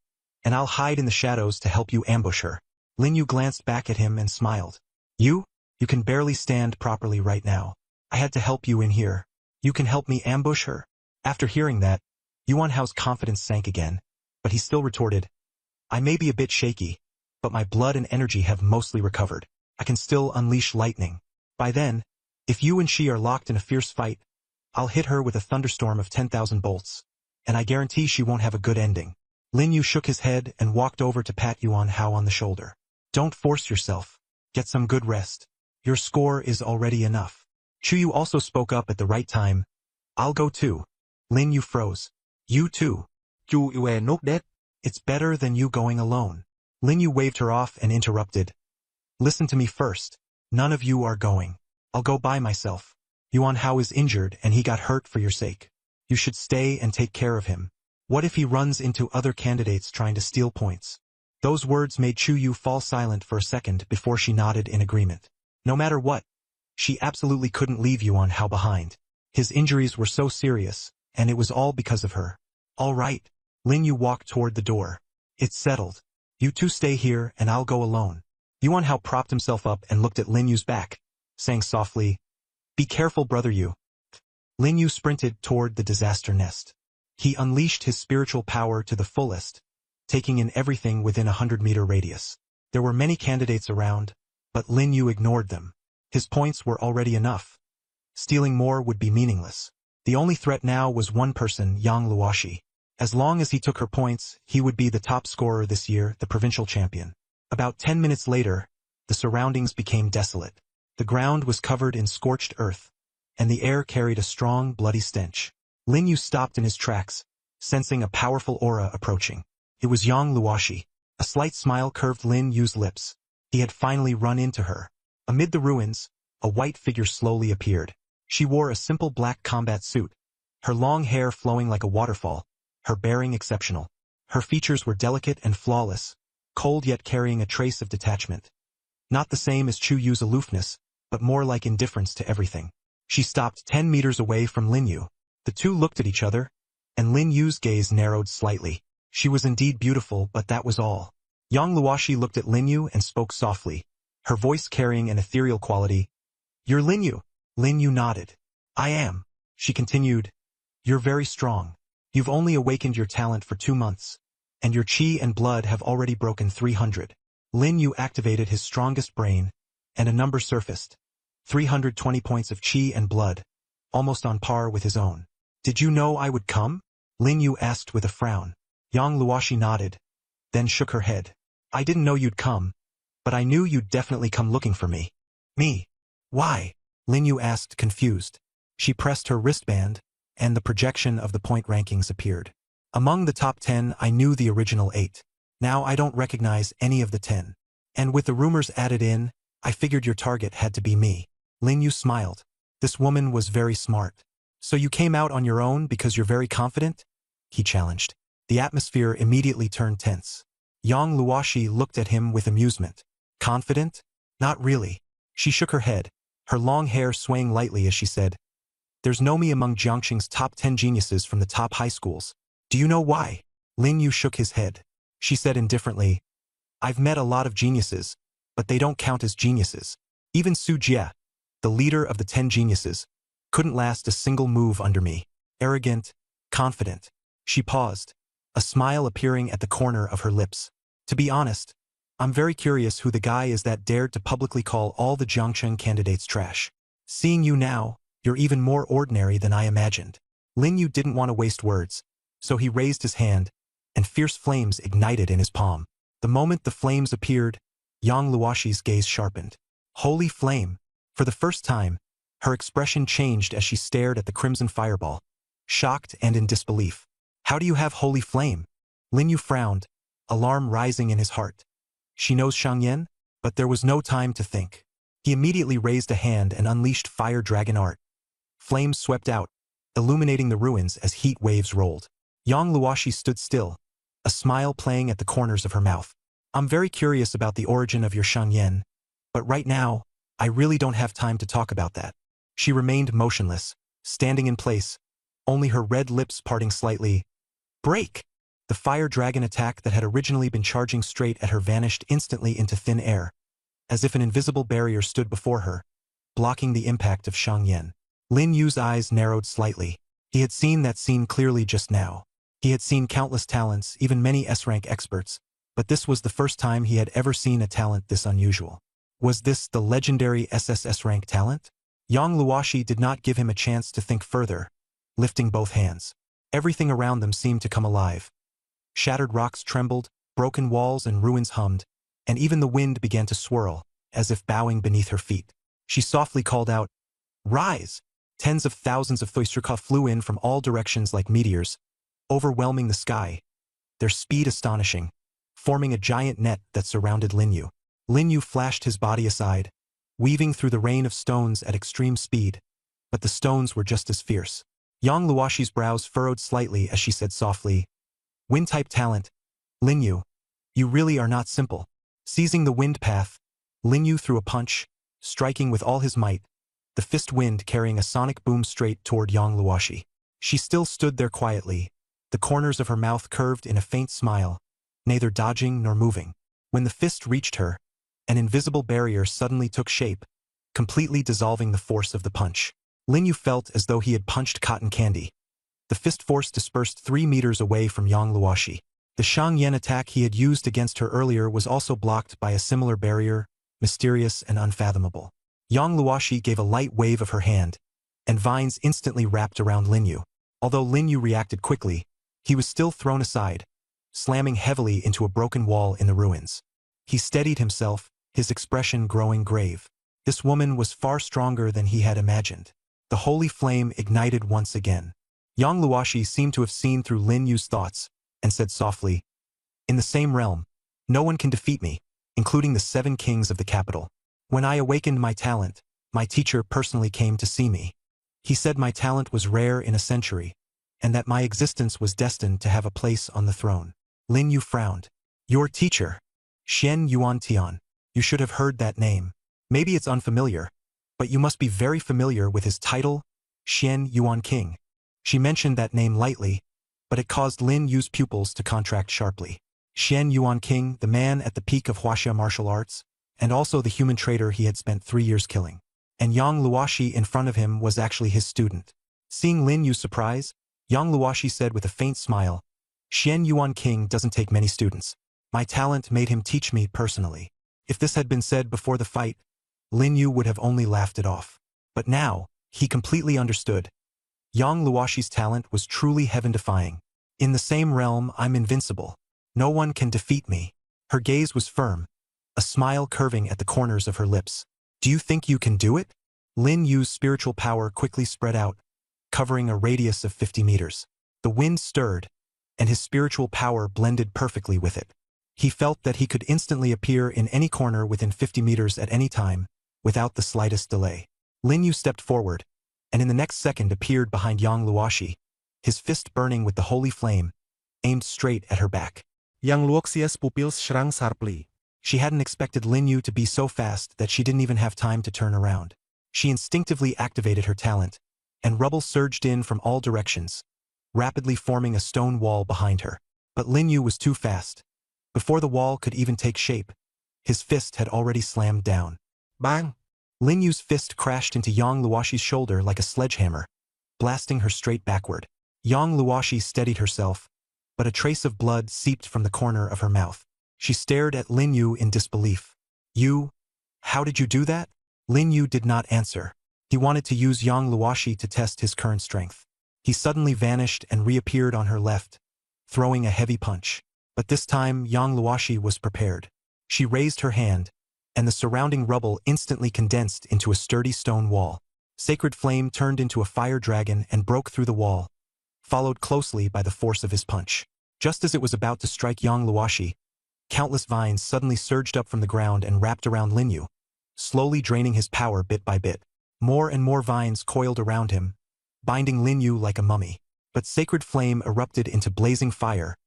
and I'll hide in the shadows to help you ambush her." Lin Yu glanced back at him and smiled. You can barely stand properly right now. I had to help you in here. You can help me ambush her?" After hearing that, Yuan Hao's confidence sank again, but he still retorted, I may be a bit shaky, but my blood and energy have mostly recovered. I can still unleash lightning. By then, if you and she are locked in a fierce fight, I'll hit her with a thunderstorm of 10,000 bolts, and I guarantee she won't have a good ending. Lin Yu shook his head and walked over to pat Yuan Hao on the shoulder. Don't force yourself. Get some good rest. Your score is already enough. Chu Yu also spoke up at the right time. I'll go too. Lin Yu froze. You too. Chu Yue nốt đét. It's better than you going alone. Lin Yu waved her off and interrupted. Listen to me first. None of you are going. I'll go by myself. Yuan Hao is injured and he got hurt for your sake. You should stay and take care of him. What if he runs into other candidates trying to steal points? Those words made Chu Yu fall silent for a second before she nodded in agreement. No matter what, she absolutely couldn't leave Yuan Hao behind. His injuries were so serious, and it was all because of her. All right. Lin Yu walked toward the door. It's settled. You two stay here and I'll go alone. Yuan Hao propped himself up and looked at Lin Yu's back, saying softly, Be careful, brother Yu. Lin Yu sprinted toward the disaster nest. He unleashed his spiritual power to the fullest, taking in everything within a 100-meter radius. There were many candidates around, but Lin Yu ignored them. His points were already enough. Stealing more would be meaningless. The only threat now was one person, Yang Luoshi. As long as he took her points, he would be the top scorer this year, the provincial champion. About 10 minutes later, the surroundings became desolate. The ground was covered in scorched earth, and the air carried a strong, bloody stench. Lin Yu stopped in his tracks, sensing a powerful aura approaching. It was Yang Luoshi. A slight smile curved Lin Yu's lips. He had finally run into her. Amid the ruins, a white figure slowly appeared. She wore a simple black combat suit, her long hair flowing like a waterfall, her bearing exceptional. Her features were delicate and flawless, cold yet carrying a trace of detachment. Not the same as Chu Yu's aloofness, but more like indifference to everything. She stopped 10 meters away from Lin Yu. The two looked at each other, and Lin Yu's gaze narrowed slightly. She was indeed beautiful, but that was all. Yang Luoshi looked at Lin Yu and spoke softly, her voice carrying an ethereal quality. You're Lin Yu. Lin Yu nodded. I am. She continued. You're very strong. You've only awakened your talent for 2 months, and your chi and blood have already broken 300. Lin Yu activated his strongest brain, and a number surfaced. 320 points of chi and blood, almost on par with his own. Did you know I would come? Lin Yu asked with a frown. Yang Luoshi nodded, then shook her head. I didn't know you'd come, but I knew you'd definitely come looking for me. Me? Why? Lin Yu asked, confused. She pressed her wristband, and the projection of the point rankings appeared. Among the top 10, I knew the original 8. Now I don't recognize any of the 10. And with the rumors added in, I figured your target had to be me. Lin Yu smiled. This woman was very smart. So you came out on your own because you're very confident? He challenged. The atmosphere immediately turned tense. Yang Luoshi looked at him with amusement. Confident? Not really. She shook her head, her long hair swaying lightly as she said, There's no me among Jiangxing's top 10 geniuses from the top high schools. Do you know why? Lin Yu shook his head. She said indifferently, I've met a lot of geniuses, but they don't count as geniuses. Even Su Jie, the leader of the 10 geniuses, couldn't last a single move under me. Arrogant, confident. She paused, a smile appearing at the corner of her lips. To be honest, I'm very curious who the guy is that dared to publicly call all the Jiangxing candidates trash. Seeing you now, you're even more ordinary than I imagined. Lin Yu didn't want to waste words, so he raised his hand, and fierce flames ignited in his palm. The moment the flames appeared, Yang Luoshi's gaze sharpened. Holy flame! For the first time, her expression changed as she stared at the crimson fireball, shocked and in disbelief. How do you have holy flame? Lin Yu frowned, alarm rising in his heart. She knows Shangyan? But there was no time to think. He immediately raised a hand and unleashed fire dragon art. Flames swept out, illuminating the ruins as heat waves rolled. Yang Luoshi stood still, a smile playing at the corners of her mouth. I'm very curious about the origin of your Shangyan, but right now, I really don't have time to talk about that. She remained motionless, standing in place, only her red lips parting slightly. Break! The fire dragon attack that had originally been charging straight at her vanished instantly into thin air, as if an invisible barrier stood before her, blocking the impact of Shangyan. Lin Yu's eyes narrowed slightly. He had seen that scene clearly just now. He had seen countless talents, even many S-rank experts, but this was the first time he had ever seen a talent this unusual. Was this the legendary SSS rank talent? Yang Luoshi did not give him a chance to think further, lifting both hands. Everything around them seemed to come alive. Shattered rocks trembled, broken walls and ruins hummed, and even the wind began to swirl, as if bowing beneath her feet. She softly called out, "Rise!" Tens of thousands of Thuisterka flew in from all directions like meteors, overwhelming the sky, their speed astonishing, forming a giant net that surrounded Linyu. Linyu flashed his body aside, weaving through the rain of stones at extreme speed, but the stones were just as fierce. Yang Luoshi's brows furrowed slightly as she said softly, "Wind-type talent, Linyu, you really are not simple." Seizing the wind path, Linyu threw a punch, striking with all his might, the fist wind carrying a sonic boom straight toward Yang Luoshi. She still stood there quietly, the corners of her mouth curved in a faint smile, neither dodging nor moving. When the fist reached her, an invisible barrier suddenly took shape, completely dissolving the force of the punch. Linyu felt as though he had punched cotton candy. The fist force dispersed 3 meters away from Yang Luoshi. The Shang Yan attack he had used against her earlier was also blocked by a similar barrier, mysterious and unfathomable. Yang Luoshi gave a light wave of her hand, and vines instantly wrapped around Linyu. Although Linyu reacted quickly, he was still thrown aside, slamming heavily into a broken wall in the ruins. He steadied himself, his expression growing grave. This woman was far stronger than he had imagined. The holy flame ignited once again. Yang Luoshi seemed to have seen through Linyu's thoughts, and said softly, "In the same realm, no one can defeat me, including the 7 kings of the capital. When I awakened my talent, my teacher personally came to see me. He said my talent was rare in a century, and that my existence was destined to have a place on the throne." Linyu frowned. "Your teacher, Shen Yuantian. You should have heard that name. Maybe it's unfamiliar, but you must be very familiar with his title, Shen Yuan King." She mentioned that name lightly, but it caused Lin Yu's pupils to contract sharply. Shen Yuan King, the man at the peak of Huaxia martial arts, and also the human traitor he had spent 3 years killing. And Yang Luoshi in front of him was actually his student. Seeing Lin Yu's surprise, Yang Luoshi said with a faint smile, "Shen Yuan King doesn't take many students. My talent made him teach me personally." If this had been said before the fight, Lin Yu would have only laughed it off. But now, he completely understood. Yang Luoshi's talent was truly heaven-defying. "In the same realm, I'm invincible. No one can defeat me." Her gaze was firm, a smile curving at the corners of her lips. "Do you think you can do it?" Lin Yu's spiritual power quickly spread out, covering a radius of 50 meters. The wind stirred, and his spiritual power blended perfectly with it. He felt that he could instantly appear in any corner within 50 meters at any time, without the slightest delay. Lin Yu stepped forward, and in the next second appeared behind Yang Luoshi, his fist burning with the holy flame, aimed straight at her back. Yang Luoxia's pupils shrank sharply. She hadn't expected Lin Yu to be so fast that she didn't even have time to turn around. She instinctively activated her talent, and rubble surged in from all directions, rapidly forming a stone wall behind her. But Lin Yu was too fast. Before the wall could even take shape, his fist had already slammed down. Bang! Lin Yu's fist crashed into Yang Luoshi's shoulder like a sledgehammer, blasting her straight backward. Yang Luoshi steadied herself, but a trace of blood seeped from the corner of her mouth. She stared at Lin Yu in disbelief. "You? How did you do that?" Lin Yu did not answer. He wanted to use Yang Luoshi to test his current strength. He suddenly vanished and reappeared on her left, throwing a heavy punch. But this time, Yang Luoshi was prepared. She raised her hand, and the surrounding rubble instantly condensed into a sturdy stone wall. Sacred Flame turned into a fire dragon and broke through the wall, followed closely by the force of his punch. Just as it was about to strike Yang Luoshi, countless vines suddenly surged up from the ground and wrapped around Lin Yu, slowly draining his power bit by bit. More and more vines coiled around him, binding Lin Yu like a mummy. But Sacred Flame erupted into blazing fire,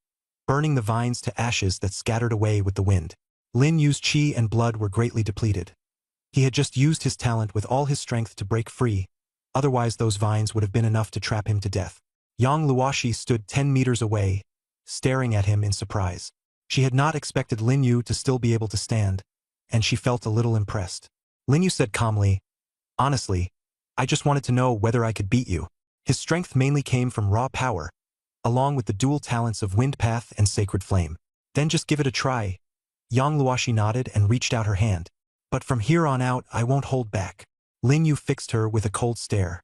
burning the vines to ashes that scattered away with the wind. Lin Yu's chi and blood were greatly depleted. He had just used his talent with all his strength to break free, otherwise those vines would have been enough to trap him to death. Yang Luoshi stood 10 meters away, staring at him in surprise. She had not expected Lin Yu to still be able to stand, and she felt a little impressed. Lin Yu said calmly, "Honestly, I just wanted to know whether I could beat you." His strength mainly came from raw power, along with the dual talents of Wind Path and Sacred Flame. Then just give it a try. Yang Luoshi nodded and reached out her hand. But from here on out, I won't hold back. Lin Yu fixed her with a cold stare.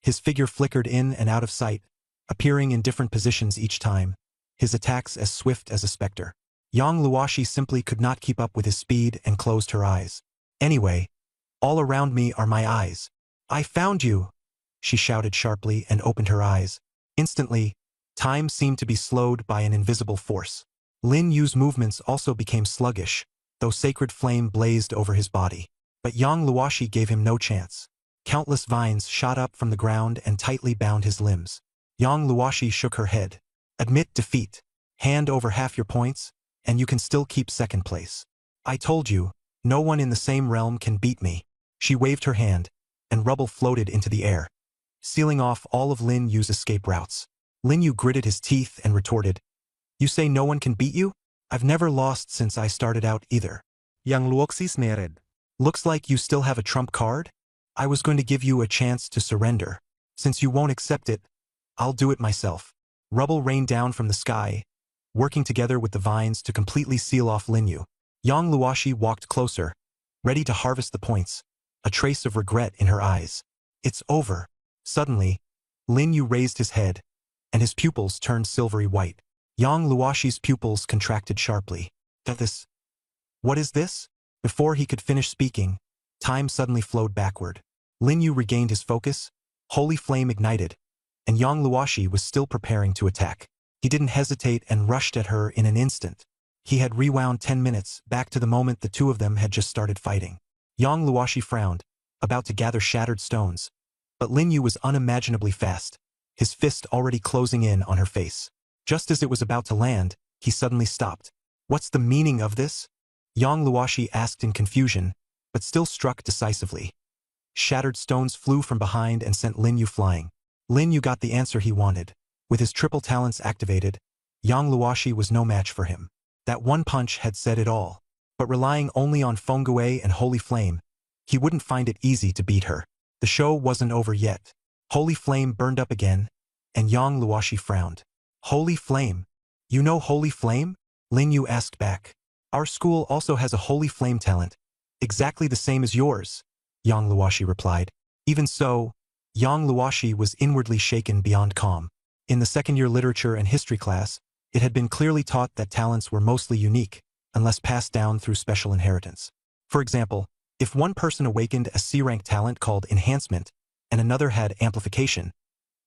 His figure flickered in and out of sight, appearing in different positions each time, his attacks as swift as a specter. Yang Luoshi simply could not keep up with his speed and closed her eyes. Anyway, all around me are my eyes. I found you! She shouted sharply and opened her eyes. Instantly, time seemed to be slowed by an invisible force. Lin Yu's movements also became sluggish, though Sacred Flame blazed over his body. But Yang Luoshi gave him no chance. Countless vines shot up from the ground and tightly bound his limbs. Yang Luoshi shook her head. Admit defeat. Hand over half your points, and you can still keep second place. I told you, no one in the same realm can beat me. She waved her hand, and rubble floated into the air, sealing off all of Lin Yu's escape routes. Lin Yu gritted his teeth and retorted, You say no one can beat you? I've never lost since I started out either. Yang Luoxi sneered. Looks like you still have a trump card? I was going to give you a chance to surrender. Since you won't accept it, I'll do it myself. Rubble rained down from the sky, working together with the vines to completely seal off Lin Yu. Yang Luoshi walked closer, ready to harvest the points, a trace of regret in her eyes. It's over. Suddenly, Lin Yu raised his head, and his pupils turned silvery white. Yang Luoshi's pupils contracted sharply. What is this? Before he could finish speaking, time suddenly flowed backward. Lin Yu regained his focus, Holy Flame ignited, and Yang Luoshi was still preparing to attack. He didn't hesitate and rushed at her in an instant. He had rewound 10 minutes back to the moment the two of them had just started fighting. Yang Luoshi frowned, about to gather shattered stones. But Lin Yu was unimaginably fast, his fist already closing in on her face. Just as it was about to land, he suddenly stopped. What's the meaning of this? Yang Luoshi asked in confusion, but still struck decisively. Shattered stones flew from behind and sent Lin Yu flying. Lin Yu got the answer he wanted. With his triple talents activated, Yang Luoshi was no match for him. That one punch had said it all. But relying only on Fengui and Holy Flame, he wouldn't find it easy to beat her. The show wasn't over yet. Holy Flame burned up again, and Yang Luoshi frowned. Holy Flame? You know Holy Flame? Lin Yu asked back. Our school also has a Holy Flame talent, exactly the same as yours, Yang Luoshi replied. Even so, Yang Luoshi was inwardly shaken beyond calm. In the second-year literature and history class, it had been clearly taught that talents were mostly unique, unless passed down through special inheritance. For example, if one person awakened a C-rank talent called Enhancement, and another had Amplification,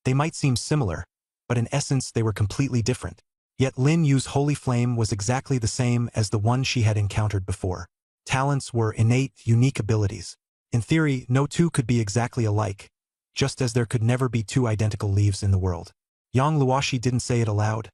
they might seem similar, but in essence they were completely different. Yet Lin Yu's Holy Flame was exactly the same as the one she had encountered before. Talents were innate, unique abilities. In theory, no two could be exactly alike, just as there could never be two identical leaves in the world. Yang Luoshi didn't say it aloud,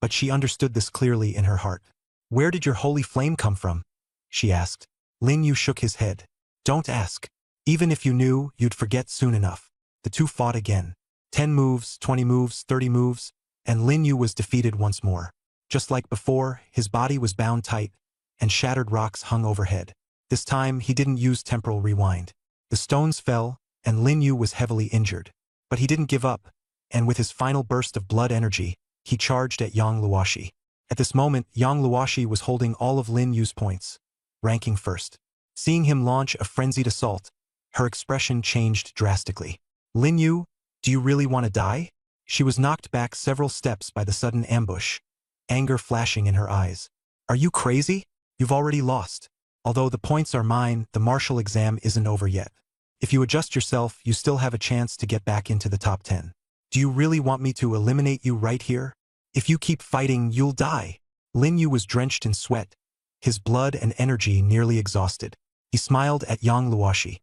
but she understood this clearly in her heart. Where did your Holy Flame come from? She asked. Lin Yu shook his head. Don't ask. Even if you knew, you'd forget soon enough. The two fought again. 10 moves, 20 moves, 30 moves, and Lin Yu was defeated once more. Just like before, his body was bound tight, and shattered rocks hung overhead. This time, he didn't use temporal rewind. The stones fell, and Lin Yu was heavily injured. But he didn't give up, and with his final burst of blood energy, he charged at Yang Luoshi. At this moment, Yang Luoshi was holding all of Lin Yu's points, ranking first. Seeing him launch a frenzied assault, her expression changed drastically. Lin Yu, do you really want to die? She was knocked back several steps by the sudden ambush, anger flashing in her eyes. Are you crazy? You've already lost. Although the points are mine, the martial exam isn't over yet. If you adjust yourself, you still have a chance to get back into the top 10. Do you really want me to eliminate you right here? If you keep fighting, you'll die. Lin Yu was drenched in sweat, his blood and energy nearly exhausted. He smiled at Yang Luoshi.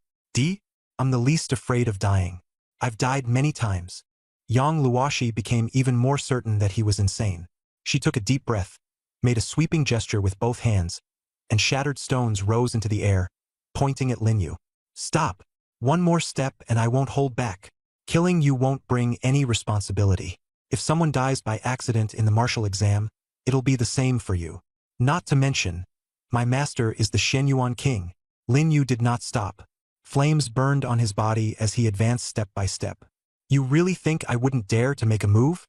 I'm the least afraid of dying. I've died many times. Yang Luoshi became even more certain that he was insane. She took a deep breath, made a sweeping gesture with both hands, and shattered stones rose into the air, pointing at Lin Yu. Stop. One more step and I won't hold back. Killing you won't bring any responsibility. If someone dies by accident in the martial exam, it'll be the same for you. Not to mention, my master is the Shenyuan king. Lin Yu did not stop. Flames burned on his body as he advanced step by step. You really think I wouldn't dare to make a move?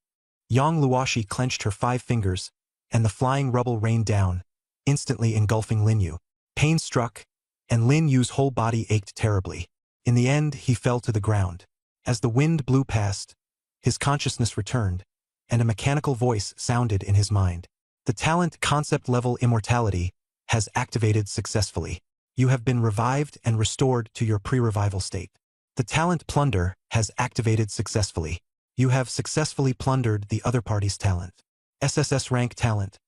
Yang Luoshi clenched her 5 fingers, and the flying rubble rained down, instantly engulfing Lin Yu. Pain struck, and Lin Yu's whole body ached terribly. In the end, he fell to the ground. As the wind blew past, his consciousness returned, and a mechanical voice sounded in his mind. The talent concept level immortality has activated successfully. You have been revived and restored to your pre-revival state. The talent plunder has activated successfully. You have successfully plundered the other party's talent. SSS rank talent.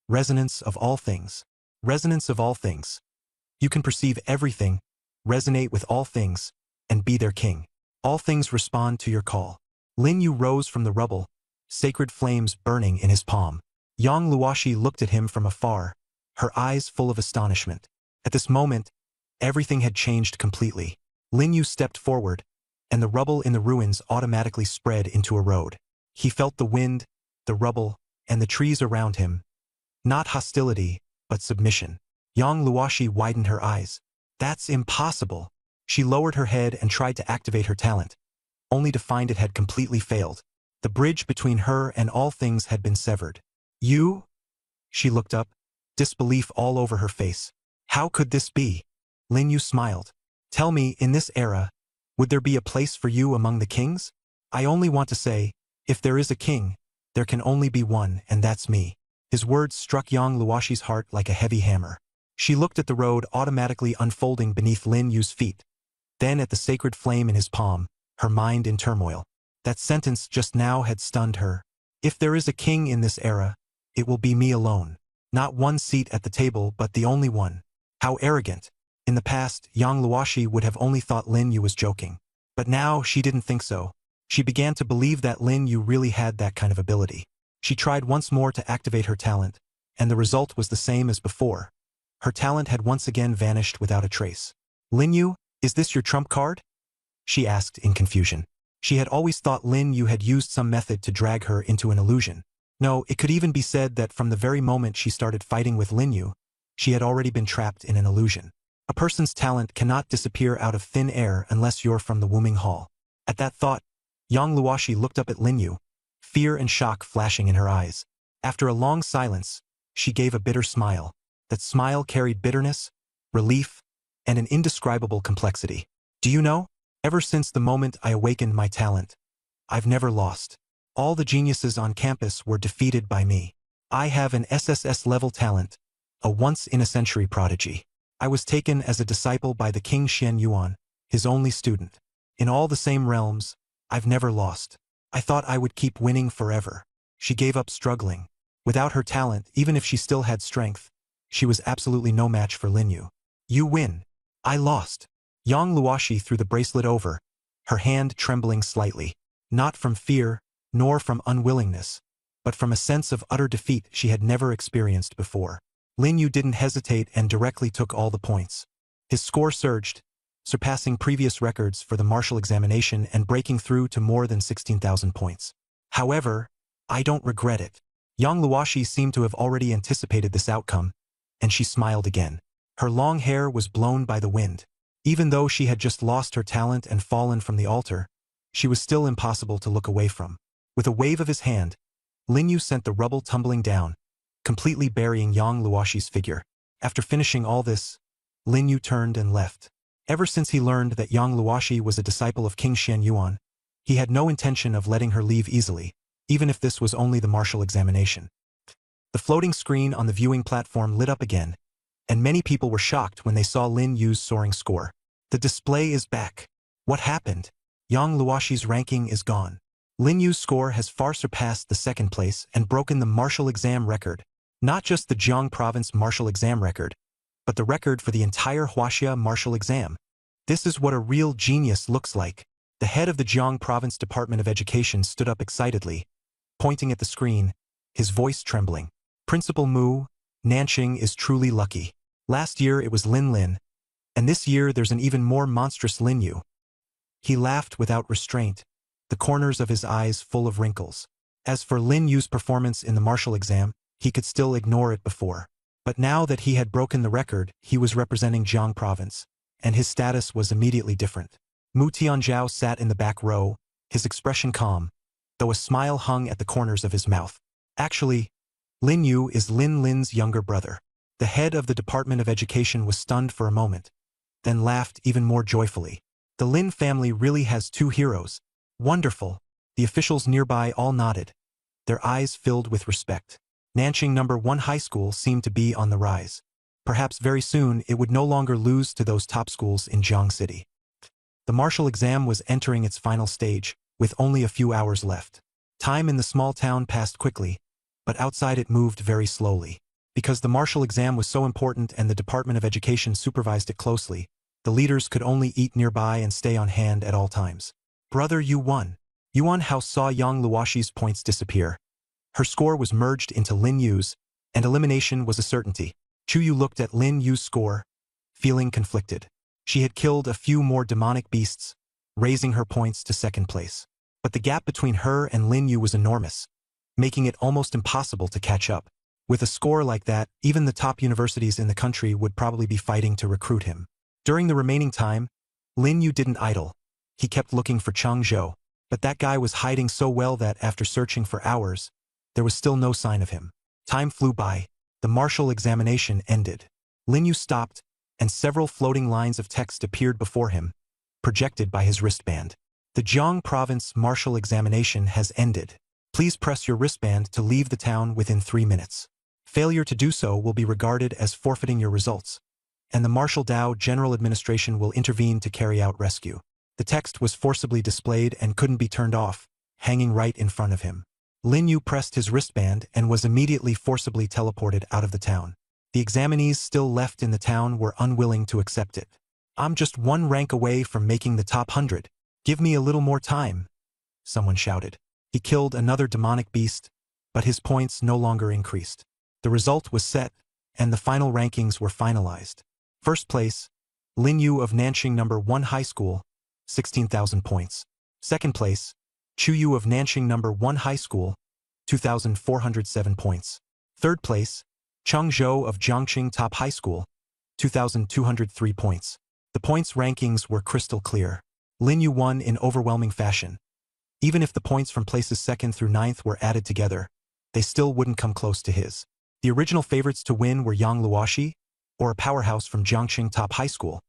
Resonance of all things. Resonance of all things. You can perceive everything, resonate with all things, and be their king. All things respond to your call. Lin Yu rose from the rubble, sacred flames burning in his palm. Yang Luoshi looked at him from afar, her eyes full of astonishment. At this moment, everything had changed completely. Lin Yu stepped forward, and the rubble in the ruins automatically spread into a road. He felt the wind, the rubble, and the trees around him. Not hostility, but submission. Yang Luoshi widened her eyes. That's impossible. She lowered her head and tried to activate her talent, only to find it had completely failed. The bridge between her and all things had been severed. You? She looked up, disbelief all over her face. How could this be? Lin Yu smiled. Tell me, in this era, would there be a place for you among the kings? I only want to say, if there is a king, there can only be one, and that's me. His words struck Yang Luoshi's heart like a heavy hammer. She looked at the road automatically unfolding beneath Lin Yu's feet, then at the sacred flame in his palm, her mind in turmoil. That sentence just now had stunned her. If there is a king in this era, it will be me alone. Not one seat at the table, but the only one. How arrogant. In the past, Yang Luoshi would have only thought Lin Yu was joking. But now she didn't think so. She began to believe that Lin Yu really had that kind of ability. She tried once more to activate her talent, and the result was the same as before. Her talent had once again vanished without a trace. Lin Yu, is this your trump card? She asked in confusion. She had always thought Lin Yu had used some method to drag her into an illusion. No, it could even be said that from the very moment she started fighting with Lin Yu, she had already been trapped in an illusion. A person's talent cannot disappear out of thin air unless you're from the Wuming Hall. At that thought, Yang Luoshi looked up at Lin Yu, fear and shock flashing in her eyes. After a long silence, she gave a bitter smile. That smile carried bitterness, relief, and an indescribable complexity. Do you know? Ever since the moment I awakened my talent, I've never lost. All the geniuses on campus were defeated by me. I have an SSS-level talent, a once-in-a-century prodigy. I was taken as a disciple by the King Xian Yuan, his only student. In all the same realms, I've never lost. I thought I would keep winning forever. She gave up struggling. Without her talent, even if she still had strength, she was absolutely no match for Lin Yu. You win. I lost. Yang Luoshi threw the bracelet over, her hand trembling slightly, not from fear, nor from unwillingness, but from a sense of utter defeat she had never experienced before. Lin Yu didn't hesitate and directly took all the points. His score surged, surpassing previous records for the martial examination and breaking through to more than 16,000 points. However, I don't regret it. Yang Luoshi seemed to have already anticipated this outcome, and she smiled again. Her long hair was blown by the wind. Even though she had just lost her talent and fallen from the altar, she was still impossible to look away from. With a wave of his hand, Lin Yu sent the rubble tumbling down, completely burying Yang Luoshi's figure. After finishing all this, Lin Yu turned and left. Ever since he learned that Yang Luoshi was a disciple of King Xian Yuan, he had no intention of letting her leave easily, even if this was only the martial examination. The floating screen on the viewing platform lit up again, and many people were shocked when they saw Lin Yu's soaring score. The display is back. What happened? Yang Luoshi's ranking is gone. Lin Yu's score has far surpassed the second place and broken the martial exam record. Not just the Jiang province martial exam record, but the record for the entire Huaxia martial exam. This is what a real genius looks like. The head of the Jiang province Department of Education stood up excitedly, pointing at the screen, his voice trembling. Principal Mu, Nanqing is truly lucky. Last year it was Lin Lin, and this year there's an even more monstrous Lin Yu. He laughed without restraint, the corners of his eyes full of wrinkles. As for Lin Yu's performance in the martial exam, he could still ignore it before. But now that he had broken the record, he was representing Jiang province, and his status was immediately different. Mu Tianzhao sat in the back row, his expression calm, though a smile hung at the corners of his mouth. Actually, Lin Yu is Lin Lin's younger brother. The head of the Department of Education was stunned for a moment, then laughed even more joyfully. The Lin family really has two heroes. Wonderful. The officials nearby all nodded, their eyes filled with respect. Nanqing No. 1 High School seemed to be on the rise. Perhaps very soon it would no longer lose to those top schools in Jiang City. The martial exam was entering its final stage, with only a few hours left. Time in the small town passed quickly, but outside it moved very slowly. Because the martial exam was so important and the Department of Education supervised it closely, the leaders could only eat nearby and stay on hand at all times. Brother Yu won. Yuan Hao saw Yang Luoxi's points disappear. Her score was merged into Lin Yu's, and elimination was a certainty. Chu Yu looked at Lin Yu's score, feeling conflicted. She had killed a few more demonic beasts, raising her points to second place. But the gap between her and Lin Yu was enormous, making it almost impossible to catch up. With a score like that, even the top universities in the country would probably be fighting to recruit him. During the remaining time, Lin Yu didn't idle. He kept looking for Cheng Zhou, but that guy was hiding so well that after searching for hours, there was still no sign of him. Time flew by. The martial examination ended. Lin Yu stopped, and several floating lines of text appeared before him, projected by his wristband. The Jiang Province martial examination has ended. Please press your wristband to leave the town within 3 minutes. Failure to do so will be regarded as forfeiting your results, and the Martial Dao General Administration will intervene to carry out rescue. The text was forcibly displayed and couldn't be turned off, hanging right in front of him. Lin Yu pressed his wristband and was immediately forcibly teleported out of the town. The examinees still left in the town were unwilling to accept it. I'm just 1 rank away from making the top 100. Give me a little more time, someone shouted. He killed another demonic beast, but his points no longer increased. The result was set, and the final rankings were finalized. First place, Lin Yu of Nanqing No. 1 High School, 16,000 points. Second place, Chu Yu of Nanqing No. 1 High School, 2,407 points. Third place, Cheng Zhou of Jiangqing Top High School, 2,203 points. The points rankings were crystal clear. Lin Yu won in overwhelming fashion. Even if the points from places 2nd through 9th were added together, they still wouldn't come close to his. The original favorites to win were Yang Luoxi, or a powerhouse from Jiangqing Top High School,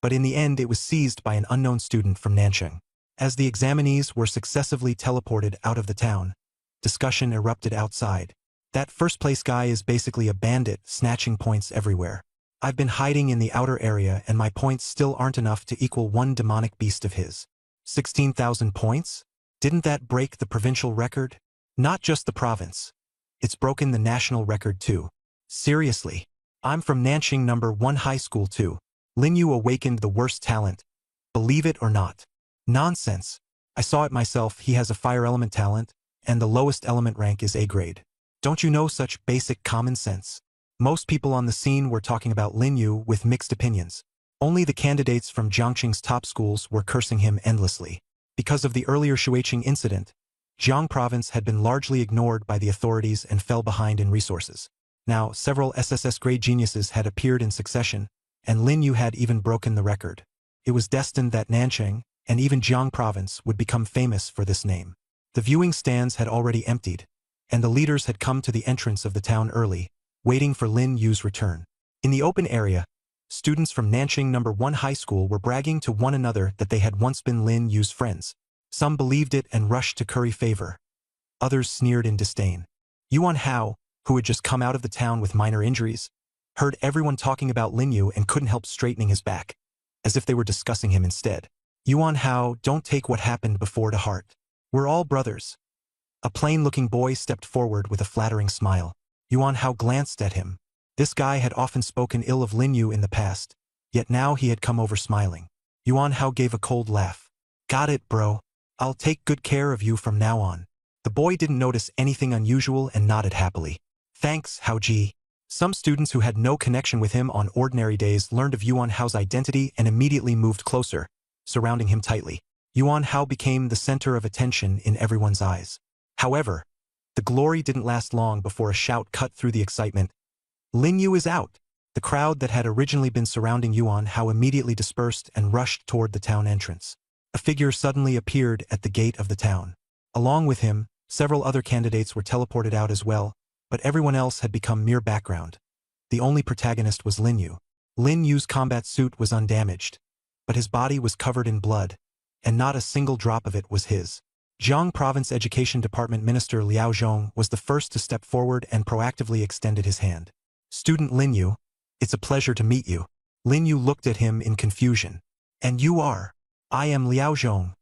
but in the end it was seized by an unknown student from Nanqing. As the examinees were successively teleported out of the town, discussion erupted outside. That first-place guy is basically a bandit, snatching points everywhere. I've been hiding in the outer area and my points still aren't enough to equal 1 demonic beast of his. 16,000 points? Didn't that break the provincial record? Not just the province. It's broken the national record too. Seriously. I'm from Nanqing No. 1 High School too. Lin Yu awakened the worst talent. Believe it or not. Nonsense. I saw it myself. He has a fire element talent, and the lowest element rank is A grade. Don't you know such basic common sense? Most people on the scene were talking about Lin Yu with mixed opinions. Only the candidates from Jiangqing's top schools were cursing him endlessly. Because of the earlier Shuiqing incident, Jiang Province had been largely ignored by the authorities and fell behind in resources. Now, several SSS-grade geniuses had appeared in succession, and Lin Yu had even broken the record. It was destined that Nanqing, and even Jiang Province, would become famous for this name. The viewing stands had already emptied, and the leaders had come to the entrance of the town early, waiting for Lin Yu's return. In the open area, students from Nanqing No. 1 High School were bragging to one another that they had once been Lin Yu's friends. Some believed it and rushed to curry favor. Others sneered in disdain. Yuan Hao, who had just come out of the town with minor injuries, heard everyone talking about Lin Yu and couldn't help straightening his back, as if they were discussing him instead. Yuan Hao, don't take what happened before to heart. We're all brothers. A plain-looking boy stepped forward with a flattering smile. Yuan Hao glanced at him. This guy had often spoken ill of Lin Yu in the past, yet now he had come over smiling. Yuan Hao gave a cold laugh. Got it, bro. I'll take good care of you from now on. The boy didn't notice anything unusual and nodded happily. Thanks, Hao Ji. Some students who had no connection with him on ordinary days learned of Yuan Hao's identity and immediately moved closer, surrounding him tightly. Yuan Hao became the center of attention in everyone's eyes. However, the glory didn't last long before a shout cut through the excitement. Lin Yu is out! The crowd that had originally been surrounding Yuan Hao immediately dispersed and rushed toward the town entrance. A figure suddenly appeared at the gate of the town. Along with him, several other candidates were teleported out as well, but everyone else had become mere background. The only protagonist was Lin Yu. Lin Yu's combat suit was undamaged, but his body was covered in blood, and not a single drop of it was his. Jiang Province Education Department Minister Liao Zhong was the first to step forward and proactively extended his hand. "Student Lin Yu, it's a pleasure to meet you." Lin Yu looked at him in confusion. "And you are?" "I am Liao Zhong,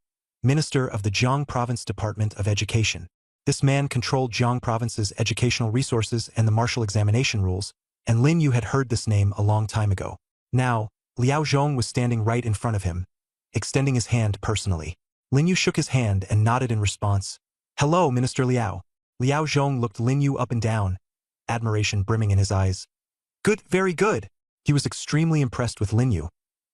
Minister of the Jiang Province Department of Education." This man controlled Jiang Province's educational resources and the martial examination rules, and Lin Yu had heard this name a long time ago. Now, Liao Zhong was standing right in front of him, extending his hand personally. Lin Yu shook his hand and nodded in response. "Hello, Minister Liao." Liao Zhong looked Lin Yu up and down, admiration brimming in his eyes. "Good, very good." He was extremely impressed with Lin Yu,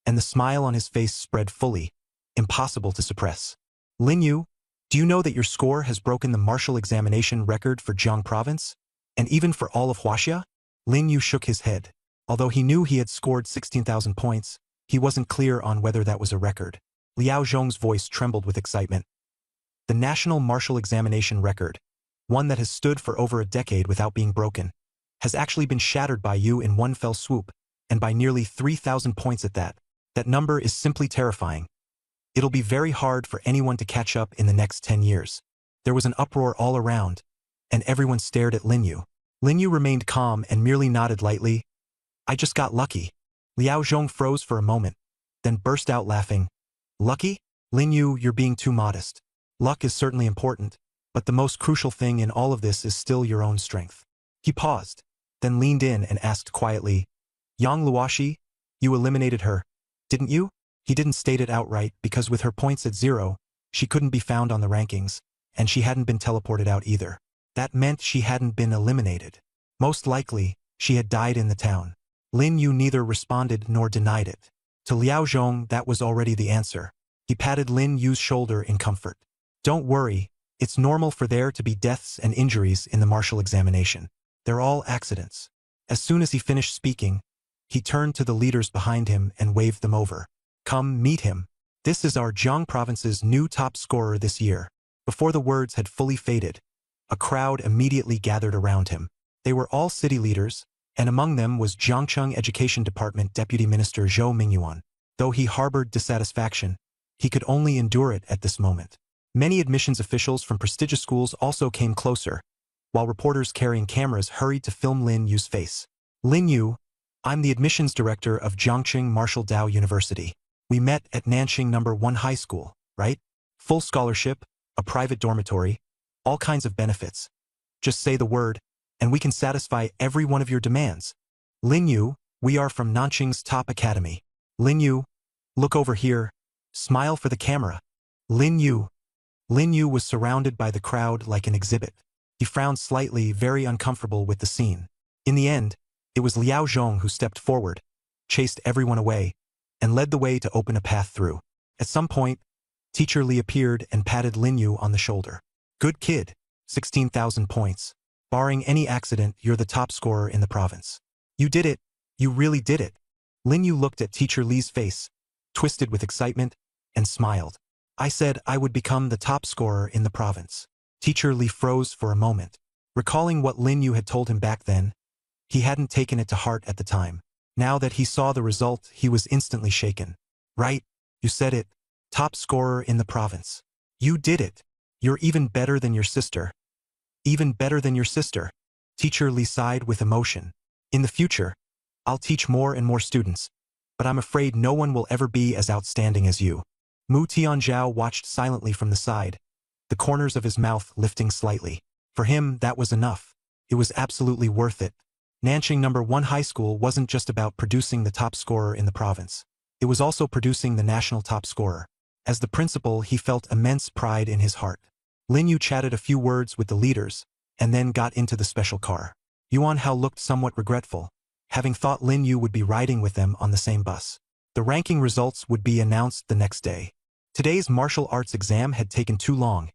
and the smile on his face spread fully, impossible to suppress. "Lin Yu, do you know that your score has broken the martial examination record for Jiang Province? And even for all of Huaxia?" Lin Yu shook his head. Although he knew he had scored 16,000 points, he wasn't clear on whether that was a record. Liao Zhong's voice trembled with excitement. "The national martial examination record, one that has stood for over a decade without being broken, has actually been shattered by you in one fell swoop, and by nearly 3,000 points at that. That number is simply terrifying. It'll be very hard for anyone to catch up in the next 10 years. There was an uproar all around, and everyone stared at Lin Yu. Lin Yu remained calm and merely nodded lightly. "I just got lucky." Liao Zhong froze for a moment, then burst out laughing. "Lucky? Lin Yu, you're being too modest. Luck is certainly important, but the most crucial thing in all of this is still your own strength." He paused, then leaned in and asked quietly, "Yang Luoxi, you eliminated her, didn't you?" He didn't state it outright because with her points at 0, she couldn't be found on the rankings, and she hadn't been teleported out either. That meant she hadn't been eliminated. Most likely, she had died in the town. Lin Yu neither responded nor denied it. To Liao Zhong, that was already the answer. He patted Lin Yu's shoulder in comfort. "Don't worry, it's normal for there to be deaths and injuries in the martial examination. They're all accidents." As soon as he finished speaking, he turned to the leaders behind him and waved them over. "Come meet him. This is our Jiang Province's new top scorer this year." Before the words had fully faded, a crowd immediately gathered around him. They were all city leaders, and among them was Jiangcheng Education Department Deputy Minister Zhou Mingyuan. Though he harbored dissatisfaction, he could only endure it at this moment. Many admissions officials from prestigious schools also came closer, while reporters carrying cameras hurried to film Lin Yu's face. "Lin Yu, I'm the admissions director of Jiangcheng Martial Dao University. We met at Nanxing No. 1 High School, right? Full scholarship, a private dormitory, all kinds of benefits. Just say the word, and we can satisfy every one of your demands. Lin Yu, we are from Nanxing's top academy. Lin Yu, look over here. Smile for the camera. Lin Yu." Lin Yu was surrounded by the crowd like an exhibit. He frowned slightly, very uncomfortable with the scene. In the end, it was Liao Zhong who stepped forward, chased everyone away, and led the way to open a path through. At some point, Teacher Li appeared and patted Lin Yu on the shoulder. "Good kid, 16,000 points. Barring any accident, you're the top scorer in the province. You did it. You really did it." Lin Yu looked at Teacher Li's face, twisted with excitement, and smiled. "I said I would become the top scorer in the province." Teacher Li froze for a moment. Recalling what Lin Yu had told him back then, he hadn't taken it to heart at the time. Now that he saw the result, he was instantly shaken. "Right, you said it. Top scorer in the province. You did it. You're even better than your sister." "Even better than your sister." Teacher Li sighed with emotion. "In the future, I'll teach more and more students, but I'm afraid no one will ever be as outstanding as you." Mu Tianzhao watched silently from the side, the corners of his mouth lifting slightly. For him, that was enough. It was absolutely worth it. Nanxing No. 1 High School wasn't just about producing the top scorer in the province. It was also producing the national top scorer. As the principal, he felt immense pride in his heart. Lin Yu chatted a few words with the leaders, and then got into the special car. Yuan Hao looked somewhat regretful, having thought Lin Yu would be riding with them on the same bus. The ranking results would be announced the next day. Today's martial arts exam had taken too long,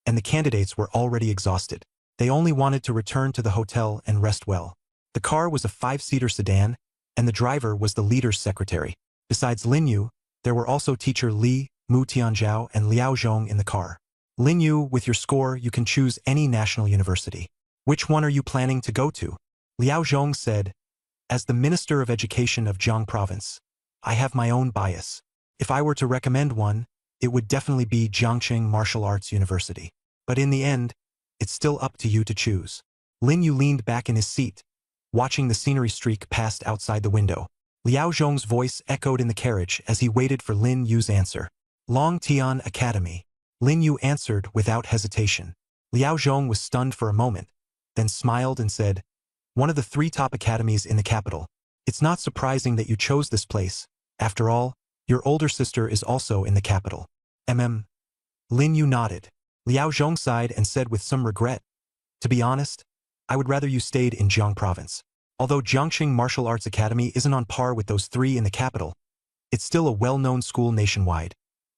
and the candidates were already exhausted. They only wanted to return to the hotel and rest well. The car was a 5-seater sedan, and the driver was the leader's secretary. Besides Lin Yu, there were also Teacher Li, Mu Tianzhao and Liao Zhong in the car. Lin Yu, with your score, you can choose any national university. Which one are you planning to go to? Liao Zhong said, as the Minister of Education of Jiang Province, I have my own bias. If I were to recommend one, it would definitely be Jiangqing Martial Arts University. But in the end, it's still up to you to choose. Lin Yu leaned back in his seat, watching the scenery streak past outside the window. Liao Zhong's voice echoed in the carriage as he waited for Lin Yu's answer. Longtian Academy. Lin Yu answered without hesitation. Liao Zhong was stunned for a moment, then smiled and said, one of the 3 top academies in the capital. It's not surprising that you chose this place. After all, your older sister is also in the capital. Lin Yu nodded. Liao Zhong sighed and said with some regret, to be honest, I would rather you stayed in Jiang Province. Although Jiangqing Martial Arts Academy isn't on par with those 3 in the capital, it's still a well-known school nationwide,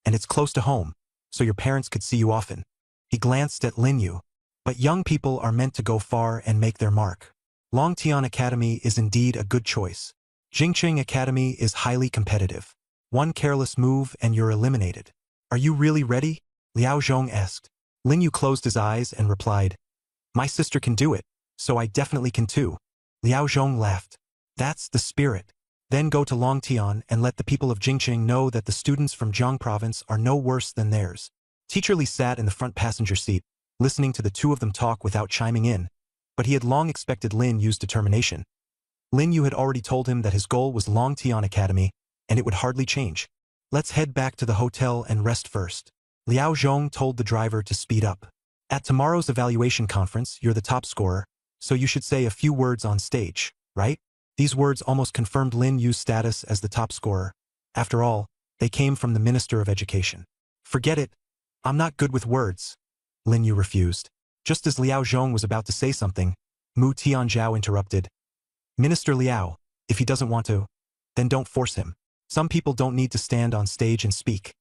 and it's close to home, so your parents could see you often. He glanced at Lin Yu. But young people are meant to go far and make their mark. Longtian Academy is indeed a good choice. Jingqing Academy is highly competitive. One careless move and you're eliminated. Are you really ready? Liao Zhong asked. Lin Yu closed his eyes and replied, my sister can do it, so I definitely can too. Liao Zhong laughed. That's the spirit. Then go to Longtian and let the people of Jingqing know that the students from Jiang Province are no worse than theirs. Teacher Li sat in the front passenger seat, listening to the 2 of them talk without chiming in, but he had long expected Lin Yu's determination. Lin Yu had already told him that his goal was Longtian Academy, and it would hardly change. Let's head back to the hotel and rest first. Liao Zhong told the driver to speed up. At tomorrow's evaluation conference, you're the top scorer, so you should say a few words on stage, right? These words almost confirmed Lin Yu's status as the top scorer. After all, they came from the Minister of Education. Forget it. I'm not good with words. Lin Yu refused. Just as Liao Zhong was about to say something, Mu Tianzhao interrupted. Minister Liao, if he doesn't want to, then don't force him. Some people don't need to stand on stage and speak.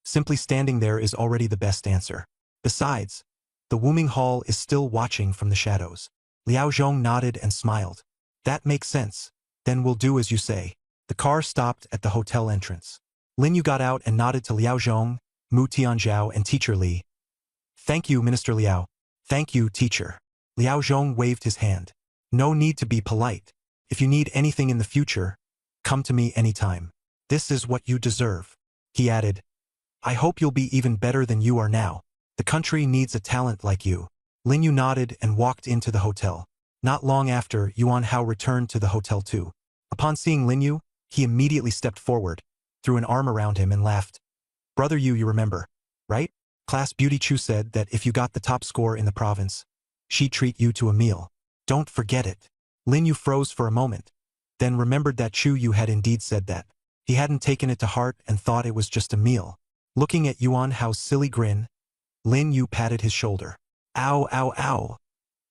Simply standing there is already the best answer. Besides, the Wuming Hall is still watching from the shadows. Liao Zhong nodded and smiled. That makes sense. Then we'll do as you say. The car stopped at the hotel entrance. Lin Yu got out and nodded to Liao Zhong, Mu Tianzhao and Teacher Li. Thank you, Minister Liao. Thank you, teacher. Liao Zhong waved his hand. No need to be polite. If you need anything in the future, come to me anytime. This is what you deserve. He added, I hope you'll be even better than you are now. The country needs a talent like you. Lin Yu nodded and walked into the hotel. Not long after, Yuan Hao returned to the hotel too. Upon seeing Lin Yu, he immediately stepped forward, threw an arm around him and laughed. Brother Yu, you remember, right? Class Beauty Chu said that if you got the top score in the province, she'd treat you to a meal. Don't forget it. Lin Yu froze for a moment, then remembered that Chu Yu had indeed said that. He hadn't taken it to heart and thought it was just a meal. Looking at Yuan Hao's silly grin, Lin Yu patted his shoulder. Ow, ow, ow,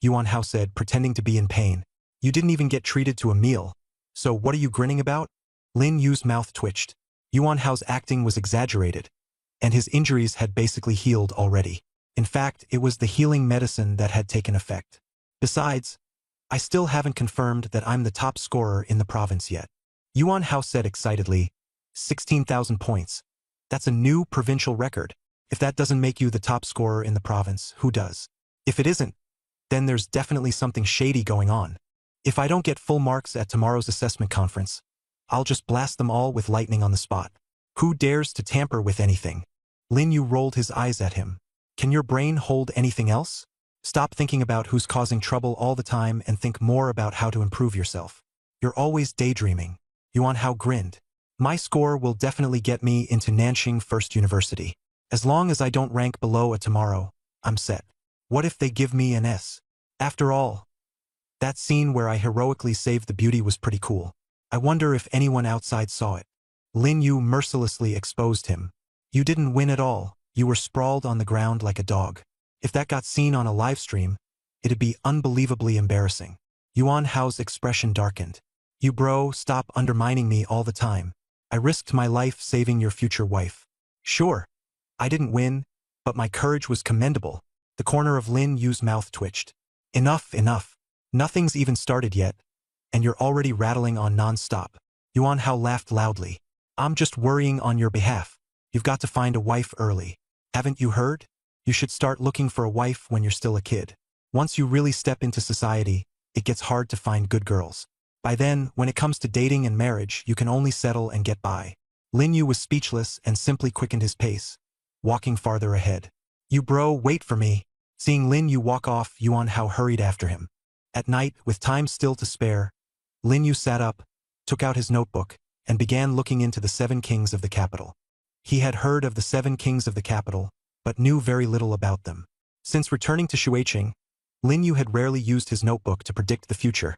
Yuan Hao said, pretending to be in pain. You didn't even get treated to a meal. So what are you grinning about? Lin Yu's mouth twitched. Yuan Hao's acting was exaggerated, and his injuries had basically healed already. In fact, it was the healing medicine that had taken effect. Besides, I still haven't confirmed that I'm the top scorer in the province yet. Yuan Hao said excitedly, 16,000 points. That's a new provincial record. If that doesn't make you the top scorer in the province, who does? If it isn't, then there's definitely something shady going on. If I don't get full marks at tomorrow's assessment conference, I'll just blast them all with lightning on the spot. Who dares to tamper with anything? Lin Yu rolled his eyes at him. Can your brain hold anything else? Stop thinking about who's causing trouble all the time and think more about how to improve yourself. You're always daydreaming. Yuan Hao grinned. My score will definitely get me into Nanxing First University. As long as I don't rank below a tomorrow, I'm set. What if they give me an S? After all, that scene where I heroically saved the beauty was pretty cool. I wonder if anyone outside saw it. Lin Yu mercilessly exposed him. You didn't win at all. You were sprawled on the ground like a dog. If that got seen on a live stream, it'd be unbelievably embarrassing. Yuan Hao's expression darkened. You bro, stop undermining me all the time. I risked my life saving your future wife. Sure, I didn't win, but my courage was commendable. The corner of Lin Yu's mouth twitched. Enough, enough. Nothing's even started yet, and you're already rattling on non-stop. Yuan Hao laughed loudly. I'm just worrying on your behalf. You've got to find a wife early. Haven't you heard? You should start looking for a wife when you're still a kid. Once you really step into society, it gets hard to find good girls. By then, when it comes to dating and marriage, you can only settle and get by. Lin Yu was speechless and simply quickened his pace, walking farther ahead. You bro, wait for me. Seeing Lin Yu walk off, Yuan Hao hurried after him. At night, with time still to spare, Lin Yu sat up, took out his notebook, and began looking into the 7 kings of the capital. He had heard of the 7 kings of the capital, but knew very little about them. Since returning to Shuiqing, Lin Yu had rarely used his notebook to predict the future,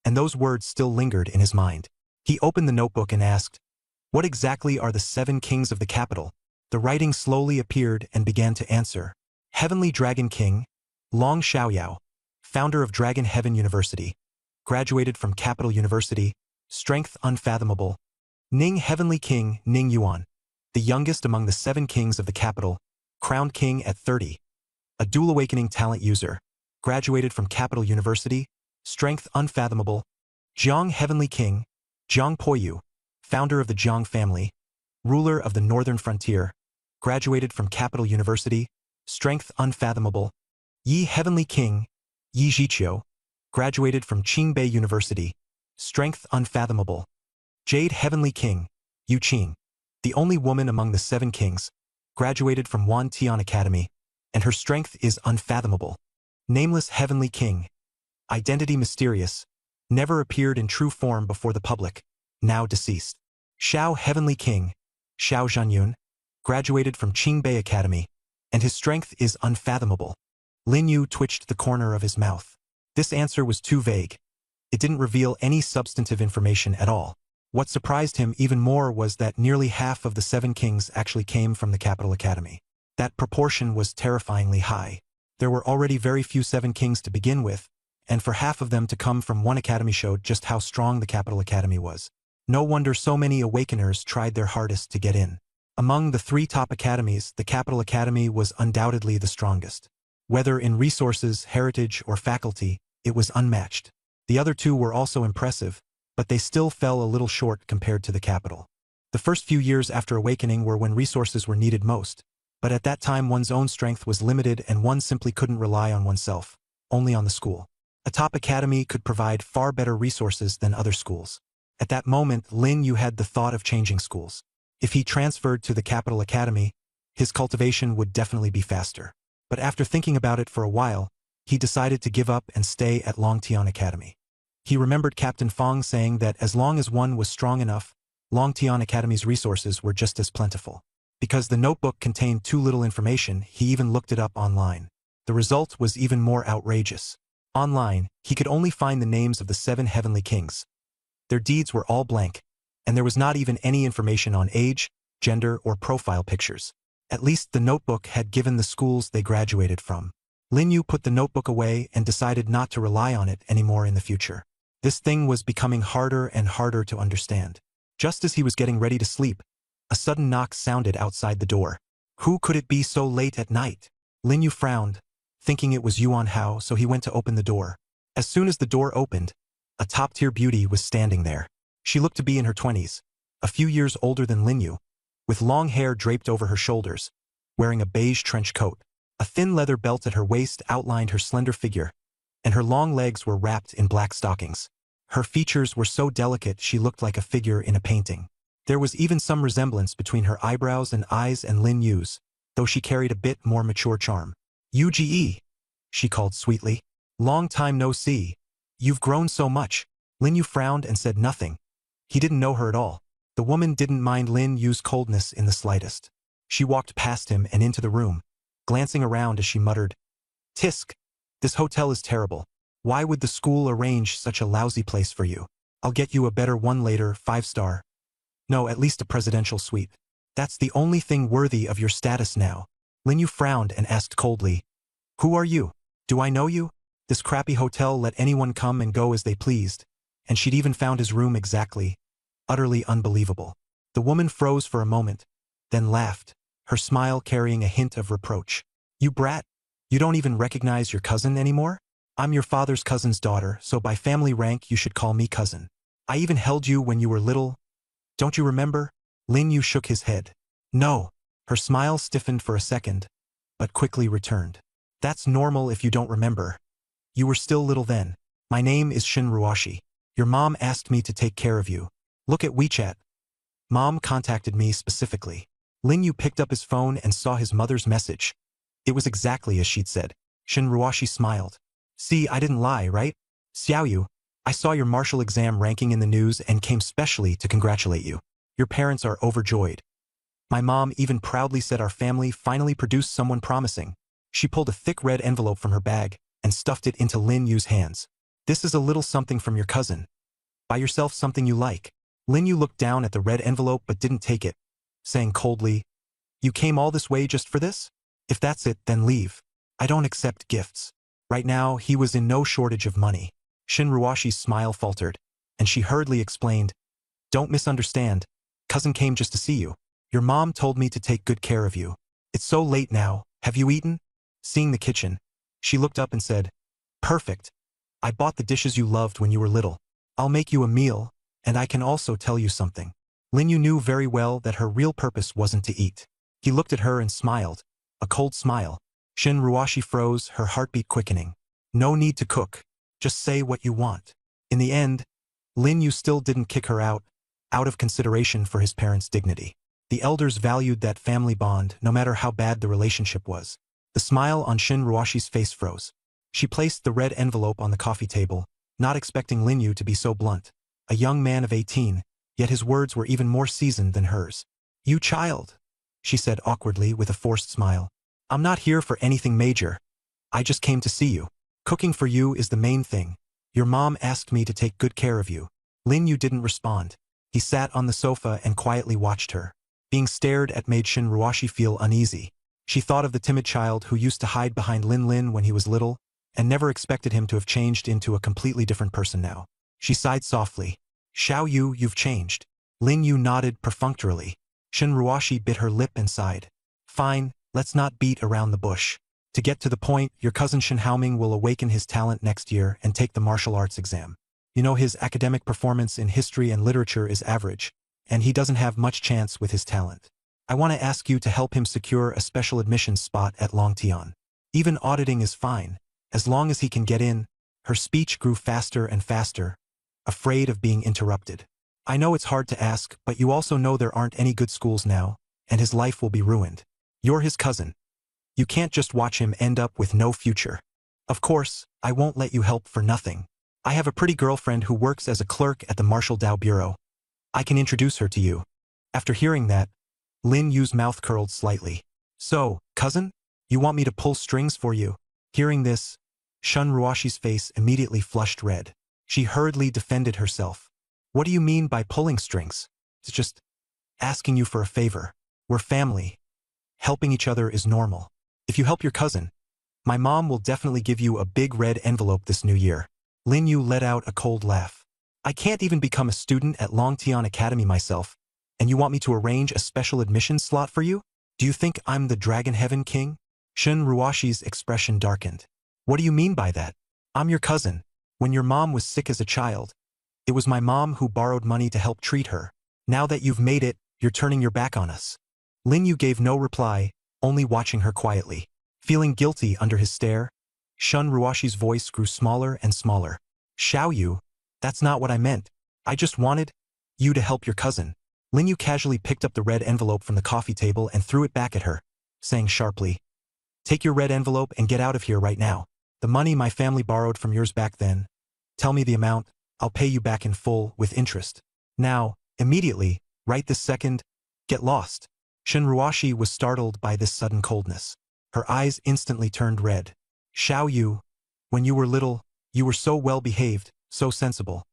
and those words still lingered in his mind. He opened the notebook and asked, "What exactly are the 7 kings of the capital?" The writing slowly appeared and began to answer. Heavenly Dragon King, Long Xiaoyao, founder of Dragon Heaven University, graduated from Capital University, strength unfathomable. Ning Heavenly King, Ning Yuan, the youngest among the 7 kings of the capital, crowned king at 30, a dual awakening talent user, graduated from Capital University, strength unfathomable. Jiang Heavenly King, Jiang Poyu, founder of the Jiang family, ruler of the northern frontier, graduated from Capital University, strength unfathomable. Yi Heavenly King, Yi Zhiqiu, graduated from Qingbei University, strength unfathomable. Jade Heavenly King, Yu Qing, the only woman among the 7 kings, graduated from Wan Tian Academy, and her strength is unfathomable. Nameless Heavenly King, identity mysterious, never appeared in true form before the public, now deceased. Xiao Heavenly King, Xiao Zhanyun, graduated from Qingbei Academy, and his strength is unfathomable. Lin Yu twitched the corner of his mouth. This answer was too vague. It didn't reveal any substantive information at all. What surprised him even more was that nearly half of the 7 kings actually came from the Capital Academy. That proportion was terrifyingly high. There were already very few 7 kings to begin with, and for half of them to come from one academy showed just how strong the Capital Academy was. No wonder so many awakeners tried their hardest to get in. Among the 3 top academies, the Capital Academy was undoubtedly the strongest. Whether in resources, heritage, or faculty, it was unmatched. The other 2 were also impressive, but they still fell a little short compared to the capital. The first few years after awakening were when resources were needed most, but at that time one's own strength was limited and one simply couldn't rely on oneself, only on the school. A top academy could provide far better resources than other schools. At that moment, Lin Yu had the thought of changing schools. If he transferred to the Capital Academy, his cultivation would definitely be faster. But after thinking about it for a while, he decided to give up and stay at Longtian Academy. He remembered Captain Fong saying that as long as one was strong enough, Longtian Academy's resources were just as plentiful. Because the notebook contained too little information, he even looked it up online. The result was even more outrageous. Online, he could only find the names of the 7 heavenly kings. Their deeds were all blank, and there was not even any information on age, gender, or profile pictures. At least the notebook had given the schools they graduated from. Lin Yu put the notebook away and decided not to rely on it anymore in the future. This thing was becoming harder and harder to understand. Just as he was getting ready to sleep, a sudden knock sounded outside the door. Who could it be so late at night? Lin Yu frowned, thinking it was Yuan Hao, so he went to open the door. As soon as the door opened, a top-tier beauty was standing there. She looked to be in her 20s, a few years older than Lin Yu, with long hair draped over her shoulders, wearing a beige trench coat. A thin leather belt at her waist outlined her slender figure, and her long legs were wrapped in black stockings. Her features were so delicate she looked like a figure in a painting. There was even some resemblance between her eyebrows and eyes and Lin Yu's, though she carried a bit more mature charm. "Uge," she called sweetly. "Long time no see. You've grown so much." Lin Yu frowned and said nothing. He didn't know her at all. The woman didn't mind Lin Yu's coldness in the slightest. She walked past him and into the room, glancing around as she muttered, "Tisk, this hotel is terrible. Why would the school arrange such a lousy place for you? I'll get you a better one later, 5-star. No, at least a presidential suite. That's the only thing worthy of your status now." Lin Yu frowned and asked coldly, "Who are you? Do I know you?" This crappy hotel let anyone come and go as they pleased, and she'd even found his room exactly, utterly unbelievable. The woman froze for a moment, then laughed, her smile carrying a hint of reproach. "You brat, you don't even recognize your cousin anymore? I'm your father's cousin's daughter, so by family rank you should call me cousin. I even held you when you were little. Don't you remember?" Lin Yu shook his head. "No, Her smile stiffened for a second, but quickly returned. That's normal if you don't remember. You were still little then. My name is Shin Ruashi. Your mom asked me to take care of you. Look at WeChat. Mom contacted me specifically. Lin Yu picked up his phone and saw his mother's message. It was exactly as she'd said. Shin Ruashi smiled. See, I didn't lie, right? Xiao Yu, I saw your martial exam ranking in the news and came specially to congratulate you. Your parents are overjoyed. My mom even proudly said our family finally produced someone promising. She pulled a thick red envelope from her bag and stuffed it into Lin Yu's hands. This is a little something from your cousin. Buy yourself something you like. Lin Yu looked down at the red envelope but didn't take it, saying coldly, You came all this way just for this? If that's it, then leave. I don't accept gifts. Right now, he was in no shortage of money. Shin Ruashi's smile faltered, and she hurriedly explained, Don't misunderstand. Cousin came just to see you. Your mom told me to take good care of you. It's so late now. Have you eaten? Seeing the kitchen, she looked up and said, Perfect. I bought the dishes you loved when you were little. I'll make you a meal, and I can also tell you something. Lin Yu knew very well that her real purpose wasn't to eat. He looked at her and smiled, a cold smile. Shin Ruashi froze, her heartbeat quickening. No need to cook. Just say what you want. In the end, Lin Yu still didn't kick her out of consideration for his parents' dignity. The elders valued that family bond no matter how bad the relationship was. The smile on Shin Ruashi's face froze. She placed the red envelope on the coffee table, not expecting Lin Yu to be so blunt. A young man of 18, yet his words were even more seasoned than hers. You child, she said awkwardly with a forced smile. I'm not here for anything major. I just came to see you. Cooking for you is the main thing. Your mom asked me to take good care of you. Lin Yu didn't respond. He sat on the sofa and quietly watched her. Being stared at made Shin Ruashi feel uneasy. She thought of the timid child who used to hide behind Lin when he was little, and never expected him to have changed into a completely different person now. She sighed softly. Xiao Yu, you've changed. Lin Yu nodded perfunctorily. Shin Ruashi bit her lip and sighed. Fine, let's not beat around the bush. To get to the point, your cousin Shin Haoming will awaken his talent next year and take the martial arts exam. You know his academic performance in history and literature is average, and he doesn't have much chance with his talent. I want to ask you to help him secure a special admissions spot at Longtian. Even auditing is fine, as long as he can get in. Her speech grew faster and faster, afraid of being interrupted. I know it's hard to ask, but you also know there aren't any good schools now, and his life will be ruined. You're his cousin. You can't just watch him end up with no future. Of course, I won't let you help for nothing. I have a pretty girlfriend who works as a clerk at the Martial Dao Bureau. I can introduce her to you. After hearing that, Lin Yu's mouth curled slightly. So, cousin? You want me to pull strings for you? Hearing this, Shin Ruashi's face immediately flushed red. She hurriedly defended herself. What do you mean by pulling strings? It's just asking you for a favor. We're family. Helping each other is normal. If you help your cousin, my mom will definitely give you a big red envelope this new year. Lin Yu let out a cold laugh. I can't even become a student at Longtian Academy myself, and you want me to arrange a special admission slot for you? Do you think I'm the Dragon Heaven King? Shin Ruashi's expression darkened. What do you mean by that? I'm your cousin. When your mom was sick as a child, it was my mom who borrowed money to help treat her. Now that you've made it, you're turning your back on us. Lin Yu gave no reply, only watching her quietly. Feeling guilty under his stare, Shin Ruashi's voice grew smaller and smaller. Xiao Yu, that's not what I meant. I just wanted you to help your cousin. Lin Yu casually picked up the red envelope from the coffee table and threw it back at her, saying sharply, Take your red envelope and get out of here right now. The money my family borrowed from yours back then. Tell me the amount, I'll pay you back in full with interest. Now, immediately, right this second, get lost. Shin Ruashi was startled by this sudden coldness. Her eyes instantly turned red. Xiao Yu, when you were little, you were so well-behaved, so sensible.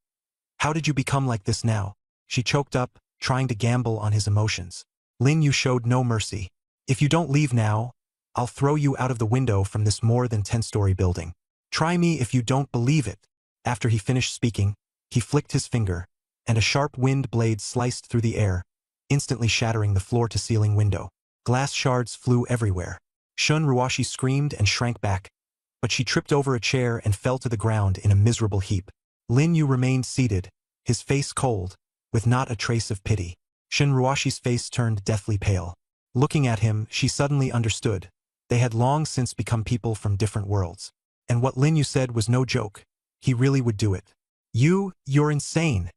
How did you become like this now? She choked up, trying to gamble on his emotions. Lin Yu showed no mercy. If you don't leave now, I'll throw you out of the window from this more than 10-story building. Try me if you don't believe it. After he finished speaking, he flicked his finger, and a sharp wind blade sliced through the air, instantly shattering the floor-to-ceiling window. Glass shards flew everywhere. Shin Ruashi screamed and shrank back, but she tripped over a chair and fell to the ground in a miserable heap. Lin Yu remained seated, his face cold, with not a trace of pity. Shin Ruashi's face turned deathly pale. Looking at him, she suddenly understood. They had long since become people from different worlds. And what Lin Yu said was no joke. He really would do it. You're insane,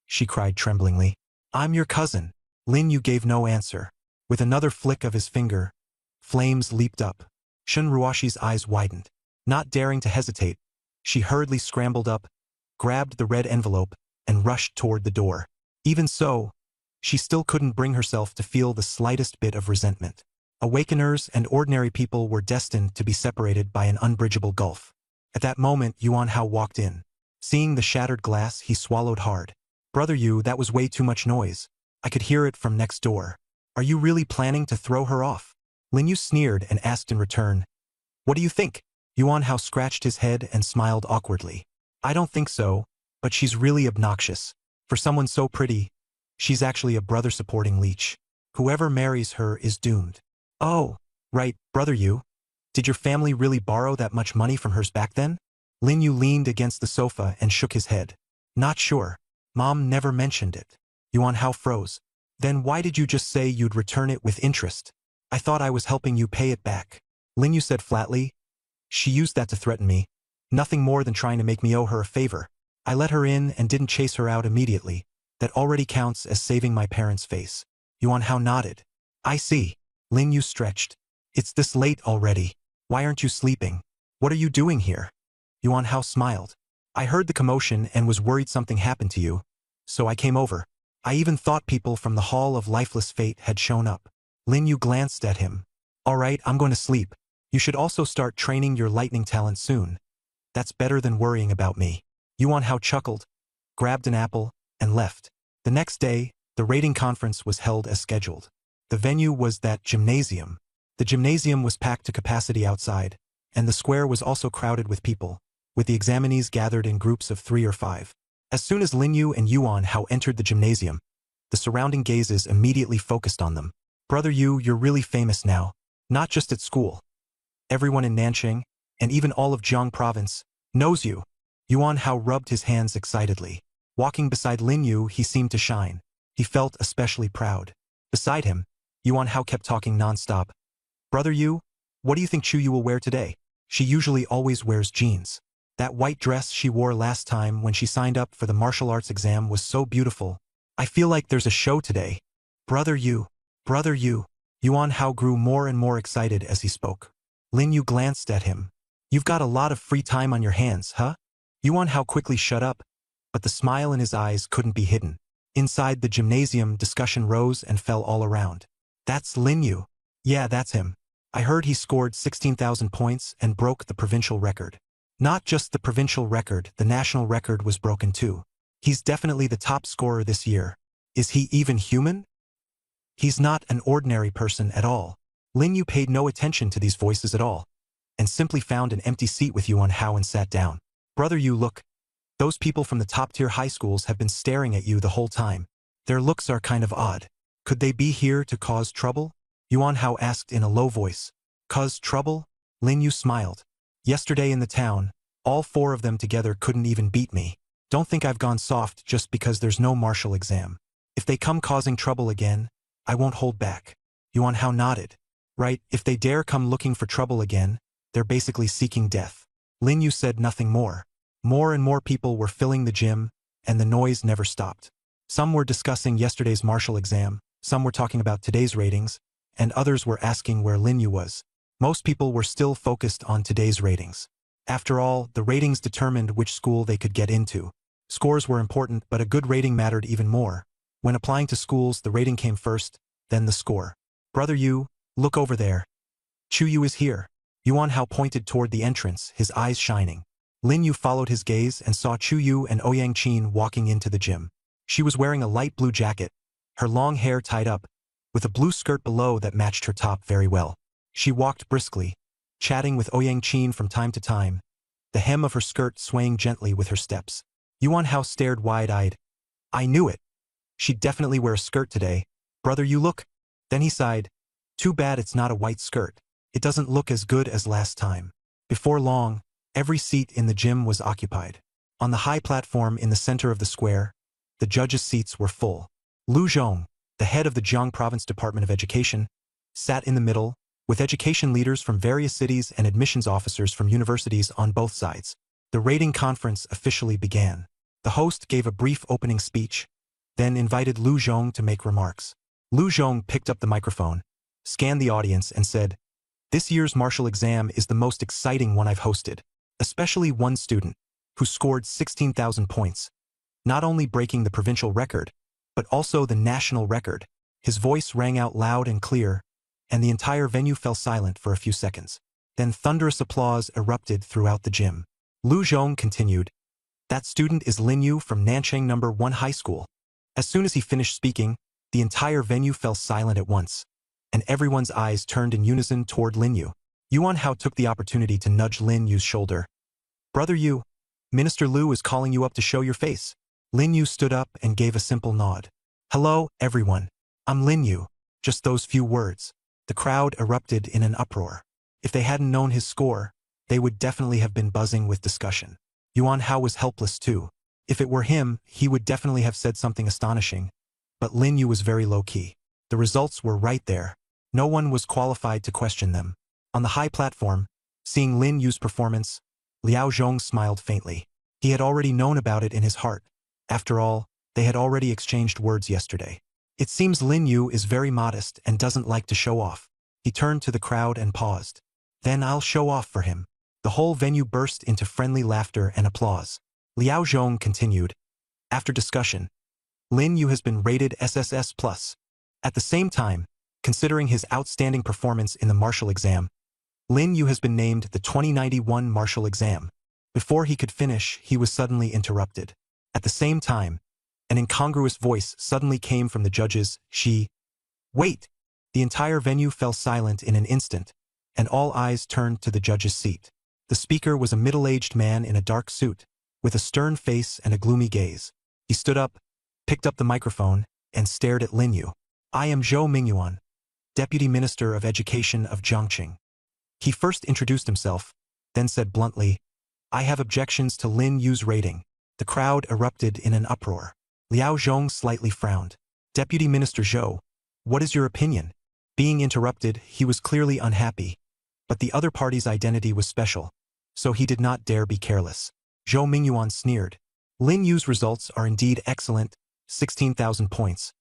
she cried tremblingly. I'm your cousin. Lin Yu gave no answer. With another flick of his finger, flames leaped up. Shun Ruashi's eyes widened. Not daring to hesitate, she hurriedly scrambled up, grabbed the red envelope, and rushed toward the door. Even so, she still couldn't bring herself to feel the slightest bit of resentment. Awakeners and ordinary people were destined to be separated by an unbridgeable gulf. At that moment, Yuan Hao walked in. Seeing the shattered glass, he swallowed hard. Brother Yu, that was way too much noise. I could hear it from next door. Are you really planning to throw her off? Lin Yu sneered and asked in return. What do you think? Yuan Hao scratched his head and smiled awkwardly. I don't think so, but she's really obnoxious. For someone so pretty, she's actually a brother-supporting leech. Whoever marries her is doomed. Oh, right, Brother Yu. Did your family really borrow that much money from hers back then? Lin Yu leaned against the sofa and shook his head. Not sure. Mom never mentioned it. Yuan Hao froze. Then why did you just say you'd return it with interest? I thought I was helping you pay it back. Lin Yu said flatly. She used that to threaten me. Nothing more than trying to make me owe her a favor. I let her in and didn't chase her out immediately. That already counts as saving my parents' face. Yuan Hao nodded. I see. Lin Yu stretched. It's this late already. Why aren't you sleeping? What are you doing here? Yuan Hao smiled. I heard the commotion and was worried something happened to you, so I came over. I even thought people from the Hall of Lifeless Fate had shown up. Lin Yu glanced at him. All right, I'm going to sleep. You should also start training your lightning talent soon. That's better than worrying about me. Yuan Hao chuckled, grabbed an apple, and left. The next day, the rating conference was held as scheduled. The venue was that gymnasium. The gymnasium was packed to capacity outside, and the square was also crowded with people, with the examinees gathered in groups of 3 or 5. As soon as Lin Yu and Yuan Hao entered the gymnasium, the surrounding gazes immediately focused on them. Brother Yu, you're really famous now, not just at school. Everyone in Nanqing, and even all of Jiang province, knows you. Yuan Hao rubbed his hands excitedly. Walking beside Lin Yu, he seemed to shine. He felt especially proud. Beside him, Yuan Hao kept talking non-stop. Brother Yu, what do you think Chu Yu will wear today? She usually always wears jeans. That white dress she wore last time when she signed up for the martial arts exam was so beautiful. I feel like there's a show today. Brother Yu. Brother Yu. Yuan Hao grew more and more excited as he spoke. Lin Yu glanced at him. You've got a lot of free time on your hands, huh? Yuan Hao quickly shut up, but the smile in his eyes couldn't be hidden. Inside the gymnasium, discussion rose and fell all around. That's Lin Yu. Yeah, that's him. I heard he scored 16,000 points and broke the provincial record. Not just the provincial record, the national record was broken too. He's definitely the top scorer this year. Is he even human? He's not an ordinary person at all. Lin Yu paid no attention to these voices at all, and simply found an empty seat with Yuan Hao and sat down. Brother Yu, look. Those people from the top-tier high schools have been staring at you the whole time. Their looks are kind of odd. Could they be here to cause trouble? Yuan Hao asked in a low voice. Cause trouble? Lin Yu smiled. Yesterday in the town, all 4 of them together couldn't even beat me. Don't think I've gone soft just because there's no martial exam. If they come causing trouble again, I won't hold back. Yuan Hao nodded. Right, if they dare come looking for trouble again, they're basically seeking death. Lin Yu said nothing more. More and more people were filling the gym, and the noise never stopped. Some were discussing yesterday's martial exam, some were talking about today's ratings, and others were asking where Lin Yu was. Most people were still focused on today's ratings. After all, the ratings determined which school they could get into. Scores were important, but a good rating mattered even more. When applying to schools, the rating came first, then the score. Brother Yu, look over there. Chu Yu is here. Yuan Hao pointed toward the entrance, his eyes shining. Lin Yu followed his gaze and saw Chu Yu and Ouyang Qin walking into the gym. She was wearing a light blue jacket, her long hair tied up, with a blue skirt below that matched her top very well. She walked briskly, chatting with Ouyang Qin from time to time, the hem of her skirt swaying gently with her steps. Yuan Hao stared wide-eyed. I knew it. She'd definitely wear a skirt today. Brother Yu, look. Then he sighed. Too bad it's not a white skirt. It doesn't look as good as last time. Before long, every seat in the gym was occupied. On the high platform in the center of the square, the judges' seats were full. Lu Zhong, the head of the Jiang Province Department of Education, sat in the middle, with education leaders from various cities and admissions officers from universities on both sides. The rating conference officially began. The host gave a brief opening speech, then invited Lu Zhong to make remarks. Lu Zhong picked up the microphone, scanned the audience and said, "This year's Marshall exam is the most exciting one I've hosted, especially one student, who scored 16,000 points, not only breaking the provincial record, but also the national record." His voice rang out loud and clear, and the entire venue fell silent for a few seconds. Then thunderous applause erupted throughout the gym. Lu Zhong continued, "That student is Lin Yu from Nanchang No. 1 High School." As soon as he finished speaking, the entire venue fell silent at once, and everyone's eyes turned in unison toward Lin Yu. Yuan Hao took the opportunity to nudge Lin Yu's shoulder. "Brother Yu, Minister Lu is calling you up to show your face." Lin Yu stood up and gave a simple nod. "Hello, everyone. I'm Lin Yu." Just those few words. The crowd erupted in an uproar. If they hadn't known his score, they would definitely have been buzzing with discussion. Yuan Hao was helpless too. If it were him, he would definitely have said something astonishing. But Lin Yu was very low-key. The results were right there. No one was qualified to question them. On the high platform, seeing Lin Yu's performance, Liao Zhong smiled faintly. He had already known about it in his heart. After all, they had already exchanged words yesterday. It seems Lin Yu is very modest and doesn't like to show off. He turned to the crowd and paused. "Then I'll show off for him." The whole venue burst into friendly laughter and applause. Liao Zhong continued, "After discussion, Lin Yu has been rated SSS+. At the same time, considering his outstanding performance in the Marshall exam, Lin Yu has been named the 2091 Marshall exam." Before he could finish, he was suddenly interrupted. At the same time, an incongruous voice suddenly came from the judges. Wait! The entire venue fell silent in an instant, and all eyes turned to the judge's seat. The speaker was a middle-aged man in a dark suit, with a stern face and a gloomy gaze. He stood up, picked up the microphone, and stared at Lin Yu. "I am Zhou Mingyuan, Deputy Minister of Education of Jiangqing." He first introduced himself, then said bluntly, "I have objections to Lin Yu's rating." The crowd erupted in an uproar. Liao Zhong slightly frowned. "Deputy Minister Zhou, what is your opinion?" Being interrupted, he was clearly unhappy. But the other party's identity was special, so he did not dare be careless. Zhou Mingyuan sneered. "Lin Yu's results are indeed excellent, 16,000 points,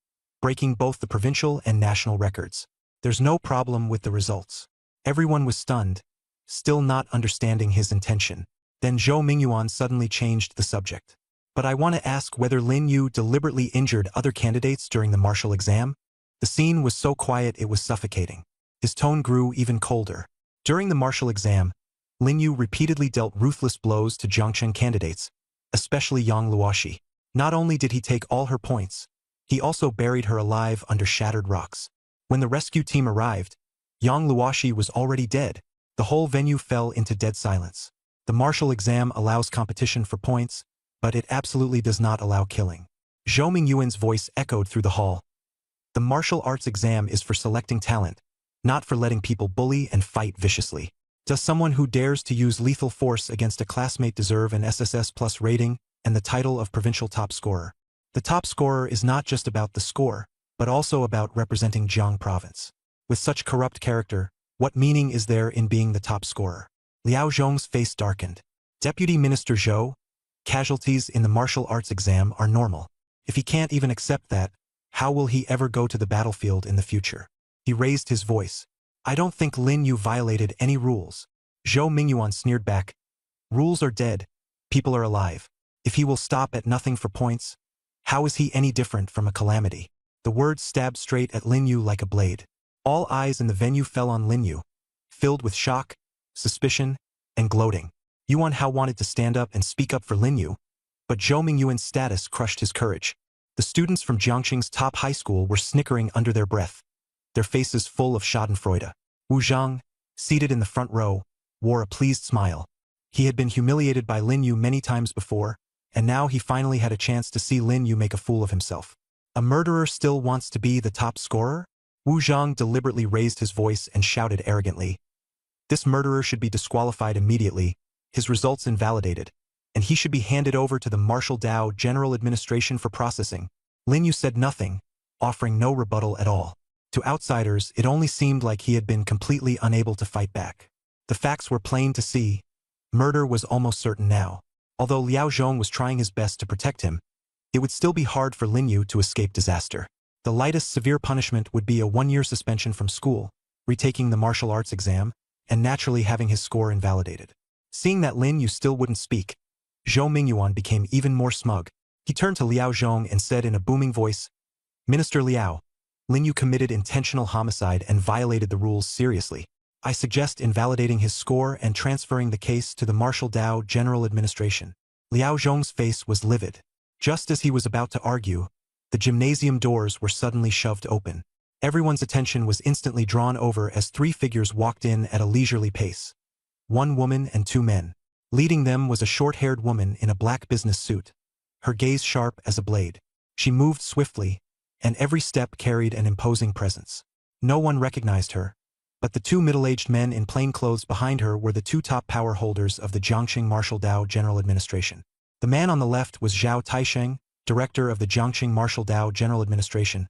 breaking both the provincial and national records. There's no problem with the results." Everyone was stunned, still not understanding his intention. Then Zhou Mingyuan suddenly changed the subject. "But I want to ask whether Lin Yu deliberately injured other candidates during the Marshall exam?" The scene was so quiet it was suffocating. His tone grew even colder. During the Marshall exam, Lin Yu repeatedly dealt ruthless blows to Jiangcheng candidates, especially Yang Luoshi. Not only did he take all her points, he also buried her alive under shattered rocks. When the rescue team arrived, Yang Luoshi was already dead. The whole venue fell into dead silence. The Marshall exam allows competition for points, but it absolutely does not allow killing. Zhou Mingyuan's voice echoed through the hall. "The martial arts exam is for selecting talent, not for letting people bully and fight viciously. Does someone who dares to use lethal force against a classmate deserve an SSS+ rating and the title of provincial top scorer?" The top scorer is not just about the score, but also about representing Jiang province. With such corrupt character, what meaning is there in being the top scorer? Liao Zhong's face darkened. "Deputy Minister Zhou, casualties in the martial arts exam are normal. If he can't even accept that, how will he ever go to the battlefield in the future?" He raised his voice. "I don't think Lin Yu violated any rules." Zhou Mingyuan sneered back. "Rules are dead. People are alive. If he will stop at nothing for points, how is he any different from a calamity?" The words stabbed straight at Lin Yu like a blade. All eyes in the venue fell on Lin Yu, filled with shock, suspicion, and gloating. Yuan Hao wanted to stand up and speak up for Lin Yu, but Zhou Mingyuan's status crushed his courage. The students from Jiangqing's top high school were snickering under their breath, their faces full of schadenfreude. Wu Zhang, seated in the front row, wore a pleased smile. He had been humiliated by Lin Yu many times before, and now he finally had a chance to see Lin Yu make a fool of himself. A murderer still wants to be the top scorer? Wu Zhang deliberately raised his voice and shouted arrogantly. This murderer should be disqualified immediately, his results invalidated, and he should be handed over to the Marshall Dao General Administration for processing. Lin Yu said nothing, offering no rebuttal at all. To outsiders, it only seemed like he had been completely unable to fight back. The facts were plain to see. Murder was almost certain now. Although Liao Zhong was trying his best to protect him, it would still be hard for Lin Yu to escape disaster. The lightest severe punishment would be a 1-year suspension from school, retaking the martial arts exam, and naturally having his score invalidated. Seeing that Lin Yu still wouldn't speak, Zhou Mingyuan became even more smug. He turned to Liao Zhong and said in a booming voice, "Minister Liao, Lin Yu committed intentional homicide and violated the rules seriously. I suggest invalidating his score and transferring the case to the Martial Dao General Administration." Liao Zhong's face was livid. Just as he was about to argue, the gymnasium doors were suddenly shoved open. Everyone's attention was instantly drawn over as 3 figures walked in at a leisurely pace. 1 woman and 2 men. Leading them was a short-haired woman in a black business suit, her gaze sharp as a blade. She moved swiftly, and every step carried an imposing presence. No one recognized her, but the 2 middle-aged men in plain clothes behind her were the 2 top power holders of the Jiangxing Martial Dao General Administration. The man on the left was Zhao Taisheng, director of the Jiangxing Martial Dao General Administration,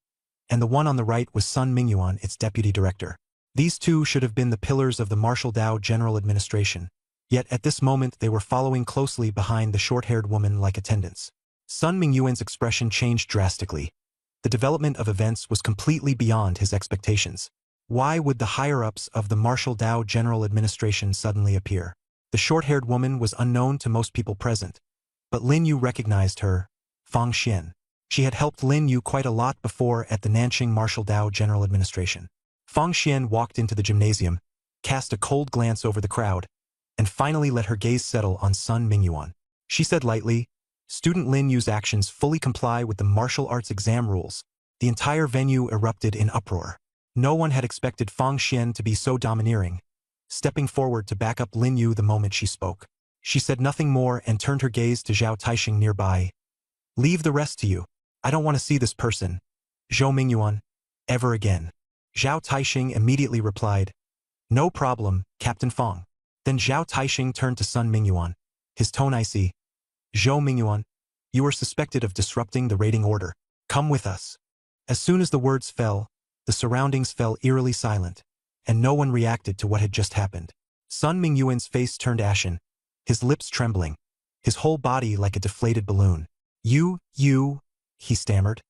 and the one on the right was Sun Mingyuan, its deputy director. These 2 should have been the pillars of the Martial Dao General Administration, yet at this moment they were following closely behind the short-haired woman like attendants. Sun Mingyuan's expression changed drastically. The development of events was completely beyond his expectations. Why would the higher-ups of the Martial Dao General Administration suddenly appear? The short-haired woman was unknown to most people present, but Lin Yu recognized her, Fang Xian. She had helped Lin Yu quite a lot before at the Nanqing Martial Dao General Administration. Fang Xian walked into the gymnasium, cast a cold glance over the crowd, and finally let her gaze settle on Sun Mingyuan. She said lightly, "Student Lin Yu's actions fully comply with the martial arts exam rules." The entire venue erupted in uproar. No one had expected Fang Xian to be so domineering, stepping forward to back up Lin Yu the moment she spoke. She said nothing more and turned her gaze to Zhao Taisheng nearby. "Leave the rest to you. I don't want to see this person, Zhou Mingyuan, ever again." Zhao Taisheng immediately replied, "No problem, Captain Fang." Then Zhao Taisheng turned to Sun Mingyuan, his tone icy. "Zhou Mingyuan, you are suspected of disrupting the rating order. Come with us." As soon as the words fell, the surroundings fell eerily silent, and no one reacted to what had just happened. Sun Mingyuan's face turned ashen, his lips trembling, his whole body like a deflated balloon. You, he stammered.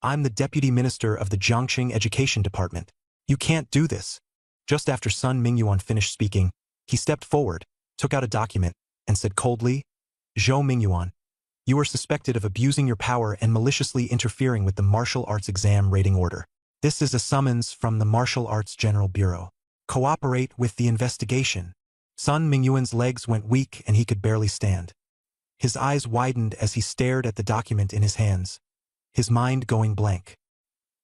"I'm the Deputy Minister of the Jiangxing Education Department. You can't do this." Just after Sun Mingyuan finished speaking, he stepped forward, took out a document, and said coldly, "Zhou Mingyuan, you are suspected of abusing your power and maliciously interfering with the martial arts exam rating order. This is a summons from the Martial Arts General Bureau. Cooperate with the investigation." Sun Mingyuan's legs went weak and he could barely stand. His eyes widened as he stared at the document in his hands, his mind going blank.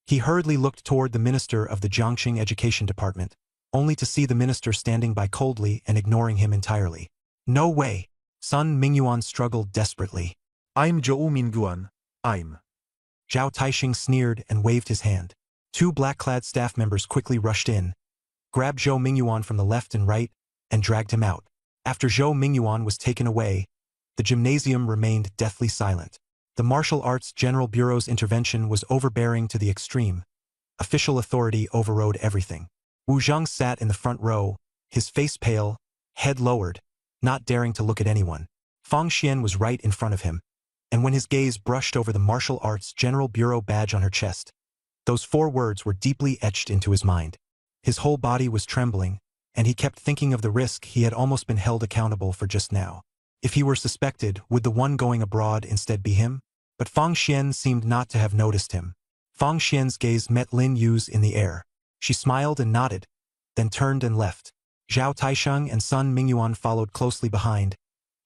He hurriedly looked toward the minister of the Jiangxing Education Department, only to see the minister standing by coldly and ignoring him entirely. "No way!" Sun Mingyuan struggled desperately. "I'm Zhou Mingyuan. I'm." Zhao Taisheng sneered and waved his hand. 2 black-clad staff members quickly rushed in, grabbed Zhou Mingyuan from the left and right, and dragged him out. After Zhou Mingyuan was taken away, the gymnasium remained deathly silent. The Martial Arts General Bureau's intervention was overbearing to the extreme. Official authority overrode everything. Wu Zhang sat in the front row, his face pale, head lowered, not daring to look at anyone. Fang Xian was right in front of him, and when his gaze brushed over the Martial Arts General Bureau badge on her chest, those 4 words were deeply etched into his mind. His whole body was trembling, and he kept thinking of the risk he had almost been held accountable for just now. If he were suspected, would the one going abroad instead be him? But Fang Xian seemed not to have noticed him. Fang Xian's gaze met Lin Yu's in the air. She smiled and nodded, then turned and left. Zhao Taisheng and Sun Mingyuan followed closely behind,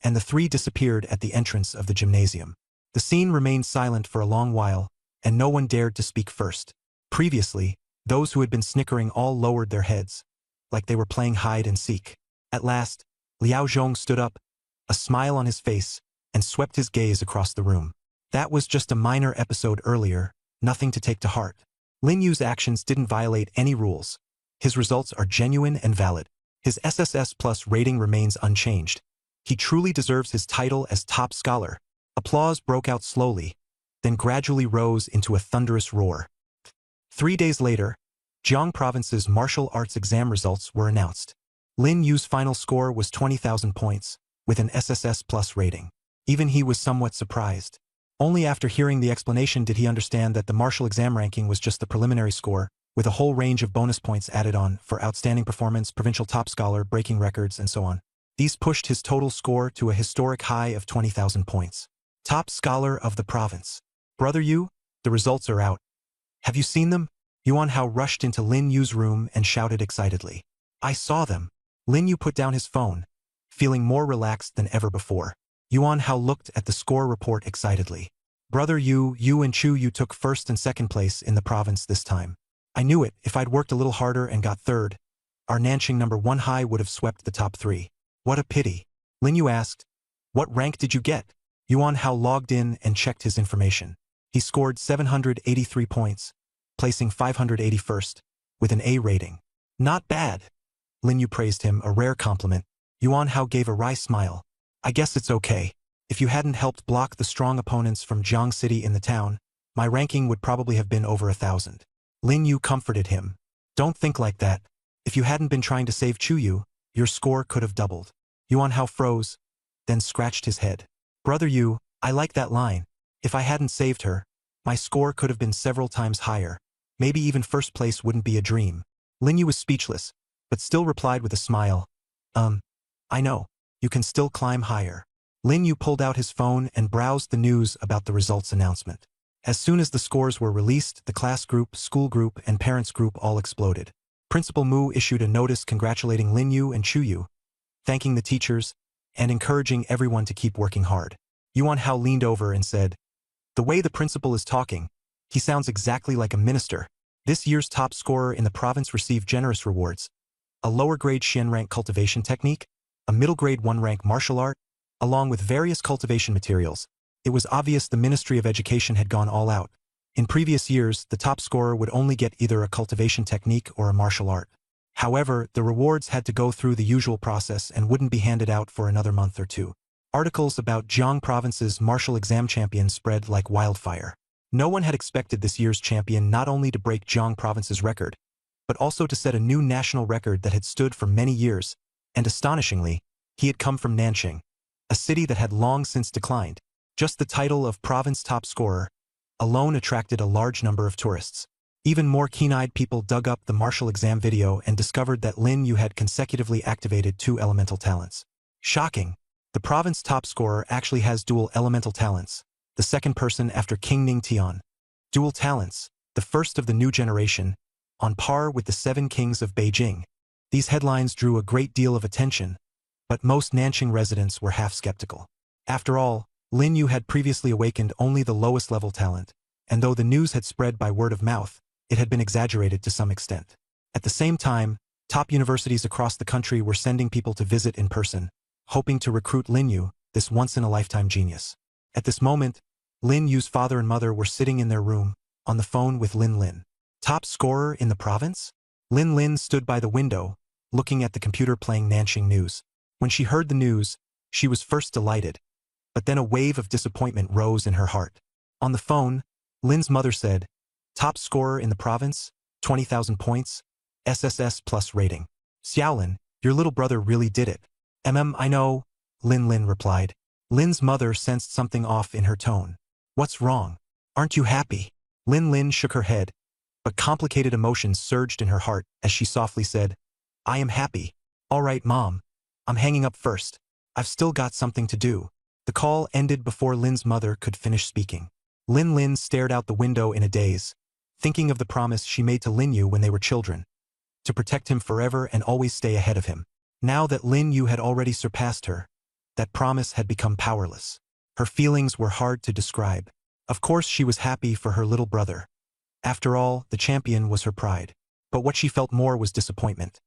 and the 3 disappeared at the entrance of the gymnasium. The scene remained silent for a long while, and no one dared to speak first. Previously, those who had been snickering all lowered their heads, like they were playing hide and seek. At last, Liao Zhong stood up, a smile on his face, and swept his gaze across the room. That was just a minor episode earlier, nothing to take to heart. Lin Yu's actions didn't violate any rules. His results are genuine and valid. His SSS Plus rating remains unchanged. He truly deserves his title as top scholar. Applause broke out slowly, then gradually rose into a thunderous roar. 3 days later, Jiang Province's martial arts exam results were announced. Lin Yu's final score was 20,000 points, with an SSS plus rating. Even he was somewhat surprised. Only after hearing the explanation did he understand that the martial exam ranking was just the preliminary score, with a whole range of bonus points added on for outstanding performance, provincial top scholar, breaking records, and so on. These pushed his total score to a historic high of 20,000 points. Top scholar of the province. Brother Yu, the results are out. Have you seen them? Yuan Hao rushed into Lin Yu's room and shouted excitedly. I saw them. Lin Yu put down his phone, feeling more relaxed than ever before. Yuan Hao looked at the score report excitedly. Brother Yu, you and Chu Yu took first and second place in the province this time. I knew it. If I'd worked a little harder and got third, our Nanqing number 1 high would have swept the top 3. What a pity. Lin Yu asked, what rank did you get? Yuan Hao logged in and checked his information. He scored 783 points, placing 581st, with an A rating. Not bad. Lin Yu praised him, a rare compliment. Yuan Hao gave a wry smile. I guess it's okay. If you hadn't helped block the strong opponents from Jiang City in the town, my ranking would probably have been over 1,000. Lin Yu comforted him. Don't think like that. If you hadn't been trying to save Chu Yu, your score could have doubled. Yuan Hao froze, then scratched his head. Brother Yu, I like that line. If I hadn't saved her, my score could have been several times higher. Maybe even first place wouldn't be a dream. Lin Yu was speechless, but still replied with a smile. I know. You can still climb higher. Lin Yu pulled out his phone and browsed the news about the results announcement. As soon as the scores were released, the class group, school group, and parents group all exploded. Principal Mu issued a notice congratulating Lin Yu and Chu Yu, thanking the teachers, and encouraging everyone to keep working hard. Yuan Hao leaned over and said, the way the principal is talking, he sounds exactly like a minister. This year's top scorer in the province received generous rewards. A lower grade Xian rank cultivation technique, a middle grade 1 rank martial art, along with various cultivation materials. It was obvious the Ministry of Education had gone all out. In previous years, the top scorer would only get either a cultivation technique or a martial art. However, the rewards had to go through the usual process and wouldn't be handed out for another month or 2. Articles about Jiang Province's martial exam champion spread like wildfire. No one had expected this year's champion not only to break Jiang Province's record, but also to set a new national record that had stood for many years, and astonishingly, he had come from Nanqing, a city that had long since declined. Just the title of province top scorer alone attracted a large number of tourists. Even more keen-eyed people dug up the martial exam video and discovered that Lin Yu had consecutively activated 2 elemental talents. Shocking! The province top scorer actually has dual elemental talents, the second person after King Ningtian. Dual talents, the first of the new generation, on par with the 7 kings of Beijing. These headlines drew a great deal of attention, but most Nanqing residents were half skeptical. After all, Lin Yu had previously awakened only the lowest level talent, and though the news had spread by word of mouth, it had been exaggerated to some extent. At the same time, top universities across the country were sending people to visit in person, hoping to recruit Lin Yu, this once-in-a-lifetime genius. At this moment, Lin Yu's father and mother were sitting in their room, on the phone with Lin Lin. Top scorer in the province? Lin Lin stood by the window, looking at the computer playing Nanqing news. When she heard the news, she was first delighted, but then a wave of disappointment rose in her heart. On the phone, Lin's mother said, top scorer in the province, 20,000 points, SSS plus rating. Xiaolin, your little brother really did it. I know, Lin Lin replied. Lin's mother sensed something off in her tone. What's wrong? Aren't you happy? Lin Lin shook her head, but complicated emotions surged in her heart as she softly said, I am happy. All right, Mom. I'm hanging up first. I've still got something to do. The call ended before Lin's mother could finish speaking. Lin Lin stared out the window in a daze, thinking of the promise she made to Lin Yu when they were children, to protect him forever and always stay ahead of him. Now that Lin Yu had already surpassed her, that promise had become powerless. Her feelings were hard to describe. Of course she was happy for her little brother. After all, the champion was her pride. But what she felt more was disappointment.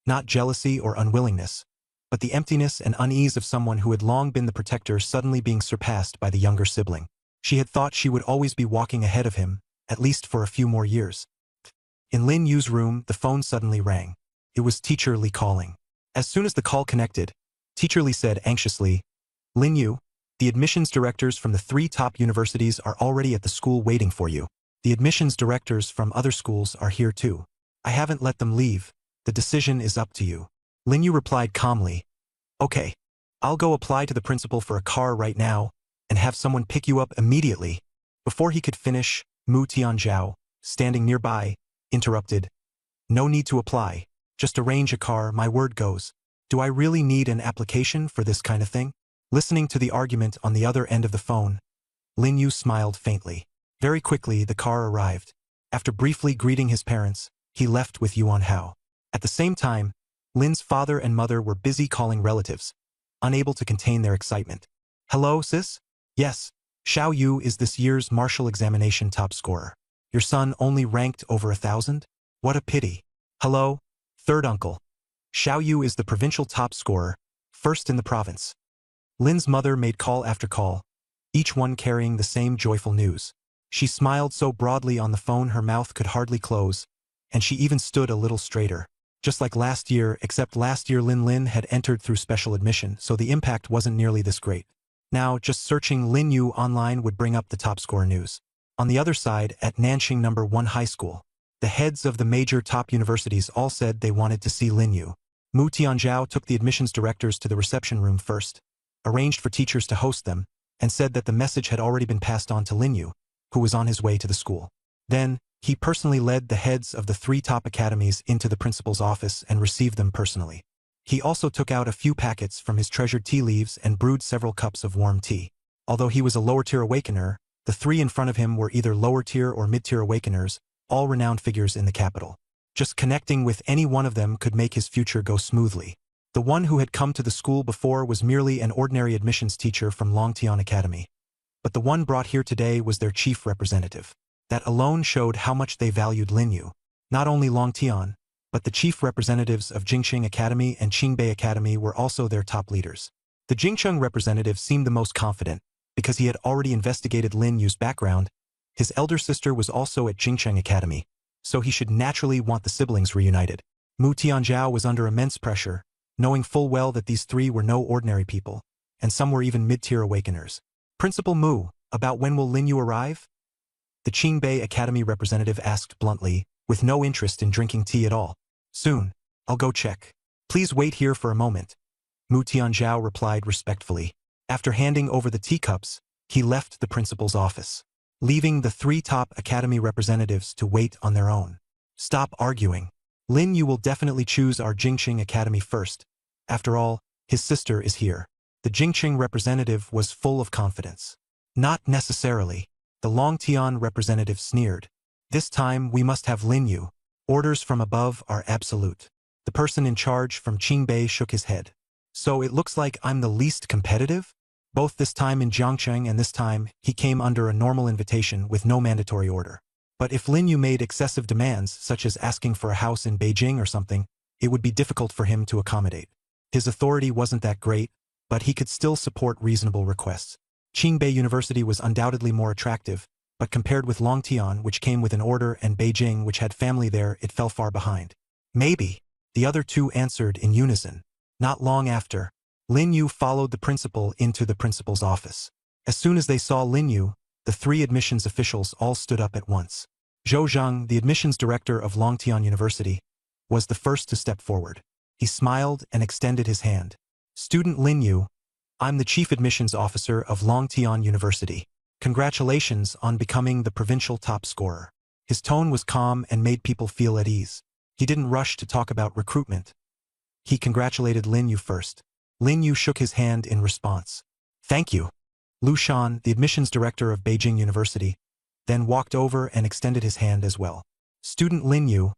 Not jealousy or unwillingness, but the emptiness and unease of someone who had long been the protector suddenly being surpassed by the younger sibling. She had thought she would always be walking ahead of him, at least for a few more years. In Lin Yu's room, the phone suddenly rang. It was Teacher Li calling. As soon as the call connected, Teacher Li said anxiously, Lin Yu, the admissions directors from the 3 top universities are already at the school waiting for you. The admissions directors from other schools are here too. I haven't let them leave. The decision is up to you. Lin Yu replied calmly. Okay. I'll go apply to the principal for a car right now and have someone pick you up immediately. Before he could finish, Mu Tianzhao, standing nearby, interrupted. No need to apply. Just arrange a car, my word goes. Do I really need an application for this kind of thing? Listening to the argument on the other end of the phone, Lin Yu smiled faintly. Very quickly, the car arrived. After briefly greeting his parents, he left with Yuan Hao. At the same time, Lin's father and mother were busy calling relatives, unable to contain their excitement. Hello, sis? Yes, Xiao Yu is this year's martial examination top scorer. Your son only ranked over 1,000? What a pity. Hello, third uncle. Xiao Yu is the provincial top scorer, first in the province. Lin's mother made call after call, each one carrying the same joyful news. She smiled so broadly on the phone her mouth could hardly close, and she even stood a little straighter. Just like last year, except last year Lin had entered through special admission, so the impact wasn't nearly this great. Now, just searching Lin Yu online would bring up the top score news. On the other side, at Nanxing No. 1 High School, the heads of the major top universities all said they wanted to see Lin Yu. Mu Tianzhao took the admissions directors to the reception room first, arranged for teachers to host them, and said that the message had already been passed on to Lin Yu, who was on his way to the school. Then, he personally led the heads of the 3 top academies into the principal's office and received them personally. He also took out a few packets from his treasured tea leaves and brewed several cups of warm tea. Although he was a lower-tier awakener, the 3 in front of him were either lower-tier or mid-tier awakeners, all renowned figures in the capital. Just connecting with any one of them could make his future go smoothly. The one who had come to the school before was merely an ordinary admissions teacher from Longtian Academy. But the one brought here today was their chief representative. That alone showed how much they valued Lin Yu. Not only Longtian, but the chief representatives of Jingcheng Academy and Qingbei Academy were also their top leaders. The Jingcheng representative seemed the most confident, because he had already investigated Lin Yu's background. His elder sister was also at Jingcheng Academy, so he should naturally want the siblings reunited. Mu Tianzhao was under immense pressure, knowing full well that these 3 were no ordinary people, and some were even mid-tier awakeners. Principal Mu, about when will Lin Yu arrive? The Qingbei Academy representative asked bluntly, with no interest in drinking tea at all. Soon. I'll go check. Please wait here for a moment. Mu Tianzhao replied respectfully. After handing over the teacups, he left the principal's office, leaving the 3 top academy representatives to wait on their own. Stop arguing. Lin Yu will definitely choose our Jingcheng Academy first. After all, his sister is here. The Jingcheng representative was full of confidence. Not necessarily. The Longtian representative sneered. This time we must have Lin Yu. Orders from above are absolute. The person in charge from Qingbei shook his head. So it looks like I'm the least competitive? Both this time in Jiangcheng and this time, he came under a normal invitation with no mandatory order. But if Lin Yu made excessive demands, such as asking for a house in Beijing or something, it would be difficult for him to accommodate. His authority wasn't that great, but he could still support reasonable requests. Qingbei University was undoubtedly more attractive, but compared with Longtian, which came with an order, and Beijing, which had family there, it fell far behind. Maybe. The other 2 answered in unison. Not long after, Lin Yu followed the principal into the principal's office. As soon as they saw Lin Yu, the 3 admissions officials all stood up at once. Zhou Zhang, the admissions director of Longtian University, was the first to step forward. He smiled and extended his hand. Student Lin Yu, I'm the chief admissions officer of Longtian University. Congratulations on becoming the provincial top scorer. His tone was calm and made people feel at ease. He didn't rush to talk about recruitment. He congratulated Lin Yu first. Lin Yu shook his hand in response. Thank you. Lu Shan, the admissions director of Beijing University, then walked over and extended his hand as well. Student Lin Yu,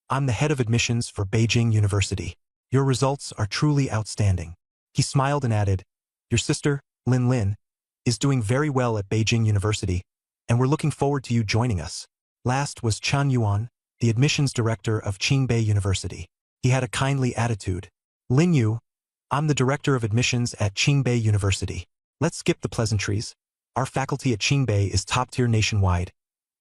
I'm the head of admissions for Beijing University. Your results are truly outstanding. He smiled and added, Your sister, Lin, is doing very well at Beijing University, and we're looking forward to you joining us. Last was Chen Yuan, the admissions director of Qingbei University. He had a kindly attitude. Lin Yu, I'm the director of admissions at Qingbei University. Let's skip the pleasantries. Our faculty at Qingbei is top-tier nationwide,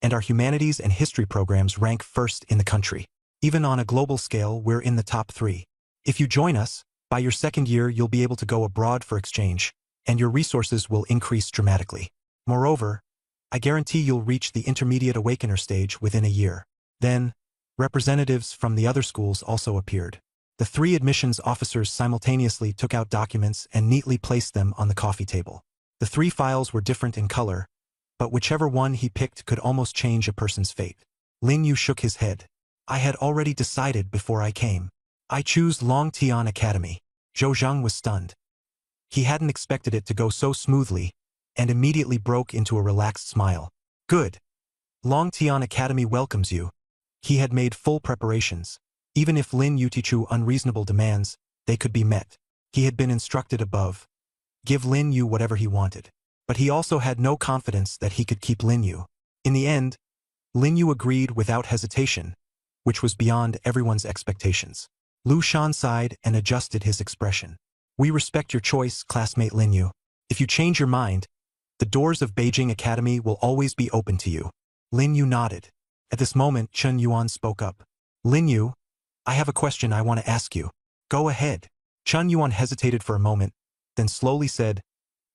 and our humanities and history programs rank first in the country. Even on a global scale, we're in the top 3. If you join us, by your 2nd year you'll be able to go abroad for exchange, and your resources will increase dramatically. Moreover, I guarantee you'll reach the intermediate awakener stage within a year. Then, Representatives from the other schools also appeared. The three admissions officers simultaneously took out documents and neatly placed them on the coffee table. The three files were different in color, but whichever one he picked could almost change a person's fate. Lin Yu shook his head. I had already decided before I came. I choose Long Tian Academy. Zhou Zhang was stunned. He hadn't expected it to go so smoothly, and immediately broke into a relaxed smile. Good. Long Tian Academy welcomes you. He had made full preparations. Even if Lin Yu teaches unreasonable demands, they could be met. He had been instructed above. Give Lin Yu whatever he wanted. But he also had no confidence that he could keep Lin Yu. In the end, Lin Yu agreed without hesitation, which was beyond everyone's expectations. Lu Shan sighed and adjusted his expression. We respect your choice, classmate Lin Yu. If you change your mind, the doors of Beijing Academy will always be open to you. Lin Yu nodded. At this moment, Chen Yuan spoke up. Lin Yu, I have a question I want to ask you. Go ahead. Chen Yuan hesitated for a moment, then slowly said,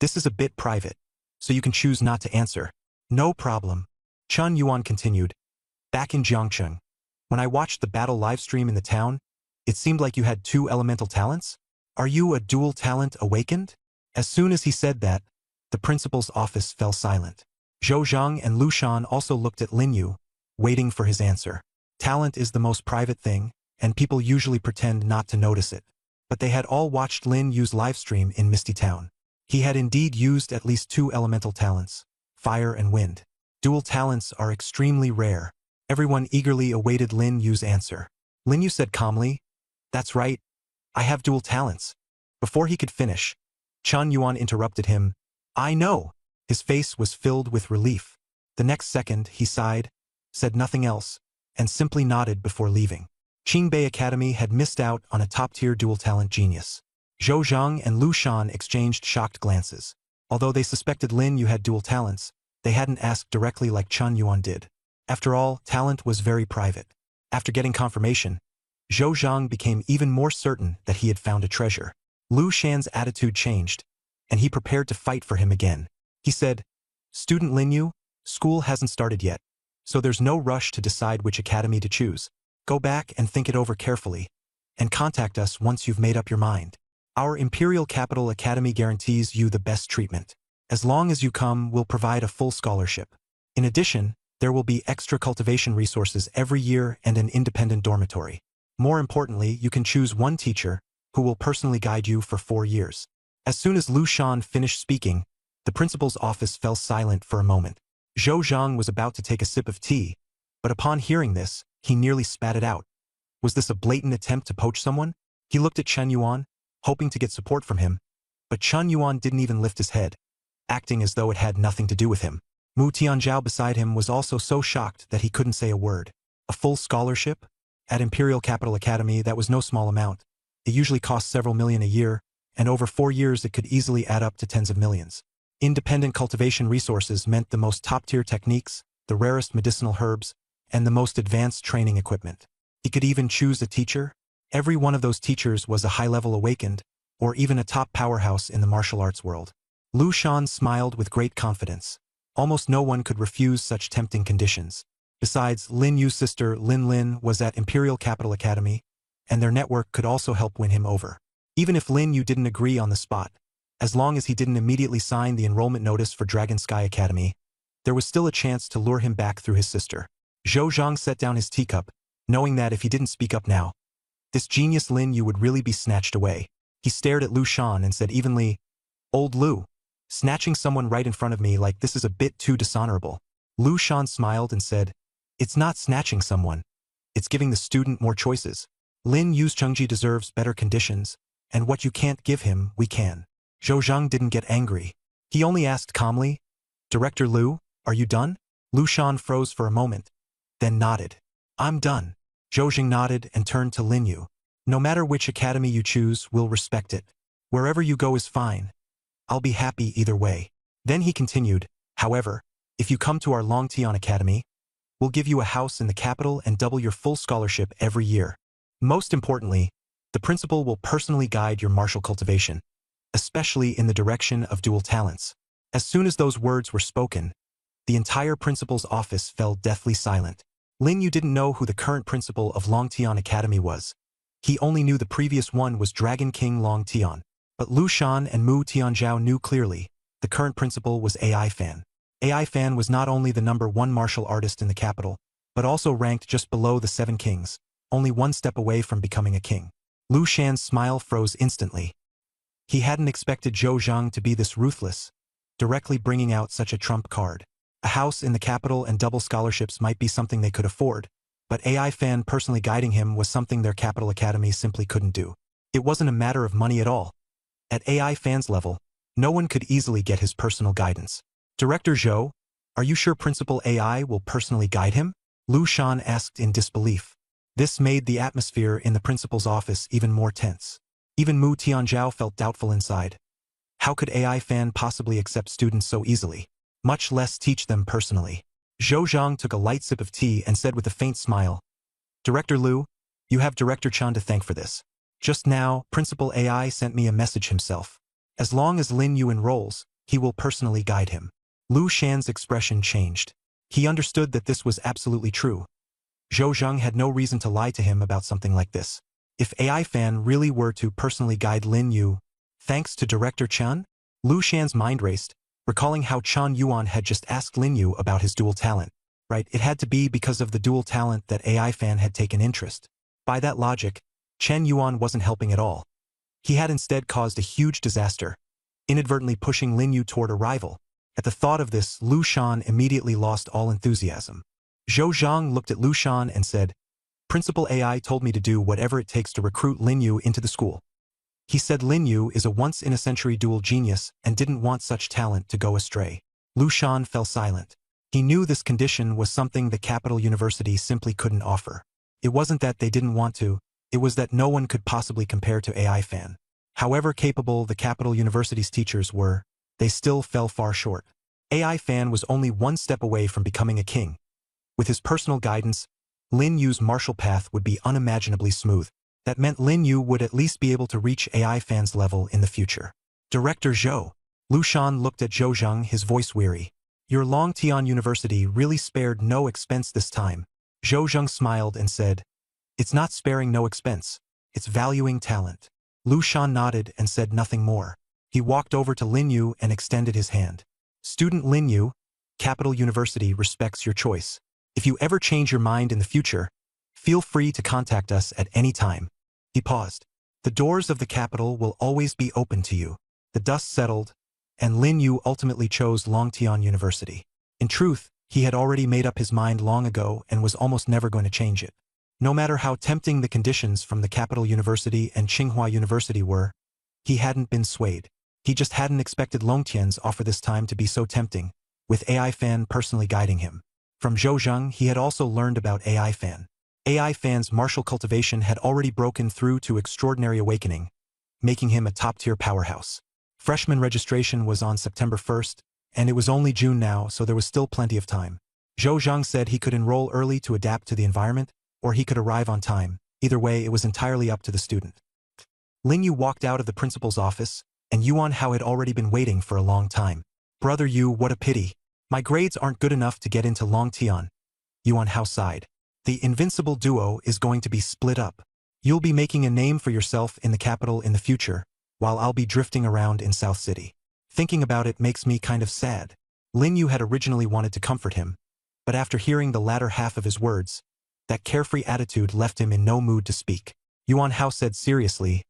This is a bit private, so you can choose not to answer. No problem. Chen Yuan continued. Back in Jiangcheng, when I watched the battle livestream in the town, it seemed like you had two elemental talents? Are you a dual talent awakened? As soon as he said that, the principal's office fell silent. Zhou Zhang and Lu Shan also looked at Lin Yu, waiting for his answer. Talent is the most private thing, and people usually pretend not to notice it. But they had all watched Lin Yu's livestream in Misty Town. He had indeed used at least two elemental talents, fire and wind. Dual talents are extremely rare. Everyone eagerly awaited Lin Yu's answer. Lin Yu said calmly, That's right, I have dual talents. Before he could finish, Chen Yuan interrupted him. I know. His face was filled with relief. The next second, he sighed, said nothing else, and simply nodded before leaving. Qingbei Academy had missed out on a top-tier dual-talent genius. Zhou Zhang and Lu Shan exchanged shocked glances. Although they suspected Lin Yu had dual talents, they hadn't asked directly like Chen Yuan did. After all, talent was very private. After getting confirmation, Zhou Zhang became even more certain that he had found a treasure. Lu Shan's attitude changed, and he prepared to fight for him again. He said, Student Lin Yu, school hasn't started yet, so there's no rush to decide which academy to choose. Go back and think it over carefully, and contact us once you've made up your mind. Our Imperial Capital Academy guarantees you the best treatment. As long as you come, we'll provide a full scholarship. In addition, there will be extra cultivation resources every year and an independent dormitory. More importantly, you can choose one teacher who will personally guide you for 4 years. As soon as Lu Shan finished speaking, the principal's office fell silent for a moment. Zhou Zhang was about to take a sip of tea, but upon hearing this, he nearly spat it out. Was this a blatant attempt to poach someone? He looked at Chen Yuan, hoping to get support from him, but Chen Yuan didn't even lift his head, acting as though it had nothing to do with him. Mu Tianzhao beside him was also so shocked that he couldn't say a word. A full scholarship? At Imperial Capital Academy, that was no small amount. It usually costs several million a year, and over 4 years it could easily add up to tens of millions. Independent cultivation resources meant the most top-tier techniques, the rarest medicinal herbs, and the most advanced training equipment. He could even choose a teacher. Every one of those teachers was a high-level awakened, or even a top powerhouse in the martial arts world. Lu Shan smiled with great confidence. Almost no one could refuse such tempting conditions. Besides, Lin Yu's sister Lin Lin was at Imperial Capital Academy, and their network could also help win him over. Even if Lin Yu didn't agree on the spot, as long as he didn't immediately sign the enrollment notice for Dragon Sky Academy, there was still a chance to lure him back through his sister. Zhou Zhang set down his teacup, knowing that if he didn't speak up now, this genius Lin Yu would really be snatched away. He stared at Lu Shan and said evenly, Old Lu, snatching someone right in front of me like this is a bit too dishonorable. Lu Shan smiled and said, It's not snatching someone. It's giving the student more choices. Lin Yu's Chengji deserves better conditions, and what you can't give him, we can. Zhou Zhang didn't get angry. He only asked calmly, Director Lu, are you done? Lu Shan froze for a moment, then nodded. I'm done. Zhou Zhang nodded and turned to Lin Yu. No matter which academy you choose, we'll respect it. Wherever you go is fine. I'll be happy either way. Then he continued, however, if you come to our Longtian Academy, we'll give you a house in the capital and double your full scholarship every year. Most importantly, the principal will personally guide your martial cultivation, especially in the direction of dual talents. As soon as those words were spoken, the entire principal's office fell deathly silent. Lin Yu didn't know who the current principal of Longtian Academy was. He only knew the previous one was Dragon King Longtian. But Lu Shan and Mu Tianzhao knew clearly, the current principal was AI Fan. AI Fan was not only the #1 martial artist in the capital, but also ranked just below the 7 kings, only one step away from becoming a king. Lu Shan's smile froze instantly. He hadn't expected Zhou Zhang to be this ruthless, directly bringing out such a trump card. A house in the capital and double scholarships might be something they could afford, but AI Fan personally guiding him was something their capital academy simply couldn't do. It wasn't a matter of money at all. At AI Fan's level, no one could easily get his personal guidance. Director Zhou, are you sure Principal AI will personally guide him? Lu Shan asked in disbelief. This made the atmosphere in the principal's office even more tense. Even Mu Tianzhao felt doubtful inside. How could AI Fan possibly accept students so easily, much less teach them personally? Zhou Zhang took a light sip of tea and said with a faint smile, Director Lu, you have Director Chan to thank for this. Just now, Principal AI sent me a message himself. As long as Lin Yu enrolls, he will personally guide him. Lu Shan's expression changed. He understood that this was absolutely true. Zhou Zhang had no reason to lie to him about something like this. If AI Fan really were to personally guide Lin Yu, thanks to Director Chan? Lu Shan's mind raced, recalling how Chan Yuan had just asked Lin Yu about his dual talent. Right, it had to be because of the dual talent that AI Fan had taken interest. By that logic, Chen Yuan wasn't helping at all. He had instead caused a huge disaster, inadvertently pushing Lin Yu toward a rival. At the thought of this, Lu Shan immediately lost all enthusiasm. Zhou Zhang looked at Lu Shan and said, Principal AI told me to do whatever it takes to recruit Lin Yu into the school. He said Lin Yu is a once-in-a-century dual genius and didn't want such talent to go astray. Lu Shan fell silent. He knew this condition was something the Capital University simply couldn't offer. It wasn't that they didn't want to, it was that no one could possibly compare to AI Fan. However capable the Capital University's teachers were, they still fell far short. AI Fan was only one step away from becoming a king. With his personal guidance, Lin Yu's martial path would be unimaginably smooth. That meant Lin Yu would at least be able to reach AI Fan's level in the future. Director Zhou. Lu Shan looked at Zhou Zhang, his voice weary. Your Longtian University really spared no expense this time. Zhou Zhang smiled and said, It's not sparing no expense. It's valuing talent. Lu Shan nodded and said nothing more. He walked over to Lin Yu and extended his hand. Student Lin Yu, Capital University respects your choice. If you ever change your mind in the future, feel free to contact us at any time. He paused. The doors of the capital will always be open to you. The dust settled, and Lin Yu ultimately chose Longtian University. In truth, he had already made up his mind long ago and was almost never going to change it. No matter how tempting the conditions from the Capital University and Tsinghua University were, he hadn't been swayed. He just hadn't expected Longtian's offer this time to be so tempting, with AI Fan personally guiding him. From Zhou Zhang, he had also learned about AI Fan. AI Fan's martial cultivation had already broken through to extraordinary awakening, making him a top-tier powerhouse. Freshman registration was on September 1st, and it was only June now, so there was still plenty of time. Zhou Zhang said he could enroll early to adapt to the environment, or he could arrive on time. Either way, it was entirely up to the student. Lin Yu walked out of the principal's office, and Yuan Hao had already been waiting for a long time. Brother Yu, what a pity. My grades aren't good enough to get into Longtian. Yuan Hao sighed. The invincible duo is going to be split up. You'll be making a name for yourself in the capital in the future, while I'll be drifting around in South City. Thinking about it makes me kind of sad. Lin Yu had originally wanted to comfort him, but after hearing the latter half of his words, that carefree attitude left him in no mood to speak. Yuan Hao said seriously,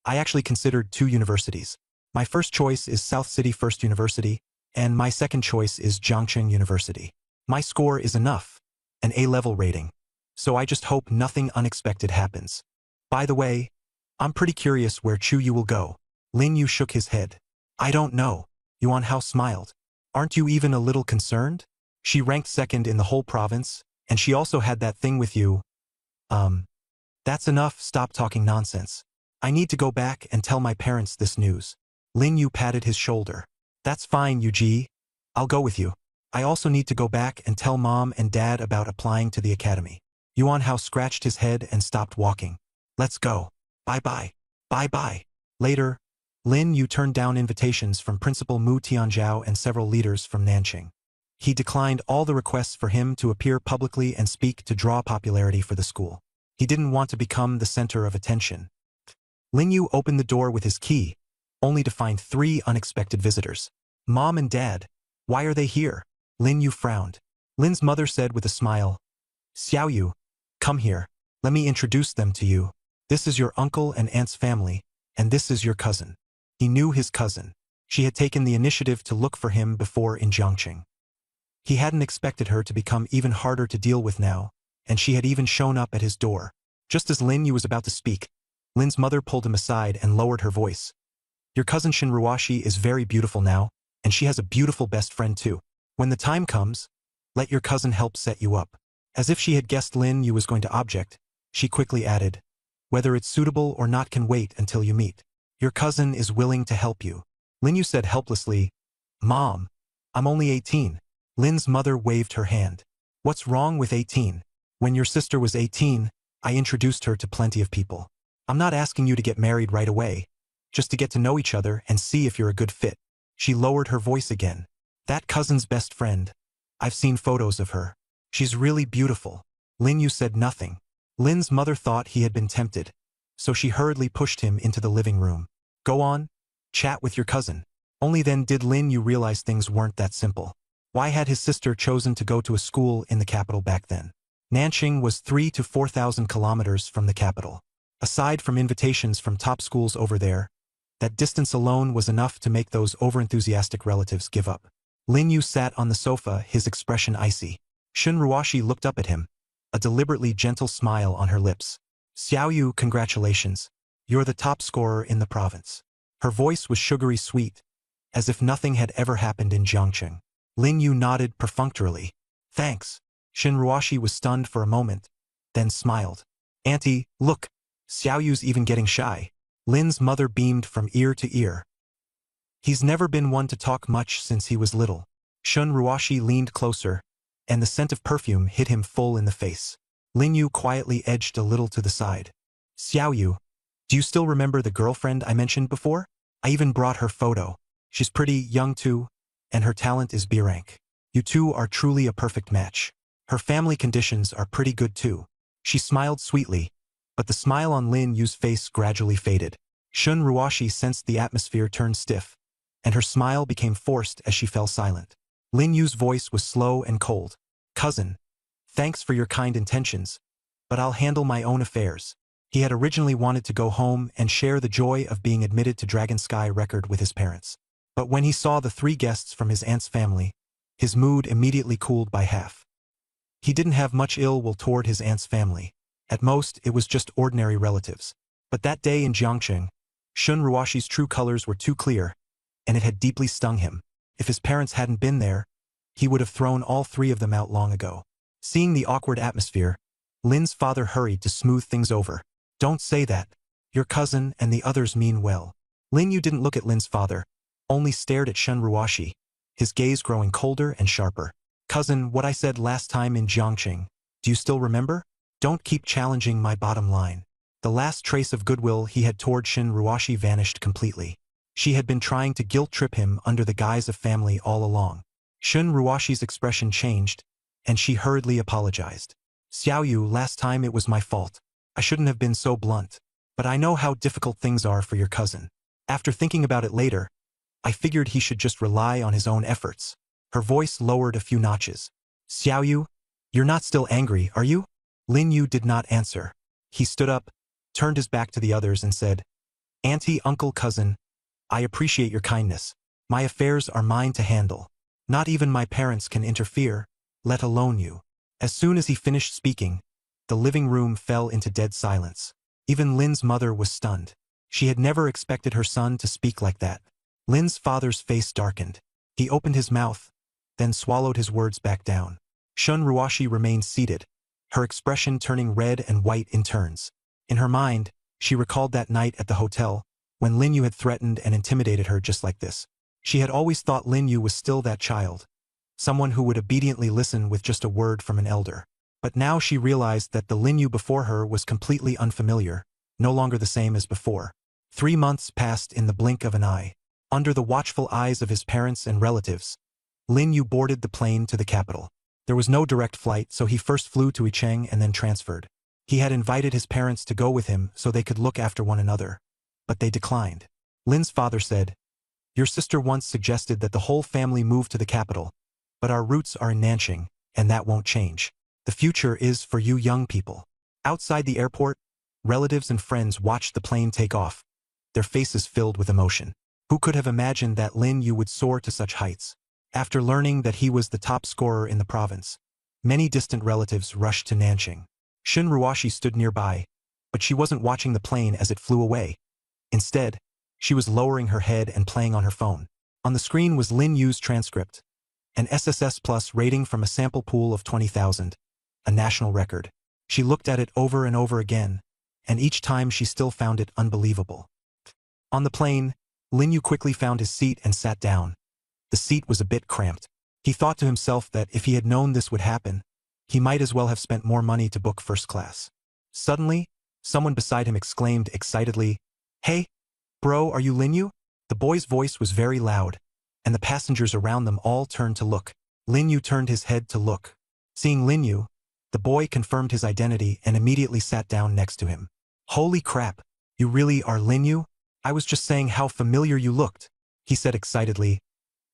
I actually considered 2 universities. My first choice is South City First University, and my second choice is Jiangcheng University. My score is enough, an A-level rating. So I just hope nothing unexpected happens. By the way, I'm pretty curious where Chu Yu will go. Lin Yu shook his head. I don't know. Yuan Hao smiled. Aren't you even a little concerned? She ranked second in the whole province, and she also had that thing with you. That's enough, stop talking nonsense. I need to go back and tell my parents this news. Lin Yu patted his shoulder. That's fine, Yuji. I'll go with you. I also need to go back and tell Mom and Dad about applying to the academy. Yuan Hao scratched his head and stopped walking. Let's go. Bye-bye. Bye-bye. Later, Lin Yu turned down invitations from Principal Mu Tianzhao and several leaders from Nanqing. He declined all the requests for him to appear publicly and speak to draw popularity for the school. He didn't want to become the center of attention. Lin Yu opened the door with his key, only to find 3 unexpected visitors. Mom and Dad, why are they here? Lin Yu frowned. Lin's mother said with a smile, Xiao Yu, come here. Let me introduce them to you. This is your uncle and aunt's family, and this is your cousin. He knew his cousin. She had taken the initiative to look for him before in Jiangqing. He hadn't expected her to become even harder to deal with now, and she had even shown up at his door. Just as Lin Yu was about to speak, Lin's mother pulled him aside and lowered her voice. Your cousin Shin Ruoshi is very beautiful now, and she has a beautiful best friend too. When the time comes, let your cousin help set you up. As if she had guessed Lin Yu was going to object, she quickly added, whether it's suitable or not can wait until you meet. Your cousin is willing to help you. Lin Yu said helplessly, Mom, I'm only 18. Lin's mother waved her hand. What's wrong with 18? When your sister was 18, I introduced her to plenty of people. I'm not asking you to get married right away, just to get to know each other and see if you're a good fit. She lowered her voice again. That cousin's best friend. I've seen photos of her. She's really beautiful. Lin Yu said nothing. Lin's mother thought he had been tempted, so she hurriedly pushed him into the living room. Go on, chat with your cousin. Only then did Lin Yu realize things weren't that simple. Why had his sister chosen to go to a school in the capital back then? Nanqing was 3,000 to 4,000 kilometers from the capital. Aside from invitations from top schools over there, that distance alone was enough to make those overenthusiastic relatives give up. Lin Yu sat on the sofa, his expression icy. Shin Ruoshi looked up at him, a deliberately gentle smile on her lips. Xiao Yu, congratulations. You're the top scorer in the province. Her voice was sugary sweet, as if nothing had ever happened in Jiangqing. Lin Yu nodded perfunctorily. Thanks. Shin Ruoshi was stunned for a moment, then smiled. Auntie, look, Xiao Yu's even getting shy. Lin's mother beamed from ear to ear. He's never been one to talk much since he was little. Shin Ruoshi leaned closer, and the scent of perfume hit him full in the face. Lin Yu quietly edged a little to the side. Xiao Yu, do you still remember the girlfriend I mentioned before? I even brought her photo. She's pretty, young too, and her talent is B-rank. You two are truly a perfect match. Her family conditions are pretty good too. She smiled sweetly, but the smile on Lin Yu's face gradually faded. Shin Ruoshi sensed the atmosphere turn stiff, and her smile became forced as she fell silent. Lin Yu's voice was slow and cold. Cousin, thanks for your kind intentions, but I'll handle my own affairs. He had originally wanted to go home and share the joy of being admitted to Dragon Sky Record with his parents. But when he saw the 3 guests from his aunt's family, his mood immediately cooled by half. He didn't have much ill will toward his aunt's family. At most, it was just ordinary relatives. But that day in Jiangqing, Shin Ruoshi's true colors were too clear, and it had deeply stung him. If his parents hadn't been there, he would have thrown all 3 of them out long ago. Seeing the awkward atmosphere, Lin's father hurried to smooth things over. Don't say that. Your cousin and the others mean well. Lin Yu didn't look at Lin's father, only stared at Shin Ruoshi, his gaze growing colder and sharper. Cousin, what I said last time in Jiangqing, do you still remember? Don't keep challenging my bottom line. The last trace of goodwill he had toward Shin Ruoshi vanished completely. She had been trying to guilt-trip him under the guise of family all along. Shin Ruoshi's expression changed, and she hurriedly apologized. Xiao Yu, last time it was my fault. I shouldn't have been so blunt. But I know how difficult things are for your cousin. After thinking about it later, I figured he should just rely on his own efforts. Her voice lowered a few notches. Xiao Yu, you're not still angry, are you? Lin Yu did not answer. He stood up, turned his back to the others and said, Auntie, uncle, cousin, I appreciate your kindness. My affairs are mine to handle. Not even my parents can interfere, let alone you. As soon as he finished speaking, the living room fell into dead silence. Even Lin's mother was stunned. She had never expected her son to speak like that. Lin's father's face darkened. He opened his mouth, then swallowed his words back down. Shin Ruoshi remained seated, her expression turning red and white in turns. In her mind, she recalled that night at the hotel, when Lin Yu had threatened and intimidated her just like this. She had always thought Lin Yu was still that child, someone who would obediently listen with just a word from an elder. But now she realized that the Lin Yu before her was completely unfamiliar, no longer the same as before. 3 months passed in the blink of an eye. Under the watchful eyes of his parents and relatives, Lin Yu boarded the plane to the capital. There was no direct flight, so he first flew to Yicheng and then transferred. He had invited his parents to go with him so they could look after one another, but they declined. Lin's father said, "Your sister once suggested that the whole family move to the capital, but our roots are in Nanjing, and that won't change. The future is for you young people." Outside the airport, relatives and friends watched the plane take off, their faces filled with emotion. Who could have imagined that Lin Yu would soar to such heights? After learning that he was the top scorer in the province, many distant relatives rushed to Nanjing. Shun Ruoshi stood nearby, but she wasn't watching the plane as it flew away. Instead, she was lowering her head and playing on her phone. On the screen was Lin Yu's transcript, an SSS Plus rating from a sample pool of 20,000, a national record. She looked at it over and over again, and each time she still found it unbelievable. On the plane, Lin Yu quickly found his seat and sat down. The seat was a bit cramped. He thought to himself that if he had known this would happen, he might as well have spent more money to book first class. Suddenly, someone beside him exclaimed excitedly, "Hey, bro, are you Lin Yu?" The boy's voice was very loud, and the passengers around them all turned to look. Lin Yu turned his head to look. Seeing Lin Yu, the boy confirmed his identity and immediately sat down next to him. "Holy crap, you really are Lin Yu? I was just saying how familiar you looked," he said excitedly.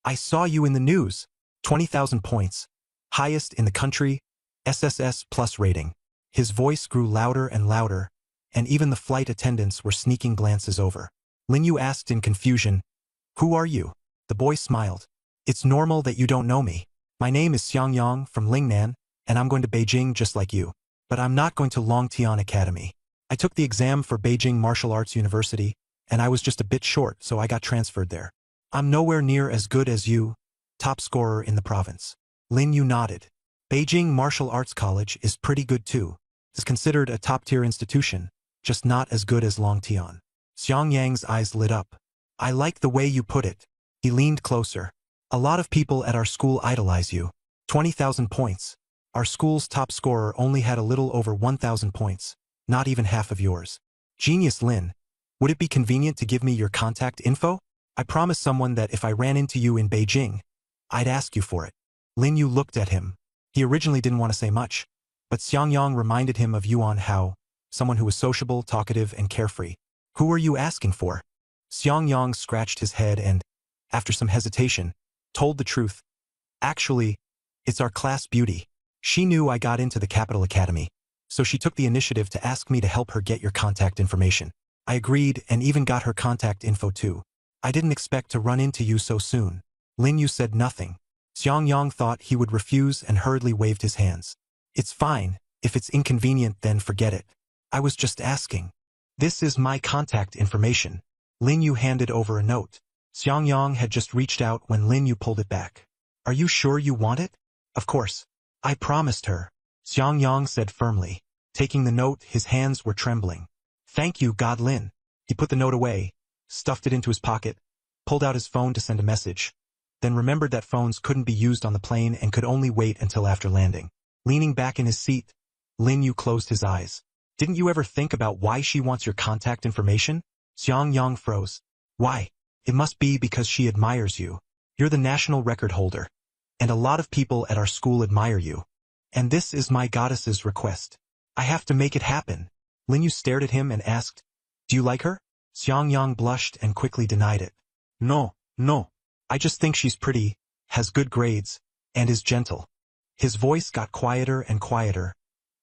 "I saw you in the news. 20,000 points. Highest in the country, SSS Plus rating." His voice grew louder and louder, and even the flight attendants were sneaking glances over. Lin Yu asked in confusion, "Who are you?" The boy smiled. "It's normal that you don't know me. My name is Xiang Yang from Lingnan, and I'm going to Beijing just like you. But I'm not going to Longtian Academy. I took the exam for Beijing Martial Arts University, and I was just a bit short, so I got transferred there. I'm nowhere near as good as you, top scorer in the province." Lin Yu nodded. "Beijing Martial Arts College is pretty good too. It's considered a top-tier institution, just not as good as Longtian." Xiang Yang's eyes lit up. "I like the way you put it." He leaned closer. "A lot of people at our school idolize you. 20,000 points. Our school's top scorer only had a little over 1,000 points, not even half of yours. Genius Lin, would it be convenient to give me your contact info? I promised someone that if I ran into you in Beijing, I'd ask you for it." Lin Yu looked at him. He originally didn't want to say much, but Xiang Yang reminded him of Yuan Hao, someone who was sociable, talkative, and carefree. "Who are you asking for?" Xiang Yang scratched his head and, after some hesitation, told the truth. "Actually, it's our class beauty. She knew I got into the Capital Academy, so she took the initiative to ask me to help her get your contact information. I agreed and even got her contact info too. I didn't expect to run into you so soon." Lin Yu said nothing. Xiang Yang thought he would refuse and hurriedly waved his hands. "It's fine. If it's inconvenient, then forget it. I was just asking. This is my contact information." Lin Yu handed over a note. Xiang Yang had just reached out when Lin Yu pulled it back. "Are you sure you want it?" "Of course. I promised her," Xiang Yang said firmly. Taking the note, his hands were trembling. "Thank you, God Lin." He put the note away, stuffed it into his pocket, pulled out his phone to send a message, then remembered that phones couldn't be used on the plane and could only wait until after landing. Leaning back in his seat, Lin Yu closed his eyes. "Didn't you ever think about why she wants your contact information?" Xiang Yang froze. "Why? It must be because she admires you. You're the national record holder, and a lot of people at our school admire you. And this is my goddess's request. I have to make it happen." Lin Yu stared at him and asked, "Do you like her?" Xiang Yang blushed and quickly denied it. No. I just think she's pretty, has good grades, and is gentle." His voice got quieter and quieter,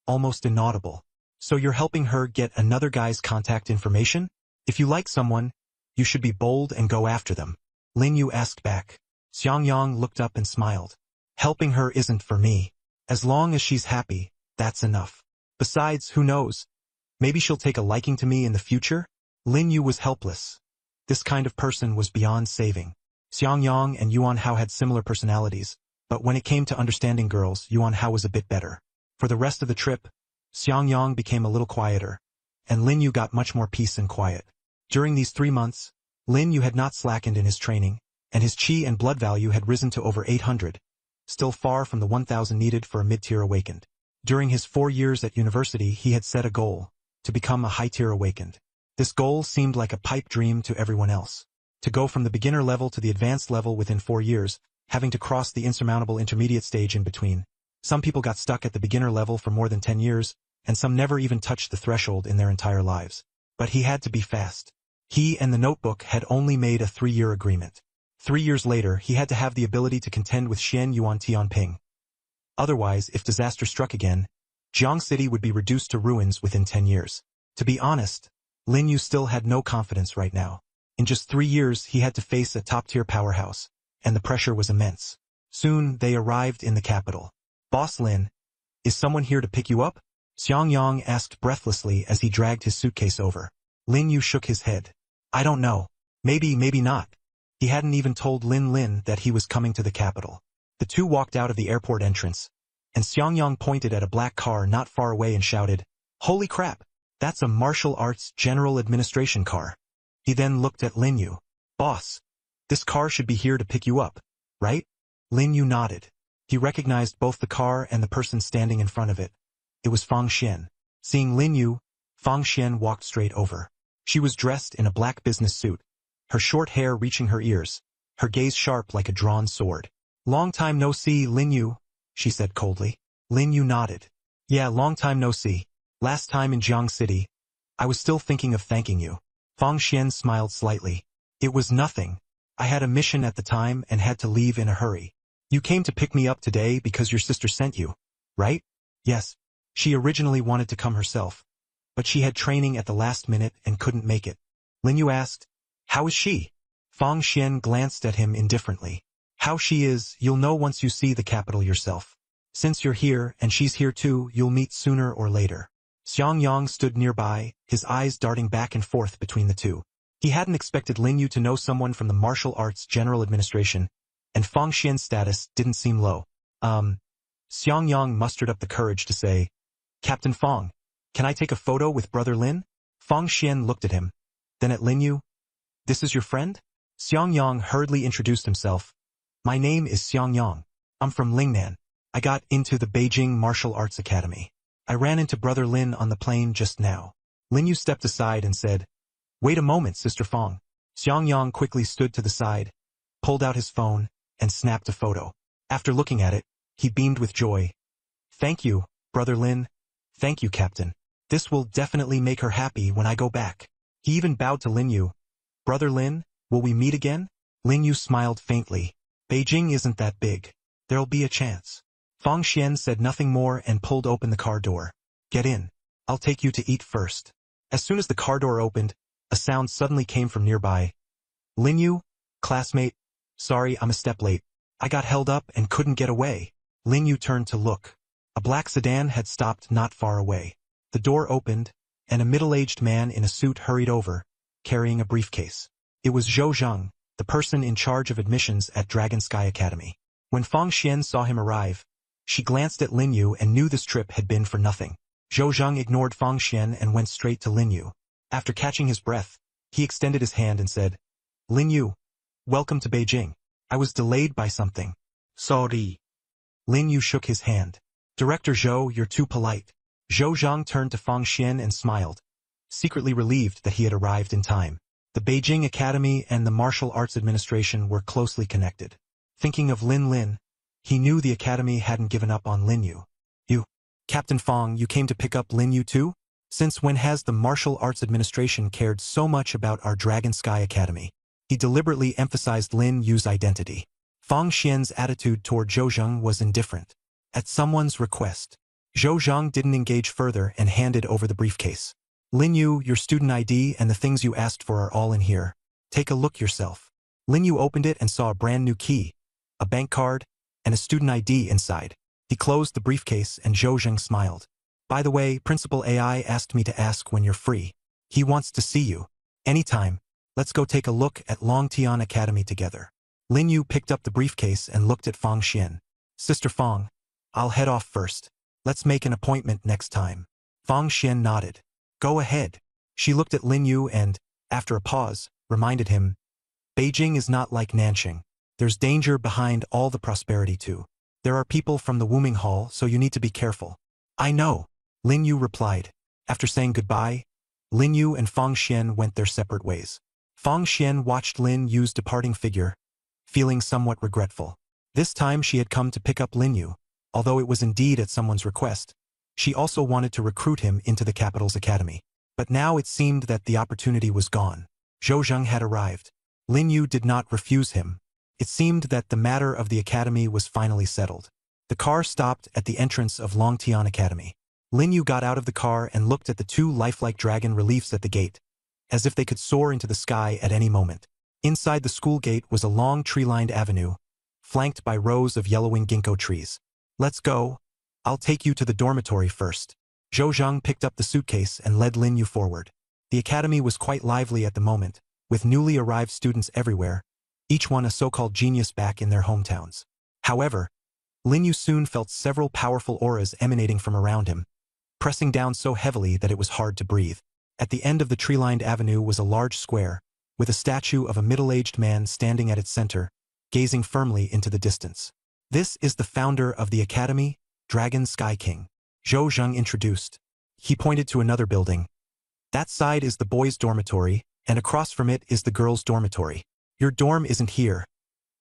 almost inaudible. "So you're helping her get another guy's contact information? If you like someone, you should be bold and go after them." Lin Yu asked back. Xiang Yang looked up and smiled. "Helping her isn't for me. As long as she's happy, that's enough. Besides, who knows? Maybe she'll take a liking to me in the future?" Lin Yu was helpless. This kind of person was beyond saving. Xiang Yang and Yuan Hao had similar personalities, but when it came to understanding girls, Yuan Hao was a bit better. For the rest of the trip, Xiang Yang became a little quieter, and Lin Yu got much more peace and quiet. During these 3 months, Lin Yu had not slackened in his training, and his qi and blood value had risen to over 800, still far from the 1,000 needed for a mid-tier awakened. During his 4 years at university, he had set a goal, to become a high-tier awakened. This goal seemed like a pipe dream to everyone else. To go from the beginner level to the advanced level within 4 years, having to cross the insurmountable intermediate stage in between. Some people got stuck at the beginner level for more than 10 years, and some never even touched the threshold in their entire lives. But he had to be fast. He and the notebook had only made a 3-year agreement. 3 years later, he had to have the ability to contend with Xian Yuan Tianping. Otherwise, if disaster struck again, Jiang City would be reduced to ruins within 10 years. To be honest, Lin Yu still had no confidence right now. In just 3 years, he had to face a top-tier powerhouse, and the pressure was immense. Soon, they arrived in the capital. "Boss Lin, is someone here to pick you up?" Xiang Yang asked breathlessly as he dragged his suitcase over. Lin Yu shook his head. "I don't know. Maybe not." He hadn't even told Lin that he was coming to the capital. The two walked out of the airport entrance, and Xiang Yang pointed at a black car not far away and shouted, "Holy crap! That's a martial arts general administration car." He then looked at Lin Yu. "Boss, this car should be here to pick you up, right?" Lin Yu nodded. He recognized both the car and the person standing in front of it. It was Fang Xian. Seeing Lin Yu, Fang Xian walked straight over. She was dressed in a black business suit, her short hair reaching her ears, her gaze sharp like a drawn sword. "Long time no see, Lin Yu," she said coldly. Lin Yu nodded. "Yeah, long time no see. Last time in Jiang City, I was still thinking of thanking you." Fang Xian smiled slightly. "It was nothing. I had a mission at the time and had to leave in a hurry. You came to pick me up today because your sister sent you, right?" "Yes. She originally wanted to come herself, but she had training at the last minute and couldn't make it." Lin Yu asked, "How is she?" Fang Xian glanced at him indifferently. "How she is, you'll know once you see the capital yourself. Since you're here and she's here too, you'll meet sooner or later." Xiang Yang stood nearby, his eyes darting back and forth between the two. He hadn't expected Lin Yu to know someone from the Martial Arts General Administration, and Fang Xian's status didn't seem low. Xiang Yang mustered up the courage to say, "Captain Fang, can I take a photo with Brother Lin?" Fang Xian looked at him, then at Lin Yu. "This is your friend?" Xiang Yang hurriedly introduced himself. "My name is Xiang Yang. I'm from Lingnan. I got into the Beijing Martial Arts Academy. I ran into Brother Lin on the plane just now." Lin Yu stepped aside and said, "Wait a moment, Sister Fang." Xiang Yang quickly stood to the side, pulled out his phone, and snapped a photo. After looking at it, he beamed with joy. "Thank you, Brother Lin. Thank you, Captain. This will definitely make her happy when I go back." He even bowed to Lin Yu. "Brother Lin, will we meet again?" Lin Yu smiled faintly. "Beijing isn't that big. There'll be a chance." Fang Xian said nothing more and pulled open the car door. "Get in. I'll take you to eat first." As soon as the car door opened, a sound suddenly came from nearby. "Lin Yu, classmate, sorry I'm a step late. I got held up and couldn't get away." Lin Yu turned to look. A black sedan had stopped not far away. The door opened, and a middle-aged man in a suit hurried over, carrying a briefcase. It was Zhou Zheng, the person in charge of admissions at Dragon Sky Academy. When Fang Xian saw him arrive, she glanced at Lin Yu and knew this trip had been for nothing. Zhou Zheng ignored Fang Xian and went straight to Lin Yu. After catching his breath, he extended his hand and said, "Lin Yu, welcome to Beijing. I was delayed by something." "Sorry." Lin Yu shook his hand. "Director Zhou, you're too polite." Zhou Zheng turned to Fang Xian and smiled, secretly relieved that he had arrived in time. The Beijing Academy and the Martial Arts Administration were closely connected. Thinking of Lin, he knew the Academy hadn't given up on Lin Yu. "You, Captain Fang, you came to pick up Lin Yu too? Since when has the Martial Arts Administration cared so much about our Dragon Sky Academy?" He deliberately emphasized Lin Yu's identity. Fang Xian's attitude toward Zhou Zheng was indifferent. At someone's request, Zhou Zheng didn't engage further and handed over the briefcase. "Lin Yu, your student ID and the things you asked for are all in here. Take a look yourself." Lin Yu opened it and saw a brand new key, a bank card, and a student ID inside. He closed the briefcase and Zhou Zheng smiled. "By the way, Principal AI asked me to ask when you're free. He wants to see you. Anytime. Let's go take a look at Longtian Academy together." Lin Yu picked up the briefcase and looked at Fang Xian. "Sister Fang, I'll head off first. Let's make an appointment next time." Fang Xian nodded. "Go ahead." She looked at Lin Yu and, after a pause, reminded him, "Beijing is not like Nanxing. There's danger behind all the prosperity too. There are people from the Wuming Hall, so you need to be careful." "I know," Lin Yu replied. After saying goodbye, Lin Yu and Fang Xian went their separate ways. Fang Xian watched Lin Yu's departing figure, feeling somewhat regretful. This time she had come to pick up Lin Yu, although it was indeed at someone's request. She also wanted to recruit him into the capital's academy. But now it seemed that the opportunity was gone. Zhou Zheng had arrived. Lin Yu did not refuse him. It seemed that the matter of the academy was finally settled. The car stopped at the entrance of Longtian Academy. Lin Yu got out of the car and looked at the two lifelike dragon reliefs at the gate, as if they could soar into the sky at any moment. Inside the school gate was a long tree-lined avenue, flanked by rows of yellowing ginkgo trees. Let's go. I'll take you to the dormitory first. Zhou Zheng picked up the suitcase and led Lin Yu forward. The academy was quite lively at the moment, with newly arrived students everywhere, each one a so-called genius back in their hometowns. However, Lin Yu soon felt several powerful auras emanating from around him, pressing down so heavily that it was hard to breathe. At the end of the tree-lined avenue was a large square, with a statue of a middle-aged man standing at its center, gazing firmly into the distance. This is the founder of the academy, Dragon Sky King. Zhou Zheng introduced. He pointed to another building. That side is the boys' dormitory, and across from it is the girls' dormitory. Your dorm isn't here.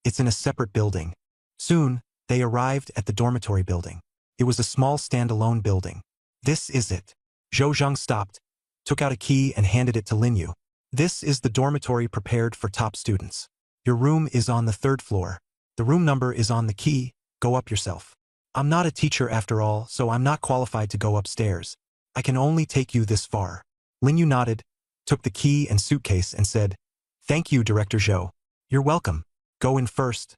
It's in a separate building. Soon, they arrived at the dormitory building. It was a small standalone building. This is it. Zhou Zheng stopped, took out a key and handed it to Lin Yu. This is the dormitory prepared for top students. Your room is on the 3rd floor. The room number is on the key. Go up yourself. I'm not a teacher after all, so I'm not qualified to go upstairs. I can only take you this far. Lin Yu nodded, took the key and suitcase and said, Thank you, Director Zhou. You're welcome. Go in first.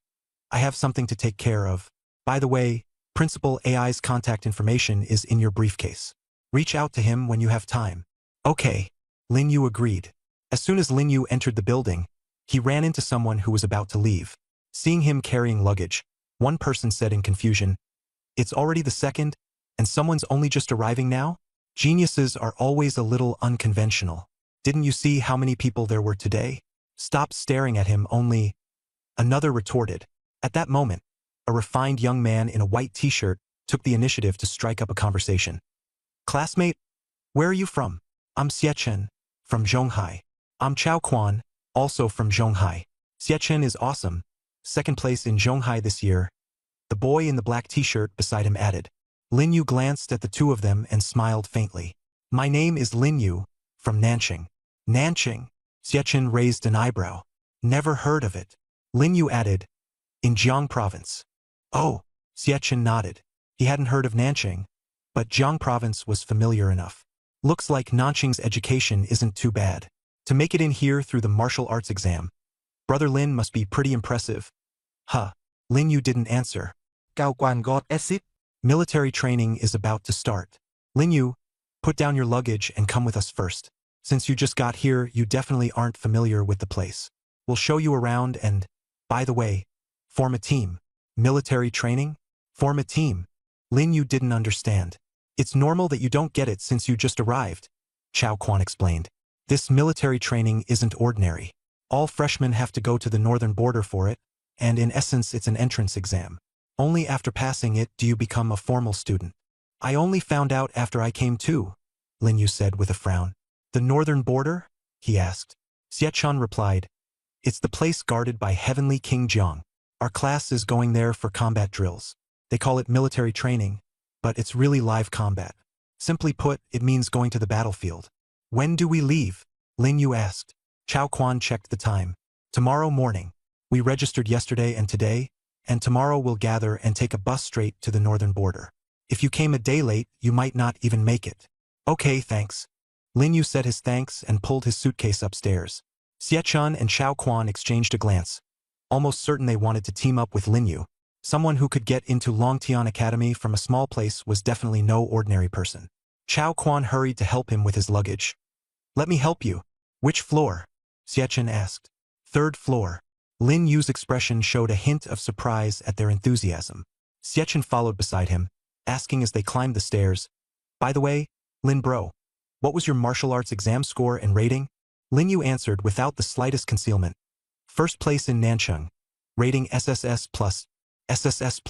I have something to take care of. By the way, Principal AI's contact information is in your briefcase. Reach out to him when you have time. Okay. Lin Yu agreed. As soon as Lin Yu entered the building, he ran into someone who was about to leave. Seeing him carrying luggage, one person said in confusion, It's already the 2nd, and someone's only just arriving now? Geniuses are always a little unconventional. Didn't you see how many people there were today? Stop staring at him only. Another retorted. At that moment, a refined young man in a white t-shirt took the initiative to strike up a conversation. Classmate, where are you from? I'm Xiechen, from Zhonghai. I'm Chao Quan, also from Zhonghai. Xiechen is awesome. 2nd place in Zhonghai this year. The boy in the black t-shirt beside him added. Lin Yu glanced at the two of them and smiled faintly. My name is Lin Yu, from Nanqing. Nanqing? Xiechen raised an eyebrow. Never heard of it. Lin Yu added, in Jiang Province. Oh, Xiechen nodded. He hadn't heard of Nanqing, but Jiang Province was familiar enough. Looks like Nanqing's education isn't too bad. To make it in here through the martial arts exam, Brother Lin must be pretty impressive. Huh. Lin Yu didn't answer. Cao Quan got acid. Military training is about to start. Lin Yu, put down your luggage and come with us first. Since you just got here, you definitely aren't familiar with the place. We'll show you around and, by the way, form a team. Military training? Form a team. Lin Yu didn't understand. It's normal that you don't get it since you just arrived, Chao Quan explained. This military training isn't ordinary. All freshmen have to go to the northern border for it, and in essence it's an entrance exam. Only after passing it do you become a formal student. I only found out after I came too, Lin Yu said with a frown. The northern border? He asked. Xiechen replied, It's the place guarded by Heavenly King Jiang. Our class is going there for combat drills. They call it military training, but it's really live combat. Simply put, it means going to the battlefield. When do we leave? Lin Yu asked. Chao Quan checked the time. Tomorrow morning. We registered yesterday and today, and tomorrow we'll gather and take a bus straight to the northern border. If you came a day late, you might not even make it. Okay, thanks. Lin Yu said his thanks and pulled his suitcase upstairs. Xiechen and Chao Quan exchanged a glance. Almost certain they wanted to team up with Lin Yu. Someone who could get into Longtian Academy from a small place was definitely no ordinary person. Chao Quan hurried to help him with his luggage. Let me help you. Which floor? Xiechen asked. 3rd floor. Lin Yu's expression showed a hint of surprise at their enthusiasm. Xiechen followed beside him, asking as they climbed the stairs, By the way, Lin bro, what was your martial arts exam score and rating? Lin Yu answered without the slightest concealment. 1st place in Nanqing. Rating SSS+. SSS+?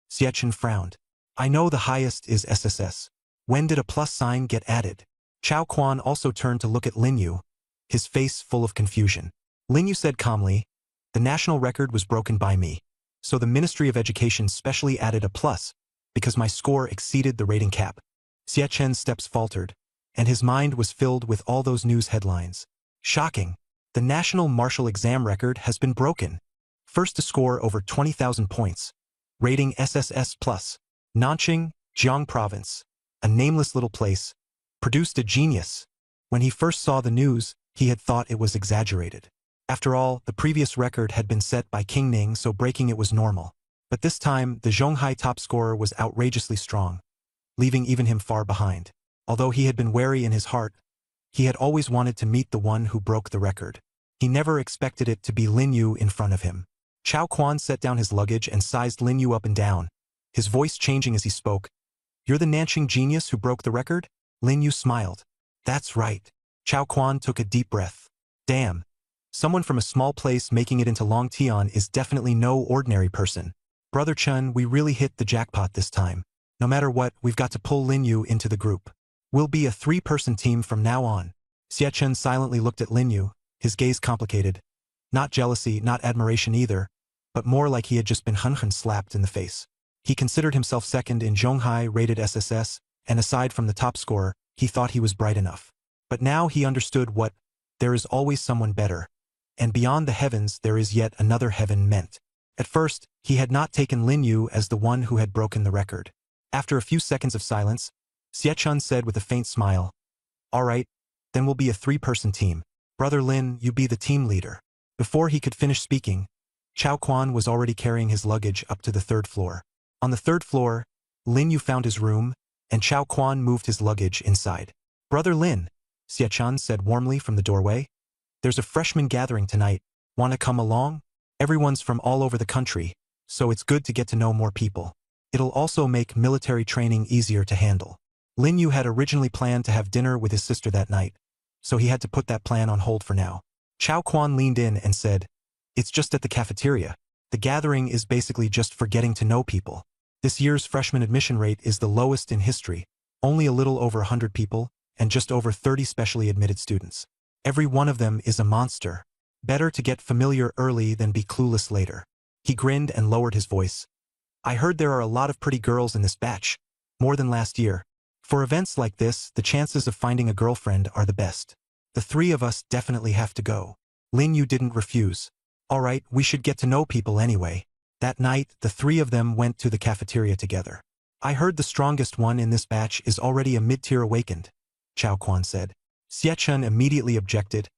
Xiechen frowned. I know the highest is SSS. When did a plus sign get added? Chao Quan also turned to look at Lin Yu, his face full of confusion. Lin Yu said calmly, The national record was broken by me. So the Ministry of Education specially added a plus, because my score exceeded the rating cap. Xie Chen's steps faltered, and his mind was filled with all those news headlines. Shocking! The National Martial Exam record has been broken. First to score over 20,000 points. Rating SSS+. Nanqing, Jiang Province, a nameless little place, produced a genius. When he first saw the news, he had thought it was exaggerated. After all, the previous record had been set by King Ning, so breaking it was normal. But this time, the Zhonghai top scorer was outrageously strong, leaving even him far behind. Although he had been wary in his heart, he had always wanted to meet the one who broke the record. He never expected it to be Lin Yu in front of him. Chao Quan set down his luggage and sized Lin Yu up and down, his voice changing as he spoke. "You're the Nanqing genius who broke the record?" Lin Yu smiled. "That's right." Chao Quan took a deep breath. Damn. Someone from a small place making it into Longtian is definitely no ordinary person. Brother Chen, we really hit the jackpot this time. No matter what, we've got to pull Lin Yu into the group. We'll be a 3-person team from now on. Xie Chen silently looked at Lin Yu, his gaze complicated. Not jealousy, not admiration either, but more like he had just been hun slapped in the face. He considered himself second in Zhonghai rated SSS, and aside from the top scorer, he thought he was bright enough. But now he understood what "there is always someone better, and beyond the heavens there is yet another heaven" meant. At first, he had not taken Lin Yu as the one who had broken the record. After a few seconds of silence, Xie Chen said with a faint smile, "All right, then we'll be a 3-person team. Brother Lin, you be the team leader." Before he could finish speaking, Chao Quan was already carrying his luggage up to the 3rd floor. On the 3rd floor, Lin Yu found his room, and Chao Quan moved his luggage inside. "Brother Lin," Xie Chen said warmly from the doorway, "there's a freshman gathering tonight. Want to come along? Everyone's from all over the country, so it's good to get to know more people. It'll also make military training easier to handle." Lin Yu had originally planned to have dinner with his sister that night, so he had to put that plan on hold for now. Chao Quan leaned in and said, "It's just at the cafeteria. The gathering is basically just for getting to know people. This year's freshman admission rate is the lowest in history, only a little over 100 people, and just over 30 specially admitted students. Every one of them is a monster. Better to get familiar early than be clueless later." He grinned and lowered his voice. "I heard there are a lot of pretty girls in this batch, more than last year. For events like this, the chances of finding a girlfriend are the best. The 3 of us definitely have to go." Lin Yu didn't refuse. "All right, we should get to know people anyway." That night, the 3 of them went to the cafeteria together. "I heard the strongest one in this batch is already a mid-tier awakened," Chao Quan said. Xie Chen immediately objected.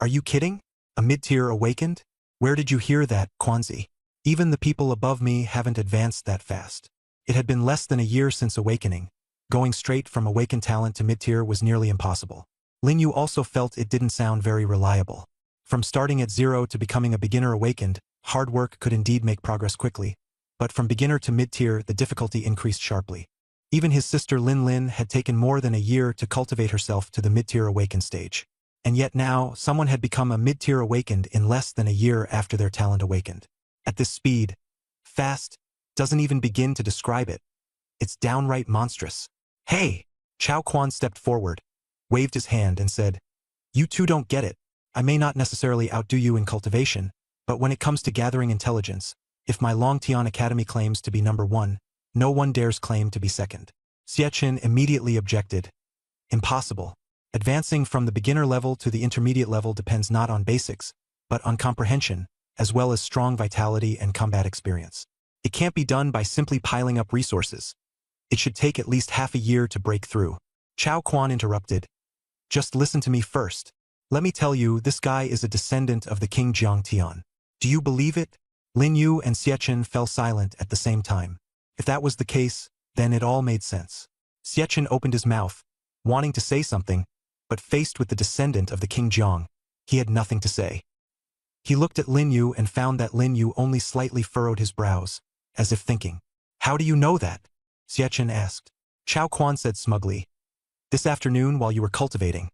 "Are you kidding? A mid-tier awakened? Where did you hear that, Quanzi? Even the people above me haven't advanced that fast." It had been less than a year since awakening. Going straight from awakened talent to mid-tier was nearly impossible. Lin Yu also felt it didn't sound very reliable. From starting at 0 to becoming a beginner awakened, hard work could indeed make progress quickly, but from beginner to mid-tier the difficulty increased sharply. Even his sister Lin Lin had taken more than a year to cultivate herself to the mid-tier awakened stage. And yet now, someone had become a mid-tier awakened in less than a year after their talent awakened. At this speed, fast, doesn't even begin to describe it. It's downright monstrous. "Hey!" Chao Quan stepped forward, waved his hand and said, "You two don't get it. I may not necessarily outdo you in cultivation, but when it comes to gathering intelligence, if my Longtian Academy claims to be number 1, no one dares claim to be second." Xie Chen immediately objected. "Impossible. Advancing from the beginner level to the intermediate level depends not on basics, but on comprehension, as well as strong vitality and combat experience. It can't be done by simply piling up resources. It should take at least half a year to break through." Chao Quan interrupted. "Just listen to me first. Let me tell you, this guy is a descendant of the King Jiang Tian. Do you believe it?" Lin Yu and Xie Chen fell silent at the same time. If that was the case, then it all made sense. Xie Chen opened his mouth, wanting to say something, but faced with the descendant of the King Jiang, he had nothing to say. He looked at Lin Yu and found that Lin Yu only slightly furrowed his brows, as if thinking. "How do you know that?" Xie Chen asked. Chao Quan said smugly, "This afternoon while you were cultivating,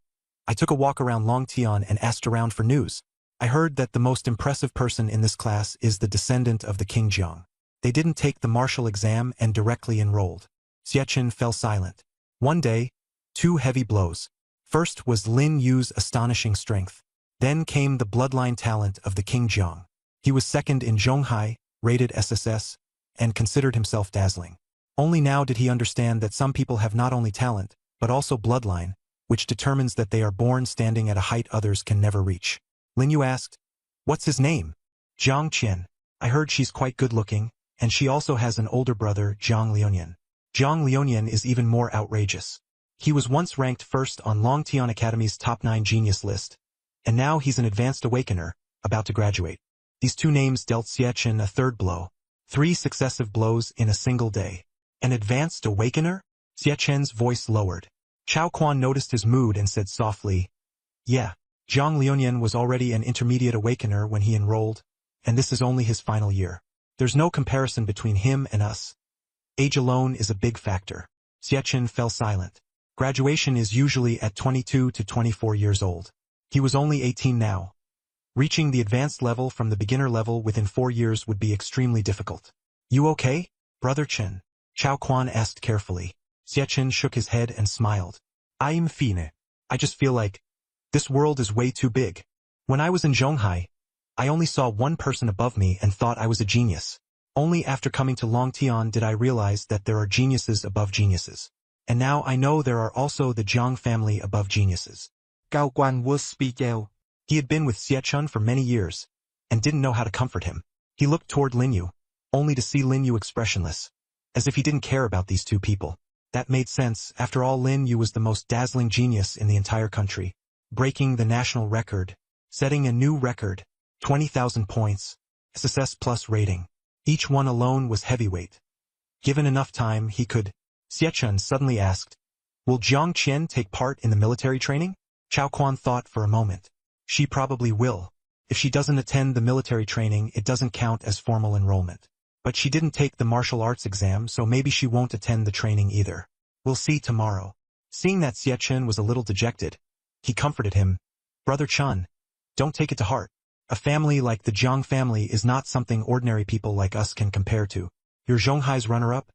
I took a walk around Longtian and asked around for news. I heard that the most impressive person in this class is the descendant of the King Jiang. They didn't take the martial exam and directly enrolled." Xie Chen fell silent. One day, 2 heavy blows. First was Lin Yu's astonishing strength. Then came the bloodline talent of the King Jiang. He was second in Zhonghai, rated SSS, and considered himself dazzling. Only now did he understand that some people have not only talent, but also bloodline, which determines that they are born standing at a height others can never reach. Lin Yu asked, "What's his name?" "Jiang Qian. I heard she's quite good-looking, and she also has an older brother, Jiang Liunian." Jiang Liunian is even more outrageous. He was once ranked first on Longtian Academy's top 9 genius list, and now he's an advanced awakener, about to graduate. These two names dealt Xie a third blow. 3 successive blows in a single day. An advanced awakener? Xie voice lowered. Chao Quan noticed his mood and said softly, "Yeah, Jiang Liunian was already an intermediate awakener when he enrolled, and this is only his final year. There's no comparison between him and us. Age alone is a big factor." Xie fell silent. Graduation is usually at 22 to 24 years old. He was only 18 now. Reaching the advanced level from the beginner level within 4 years would be extremely difficult. "You okay, Brother Chen?" Chao Quan asked carefully. Xie shook his head and smiled. "I'm fine. I just feel like this world is way too big. When I was in Zhonghai, I only saw one person above me and thought I was a genius. Only after coming to Longtian did I realize that there are geniuses above geniuses. And now I know there are also the Jiang family above geniuses." Cao Quan was Spiegel. He had been with Xie for many years, and didn't know how to comfort him. He looked toward Lin Yu, only to see Lin Yu expressionless, as if he didn't care about these two people. That made sense. After all, Lin Yu was the most dazzling genius in the entire country, breaking the national record, setting a new record, 20,000 points, SSS plus rating. Each one alone was heavyweight. Given enough time, he could. Xie suddenly asked, "Will Jiang Qian take part in the military training?" Chao Quan thought for a moment. She probably will. If she doesn't attend the military training, it doesn't count as formal enrollment. But she didn't take the martial arts exam, so maybe she won't attend the training either. "We'll see tomorrow." Seeing that Xie was a little dejected, he comforted him. "Brother Chen, don't take it to heart. A family like the Jiang family is not something ordinary people like us can compare to. You're Zhonghai's runner-up,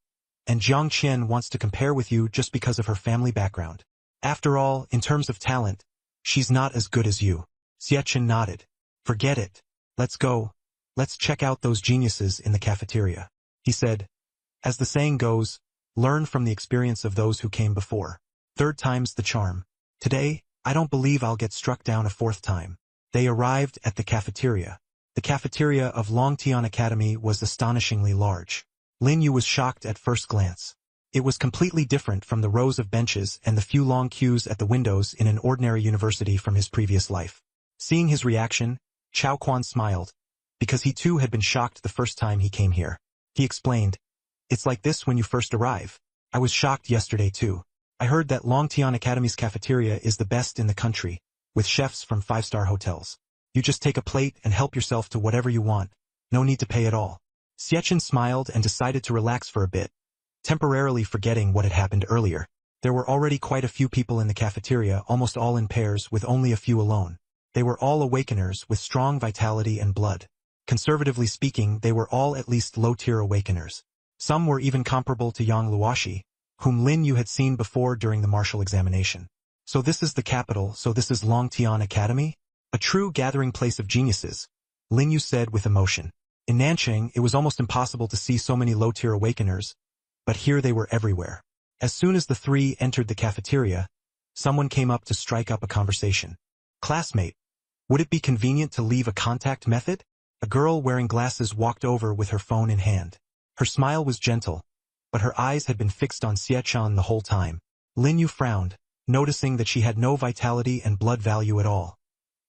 and Jiang Qian wants to compare with you just because of her family background. After all, in terms of talent, she's not as good as you." Xie nodded. "Forget it. Let's go. Let's check out those geniuses in the cafeteria," he said. As the saying goes, learn from the experience of those who came before. 3rd time's the charm. Today, I don't believe I'll get struck down a 4th time. They arrived at the cafeteria. The cafeteria of Longtian Academy was astonishingly large. Lin Yu was shocked at first glance. It was completely different from the rows of benches and the few long queues at the windows in an ordinary university from his previous life. Seeing his reaction, Chao Quan smiled, because he too had been shocked the first time he came here. He explained, "It's like this when you first arrive. I was shocked yesterday too. I heard that Longtian Academy's cafeteria is the best in the country, with chefs from 5-star hotels. You just take a plate and help yourself to whatever you want. No need to pay at all." Xie smiled and decided to relax for a bit, temporarily forgetting what had happened earlier. There were already quite a few people in the cafeteria, almost all in pairs with only a few alone. They were all awakeners with strong vitality and blood. Conservatively speaking, they were all at least low-tier awakeners. Some were even comparable to Yang Luoshi, whom Lin Yu had seen before during the martial examination. "So this is the capital, so this is Longtian Academy? A true gathering place of geniuses," Lin Yu said with emotion. In Nanqing, it was almost impossible to see so many low-tier awakeners, but here they were everywhere. As soon as the 3 entered the cafeteria, someone came up to strike up a conversation. "Classmate, would it be convenient to leave a contact method?" A girl wearing glasses walked over with her phone in hand. Her smile was gentle, but her eyes had been fixed on Xie the whole time. Lin Yu frowned, noticing that she had no vitality and blood value at all.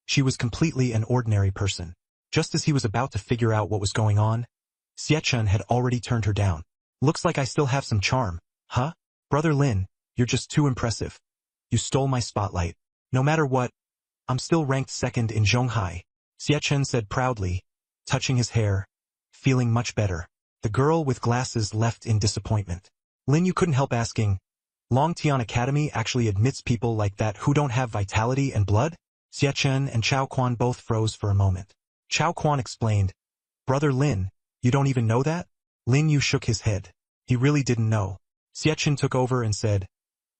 She was completely an ordinary person. Just as he was about to figure out what was going on, Xie had already turned her down. "Looks like I still have some charm, huh? Brother Lin, you're just too impressive. You stole my spotlight. No matter what, I'm still ranked 2nd in Zhonghai," Xie said proudly, touching his hair, feeling much better. The girl with glasses left in disappointment. Lin Yu couldn't help asking, "Longtian Academy actually admits people like that who don't have vitality and blood?" Xie and Chao Quan both froze for a moment. Chao Quan explained, "Brother Lin, you don't even know that?" Lin Yu shook his head. He really didn't know. Xie took over and said,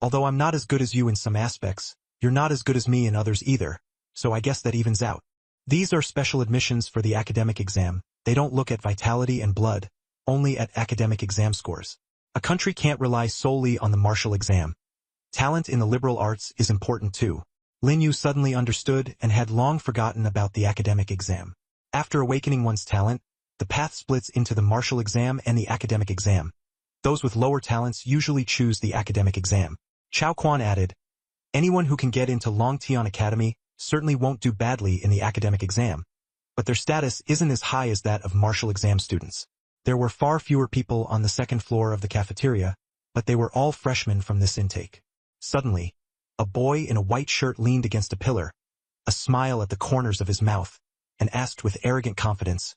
"Although I'm not as good as you in some aspects, you're not as good as me in others either, so I guess that evens out. These are special admissions for the academic exam. They don't look at vitality and blood, only at academic exam scores. A country can't rely solely on the martial exam. Talent in the liberal arts is important too. Lin Yu suddenly understood and had long forgotten about the academic exam. After awakening one's talent, the path splits into the martial exam and the academic exam. Those with lower talents usually choose the academic exam. Chao Quan added, anyone who can get into Longtian Academy certainly won't do badly in the academic exam, but their status isn't as high as that of martial exam students. There were far fewer people on the second floor of the cafeteria, but they were all freshmen from this intake. Suddenly, a boy in a white shirt leaned against a pillar, a smile at the corners of his mouth, and asked with arrogant confidence,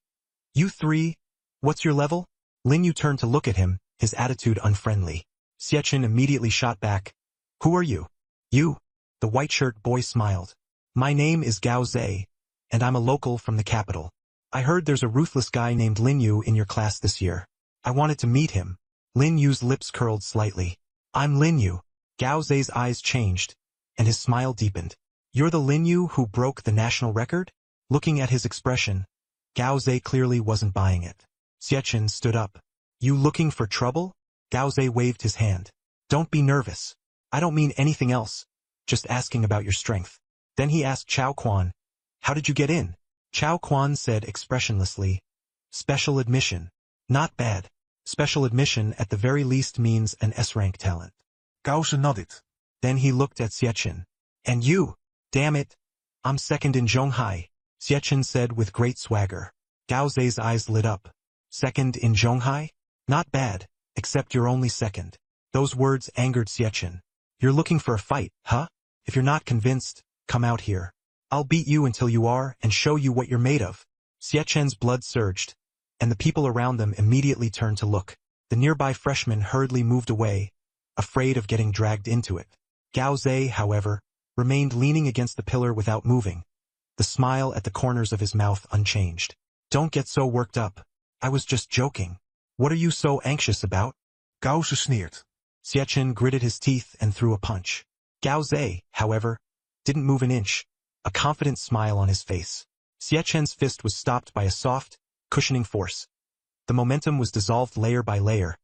"You three, what's your level?" Lin Yu turned to look at him, his attitude unfriendly. Xie immediately shot back, "Who are you?" "You." The white-shirt boy smiled. "My name is Gao Zhe, and I'm a local from the capital. I heard there's a ruthless guy named Lin Yu in your class this year. I wanted to meet him." Lin Yu's lips curled slightly. "I'm Lin Yu." Gao Zhe's eyes changed, and his smile deepened. "You're the Lin Yu who broke the national record?" Looking at his expression, Gao Zhe clearly wasn't buying it. Xie stood up. "You looking for trouble?" Gao Zhe waved his hand. "Don't be nervous. I don't mean anything else, just asking about your strength." Then he asked Chao Quan, "How did you get in?" Chao Quan said expressionlessly, "Special admission." "Not bad. Special admission at the very least means an S-rank talent." Gao Zhe nodded. Then he looked at Xie. "And you? Damn it. I'm second in Zhonghai," Xie said with great swagger. Gao Zhe's eyes lit up. "Second in Zhonghai? Not bad, except you're only second." Those words angered Xie. "You're looking for a fight, huh? If you're not convinced, come out here. I'll beat you until you are and show you what you're made of." Xiechen's blood surged, and the people around them immediately turned to look. The nearby freshmen hurriedly moved away, afraid of getting dragged into it. Gao Zhe, however, remained leaning against the pillar without moving, the smile at the corners of his mouth unchanged. "Don't get so worked up. I was just joking. What are you so anxious about?" Gao Zhe sneered. Xie gritted his teeth and threw a punch. Gao Zhe, however, didn't move an inch, a confident smile on his face. Xiechen's fist was stopped by a soft, cushioning force. The momentum was dissolved layer by layer,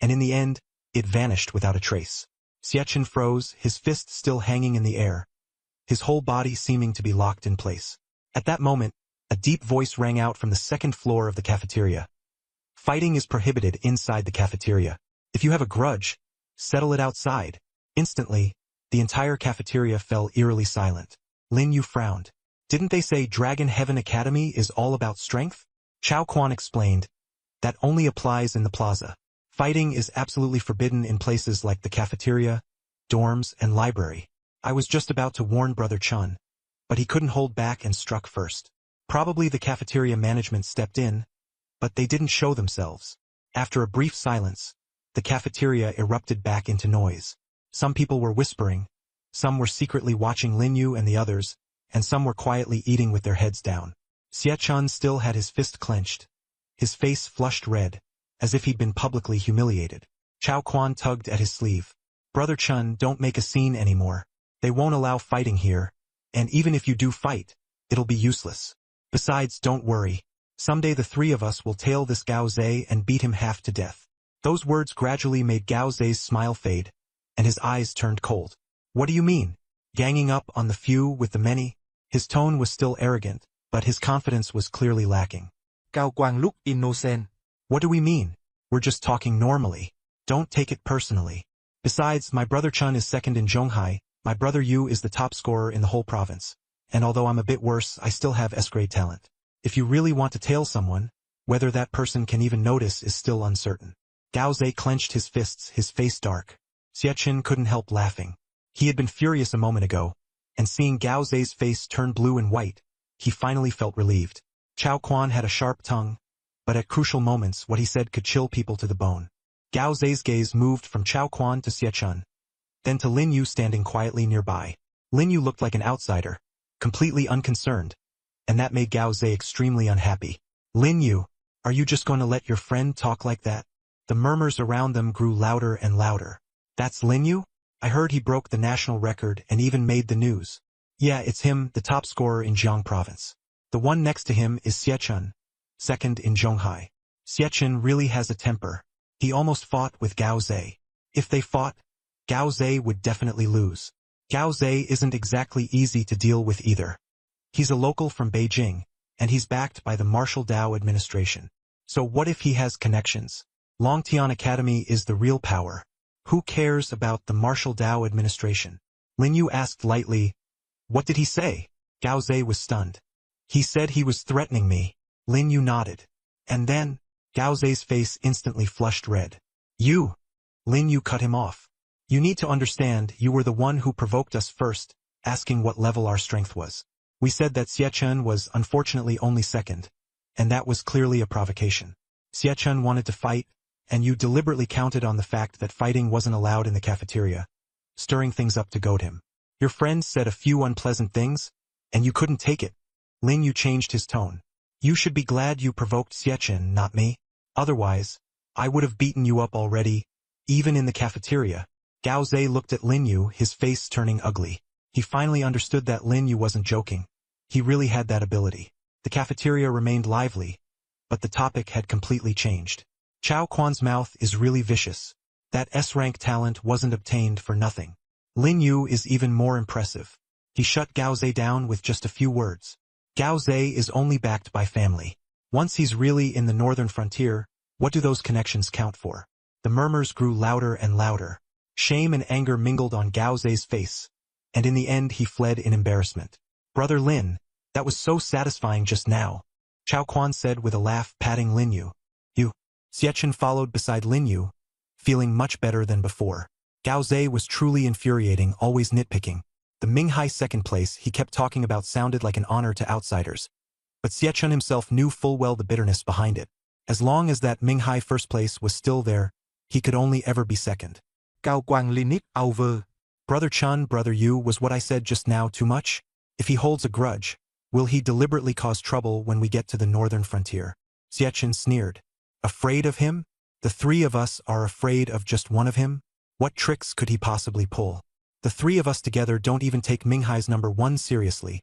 and in the end, it vanished without a trace. Xie froze, his fist still hanging in the air, his whole body seeming to be locked in place. At that moment, a deep voice rang out from the second floor of the cafeteria. "Fighting is prohibited inside the cafeteria. If you have a grudge, settle it outside." Instantly, the entire cafeteria fell eerily silent. Lin Yu frowned. "Didn't they say Dragon Heaven Academy is all about strength?" Chao Quan explained, "That only applies in the plaza. Fighting is absolutely forbidden in places like the cafeteria, dorms, and library. I was just about to warn Brother Chun, but he couldn't hold back and struck first. Probably the cafeteria management stepped in, but they didn't show themselves." After a brief silence, the cafeteria erupted back into noise. Some people were whispering, some were secretly watching Lin Yu and the others, and some were quietly eating with their heads down. Xie still had his fist clenched, his face flushed red, as if he'd been publicly humiliated. Chao Quan tugged at his sleeve. "Brother Chun, don't make a scene anymore. They won't allow fighting here, and even if you do fight, it'll be useless. Besides, don't worry. Someday the three of us will tail this Gao Zhe and beat him half to death." Those words gradually made Gao Zhe's smile fade, and his eyes turned cold. "What do you mean? Ganging up on the few with the many?" His tone was still arrogant, but his confidence was clearly lacking. Cao Quang looked innocent. "What do we mean? We're just talking normally. Don't take it personally. Besides, my brother Chun is second in Zhonghai, my brother Yu is the top scorer in the whole province, and although I'm a bit worse, I still have S-grade talent. If you really want to tail someone, whether that person can even notice is still uncertain." Gao Zhe clenched his fists, his face dark. Xie couldn't help laughing. He had been furious a moment ago, and seeing Gao Zhe's face turn blue and white, he finally felt relieved. Chao Quan had a sharp tongue, but at crucial moments what he said could chill people to the bone. Gao Zhe's gaze moved from Chao Quan to Xie, then to Lin Yu standing quietly nearby. Lin Yu looked like an outsider, completely unconcerned, and that made Gao Zhe extremely unhappy. "Lin Yu, are you just going to let your friend talk like that?" The murmurs around them grew louder and louder. "That's Lin Yu? I heard he broke the national record and even made the news." "Yeah, it's him, the top scorer in Jiang province. The one next to him is Xie. second in Zhonghai. Xiachen really has a temper. He almost fought with Gao Zhe. If they fought, Gao Zhe would definitely lose. Gao Zhe isn't exactly easy to deal with either. He's a local from Beijing, and he's backed by the Martial Dao administration. So what if he has connections? Longtian Academy is the real power. Who cares about the Martial Dao administration? Lin Yu asked lightly, "What did he say?" Gao Zhe was stunned. "He said he was threatening me." Lin Yu nodded. And then, Gao Zhe's face instantly flushed red. "You!" Lin Yu cut him off. "You need to understand you were the one who provoked us first, asking what level our strength was. We said that Xiachen was unfortunately only second, and that was clearly a provocation. Xiachen wanted to fight, and you deliberately counted on the fact that fighting wasn't allowed in the cafeteria, stirring things up to goad him. Your friends said a few unpleasant things, and you couldn't take it." Lin Yu changed his tone. "You should be glad you provoked Xiachen, not me. Otherwise, I would have beaten you up already, even in the cafeteria." Gao Zhe looked at Lin Yu, his face turning ugly. He finally understood that Lin Yu wasn't joking. He really had that ability. The cafeteria remained lively, but the topic had completely changed. Chao Quan's mouth is really vicious. That S-rank talent wasn't obtained for nothing. Lin Yu is even more impressive. He shut Gao Zhe down with just a few words. Gao Zhe is only backed by family. Once he's really in the northern frontier, what do those connections count for? The murmurs grew louder and louder. Shame and anger mingled on Gao Zhe's face, and in the end he fled in embarrassment. "Brother Lin, that was so satisfying just now," Chao Quan said with a laugh, patting Lin Yu. "You." Xiachen followed beside Lin Yu, feeling much better than before. Gao Zhe was truly infuriating, always nitpicking. The Minghai second place he kept talking about sounded like an honor to outsiders, but Xiachen himself knew full well the bitterness behind it. As long as that Minghai first place was still there, he could only ever be second. Cao Quang Linux over. "Brother Chun, Brother Yu, was what I said just now too much? If he holds a grudge, will he deliberately cause trouble when we get to the northern frontier?" Xiachen sneered. "Afraid of him? The three of us are afraid of just one of him? What tricks could he possibly pull? The three of us together don't even take Minghai's number 1 seriously,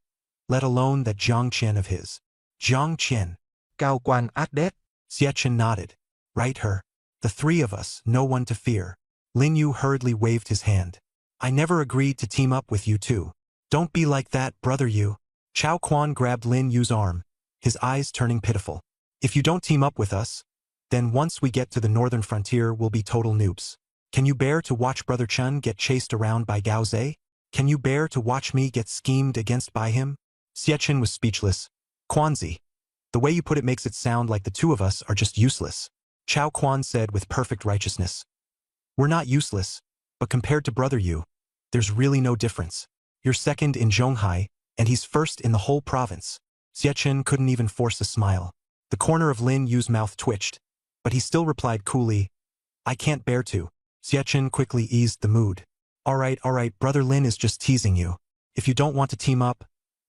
let alone that Jiang Qian of his." "Jiang Qian?" Cao Quang ác đét. Xiachen nodded. "Right, her. The three of us, no one to fear." Lin Yu hurriedly waved his hand. "I never agreed to team up with you two. Don't be like that, Brother Yu." Chao Quan grabbed Lin Yu's arm, his eyes turning pitiful. "If you don't team up with us, then once we get to the northern frontier we'll be total noobs. Can you bear to watch Brother Chun get chased around by Gao Zhe? Can you bear to watch me get schemed against by him?" Xiachen was speechless. "Quanzi, the way you put it makes it sound like the two of us are just useless." Chao Quan said with perfect righteousness. "We're not useless, but compared to Brother Yu, there's really no difference. You're second in Zhonghai, and he's first in the whole province." Xiachen couldn't even force a smile. The corner of Lin Yu's mouth twitched, but he still replied coolly, "I can't bear to." Xiachen quickly eased the mood. All right, Brother Lin is just teasing you. If you don't want to team up,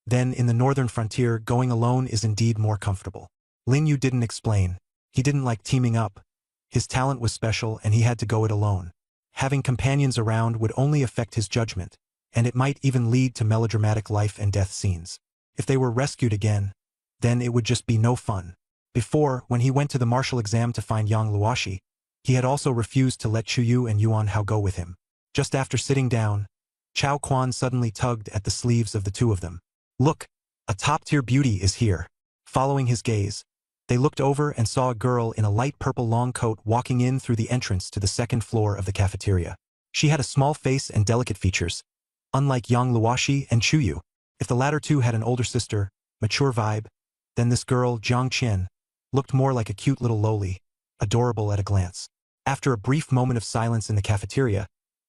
then in the northern frontier going alone is indeed more comfortable." Lin Yu didn't explain. He didn't like teaming up. His talent was special and he had to go it alone. Having companions around would only affect his judgment, and it might even lead to melodramatic life and death scenes. If they were rescued again, then it would just be no fun. Before, when he went to the martial exam to find Yang Luoshi, he had also refused to let Chu Yu and Yuan Hao go with him. Just after sitting down, Chao Quan suddenly tugged at the sleeves of the two of them. "Look, a top-tier beauty is here." Following his gaze, they looked over and saw a girl in a light purple long coat walking in through the entrance to the second floor of the cafeteria. She had a small face and delicate features, unlike Yang Luoshi and Chu Yu. If the latter two had an older sister, mature vibe, then this girl, Jiang Qian, looked more like a cute little loli, adorable at a glance. After a brief moment of silence in the cafeteria,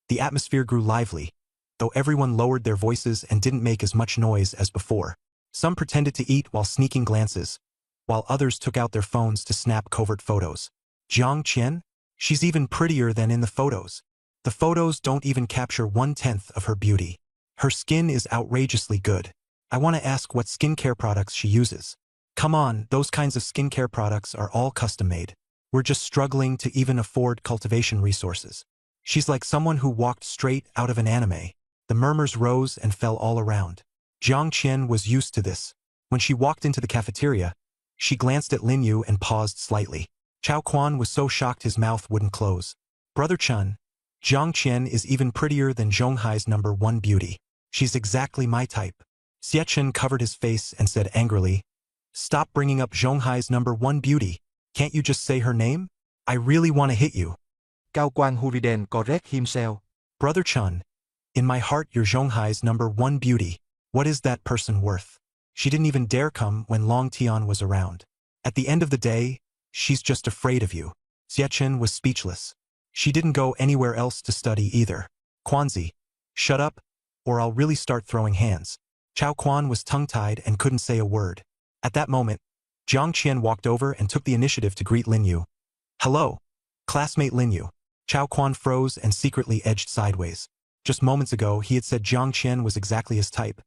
the atmosphere grew lively, though everyone lowered their voices and didn't make as much noise as before. Some pretended to eat while sneaking glances, while others took out their phones to snap covert photos. Jiang Qian? She's even prettier than in the photos. The photos don't even capture 1/10 of her beauty. Her skin is outrageously good. I want to ask what skincare products she uses. Come on, those kinds of skincare products are all custom-made. We're just struggling to even afford cultivation resources. She's like someone who walked straight out of an anime. The murmurs rose and fell all around. Jiang Qian was used to this. When she walked into the cafeteria, She glanced at Lin Yu and paused slightly. Chao Quan was so shocked his mouth wouldn't close. Brother Chun, Zhang Qian is even prettier than Zhonghai's #1 beauty. She's exactly my type. Xie Chen covered his face and said angrily, "Stop bringing up Zhonghai's #1 beauty. Can't you just say her name? I really want to hit you." Cao Quang Huriden correct himself. Brother Chun, in my heart you're Zhonghai's #1 beauty. What is that person worth? She didn't even dare come when Long Tian was around. At the end of the day, she's just afraid of you. Xie Chen was speechless. She didn't go anywhere else to study either. Quanzi, shut up, or I'll really start throwing hands. Chao Quan was tongue-tied and couldn't say a word. At that moment, Jiang Qian walked over and took the initiative to greet Lin Yu. "Hello, classmate Lin Yu." Chao Quan froze and secretly edged sideways. Just moments ago, he had said Jiang Qian was exactly his type.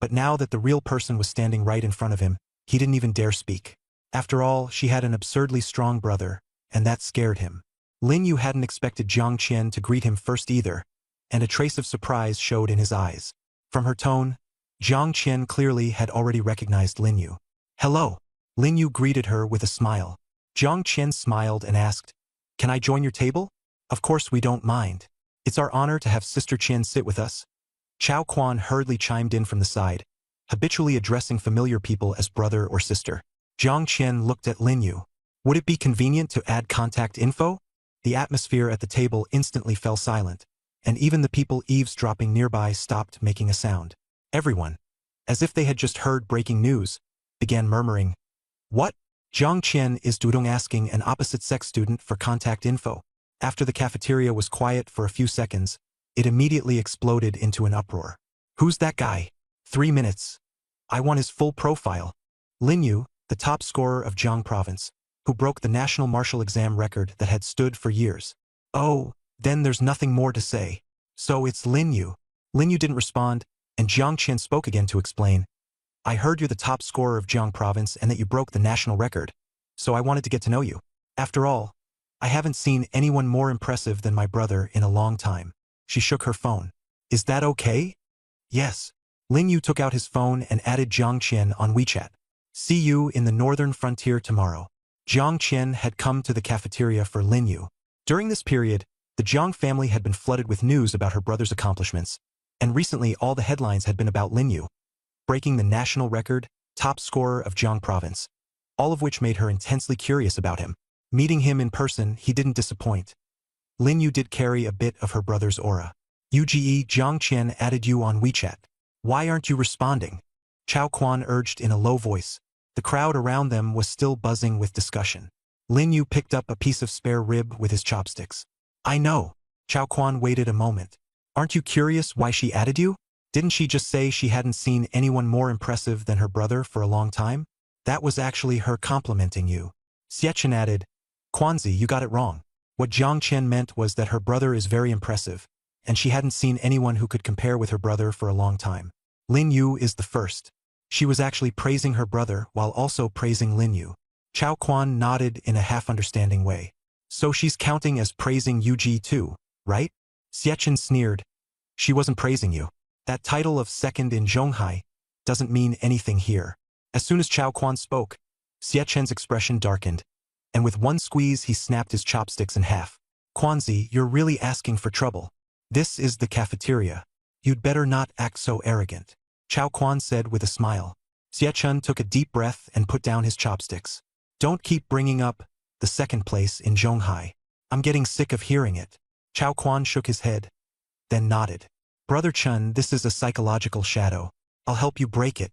But now that the real person was standing right in front of him, he didn't even dare speak. After all, she had an absurdly strong brother, and that scared him. Lin Yu hadn't expected Jiang Qian to greet him first either, and a trace of surprise showed in his eyes. From her tone, Jiang Qian clearly had already recognized Lin Yu. "Hello." Lin Yu greeted her with a smile. Jiang Qian smiled and asked, "Can I join your table?" "Of course we don't mind. It's our honor to have Sister Qian sit with us." Chao Quan hurriedly chimed in from the side, habitually addressing familiar people as brother or sister. Jiang Qian looked at Lin Yu. "Would it be convenient to add contact info?" The atmosphere at the table instantly fell silent, and even the people eavesdropping nearby stopped making a sound. Everyone, as if they had just heard breaking news, began murmuring, "What?" Jiang Qian is Dudong asking an opposite-sex student for contact info. After the cafeteria was quiet for a few seconds, it immediately exploded into an uproar. "Who's that guy? 3 minutes. I want his full profile." Lin Yu, the top scorer of Jiang Province, who broke the national martial exam record that had stood for years. "Oh, then there's nothing more to say. So it's Lin Yu." Lin Yu didn't respond, and Jiang Qian spoke again to explain. "I heard you're the top scorer of Jiang Province and that you broke the national record, so I wanted to get to know you. After all, I haven't seen anyone more impressive than my brother in a long time." She shook her phone. "Is that okay?" "Yes." Lin Yu took out his phone and added Jiang Qian on WeChat. "See you in the northern frontier tomorrow." Jiang Qian had come to the cafeteria for Lin Yu. During this period, the Jiang family had been flooded with news about her brother's accomplishments, and recently all the headlines had been about Lin Yu, breaking the national record, top scorer of Jiang Province, all of which made her intensely curious about him. Meeting him in person, he didn't disappoint. Lin Yu did carry a bit of her brother's aura. "UGE, Jiang Qian added you on WeChat. Why aren't you responding?" Chao Quan urged in a low voice. The crowd around them was still buzzing with discussion. Lin Yu picked up a piece of spare rib with his chopsticks. "I know." Chao Quan waited a moment. "Aren't you curious why she added you? Didn't she just say she hadn't seen anyone more impressive than her brother for a long time? That was actually her complimenting you." Xie Chen added, "Quanzi, you got it wrong. What Jiang Qian meant was that her brother is very impressive, and she hadn't seen anyone who could compare with her brother for a long time. Lin Yu is the first." She was actually praising her brother while also praising Lin Yu. Chao Quan nodded in a half-understanding way. "So she's counting as praising Yu too, right?" Xie Chen sneered. "She wasn't praising you. That title of second in Zhonghai doesn't mean anything here." As soon as Chao Quan spoke, Xie Chen's expression darkened, and with one squeeze he snapped his chopsticks in half. "Quanzi, you're really asking for trouble. This is the cafeteria. You'd better not act so arrogant," Chao Quan said with a smile. Xie Chen took a deep breath and put down his chopsticks. "Don't keep bringing up the second place in Zhonghai. I'm getting sick of hearing it." Chao Quan shook his head, then nodded. "Brother Chun, this is a psychological shadow. I'll help you break it."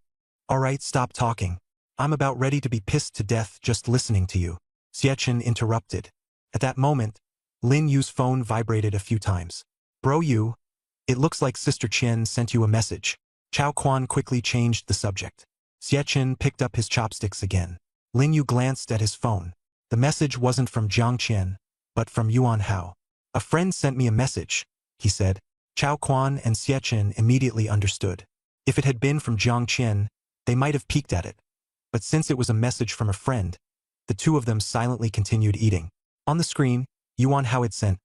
"All right, stop talking. I'm about ready to be pissed to death just listening to you," Xie Chen interrupted. At that moment, Lin Yu's phone vibrated a few times. "Bro Yu, it looks like Sister Qian sent you a message." Chao Quan quickly changed the subject. Xie Chen picked up his chopsticks again. Lin Yu glanced at his phone. The message wasn't from Jiang Qian, but from Yuan Hao. "A friend sent me a message," he said. Chao Quan and Xie Chen immediately understood. If it had been from Jiang Qian, they might have peeked at it. But since it was a message from a friend, the two of them silently continued eating. On the screen, Yuan Hao had sent,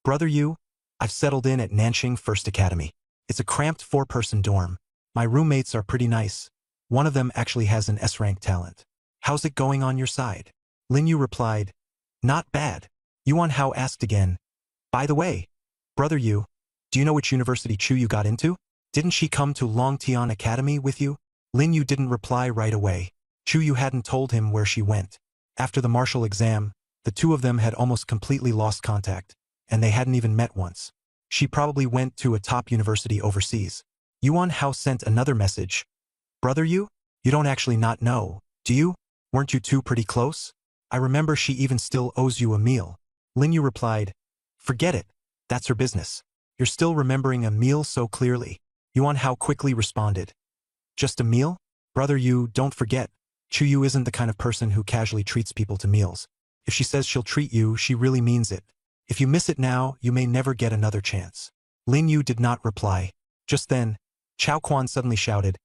"Brother Yu, I've settled in at Nanxing First Academy. It's a cramped 4-person dorm. My roommates are pretty nice. One of them actually has an S-rank talent. How's it going on your side? Lin Yu replied, not bad. Yuan Hao asked again, by the way, brother Yu, do you know which university Chu Yu got into? Didn't she come to Longtian Academy with you? Lin Yu didn't reply right away. Chu Yu hadn't told him where she went. After the martial exam, the two of them had almost completely lost contact, and they hadn't even met once. She probably went to a top university overseas. Yuan Hao sent another message. Brother Yu? You don't actually not know, do you? Weren't you two pretty close? I remember she even still owes you a meal. Lin Yu replied, forget it. That's her business. You're still remembering a meal so clearly. Yuan Hao quickly responded. Just a meal? Brother Yu, don't forget. Chu Yu isn't the kind of person who casually treats people to meals. If she says she'll treat you, she really means it. If you miss it now, you may never get another chance. Lin Yu did not reply. Just then, Chao Quan suddenly shouted,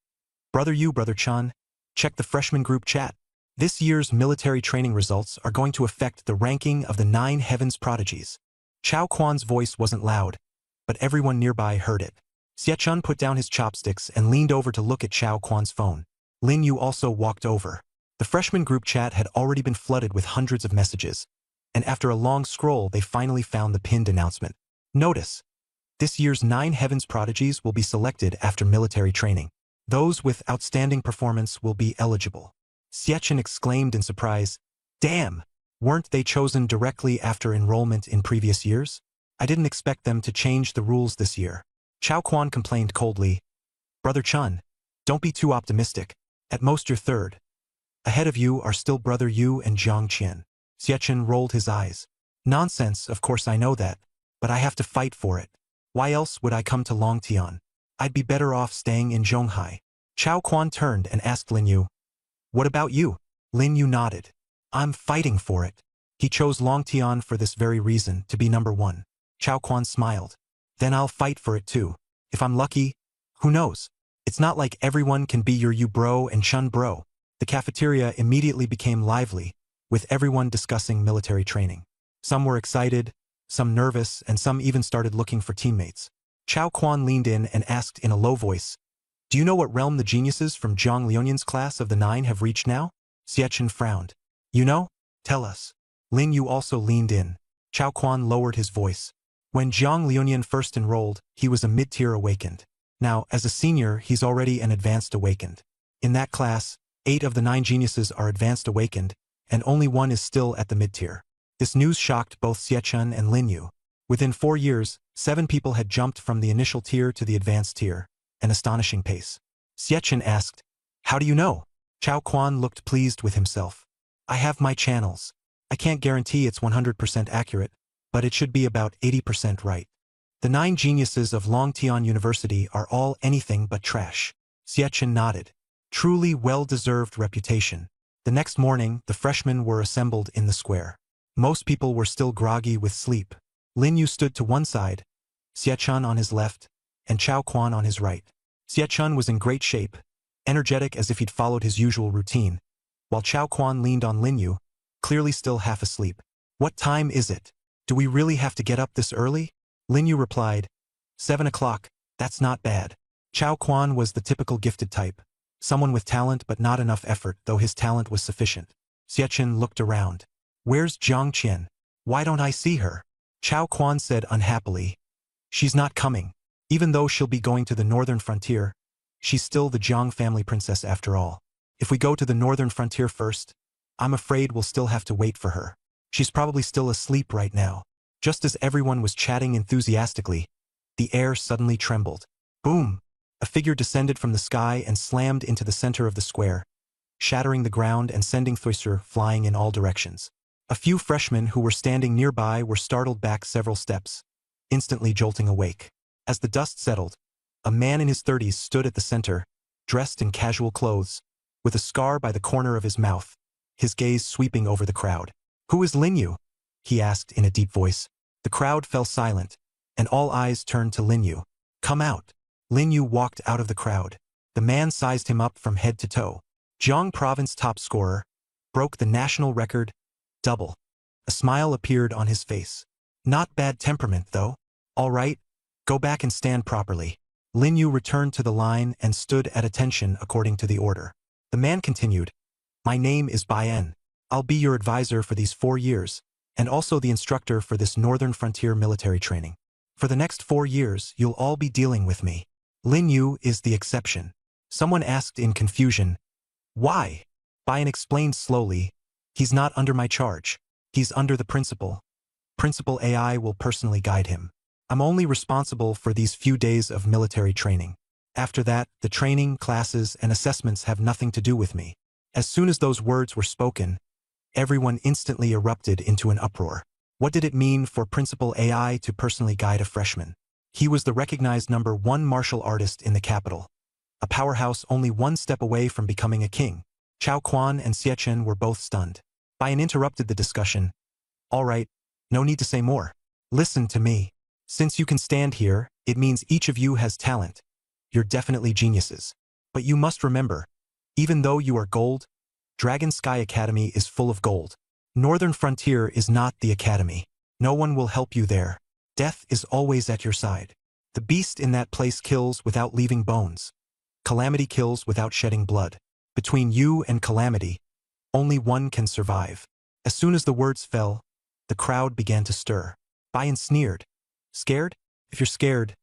Brother Yu, Brother Chun, check the freshman group chat. This year's military training results are going to affect the ranking of the 9 Heavens Prodigies. Chao Quan's voice wasn't loud, but everyone nearby heard it. Xie Chun put down his chopsticks and leaned over to look at Chao Quan's phone. Lin Yu also walked over. The freshman group chat had already been flooded with hundreds of messages, and after a long scroll they finally found the pinned announcement. Notice, this year's 9 Heavens Prodigies will be selected after military training. Those with outstanding performance will be eligible. Xie Chun exclaimed in surprise, damn! Weren't they chosen directly after enrollment in previous years? I didn't expect them to change the rules this year. Chao Quan complained coldly, Brother Chun, don't be too optimistic. At most you're third. Ahead of you are still Brother Yu and Jiang Qian. Xie Chun rolled his eyes. Nonsense, of course I know that, but I have to fight for it. Why else would I come to Longtian? I'd be better off staying in Zhonghai. Chao Quan turned and asked Lin Yu, what about you? Lin Yu nodded. I'm fighting for it. He chose Longtian for this very reason, to be number 1. Chao Quan smiled. Then I'll fight for it too. If I'm lucky, who knows? It's not like everyone can be your Yu bro and Chun bro. The cafeteria immediately became lively, with everyone discussing military training. Some were excited, some nervous, and some even started looking for teammates. Chao Quan leaned in and asked in a low voice, do you know what realm the geniuses from Zhang Liunin's class of the 9 have reached now? Xie Chun frowned. You know? Tell us. Lin Yu also leaned in. Chao Quan lowered his voice. When Zhang Liunin first enrolled, he was a mid-tier awakened. Now, as a senior, he's already an advanced awakened. In that class, 8 of the 9 geniuses are advanced awakened, and only 1 is still at the mid-tier. This news shocked both Xie Chun and Lin Yu. Within 4 years, 7 people had jumped from the initial tier to the advanced tier, an astonishing pace. Xie Chun asked, how do you know? Chao Quan looked pleased with himself. I have my channels. I can't guarantee it's 100% accurate, but it should be about 80% right. The 9 geniuses of Longtian University are all anything but trash. Xie Chun nodded. Truly well-deserved reputation. The next morning, the freshmen were assembled in the square. Most people were still groggy with sleep. Lin Yu stood to one side, Xie Chun on his left, and Chao Quan on his right. Xie Chun was in great shape, energetic as if he'd followed his usual routine, while Chao Quan leaned on Lin Yu, clearly still half asleep. What time is it? Do we really have to get up this early? Lin Yu replied, 7 o'clock, that's not bad. Chao Quan was the typical gifted type, someone with talent but not enough effort, though his talent was sufficient. Xie Chun looked around. Where's Jiang Qian? Why don't I see her? Chao Quan said unhappily, she's not coming. Even though she'll be going to the northern frontier, she's still the Jiang family princess after all. If we go to the northern frontier first, I'm afraid we'll still have to wait for her. She's probably still asleep right now. Just as everyone was chatting enthusiastically, the air suddenly trembled. Boom! A figure descended from the sky and slammed into the center of the square, shattering the ground and sending Thuisser flying in all directions. A few freshmen who were standing nearby were startled back several steps, instantly jolting awake. As the dust settled, a man in his 30s stood at the center, dressed in casual clothes, with a scar by the corner of his mouth, his gaze sweeping over the crowd. Who is Lin Yu? He asked in a deep voice. The crowd fell silent, and all eyes turned to Lin Yu. Come out. Lin Yu walked out of the crowd. The man sized him up from head to toe. Jiang Province top scorer, broke the national record, double. A smile appeared on his face. Not bad temperament, though. All right, go back and stand properly. Lin Yu returned to the line and stood at attention according to the order. The man continued, My name is Bayan. I'll be your advisor for these 4 years, and also the instructor for this Northern Frontier military training. For the next 4 years, you'll all be dealing with me. Lin Yu is the exception. Someone asked in confusion, why? Bayan explained slowly, he's not under my charge. He's under the principal. Principal AI will personally guide him. I'm only responsible for these few days of military training. After that, the training, classes, and assessments have nothing to do with me. As soon as those words were spoken, everyone instantly erupted into an uproar. What did it mean for Principal AI to personally guide a freshman? He was the recognized #1 martial artist in the capital, a powerhouse only one step away from becoming a king. Chao Quan and Xie Chen were both stunned. Bayan interrupted the discussion. All right, no need to say more. Listen to me. Since you can stand here, it means each of you has talent. You're definitely geniuses. But you must remember, even though you are gold, Dragon Sky Academy is full of gold. Northern Frontier is not the academy. No one will help you there. Death is always at your side. The beast in that place kills without leaving bones. Calamity kills without shedding blood. Between you and Calamity, only one can survive. As soon as the words fell, the crowd began to stir. Bayan sneered. Scared? If you're scared,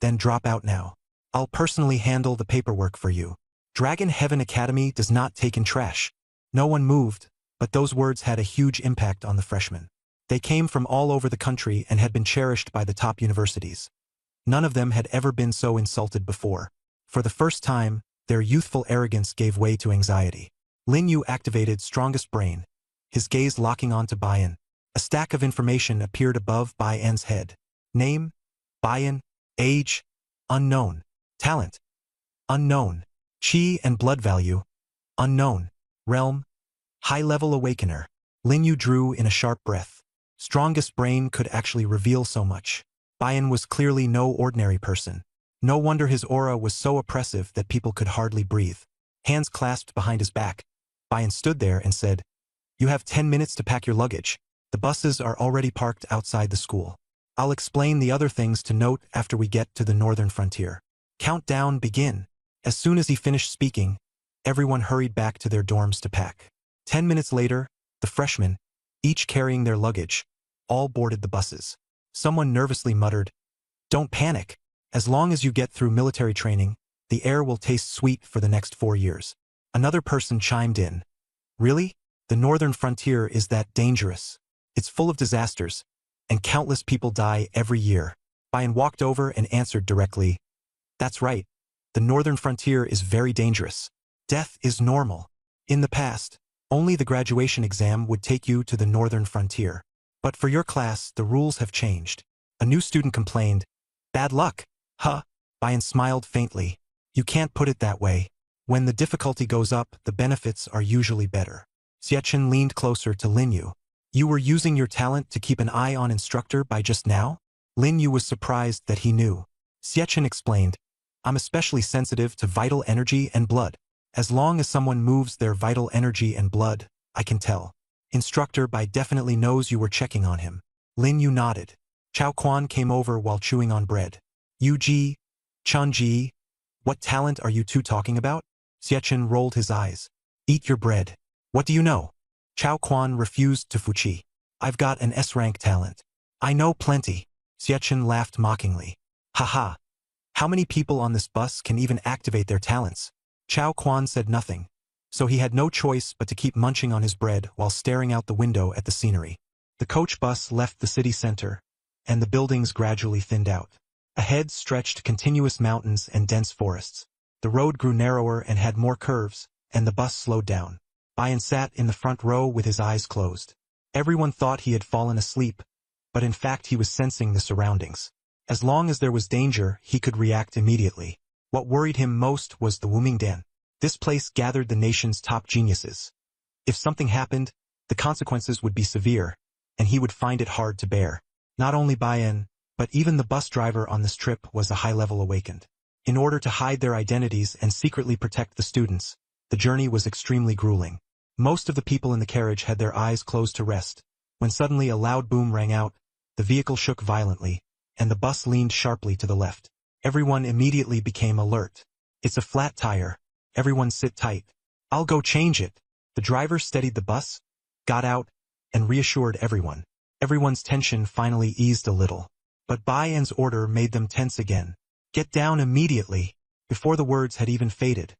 then drop out now. I'll personally handle the paperwork for you. Dragon Heaven Academy does not take in trash. No one moved, but those words had a huge impact on the freshmen. They came from all over the country and had been cherished by the top universities. None of them had ever been so insulted before. For the first time, their youthful arrogance gave way to anxiety. Lin Yu activated Strongest Brain, his gaze locking onto Bayan. A stack of information appeared above Bayan's head. Name, Bayan, age, unknown. Talent, unknown. Chi and blood value, unknown. Realm, high-level awakener. Lin Yu drew in a sharp breath. Strongest Brain could actually reveal so much. Bayan was clearly no ordinary person. No wonder his aura was so oppressive that people could hardly breathe. Hands clasped behind his back, Bayan stood there and said, You have 10 minutes to pack your luggage. The buses are already parked outside the school. I'll explain the other things to note after we get to the Northern Frontier. Countdown begin. As soon as he finished speaking, everyone hurried back to their dorms to pack. 10 minutes later, the freshmen, each carrying their luggage, all boarded the buses. Someone nervously muttered, Don't panic. As long as you get through military training, the air will taste sweet for the next 4 years. Another person chimed in. Really? The Northern Frontier is that dangerous? It's full of disasters, and countless people die every year. Bayan walked over and answered directly, That's right. The Northern Frontier is very dangerous. Death is normal. In the past, only the graduation exam would take you to the Northern Frontier. But for your class, the rules have changed. A new student complained, Bad luck. Huh? Bayan smiled faintly. You can't put it that way. When the difficulty goes up, the benefits are usually better. Xie Chen leaned closer to Lin Yu. You were using your talent to keep an eye on instructor by just now? Lin Yu was surprised that he knew. Xie Chen explained, I'm especially sensitive to vital energy and blood. As long as someone moves their vital energy and blood, I can tell. Instructor Bai definitely knows you were checking on him. Lin Yu nodded. Chao Quan came over while chewing on bread. Yu Ji, Chun Ji, what talent are you two talking about? Xie Chen rolled his eyes. Eat your bread. What do you know? Chao Quan refused to fuchi. I've got an S-rank talent. I know plenty. Xie Chen laughed mockingly. Haha. How many people on this bus can even activate their talents? Chao Quan said nothing, so he had no choice but to keep munching on his bread while staring out the window at the scenery. The coach bus left the city center, and the buildings gradually thinned out. Ahead stretched continuous mountains and dense forests. The road grew narrower and had more curves, and the bus slowed down. Bayan sat in the front row with his eyes closed. Everyone thought he had fallen asleep, but in fact he was sensing the surroundings. As long as there was danger, he could react immediately. What worried him most was the Wuming Den. This place gathered the nation's top geniuses. If something happened, the consequences would be severe, and he would find it hard to bear. Not only Bayan, but even the bus driver on this trip was a high-level awakened. In order to hide their identities and secretly protect the students, the journey was extremely grueling. Most of the people in the carriage had their eyes closed to rest, when suddenly a loud boom rang out, the vehicle shook violently, and the bus leaned sharply to the left. Everyone immediately became alert. It's a flat tire. Everyone sit tight. I'll go change it. The driver steadied the bus, got out, and reassured everyone. Everyone's tension finally eased a little. But Bayan's order made them tense again. Get down immediately! Before the words had even faded,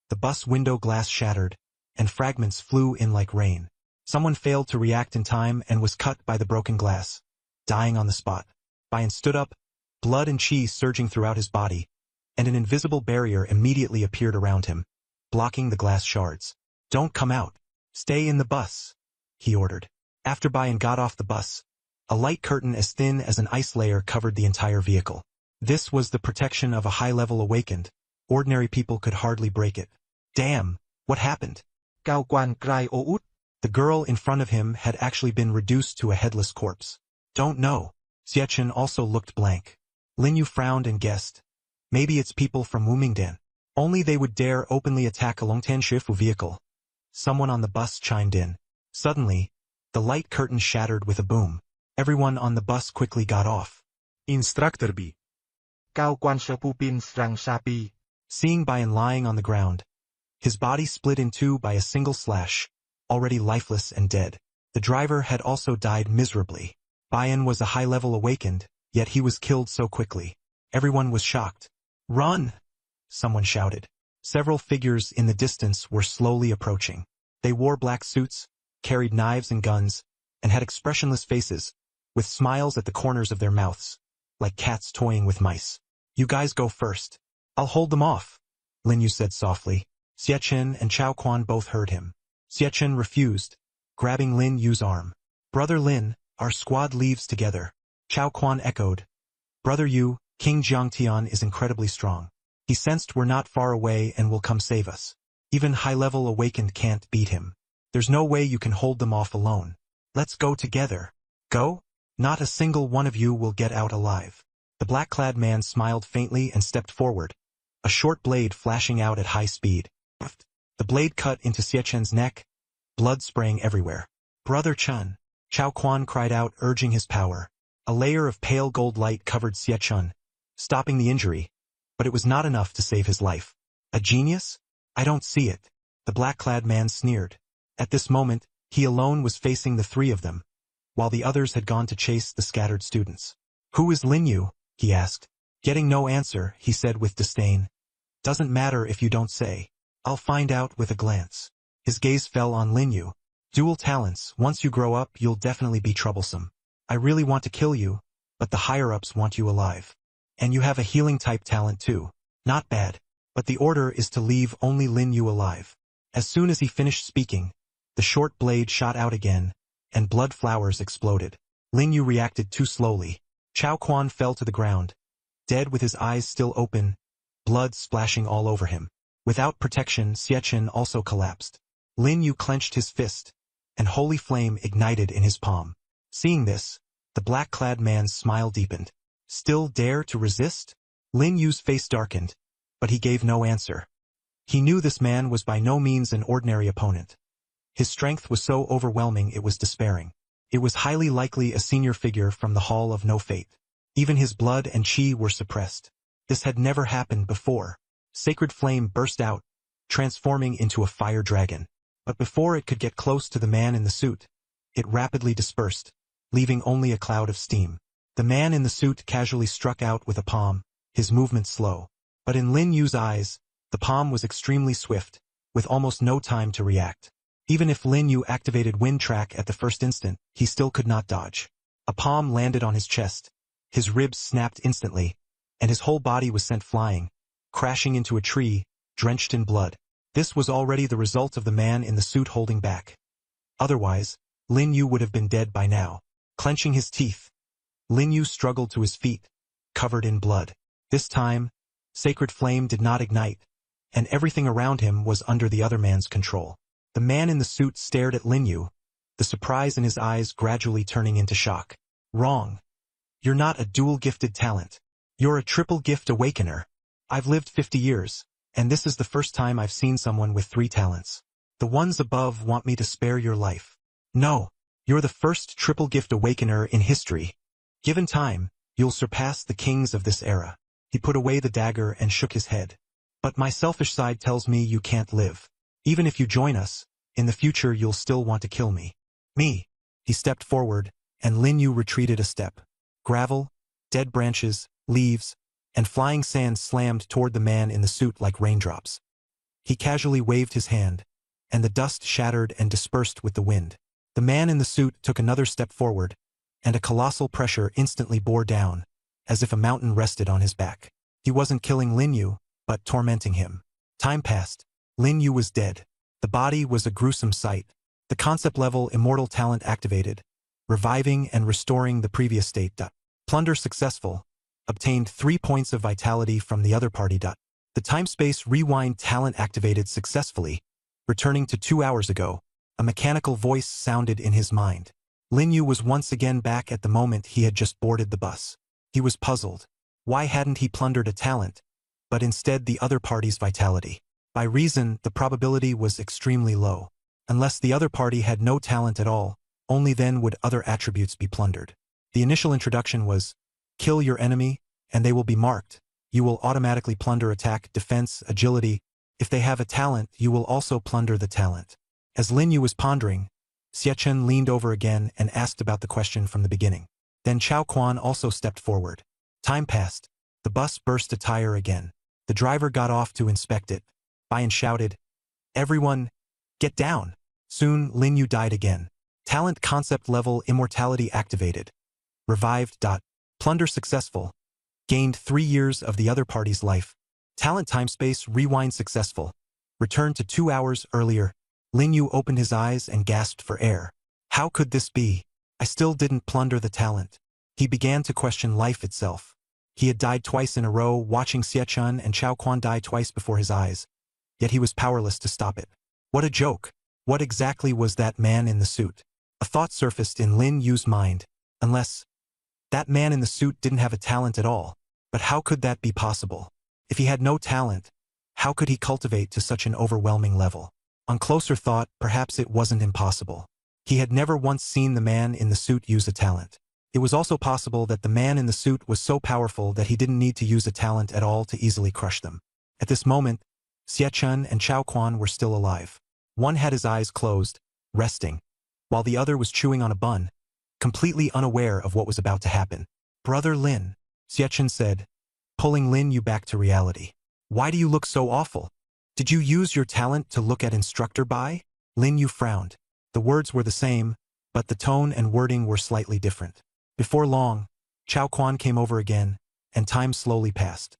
the bus window glass shattered, and fragments flew in like rain. Someone failed to react in time and was cut by the broken glass, dying on the spot. Bayan stood up, blood and chi surging throughout his body, and an invisible barrier immediately appeared around him, blocking the glass shards. Don't come out. Stay in the bus, he ordered. After Bayan got off the bus, a light curtain as thin as an ice layer covered the entire vehicle. This was the protection of a high-level awakened. Ordinary people could hardly break it. Damn, what happened? Cao Quan cry ô út. The girl in front of him had actually been reduced to a headless corpse. Don't know. Xiachen also looked blank. Lin Yu frowned and guessed. Maybe it's people from Wumingdan. Only they would dare openly attack a Longtan Shifu vehicle. Someone on the bus chimed in. Suddenly, the light curtain shattered with a boom. Everyone on the bus quickly got off. Instructor B. Cao Quan sa pupin strang sapi. Seeing Bayan lying on the ground, his body split in two by a single slash, already lifeless and dead. The driver had also died miserably. Bayan was a high-level awakened, yet he was killed so quickly. Everyone was shocked. Run! Someone shouted. Several figures in the distance were slowly approaching. They wore black suits, carried knives and guns, and had expressionless faces, with smiles at the corners of their mouths, like cats toying with mice. You guys go first. I'll hold them off, Lin Yu said softly. Xiachen and Cao Quan both heard him. Xiachen refused, grabbing Lin Yu's arm. Brother Lin, our squad leaves together. Cao Quan echoed. Brother Yu, King Jiangtian is incredibly strong. He sensed we're not far away and will come save us. Even high-level awakened can't beat him. There's no way you can hold them off alone. Let's go together. Go? Not a single one of you will get out alive. The black-clad man smiled faintly and stepped forward, a short blade flashing out at high speed. The blade cut into Xiachen's neck, blood spraying everywhere. Brother Chen, Cao Quan cried out, urging his power. A layer of pale gold light covered Xiachen, stopping the injury, but it was not enough to save his life. A genius? I don't see it. The black-clad man sneered. At this moment, he alone was facing the three of them, while the others had gone to chase the scattered students. Who is Lin Yu? He asked. Getting no answer, he said with disdain. Doesn't matter if you don't say. I'll find out with a glance. His gaze fell on Lin Yu. Dual talents, once you grow up you'll definitely be troublesome. I really want to kill you, but the higher-ups want you alive. And you have a healing-type talent too. Not bad. But the order is to leave only Lin Yu alive. As soon as he finished speaking, the short blade shot out again, and blood flowers exploded. Lin Yu reacted too slowly. Cao Quan fell to the ground, dead with his eyes still open, blood splashing all over him. Without protection, Xiachen also collapsed. Lin Yu clenched his fist, and holy flame ignited in his palm. Seeing this, the black-clad man's smile deepened. Still dare to resist? Lin Yu's face darkened, but he gave no answer. He knew this man was by no means an ordinary opponent. His strength was so overwhelming it was despairing. It was highly likely a senior figure from the Hall of No Fate. Even his blood and chi were suppressed. This had never happened before. Sacred flame burst out, transforming into a fire dragon. But before it could get close to the man in the suit, it rapidly dispersed, leaving only a cloud of steam. The man in the suit casually struck out with a palm, his movement slow. But in Lin Yu's eyes, the palm was extremely swift, with almost no time to react. Even if Lin Yu activated Wind Track at the first instant, he still could not dodge. A palm landed on his chest, his ribs snapped instantly, and his whole body was sent flying, crashing into a tree, drenched in blood. This was already the result of the man in the suit holding back. Otherwise, Lin Yu would have been dead by now. Clenching his teeth, Lin Yu struggled to his feet, covered in blood. This time, sacred flame did not ignite, and everything around him was under the other man's control. The man in the suit stared at Lin Yu, the surprise in his eyes gradually turning into shock. Wrong. You're not a dual-gifted talent. You're a triple-gift awakener. I've lived 50 years, and this is the first time I've seen someone with 3 talents. The ones above want me to spare your life. No, you're the first triple-gift awakener in history. Given time, you'll surpass the kings of this era. He put away the dagger and shook his head. But my selfish side tells me you can't live. Even if you join us, In the future you'll still want to kill me. Me. He stepped forward, and Lin Yu retreated a step. Gravel, dead branches, leaves, and flying sand slammed toward the man in the suit like raindrops. He casually waved his hand, and the dust shattered and dispersed with the wind. The man in the suit took another step forward, and a colossal pressure instantly bore down, as if a mountain rested on his back. He wasn't killing Lin Yu, but tormenting him. Time passed. Lin Yu was dead. The body was a gruesome sight. The concept-level immortal talent activated, reviving and restoring the previous state. Plunder successful. Obtained 3 points of vitality from the other party. The time-space rewind talent activated successfully, returning to 2 hours ago. A mechanical voice sounded in his mind. Lin Yu was once again back at the moment he had just boarded the bus. He was puzzled. Why hadn't he plundered a talent, but instead the other party's vitality? By reason, the probability was extremely low. Unless the other party had no talent at all, only then would other attributes be plundered. The initial introduction was, kill your enemy, and they will be marked. You will automatically plunder attack, defense, agility. If they have a talent, you will also plunder the talent. As Lin Yu was pondering, Xie leaned over again and asked about the question from the beginning. Then Chao Quan also stepped forward. Time passed. The bus burst a tire again. The driver got off to inspect it. Bian shouted, "Everyone, get down!" Soon, Lin Yu died again. Talent concept level immortality activated. Revived. Plunder successful. Gained 3 years of the other party's life. Talent timespace rewind successful. Returned to 2 hours earlier. Lin Yu opened his eyes and gasped for air. How could this be? I still didn't plunder the talent. He began to question life itself. He had died twice in a row, watching Xie and Chao Quan die twice before his eyes. Yet he was powerless to stop it. What a joke! What exactly was that man in the suit? A thought surfaced in Lin Yu's mind. Unless that man in the suit didn't have a talent at all. But how could that be possible? If he had no talent, how could he cultivate to such an overwhelming level? On closer thought, perhaps it wasn't impossible. He had never once seen the man in the suit use a talent. It was also possible that the man in the suit was so powerful that he didn't need to use a talent at all to easily crush them. At this moment, Xie and Chao Quan were still alive. One had his eyes closed, resting, while the other was chewing on a bun, completely unaware of what was about to happen. "Brother Lin," Xie said, pulling Lin Yu back to reality. "Why do you look so awful? Did you use your talent to look at Instructor Bai?" Lin Yu frowned. The words were the same, but the tone and wording were slightly different. Before long, Chao Quan came over again, and time slowly passed.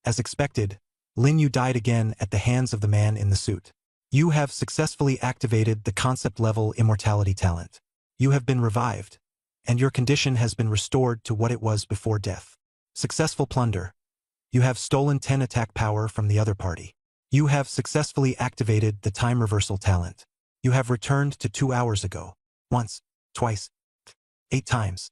As expected, Lin Yu died again at the hands of the man in the suit. You have successfully activated the concept-level immortality talent. You have been revived, and your condition has been restored to what it was before death. Successful plunder. You have stolen 10 attack power from the other party. You have successfully activated the time reversal talent. You have returned to 2 hours ago. Once, twice, 8 times.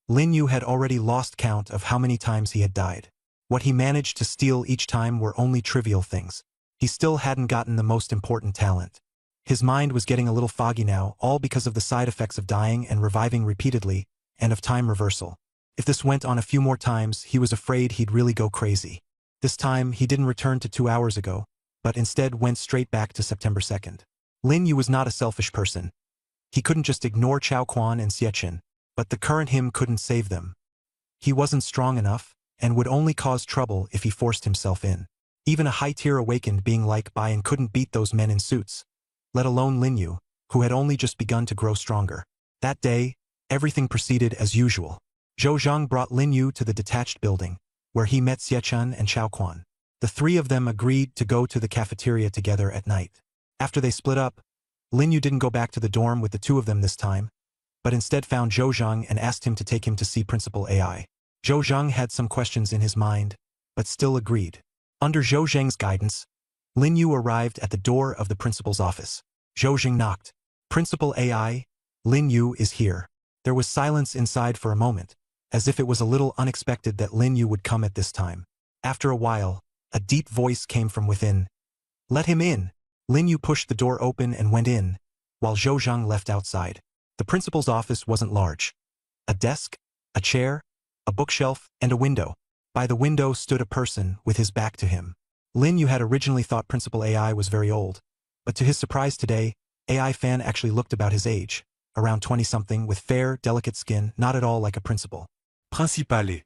Lin Yu had already lost count of how many times he had died. What he managed to steal each time were only trivial things. He still hadn't gotten the most important talent. His mind was getting a little foggy now, all because of the side effects of dying and reviving repeatedly, and of time reversal. If this went on a few more times, he was afraid he'd really go crazy. This time, he didn't return to 2 hours ago, but instead went straight back to September 2nd. Lin Yu was not a selfish person. He couldn't just ignore Chao Quan and Xie, but the current him couldn't save them. He wasn't strong enough, and would only cause trouble if he forced himself in. Even a high-tier awakened being like Bian couldn't beat those men in suits, let alone Lin Yu, who had only just begun to grow stronger. That day, everything proceeded as usual. Zhou Zhang brought Lin Yu to the detached building, where he met Xie and Chao Quan. The three of them agreed to go to the cafeteria together at night. After they split up, Lin Yu didn't go back to the dorm with the two of them this time, but instead found Zhou Zhang and asked him to take him to see Principal AI. Zhou Zhang had some questions in his mind, but still agreed. Under Zhou Zhang's guidance, Lin Yu arrived at the door of the principal's office. Zhou Zhang knocked. "Principal AI, Lin Yu is here." There was silence inside for a moment, as if it was a little unexpected that Lin Yu would come at this time. After a while, a deep voice came from within. "Let him in." Lin Yu pushed the door open and went in, while Zhou Zhang left outside. The principal's office wasn't large. A desk, a chair, a bookshelf, and a window. By the window stood a person with his back to him. Lin Yu had originally thought Principal AI was very old, But to his surprise today, AI Fan actually looked about his age, around 20-something with fair, delicate skin, not at all like a principal. Principale.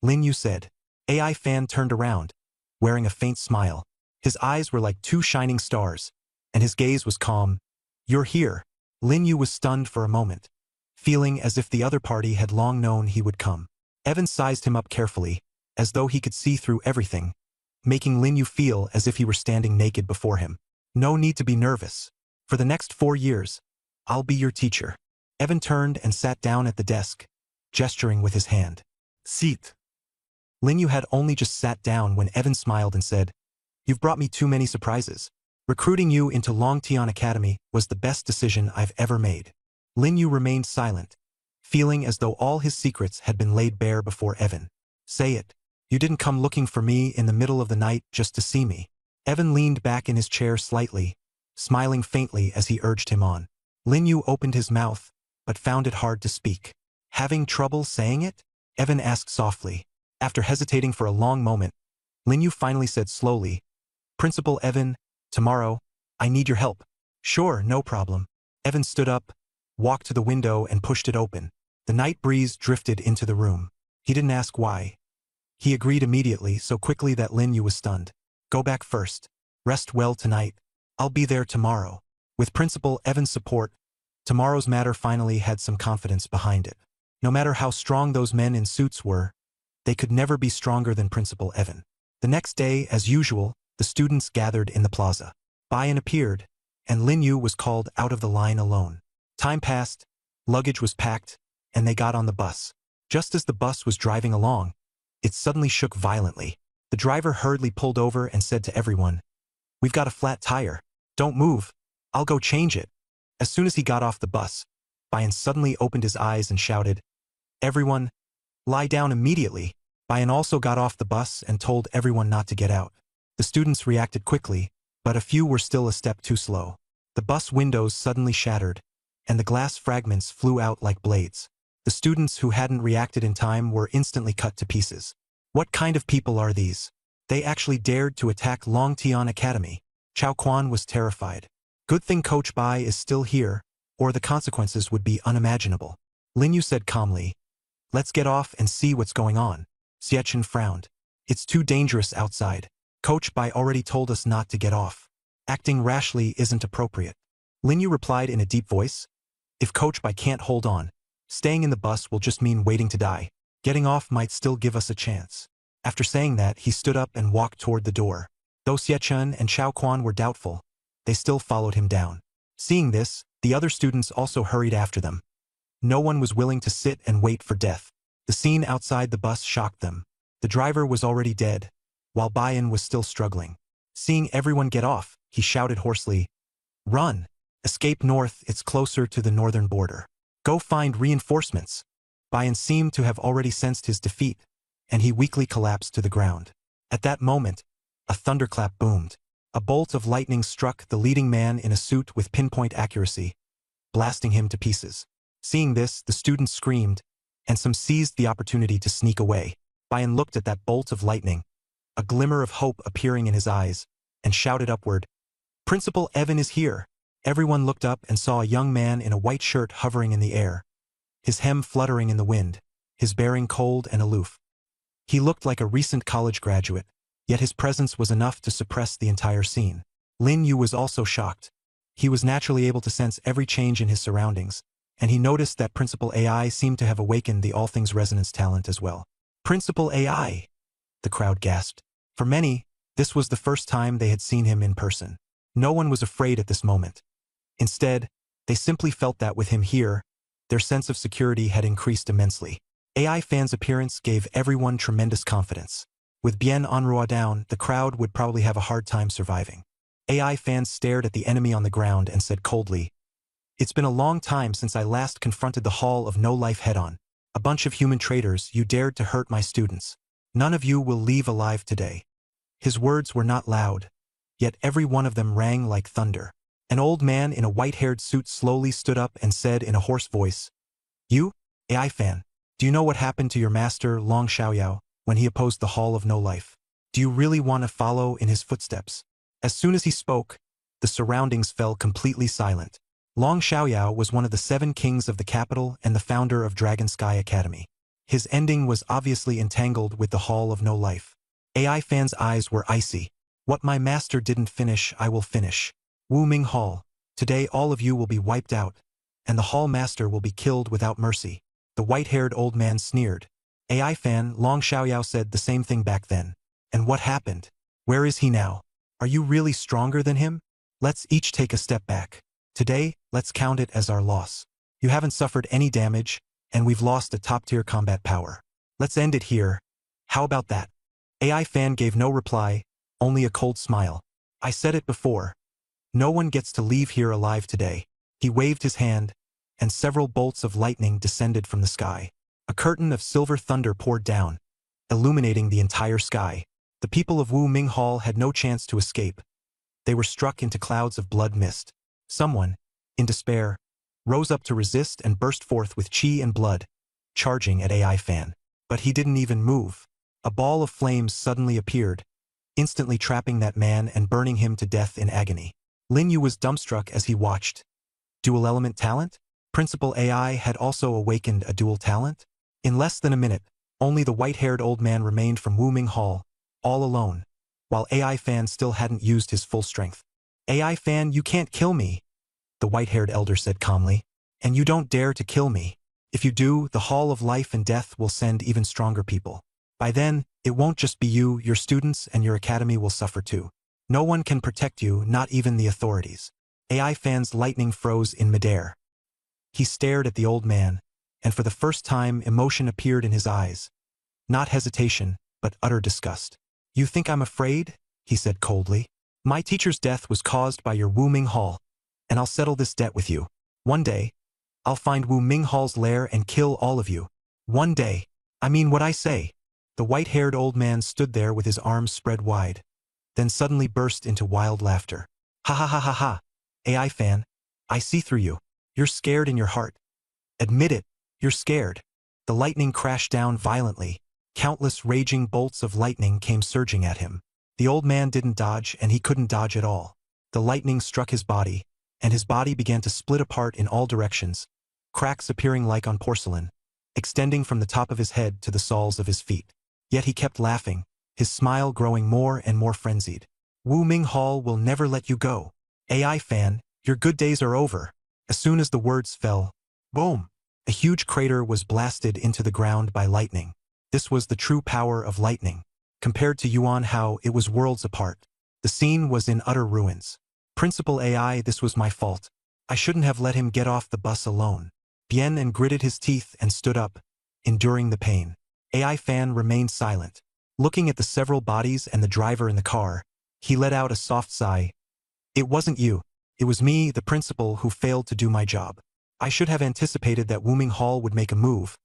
Lin Yu said. AI Fan turned around, wearing a faint smile. His eyes were like two shining stars, and his gaze was calm. You're here. Lin Yu was stunned for a moment, feeling as if the other party had long known he would come. Evan sized him up carefully, as though he could see through everything, making Lin Yu feel as if he were standing naked before him. No need to be nervous. For the next 4 years, I'll be your teacher. Evan turned and sat down at the desk, gesturing with his hand. Sit. Lin Yu had only just sat down when Evan smiled and said, You've brought me too many surprises. Recruiting you into Longtian Academy was the best decision I've ever made. Lin Yu remained silent, feeling as though all his secrets had been laid bare before Evan. Say it. You didn't come looking for me in the middle of the night just to see me. Evan leaned back in his chair slightly, smiling faintly as he urged him on. Lin Yu opened his mouth, but found it hard to speak. Having trouble saying it? Evan asked softly. After hesitating for a long moment, Lin Yu finally said slowly, Principal Evan, tomorrow, I need your help. Sure, no problem. Evan stood up, walked to the window and pushed it open. The night breeze drifted into the room. He didn't ask why. He agreed immediately, so quickly that Lin Yu was stunned. Go back first. Rest well tonight. I'll be there tomorrow. With Principal Evan's support, tomorrow's matter finally had some confidence behind it. No matter how strong those men in suits were, they could never be stronger than Principal Evan. The next day, as usual, the students gathered in the plaza. Bayan appeared, and Lin Yu was called out of the line alone. Time passed, luggage was packed, and they got on the bus. Just as the bus was driving along, it suddenly shook violently. The driver hurriedly pulled over and said to everyone, We've got a flat tire. Don't move. I'll go change it. As soon as he got off the bus, Bayan suddenly opened his eyes and shouted, Everyone, lie down immediately. Bayan also got off the bus and told everyone not to get out. The students reacted quickly, but a few were still a step too slow. The bus windows suddenly shattered, and the glass fragments flew out like blades. The students who hadn't reacted in time were instantly cut to pieces. What kind of people are these? They actually dared to attack Longtian Academy. Chao Quan was terrified. Good thing Coach Bai is still here, or the consequences would be unimaginable. Lin Yu said calmly, Let's get off and see what's going on. Xie Chen frowned. It's too dangerous outside. Coach Bai already told us not to get off. Acting rashly isn't appropriate. Lin Yu replied in a deep voice, If Coach Bai can't hold on, staying in the bus will just mean waiting to die. Getting off might still give us a chance. After saying that, he stood up and walked toward the door. Though Xie Chen and Chao Quan were doubtful, they still followed him down. Seeing this, the other students also hurried after them. No one was willing to sit and wait for death. The scene outside the bus shocked them. The driver was already dead, while Bayan was still struggling. Seeing everyone get off, he shouted hoarsely, Run! Escape north, it's closer to the northern border. Go find reinforcements. Bayan seemed to have already sensed his defeat, and he weakly collapsed to the ground. At that moment, a thunderclap boomed. A bolt of lightning struck the leading man in a suit with pinpoint accuracy, blasting him to pieces. Seeing this, the students screamed, and some seized the opportunity to sneak away. Bayan looked at that bolt of lightning, a glimmer of hope appearing in his eyes, and shouted upward, Principal Evan is here. Everyone looked up and saw a young man in a white shirt hovering in the air, his hem fluttering in the wind, his bearing cold and aloof. He looked like a recent college graduate, yet his presence was enough to suppress the entire scene. Lin Yu was also shocked. He was naturally able to sense every change in his surroundings, and he noticed that Principal AI seemed to have awakened the all things resonance talent as well. Principal AI! The crowd gasped. For many, this was the first time they had seen him in person. No one was afraid at this moment. Instead, they simply felt that with him here, their sense of security had increased immensely. AI Fan's appearance gave everyone tremendous confidence. With Bien Enroi down, the crowd would probably have a hard time surviving. AI Fan stared at the enemy on the ground and said coldly, It's been a long time since I last confronted the Hall of No Life head-on. A bunch of human traitors, you dared to hurt my students. None of you will leave alive today. His words were not loud, yet every one of them rang like thunder. An old man in a white-haired suit slowly stood up and said in a hoarse voice, You, AI Fan, do you know what happened to your master Long Xiaoyao when he opposed the Hall of No Life? Do you really want to follow in his footsteps? As soon as he spoke, the surroundings fell completely silent. Long Xiaoyao was one of the 7 kings of the capital and the founder of Dragon Sky Academy. His ending was obviously entangled with the Hall of No Life. AI Fan's eyes were icy. What my master didn't finish, I will finish. Wu Ming Hall. Today all of you will be wiped out, and the Hall Master will be killed without mercy. The white-haired old man sneered. AI Fan, Long Xiaoyao said the same thing back then. And what happened? Where is he now? Are you really stronger than him? Let's each take a step back. Today, let's count it as our loss. You haven't suffered any damage, and we've lost a top-tier combat power. Let's end it here. How about that? AI Fan gave no reply, only a cold smile. I said it before. No one gets to leave here alive today. He waved his hand, and several bolts of lightning descended from the sky. A curtain of silver thunder poured down, illuminating the entire sky. The people of Wu Ming Hall had no chance to escape. They were struck into clouds of blood mist. Someone, in despair, rose up to resist and burst forth with chi and blood, charging at AI Fan. But he didn't even move. A ball of flames suddenly appeared, instantly trapping that man and burning him to death in agony. Lin Yu was dumbstruck as he watched. Dual element talent? Principal AI had also awakened a dual talent? In less than a minute, only the white-haired old man remained from Wu Ming Hall, all alone, while AI Fan still hadn't used his full strength. AI Fan, you can't kill me, the white-haired elder said calmly. And you don't dare to kill me. If you do, the Hall of Life and Death will send even stronger people. By then, it won't just be you, your students and your academy will suffer too. No one can protect you, not even the authorities. AI Fan's lightning froze in midair. He stared at the old man, and for the first time emotion appeared in his eyes. Not hesitation, but utter disgust. You think I'm afraid? He said coldly. My teacher's death was caused by your Wu Ming Hall, and I'll settle this debt with you. One day, I'll find Wu Ming Hall's lair and kill all of you. One day. I mean what I say. The white-haired old man stood there with his arms spread wide, then suddenly burst into wild laughter. Ha ha ha ha ha. AI Fan, I see through you. You're scared in your heart. Admit it, you're scared. The lightning crashed down violently. Countless raging bolts of lightning came surging at him. The old man didn't dodge, and he couldn't dodge at all. The lightning struck his body, and his body began to split apart in all directions, cracks appearing like on porcelain, extending from the top of his head to the soles of his feet. Yet he kept laughing, his smile growing more and more frenzied. Wu Ming Hall will never let you go. AI Fan, your good days are over. As soon as the words fell, boom! A huge crater was blasted into the ground by lightning. This was the true power of lightning. Compared to Yuan Hao, it was worlds apart. The scene was in utter ruins. Principal AI, this was my fault. I shouldn't have let him get off the bus alone. Bien gritted his teeth and stood up, enduring the pain. AI Fan remained silent. Looking at the several bodies and the driver in the car, he let out a soft sigh. It wasn't you. It was me, the principal, who failed to do my job. I should have anticipated that Wu Ming Hall would make a move,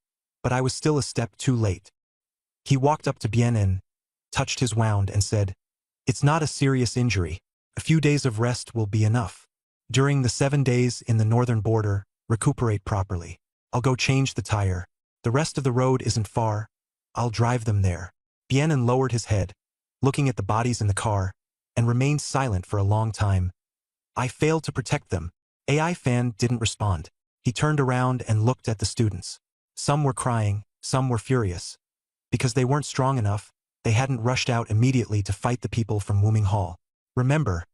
but I was still a step too late. He walked up to Bien and touched his wound and said, It's not a serious injury. A few days of rest will be enough. During the 7 days in the northern border, recuperate properly. I'll go change the tire. The rest of the road isn't far. I'll drive them there. Bien lowered his head, looking at the bodies in the car, and remained silent for a long time. I failed to protect them. AI Fan didn't respond. He turned around and looked at the students. Some were crying, some were furious. Because they weren't strong enough, they hadn't rushed out immediately to fight the people from Wu Ming Hall. Remember,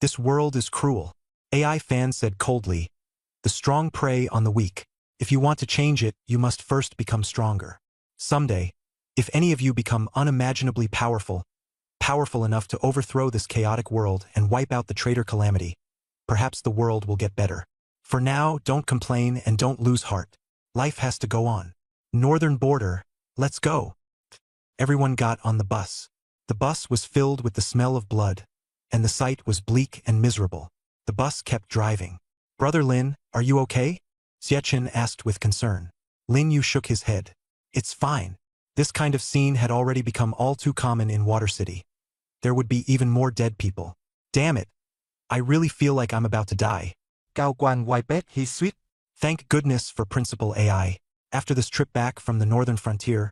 this world is cruel. AI Fan said coldly. The strong prey on the weak. If you want to change it, you must first become stronger. Someday, if any of you become unimaginably powerful enough to overthrow this chaotic world and wipe out the traitor Calamity, perhaps the world will get better. For now, don't complain and don't lose heart. Life has to go on. Northern border, let's go. Everyone got on the bus. The bus was filled with the smell of blood, and the sight was bleak and miserable. The bus kept driving. Brother Lin, are you okay? Xiachen asked with concern. Lin Yu shook his head. It's fine. This kind of scene had already become all too common in Water City. There would be even more dead people. Damn it. I really feel like I'm about to die. Cao Quan Wipet he sweet. Thank goodness for Principal AI. After this trip back from the northern frontier,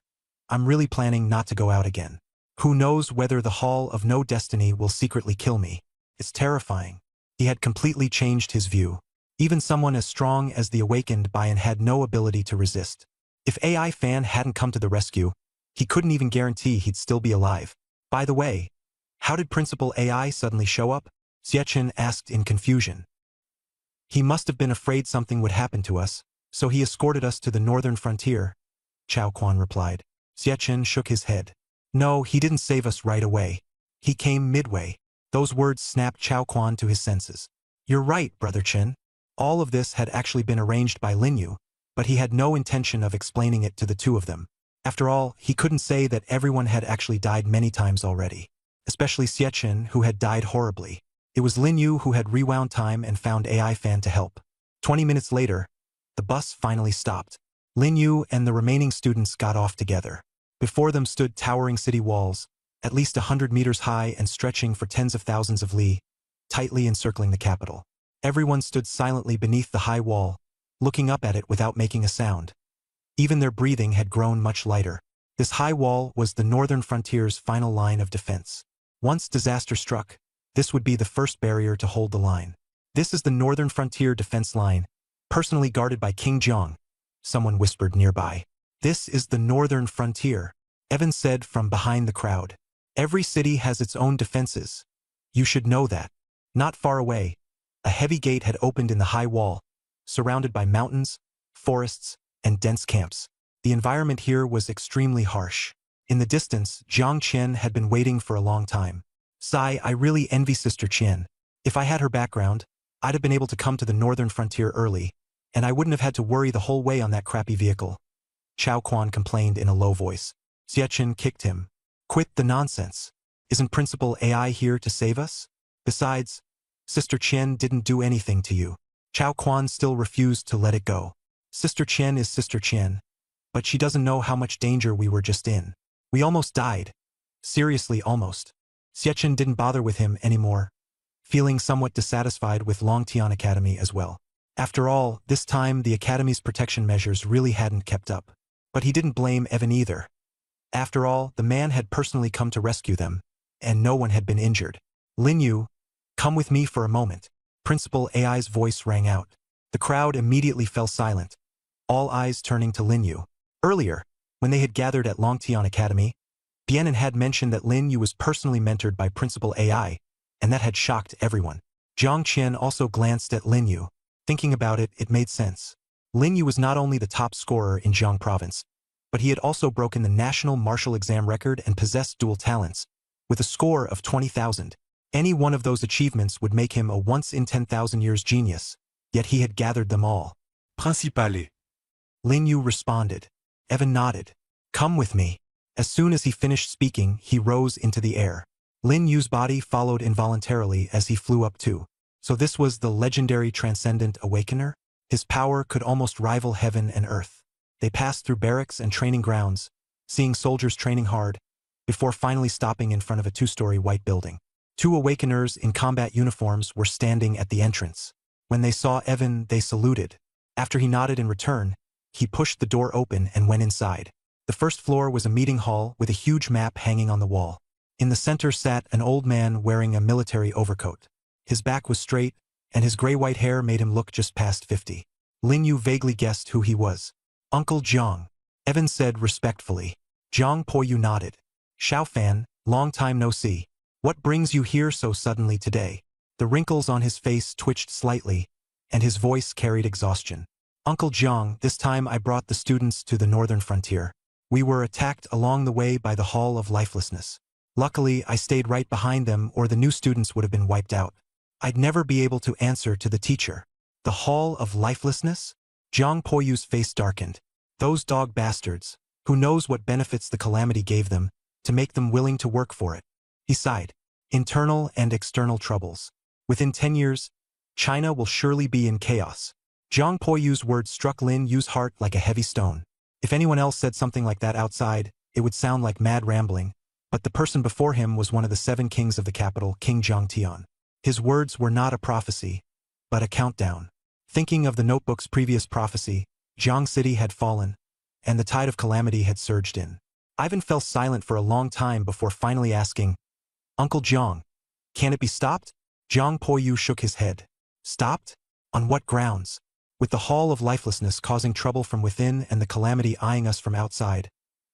I'm really planning not to go out again. Who knows whether the Hall of No Destiny will secretly kill me. It's terrifying. He had completely changed his view. Even someone as strong as the awakened Bian had no ability to resist. If AI Fan hadn't come to the rescue, he couldn't even guarantee he'd still be alive. By the way, how did Principal AI suddenly show up? Xie asked in confusion. He must have been afraid something would happen to us, so he escorted us to the northern frontier, Chao Quan replied. Xie shook his head. No, he didn't save us right away. He came midway. Those words snapped Chao Quan to his senses. You're right, Brother Chen. All of this had actually been arranged by Lin Yu, but he had no intention of explaining it to the two of them. After all, he couldn't say that everyone had actually died many times already. Especially Xie, who had died horribly. It was Lin Yu who had rewound time and found AI Fan to help. 20 minutes later, the bus finally stopped. Lin Yu and the remaining students got off together. Before them stood towering city walls, at least 100 meters high and stretching for tens of thousands of li, tightly encircling the capital. Everyone stood silently beneath the high wall, looking up at it without making a sound. Even their breathing had grown much lighter. This high wall was the northern frontier's final line of defense. Once disaster struck, this would be the first barrier to hold the line. This is the northern frontier defense line, personally guarded by King Jiang, someone whispered nearby. This is the northern frontier, Evan said from behind the crowd. Every city has its own defenses. You should know that. Not far away, a heavy gate had opened in the high wall, surrounded by mountains, forests, and dense camps. The environment here was extremely harsh. In the distance, Jiang Qian had been waiting for a long time. Sigh, I really envy Sister Qian. If I had her background, I'd have been able to come to the northern frontier early, and I wouldn't have had to worry the whole way on that crappy vehicle. Chao Quan complained in a low voice. Xie kicked him. Quit the nonsense. Isn't Principal AI here to save us? Besides, Sister Qian didn't do anything to you. Chao Quan still refused to let it go. Sister Qian is Sister Qian, but she doesn't know how much danger we were just in. We almost died. Seriously, almost. Xie didn't bother with him anymore, feeling somewhat dissatisfied with Longtian Academy as well. After all, this time the Academy's protection measures really hadn't kept up. But he didn't blame Evan either. After all, the man had personally come to rescue them, and no one had been injured. Lin Yu, come with me for a moment. Principal AI's voice rang out. The crowd immediately fell silent, all eyes turning to Lin Yu. Earlier, when they had gathered at Longtian Academy, Bianen had mentioned that Lin Yu was personally mentored by Principal AI, and that had shocked everyone. Jiang Qian also glanced at Lin Yu. Thinking about it, it made sense. Lin Yu was not only the top scorer in Jiang Province, but he had also broken the national martial exam record and possessed dual talents, with a score of 20,000. Any one of those achievements would make him a once-in-10,000 years genius, yet he had gathered them all. Principale. Lin Yu responded. Evan nodded. Come with me. As soon as he finished speaking, he rose into the air. Lin Yu's body followed involuntarily as he flew up too. So this was the legendary Transcendent Awakener? His power could almost rival heaven and earth. They passed through barracks and training grounds, seeing soldiers training hard, before finally stopping in front of a two-story white building. Two awakeners in combat uniforms were standing at the entrance. When they saw Evan, they saluted. After he nodded in return, he pushed the door open and went inside. The first floor was a meeting hall with a huge map hanging on the wall. In the center sat an old man wearing a military overcoat. His back was straight, and his gray-white hair made him look just past 50. Lin Yu vaguely guessed who he was. Uncle Jiang, Evan said respectfully. Jiang Poyu nodded. Xiao Fan, long time no see. What brings you here so suddenly today? The wrinkles on his face twitched slightly, and his voice carried exhaustion. Uncle Jiang, this time I brought the students to the northern frontier. We were attacked along the way by the Hall of Lifelessness. Luckily, I stayed right behind them or the new students would have been wiped out. I'd never be able to answer to the teacher. The Hall of Lifelessness? Jiang Poyu's face darkened. Those dog bastards, who knows what benefits the calamity gave them, to make them willing to work for it. He sighed. Internal and external troubles. Within 10 years, China will surely be in chaos. Jiang Poyu's words struck Lin Yu's heart like a heavy stone. If anyone else said something like that outside, it would sound like mad rambling, but the person before him was one of the 7 kings of the capital, King Jiangtian. His words were not a prophecy, but a countdown. Thinking of the notebook's previous prophecy, Jiang City had fallen, and the tide of calamity had surged in. Ivan fell silent for a long time before finally asking, Uncle Jiang, can it be stopped? Jiang Poyu shook his head. Stopped? On what grounds? With the Hall of Lifelessness causing trouble from within and the calamity eyeing us from outside,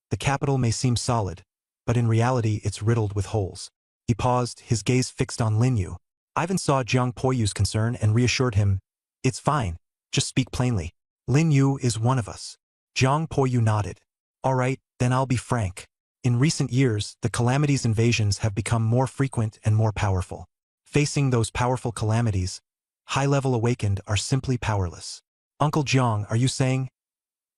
the capital may seem solid, but in reality it's riddled with holes. He paused, his gaze fixed on Lin Yu. Ivan saw Jiang Poyu's concern and reassured him, "It's fine, just speak plainly. Lin Yu is one of us." Jiang Poyu nodded. "All right, then I'll be frank. In recent years, the calamities invasions have become more frequent and more powerful. Facing those powerful calamities, high-level awakened are simply powerless." "Uncle Jiang, are you saying?"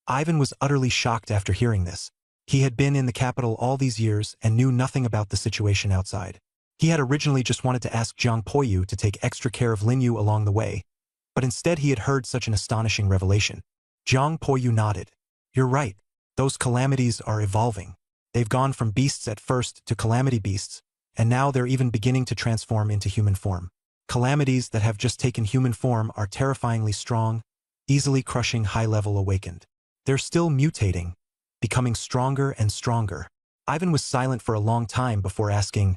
Ivan was utterly shocked after hearing this. He had been in the capital all these years and knew nothing about the situation outside. He had originally just wanted to ask Jiang Poyu to take extra care of Lin Yu along the way, but instead he had heard such an astonishing revelation. Jiang Poyu nodded. "You're right. Those calamities are evolving. They've gone from beasts at first to calamity beasts, and now they're even beginning to transform into human form. Calamities that have just taken human form are terrifyingly strong, easily crushing high-level awakened. They're still mutating, becoming stronger and stronger." Ivan was silent for a long time before asking,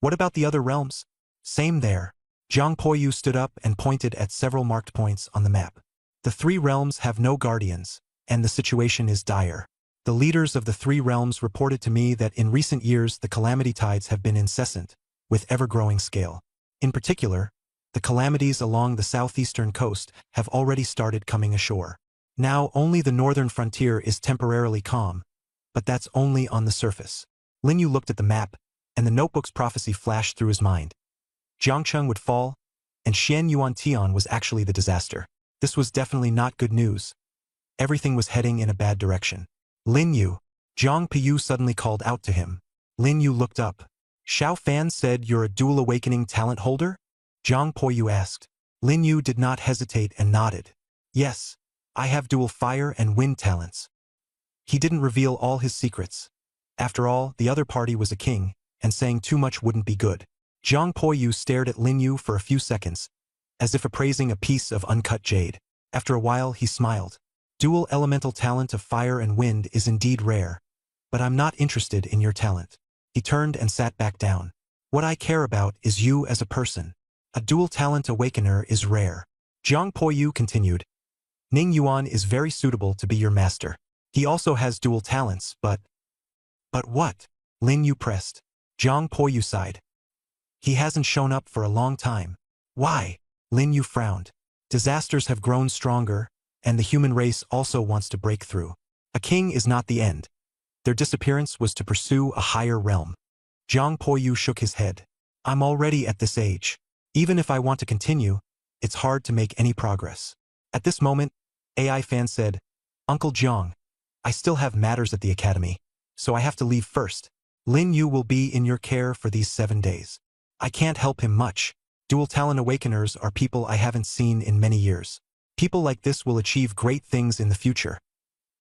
"What about the other realms?" "Same there." Jiang Poyu stood up and pointed at several marked points on the map. "The three realms have no guardians, and the situation is dire. The leaders of the three realms reported to me that in recent years the calamity tides have been incessant, with ever-growing scale. In particular, the calamities along the southeastern coast have already started coming ashore. Now only the northern frontier is temporarily calm, but that's only on the surface." Lin Yu looked at the map, and the notebook's prophecy flashed through his mind. Jiangcheng would fall, and Xian Yuantian was actually the disaster. This was definitely not good news. Everything was heading in a bad direction. "Lin Yu," Jiang Poyu suddenly called out to him. Lin Yu looked up. "Xiao Fan said you're a dual awakening talent holder?" Jiang Poyu asked. Lin Yu did not hesitate and nodded. "Yes, I have dual fire and wind talents." He didn't reveal all his secrets. After all, the other party was a king, and saying too much wouldn't be good. Jiang Poyu stared at Lin Yu for a few seconds, as if appraising a piece of uncut jade. After a while, he smiled. "Dual elemental talent of fire and wind is indeed rare, but I'm not interested in your talent." He turned and sat back down. "What I care about is you as a person. A dual talent awakener is rare." Jiang Poyu continued. "Ning Yuan is very suitable to be your master. He also has dual talents, but..." "But what?" Lin Yu pressed. Jiang Poyu sighed. "He hasn't shown up for a long time." "Why?" Lin Yu frowned. "Disasters have grown stronger, and the human race also wants to break through. A king is not the end. Their disappearance was to pursue a higher realm." Jiang Poyu shook his head. "I'm already at this age. Even if I want to continue, it's hard to make any progress." At this moment, AI Fan said, "Uncle Jiang, I still have matters at the academy, so I have to leave first. Lin Yu will be in your care for these 7 days. I can't help him much. Dual talent awakeners are people I haven't seen in many years. People like this will achieve great things in the future.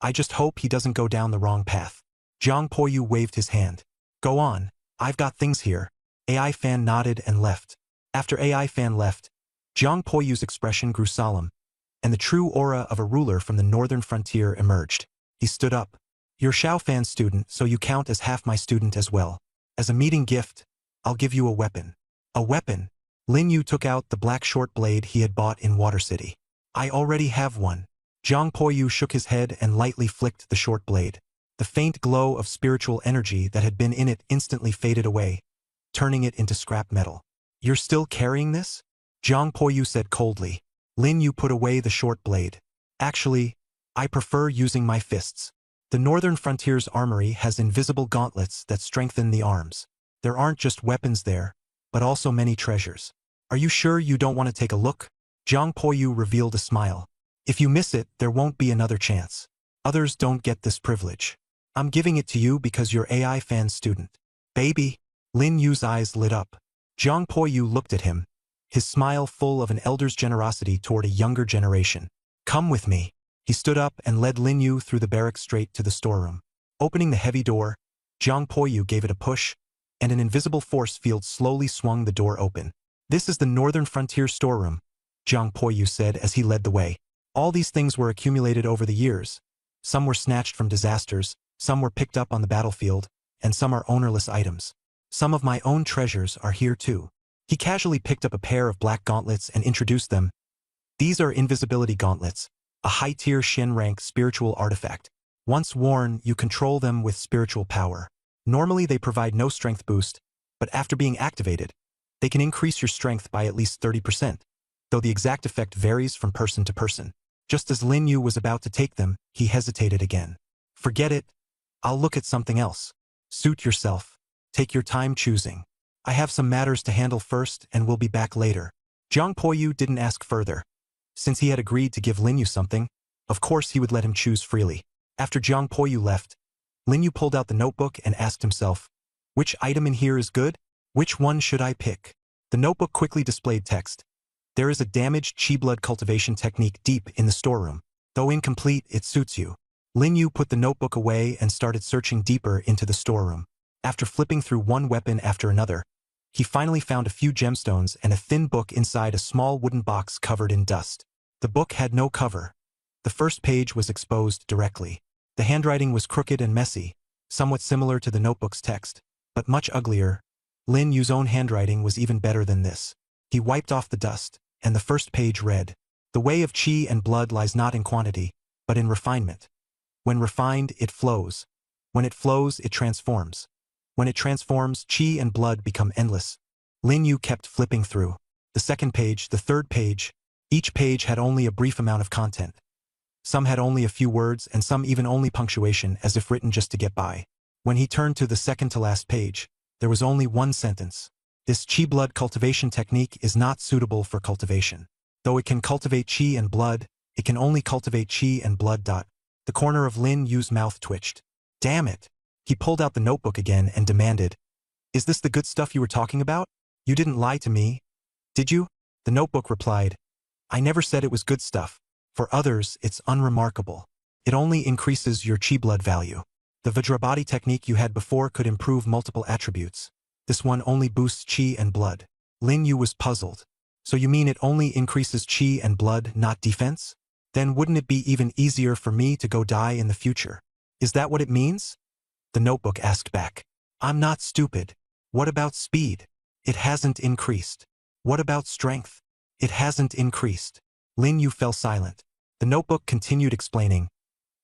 I just hope he doesn't go down the wrong path." Jiang Poyu waved his hand. "Go on, I've got things here." AI Fan nodded and left. After AI Fan left, Jiang Poyu's expression grew solemn, and the true aura of a ruler from the northern frontier emerged. He stood up. "You're Xiao Fan's student, so you count as half my student as well. As a meeting gift, I'll give you a weapon." "A weapon?" Lin Yu took out the black short blade he had bought in Water City. "I already have one." Jiang Poyu shook his head and lightly flicked the short blade. The faint glow of spiritual energy that had been in it instantly faded away, turning it into scrap metal. "You're still carrying this?" Jiang Poyu said coldly. Lin Yu put away the short blade. "Actually, I prefer using my fists. The Northern Frontier's armory has invisible gauntlets that strengthen the arms. There aren't just weapons there, but also many treasures. Are you sure you don't want to take a look?" Jiang Poyu revealed a smile. "If you miss it, there won't be another chance. Others don't get this privilege. I'm giving it to you because you're AI Fan's student." "Baby?" Lin Yu's eyes lit up. Jiang Poyu looked at him, his smile full of an elder's generosity toward a younger generation. "Come with me." He stood up and led Lin Yu through the barracks straight to the storeroom. Opening the heavy door, Jiang Poyu gave it a push, and an invisible force field slowly swung the door open. "This is the Northern Frontier storeroom," Jiang Poyu said as he led the way. "All these things were accumulated over the years. Some were snatched from disasters, some were picked up on the battlefield, and some are ownerless items. Some of my own treasures are here too." He casually picked up a pair of black gauntlets and introduced them. These are invisibility gauntlets, a high-tier Shin rank spiritual artifact. Once worn, you control them with spiritual power. Normally they provide no strength boost, but after being activated, they can increase your strength by at least 30%, though the exact effect varies from person to person. Just as Lin Yu was about to take them, he hesitated again. Forget it. I'll look at something else. Suit yourself. Take your time choosing. I have some matters to handle first and will be back later. Jiang Poyu didn't ask further. Since he had agreed to give Lin Yu something, of course he would let him choose freely. After Jiang Poyu left, Lin Yu pulled out the notebook and asked himself, which item in here is good? Which one should I pick? The notebook quickly displayed text. There is a damaged Qi blood cultivation technique deep in the storeroom. Though incomplete, it suits you. Lin Yu put the notebook away and started searching deeper into the storeroom. After flipping through one weapon after another, he finally found a few gemstones and a thin book inside a small wooden box covered in dust. The book had no cover. The first page was exposed directly. The handwriting was crooked and messy, somewhat similar to the notebook's text, but much uglier. Lin Yu's own handwriting was even better than this. He wiped off the dust, and the first page read, "The way of qi and blood lies not in quantity, but in refinement. When refined, it flows. When it flows, it transforms. When it transforms, qi and blood become endless." Lin Yu kept flipping through. The second page, the third page. Each page had only a brief amount of content. Some had only a few words and some even only punctuation, as if written just to get by. When he turned to the second to last page, there was only one sentence. This qi blood cultivation technique is not suitable for cultivation. Though it can cultivate qi and blood, it can only cultivate qi and blood. The corner of Lin Yu's mouth twitched. Damn it! He pulled out the notebook again and demanded, "Is this the good stuff you were talking about? You didn't lie to me, did you?" The notebook replied, "I never said it was good stuff. For others, it's unremarkable. It only increases your qi blood value. The Vajrabhati technique you had before could improve multiple attributes. This one only boosts qi and blood." Lin Yu was puzzled. "So you mean it only increases qi and blood, not defense? Then wouldn't it be even easier for me to go die in the future? Is that what it means?" The notebook asked back. "I'm not stupid. What about speed? It hasn't increased. What about strength? It hasn't increased." Lin Yu fell silent. The notebook continued explaining,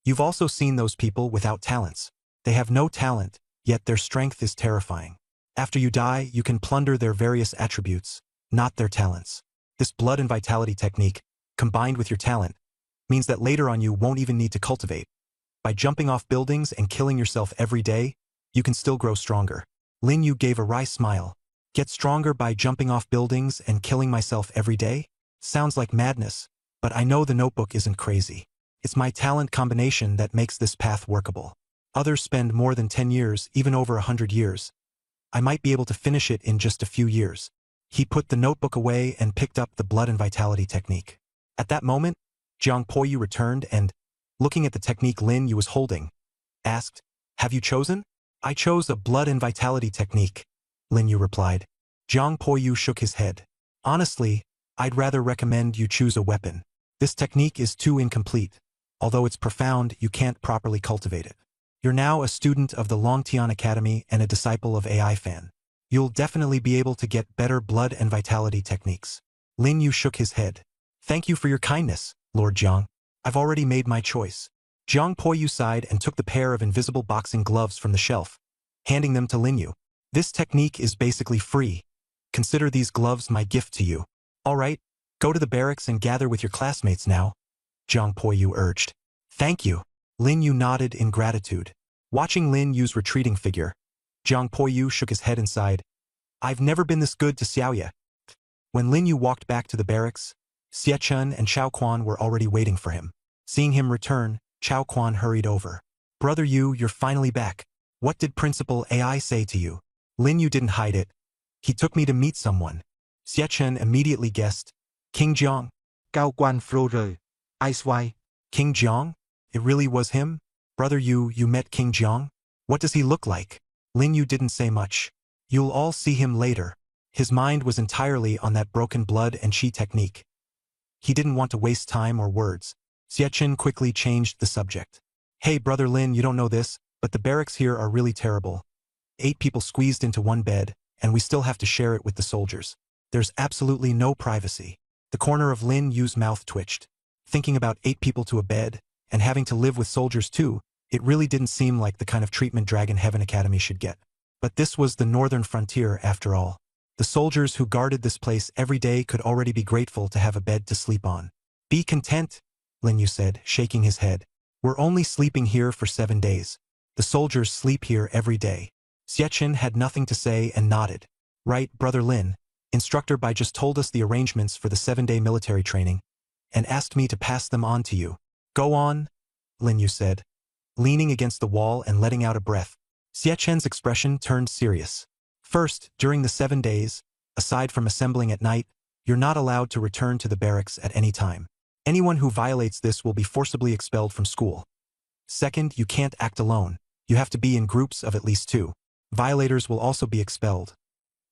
"You've also seen those people without talents. They have no talent, yet their strength is terrifying. After you die, you can plunder their various attributes, not their talents. This blood and vitality technique, combined with your talent, means that later on you won't even need to cultivate. By jumping off buildings and killing yourself every day, you can still grow stronger." Lin Yu gave a wry smile. "Get stronger by jumping off buildings and killing myself every day? Sounds like madness, but I know the notebook isn't crazy. It's my talent combination that makes this path workable. Others spend more than 10 years, even over 100 years. I might be able to finish it in just a few years." He put the notebook away and picked up the blood and vitality technique. At that moment, Jiang Poyu returned and, looking at the technique Lin Yu was holding, asked, "Have you chosen?" "I chose a blood and vitality technique," Lin Yu replied. Jiang Poyu shook his head. "Honestly, I'd rather recommend you choose a weapon. This technique is too incomplete. Although it's profound, you can't properly cultivate it. You're now a student of the Longtian Academy and a disciple of AI Fan. You'll definitely be able to get better blood and vitality techniques." Lin Yu shook his head. "Thank you for your kindness, Lord Jiang. I've already made my choice." Jiang Poyu sighed and took the pair of invisible boxing gloves from the shelf, handing them to Lin Yu. "This technique is basically free. Consider these gloves my gift to you." "All right, go to the barracks and gather with your classmates now," Jiang Poyu urged. "Thank you." Lin Yu nodded in gratitude. Watching Lin Yu's retreating figure, Jiang Poyu shook his head and sighed. "I've never been this good to Xiaoya." When Lin Yu walked back to the barracks, Xie Chun and Chao Quan were already waiting for him. Seeing him return, Chao Quan hurried over. "Brother Yu, you're finally back. What did Principal AI say to you?" Lin Yu didn't hide it. "He took me to meet someone." Xie Chun immediately guessed. "King Jiang." Cao quan Flore. Ice White. "King Jiang? It really was him? Brother Yu, you met King Jiang? What does he look like?" Lin Yu didn't say much. "You'll all see him later." His mind was entirely on that broken blood and qi technique. He didn't want to waste time or words. Xie Chun quickly changed the subject. "Hey Brother Lin, you don't know this, but the barracks here are really terrible. 8 people squeezed into one bed, and we still have to share it with the soldiers. There's absolutely no privacy. The corner of Lin Yu's mouth twitched. Thinking about 8 people to a bed, and having to live with soldiers too, it really didn't seem like the kind of treatment Dragon Heaven Academy should get. But this was the northern frontier after all. The soldiers who guarded this place every day could already be grateful to have a bed to sleep on. Be content, Lin Yu said, shaking his head. We're only sleeping here for 7 days. The soldiers sleep here every day. Xiachen had nothing to say and nodded. Right, Brother Lin. Instructor Bai just told us the arrangements for the 7-day military training, and asked me to pass them on to you. Go on, Lin Yu said, leaning against the wall and letting out a breath. Xiachen's expression turned serious. First, during the 7 days, aside from assembling at night, you're not allowed to return to the barracks at any time. Anyone who violates this will be forcibly expelled from school. Second, you can't act alone. You have to be in groups of at least 2. Violators will also be expelled.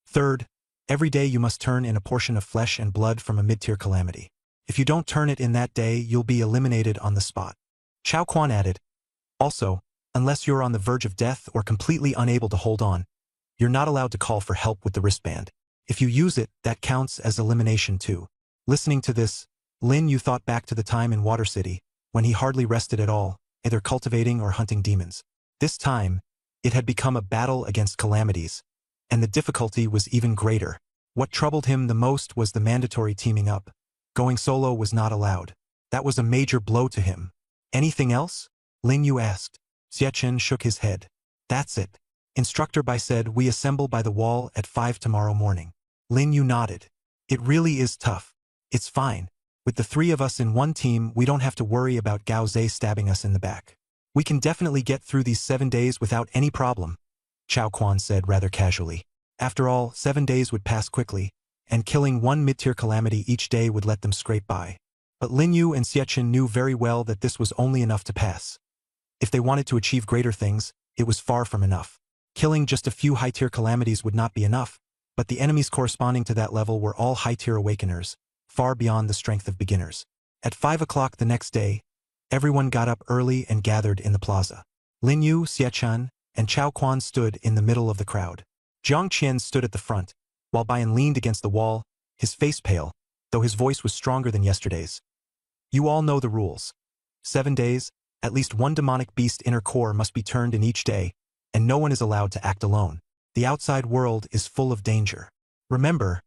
Third, every day you must turn in a portion of flesh and blood from a mid-tier calamity. If you don't turn it in that day, you'll be eliminated on the spot. Chao Quan added, also, unless you're on the verge of death or completely unable to hold on, you're not allowed to call for help with the wristband. If you use it, that counts as elimination too. Listening to this, Lin Yu thought back to the time in Water City, when he hardly rested at all, either cultivating or hunting demons. This time, it had become a battle against calamities, and the difficulty was even greater. What troubled him the most was the mandatory teaming up. Going solo was not allowed. That was a major blow to him. Anything else? Lin Yu asked. Xiachen shook his head. That's it. Instructor Bai said we assemble by the wall at 5 tomorrow morning. Lin Yu nodded. It really is tough. It's fine. With the 3 of us in one team, we don't have to worry about Gao Zhe stabbing us in the back. We can definitely get through these 7 days without any problem, Chao Quan said rather casually. After all, 7 days would pass quickly, and killing 1 mid-tier calamity each day would let them scrape by. But Lin Yu and Xiachen knew very well that this was only enough to pass. If they wanted to achieve greater things, it was far from enough. Killing just a few high-tier calamities would not be enough, but the enemies corresponding to that level were all high-tier awakeners, far beyond the strength of beginners. At 5 o'clock the next day, everyone got up early and gathered in the plaza. Lin Yu, Xiachen, and Chao Quan stood in the middle of the crowd. Jiang Qian stood at the front, while Bayan leaned against the wall, his face pale, though his voice was stronger than yesterday's. You all know the rules. 7 days, at least 1 demonic beast inner core must be turned in each day, and no one is allowed to act alone. The outside world is full of danger. Remember,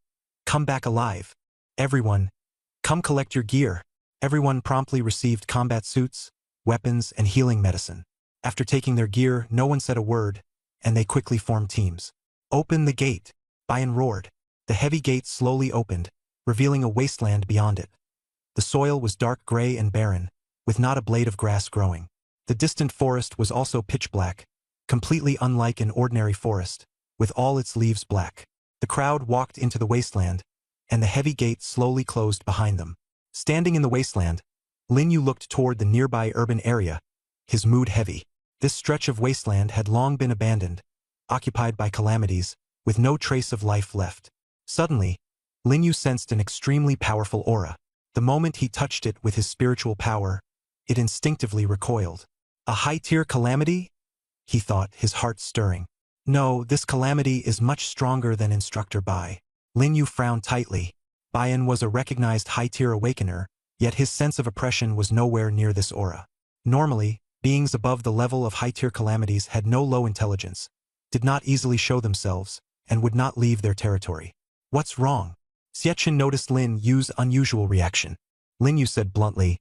come back alive. Everyone, come collect your gear. Everyone promptly received combat suits, weapons, and healing medicine. After taking their gear, no one said a word, and they quickly formed teams. Open the gate, Bayan roared. The heavy gate slowly opened, revealing a wasteland beyond it. The soil was dark gray and barren, with not a blade of grass growing. The distant forest was also pitch black, completely unlike an ordinary forest, with all its leaves black. The crowd walked into the wasteland, and the heavy gate slowly closed behind them. Standing in the wasteland, Lin Yu looked toward the nearby urban area, his mood heavy. This stretch of wasteland had long been abandoned, occupied by calamities, with no trace of life left. Suddenly, Lin Yu sensed an extremely powerful aura. The moment he touched it with his spiritual power, it instinctively recoiled. A high-tier calamity? He thought, his heart stirring. No, this calamity is much stronger than Instructor Bai. Lin Yu frowned tightly. Bayan was a recognized high-tier awakener, yet his sense of oppression was nowhere near this aura. Normally, beings above the level of high-tier calamities had no low intelligence, did not easily show themselves, and would not leave their territory. What's wrong? Xiachen noticed Lin Yu's unusual reaction. Lin Yu said bluntly,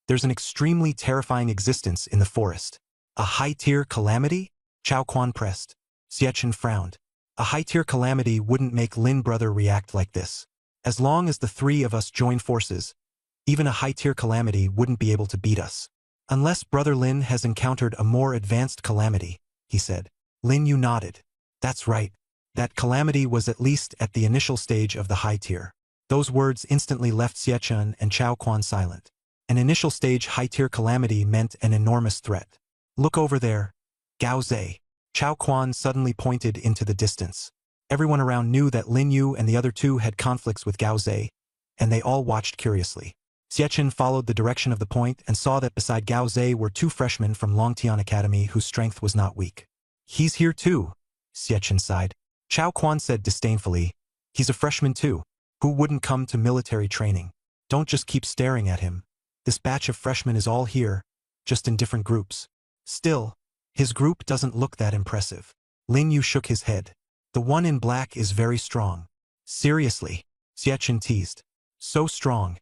there's an extremely terrifying existence in the forest. A high-tier calamity? Chao Quan pressed. Xiachen frowned. A high-tier calamity wouldn't make Lin brother react like this. As long as the 3 of us join forces, even a high-tier calamity wouldn't be able to beat us. Unless Brother Lin has encountered a more advanced calamity, he said. Lin Yu nodded. That's right. That calamity was at least at the initial stage of the high tier. Those words instantly left Xiachen and Chao Quan silent. An initial stage high-tier calamity meant an enormous threat. Look over there. Gao Zhe. Chao Quan suddenly pointed into the distance. Everyone around knew that Lin Yu and the other 2 had conflicts with Gao Zhe, and they all watched curiously. Xiachen followed the direction of the point and saw that beside Gao Zhe were 2 freshmen from Longtian Academy whose strength was not weak. He's here too, Xiachen sighed. Chao Quan said disdainfully, he's a freshman too. Who wouldn't come to military training? Don't just keep staring at him. This batch of freshmen is all here, just in different groups. Still, his group doesn't look that impressive. Lin Yu shook his head. The one in black is very strong. Seriously, Xie Chen teased. So strong.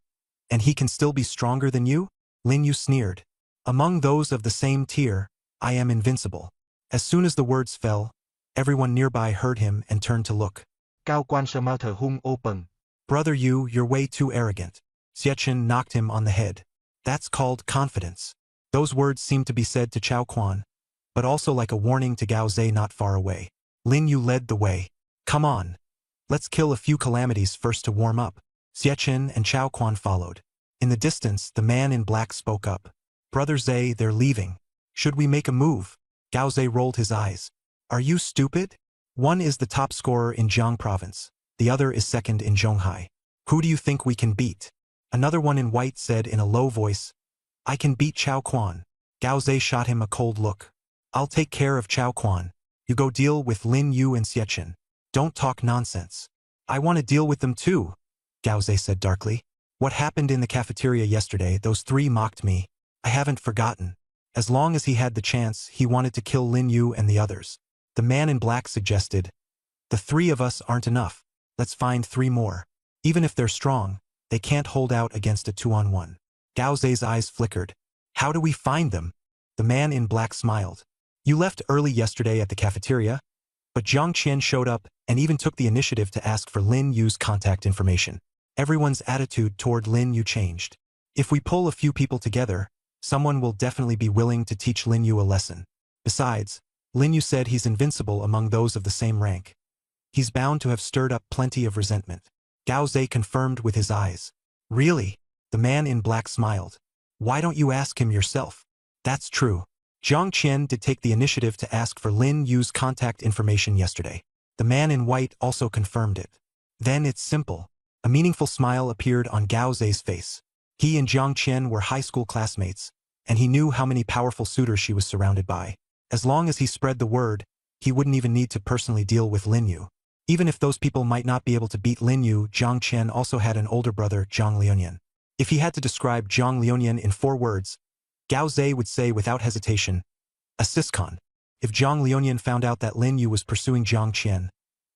And he can still be stronger than you? Lin Yu sneered. Among those of the same tier, I am invincible. As soon as the words fell, everyone nearby heard him and turned to look. Cao quan sợ mau thở hung open. Brother Yu, you're way too arrogant. Xie Chen knocked him on the head. That's called confidence. Those words seemed to be said to Chao Quan, but also like a warning to Gao Zhe not far away. Lin Yu led the way. Come on. Let's kill a few calamities first to warm up. Xie Chen and Chao Quan followed. In the distance, the man in black spoke up. Brother Zhe, they're leaving. Should we make a move? Gao Zhe rolled his eyes. Are you stupid? One is the top scorer in Jiang province. The other is second in Zhonghai. Who do you think we can beat? Another one in white said in a low voice. I can beat Chao Quan. Gao Zhe shot him a cold look. I'll take care of Chao Quan. You go deal with Lin Yu and Xie Chen. Don't talk nonsense. I want to deal with them too, Gao Zhe said darkly. What happened in the cafeteria yesterday, those three mocked me. I haven't forgotten. As long as he had the chance, he wanted to kill Lin Yu and the others. The man in black suggested, the three of us aren't enough. Let's find three more. Even if they're strong, they can't hold out against a 2-on-1. Gao Zhe's eyes flickered. How do we find them? The man in black smiled. You left early yesterday at the cafeteria, but Jiang Qian showed up and even took the initiative to ask for Lin Yu's contact information. Everyone's attitude toward Lin Yu changed. If we pull a few people together, someone will definitely be willing to teach Lin Yu a lesson. Besides, Lin Yu said he's invincible among those of the same rank. He's bound to have stirred up plenty of resentment. Gao Zhe confirmed with his eyes. Really? The man in black smiled. Why don't you ask him yourself? That's true. Jiang Qian did take the initiative to ask for Lin Yu's contact information yesterday. The man in white also confirmed it. Then it's simple. A meaningful smile appeared on Gao Zhe's face. He and Jiang Qian were high school classmates, and he knew how many powerful suitors she was surrounded by. As long as he spread the word, he wouldn't even need to personally deal with Lin Yu. Even if those people might not be able to beat Lin Yu, Jiang Qian also had an older brother, Zhang Lionian. If he had to describe Zhang Lionian in 4 words, Gao Zhe would say without hesitation, a siscon. If Zhang Lionian found out that Lin Yu was pursuing Jiang Qian,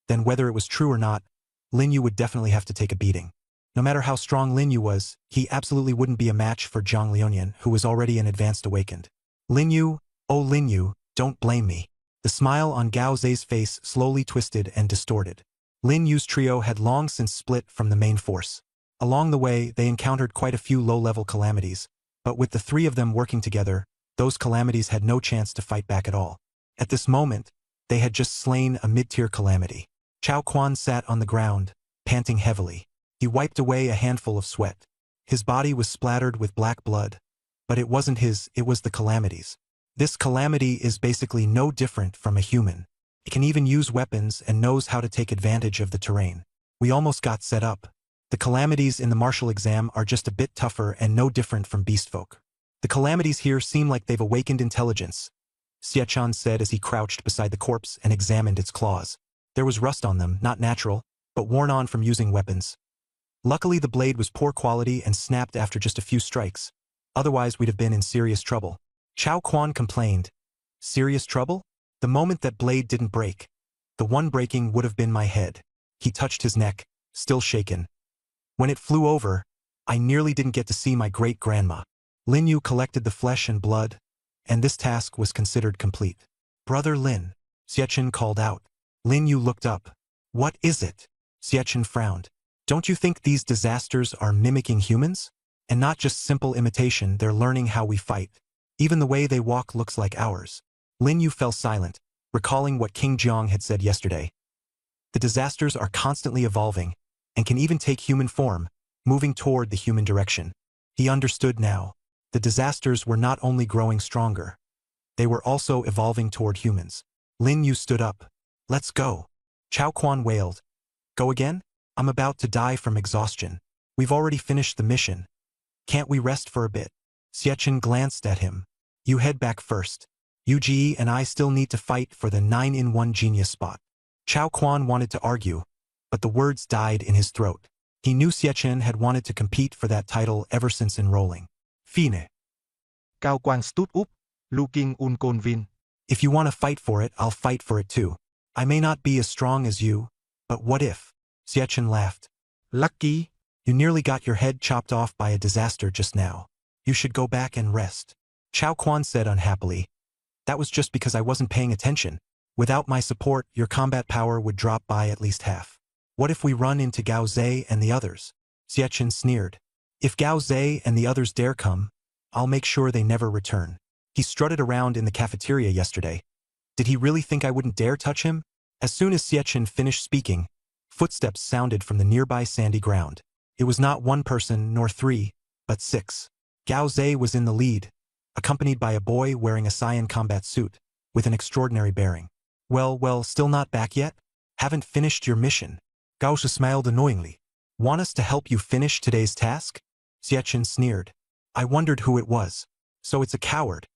then whether it was true or not, Lin Yu would definitely have to take a beating. No matter how strong Lin Yu was, he absolutely wouldn't be a match for Zhang Lionian, who was already an advanced awakened. Lin Yu, oh Lin Yu, don't blame me. The smile on Gao Zhe's face slowly twisted and distorted. Lin Yu's trio had long since split from the main force. Along the way, they encountered quite a few low-level calamities, but with the 3 of them working together, those calamities had no chance to fight back at all. At this moment, they had just slain a mid-tier calamity. Chao Quan sat on the ground, panting heavily. He wiped away a handful of sweat. His body was splattered with black blood, but it wasn't his, it was the calamity's. This calamity is basically no different from a human. It can even use weapons and knows how to take advantage of the terrain. We almost got set up. The calamities in the martial exam are just a bit tougher and no different from beastfolk. The calamities here seem like they've awakened intelligence, Xie Chen said as he crouched beside the corpse and examined its claws. There was rust on them, not natural, but worn on from using weapons. Luckily the blade was poor quality and snapped after just a few strikes. Otherwise we'd have been in serious trouble. Chao Quan complained. Serious trouble? The moment that blade didn't break. The one breaking would have been my head. He touched his neck, still shaken. When it flew over, I nearly didn't get to see my great-grandma. Lin Yu collected the flesh and blood, and this task was considered complete. Brother Lin, Xie Chen called out. Lin Yu looked up. What is it? Xie Chen frowned. Don't you think these disasters are mimicking humans? And not just simple imitation, they're learning how we fight. Even the way they walk looks like ours. Lin Yu fell silent, recalling what King Jiang had said yesterday. The disasters are constantly evolving, and can even take human form, moving toward the human direction. He understood now. The disasters were not only growing stronger, they were also evolving toward humans. Lin Yu stood up. Let's go. Chao Quan wailed. Go again? I'm about to die from exhaustion. We've already finished the mission. Can't we rest for a bit? Xie Chen glanced at him. You head back first. Yu and I still need to fight for the 9-in-1 genius spot. Chao Quan wanted to argue, but the words died in his throat. He knew Xie had wanted to compete for that title ever since enrolling. Fine. Cao Quang stood up, looking unconvinced. If you want to fight for it, I'll fight for it too. I may not be as strong as you, but what if? Xie laughed. Lucky. You nearly got your head chopped off by a disaster just now. You should go back and rest. Chao Quan said unhappily. That was just because I wasn't paying attention. Without my support, your combat power would drop by at least half. What if we run into Gao Zhe and the others? Xie sneered. If Gao Zhe and the others dare come, I'll make sure they never return. He strutted around in the cafeteria yesterday. Did he really think I wouldn't dare touch him? As soon as Xie finished speaking, footsteps sounded from the nearby sandy ground. It was not one person nor three, but 6. Gao Zhe was in the lead, accompanied by a boy wearing a cyan combat suit, with an extraordinary bearing. Well, still not back yet? Haven't finished your mission? Gao Shi smiled annoyingly. Want us to help you finish today's task? Xie sneered. I wondered who it was. So it's a coward.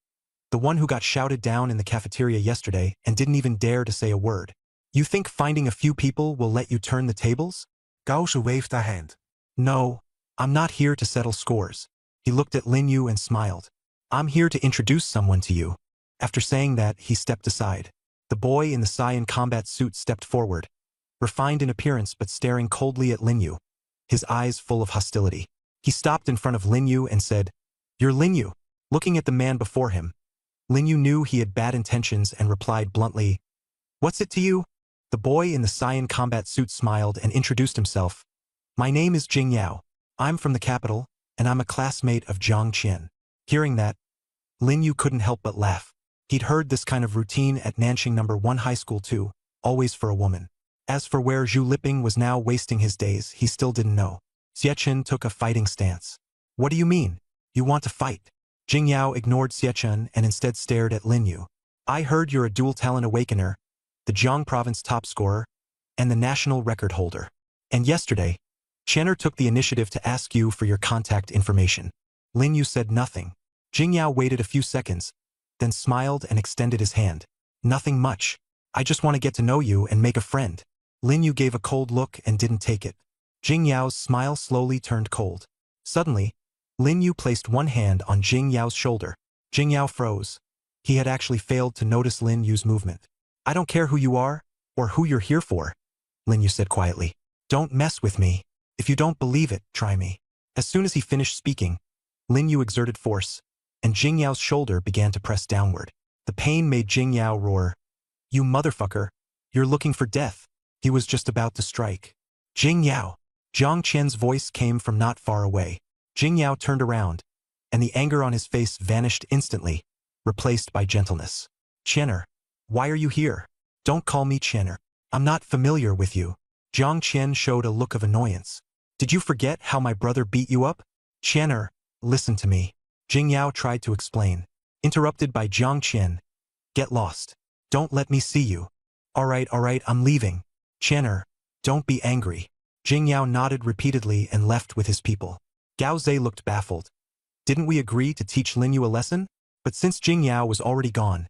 The one who got shouted down in the cafeteria yesterday and didn't even dare to say a word. You think finding a few people will let you turn the tables? Gao Shi waved a hand. No, I'm not here to settle scores. He looked at Lin Yu and smiled. I'm here to introduce someone to you. After saying that, he stepped aside. The boy in the cyan combat suit stepped forward, refined in appearance but staring coldly at Lin Yu, his eyes full of hostility. He stopped in front of Lin Yu and said, You're Lin Yu. Looking at the man before him, Lin Yu knew he had bad intentions and replied bluntly, What's it to you? The boy in the cyan combat suit smiled and introduced himself. My name is Jing Yao. I'm from the capital, and I'm a classmate of Jiang Qian. Hearing that, Lin Yu couldn't help but laugh. He'd heard this kind of routine at Nanxing No. 1 High School too, always for a woman. As for where Zhu Liping was now wasting his days, he still didn't know. Xie took a fighting stance. What do you mean? You want to fight? Jing Yao ignored Xie and instead stared at Lin Yu. I heard you're a dual talent awakener, the Jiang province top scorer, and the national record holder. And yesterday, Chenner took the initiative to ask you for your contact information. Lin Yu said nothing. Jing Yao waited a few seconds, then smiled and extended his hand. Nothing much. I just want to get to know you and make a friend. Lin Yu gave a cold look and didn't take it. Jing Yao's smile slowly turned cold. Suddenly, Lin Yu placed one hand on Jing Yao's shoulder. Jing Yao froze. He had actually failed to notice Lin Yu's movement. I don't care who you are, or who you're here for, Lin Yu said quietly. Don't mess with me. If you don't believe it, try me. As soon as he finished speaking, Lin Yu exerted force, and Jing Yao's shoulder began to press downward. The pain made Jing Yao roar. You motherfucker, you're looking for death. He was just about to strike. Jing Yao. Jiang Qian's voice came from not far away. Jing Yao turned around, and the anger on his face vanished instantly, replaced by gentleness. Chenner, why are you here? Don't call me Chenner. I'm not familiar with you. Jiang Qian showed a look of annoyance. Did you forget how my brother beat you up? Chenner, listen to me. Jing Yao tried to explain, interrupted by Jiang Qian. Get lost. Don't let me see you. All right, I'm leaving. Chenner, don't be angry. Jing Yao nodded repeatedly and left with his people. Gao Zhe looked baffled. Didn't we agree to teach Lin Yu a lesson? But since Jing Yao was already gone,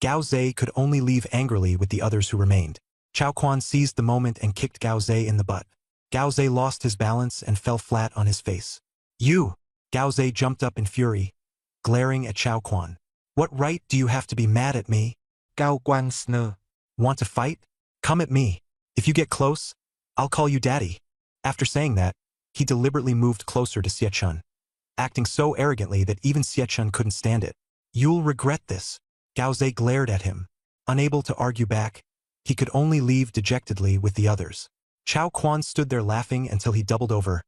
Gao Zhe could only leave angrily with the others who remained. Chao Quan seized the moment and kicked Gao Zhe in the butt. Gao Zhe lost his balance and fell flat on his face. You! Gao Zhe jumped up in fury, glaring at Chao Quan. What right do you have to be mad at me? Cao Quang sneered. Want to fight? Come at me. If you get close, I'll call you daddy. After saying that, he deliberately moved closer to Xie, acting so arrogantly that even Xie couldn't stand it. You'll regret this. Gao Zhe glared at him. Unable to argue back, he could only leave dejectedly with the others. Chao Quan stood there laughing until he doubled over.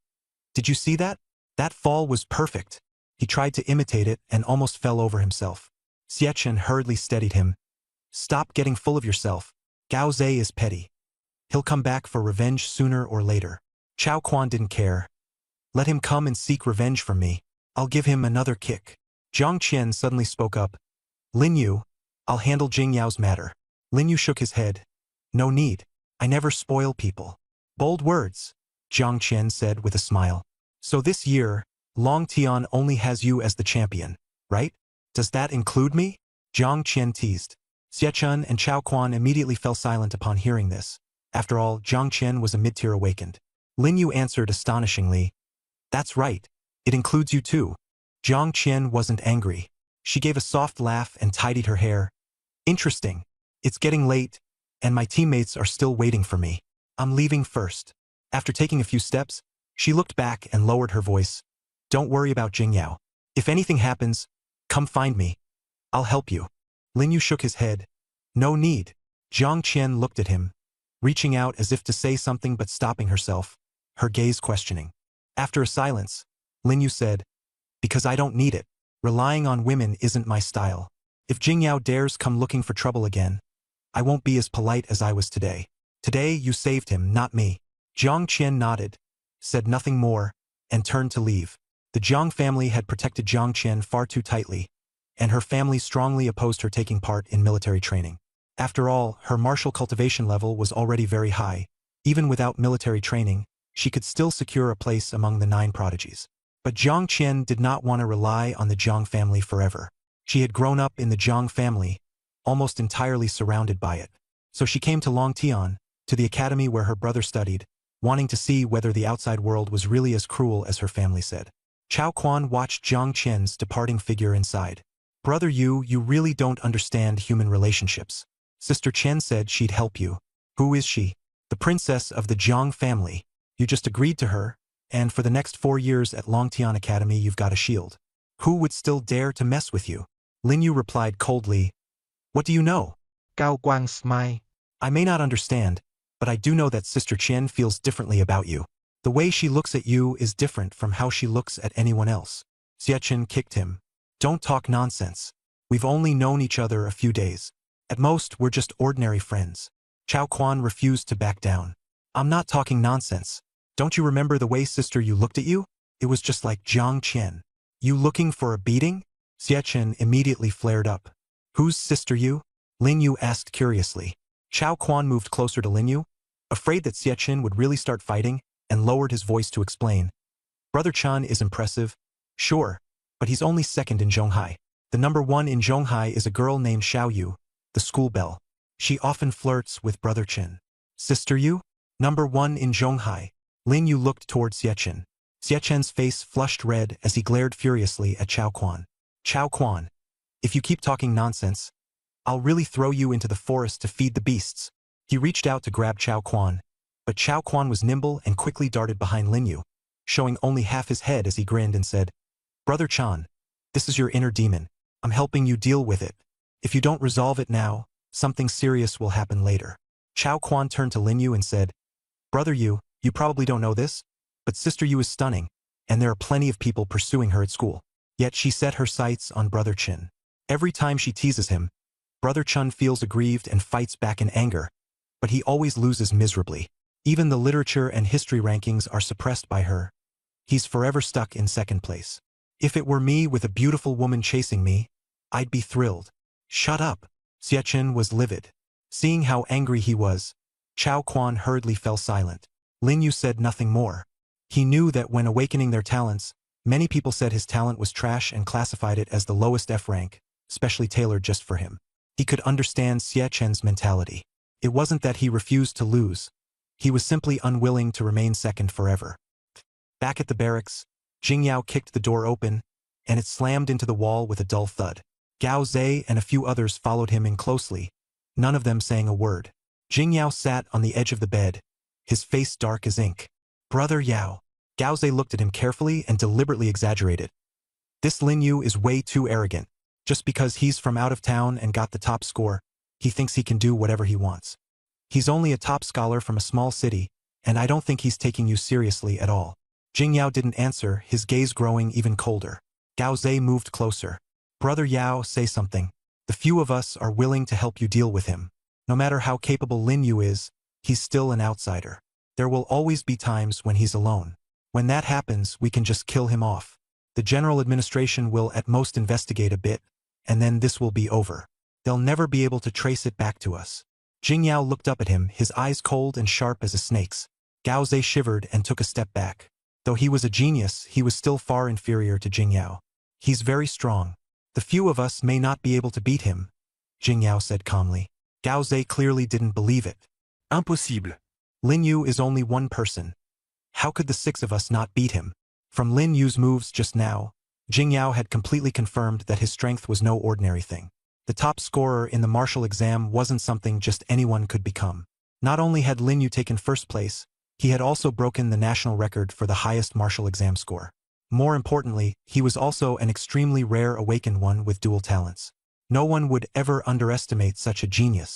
Did you see that? That fall was perfect. He tried to imitate it and almost fell over himself. Xie hurriedly steadied him. Stop getting full of yourself. Gao Zhe is petty. He'll come back for revenge sooner or later. Chao Quan didn't care. Let him come and seek revenge from me. I'll give him another kick. Jiang Qian suddenly spoke up. Lin Yu, I'll handle Jing Yao's matter. Lin Yu shook his head. No need. I never spoil people. Bold words, Jiang Qian said with a smile. So this year, Long Tian only has you as the champion, right? Does that include me? Jiang Qian teased. Xie and Chao Quan immediately fell silent upon hearing this. After all, Jiang Qian was a mid-tier awakened. Lin Yu answered astonishingly. That's right. It includes you too. Jiang Qian wasn't angry. She gave a soft laugh and tidied her hair. Interesting. It's getting late, and my teammates are still waiting for me. I'm leaving first. After taking a few steps, she looked back and lowered her voice. Don't worry about Jingyao. If anything happens, come find me. I'll help you. Lin Yu shook his head. No need. Jiang Qian looked at him, reaching out as if to say something but stopping herself, her gaze questioning. After a silence, Lin Yu said, because I don't need it. Relying on women isn't my style. If Jingyao dares come looking for trouble again, I won't be as polite as I was today. Today you saved him, not me. Jiang Qian nodded, said nothing more, and turned to leave. The Jiang family had protected Jiang Qian far too tightly, and her family strongly opposed her taking part in military training. After all, her martial cultivation level was already very high. Even without military training, she could still secure a place among the 9 prodigies. But Jiang Qian did not want to rely on the Jiang family forever. She had grown up in the Jiang family, almost entirely surrounded by it. So she came to Longtian, to the academy where her brother studied, wanting to see whether the outside world was really as cruel as her family said. Chao Quan watched Jiang Qian's departing figure inside. Brother Yu, you really don't understand human relationships. Sister Chen said she'd help you. Who is she? The princess of the Jiang family. You just agreed to her, and for the next 4 years at Longtian Academy you've got a shield. Who would still dare to mess with you? Lin Yu replied coldly. What do you know? Cao Quang smiled. I may not understand, but I do know that Sister Chen feels differently about you. The way she looks at you is different from how she looks at anyone else. Xie Chen kicked him. Don't talk nonsense. We've only known each other a few days. At most, we're just ordinary friends. Chao Quan refused to back down. I'm not talking nonsense. Don't you remember the way Sister Yu looked at you? It was just like Jiang Qian. You looking for a beating? Xie Chen immediately flared up. Who's Sister Yu? Lin Yu asked curiously. Chao Quan moved closer to Lin Yu, afraid that Xie Chen would really start fighting, and lowered his voice to explain. Brother Chan is impressive, sure, but he's only second in Zhonghai. The number 1 in Zhonghai is a girl named Xiao Yu, the school belle. She often flirts with Brother Chen. Sister Yu? Number 1 in Zhonghai. Lin Yu looked toward Xie Chen. Xie Chen's face flushed red as he glared furiously at Chao Quan. Chao Quan, if you keep talking nonsense, I'll really throw you into the forest to feed the beasts. He reached out to grab Chao Quan, but Chao Quan was nimble and quickly darted behind Lin Yu, showing only half his head as he grinned and said, Brother Chan, this is your inner demon. I'm helping you deal with it. If you don't resolve it now, something serious will happen later. Chao Quan turned to Lin Yu and said, Brother Yu, you probably don't know this, but Sister Yu is stunning, and there are plenty of people pursuing her at school. Yet she set her sights on Brother Chen. Every time she teases him, Brother Chen feels aggrieved and fights back in anger, but he always loses miserably. Even the literature and history rankings are suppressed by her. He's forever stuck in second place. If it were me with a beautiful woman chasing me, I'd be thrilled. Shut up. Xie Chen was livid. Seeing how angry he was, Chao Quan hurriedly fell silent. Lin Yu said nothing more. He knew that when awakening their talents, many people said his talent was trash and classified it as the lowest F rank, specially tailored just for him. He could understand Xie Chen's mentality. It wasn't that he refused to lose. He was simply unwilling to remain second forever. Back at the barracks, Jingyao kicked the door open, and it slammed into the wall with a dull thud. Gao Zhe and a few others followed him in closely, none of them saying a word. Jingyao sat on the edge of the bed, his face dark as ink. Brother Yao. Gao Zhe looked at him carefully and deliberately exaggerated. This Lin Yu is way too arrogant. Just because he's from out of town and got the top score, he thinks he can do whatever he wants. He's only a top scholar from a small city, and I don't think he's taking you seriously at all. Jingyao didn't answer, his gaze growing even colder. Gao Zhe moved closer. Brother Yao, say something. The few of us are willing to help you deal with him. No matter how capable Lin Yu is, he's still an outsider. There will always be times when he's alone. When that happens, we can just kill him off. The general administration will at most investigate a bit, and then this will be over. They'll never be able to trace it back to us. Jingyao looked up at him, his eyes cold and sharp as a snake's. Gao Zhe shivered and took a step back. Though he was a genius, he was still far inferior to Jingyao. He's very strong. The few of us may not be able to beat him, Jingyao said calmly. Gao Zhe clearly didn't believe it. Impossible. Lin Yu is only one person. How could the six of us not beat him? From Lin Yu's moves just now, Jing Yao had completely confirmed that his strength was no ordinary thing. The top scorer in the martial exam wasn't something just anyone could become. Not only had Lin Yu taken first place, he had also broken the national record for the highest martial exam score. More importantly, he was also an extremely rare awakened one with dual talents. No one would ever underestimate such a genius.